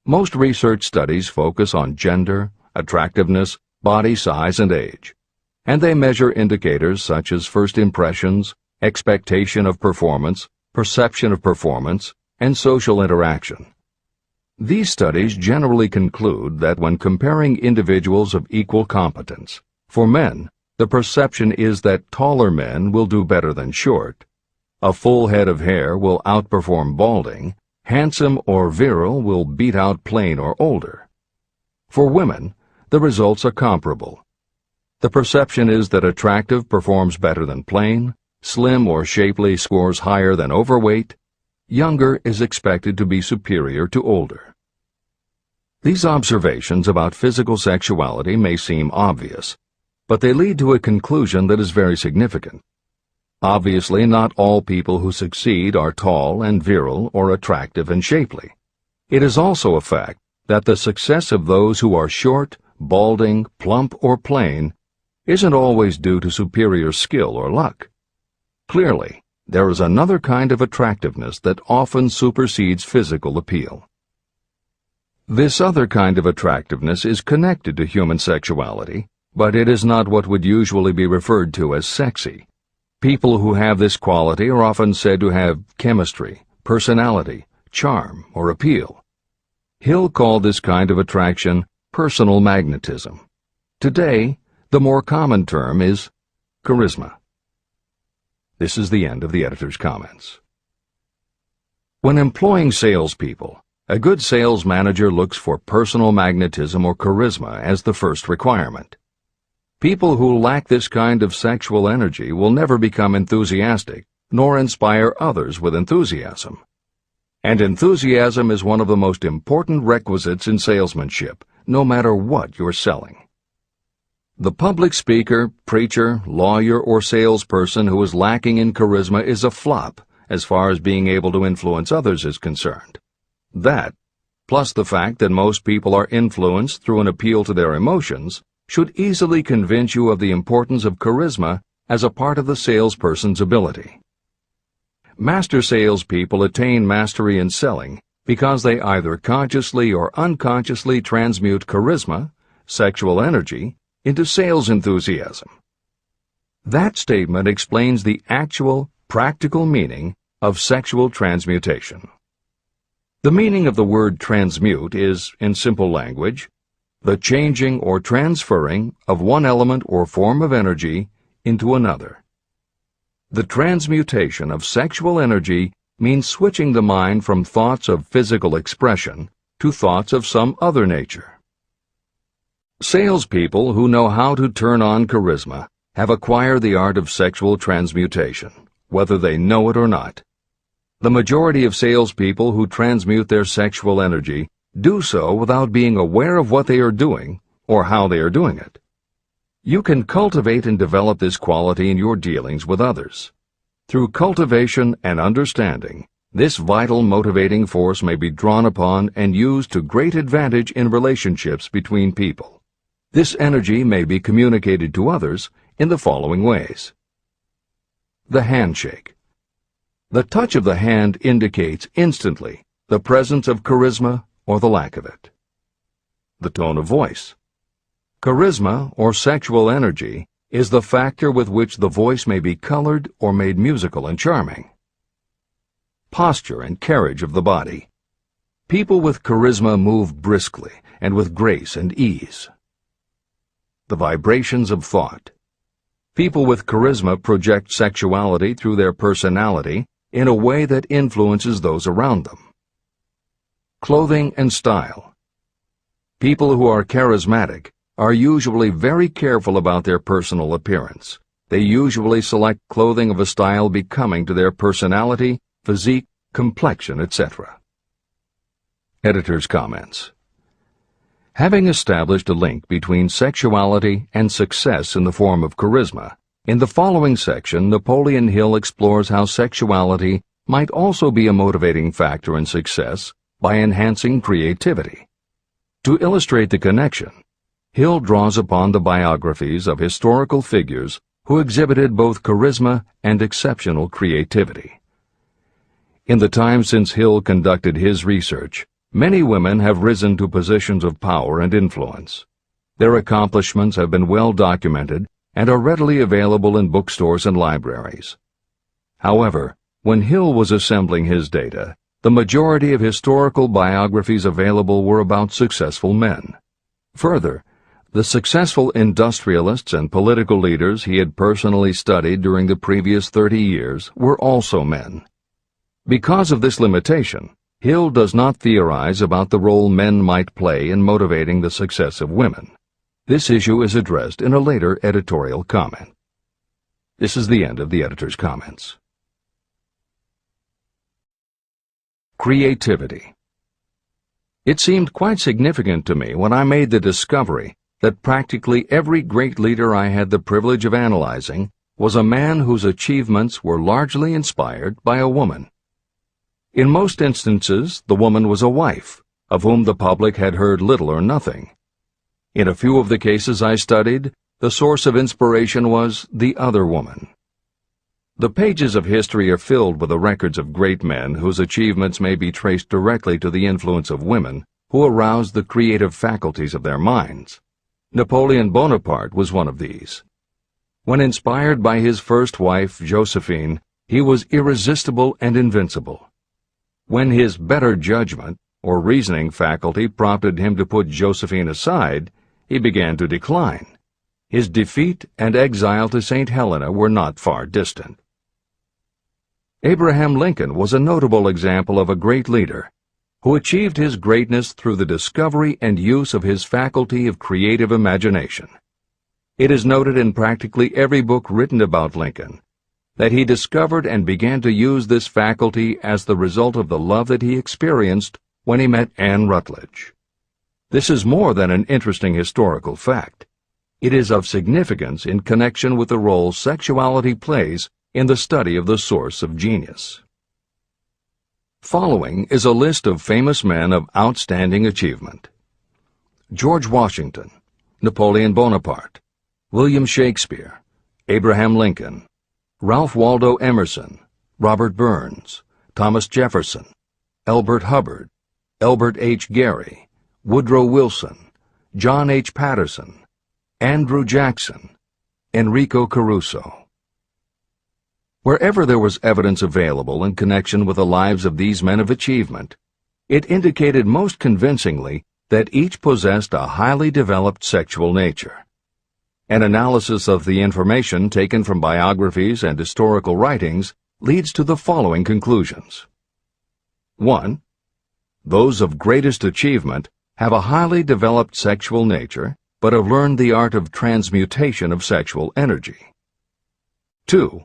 most research studies focus on gender, attractiveness, body size, and age, and they measure indicators such as first impressions, expectation of performance, perception of performance, and social interaction. These studies generally conclude that when comparing individuals of equal competence, for men, the perception is that taller men will do better than short, a full head of hair will outperform balding, handsome or virile will beat out plain or older. For women, the results are comparable. The perception is that attractive performs better than plain, slim or shapely scores higher than overweight, younger is expected to be superior to older. These observations about physical sexuality may seem obvious, but they lead to a conclusion that is very significant. Obviously, not all people who succeed are tall and virile or attractive and shapely. It is also a fact that the success of those who are short, balding, plump, or plain isn't always due to superior skill or luck. Clearly, there is another kind of attractiveness that often supersedes physical appeal. This other kind of attractiveness is connected to human sexuality, but it is not what would usually be referred to as sexy. People who have this quality are often said to have chemistry, personality, charm, or appeal. Hill called this kind of attraction personal magnetism. Today, the more common term is charisma. This is the end of the editor's comments. When employing salespeople, a good sales manager looks for personal magnetism or charisma as the first requirement. People who lack this kind of sexual energy will never become enthusiastic, nor inspire others with enthusiasm. And enthusiasm is one of the most important requisites in salesmanship, no matter what you're selling. The public speaker, preacher, lawyer, or salesperson who is lacking in charisma is a flop as far as being able to influence others is concerned. That, plus the fact that most people are influenced through an appeal to their emotions, should easily convince you of the importance of charisma as a part of the salesperson's ability. Master salespeople attain mastery in selling because they either consciously or unconsciously transmute charisma, sexual energy, into sales enthusiasm. That statement explains the actual, practical meaning of sexual transmutation. The meaning of the word transmute is, in simple language, the changing or transferring of one element or form of energy into another. The transmutation of sexual energy means switching the mind from thoughts of physical expression to thoughts of some other nature. Salespeople who know how to turn on charisma have acquired the art of sexual transmutation, whether they know it or not. The majority of salespeople who transmute their sexual energy do so without being aware of what they are doing or how they are doing it. You can cultivate and develop this quality in your dealings with others. Through cultivation and understanding, this vital motivating force may be drawn upon and used to great advantage in relationships between people. This energy may be communicated to others in the following ways. The handshake. The touch of the hand indicates instantly the presence of charisma or the lack of it. The tone of voice. Charisma, or sexual energy, is the factor with which the voice may be colored or made musical and charming. Posture and carriage of the body. People with charisma move briskly and with grace and ease. The vibrations of thought. People with charisma project sexuality through their personality in a way that influences those around them. Clothing and style. People who are charismatic are usually very careful about their personal appearance. They usually select clothing of a style becoming to their personality, physique, complexion, etc. Editor's comments. Having established a link between sexuality and success in the form of charisma, in the following section, Napoleon Hill explores how sexuality might also be a motivating factor in success by enhancing creativity. To illustrate the connection, Hill draws upon the biographies of historical figures who exhibited both charisma and exceptional creativity. In the time since Hill conducted his research, many women have risen to positions of power and influence. Their accomplishments have been well documented and are readily available in bookstores and libraries. However, when Hill was assembling his data, the majority of historical biographies available were about successful men. Further, the successful industrialists and political leaders he had personally studied during the previous 30 years were also men. Because of this limitation, Hill does not theorize about the role men might play in motivating the success of women. This issue is addressed in a later editorial comment. This is the end of the editor's comments. Creativity. It seemed quite significant to me when I made the discovery that practically every great leader I had the privilege of analyzing was a man whose achievements were largely inspired by a woman. In most instances, the woman was a wife, of whom the public had heard little or nothing. In a few of the cases I studied, the source of inspiration was the other woman. The pages of history are filled with the records of great men whose achievements may be traced directly to the influence of women who aroused the creative faculties of their minds. Napoleon Bonaparte was one of these. When inspired by his first wife, Josephine, he was irresistible and invincible. When his better judgment or reasoning faculty prompted him to put Josephine aside, he began to decline. His defeat and exile to St. Helena were not far distant. Abraham Lincoln was a notable example of a great leader who achieved his greatness through the discovery and use of his faculty of creative imagination. It is noted in practically every book written about Lincoln that he discovered and began to use this faculty as the result of the love that he experienced when he met Anne Rutledge. This is more than an interesting historical fact. It is of significance in connection with the role sexuality plays in the study of the source of genius. Following is a list of famous men of outstanding achievement: George Washington, Napoleon Bonaparte, William Shakespeare, Abraham Lincoln, Ralph Waldo Emerson, Robert Burns, Thomas Jefferson, Elbert Hubbard, Elbert H. Gary, Woodrow Wilson, John H. Patterson, Andrew Jackson, Enrico Caruso. Wherever there was evidence available in connection with the lives of these men of achievement, it indicated most convincingly that each possessed a highly developed sexual nature. An analysis of the information taken from biographies and historical writings leads to the following conclusions. 1. Those of greatest achievement have a highly developed sexual nature, but have learned the art of transmutation of sexual energy. 2.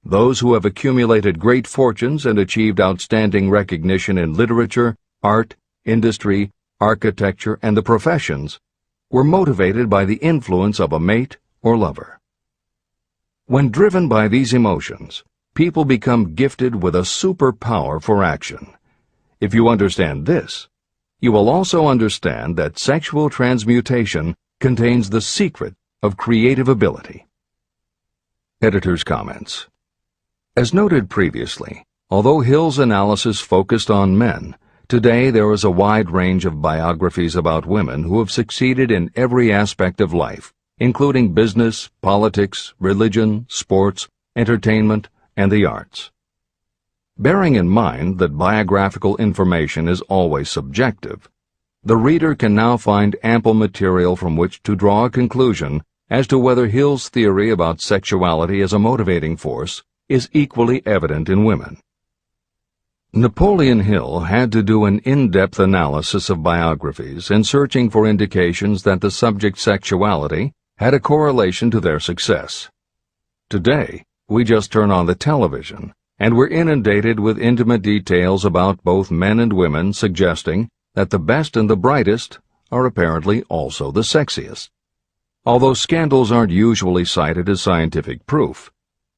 Those who have accumulated great fortunes and achieved outstanding recognition in literature, art, industry, architecture, and the professions were motivated by the influence of a mate or lover. When driven by these emotions, people become gifted with a superpower for action. If you understand this, you will also understand that sexual transmutation contains the secret of creative ability. Editor's comments. As noted previously, although Hill's analysis focused on men, today there is a wide range of biographies about women who have succeeded in every aspect of life, including business, politics, religion, sports, entertainment, and the arts. Bearing in mind that biographical information is always subjective, the reader can now find ample material from which to draw a conclusion as to whether Hill's theory about sexuality as a motivating force is equally evident in women. Napoleon Hill had to do an in-depth analysis of biographies in searching for indications that the subject's sexuality had a correlation to their success. Today, we just turn on the television, and we're inundated with intimate details about both men and women suggesting that the best and the brightest are apparently also the sexiest. Although scandals aren't usually cited as scientific proof,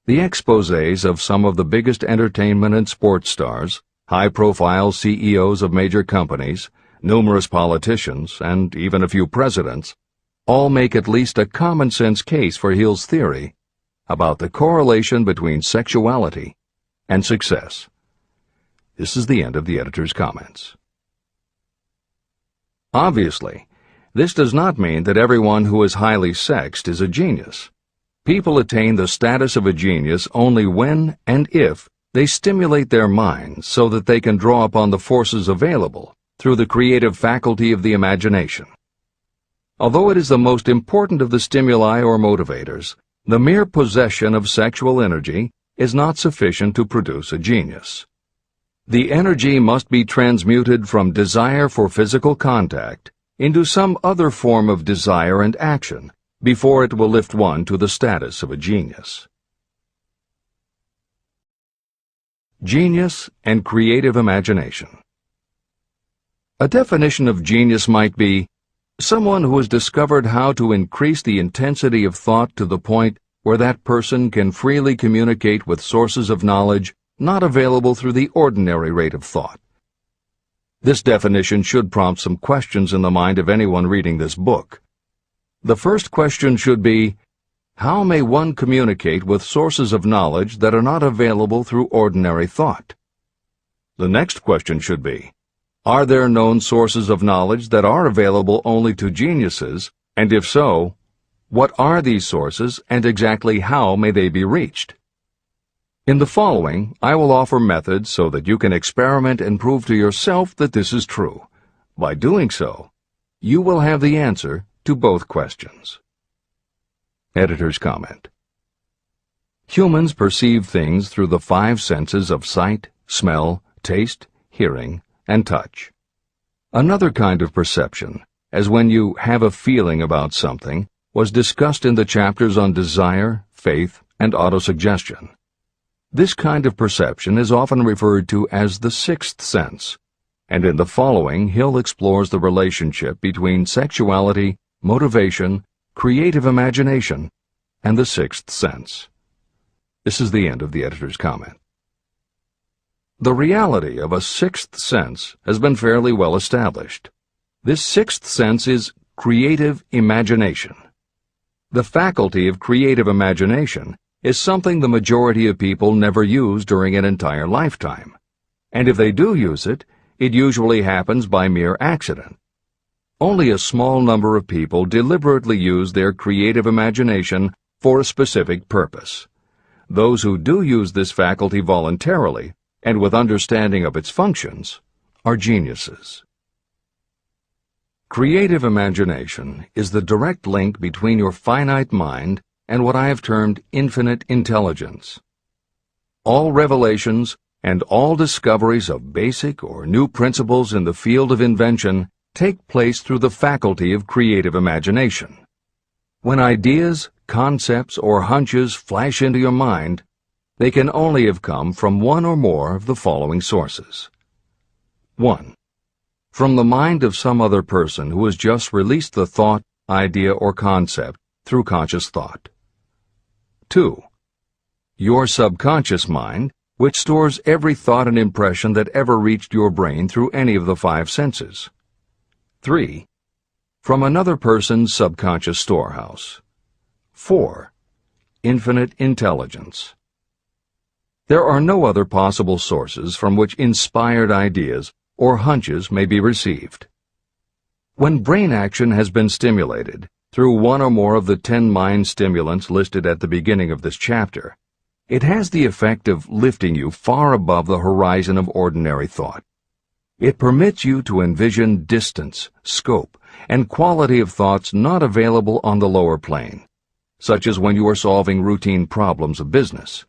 the exposés of some of the biggest entertainment and sports stars, high-profile CEOs of major companies, numerous politicians, and even a few presidents, all make at least a common-sense case for Hill's theory about the correlation between sexuality and success. This is the end of the editor's comments. Obviously, this does not mean that everyone who is highly sexed is a genius. People attain the status of a genius only when and if they stimulate their minds so that they can draw upon the forces available through the creative faculty of the imagination. Although it is the most important of the stimuli or motivators, the mere possession of sexual energy is not sufficient to produce a genius. The energy must be transmuted from desire for physical contact into some other form of desire and action before it will lift one to the status of a genius. Genius and creative imagination. A definition of genius might be someone who has discovered how to increase the intensity of thought to the point where that person can freely communicate with sources of knowledge not available through the ordinary rate of thought. This definition should prompt some questions in the mind of anyone reading this book. The first question should be, how may one communicate with sources of knowledge that are not available through ordinary thought? The next question should be, are there known sources of knowledge that are available only to geniuses, and if so, what are these sources and exactly how may they be reached? In the following, I will offer methods so that you can experiment and prove to yourself that this is true. By doing so, you will have the answer to both questions. Editor's comment. Humans perceive things through the 5 senses of sight, smell, taste, hearing, and touch. Another kind of perception, as when you have a feeling about something, was discussed in the chapters on desire, faith, and autosuggestion. This kind of perception is often referred to as the 6th sense, and in the following Hill explores the relationship between sexuality, motivation, creative imagination, and the 6th sense. This is the end of the editor's comment. The reality of a 6th sense has been fairly well established. This 6th sense is creative imagination. The faculty of creative imagination is something the majority of people never use during an entire lifetime, and if they do use it, it usually happens by mere accident. Only a small number of people deliberately use their creative imagination for a specific purpose. Those who do use this faculty voluntarily and with understanding of its functions are geniuses. Creative imagination is the direct link between your finite mind and what I have termed infinite intelligence. All revelations and all discoveries of basic or new principles in the field of invention take place through the faculty of creative imagination. When ideas, concepts, or hunches flash into your mind, they can only have come from one or more of the following sources. 1. From the mind of some other person who has just released the thought, idea, or concept through conscious thought. 2. Your subconscious mind, which stores every thought and impression that ever reached your brain through any of the 5 senses. 3. From another person's subconscious storehouse. 4. Infinite intelligence. There are no other possible sources from which inspired ideas or hunches may be received. When brain action has been stimulated through one or more of the 10 mind stimulants listed at the beginning of this chapter, it has the effect of lifting you far above the horizon of ordinary thought. It permits you to envision distance, scope, and quality of thoughts not available on the lower plane, such as when you are solving routine problems of business.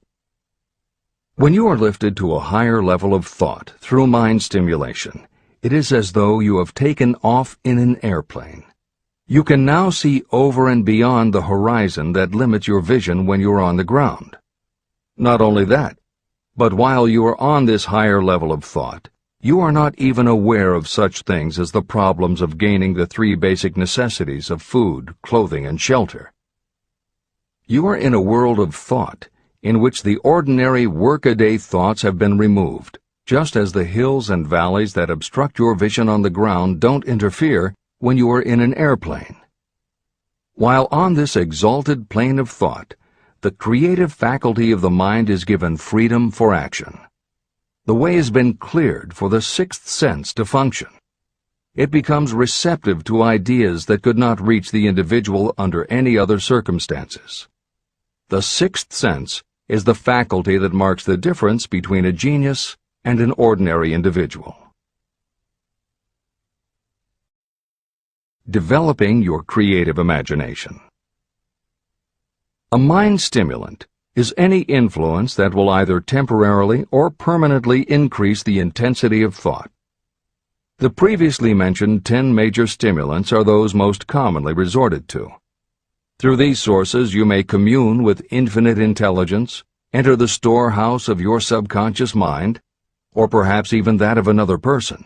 When you are lifted to a higher level of thought through mind stimulation, it is as though you have taken off in an airplane. You can now see over and beyond the horizon that limits your vision when you are on the ground. Not only that, but while you are on this higher level of thought, you are not even aware of such things as the problems of gaining the 3 basic necessities of food, clothing, and shelter. You are in a world of thought in which the ordinary workaday thoughts have been removed, just as the hills and valleys that obstruct your vision on the ground don't interfere when you are in an airplane. While on this exalted plane of thought, the creative faculty of the mind is given freedom for action. The way has been cleared for the 6th sense to function. It becomes receptive to ideas that could not reach the individual under any other circumstances. The 6th sense is the faculty that marks the difference between a genius and an ordinary individual. Developing your creative imagination. A mind stimulant is any influence that will either temporarily or permanently increase the intensity of thought. The previously mentioned 10 major stimulants are those most commonly resorted to. Through these sources you may commune with infinite intelligence, enter the storehouse of your subconscious mind, or perhaps even that of another person.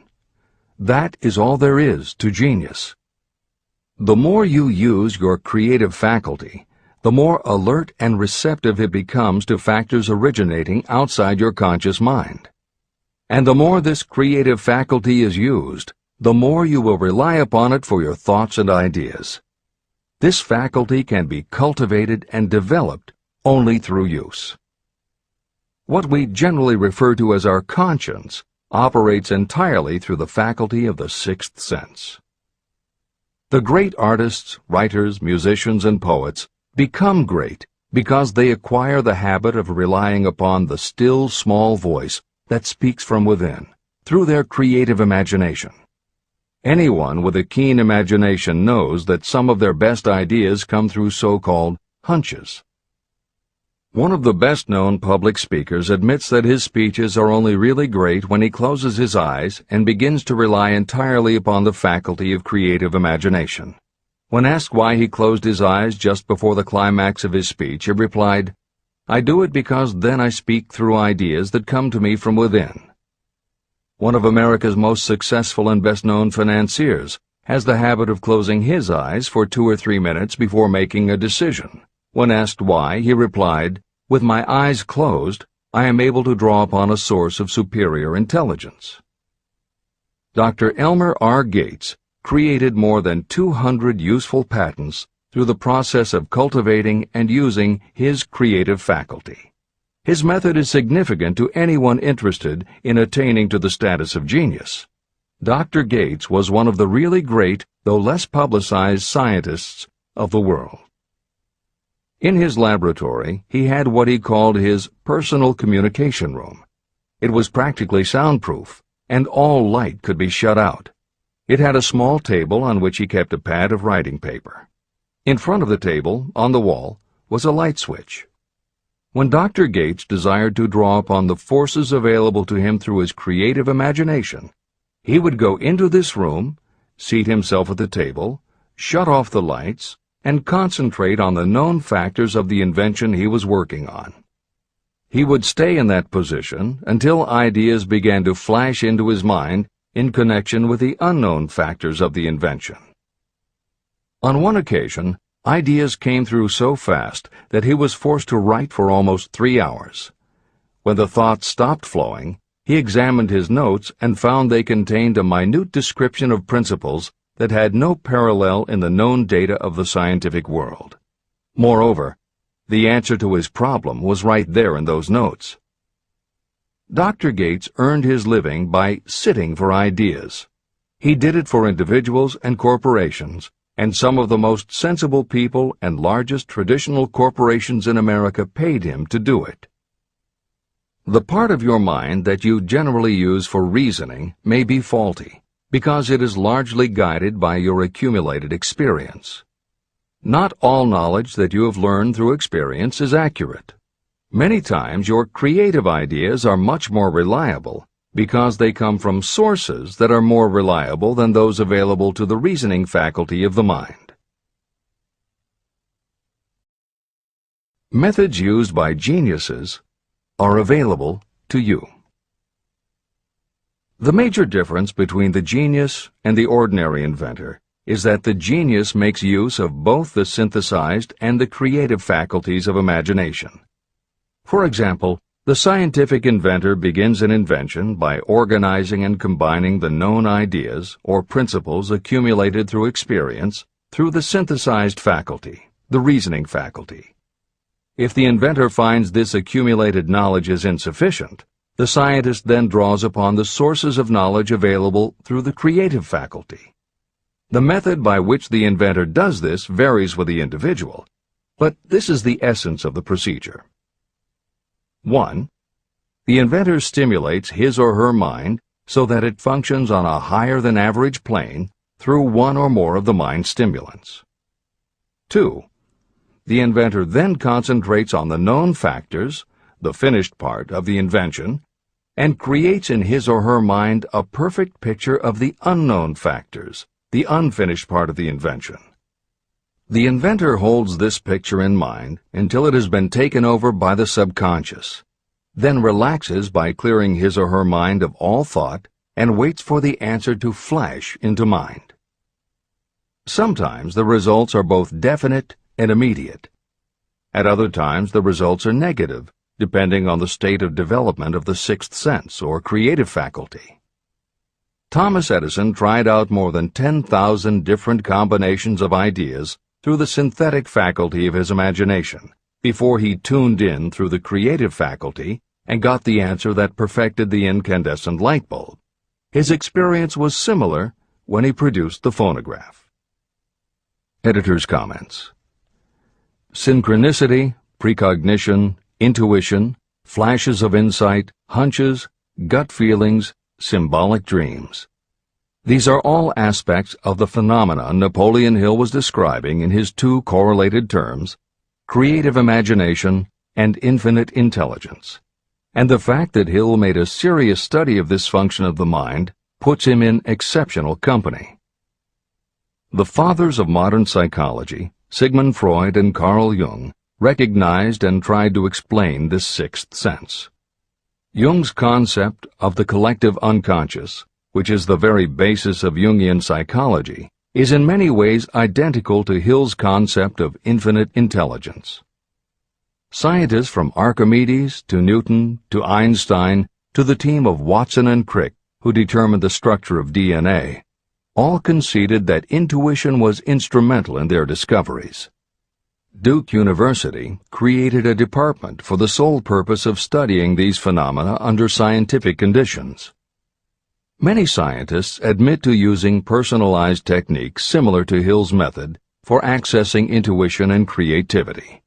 That is all there is to genius. The more you use your creative faculty, the more alert and receptive it becomes to factors originating outside your conscious mind. And the more this creative faculty is used, the more you will rely upon it for your thoughts and ideas. This faculty can be cultivated and developed only through use. What we generally refer to as our conscience operates entirely through the faculty of the 6th sense. The great artists, writers, musicians, and poets become great because they acquire the habit of relying upon the still small voice that speaks from within, through their creative imagination. Anyone with a keen imagination knows that some of their best ideas come through so-called hunches. One of the best-known public speakers admits that his speeches are only really great when he closes his eyes and begins to rely entirely upon the faculty of creative imagination. When asked why he closed his eyes just before the climax of his speech, he replied, "I do it because then I speak through ideas that come to me from within." One of America's most successful and best-known financiers has the habit of closing his eyes for 2 or 3 minutes before making a decision. When asked why, he replied, "With my eyes closed, I am able to draw upon a source of superior intelligence." Dr. Elmer R. Gates created more than 200 useful patents through the process of cultivating and using his creative faculty. His method is significant to anyone interested in attaining to the status of genius. Dr. Gates was one of the really great, though less publicized, scientists of the world. In his laboratory, he had what he called his personal communication room. It was practically soundproof, and all light could be shut out. It had a small table on which he kept a pad of writing paper. In front of the table, on the wall, was a light switch. When Dr. Gates desired to draw upon the forces available to him through his creative imagination, he would go into this room, seat himself at the table, shut off the lights, and concentrate on the known factors of the invention he was working on. He would stay in that position until ideas began to flash into his mind in connection with the unknown factors of the invention. On one occasion, ideas came through so fast that he was forced to write for almost 3 hours. When the thoughts stopped flowing, he examined his notes and found they contained a minute description of principles that had no parallel in the known data of the scientific world. Moreover, the answer to his problem was right there in those notes. Dr. Gates earned his living by sitting for ideas. He did it for individuals and corporations, and some of the most sensible people and largest traditional corporations in America paid him to do it. The part of your mind that you generally use for reasoning may be faulty, because it is largely guided by your accumulated experience. Not all knowledge that you have learned through experience is accurate. Many times your creative ideas are much more reliable because they come from sources that are more reliable than those available to the reasoning faculty of the mind. Methods used by geniuses are available to you. The major difference between the genius and the ordinary inventor is that the genius makes use of both the synthesized and the creative faculties of imagination. For example, the scientific inventor begins an invention by organizing and combining the known ideas or principles accumulated through experience through the synthesized faculty, the reasoning faculty. If the inventor finds this accumulated knowledge is insufficient, the scientist then draws upon the sources of knowledge available through the creative faculty. The method by which the inventor does this varies with the individual, but this is the essence of the procedure. 1. The inventor stimulates his or her mind so that it functions on a higher-than-average plane through one or more of the mind stimulants. 2. The inventor then concentrates on the known factors, the finished part of the invention, and creates in his or her mind a perfect picture of the unknown factors, the unfinished part of the invention. The inventor holds this picture in mind until it has been taken over by the subconscious, then relaxes by clearing his or her mind of all thought and waits for the answer to flash into mind. Sometimes the results are both definite and immediate. At other times the results are negative, depending on the state of development of the sixth sense or creative faculty. Thomas Edison tried out more than 10,000 different combinations of ideas through the synthetic faculty of his imagination before he tuned in through the creative faculty and got the answer that perfected the incandescent light bulb. His experience was similar when he produced the phonograph. Editor's comments. Synchronicity, precognition, intuition, flashes of insight, hunches, gut feelings, symbolic dreams. These are all aspects of the phenomena Napoleon Hill was describing in his two correlated terms, creative imagination and infinite intelligence. And the fact that Hill made a serious study of this function of the mind puts him in exceptional company. The fathers of modern psychology, Sigmund Freud and Carl Jung, recognized and tried to explain this sixth sense. Jung's concept of the collective unconscious, which is the very basis of Jungian psychology, is in many ways identical to Hill's concept of infinite intelligence. Scientists from Archimedes to Newton to Einstein to the team of Watson and Crick, who determined the structure of DNA, all conceded that intuition was instrumental in their discoveries. Duke University created a department for the sole purpose of studying these phenomena under scientific conditions. Many scientists admit to using personalized techniques similar to Hill's method for accessing intuition and creativity.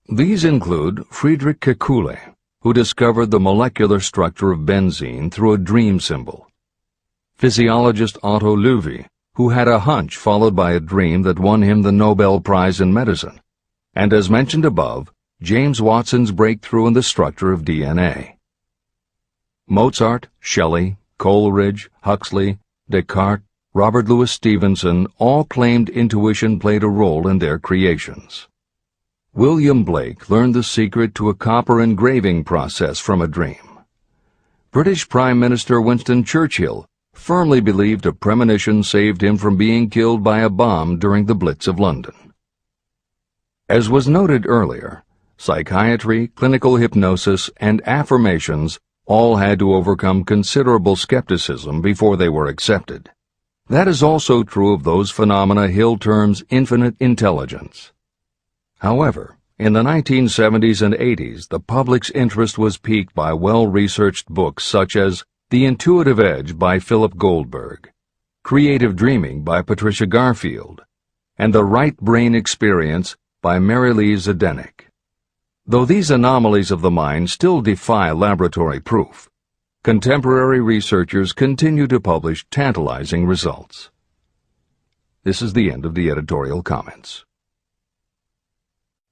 These include Friedrich Kekule, who discovered the molecular structure of benzene through a dream symbol; physiologist Otto Loewi, who had a hunch followed by a dream that won him the Nobel Prize in Medicine; and as mentioned above, James Watson's breakthrough in the structure of DNA. Mozart, Shelley, Coleridge, Huxley, Descartes, Robert Louis Stevenson all claimed intuition played a role in their creations. William Blake learned the secret to a copper engraving process from a dream. British Prime Minister Winston Churchill firmly believed a premonition saved him from being killed by a bomb during the Blitz of London. As was noted earlier, psychiatry, clinical hypnosis, and affirmations all had to overcome considerable skepticism before they were accepted. That is also true of those phenomena Hill terms infinite intelligence. However, in the 1970s and 80s, the public's interest was piqued by well-researched books such as The Intuitive Edge by Philip Goldberg, Creative Dreaming by Patricia Garfield, and The Right Brain Experience by Mary-Lee Zdenek. Though these anomalies of the mind still defy laboratory proof, contemporary researchers continue to publish tantalizing results. This is the end of the editorial comments.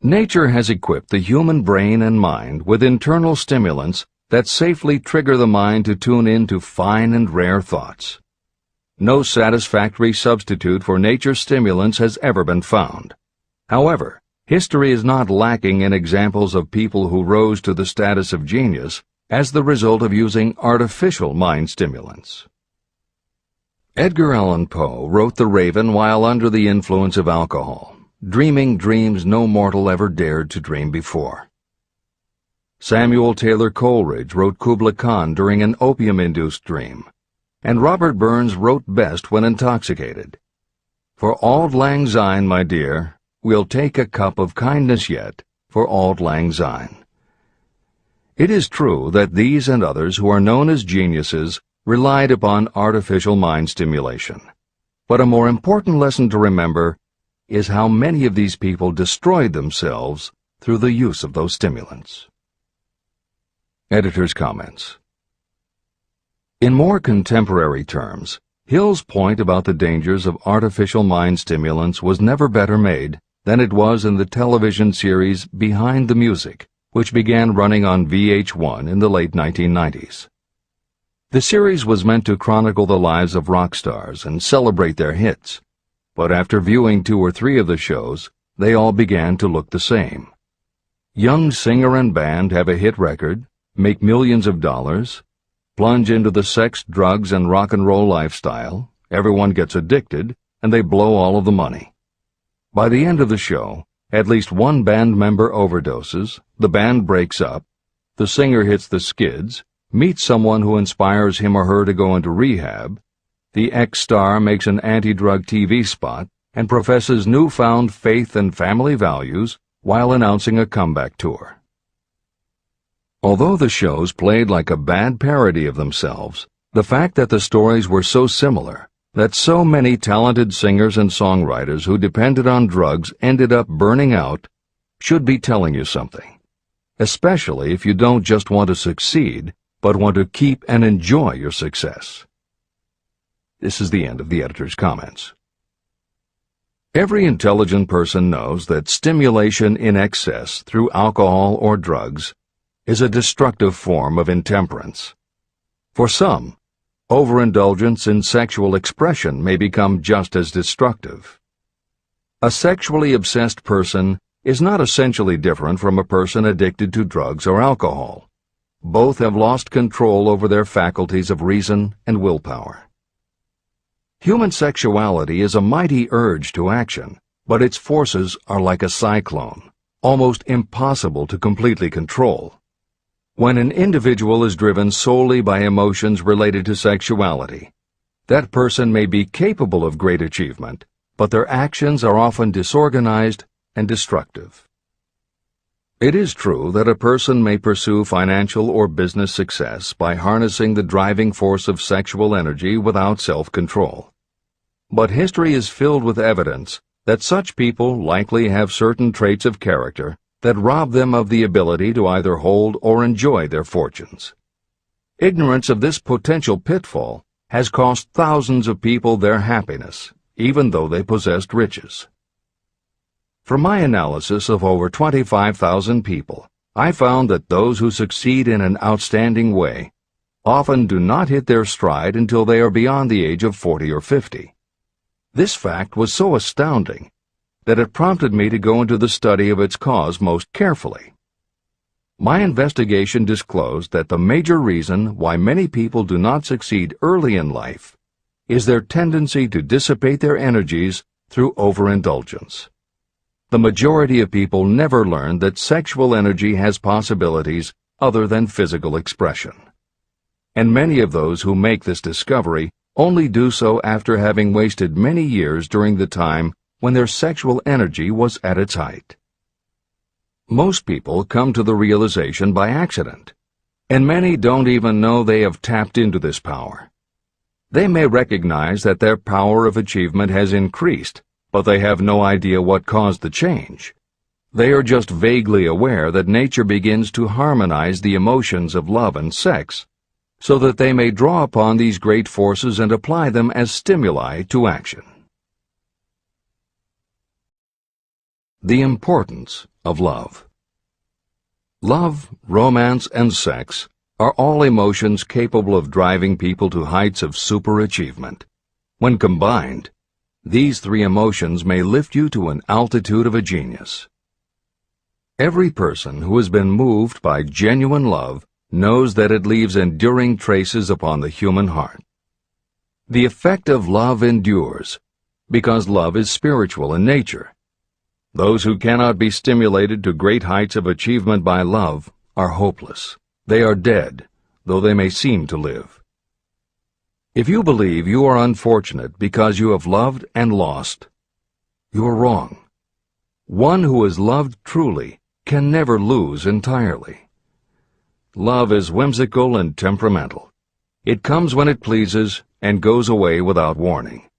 Nature has equipped the human brain and mind with internal stimulants that safely trigger the mind to tune in to fine and rare thoughts. No satisfactory substitute for nature's stimulants has ever been found. However, history is not lacking in examples of people who rose to the status of genius as the result of using artificial mind stimulants. Edgar Allan Poe wrote The Raven while under the influence of alcohol, dreaming dreams no mortal ever dared to dream before. Samuel Taylor Coleridge wrote Kubla Khan during an opium-induced dream, and Robert Burns wrote best when intoxicated. For auld lang syne, my dear, we'll take a cup of kindness yet for auld lang syne. It is true that these and others who are known as geniuses relied upon artificial mind stimulation. But a more important lesson to remember is how many of these people destroyed themselves through the use of those stimulants. Editor's comments. In more contemporary terms, Hill's point about the dangers of artificial mind stimulants was never better made than it was in the television series Behind the Music, which began running on VH1 in the late 1990s. The series was meant to chronicle the lives of rock stars and celebrate their hits, but after viewing 2 or 3 of the shows, they all began to look the same. Young singer and band have a hit record, make millions of dollars, plunge into the sex, drugs, and rock and roll lifestyle, everyone gets addicted, and they blow all of the money. By the end of the show, at least one band member overdoses, the band breaks up, the singer hits the skids, meets someone who inspires him or her to go into rehab, the ex-star makes an anti-drug TV spot and professes newfound faith and family values while announcing a comeback tour. Although the shows played like a bad parody of themselves, the fact that the stories were so similar, that so many talented singers and songwriters who depended on drugs ended up burning out, should be telling you something, especially if you don't just want to succeed, but want to keep and enjoy your success. This is the end of the editor's comments. Every intelligent person knows that stimulation in excess through alcohol or drugs is a destructive form of intemperance. For some, overindulgence in sexual expression may become just as destructive. A sexually obsessed person is not essentially different from a person addicted to drugs or alcohol. Both have lost control over their faculties of reason and willpower. Human sexuality is a mighty urge to action, but its forces are like a cyclone, almost impossible to completely control. When an individual is driven solely by emotions related to sexuality, that person may be capable of great achievement, but their actions are often disorganized and destructive. It is true that a person may pursue financial or business success by harnessing the driving force of sexual energy without self-control. But history is filled with evidence that such people likely have certain traits of character that rob them of the ability to either hold or enjoy their fortunes. Ignorance of this potential pitfall has cost thousands of people their happiness, even though they possessed riches. From my analysis of over 25,000 people, I found that those who succeed in an outstanding way often do not hit their stride until they are beyond the age of 40 or 50. This fact was so astounding that it prompted me to go into the study of its cause most carefully. My investigation disclosed that the major reason why many people do not succeed early in life is their tendency to dissipate their energies through overindulgence. The majority of people never learn that sexual energy has possibilities other than physical expression. And many of those who make this discovery only do so after having wasted many years during the time when their sexual energy was at its height. Most people come to the realization by accident, and many don't even know they have tapped into this power. They may recognize that their power of achievement has increased, but they have no idea what caused the change. They are just vaguely aware that nature begins to harmonize the emotions of love and sex, so that they may draw upon these great forces and apply them as stimuli to action. The importance of love. Love, romance, and sex are all emotions capable of driving people to heights of superachievement. When combined, these three emotions may lift you to an altitude of a genius. Every person who has been moved by genuine love knows that it leaves enduring traces upon the human heart. The effect of love endures, because love is spiritual in nature. Those who cannot be stimulated to great heights of achievement by love are hopeless. They are dead, though they may seem to live. If you believe you are unfortunate because you have loved and lost, you are wrong. One who has loved truly can never lose entirely. Love is whimsical and temperamental. It comes when it pleases and goes away without warning.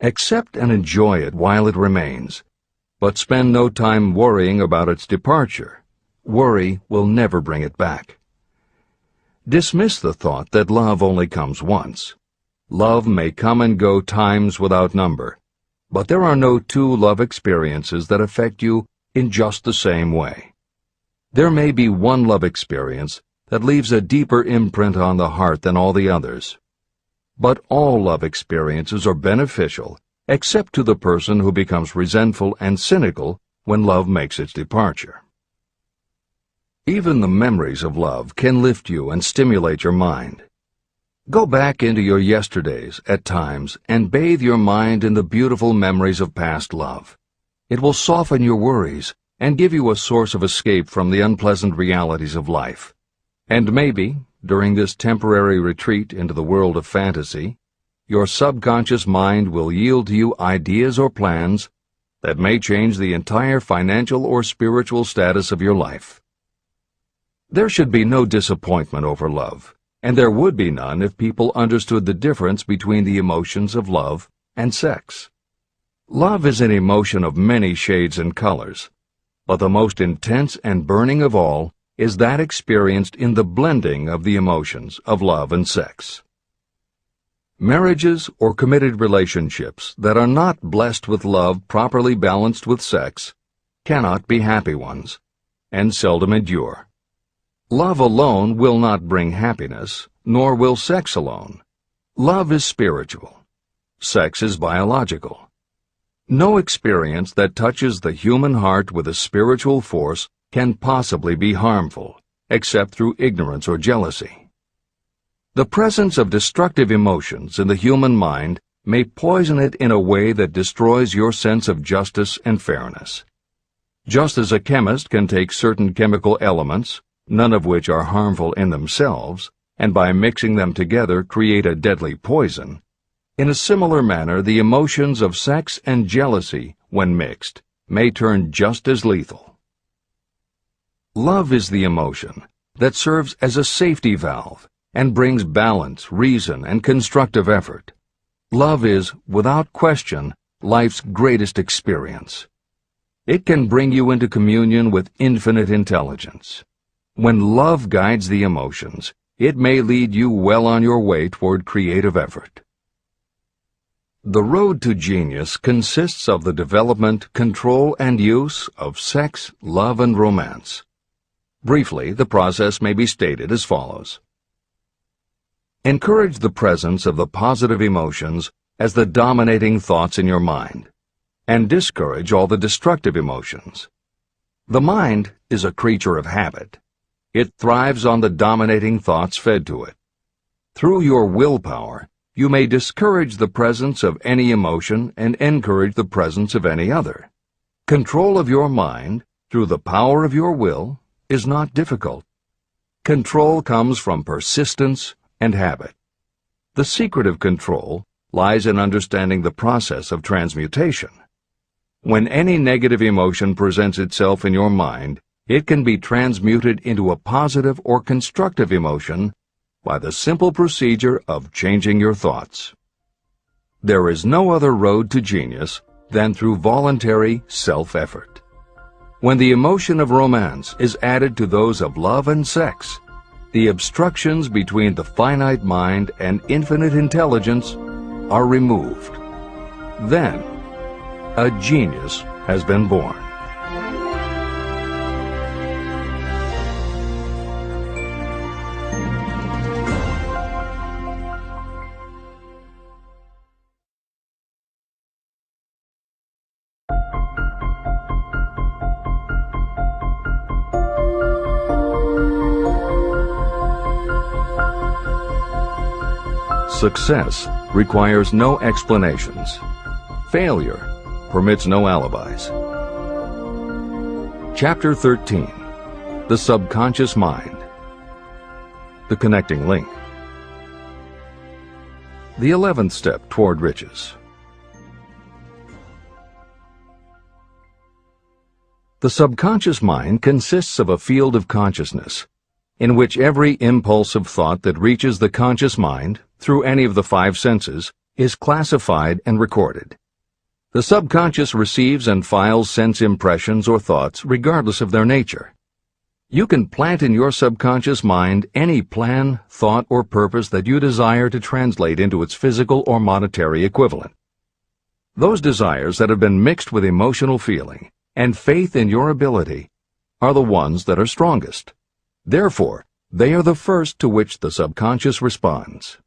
Accept and enjoy it while it remains, but spend no time worrying about its departure. Worry will never bring it back. Dismiss the thought that love only comes once. Love may come and go times without number, but there are no two love experiences that affect you in just the same way. There may be one love experience that leaves a deeper imprint on the heart than all the others. But all love experiences are beneficial, except to the person who becomes resentful and cynical when love makes its departure. Even the memories of love can lift you and stimulate your mind. Go back into your yesterdays at times and bathe your mind in the beautiful memories of past love. It will soften your worries and give you a source of escape from the unpleasant realities of life. And maybe, during this temporary retreat into the world of fantasy, your subconscious mind will yield to you ideas or plans that may change the entire financial or spiritual status of your life. There should be no disappointment over love, and there would be none if people understood the difference between the emotions of love and sex. Love is an emotion of many shades and colors, but the most intense and burning of all is that experienced in the blending of the emotions of love and sex. Marriages or committed relationships that are not blessed with love properly balanced with sex cannot be happy ones, and seldom endure. Love alone will not bring happiness, nor will sex alone. Love is spiritual. Sex is biological. No experience that touches the human heart with a spiritual force can possibly be harmful, except through ignorance or jealousy. The presence of destructive emotions in the human mind may poison it in a way that destroys your sense of justice and fairness. Just as a chemist can take certain chemical elements, none of which are harmful in themselves, and by mixing them together create a deadly poison, in a similar manner the emotions of sex and jealousy, when mixed, may turn just as lethal. Love is the emotion that serves as a safety valve and brings balance, reason, and constructive effort. Love is, without question, life's greatest experience. It can bring you into communion with infinite intelligence. When love guides the emotions, it may lead you well on your way toward creative effort. The road to genius consists of the development, control, and use of sex, love, and romance. Briefly, the process may be stated as follows. Encourage the presence of the positive emotions as the dominating thoughts in your mind, and discourage all the destructive emotions. The mind is a creature of habit. It thrives on the dominating thoughts fed to it. Through your willpower, you may discourage the presence of any emotion and encourage the presence of any other. Control of your mind, through the power of your will, is not difficult. Control comes from persistence and habit. The secret of control lies in understanding the process of transmutation. When any negative emotion presents itself in your mind, it can be transmuted into a positive or constructive emotion by the simple procedure of changing your thoughts. There is no other road to genius than through voluntary self-effort. When the emotion of romance is added to those of love and sex, the obstructions between the finite mind and infinite intelligence are removed. Then, a genius has been born. Success requires no explanations. Failure permits no alibis. Chapter 13. The Subconscious Mind. The Connecting Link. The 11th step toward riches. The subconscious mind consists of a field of consciousness, in which every impulse of thought that reaches the conscious mind through any of the 5 senses is classified and recorded. The subconscious receives and files sense impressions or thoughts regardless of their nature. You can plant in your subconscious mind any plan, thought, or purpose that you desire to translate into its physical or monetary equivalent. Those desires that have been mixed with emotional feeling and faith in your ability are the ones that are strongest. Therefore, they are the first to which the subconscious responds.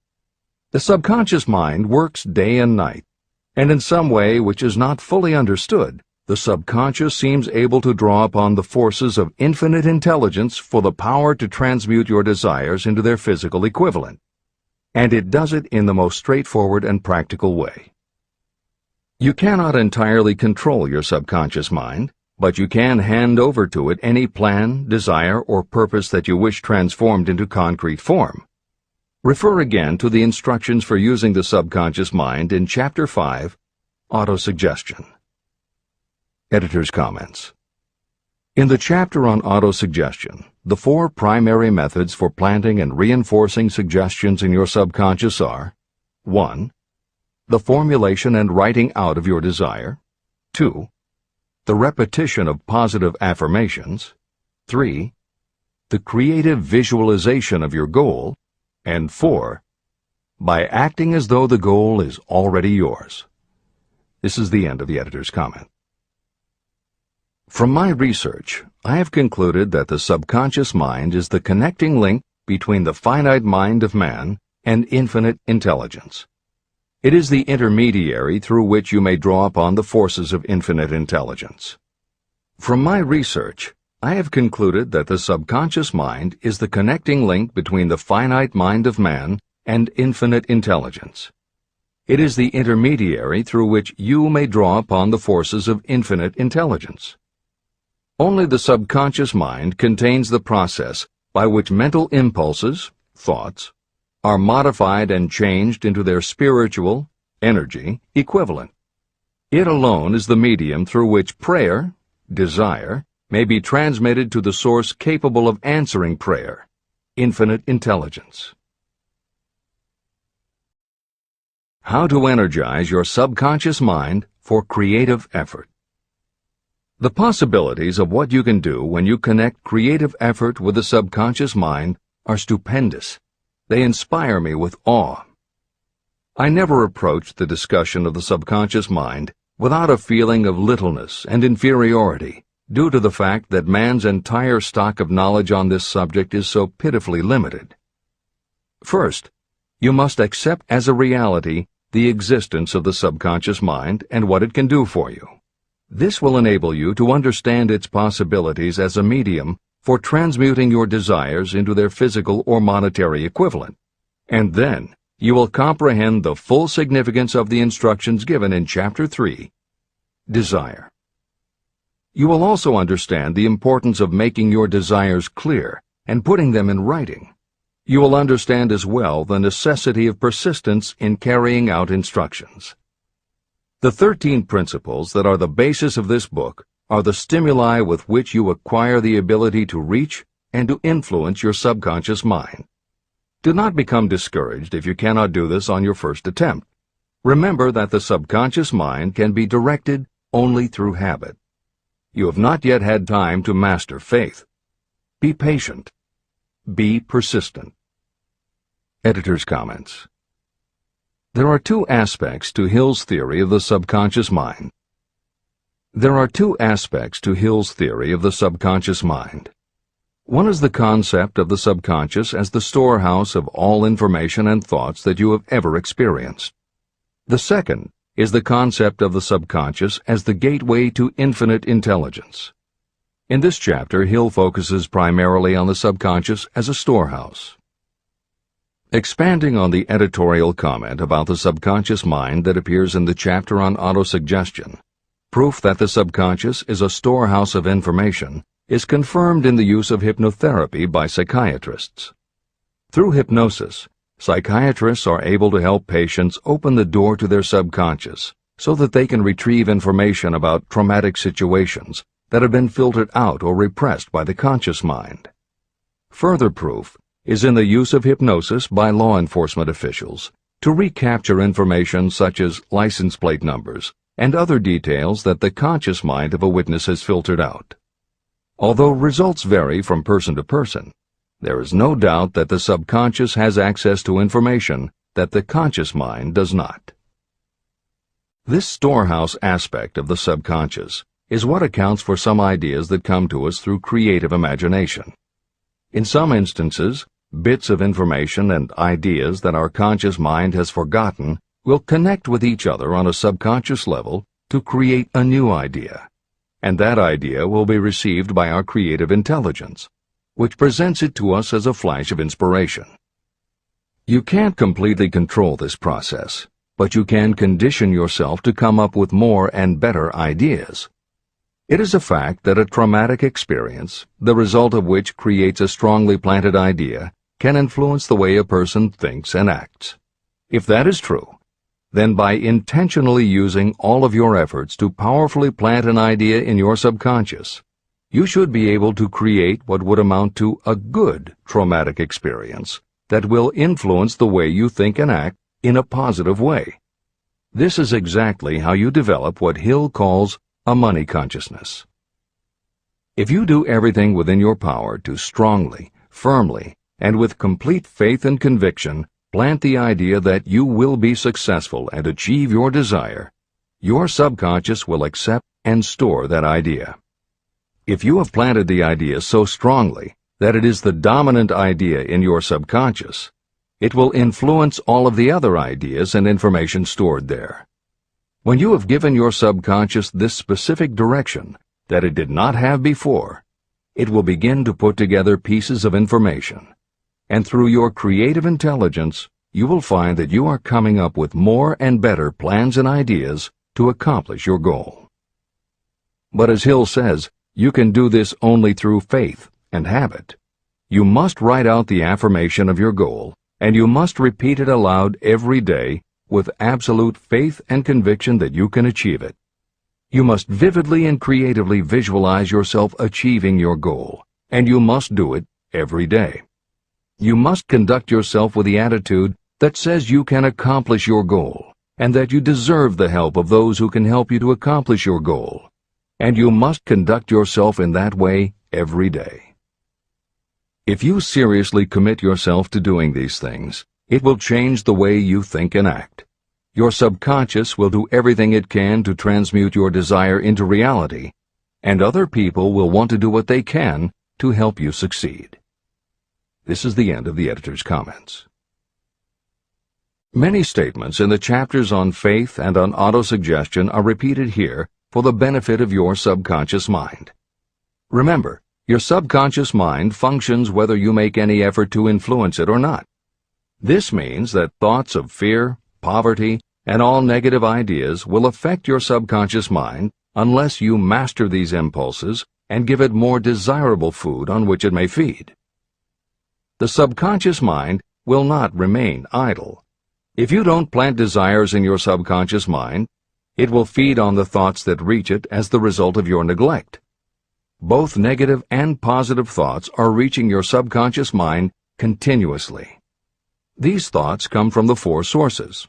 The subconscious mind works day and night, and in some way which is not fully understood, the subconscious seems able to draw upon the forces of infinite intelligence for the power to transmute your desires into their physical equivalent. And it does it in the most straightforward and practical way. You cannot entirely control your subconscious mind, but you can hand over to it any plan, desire, or purpose that you wish transformed into concrete form. Refer again to the instructions for using the subconscious mind in Chapter 5, Autosuggestion. Editor's comments. In the chapter on autosuggestion, the 4 primary methods for planting and reinforcing suggestions in your subconscious are: 1. The formulation and writing out of your desire. 2. The repetition of positive affirmations. 3. The creative visualization of your goal. And 4. By acting as though the goal is already yours. This is the end of the editor's comment. From my research, I have concluded that the subconscious mind is the connecting link between the finite mind of man and infinite intelligence. It is the intermediary through which you may draw upon the forces of infinite intelligence. From my research, I have concluded that the subconscious mind is the connecting link between the finite mind of man and infinite intelligence. It is the intermediary through which you may draw upon the forces of infinite intelligence. Only the subconscious mind contains the process by which mental impulses, thoughts, are modified and changed into their spiritual, energy, equivalent. It alone is the medium through which prayer, desire, may be transmitted to the source capable of answering prayer, infinite intelligence. How to energize your subconscious mind for creative effort. The possibilities of what you can do when you connect creative effort with the subconscious mind are stupendous. They inspire me with awe. I never approached the discussion of the subconscious mind without a feeling of littleness and inferiority, due to the fact that man's entire stock of knowledge on this subject is so pitifully limited. First, you must accept as a reality the existence of the subconscious mind and what it can do for you. This will enable you to understand its possibilities as a medium for transmuting your desires into their physical or monetary equivalent, and then you will comprehend the full significance of the instructions given in Chapter 3, Desire. You will also understand the importance of making your desires clear and putting them in writing. You will understand as well the necessity of persistence in carrying out instructions. The 13 principles that are the basis of this book are the stimuli with which you acquire the ability to reach and to influence your subconscious mind. Do not become discouraged if you cannot do this on your first attempt. Remember that the subconscious mind can be directed only through habit. You have not yet had time to master faith. Be patient. Be persistent. Editor's comments. There are two aspects to Hill's theory of the subconscious mind. There are two aspects to Hill's theory of the subconscious mind. One is the concept of the subconscious as the storehouse of all information and thoughts that you have ever experienced. The second is the concept of the subconscious as the gateway to infinite intelligence. In this chapter, Hill focuses primarily on the subconscious as a storehouse. Expanding on the editorial comment about the subconscious mind that appears in the chapter on autosuggestion, proof that the subconscious is a storehouse of information is confirmed in the use of hypnotherapy by psychiatrists. Through hypnosis, psychiatrists are able to help patients open the door to their subconscious so that they can retrieve information about traumatic situations that have been filtered out or repressed by the conscious mind. Further proof is in the use of hypnosis by law enforcement officials to recapture information such as license plate numbers and other details that the conscious mind of a witness has filtered out. Although results vary from person to person, there is no doubt that the subconscious has access to information that the conscious mind does not. This storehouse aspect of the subconscious is what accounts for some ideas that come to us through creative imagination. In some instances, bits of information and ideas that our conscious mind has forgotten will connect with each other on a subconscious level to create a new idea, and that idea will be received by our creative intelligence, which presents it to us as a flash of inspiration. You can't completely control this process, but you can condition yourself to come up with more and better ideas. It is a fact that a traumatic experience, the result of which creates a strongly planted idea, can influence the way a person thinks and acts. If that is true, then by intentionally using all of your efforts to powerfully plant an idea in your subconscious, you should be able to create what would amount to a good traumatic experience that will influence the way you think and act in a positive way. This is exactly how you develop what Hill calls a money consciousness. If you do everything within your power to strongly, firmly, and with complete faith and conviction plant the idea that you will be successful and achieve your desire, your subconscious will accept and store that idea. If you have planted the idea so strongly that it is the dominant idea in your subconscious, it will influence all of the other ideas and information stored there. When you have given your subconscious this specific direction that it did not have before, it will begin to put together pieces of information, and through your creative intelligence, you will find that you are coming up with more and better plans and ideas to accomplish your goal. But as Hill says, you can do this only through faith and habit. You must write out the affirmation of your goal, and you must repeat it aloud every day with absolute faith and conviction that you can achieve it. You must vividly and creatively visualize yourself achieving your goal, and you must do it every day. You must conduct yourself with the attitude that says you can accomplish your goal, and that you deserve the help of those who can help you to accomplish your goal. And you must conduct yourself in that way every day. If you seriously commit yourself to doing these things, it will change the way you think and act. Your subconscious will do everything it can to transmute your desire into reality, and other people will want to do what they can to help you succeed. This is the end of the editor's comments. Many statements in the chapters on faith and on autosuggestion are repeated here for the benefit of your subconscious mind. Remember, your subconscious mind functions whether you make any effort to influence it or not. This means that thoughts of fear, poverty, and all negative ideas will affect your subconscious mind unless you master these impulses and give it more desirable food on which it may feed. The subconscious mind will not remain idle. If you don't plant desires in your subconscious mind, It will feed on the thoughts that reach it as the result of your neglect. Both negative and positive thoughts are reaching your subconscious mind continuously. These thoughts come from the four sources.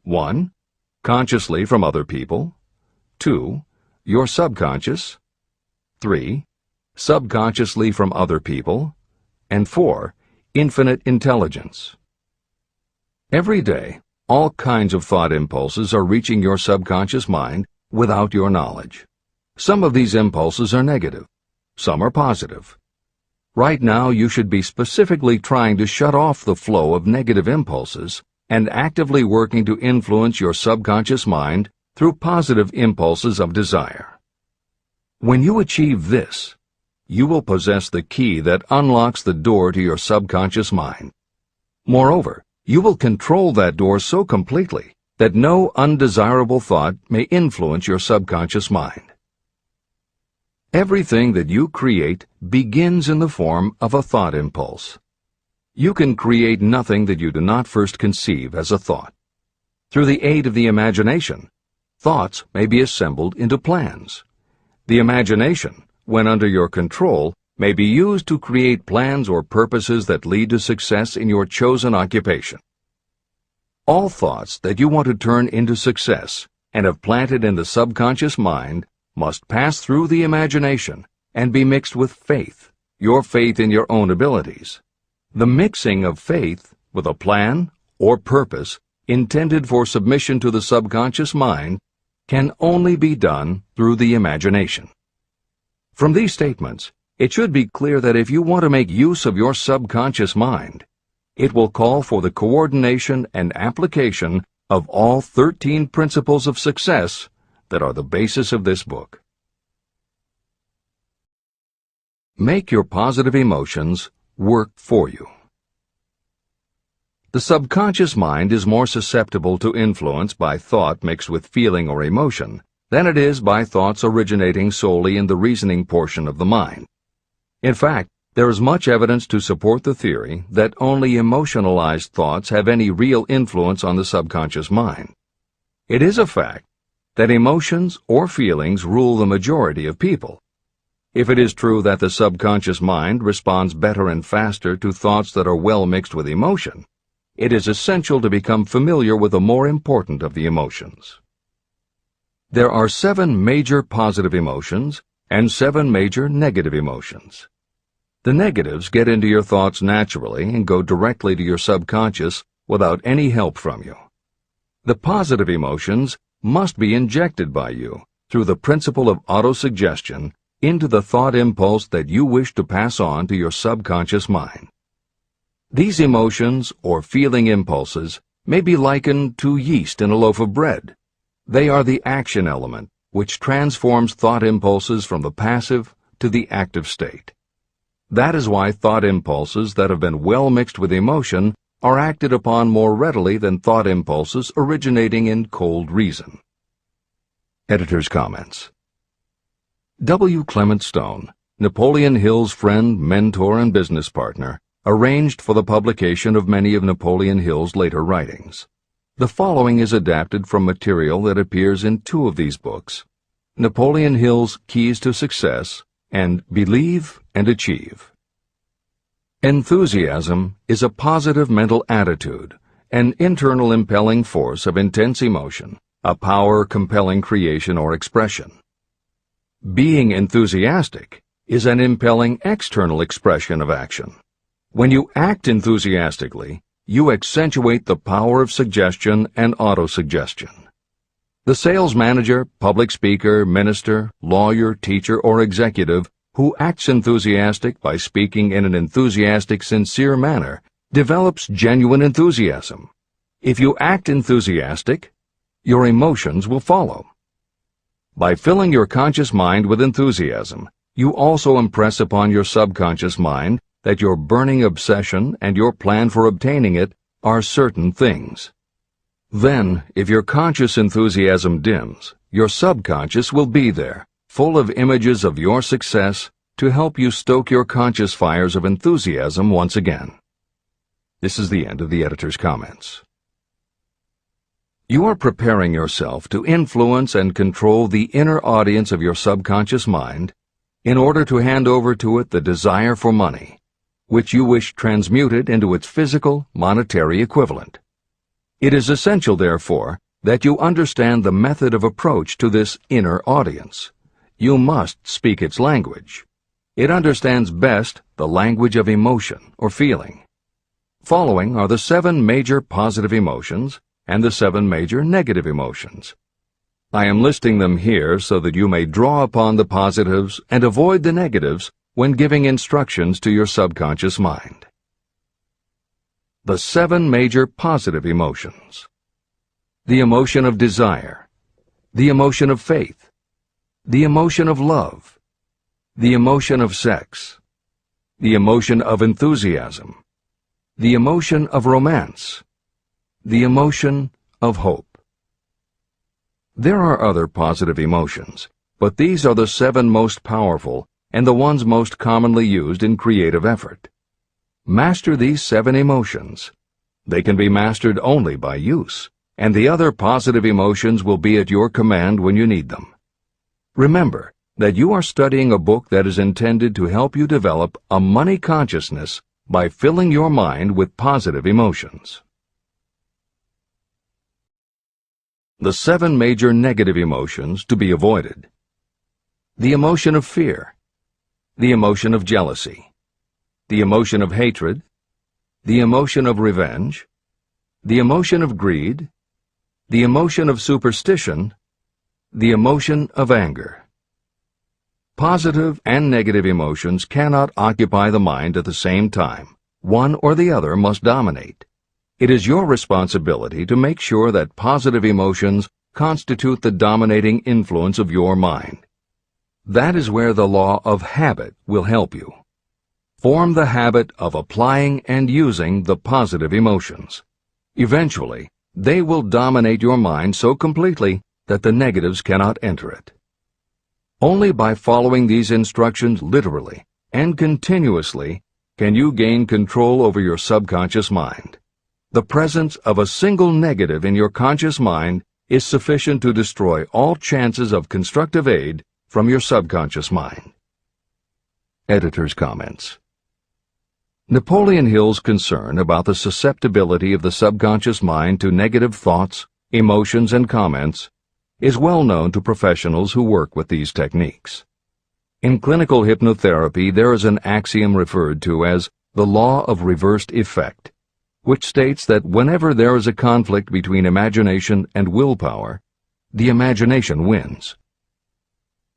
1. Consciously from other people. 2. Your subconscious. 3. Subconsciously from other people. And 4. Infinite intelligence. Every day, all kinds of thought impulses are reaching your subconscious mind without your knowledge. Some of these impulses are negative. Some are positive. Right now, you should be specifically trying to shut off the flow of negative impulses and actively working to influence your subconscious mind through positive impulses of desire. When you achieve this, you will possess the key that unlocks the door to your subconscious mind. Moreover, you will control that door so completely that no undesirable thought may influence your subconscious mind. Everything that you create begins in the form of a thought impulse. You can create nothing that you do not first conceive as a thought. Through the aid of the imagination, thoughts may be assembled into plans. The imagination, when under your control, may be used to create plans or purposes that lead to success in your chosen occupation. All thoughts that you want to turn into success and have planted in the subconscious mind must pass through the imagination and be mixed with faith, your faith in your own abilities. The mixing of faith with a plan or purpose intended for submission to the subconscious mind can only be done through the imagination. From these statements, it should be clear that if you want to make use of your subconscious mind, it will call for the coordination and application of all 13 principles of success that are the basis of this book. Make your positive emotions work for you. The subconscious mind is more susceptible to influence by thought mixed with feeling or emotion than it is by thoughts originating solely in the reasoning portion of the mind. In fact, there is much evidence to support the theory that only emotionalized thoughts have any real influence on the subconscious mind. It is a fact that emotions or feelings rule the majority of people. If it is true that the subconscious mind responds better and faster to thoughts that are well mixed with emotion, it is essential to become familiar with the more important of the emotions. There are 7 major positive emotions and 7 major negative emotions. The negatives get into your thoughts naturally and go directly to your subconscious without any help from you. The positive emotions must be injected by you through the principle of autosuggestion into the thought impulse that you wish to pass on to your subconscious mind. These emotions or feeling impulses may be likened to yeast in a loaf of bread. They are the action element which transforms thought impulses from the passive to the active state. That is why thought impulses that have been well mixed with emotion are acted upon more readily than thought impulses originating in cold reason. Editor's comments. W. Clement Stone, Napoleon Hill's friend, mentor, and business partner, arranged for the publication of many of Napoleon Hill's later writings. The following is adapted from material that appears in 2 of these books, Napoleon Hill's Keys to Success and Believe and Achieve. Enthusiasm is a positive mental attitude, an internal impelling force of intense emotion, a power compelling creation or expression. Being enthusiastic is an impelling external expression of action. When you act enthusiastically, you accentuate the power of suggestion and autosuggestion. The sales manager, public speaker, minister, lawyer, teacher, or executive who acts enthusiastic by speaking in an enthusiastic, sincere manner develops genuine enthusiasm. If you act enthusiastic, your emotions will follow. By filling your conscious mind with enthusiasm, you also impress upon your subconscious mind that your burning obsession and your plan for obtaining it are certain things. Then, if your conscious enthusiasm dims, your subconscious will be there, full of images of your success, to help you stoke your conscious fires of enthusiasm once again. This is the end of the editor's comments. You are preparing yourself to influence and control the inner audience of your subconscious mind in order to hand over to it the desire for money, which you wish transmuted into its physical, monetary equivalent. It is essential, therefore, that you understand the method of approach to this inner audience. You must speak its language. It understands best the language of emotion or feeling. Following are the 7 major positive emotions and the 7 major negative emotions. I am listing them here so that you may draw upon the positives and avoid the negatives when giving instructions to your subconscious mind. The 7 major positive emotions. The emotion of desire, the emotion of faith, the emotion of love, the emotion of sex, the emotion of enthusiasm, the emotion of romance, the emotion of hope. There are other positive emotions, but these are the 7 most powerful and the ones most commonly used in creative effort. Master these 7 emotions. They can be mastered only by use, and the other positive emotions will be at your command when you need them. Remember that you are studying a book that is intended to help you develop a money consciousness by filling your mind with positive emotions. The 7 major negative emotions to be avoided. The emotion of fear, the emotion of jealousy, the emotion of hatred, the emotion of revenge, the emotion of greed, the emotion of superstition, the emotion of anger. Positive and negative emotions cannot occupy the mind at the same time. One or the other must dominate. It is your responsibility to make sure that positive emotions constitute the dominating influence of your mind. That is where the law of habit will help you. Form the habit of applying and using the positive emotions. Eventually, they will dominate your mind so completely that the negatives cannot enter it. Only by following these instructions literally and continuously can you gain control over your subconscious mind. The presence of a single negative in your conscious mind is sufficient to destroy all chances of constructive aid from your subconscious mind. Editor's comments. Napoleon Hill's concern about the susceptibility of the subconscious mind to negative thoughts, emotions, and comments is well known to professionals who work with these techniques. In clinical hypnotherapy, there is an axiom referred to as the law of reversed effect, which states that whenever there is a conflict between imagination and willpower, the imagination wins.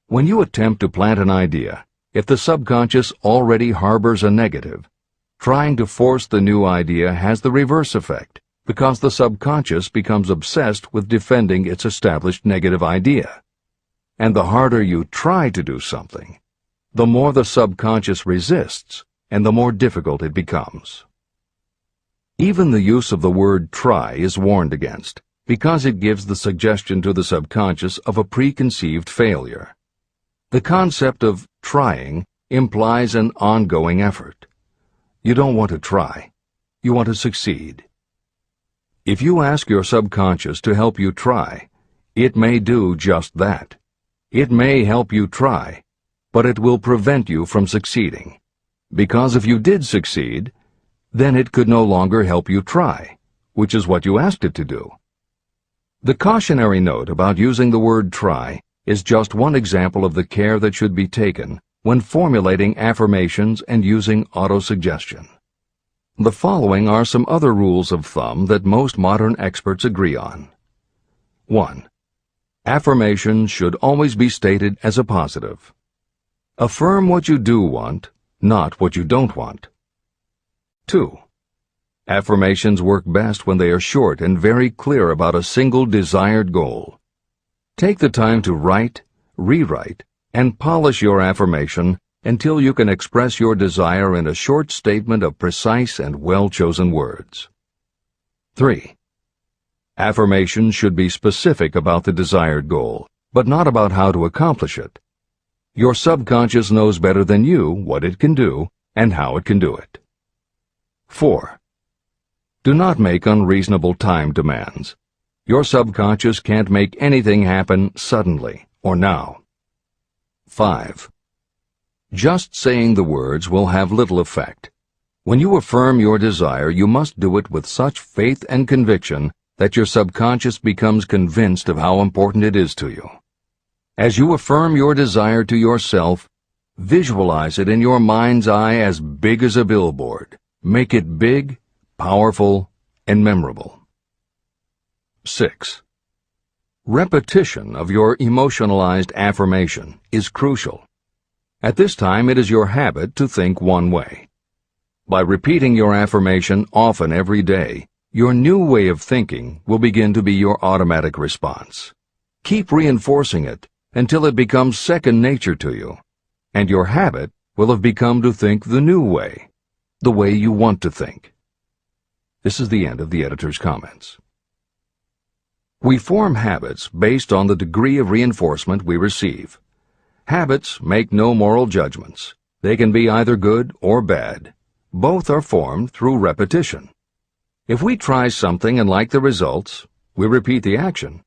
When you attempt to plant an idea, if the subconscious already harbors a negative, trying to force the new idea has the reverse effect, because the subconscious becomes obsessed with defending its established negative idea. And the harder you try to do something, the more the subconscious resists, and the more difficult it becomes. Even the use of the word try is warned against, because it gives the suggestion to the subconscious of a preconceived failure. The concept of trying implies an ongoing effort. You don't want to try. You want to succeed. If you ask your subconscious to help you try, it may do just that. It may help you try, but it will prevent you from succeeding. Because if you did succeed, then it could no longer help you try, which is what you asked it to do. The cautionary note about using the word try is just one example of the care that should be taken when formulating affirmations and using autosuggestion. The following are some other rules of thumb that most modern experts agree on. 1. Affirmations should always be stated as a positive. Affirm what you do want, not what you don't want. 2. Affirmations work best when they are short and very clear about a single desired goal. Take the time to write, rewrite, and polish your affirmation until you can express your desire in a short statement of precise and well-chosen words. 3. Affirmations should be specific about the desired goal, but not about how to accomplish it. Your subconscious knows better than you what it can do and how it can do it. 4. Do not make unreasonable time demands. Your subconscious can't make anything happen suddenly or now. 5. Just saying the words will have little effect. When you affirm your desire, you must do it with such faith and conviction that your subconscious becomes convinced of how important it is to you. As you affirm your desire to yourself, visualize it in your mind's eye as big as a billboard. Make it big, powerful, and memorable. 6. Repetition of your emotionalized affirmation is crucial. At this time, it is your habit to think one way. By repeating your affirmation often every day, your new way of thinking will begin to be your automatic response. Keep reinforcing it until it becomes second nature to you, and your habit will have become to think the new way, the way you want to think. This is the end of the editor's comments. We form habits based on the degree of reinforcement we receive. Habits make no moral judgments. They can be either good or bad. Both are formed through repetition. If we try something and like the results, we repeat the action.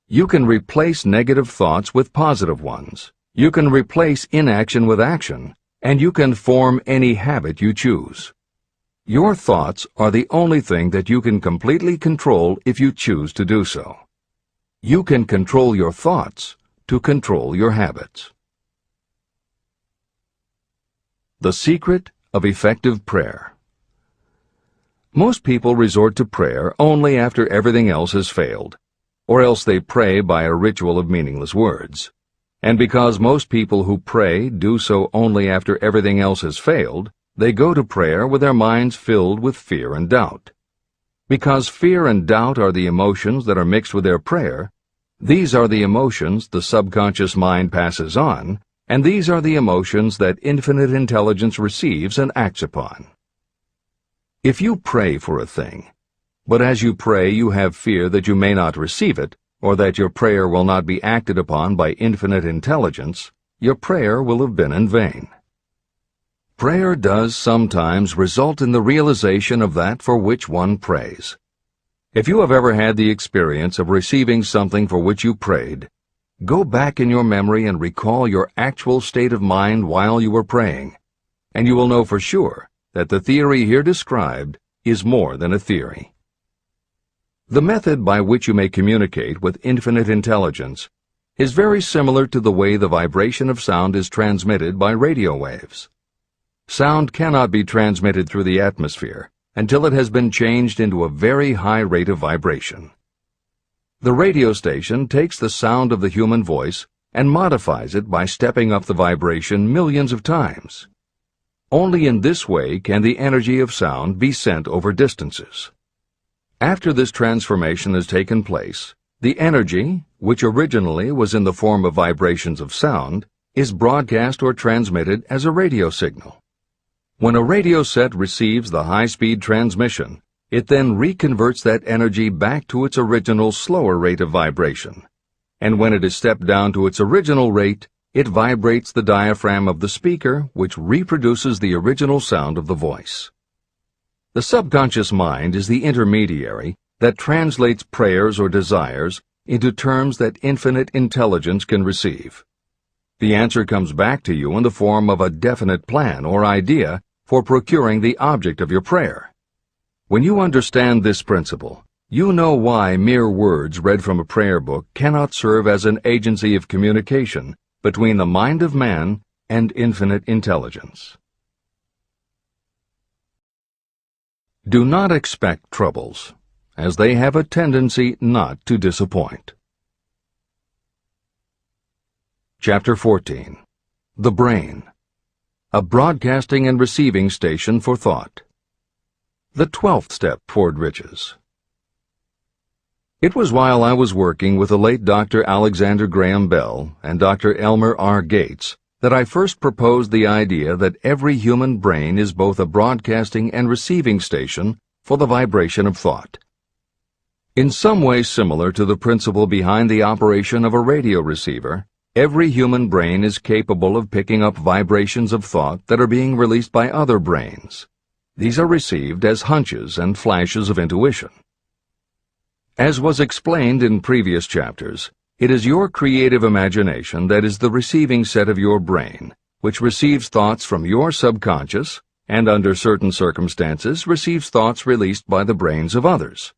You can replace negative thoughts with positive ones. You can replace inaction with action, and you can form any habit you choose. Your thoughts are the only thing that you can completely control if you choose to do so. You can control your thoughts to control your habits. The secret of effective prayer. Most people resort to prayer only after everything else has failed, or else they pray by a ritual of meaningless words. And because most people who pray do so only after everything else has failed, they go to prayer with their minds filled with fear and doubt. Because fear and doubt are the emotions that are mixed with their prayer, these are the emotions the subconscious mind passes on, and these are the emotions that infinite intelligence receives and acts upon. If you pray for a thing, but as you pray you have fear that you may not receive it, or that your prayer will not be acted upon by infinite intelligence, your prayer will have been in vain. Prayer does sometimes result in the realization of that for which one prays. If you have ever had the experience of receiving something for which you prayed, go back in your memory and recall your actual state of mind while you were praying, and you will know for sure that the theory here described is more than a theory. The method by which you may communicate with infinite intelligence is very similar to the way the vibration of sound is transmitted by radio waves. Sound cannot be transmitted through the atmosphere until it has been changed into a very high rate of vibration. The radio station takes the sound of the human voice and modifies it by stepping up the vibration millions of times. Only in this way can the energy of sound be sent over distances. After this transformation has taken place, the energy, which originally was in the form of vibrations of sound, is broadcast or transmitted as a radio signal. When a radio set receives the high-speed transmission, it then reconverts that energy back to its original slower rate of vibration. And when it is stepped down to its original rate, it vibrates the diaphragm of the speaker, which reproduces the original sound of the voice. The subconscious mind is the intermediary that translates prayers or desires into terms that infinite intelligence can receive. The answer comes back to you in the form of a definite plan or idea for procuring the object of your prayer. When you understand this principle, you know why mere words read from a prayer book cannot serve as an agency of communication between the mind of man and infinite intelligence. Do not expect troubles, as they have a tendency not to disappoint. Chapter 14. The Brain. A broadcasting and receiving station for thought. The 12th step toward riches. It was while I was working with the late Dr. Alexander Graham Bell and Dr. Elmer R. Gates that I first proposed the idea that every human brain is both a broadcasting and receiving station for the vibration of thought. In some way similar to the principle behind the operation of a radio receiver, every human brain is capable of picking up vibrations of thought that are being released by other brains. These are received as hunches and flashes of intuition. As was explained in previous chapters, it is your creative imagination that is the receiving set of your brain, which receives thoughts from your subconscious and, under certain circumstances, receives thoughts released by the brains of others.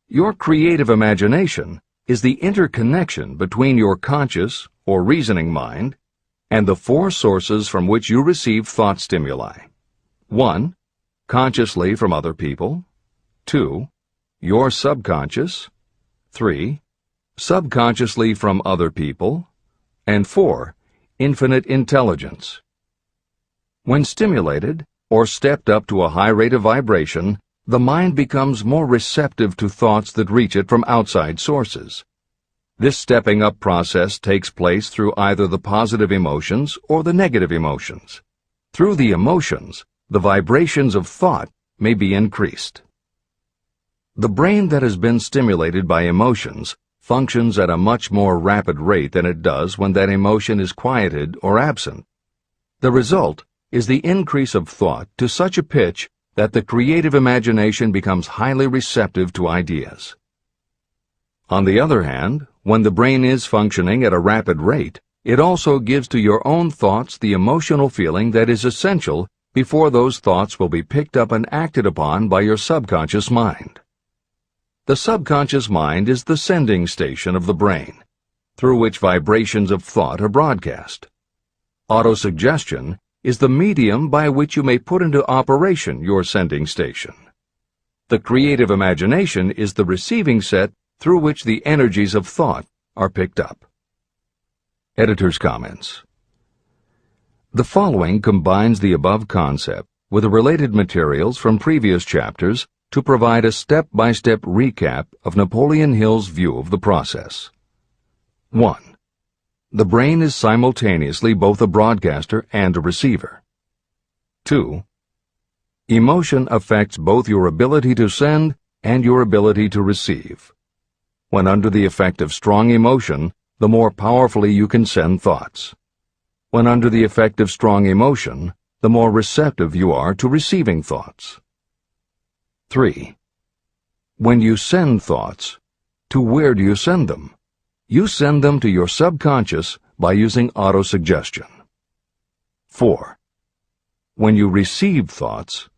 Your creative imagination is the interconnection between your conscious or reasoning mind and the four sources from which you receive thought stimuli. 1. Consciously from other people. 2. Your subconscious. 3. Subconsciously from other people. And 4. Infinite intelligence. When stimulated, or stepped up to a high rate of vibration, the mind becomes more receptive to thoughts that reach it from outside sources. This stepping up process takes place through either the positive emotions or the negative emotions. Through the emotions, the vibrations of thought may be increased. The brain that has been stimulated by emotions functions at a much more rapid rate than it does when that emotion is quieted or absent. The result is the increase of thought to such a pitch that the creative imagination becomes highly receptive to ideas. On the other hand, when the brain is functioning at a rapid rate, it also gives to your own thoughts the emotional feeling that is essential before those thoughts will be picked up and acted upon by your subconscious mind. The subconscious mind is the sending station of the brain, through which vibrations of thought are broadcast. Autosuggestion is the medium by which you may put into operation your sending station. The creative imagination is the receiving set through which the energies of thought are picked up. Editor's comments. The following combines the above concept with the related materials from previous chapters to provide a step-by-step recap of Napoleon Hill's view of the process. 1. The brain is simultaneously both a broadcaster and a receiver. 2. Emotion affects both your ability to send and your ability to receive. When under the effect of strong emotion, the more powerfully you can send thoughts. When under the effect of strong emotion, the more receptive you are to receiving thoughts. 3. When you send thoughts, to where do you send them? You send them to your subconscious by using autosuggestion. 4. When you receive thoughts,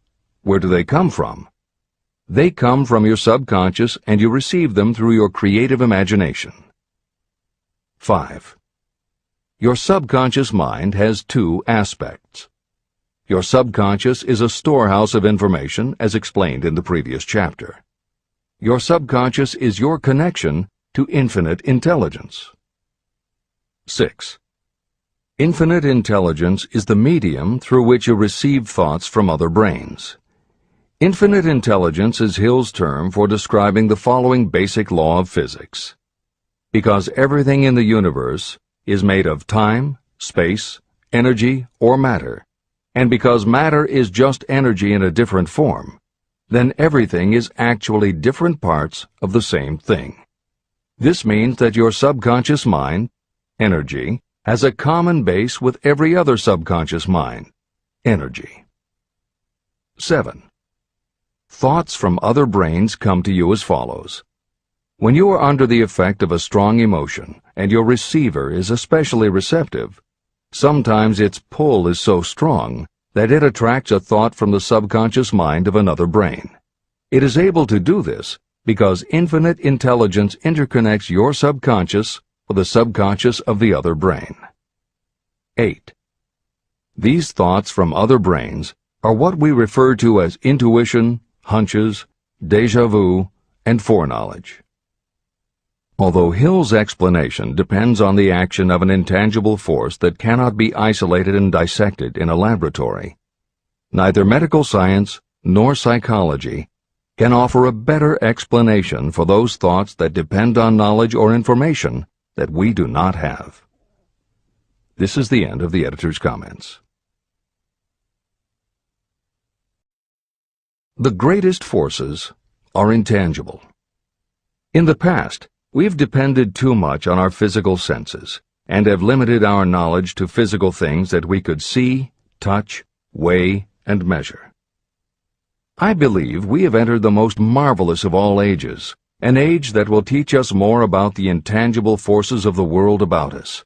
where do they come from? They come from your subconscious and you receive them through your creative imagination. 5. Your subconscious mind has two aspects. Your subconscious is a storehouse of information, as explained in the previous chapter. Your subconscious is your connection to infinite intelligence. 6. Infinite intelligence is the medium through which you receive thoughts from other brains. Infinite intelligence is Hill's term for describing the following basic law of physics. Because everything in the universe is made of time, space, energy, or matter, and because matter is just energy in a different form, then everything is actually different parts of the same thing. This means that your subconscious mind, energy, has a common base with every other subconscious mind, energy. 7. Thoughts from other brains come to you as follows. When you are under the effect of a strong emotion and your receiver is especially receptive, sometimes its pull is so strong that it attracts a thought from the subconscious mind of another brain. It is able to do this because infinite intelligence interconnects your subconscious with the subconscious of the other brain. 8. These thoughts from other brains are what we refer to as intuition, hunches, déjà vu, and foreknowledge. Although Hill's explanation depends on the action of an intangible force that cannot be isolated and dissected in a laboratory, neither medical science nor psychology can offer a better explanation for those thoughts that depend on knowledge or information that we do not have. This is the end of the editor's comments. The greatest forces are intangible. In the past, we've depended too much on our physical senses and have limited our knowledge to physical things that we could see, touch, weigh, and measure. I believe we have entered the most marvelous of all ages, an age that will teach us more about the intangible forces of the world about us.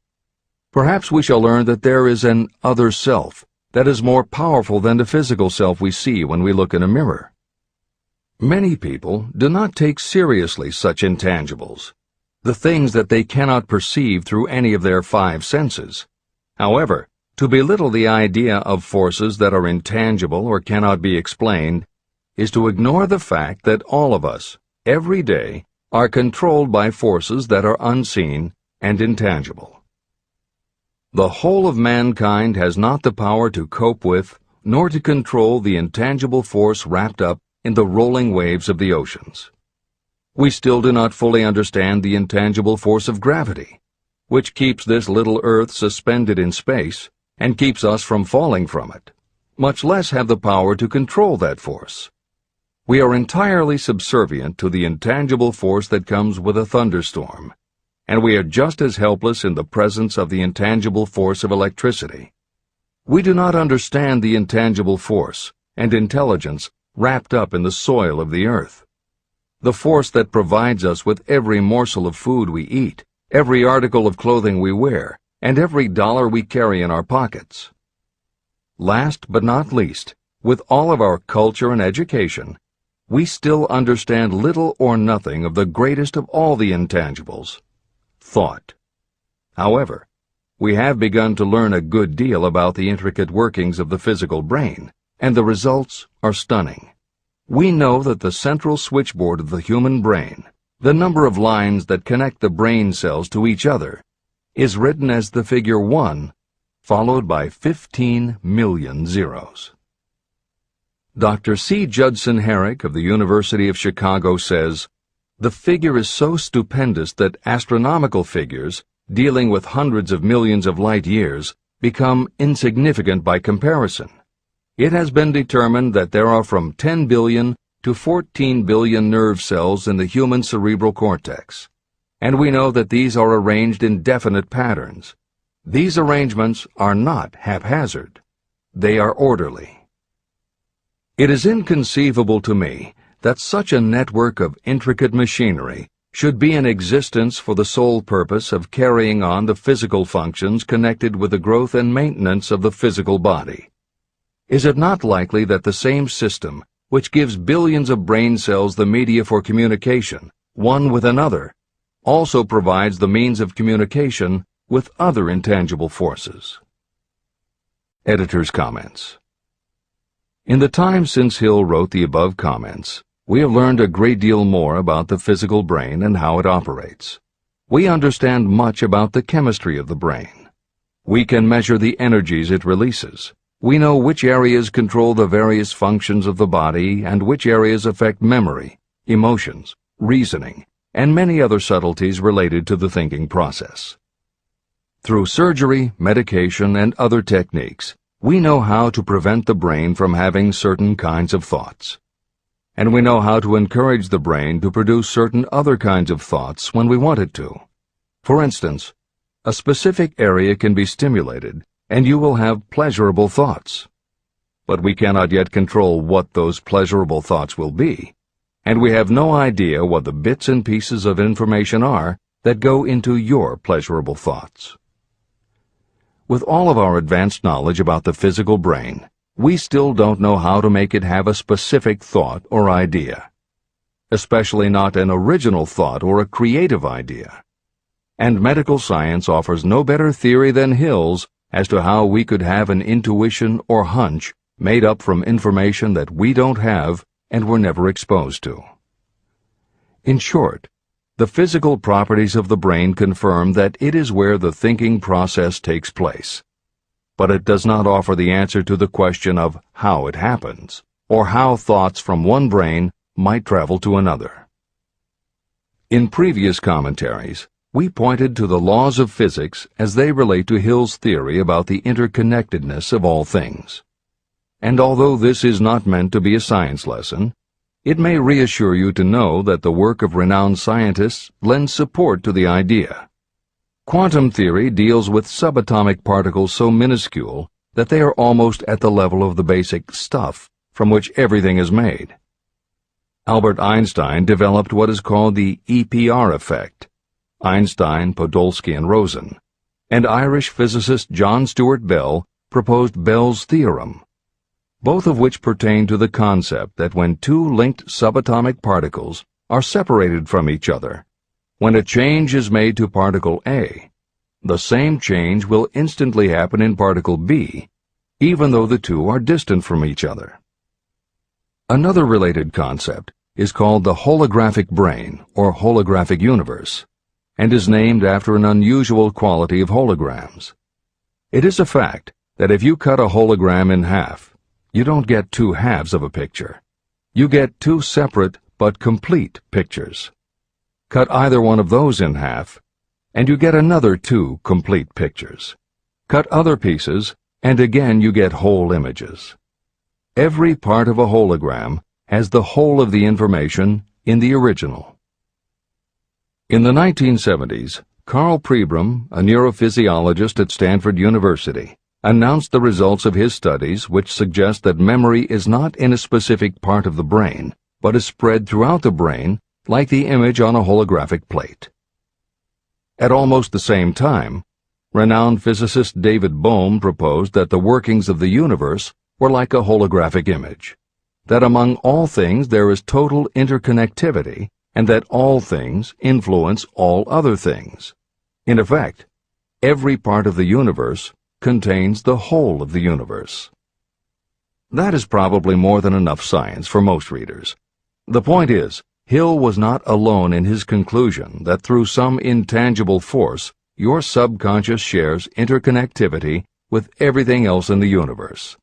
Perhaps we shall learn that there is an other self that is more powerful than the physical self we see when we look in a mirror. Many people do not take seriously such intangibles, the things that they cannot perceive through any of their five senses. However, to belittle the idea of forces that are intangible or cannot be explained is to ignore the fact that all of us, every day, are controlled by forces that are unseen and intangible. The whole of mankind has not the power to cope with, nor to control the intangible force wrapped up in the rolling waves of the oceans. We still do not fully understand the intangible force of gravity, which keeps this little Earth suspended in space and keeps us from falling from it, much less have the power to control that force. We are entirely subservient to the intangible force that comes with a thunderstorm, and we are just as helpless in the presence of the intangible force of electricity. We do not understand the intangible force and intelligence wrapped up in the soil of the earth, the force that provides us with every morsel of food we eat, every article of clothing we wear, and every dollar we carry in our pockets. Last but not least, with all of our culture and education, we still understand little or nothing of the greatest of all the intangibles, thought. However, we have begun to learn a good deal about the intricate workings of the physical brain, and the results are stunning. We know that the central switchboard of the human brain, the number of lines that connect the brain cells to each other, is written as the figure 1, followed by 15 million zeros. Dr. C. Judson Herrick of the University of Chicago says, "The figure is so stupendous that astronomical figures, dealing with hundreds of millions of light years, become insignificant by comparison. It has been determined that there are from 10 billion to 14 billion nerve cells in the human cerebral cortex, and we know that these are arranged in definite patterns. These arrangements are not haphazard. They are orderly. It is inconceivable to me that such a network of intricate machinery should be in existence for the sole purpose of carrying on the physical functions connected with the growth and maintenance of the physical body. Is it not likely that the same system, which gives billions of brain cells the media for communication, one with another, also provides the means of communication with other intangible forces?" Editor's comments. In the time since Hill wrote the above comments, we have learned a great deal more about the physical brain and how it operates. We understand much about the chemistry of the brain. We can measure the energies it releases. We know which areas control the various functions of the body and which areas affect memory, emotions, reasoning, and many other subtleties related to the thinking process. Through surgery, medication, and other techniques, we know how to prevent the brain from having certain kinds of thoughts. And we know how to encourage the brain to produce certain other kinds of thoughts when we want it to. For instance, a specific area can be stimulated, and you will have pleasurable thoughts. But we cannot yet control what those pleasurable thoughts will be, and we have no idea what the bits and pieces of information are that go into your pleasurable thoughts. With all of our advanced knowledge about the physical brain, we still don't know how to make it have a specific thought or idea, especially not an original thought or a creative idea. And medical science offers no better theory than Hill's as to how we could have an intuition or hunch made up from information that we don't have and were never exposed to. In short, the physical properties of the brain confirm that it is where the thinking process takes place, but it does not offer the answer to the question of how it happens, or how thoughts from one brain might travel to another. In previous commentaries, we pointed to the laws of physics as they relate to Hill's theory about the interconnectedness of all things. And although this is not meant to be a science lesson, it may reassure you to know that the work of renowned scientists lends support to the idea. Quantum theory deals with subatomic particles so minuscule that they are almost at the level of the basic stuff from which everything is made. Albert Einstein developed what is called the EPR effect. Einstein, Podolsky, and Rosen. And Irish physicist John Stuart Bell proposed Bell's theorem, both of which pertain to the concept that when two linked subatomic particles are separated from each other, when a change is made to particle A, the same change will instantly happen in particle B, even though the two are distant from each other. Another related concept is called the holographic brain or holographic universe, and is named after an unusual quality of holograms. It is a fact that if you cut a hologram in half, you don't get two halves of a picture. You get two separate but complete pictures. Cut either one of those in half, and you get another two complete pictures. Cut other pieces, and again you get whole images. Every part of a hologram has the whole of the information in the original. In the 1970s, Carl Pribram, a neurophysiologist at Stanford University, announced the results of his studies which suggest that memory is not in a specific part of the brain, but is spread throughout the brain like the image on a holographic plate. At almost the same time, renowned physicist David Bohm proposed that the workings of the universe were like a holographic image, that among all things there is total interconnectivity, and that all things influence all other things. In effect, every part of the universe contains the whole of the universe. That is probably more than enough science for most readers. The point is, Hill was not alone in his conclusion that through some intangible force, your subconscious shares interconnectivity with everything else in the universe.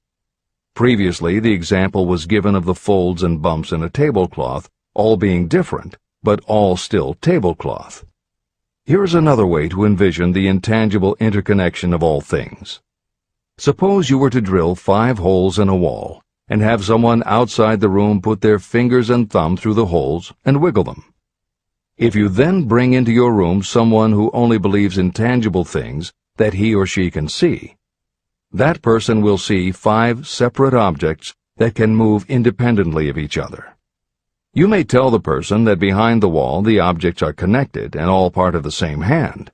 Previously, the example was given of the folds and bumps in a tablecloth, all being different, but all still tablecloth. Here is another way to envision the intangible interconnection of all things. Suppose you were to drill 5 holes in a wall, and have someone outside the room put their fingers and thumb through the holes and wiggle them. If you then bring into your room someone who only believes in tangible things that he or she can see, that person will see 5 separate objects that can move independently of each other. You may tell the person that behind the wall the objects are connected and all part of the same hand,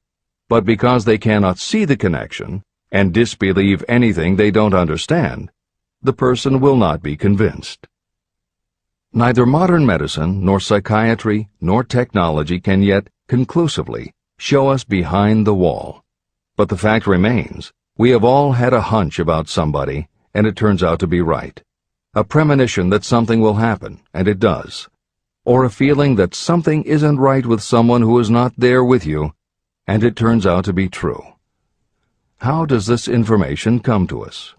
but because they cannot see the connection and disbelieve anything they don't understand, the person will not be convinced. Neither modern medicine, nor psychiatry, nor technology can yet conclusively show us behind the wall. But the fact remains, we have all had a hunch about somebody, and it turns out to be right. A premonition that something will happen, and it does. Or a feeling that something isn't right with someone who is not there with you, and it turns out to be true. How does this information come to us?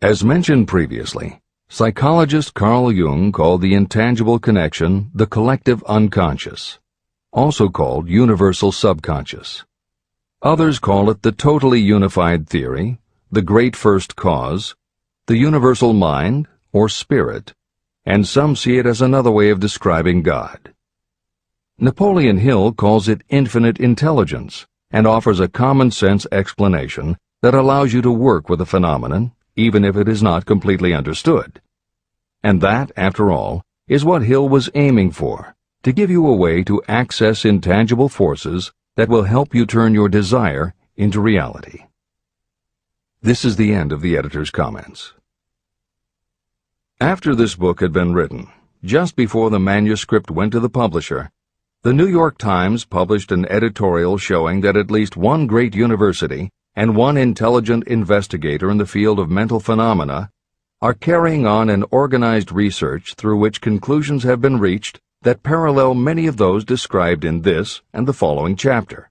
As mentioned previously, psychologist Carl Jung called the intangible connection the collective unconscious, also called universal subconscious. Others call it the totally unified theory, the great first cause, the universal mind, or spirit, and some see it as another way of describing God. Napoleon Hill calls it infinite intelligence and offers a common-sense explanation that allows you to work with a phenomenon, even if it is not completely understood. And that, after all, is what Hill was aiming for, to give you a way to access intangible forces that will help you turn your desire into reality. This is the end of the editor's comments. After this book had been written, just before the manuscript went to the publisher, the New York Times published an editorial showing that at least one great university and one intelligent investigator in the field of mental phenomena are carrying on an organized research through which conclusions have been reached that parallel many of those described in this and the following chapter.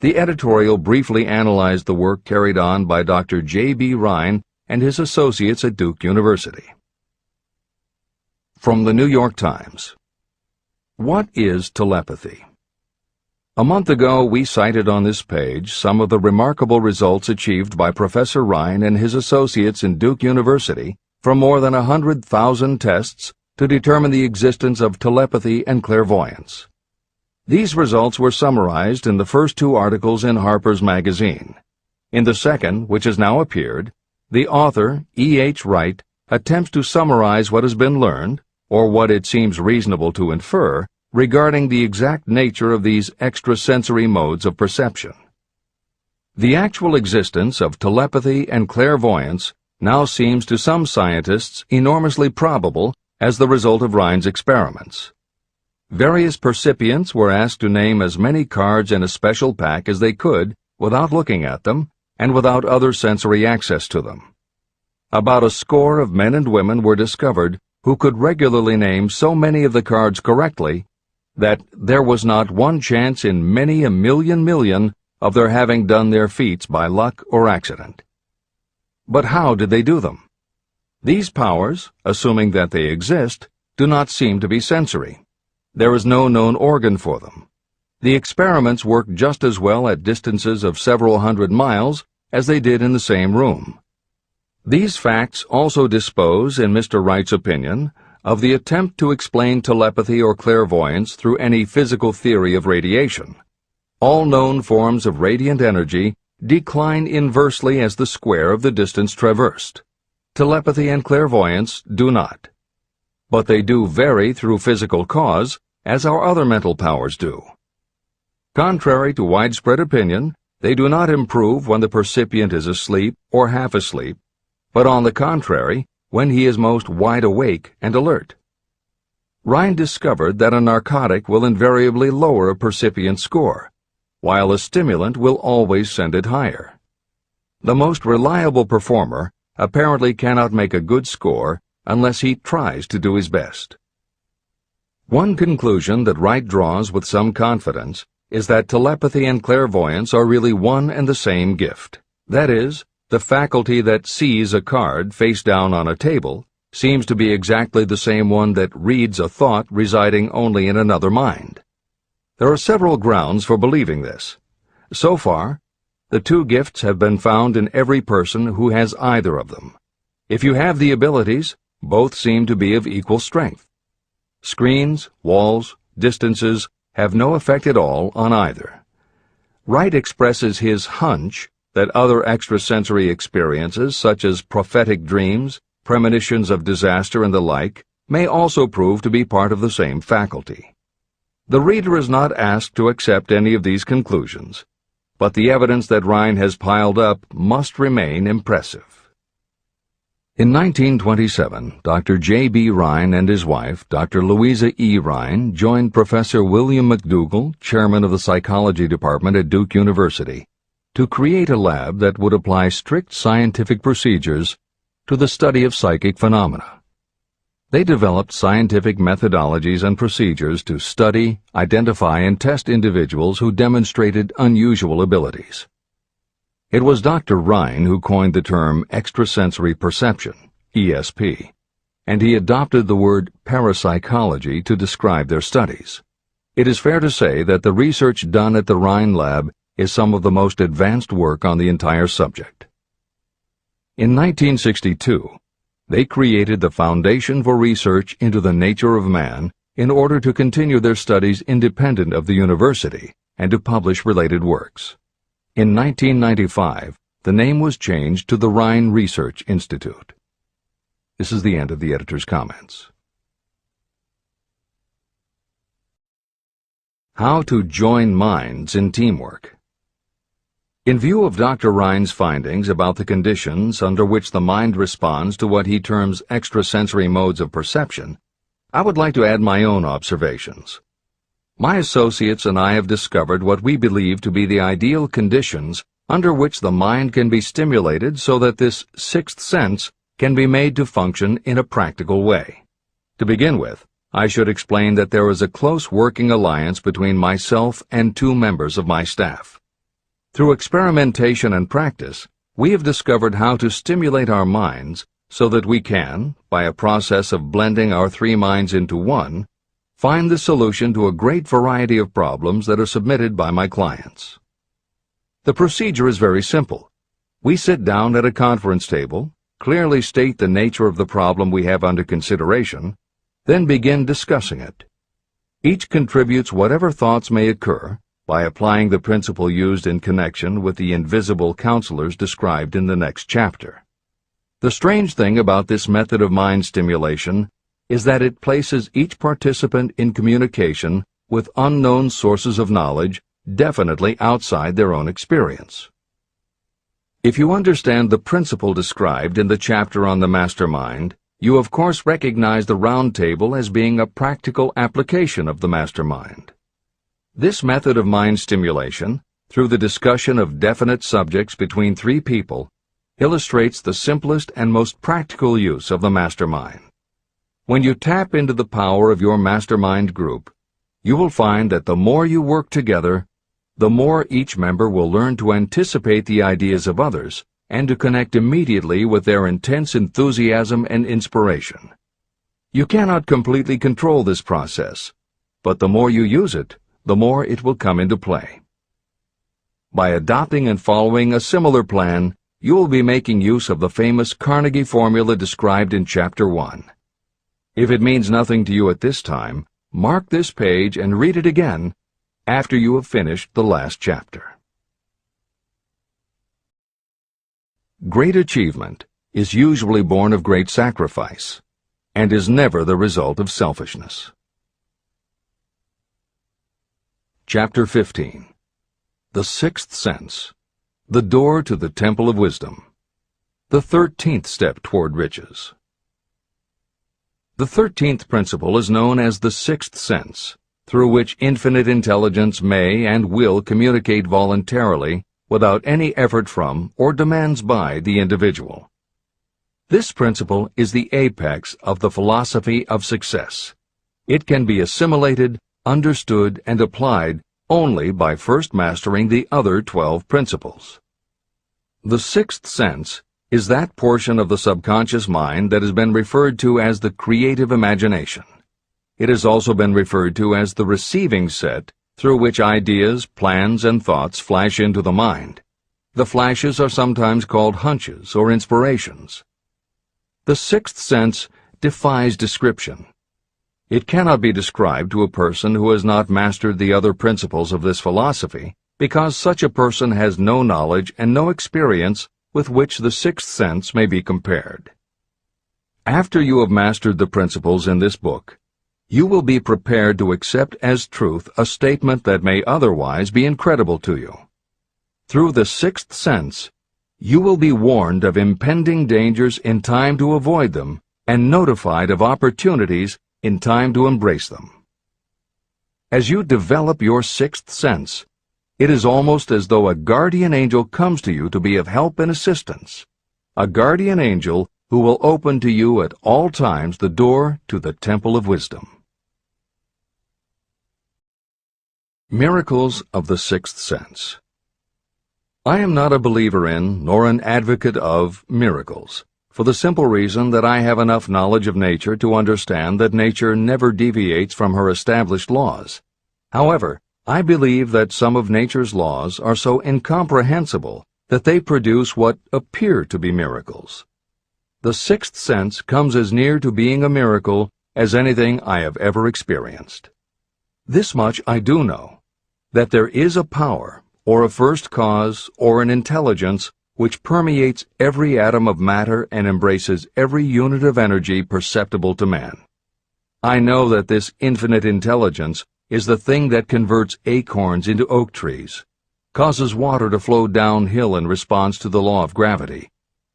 The editorial briefly analyzed the work carried on by Dr. J.B. Rhine and his associates at Duke University. From the New York Times. What is telepathy? A month ago, we cited on this page some of the remarkable results achieved by Professor Rhine and his associates in Duke University from more than 100,000 tests to determine the existence of telepathy and clairvoyance. These results were summarized in the first 2 articles in Harper's Magazine. In the second, which has now appeared, the author, E.H. Wright, attempts to summarize what has been learned, or what it seems reasonable to infer, regarding the exact nature of these extrasensory modes of perception. The actual existence of telepathy and clairvoyance now seems to some scientists enormously probable as the result of Rhine's experiments. Various percipients were asked to name as many cards in a special pack as they could without looking at them and without other sensory access to them. About a score of men and women were discovered who could regularly name so many of the cards correctly that there was not one chance in many a million of their having done their feats by luck or accident. But how did they do them? These powers, assuming that they exist, do not seem to be sensory. There is no known organ for them. The experiments work just as well at distances of several hundred miles as they did in the same room. These facts also dispose, in Mr. Wright's opinion, of the attempt to explain telepathy or clairvoyance through any physical theory of radiation. All known forms of radiant energy decline inversely as the square of the distance traversed. Telepathy and clairvoyance do not. But they do vary through physical cause, as our other mental powers do. Contrary to widespread opinion, they do not improve when the percipient is asleep or half asleep, but on the contrary, when he is most wide awake and alert. Rhine discovered that a narcotic will invariably lower a percipient score, while a stimulant will always send it higher. The most reliable performer apparently cannot make a good score unless he tries to do his best. One conclusion that Wright draws with some confidence is that telepathy and clairvoyance are really one and the same gift. That is, the faculty that sees a card face down on a table seems to be exactly the same one that reads a thought residing only in another mind. There are several grounds for believing this. So far, the two gifts have been found in every person who has either of them. If you have the abilities, both seem to be of equal strength. Screens, walls, distances have no effect at all on either. Wright expresses his hunch that other extrasensory experiences, such as prophetic dreams, premonitions of disaster, and the like, may also prove to be part of the same faculty. The reader is not asked to accept any of these conclusions, but the evidence that Rhine has piled up must remain impressive. In 1927, Dr. J.B. Rhine and his wife, Dr. Louisa E. Rhine, joined Professor William McDougall, chairman of the psychology department at Duke University, to create a lab that would apply strict scientific procedures to the study of psychic phenomena. They developed scientific methodologies and procedures to study, identify, and test individuals who demonstrated unusual abilities. It was Dr. Rhine who coined the term extrasensory perception, ESP, and he adopted the word parapsychology to describe their studies. It is fair to say that the research done at the Rhine Lab is some of the most advanced work on the entire subject. In 1962, they created the Foundation for Research into the Nature of Man in order to continue their studies independent of the university and to publish related works. In 1995, the name was changed to the Rhine Research Institute. This is the end of the editor's comments. How to join minds in teamwork. In view of Dr. Rhine's findings about the conditions under which the mind responds to what he terms extrasensory modes of perception, I would like to add my own observations. My associates and I have discovered what we believe to be the ideal conditions under which the mind can be stimulated so that this sixth sense can be made to function in a practical way. To begin with, I should explain that there is a close working alliance between myself and two members of my staff. Through experimentation and practice, we have discovered how to stimulate our minds so that we can, by a process of blending our three minds into one, find the solution to a great variety of problems that are submitted by my clients. The procedure is very simple. We sit down at a conference table, clearly state the nature of the problem we have under consideration, then begin discussing it. Each contributes whatever thoughts may occur by applying the principle used in connection with the invisible counselors described in the next chapter. The strange thing about this method of mind stimulation is that it places each participant in communication with unknown sources of knowledge definitely outside their own experience. If you understand the principle described in the chapter on the mastermind, you of course recognize the round table as being a practical application of the mastermind. This method of mind stimulation, through the discussion of definite subjects between three people, illustrates the simplest and most practical use of the mastermind. When you tap into the power of your mastermind group, you will find that the more you work together, the more each member will learn to anticipate the ideas of others and to connect immediately with their intense enthusiasm and inspiration. You cannot completely control this process, but the more you use it, the more it will come into play. By adopting and following a similar plan, you will be making use of the famous Carnegie formula described in Chapter 1. If it means nothing to you at this time, mark this page and read it again after you have finished the last chapter. Great achievement is usually born of great sacrifice and is never the result of selfishness. Chapter 15. The Sixth Sense, the Door to the Temple of Wisdom, the 13th Step Toward Riches. The 13th principle is known as the Sixth Sense, through which infinite intelligence may and will communicate voluntarily without any effort from or demands by the individual. This principle is the apex of the philosophy of success. It can be assimilated, understood, and applied only by first mastering the other 12 principles. The sixth sense is that portion of the subconscious mind that has been referred to as the creative imagination. It has also been referred to as the receiving set through which ideas, plans, and thoughts flash into the mind. The flashes are sometimes called hunches or inspirations. The sixth sense defies description. It cannot be described to a person who has not mastered the other principles of this philosophy, because such a person has no knowledge and no experience with which the sixth sense may be compared. After you have mastered the principles in this book, you will be prepared to accept as truth a statement that may otherwise be incredible to you. Through the sixth sense, you will be warned of impending dangers in time to avoid them and notified of opportunities in time to embrace them. As you develop your sixth sense, it is almost as though a guardian angel comes to you to be of help and assistance, a guardian angel who will open to you at all times the door to the Temple of Wisdom. Miracles of the Sixth Sense. I am not a believer in, nor an advocate of, miracles, for the simple reason that I have enough knowledge of nature to understand that nature never deviates from her established laws. However, I believe that some of nature's laws are so incomprehensible that they produce what appear to be miracles. The sixth sense comes as near to being a miracle as anything I have ever experienced. This much I do know, that there is a power, or a first cause, or an intelligence which permeates every atom of matter and embraces every unit of energy perceptible to man. I know that this infinite intelligence is the thing that converts acorns into oak trees, causes water to flow downhill in response to the law of gravity,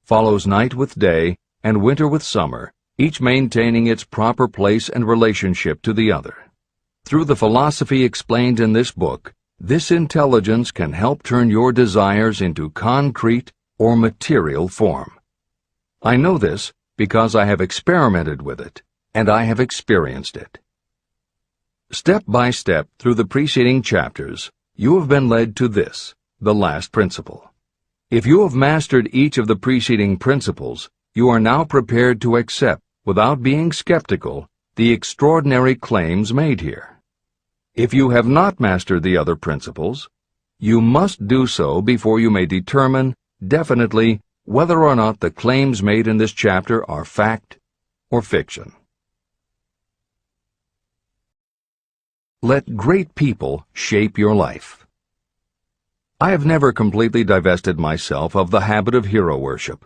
follows night with day and winter with summer, each maintaining its proper place and relationship to the other. Through the philosophy explained in this book, this intelligence can help turn your desires into concrete or material form. I know this because I have experimented with it, and I have experienced it. Step by step through the preceding chapters, you have been led to this, the last principle. If you have mastered each of the preceding principles, you are now prepared to accept, without being skeptical, the extraordinary claims made here. If you have not mastered the other principles, you must do so before you may determine definitely whether or not the claims made in this chapter are fact or fiction. Let great people shape your life. I have never completely divested myself of the habit of hero worship.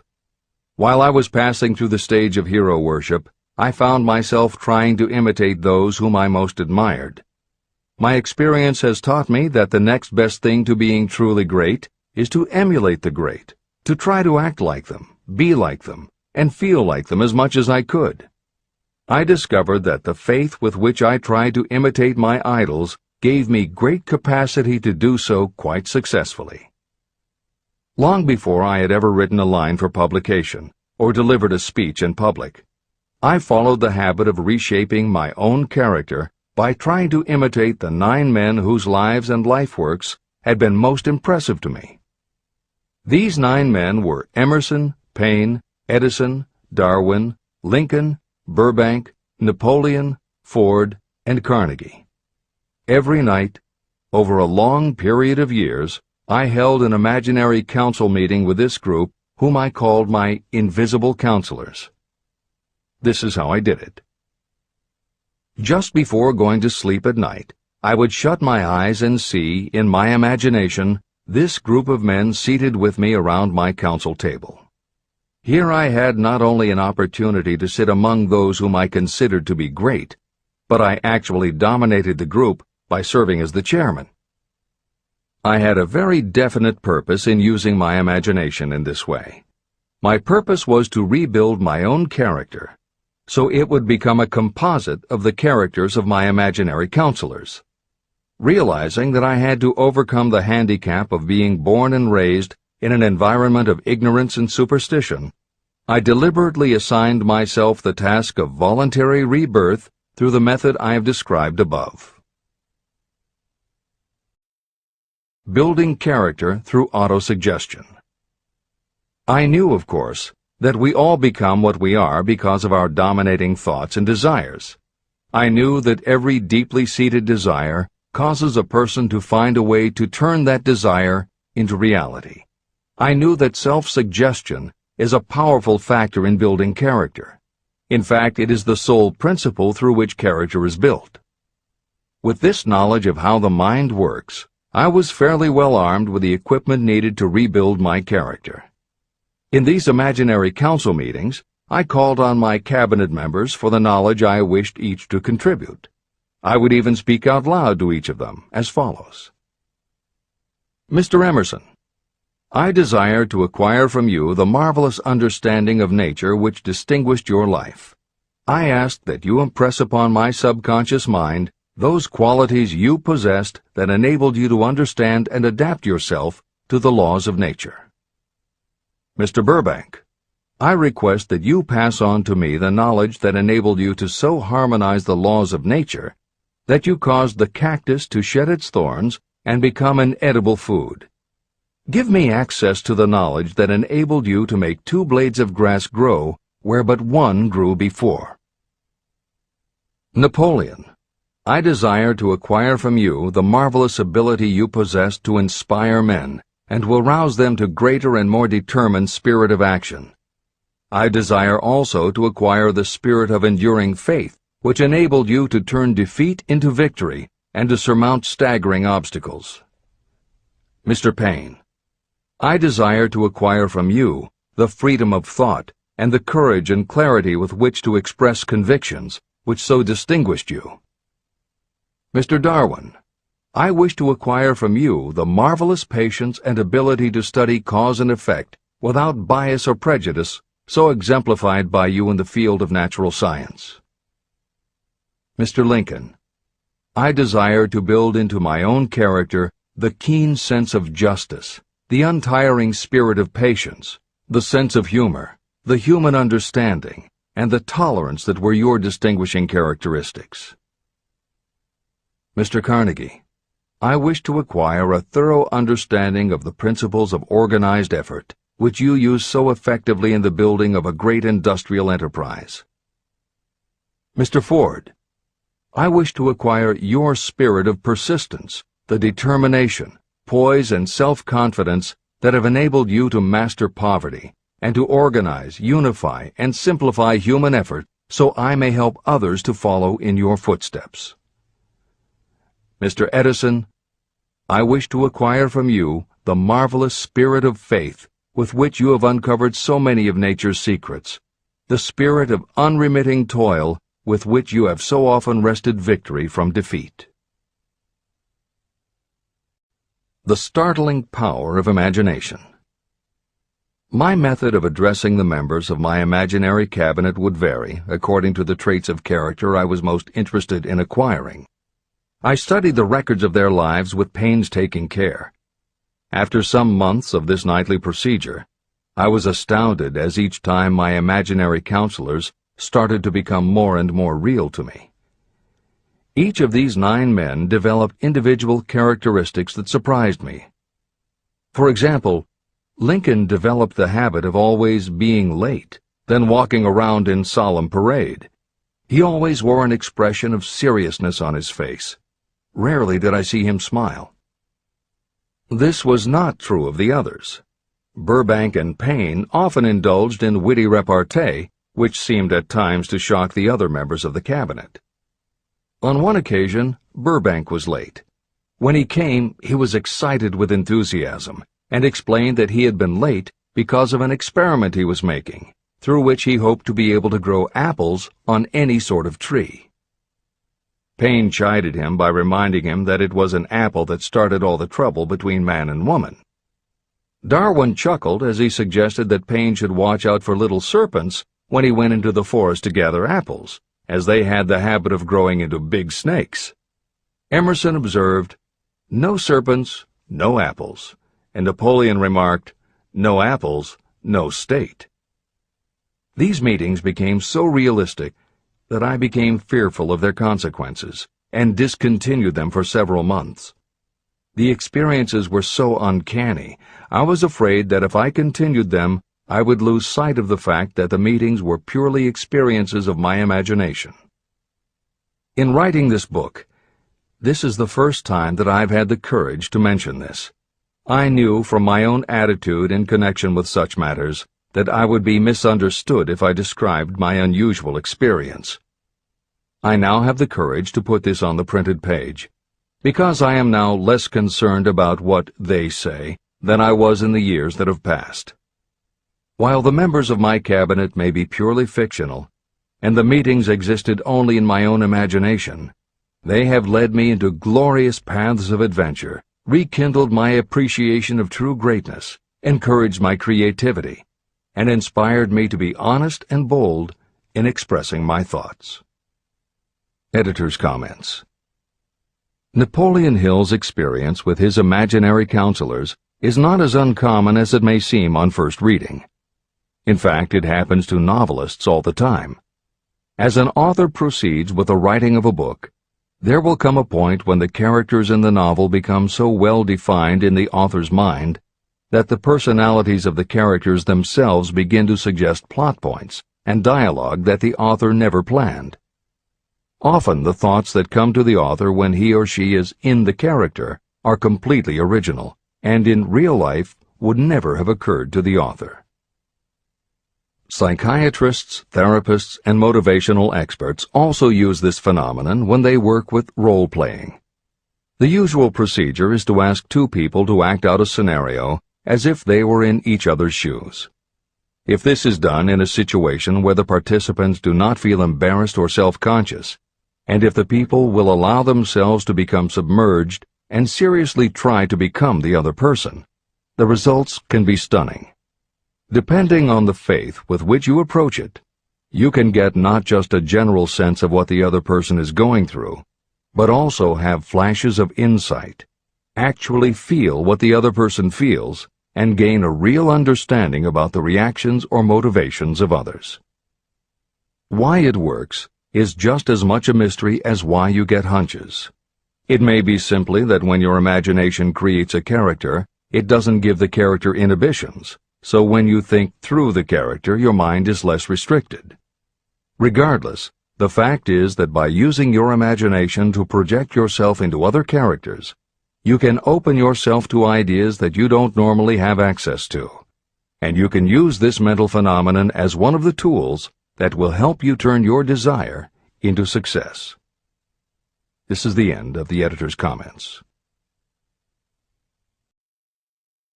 While I was passing through the stage of hero worship, I found myself trying to imitate those whom I most admired. My experience has taught me that the next best thing to being truly great is to emulate the great, to try to act like them, be like them, and feel like them as much as I could. I discovered that the faith with which I tried to imitate my idols gave me great capacity to do so quite successfully. Long before I had ever written a line for publication or delivered a speech in public, I followed the habit of reshaping my own character by trying to imitate the 9 men whose lives and life works had been most impressive to me. These 9 men were Emerson, Paine, Edison, Darwin, Lincoln, Burbank, Napoleon, Ford, and Carnegie. Every night, over a long period of years, I held an imaginary council meeting with this group, whom I called my invisible counselors. This is how I did it. Just before going to sleep at night, I would shut my eyes and see, in my imagination, this group of men seated with me around my council table. Here I had not only an opportunity to sit among those whom I considered to be great, but I actually dominated the group by serving as the chairman. I had a very definite purpose in using my imagination in this way. My purpose was to rebuild my own character, so it would become a composite of the characters of my imaginary counselors. Realizing that I had to overcome the handicap of being born and raised in an environment of ignorance and superstition, I deliberately assigned myself the task of voluntary rebirth through the method I have described above. Building character through autosuggestion. I knew, of course, that we all become what we are because of our dominating thoughts and desires. I knew that every deeply seated desire causes a person to find a way to turn that desire into reality. I knew that self-suggestion is a powerful factor in building character. In fact, it is the sole principle through which character is built. With this knowledge of how the mind works, I was fairly well armed with the equipment needed to rebuild my character. In these imaginary council meetings, I called on my cabinet members for the knowledge I wished each to contribute. I would even speak out loud to each of them as follows. Mr. Emerson, I desire to acquire from you the marvelous understanding of nature which distinguished your life. I ask that you impress upon my subconscious mind those qualities you possessed that enabled you to understand and adapt yourself to the laws of nature. Mr. Burbank, I request that you pass on to me the knowledge that enabled you to so harmonize the laws of nature that you caused the cactus to shed its thorns and become an edible food. Give me access to the knowledge that enabled you to make 2 blades of grass grow where but 1 grew before. Napoleon, I desire to acquire from you the marvelous ability you possess to inspire men and will rouse them to greater and more determined spirit of action. I desire also to acquire the spirit of enduring faith, which enabled you to turn defeat into victory and to surmount staggering obstacles. Mr. Paine, I desire to acquire from you the freedom of thought and the courage and clarity with which to express convictions which so distinguished you. Mr. Darwin, I wish to acquire from you the marvelous patience and ability to study cause and effect without bias or prejudice, so exemplified by you in the field of natural science. Mr. Lincoln, I desire to build into my own character the keen sense of justice, the untiring spirit of patience, the sense of humor, the human understanding, and the tolerance that were your distinguishing characteristics. Mr. Carnegie, I wish to acquire a thorough understanding of the principles of organized effort, which you use so effectively in the building of a great industrial enterprise. Mr. Ford, I wish to acquire your spirit of persistence, the determination, poise, and self-confidence that have enabled you to master poverty and to organize, unify, and simplify human effort so I may help others to follow in your footsteps. Mr. Edison, I wish to acquire from you the marvelous spirit of faith with which you have uncovered so many of nature's secrets. the spirit of unremitting toil with which you have so often wrested victory from defeat. The startling power of imagination. My method of addressing the members of my imaginary cabinet would vary according to the traits of character I was most interested in acquiring. I studied the records of their lives with painstaking care. After some months of this nightly procedure, I was astounded as each time my imaginary counselors started to become more and more real to me. Each of these 9 men developed individual characteristics that surprised me. For example, Lincoln developed the habit of always being late, then walking around in solemn parade. He always wore an expression of seriousness on his face. Rarely did I see him smile. This was not true of the others. Burbank and Payne often indulged in witty repartee, which seemed at times to shock the other members of the cabinet. On one occasion, Burbank was late. When he came, he was excited with enthusiasm and explained that he had been late because of an experiment he was making, through which he hoped to be able to grow apples on any sort of tree. Payne chided him by reminding him that it was an apple that started all the trouble between man and woman. Darwin chuckled as he suggested that Payne should watch out for little serpents when he went into the forest to gather apples, as they had the habit of growing into big snakes. Emerson observed, "No serpents, no apples," and Napoleon remarked, "No apples, no state." These meetings became so realistic that I became fearful of their consequences and discontinued them for several months. The experiences were so uncanny, I was afraid that if I continued them, I would lose sight of the fact that the meetings were purely experiences of my imagination. In writing this book, this is the first time that I've had the courage to mention this. I knew from my own attitude in connection with such matters that I would be misunderstood if I described my unusual experience. I now have the courage to put this on the printed page, because I am now less concerned about what they say than I was in the years that have passed. While the members of my cabinet may be purely fictional, and the meetings existed only in my own imagination, they have led me into glorious paths of adventure, rekindled my appreciation of true greatness, encouraged my creativity, and inspired me to be honest and bold in expressing my thoughts. Editor's comments. Napoleon Hill's experience with his imaginary counselors is not as uncommon as it may seem on first reading. In fact, it happens to novelists all the time. As an author proceeds with the writing of a book, there will come a point when the characters in the novel become so well defined in the author's mind that the personalities of the characters themselves begin to suggest plot points and dialogue that the author never planned. Often the thoughts that come to the author when he or she is in the character are completely original, and in real life would never have occurred to the author. Psychiatrists, therapists, and motivational experts also use this phenomenon when they work with role-playing. The usual procedure is to ask 2 people to act out a scenario as if they were in each other's shoes. If this is done in a situation where the participants do not feel embarrassed or self-conscious, and if the people will allow themselves to become submerged and seriously try to become the other person, the results can be stunning. Depending on the faith with which you approach it, you can get not just a general sense of what the other person is going through, but also have flashes of insight, actually feel what the other person feels, and gain a real understanding about the reactions or motivations of others. Why it works is just as much a mystery as why you get hunches. It may be simply that when your imagination creates a character, it doesn't give the character inhibitions, so when you think through the character, your mind is less restricted. Regardless, the fact is that by using your imagination to project yourself into other characters, you can open yourself to ideas that you don't normally have access to, and you can use this mental phenomenon as one of the tools that will help you turn your desire into success. This is the end of the editor's comments.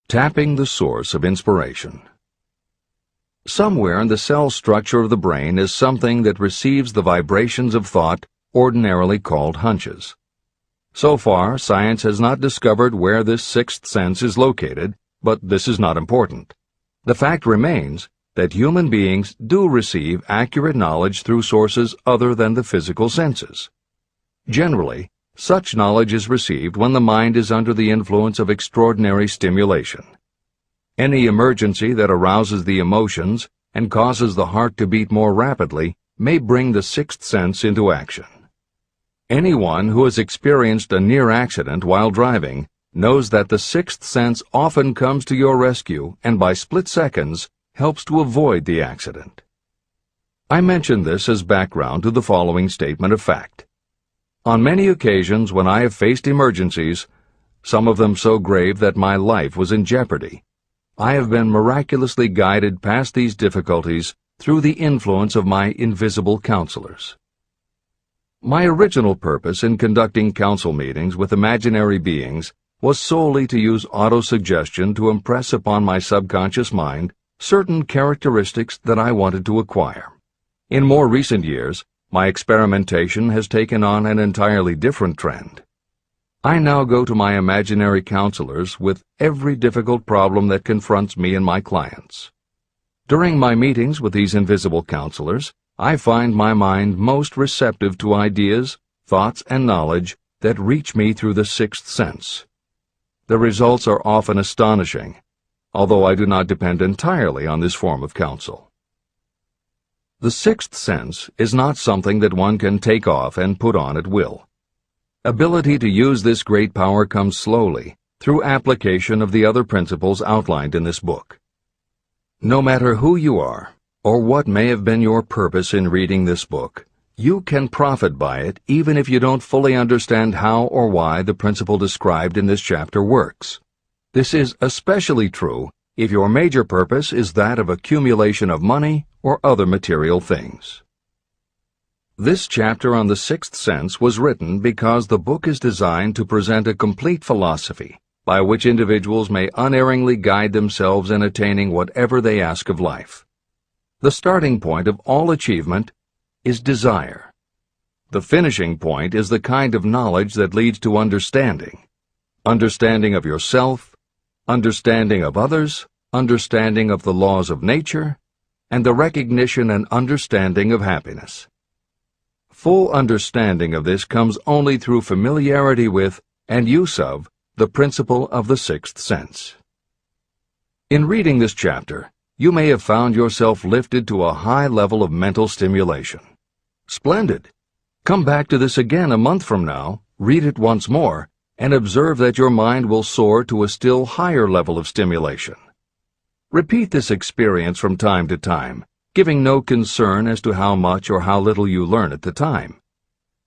Tapping the source of inspiration. Somewhere in the cell structure of the brain is something that receives the vibrations of thought ordinarily called hunches. So far, science has not discovered where this sixth sense is located, but this is not important. The fact remains that human beings do receive accurate knowledge through sources other than the physical senses. Generally, such knowledge is received when the mind is under the influence of extraordinary stimulation. Any emergency that arouses the emotions and causes the heart to beat more rapidly may bring the sixth sense into action. Anyone who has experienced a near accident while driving knows that the sixth sense often comes to your rescue and by split seconds helps to avoid the accident. I mention this as background to the following statement of fact. On many occasions when I have faced emergencies, some of them so grave that my life was in jeopardy, I have been miraculously guided past these difficulties through the influence of my invisible counselors. My original purpose in conducting council meetings with imaginary beings was solely to use autosuggestion to impress upon my subconscious mind certain characteristics that I wanted to acquire. In more recent years, my experimentation has taken on an entirely different trend. I now go to my imaginary counselors with every difficult problem that confronts me and my clients. During my meetings with these invisible counselors, I find my mind most receptive to ideas, thoughts, and knowledge that reach me through the sixth sense. The results are often astonishing, although I do not depend entirely on this form of counsel. The sixth sense is not something that one can take off and put on at will. Ability to use this great power comes slowly, through application of the other principles outlined in this book. No matter who you are, or what may have been your purpose in reading this book, you can profit by it even if you don't fully understand how or why the principle described in this chapter works. This is especially true if your major purpose is that of accumulation of money or other material things. This chapter on the sixth sense was written because the book is designed to present a complete philosophy by which individuals may unerringly guide themselves in attaining whatever they ask of life. The starting point of all achievement is desire. The finishing point is the kind of knowledge that leads to understanding. Understanding of yourself, understanding of others, understanding of the laws of nature, and the recognition and understanding of happiness. Full understanding of this comes only through familiarity with and use of the principle of the sixth sense. In reading this chapter, you may have found yourself lifted to a high level of mental stimulation. Splendid! Come back to this again a month from now, read it once more, and observe that your mind will soar to a still higher level of stimulation. Repeat this experience from time to time, giving no concern as to how much or how little you learn at the time.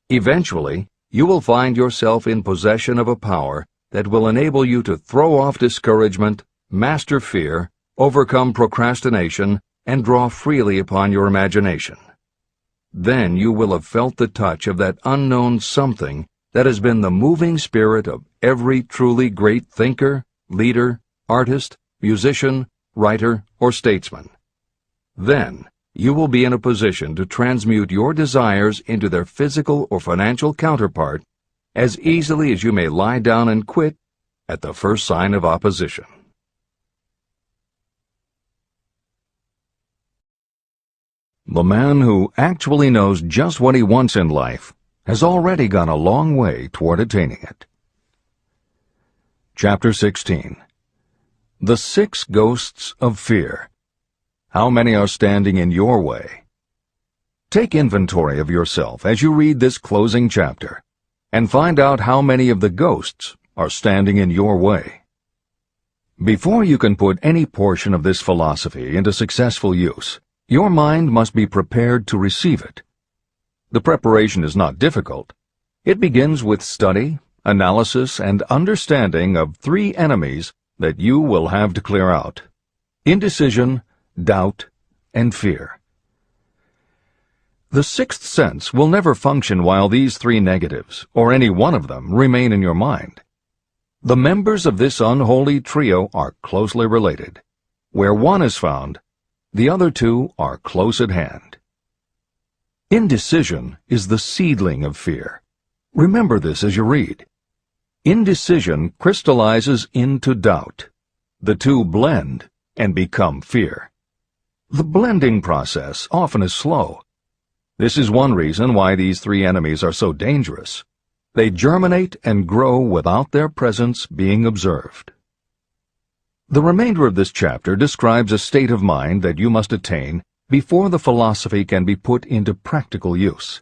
Eventually, you will find yourself in possession of a power that will enable you to throw off discouragement, master fear, overcome procrastination, and draw freely upon your imagination. Then you will have felt the touch of that unknown something that has been the moving spirit of every truly great thinker, leader, artist, musician, writer, or statesman. Then, you will be in a position to transmute your desires into their physical or financial counterpart as easily as you may lie down and quit at the first sign of opposition. The man who actually knows just what he wants in life has already gone a long way toward attaining it. Chapter 16. The Six Ghosts of Fear. How many are standing in your way? Take inventory of yourself as you read this closing chapter, and find out how many of the ghosts are standing in your way. Before you can put any portion of this philosophy into successful use, your mind must be prepared to receive it. The preparation is not difficult. It begins with study, analysis, and understanding of three enemies that you will have to clear out: indecision, doubt, and fear. The sixth sense will never function while these three negatives, or any one of them, remain in your mind. The members of this unholy trio are closely related. Where one is found, The other two are close at hand. Indecision is the seedling of fear. Remember this as you read. Indecision crystallizes into doubt. The two blend and become fear. The blending process often is slow. This is one reason why these three enemies are so dangerous. They germinate and grow without their presence being observed. The remainder of this chapter describes a state of mind that you must attain before the philosophy can be put into practical use.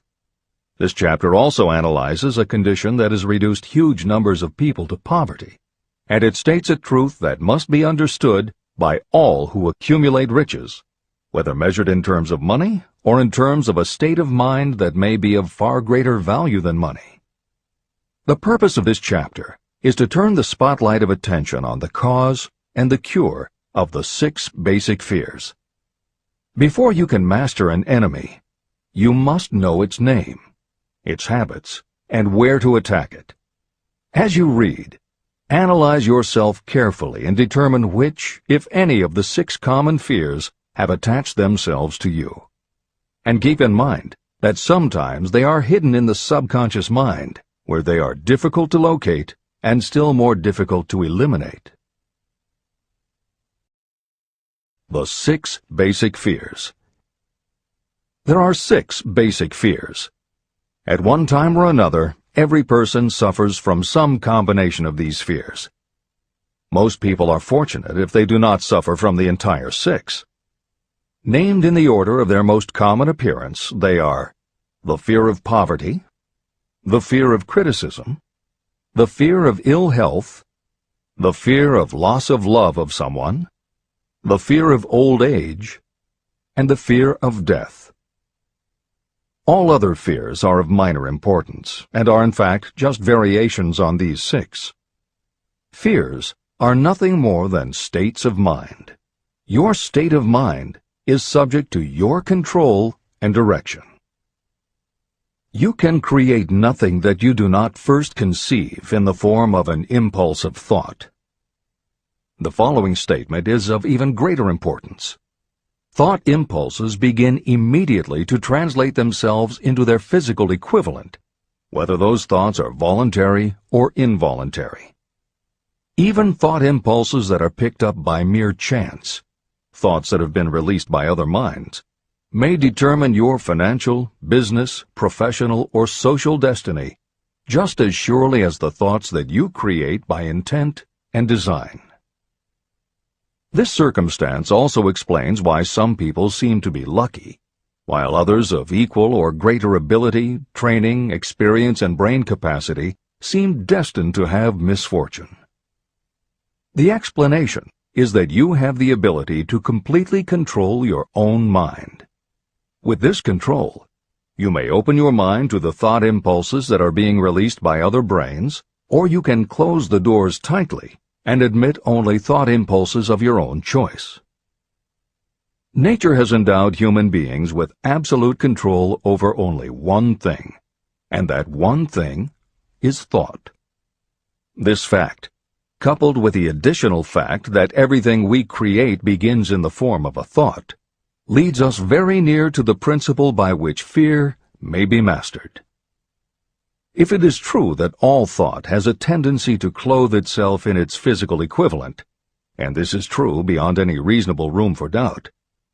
This chapter also analyzes a condition that has reduced huge numbers of people to poverty, and it states a truth that must be understood by all who accumulate riches, whether measured in terms of money or in terms of a state of mind that may be of far greater value than money. The purpose of this chapter is to turn the spotlight of attention on the cause and the cure of the 6 basic fears. Before you can master an enemy, you must know its name, its habits, and where to attack it. As you read, analyze yourself carefully and determine which, if any, of the 6 common fears have attached themselves to you. And keep in mind that sometimes they are hidden in the subconscious mind, where they are difficult to locate and still more difficult to eliminate. The 6 basic fears. There are 6 basic fears. At one time or another, every person suffers from some combination of these fears. Most people are fortunate if they do not suffer from the entire 6. Named in the order of their most common appearance, they are the fear of poverty, the fear of criticism, the fear of ill health, the fear of loss of love of someone, the fear of old age, and the fear of death. All other fears are of minor importance, and are in fact just variations on these 6. Fears are nothing more than states of mind. Your state of mind is subject to your control and direction. You can create nothing that you do not first conceive in the form of an impulse of thought. The following statement is of even greater importance. Thought impulses begin immediately to translate themselves into their physical equivalent, whether those thoughts are voluntary or involuntary. Even thought impulses that are picked up by mere chance, thoughts that have been released by other minds, may determine your financial, business, professional, or social destiny just as surely as the thoughts that you create by intent and design. This circumstance also explains why some people seem to be lucky, while others of equal or greater ability, training, experience, and brain capacity seem destined to have misfortune. The explanation is that you have the ability to completely control your own mind. With this control, you may open your mind to the thought impulses that are being released by other brains, or you can close the doors tightly and admit only thought impulses of your own choice. Nature has endowed human beings with absolute control over only one thing, and that one thing is thought. This fact, coupled with the additional fact that everything we create begins in the form of a thought, leads us very near to the principle by which fear may be mastered. If it is true that all thought has a tendency to clothe itself in its physical equivalent, and this is true beyond any reasonable room for doubt,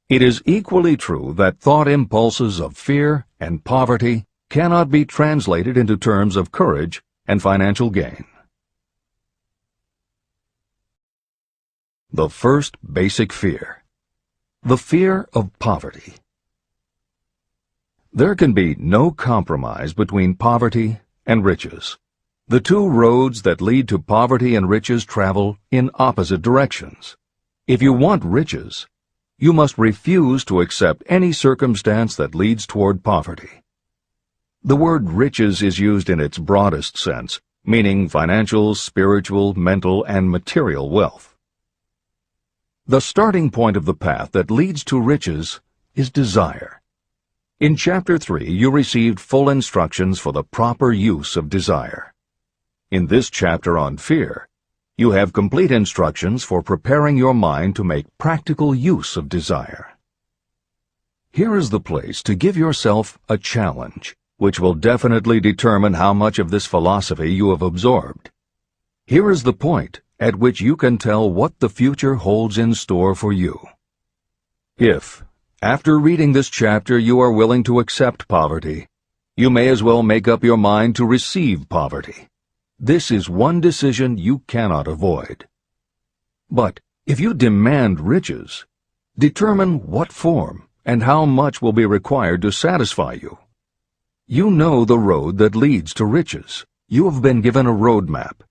it is equally true that thought impulses of fear and poverty cannot be translated into terms of courage and financial gain. The first basic fear. The fear of poverty. There can be no compromise between poverty and riches. The two roads that lead to poverty and riches travel in opposite directions. If you want riches, you must refuse to accept any circumstance that leads toward poverty. The word riches is used in its broadest sense, meaning financial, spiritual, mental, and material wealth. The starting point of the path that leads to riches is desire. In Chapter 3, you received full instructions for the proper use of desire. In this chapter on fear, you have complete instructions for preparing your mind to make practical use of desire. Here is the place to give yourself a challenge, which will definitely determine how much of this philosophy you have absorbed. Here is the point at which you can tell what the future holds in store for you. If, after reading this chapter, you are willing to accept poverty, you may as well make up your mind to receive poverty. This is one decision you cannot avoid. But if you demand riches, determine what form and how much will be required to satisfy you. You know the road that leads to riches. You have been given a road map.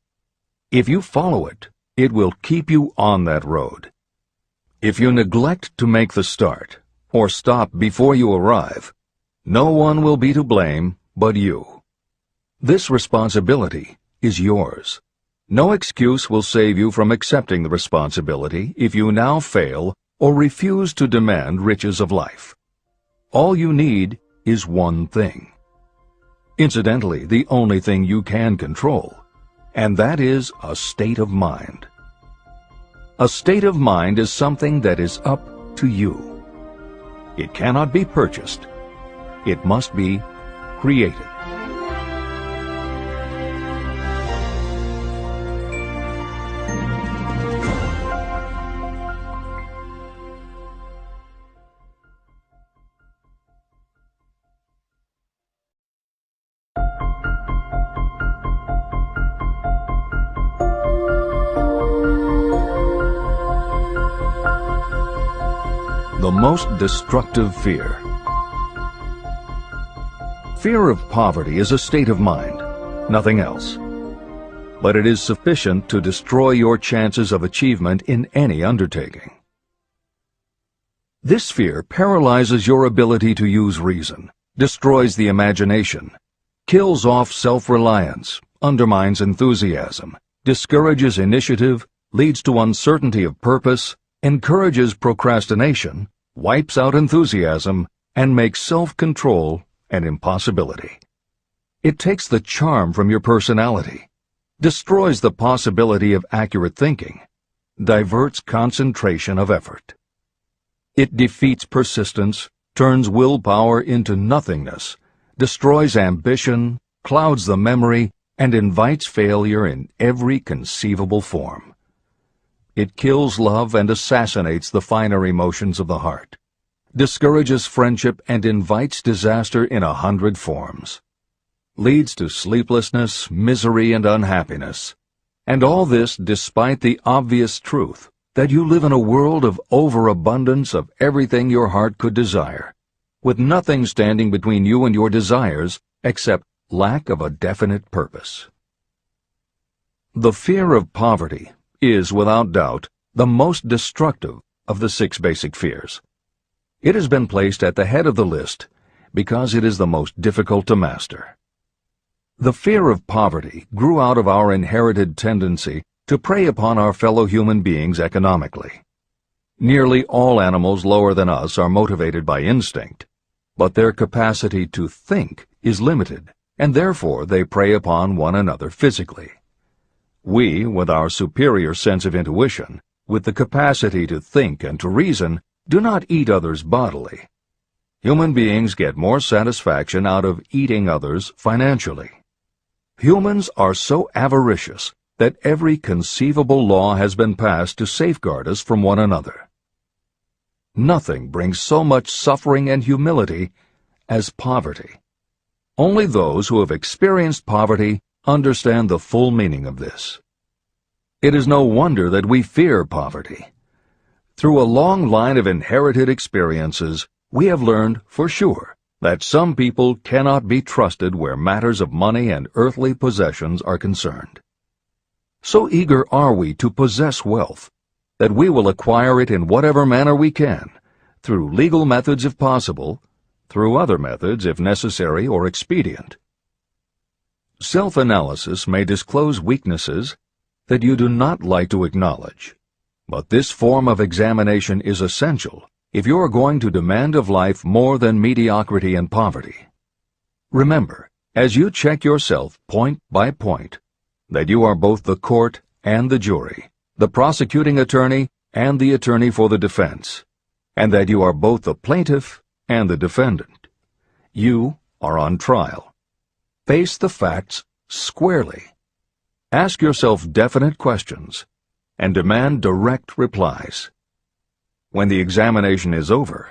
If you follow it, it will keep you on that road. If you neglect to make the start, or stop before you arrive, no one will be to blame but you. This responsibility is yours. No excuse will save you from accepting the responsibility if you now fail or refuse to demand riches of life. All you need is one thing. Incidentally, the only thing you can control, and that is a state of mind. A state of mind is something that is up to you. It cannot be purchased. It must be created. The most destructive fear. Fear of poverty is a state of mind, nothing else. But it is sufficient to destroy your chances of achievement in any undertaking. This fear paralyzes your ability to use reason, destroys the imagination, kills off self-reliance, undermines enthusiasm, discourages initiative, leads to uncertainty of purpose, encourages procrastination, wipes out enthusiasm, and makes self-control an impossibility. It takes the charm from your personality, destroys the possibility of accurate thinking, diverts concentration of effort. It defeats persistence, turns willpower into nothingness, destroys ambition, clouds the memory, and invites failure in every conceivable form. It kills love and assassinates the finer emotions of the heart, discourages friendship and invites disaster in 100 forms, leads to sleeplessness, misery, and unhappiness, and all this despite the obvious truth that you live in a world of overabundance of everything your heart could desire, with nothing standing between you and your desires except lack of a definite purpose. The fear of poverty is, without doubt, the most destructive of the 6 basic fears. It has been placed at the head of the list because it is the most difficult to master. The fear of poverty grew out of our inherited tendency to prey upon our fellow human beings economically. Nearly all animals lower than us are motivated by instinct, but their capacity to think is limited, and therefore they prey upon one another physically. We, with our superior sense of intuition, with the capacity to think and to reason, do not eat others bodily. Human beings get more satisfaction out of eating others financially. Humans are so avaricious that every conceivable law has been passed to safeguard us from one another. Nothing brings so much suffering and humility as poverty. Only those who have experienced poverty understand the full meaning of this. It is no wonder that we fear poverty. Through a long line of inherited experiences, we have learned for sure that some people cannot be trusted where matters of money and earthly possessions are concerned. So eager are we to possess wealth that we will acquire it in whatever manner we can, through legal methods if possible, through other methods if necessary or expedient. Self-analysis may disclose weaknesses that you do not like to acknowledge, but this form of examination is essential if you are going to demand of life more than mediocrity and poverty. Remember, as you check yourself point by point, that you are both the court and the jury, the prosecuting attorney and the attorney for the defense, and that you are both the plaintiff and the defendant. You are on trial. Face the facts squarely. Ask yourself definite questions and demand direct replies. When the examination is over,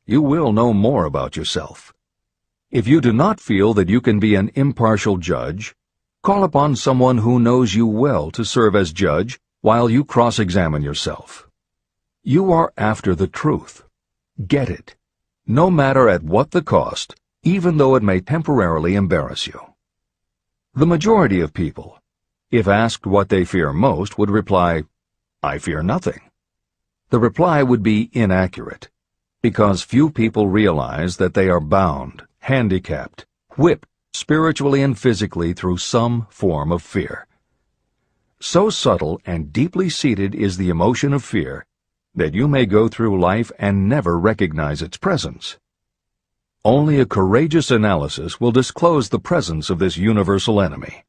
you will know more about yourself. If you do not feel that you can be an impartial judge, call upon someone who knows you well to serve as judge while you cross-examine yourself. You are after the truth. Get it, no matter at what the cost, even though it may temporarily embarrass you. The majority of people, if asked what they fear most, would reply, "I fear nothing." The reply would be inaccurate, because few people realize that they are bound, handicapped, whipped spiritually and physically through some form of fear. So subtle and deeply seated is the emotion of fear that you may go through life and never recognize its presence. Only a courageous analysis will disclose the presence of this universal enemy.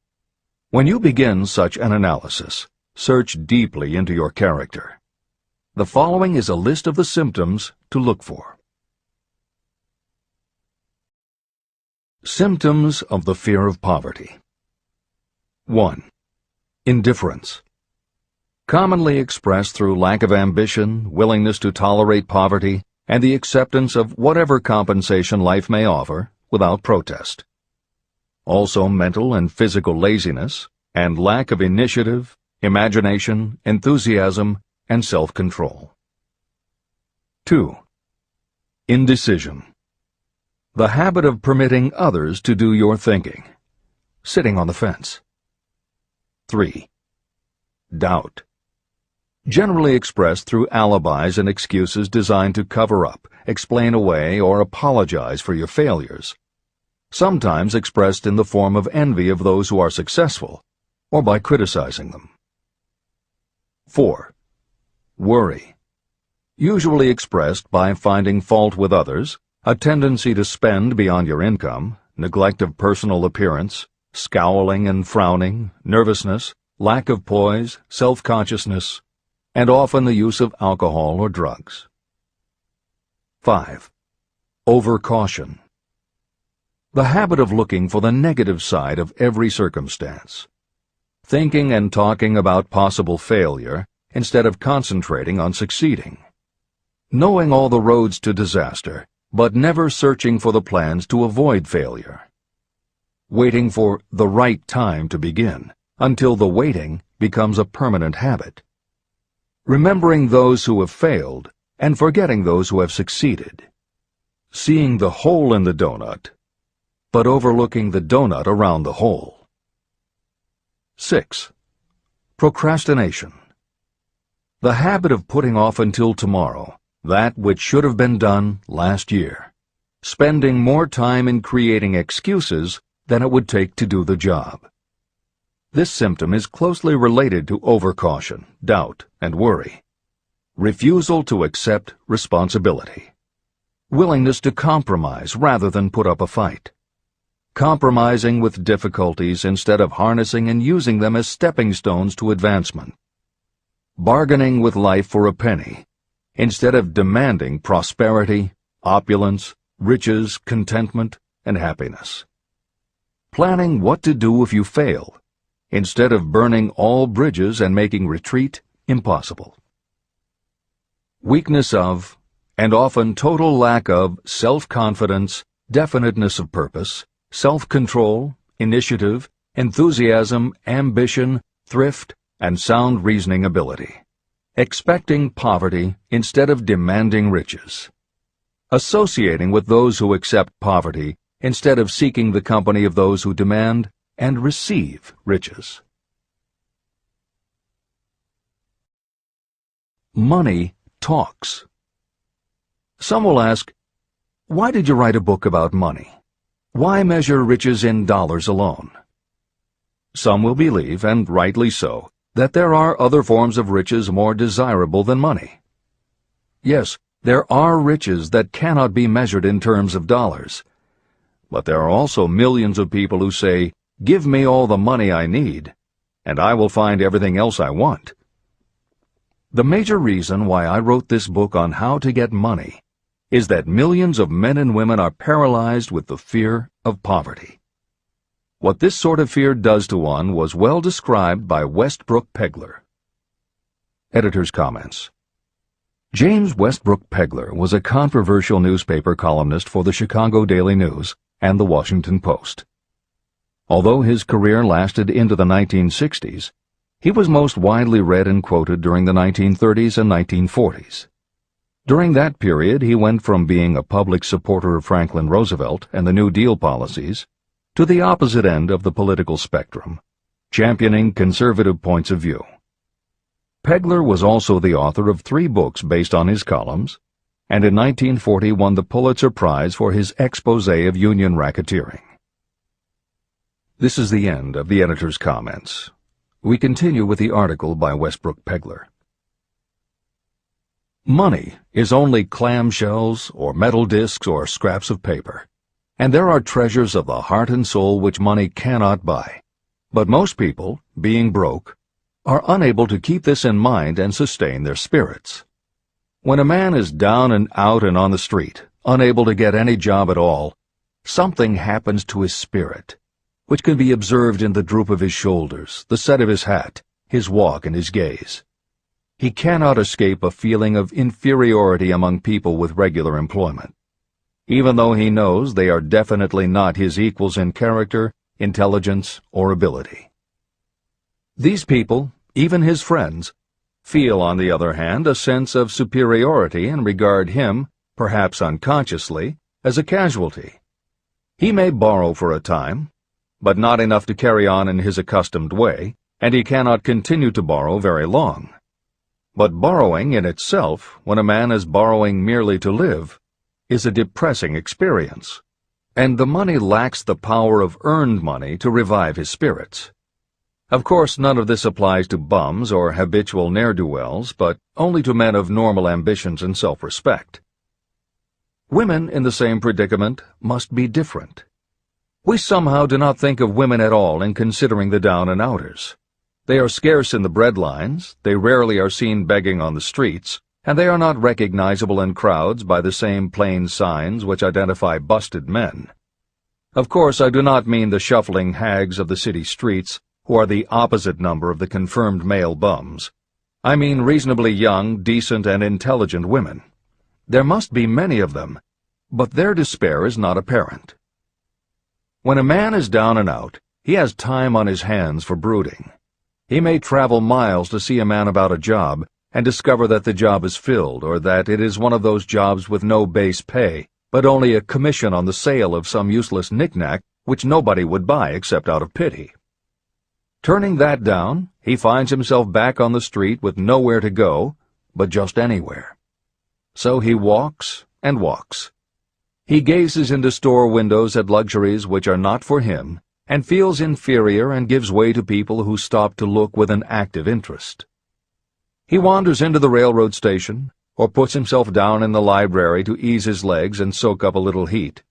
When you begin such an analysis, search deeply into your character. The following is a list of the symptoms to look for. Symptoms of the fear of poverty. 1. Indifference. Commonly expressed through lack of ambition, willingness to tolerate poverty, and the acceptance of whatever compensation life may offer without protest. Also mental and physical laziness, and lack of initiative, imagination, enthusiasm, and self-control. 2. Indecision. The habit of permitting others to do your thinking, sitting on the fence. 3. Doubt. Generally expressed through alibis and excuses designed to cover up, explain away, or apologize for your failures. Sometimes expressed in the form of envy of those who are successful, or by criticizing them. 4. Worry. Usually expressed by finding fault with others, a tendency to spend beyond your income, neglect of personal appearance, scowling and frowning, nervousness, lack of poise, self-consciousness, and often the use of alcohol or drugs. 5. Overcaution. The habit of looking for the negative side of every circumstance, thinking and talking about possible failure instead of concentrating on succeeding, knowing all the roads to disaster, but never searching for the plans to avoid failure, waiting for the right time to begin until the waiting becomes a permanent habit, remembering those who have failed and forgetting those who have succeeded, seeing the hole in the donut, but overlooking the donut around the hole. 6. Procrastination. The habit of putting off until tomorrow that which should have been done last year, spending more time in creating excuses than it would take to do the job. This symptom is closely related to overcaution, doubt, and worry. Refusal to accept responsibility. Willingness to compromise rather than put up a fight. Compromising with difficulties instead of harnessing and using them as stepping stones to advancement. Bargaining with life for a penny instead of demanding prosperity, opulence, riches, contentment, and happiness. Planning what to do if you fail instead of burning all bridges and making retreat impossible. Weakness of, and often total lack of, self-confidence, definiteness of purpose, self-control, initiative, enthusiasm, ambition, thrift, and sound reasoning ability. Expecting poverty instead of demanding riches. Associating with those who accept poverty instead of seeking the company of those who demand and receive riches. Money talks. Some will ask, why did you write a book about money? Why measure riches in dollars alone? Some will believe, and rightly so, that there are other forms of riches more desirable than money. Yes, there are riches that cannot be measured in terms of dollars. But there are also millions of people who say, "Give me all the money I need, and I will find everything else I want." The major reason why I wrote this book on how to get money is that millions of men and women are paralyzed with the fear of poverty. What this sort of fear does to one was well described by Westbrook Pegler. Editor's comments. James Westbrook Pegler was a controversial newspaper columnist for the Chicago Daily News and the Washington Post. Although his career lasted into the 1960s, he was most widely read and quoted during the 1930s and 1940s. During that period, he went from being a public supporter of Franklin Roosevelt and the New Deal policies to the opposite end of the political spectrum, championing conservative points of view. Pegler was also the author of 3 books based on his columns, and in 1940 won the Pulitzer Prize for his expose of union racketeering. This is the end of the editor's comments. We continue with the article by Westbrook Pegler. Money is only clamshells or metal discs or scraps of paper, and there are treasures of the heart and soul which money cannot buy. But most people, being broke, are unable to keep this in mind and sustain their spirits. When a man is down and out and on the street, unable to get any job at all, something happens to his spirit, which can be observed in the droop of his shoulders, the set of his hat, his walk, and his gaze. He cannot escape a feeling of inferiority among people with regular employment, even though he knows they are definitely not his equals in character, intelligence, or ability. These people, even his friends, feel, on the other hand, a sense of superiority and regard him, perhaps unconsciously, as a casualty. He may borrow for a time, but not enough to carry on in his accustomed way, and he cannot continue to borrow very long. But borrowing in itself, when a man is borrowing merely to live, is a depressing experience, and the money lacks the power of earned money to revive his spirits. Of course, none of this applies to bums or habitual ne'er-do-wells, but only to men of normal ambitions and self-respect. Women in the same predicament must be different. We somehow do not think of women at all in considering the down-and-outers. They are scarce in the breadlines, they rarely are seen begging on the streets, and they are not recognizable in crowds by the same plain signs which identify busted men. Of course, I do not mean the shuffling hags of the city streets, who are the opposite number of the confirmed male bums. I mean reasonably young, decent, and intelligent women. There must be many of them, but their despair is not apparent. When a man is down and out, he has time on his hands for brooding. He may travel miles to see a man about a job and discover that the job is filled, or that it is one of those jobs with no base pay, but only a commission on the sale of some useless knick-knack which nobody would buy except out of pity. Turning that down, he finds himself back on the street with nowhere to go, but just anywhere. So he walks and walks. He gazes into store windows at luxuries which are not for him, and feels inferior and gives way to people who stop to look with an active interest. He wanders into the railroad station, or puts himself down in the library to ease his legs and soak up a little heat,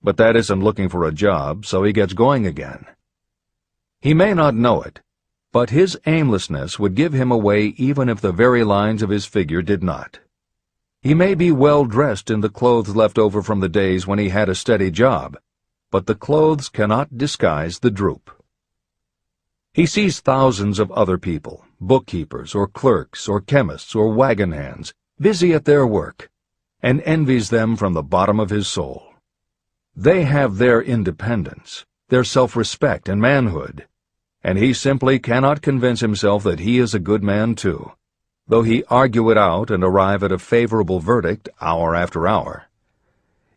but that isn't looking for a job, so he gets going again. He may not know it, but his aimlessness would give him away even if the very lines of his figure did not. He may be well dressed in the clothes left over from the days when he had a steady job, but the clothes cannot disguise the droop. He sees thousands of other people, bookkeepers or clerks or chemists or wagon hands, busy at their work, and envies them from the bottom of his soul. They have their independence, their self-respect and manhood, and he simply cannot convince himself that he is a good man too, though he argue it out and arrive at a favorable verdict hour after hour.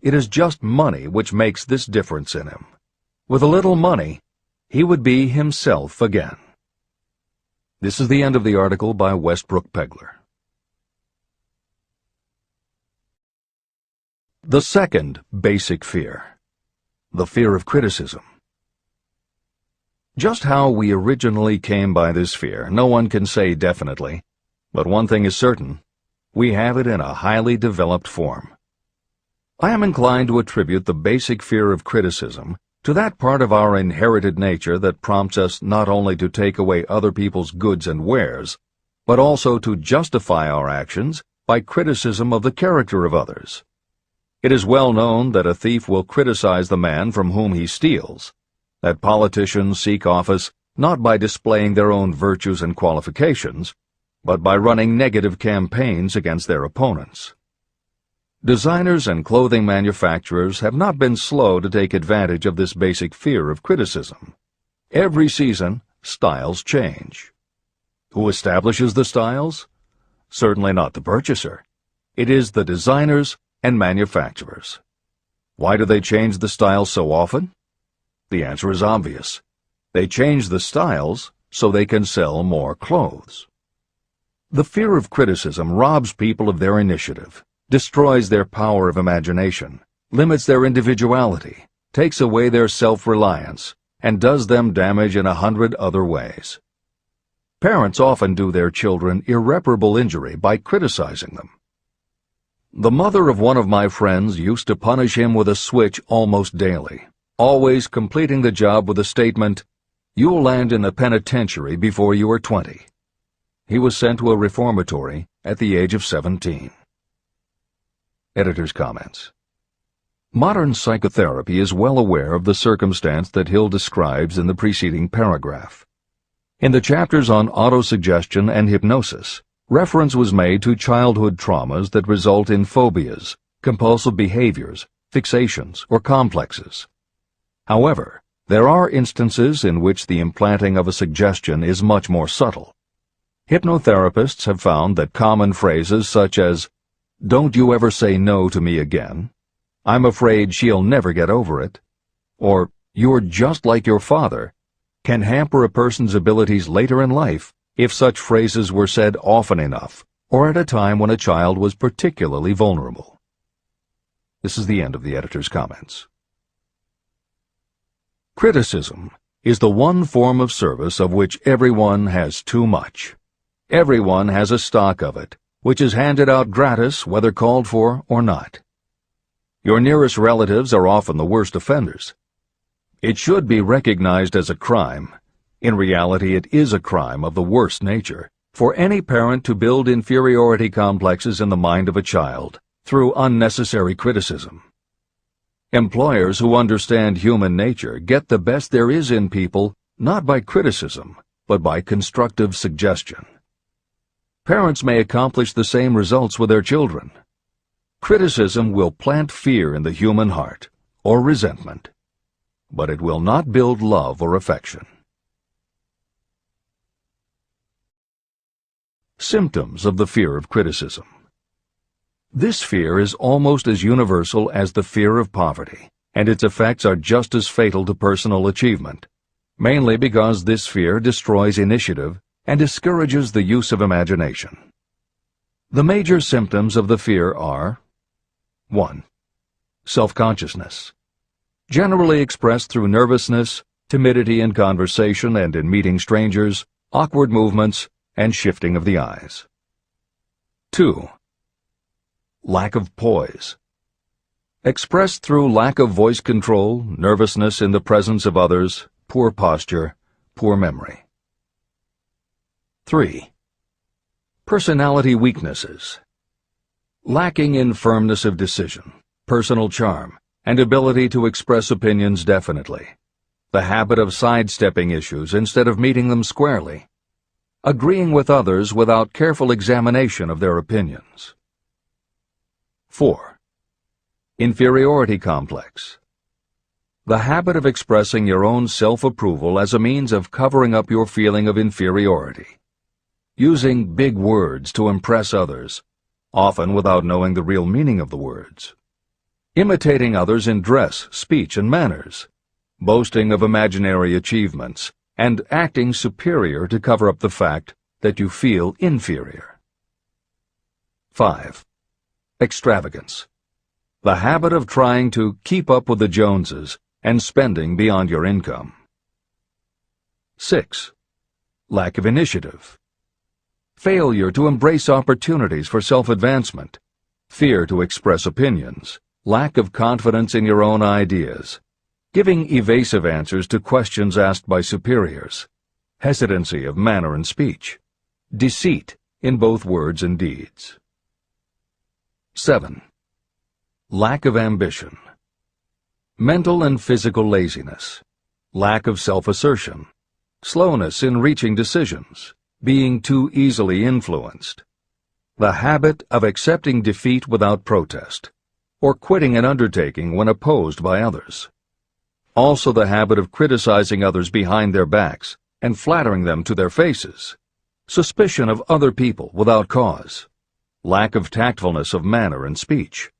It is just money which makes this difference in him. With a little money, he would be himself again. This is the end of the article by Westbrook Pegler. The second basic fear, the fear of criticism. Just how we originally came by this fear, no one can say definitely, but one thing is certain: we have it in a highly developed form. I am inclined to attribute the basic fear of criticism to that part of our inherited nature that prompts us not only to take away other people's goods and wares, but also to justify our actions by criticism of the character of others. It is well known that a thief will criticize the man from whom he steals, that politicians seek office not by displaying their own virtues and qualifications, but by running negative campaigns against their opponents. Designers and clothing manufacturers have not been slow to take advantage of this basic fear of criticism. Every season, styles change. Who establishes the styles? Certainly not the purchaser. It is the designers and manufacturers. Why do they change the styles so often? The answer is obvious. They change the styles so they can sell more clothes. The fear of criticism robs people of their initiative, destroys their power of imagination, limits their individuality, takes away their self-reliance, and does them damage in 100 other ways. Parents often do their children irreparable injury by criticizing them. The mother of one of my friends used to punish him with a switch almost daily, always completing the job with the statement, "You'll land in the penitentiary before you are 20. He was sent to a reformatory at the age of 17. Editor's comments. Modern psychotherapy is well aware of the circumstance that Hill describes in the preceding paragraph. In the chapters on autosuggestion and hypnosis, reference was made to childhood traumas that result in phobias, compulsive behaviors, fixations, or complexes. However, there are instances in which the implanting of a suggestion is much more subtle. Hypnotherapists have found that common phrases such as, "Don't you ever say no to me again," "I'm afraid she'll never get over it," or "You're just like your father," can hamper a person's abilities later in life if such phrases were said often enough, or at a time when a child was particularly vulnerable. This is the end of the editor's comments. Criticism is the one form of service of which everyone has too much. Everyone has a stock of it, which is handed out gratis whether called for or not. Your nearest relatives are often the worst offenders. It should be recognized as a crime. In reality, it is a crime of the worst nature for any parent to build inferiority complexes in the mind of a child through unnecessary criticism. Employers who understand human nature get the best there is in people not by criticism, but by constructive suggestion. Parents may accomplish the same results with their children. Criticism will plant fear in the human heart, or resentment, but it will not build love or affection. Symptoms of the fear of criticism. This fear is almost as universal as the fear of poverty, and its effects are just as fatal to personal achievement, mainly because this fear destroys initiative and discourages the use of imagination. The major symptoms of the fear are 1. Self-consciousness, generally expressed through nervousness, timidity in conversation and in meeting strangers, awkward movements, and shifting of the eyes. 2. Lack of poise, expressed through lack of voice control, nervousness in the presence of others, poor posture, poor memory. 3. Personality weaknesses, lacking in firmness of decision, personal charm, and ability to express opinions definitely, the habit of sidestepping issues instead of meeting them squarely, agreeing with others without careful examination of their opinions. 4. Inferiority complex, the habit of expressing your own self-approval as a means of covering up your feeling of inferiority, using big words to impress others, often without knowing the real meaning of the words, imitating others in dress, speech, and manners, boasting of imaginary achievements, and acting superior to cover up the fact that you feel inferior. 5. Extravagance, the habit of trying to keep up with the Joneses and spending beyond your income. 6. Lack of initiative, failure to embrace opportunities for self-advancement, fear to express opinions, lack of confidence in your own ideas, giving evasive answers to questions asked by superiors, hesitancy of manner and speech, deceit in both words and deeds. 7. lack of ambition. Mental and physical laziness, lack of self-assertion, slowness in reaching decisions, being too easily influenced, the habit of accepting defeat without protest, or quitting an undertaking when opposed by others. Also the habit of criticizing others behind their backs and flattering them to their faces, suspicion of other people without cause, lack of tactfulness of manner and speech,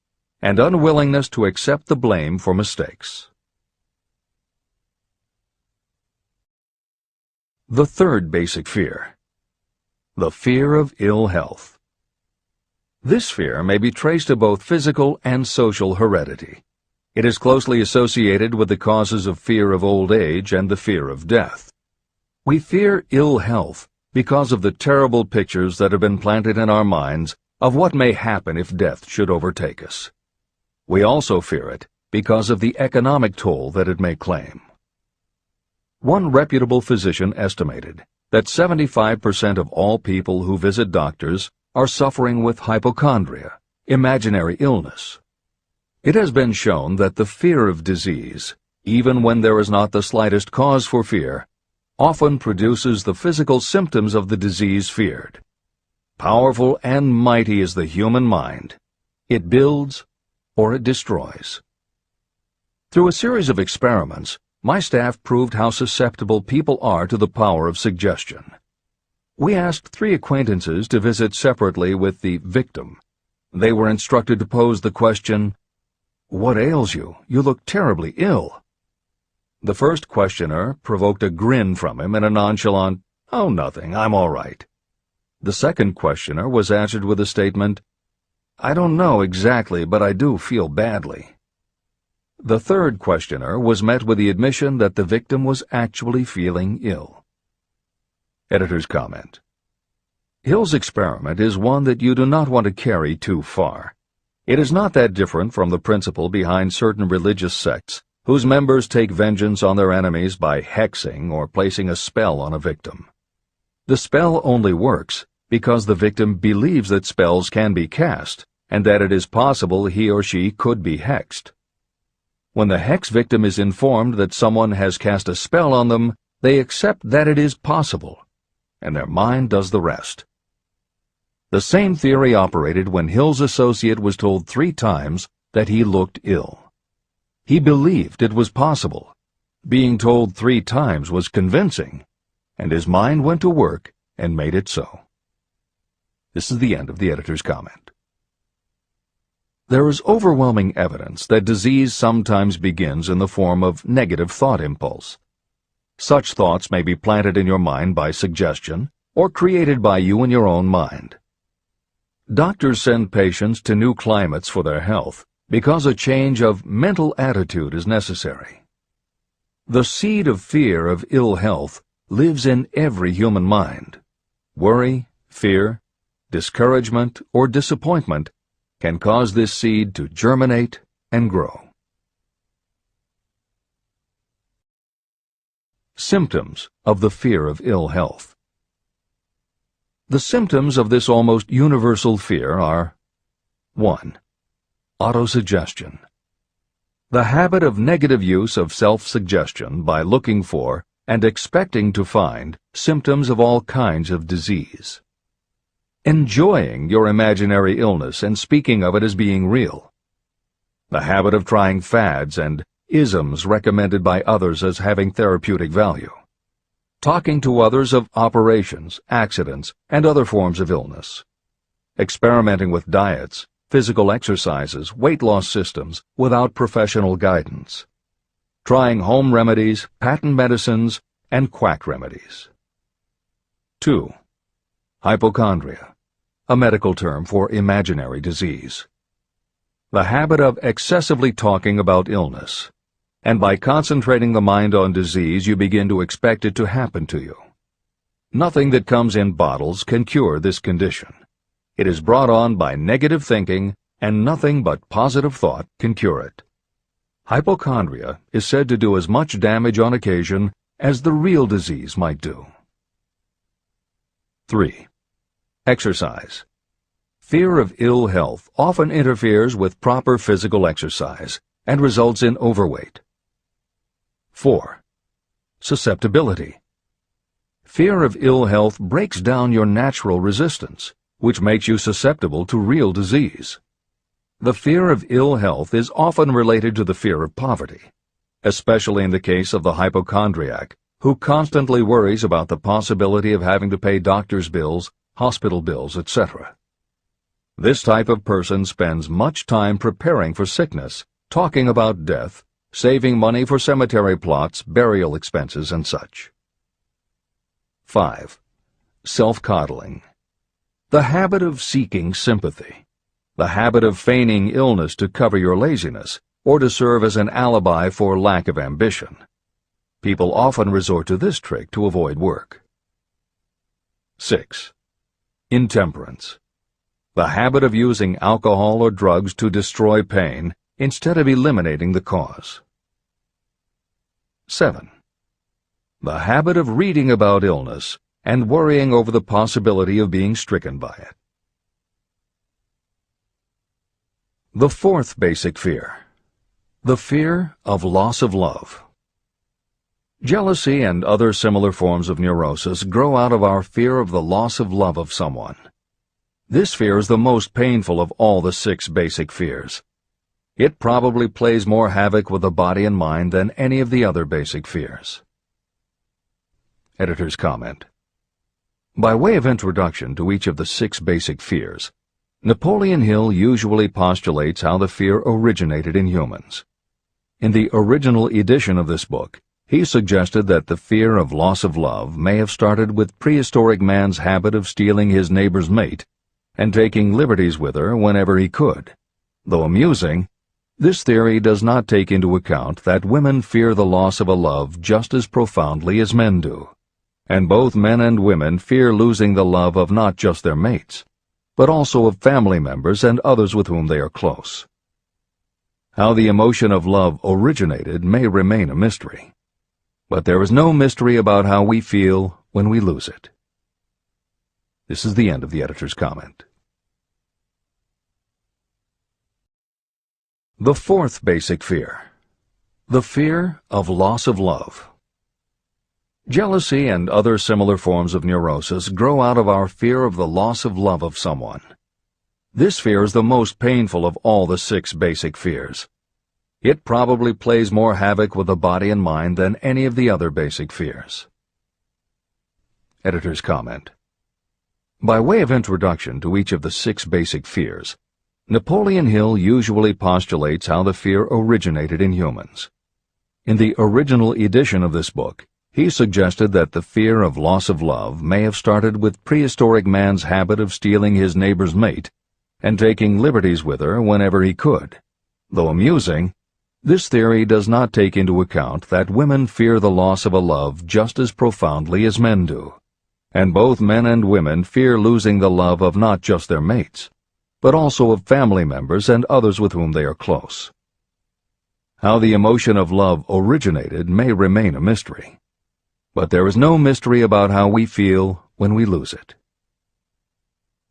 and unwillingness to accept the blame for mistakes. The third basic fear, the fear of ill health. This fear may be traced to both physical and social heredity. It is closely associated with the causes of fear of old age and the fear of death. We fear ill health because of the terrible pictures that have been planted in our minds of what may happen if death should overtake us. We also fear it because of the economic toll that it may claim. One reputable physician estimated that 75% of all people who visit doctors are suffering with hypochondria, imaginary illness. It has been shown that the fear of disease, even when there is not the slightest cause for fear, often produces the physical symptoms of the disease feared. Powerful and mighty is the human mind. It builds or it destroys. Through a series of experiments, my staff proved how susceptible people are to the power of suggestion. We asked 3 acquaintances to visit separately with the victim. They were instructed to pose the question, "What ails you? You look terribly ill." The first questioner provoked a grin from him and a nonchalant, "Oh, nothing, I'm all right." The second questioner was answered with a statement, "I don't know exactly, but I do feel badly." The third questioner was met with the admission that the victim was actually feeling ill. Editor's comment. Hill's experiment is one that you do not want to carry too far. It is not that different from the principle behind certain religious sects whose members take vengeance on their enemies by hexing or placing a spell on a victim. The spell only works because the victim believes that spells can be cast and that it is possible he or she could be hexed. When the hex victim is informed that someone has cast a spell on them, they accept that it is possible, and their mind does the rest. The same theory operated when Hill's associate was told 3 times that he looked ill. He believed it was possible. Being told 3 times was convincing, and his mind went to work and made it so. This is the end of the editor's comment. There is overwhelming evidence that disease sometimes begins in the form of negative thought impulse. Such thoughts may be planted in your mind by suggestion or created by you in your own mind. Doctors send patients to new climates for their health because a change of mental attitude is necessary. The seed of fear of ill health lives in every human mind. Worry, fear, discouragement, or disappointment can cause this seed to germinate and grow. Symptoms of the fear of ill health. The symptoms of this almost universal fear are 1. Autosuggestion. The habit of negative use of self-suggestion by looking for and expecting to find symptoms of all kinds of disease. Enjoying your imaginary illness and speaking of it as being real. The habit of trying fads and isms recommended by others as having therapeutic value. Talking to others of operations, accidents, and other forms of illness. Experimenting with diets, physical exercises, weight loss systems without professional guidance. Trying home remedies, patent medicines, and quack remedies. 2. Hypochondria, a medical term for imaginary disease. The habit of excessively talking about illness, and by concentrating the mind on disease you begin to expect it to happen to you. Nothing that comes in bottles can cure this condition. It is brought on by negative thinking, and nothing but positive thought can cure it. Hypochondria is said to do as much damage on occasion as the real disease might do. 3. Exercise. Fear of ill health often interferes with proper physical exercise and results in overweight. 4. Susceptibility. Fear of ill health breaks down your natural resistance, which makes you susceptible to real disease. The fear of ill health is often related to the fear of poverty, especially in the case of the hypochondriac, who constantly worries about the possibility of having to pay doctor's bills, hospital bills, etc. This type of person spends much time preparing for sickness, talking about death, saving money for cemetery plots, burial expenses, and such. 5. Self-coddling. The habit of seeking sympathy. The habit of feigning illness to cover your laziness or to serve as an alibi for lack of ambition. People often resort to this trick to avoid work. 6. Intemperance. The habit of using alcohol or drugs to destroy pain instead of eliminating the cause. 7. The habit of reading about illness and worrying over the possibility of being stricken by it. The fourth basic fear. The fear of loss of love. Jealousy and other similar forms of neurosis grow out of our fear of the loss of love of someone. This fear is the most painful of all the 6 basic fears. It probably plays more havoc with the body and mind than any of the other basic fears. Editor's comment. By way of introduction to each of the 6 basic fears, Napoleon Hill usually postulates how the fear originated in humans. In the original edition of this book, he suggested that the fear of loss of love may have started with prehistoric man's habit of stealing his neighbor's mate and taking liberties with her whenever he could. Though amusing, this theory does not take into account that women fear the loss of a love just as profoundly as men do, and both men and women fear losing the love of not just their mates, but also of family members and others with whom they are close. How the emotion of love originated may remain a mystery, but there is no mystery about how we feel when we lose it. This is the end of the editor's comment. The fourth basic fear. The fear of loss of love. Jealousy and other similar forms of neurosis grow out of our fear of the loss of love of someone. This fear is the most painful of all the 6 basic fears. It probably plays more havoc with the body and mind than any of the other basic fears. Editor's comment. By way of introduction to each of the 6 basic fears, Napoleon Hill usually postulates how the fear originated in humans. In the original edition of this book, he suggested that the fear of loss of love may have started with prehistoric man's habit of stealing his neighbor's mate and taking liberties with her whenever he could. Though amusing, this theory does not take into account that women fear the loss of a love just as profoundly as men do, and both men and women fear losing the love of not just their mates, but also of family members and others with whom they are close. How the emotion of love originated may remain a mystery, but there is no mystery about how we feel when we lose it.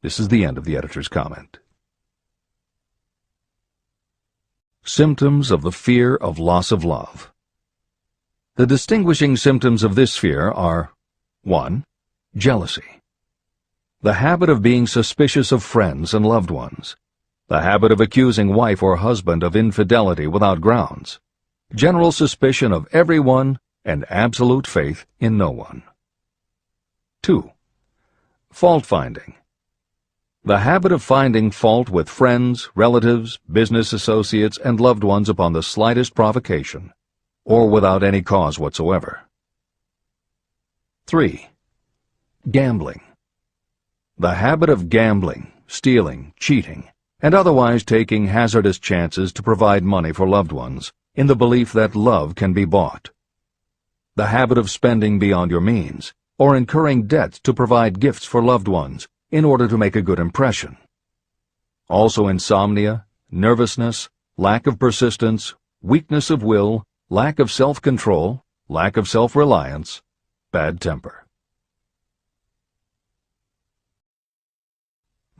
This is the end of the editor's comment. Symptoms of the fear of loss of love. The distinguishing symptoms of this fear are 1. Jealousy. The habit of being suspicious of friends and loved ones. The habit of accusing wife or husband of infidelity without grounds. General suspicion of everyone and absolute faith in no one. 2. Fault-finding. The habit of finding fault with friends, relatives, business associates, and loved ones upon the slightest provocation, or without any cause whatsoever. 3. Gambling. The habit of gambling, stealing, cheating, and otherwise taking hazardous chances to provide money for loved ones, in the belief that love can be bought. The habit of spending beyond your means, or incurring debts to provide gifts for loved ones, in order to make a good impression. Also insomnia, nervousness, lack of persistence, weakness of will, lack of self-control, lack of self-reliance, bad temper.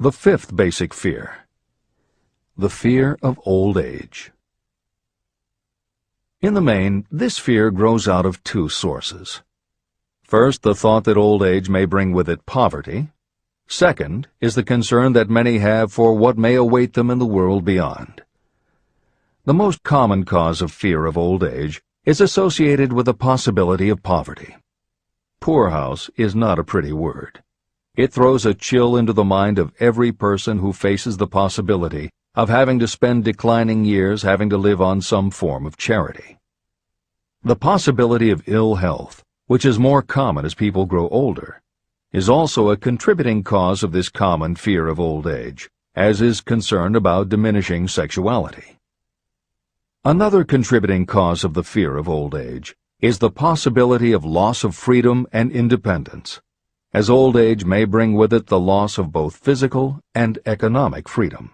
The fifth basic fear. The fear of old age. In the main, this fear grows out of two sources. First, the thought that old age may bring with it poverty. Second is the concern that many have for what may await them in the world beyond. The most common cause of fear of old age is associated with the possibility of poverty. Poorhouse is not a pretty word. It throws a chill into the mind of every person who faces the possibility of having to spend declining years having to live on some form of charity. The possibility of ill health, which is more common as people grow older, is also a contributing cause of this common fear of old age, as is concern about diminishing sexuality. Another contributing cause of the fear of old age is the possibility of loss of freedom and independence, as old age may bring with it the loss of both physical and economic freedom.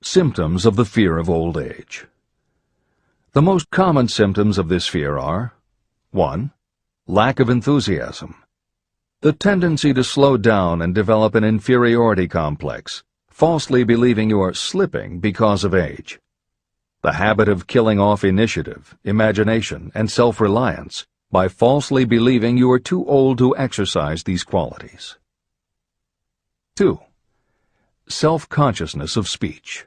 Symptoms of the fear of old age. The most common symptoms of this fear are 1. Lack of enthusiasm. The tendency to slow down and develop an inferiority complex, falsely believing you are slipping because of age. The habit of killing off initiative, imagination, and self-reliance by falsely believing you are too old to exercise these qualities. 2. Self-consciousness of speech.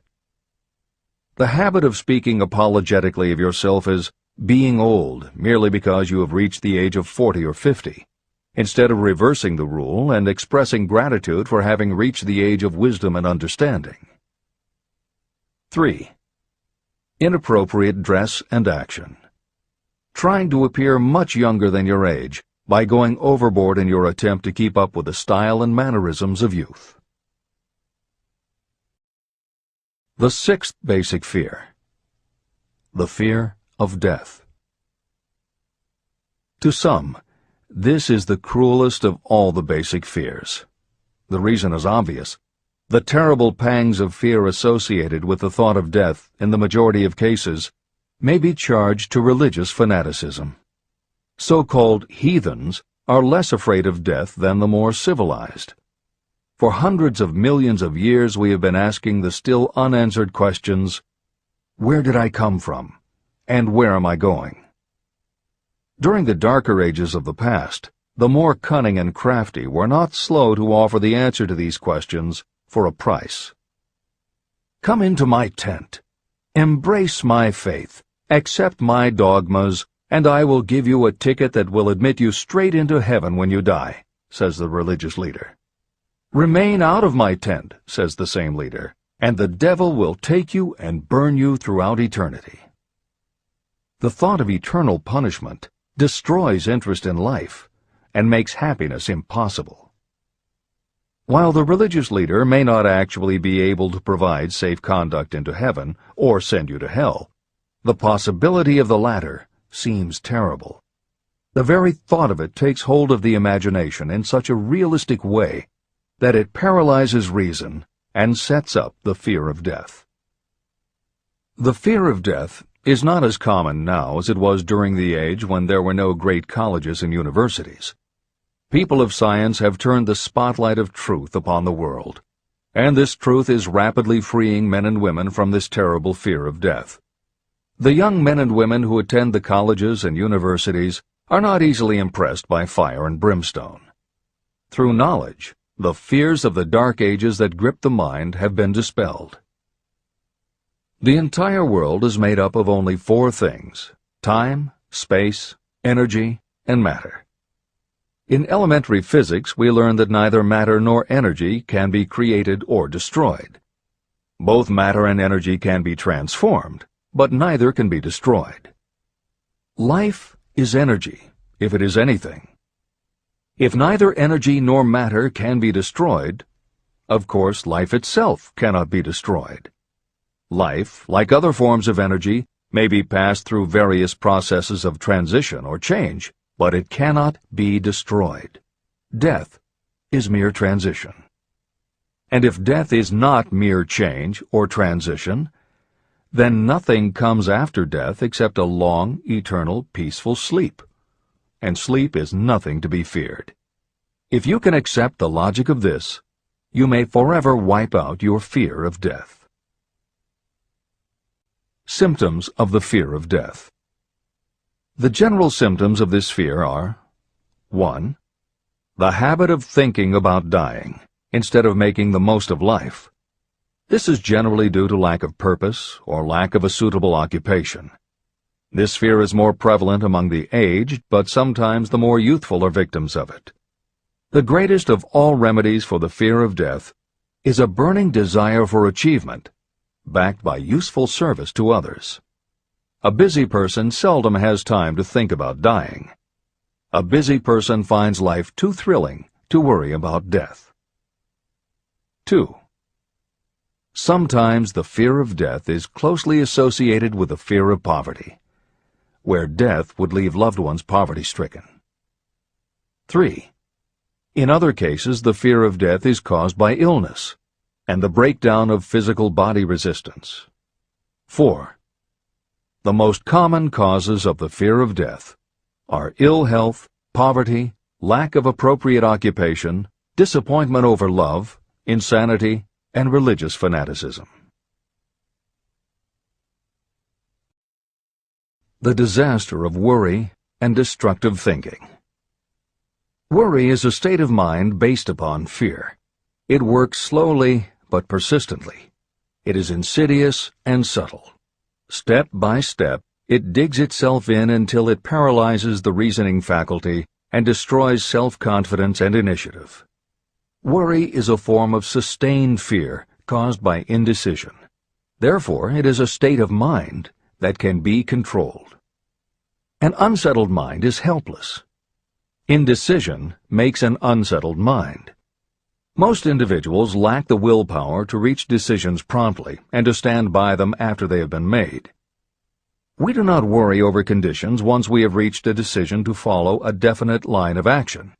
The habit of speaking apologetically of yourself as being old merely because you have reached the age of 40 or 50, instead of reversing the rule and expressing gratitude for having reached the age of wisdom and understanding. 3. Inappropriate dress and action. Trying to appear much younger than your age by going overboard in your attempt to keep up with the style and mannerisms of youth. The sixth basic fear. The fear of death. To some, this is the cruelest of all the basic fears. The reason is obvious. The terrible pangs of fear associated with the thought of death, in the majority of cases, may be charged to religious fanaticism. So-called heathens are less afraid of death than the more civilized. For hundreds of millions of years we have been asking the still unanswered questions, where did I come from, and where am I going? During the darker ages of the past, the more cunning and crafty were not slow to offer the answer to these questions for a price. Come into my tent, embrace my faith, accept my dogmas, and I will give you a ticket that will admit you straight into heaven when you die, says the religious leader. Remain out of my tent, says the same leader, and the devil will take you and burn you throughout eternity. The thought of eternal punishment destroys interest in life and makes happiness impossible. While the religious leader may not actually be able to provide safe conduct into heaven or send you to hell, the possibility of the latter seems terrible. The very thought of it takes hold of the imagination in such a realistic way that it paralyzes reason and sets up the fear of death. The fear of death is not as common now as it was during the age when there were no great colleges and universities. People of science have turned the spotlight of truth upon the world, and this truth is rapidly freeing men and women from this terrible fear of death. The young men and women who attend the colleges and universities are not easily impressed by fire and brimstone. Through knowledge, the fears of the dark ages that grip the mind have been dispelled. The entire world is made up of only four things: time, space, energy, and matter. In elementary physics, we learn that neither matter nor energy can be created or destroyed. Both matter and energy can be transformed, but neither can be destroyed. Life is energy, if it is anything. If neither energy nor matter can be destroyed, of course life itself cannot be destroyed. Life, like other forms of energy, may be passed through various processes of transition or change, but it cannot be destroyed. Death is mere transition. And if death is not mere change or transition, then nothing comes after death except a long, eternal, peaceful sleep. And sleep is nothing to be feared. If you can accept the logic of this, you may forever wipe out your fear of death. Symptoms of the fear of death. The general symptoms of this fear are: 1. The habit of thinking about dying instead of making the most of life. This is generally due to lack of purpose or lack of a suitable occupation. This fear is more prevalent among the aged, but sometimes the more youthful are victims of it. The greatest of all remedies for the fear of death is a burning desire for achievement, backed by useful service to others. A busy person seldom has time to think about dying. A busy person finds life too thrilling to worry about death. 2. Sometimes the fear of death is closely associated with the fear of poverty, where death would leave loved ones poverty-stricken. 3. In other cases, the fear of death is caused by illness and the breakdown of physical body resistance. 4. The most common causes of the fear of death are ill health, poverty, lack of appropriate occupation, disappointment over love, insanity, and religious fanaticism. The disaster of worry and destructive thinking. Worry is a state of mind based upon fear. It works slowly but persistently. It is insidious and subtle. Step by step, it digs itself in until it paralyzes the reasoning faculty and destroys self-confidence and initiative. Worry is a form of sustained fear caused by indecision. Therefore, it is a state of mind that can be controlled. An unsettled mind is helpless. Indecision makes an unsettled mind. Most individuals lack the willpower to reach decisions promptly and to stand by them after they have been made. We do not worry over conditions once we have reached a decision to follow a definite line of action.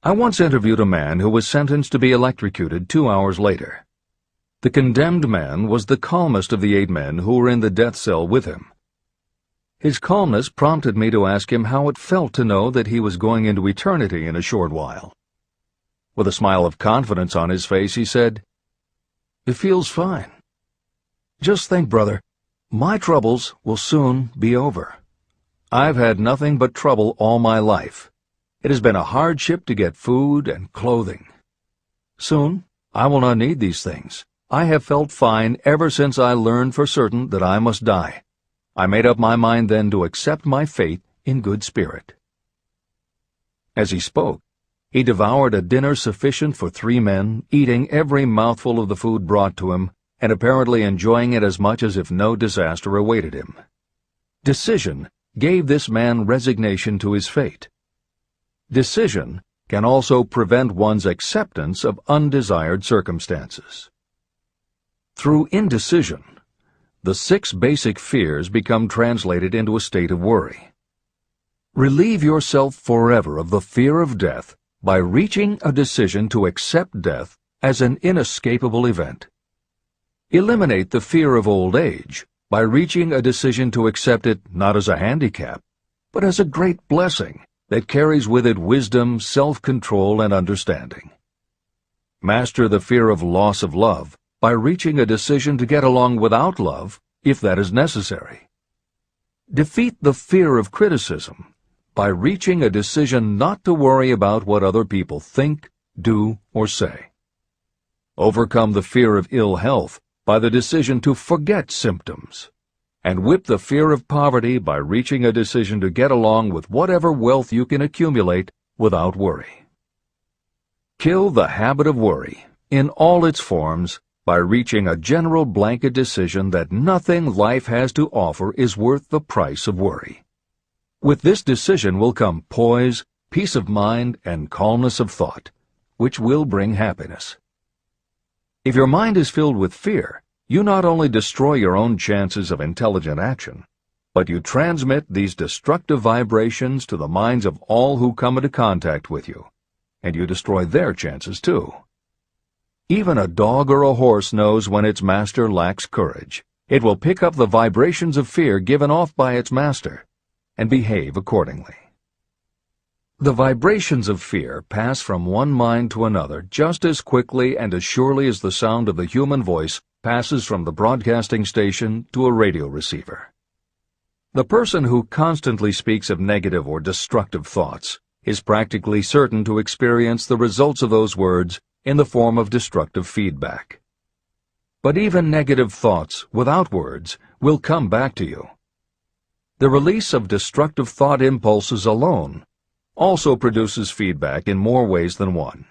I once interviewed a man who was sentenced to be electrocuted 2 hours later. The condemned man was the calmest of the 8 men who were in the death cell with him. His calmness prompted me to ask him how it felt to know that he was going into eternity in a short while. With a smile of confidence on his face, he said, "It feels fine. Just think, brother, my troubles will soon be over. I've had nothing but trouble all my life. It has been a hardship to get food and clothing. Soon, I will not need these things. I have felt fine ever since I learned for certain that I must die. I made up my mind then to accept my fate in good spirit." As he spoke, he devoured a dinner sufficient for 3 men, eating every mouthful of the food brought to him, and apparently enjoying it as much as if no disaster awaited him. Decision gave this man resignation to his fate. Decision can also prevent one's acceptance of undesired circumstances. Through indecision, the 6 basic fears become translated into a state of worry. Relieve yourself forever of the fear of death by reaching a decision to accept death as an inescapable event. Eliminate the fear of old age by reaching a decision to accept it not as a handicap, but as a great blessing that carries with it wisdom, self-control, and understanding. Master the fear of loss of love by reaching a decision to get along without love, if that is necessary. Defeat the fear of criticism by reaching a decision not to worry about what other people think, do, or say. Overcome the fear of ill health by the decision to forget symptoms, and whip the fear of poverty by reaching a decision to get along with whatever wealth you can accumulate without worry. Kill the habit of worry in all its forms by reaching a general blanket decision that nothing life has to offer is worth the price of worry. With this decision will come poise, peace of mind, and calmness of thought, which will bring happiness. If your mind is filled with fear, you not only destroy your own chances of intelligent action, but you transmit these destructive vibrations to the minds of all who come into contact with you, and you destroy their chances too. Even a dog or a horse knows when its master lacks courage. It will pick up the vibrations of fear given off by its master and behave accordingly. The vibrations of fear pass from one mind to another just as quickly and as surely as the sound of the human voice passes from the broadcasting station to a radio receiver. The person who constantly speaks of negative or destructive thoughts is practically certain to experience the results of those words in the form of destructive feedback. But even negative thoughts without words will come back to you. The release of destructive thought impulses alone also produces feedback in more ways than one.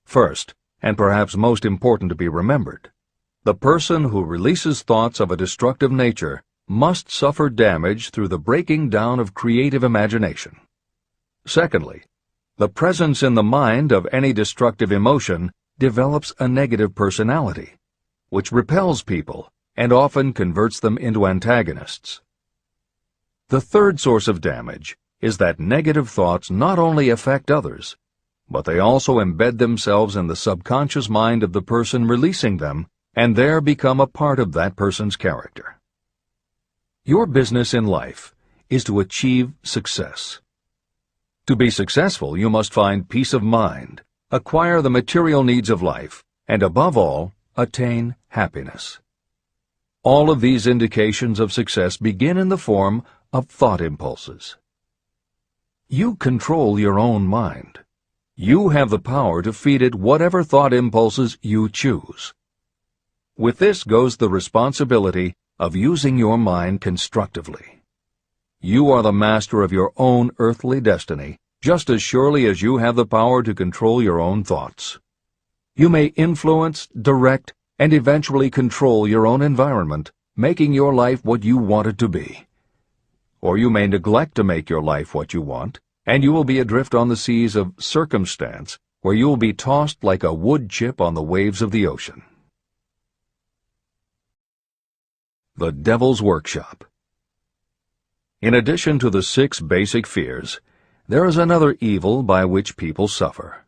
First, and perhaps most important to be remembered, the person who releases thoughts of a destructive nature must suffer damage through the breaking down of creative imagination. Secondly, the presence in the mind of any destructive emotion develops a negative personality, which repels people and often converts them into antagonists. The third source of damage is that negative thoughts not only affect others, but they also embed themselves in the subconscious mind of the person releasing them and there become a part of that person's character. Your business in life is to achieve success. To be successful, you must find peace of mind, acquire the material needs of life, and above all, attain happiness. All of these indications of success begin in the form of thought impulses. You control your own mind. You have the power to feed it whatever thought impulses you choose. With this goes the responsibility of using your mind constructively. You are the master of your own earthly destiny, just as surely as you have the power to control your own thoughts. You may influence, direct, and eventually control your own environment, making your life what you want it to be. Or you may neglect to make your life what you want, and you will be adrift on the seas of circumstance, where you will be tossed like a wood chip on the waves of the ocean. The Devil's Workshop. In addition to the 6 basic fears, there is another evil by which people suffer.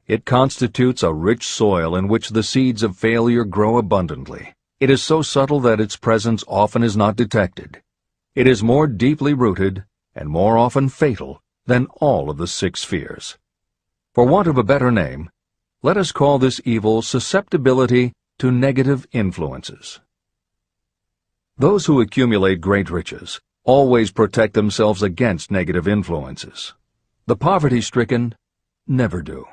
It constitutes a rich soil in which the seeds of failure grow abundantly. It is so subtle that its presence often is not detected. It is more deeply rooted and more often fatal than all of the 6 fears. For want of a better name, let us call this evil susceptibility to negative influences. Those who accumulate great riches always protect themselves against negative influences. The poverty-stricken never do.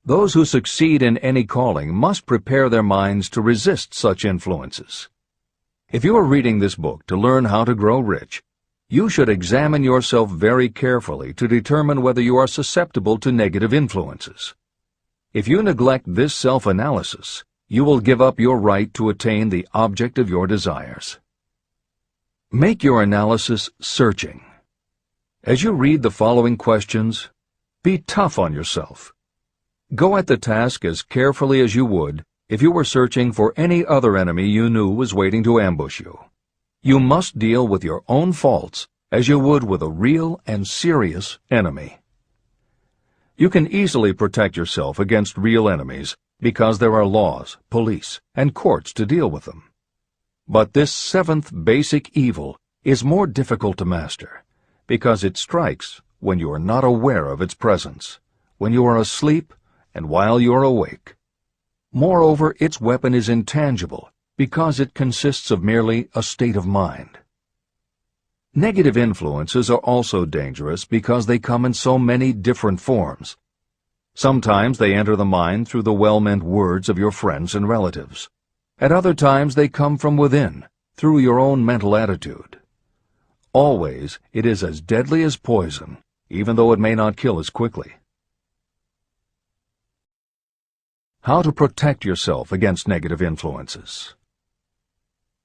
Those who succeed in any calling must prepare their minds to resist such influences. If you are reading this book to learn how to grow rich, you should examine yourself very carefully to determine whether you are susceptible to negative influences. If you neglect this self-analysis, you will give up your right to attain the object of your desires. Make your analysis searching. As you read the following questions, be tough on yourself. Go at the task as carefully as you would if you were searching for any other enemy you knew was waiting to ambush you. You must deal with your own faults as you would with a real and serious enemy. You can easily protect yourself against real enemies because there are laws, police, and courts to deal with them. But this 7th basic evil is more difficult to master because it strikes when you are not aware of its presence, when you are asleep and while you are awake. Moreover, its weapon is intangible because it consists of merely a state of mind. Negative influences are also dangerous because they come in so many different forms. Sometimes they enter the mind through the well-meant words of your friends and relatives. At other times they come from within, through your own mental attitude. Always it is as deadly as poison, even though it may not kill as quickly. How to protect yourself against negative influences.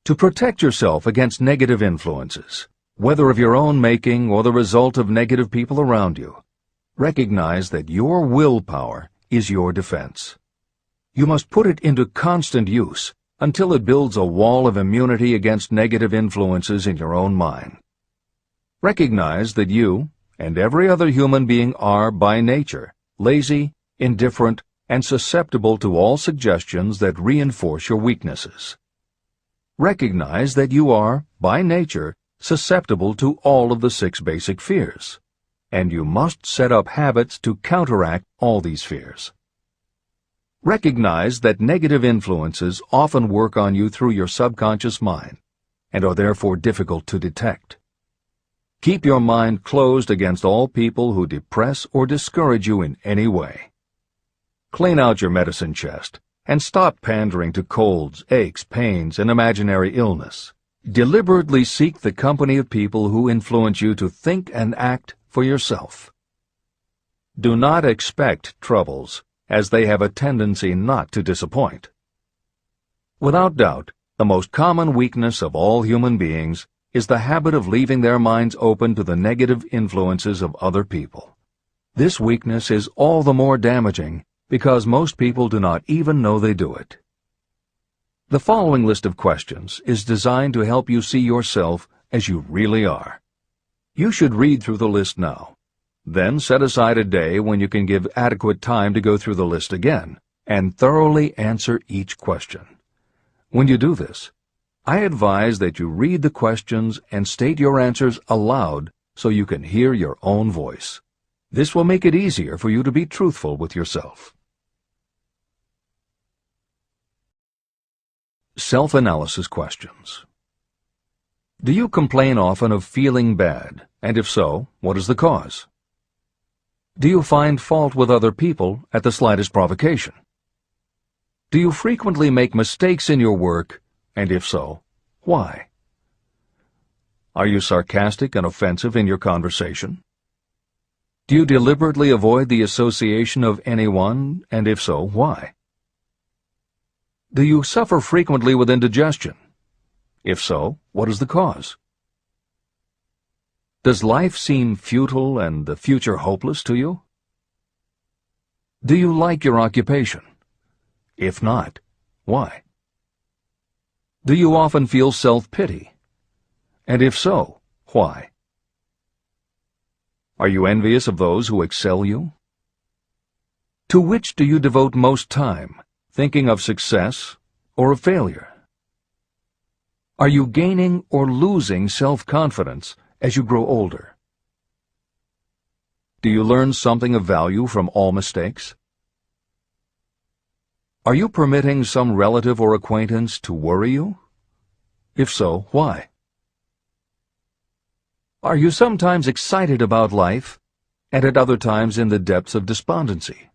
To protect yourself against negative influences, whether of your own making or the result of negative people around you, recognize that your willpower is your defense. You must put it into constant use until it builds a wall of immunity against negative influences in your own mind. Recognize that you and every other human being are, by nature, lazy, indifferent, and susceptible to all suggestions that reinforce your weaknesses. Recognize that you are, by nature, susceptible to all of the 6 basic fears. and you must set up habits to counteract all these fears. Recognize that negative influences often work on you through your subconscious mind and are therefore difficult to detect. Keep your mind closed against all people who depress or discourage you in any way. Clean out your medicine chest and stop pandering to colds, aches, pains, and imaginary illness. Deliberately seek the company of people who influence you to think and act for yourself. Do not expect troubles, as they have a tendency not to disappoint. Without doubt, the most common weakness of all human beings is the habit of leaving their minds open to the negative influences of other people. This weakness is all the more damaging because most people do not even know they do it. The following list of questions is designed to help you see yourself as you really are. You should read through the list now. Then set aside a day when you can give adequate time to go through the list again and thoroughly answer each question. When you do this, I advise that you read the questions and state your answers aloud so you can hear your own voice. This will make it easier for you to be truthful with yourself. Self-analysis questions. Do you complain often of feeling bad, and if so, what is the cause? Do you find fault with other people at the slightest provocation? Do you frequently make mistakes in your work, and if so, why? Are you sarcastic and offensive in your conversation? Do you deliberately avoid the association of anyone, and if so, why? Do you suffer frequently with indigestion? If so, what is the cause? Does life seem futile and the future hopeless to you? Do you like your occupation? If not, why? Do you often feel self-pity? And if so, why? Are you envious of those who excel you? To which do you devote most time, thinking of success or of failure? Are you gaining or losing self-confidence as you grow older? Do you learn something of value from all mistakes? Are you permitting some relative or acquaintance to worry you? If so, why? Are you sometimes excited about life, and at other times in the depths of despondency?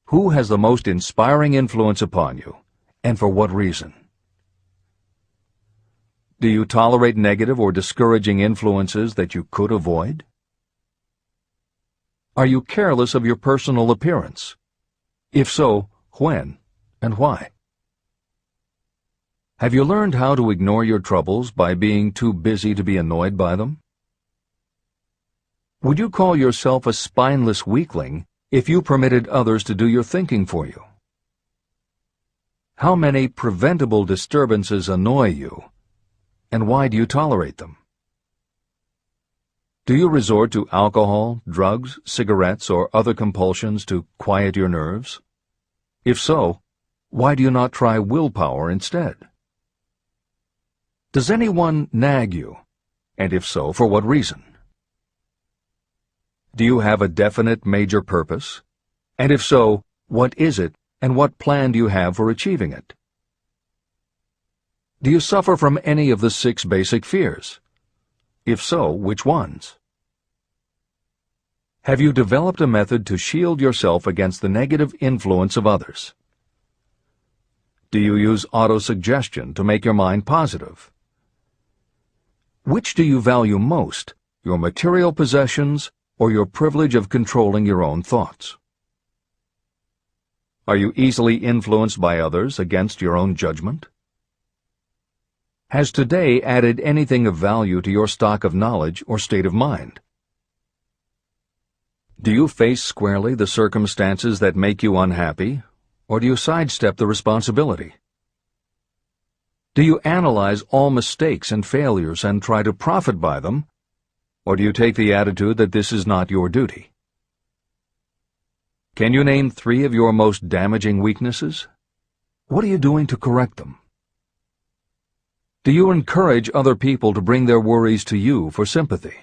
Who has the most inspiring influence upon you, and for what reason? Do you tolerate negative or discouraging influences that you could avoid? Are you careless of your personal appearance? If so, when and why? Have you learned how to ignore your troubles by being too busy to be annoyed by them? Would you call yourself a spineless weakling if you permitted others to do your thinking for you? How many preventable disturbances annoy you, and why do you tolerate them? Do you resort to alcohol, drugs, cigarettes, or other compulsions to quiet your nerves? If so, why do you not try willpower instead? Does anyone nag you, and if so, for what reason? Do you have a definite major purpose? And if so, what is it, and what plan do you have for achieving it? Do you suffer from any of the 6 basic fears? If so, which ones? Have you developed a method to shield yourself against the negative influence of others? Do you use autosuggestion to make your mind positive? Which do you value most, your material possessions or your privilege of controlling your own thoughts? Are you easily influenced by others against your own judgment? Has today added anything of value to your stock of knowledge or state of mind? Do you face squarely the circumstances that make you unhappy, or do you sidestep the responsibility? Do you analyze all mistakes and failures and try to profit by them, or do you take the attitude that this is not your duty? Can you name 3 of your most damaging weaknesses? What are you doing to correct them? Do you encourage other people to bring their worries to you for sympathy?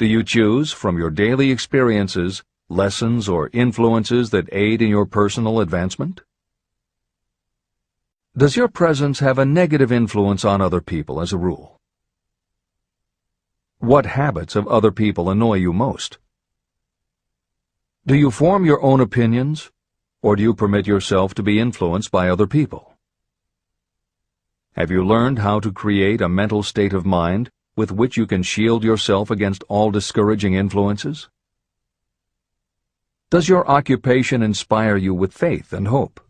Do you choose from your daily experiences lessons or influences that aid in your personal advancement? Does your presence have a negative influence on other people as a rule? What habits of other people annoy you most? Do you form your own opinions, or do you permit yourself to be influenced by other people? Have you learned how to create a mental state of mind with which you can shield yourself against all discouraging influences? Does your occupation inspire you with faith and hope?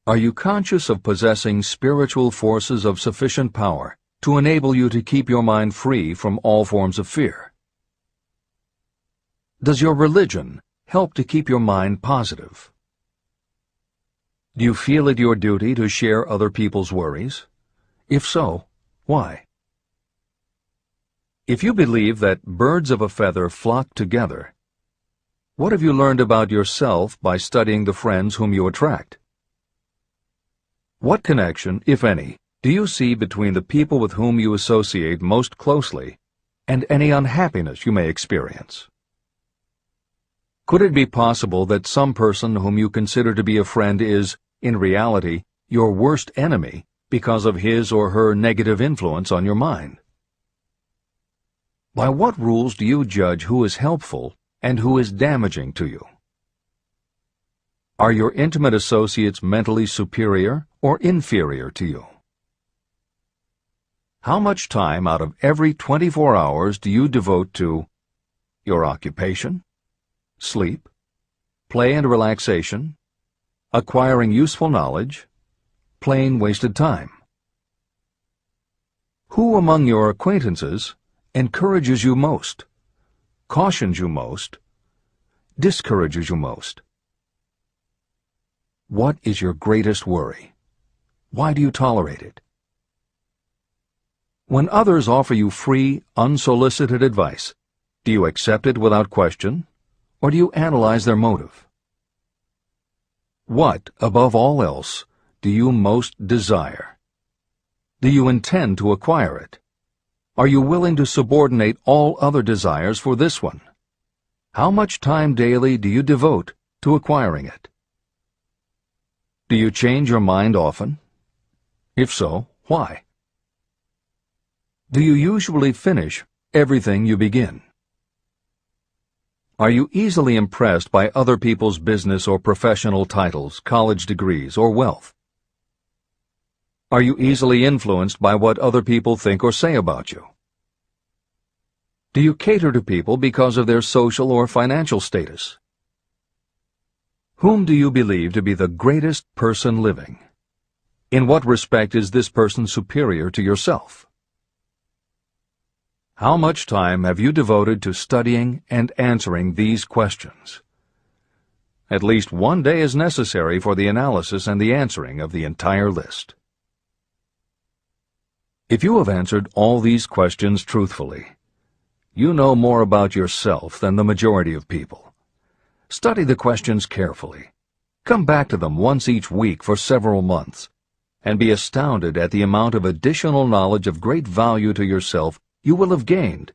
Are you conscious of possessing spiritual forces of sufficient power to enable you to keep your mind free from all forms of fear? Does your religion help to keep your mind positive? Do you feel it your duty to share other people's worries? If so, why? If you believe that birds of a feather flock together, what have you learned about yourself by studying the friends whom you attract? What connection, if any, do you see between the people with whom you associate most closely and any unhappiness you may experience? Could it be possible that some person whom you consider to be a friend is, in reality, your worst enemy because of his or her negative influence on your mind? By what rules do you judge who is helpful and who is damaging to you? Are your intimate associates mentally superior or inferior to you? How much time out of every 24 hours do you devote to your occupation, sleep, play and relaxation, acquiring useful knowledge, plain wasted time? Who among your acquaintances encourages you most, cautions you most, discourages you most? What is your greatest worry? Why do you tolerate it? When others offer you free, unsolicited advice, do you accept it without question, or do you analyze their motive? What, above all else, do you most desire? Do you intend to acquire it? Are you willing to subordinate all other desires for this one? How much time daily do you devote to acquiring it? Do you change your mind often? If so, why? Do you usually finish everything you begin? Are you easily impressed by other people's business or professional titles, college degrees, or wealth? Are you easily influenced by what other people think or say about you? Do you cater to people because of their social or financial status? Whom do you believe to be the greatest person living? In what respect is this person superior to yourself? How much time have you devoted to studying and answering these questions? At least one day is necessary for the analysis and the answering of the entire list. If you have answered all these questions truthfully, you know more about yourself than the majority of people. Study the questions carefully. Come back to them once each week for several months, and be astounded at the amount of additional knowledge of great value to yourself you will have gained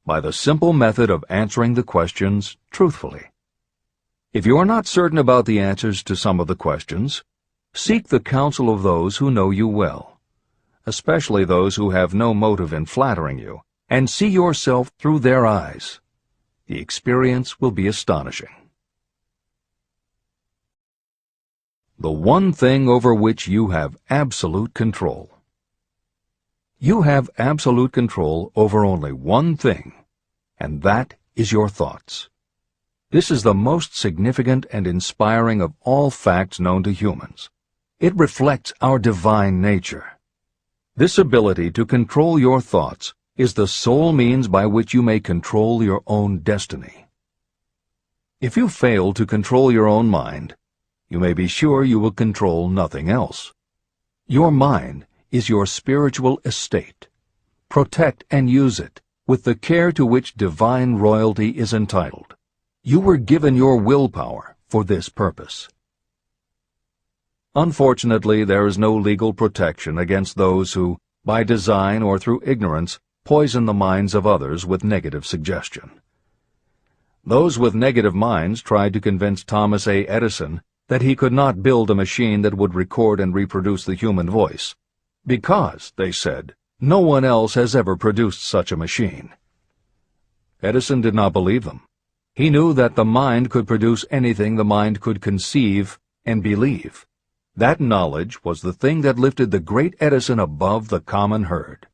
by the simple method of answering the questions truthfully. If you are not certain about the answers to some of the questions, seek the counsel of those who know you well, especially those who have no motive in flattering you, and see yourself through their eyes. The experience will be astonishing. The one thing over which you have absolute control. You have absolute control over only one thing, and that is your thoughts. This is the most significant and inspiring of all facts known to humans. It reflects our divine nature. This ability to control your thoughts is the sole means by which you may control your own destiny. If you fail to control your own mind, you may be sure you will control nothing else. Your mind is your spiritual estate. Protect and use it with the care to which divine royalty is entitled. You were given your willpower for this purpose. Unfortunately, there is no legal protection against those who, by design or through ignorance, poison the minds of others with negative suggestion. Those with negative minds tried to convince Thomas A. Edison that he could not build a machine that would record and reproduce the human voice, because, they said, no one else has ever produced such a machine. Edison did not believe them. He knew that the mind could produce anything the mind could conceive and believe. That knowledge was the thing that lifted the great Edison above the common herd.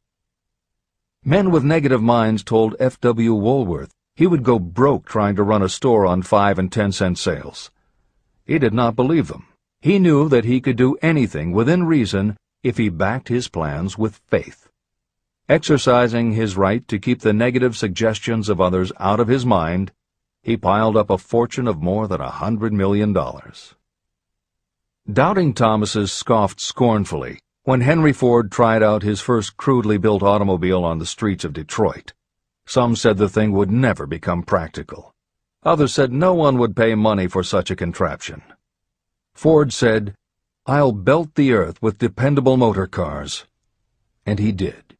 Men with negative minds told F.W. Woolworth he would go broke trying to run a store on 5 and 10-cent sales. He did not believe them. He knew that he could do anything within reason if he backed his plans with faith. Exercising his right to keep the negative suggestions of others out of his mind, he piled up a fortune of more than $100 million. Doubting Thomases scoffed scornfully when Henry Ford tried out his first crudely built automobile on the streets of Detroit. Some said the thing would never become practical. Others said no one would pay money for such a contraption. Ford said, "I'll belt the earth with dependable motor cars." And he did.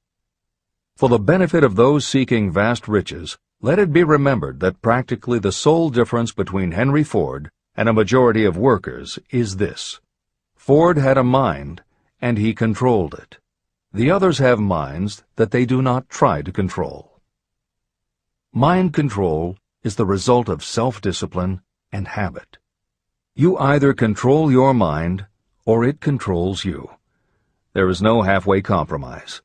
For the benefit of those seeking vast riches, let it be remembered that practically the sole difference between Henry Ford and a majority of workers is this: Ford had a mind, and he controlled it. The others have minds that they do not try to control. Mind control is the result of self-discipline and habit. You either control your mind, or it controls you. There is no halfway compromise.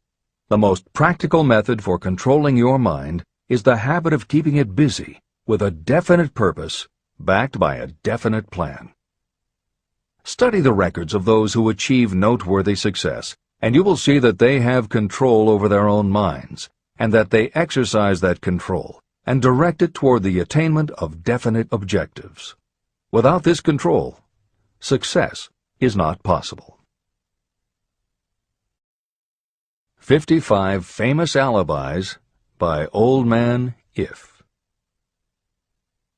The most practical method for controlling your mind is the habit of keeping it busy with a definite purpose, backed by a definite plan. Study the records of those who achieve noteworthy success, and you will see that they have control over their own minds, and that they exercise that control and direct it toward the attainment of definite objectives. Without this control, success is not possible. 55 Famous Alibis by Old Man If.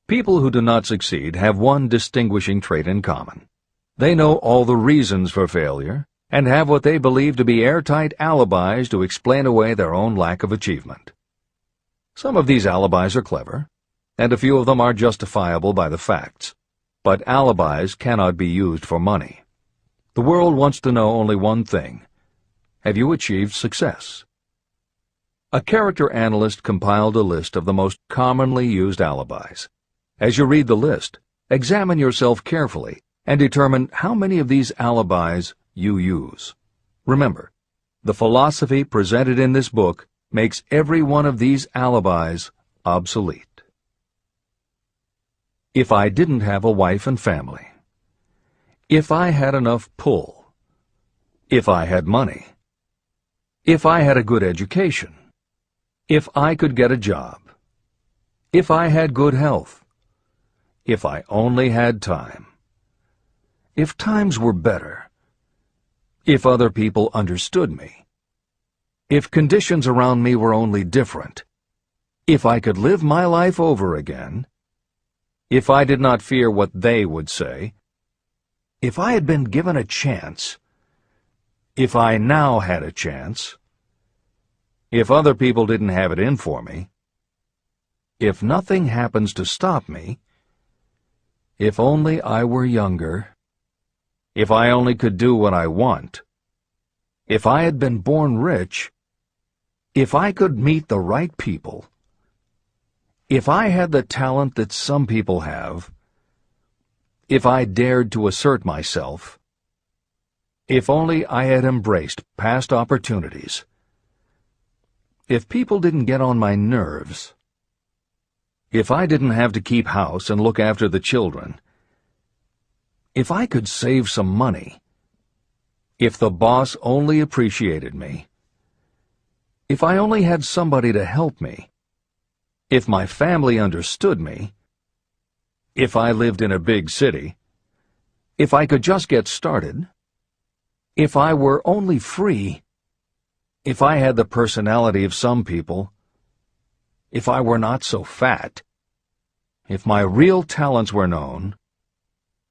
People who do not succeed have one distinguishing trait in common. They know all the reasons for failure and have what they believe to be airtight alibis to explain away their own lack of achievement. Some of these alibis are clever, and a few of them are justifiable by the facts. But alibis cannot be used for money. The world wants to know only one thing: have you achieved success? A character analyst compiled a list of the most commonly used alibis. As you read the list, examine yourself carefully and determine how many of these alibis you use. Remember, the philosophy presented in this book makes every one of these alibis obsolete. If I didn't have a wife and family. If I had enough pull. If I had money. If I had a good education. If I could get a job. If I had good health. If I only had time. If times were better. If other people understood me. If conditions around me were only different. If I could live my life over again. If I did not fear what they would say. If I had been given a chance. If I now had a chance. If other people didn't have it in for me. If nothing happens to stop me. If only I were younger. If I only could do what I want. If I had been born rich. If I could meet the right people. If I had the talent that some people have. If I dared to assert myself. If only I had embraced past opportunities. If people didn't get on my nerves. If I didn't have to keep house and look after the children. If I could save some money. If the boss only appreciated me. If I only had somebody to help me. If my family understood me. If I lived in a big city. If I could just get started. If I were only free. If I had the personality of some people. If I were not so fat. If my real talents were known.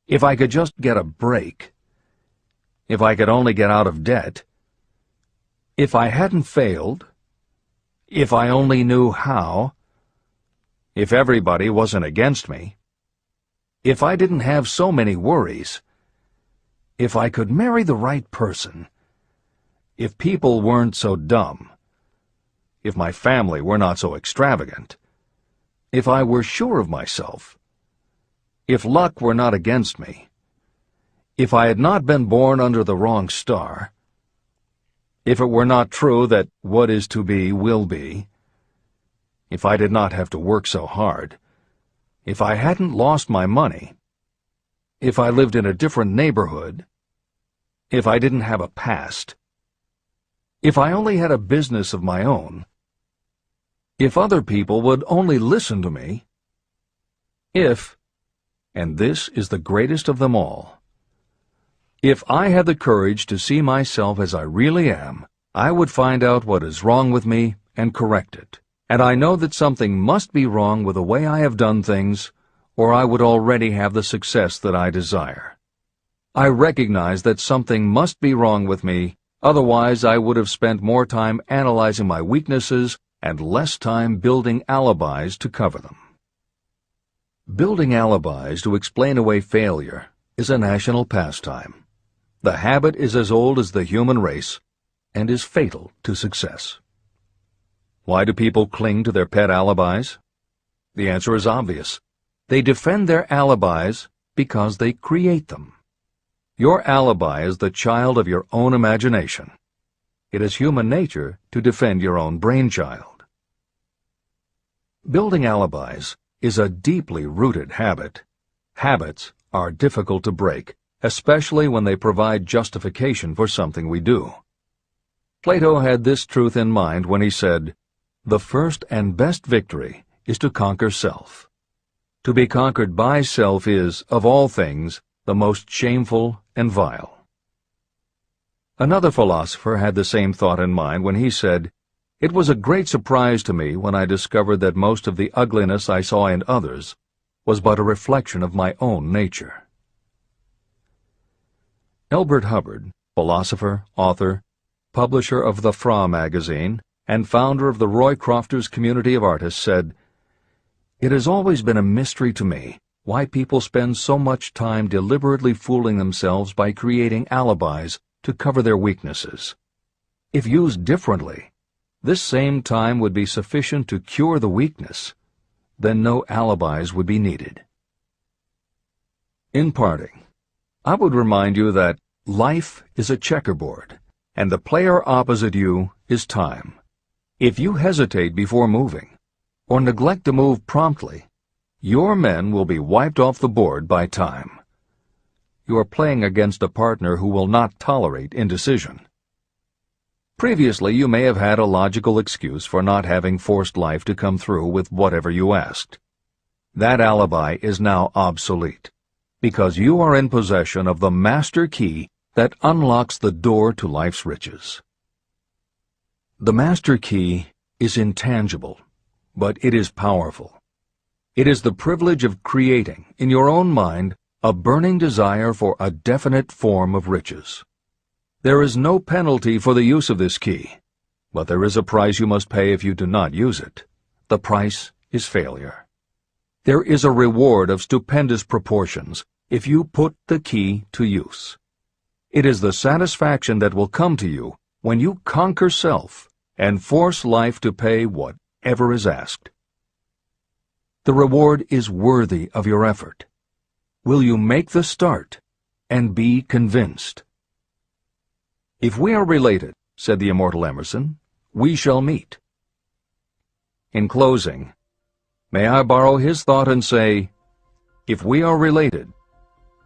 If I could just get a break. If I could only get out of debt. If I hadn't failed. If I only knew how. If everybody wasn't against me. If I didn't have so many worries. If I could marry the right person. If people weren't so dumb. If my family were not so extravagant. If I were sure of myself. If luck were not against me. If I had not been born under the wrong star. If it were not true that what is to be will be. If I did not have to work so hard. If I hadn't lost my money. If I lived in a different neighborhood. If I didn't have a past. If I only had a business of my own. If other people would only listen to me. If, and this is the greatest of them all, if I had the courage to see myself as I really am, I would find out what is wrong with me and correct it. And I know that something must be wrong with the way I have done things, or I would already have the success that I desire. I recognize that something must be wrong with me, otherwise I would have spent more time analyzing my weaknesses and less time building alibis to cover them. Building alibis to explain away failure is a national pastime. The habit is as old as the human race and is fatal to success. Why do people cling to their pet alibis? The answer is obvious. They defend their alibis because they create them. Your alibi is the child of your own imagination. It is human nature to defend your own brainchild. Building alibis is a deeply rooted habit. Habits are difficult to break, especially when they provide justification for something we do. Plato had this truth in mind when he said, "The first and best victory is to conquer self. To be conquered by self is, of all things, the most shameful and vile." Another philosopher had the same thought in mind when he said, "It was a great surprise to me when I discovered that most of the ugliness I saw in others was but a reflection of my own nature." Elbert Hubbard, philosopher, author, publisher of the Fra magazine, and founder of the Roycrofters community of artists, said, "It has always been a mystery to me why people spend so much time deliberately fooling themselves by creating alibis to cover their weaknesses. If used differently, this same time would be sufficient to cure the weakness. Then no alibis would be needed." In parting, I would remind you that life is a checkerboard, and the player opposite you is time. If you hesitate before moving, or neglect to move promptly, your men will be wiped off the board by time. You are playing against a partner who will not tolerate indecision. Previously, you may have had a logical excuse for not having forced life to come through with whatever you asked. That alibi is now obsolete, because you are in possession of the master key that unlocks the door to life's riches. The master key is intangible, but it is powerful. It is the privilege of creating, in your own mind, a burning desire for a definite form of riches. There is no penalty for the use of this key, but there is a price you must pay if you do not use it. The price is failure. There is a reward of stupendous proportions if you put the key to use. It is the satisfaction that will come to you when you conquer self and force life to pay whatever is asked. The reward is worthy of your effort. Will you make the start and be convinced? "If we are related," said the immortal Emerson, "we shall meet." In closing, may I borrow his thought and say, if we are related,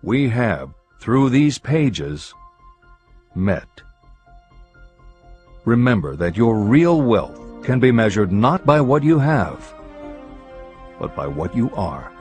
we have, through these pages, met. Remember that your real wealth can be measured not by what you have, but by what you are.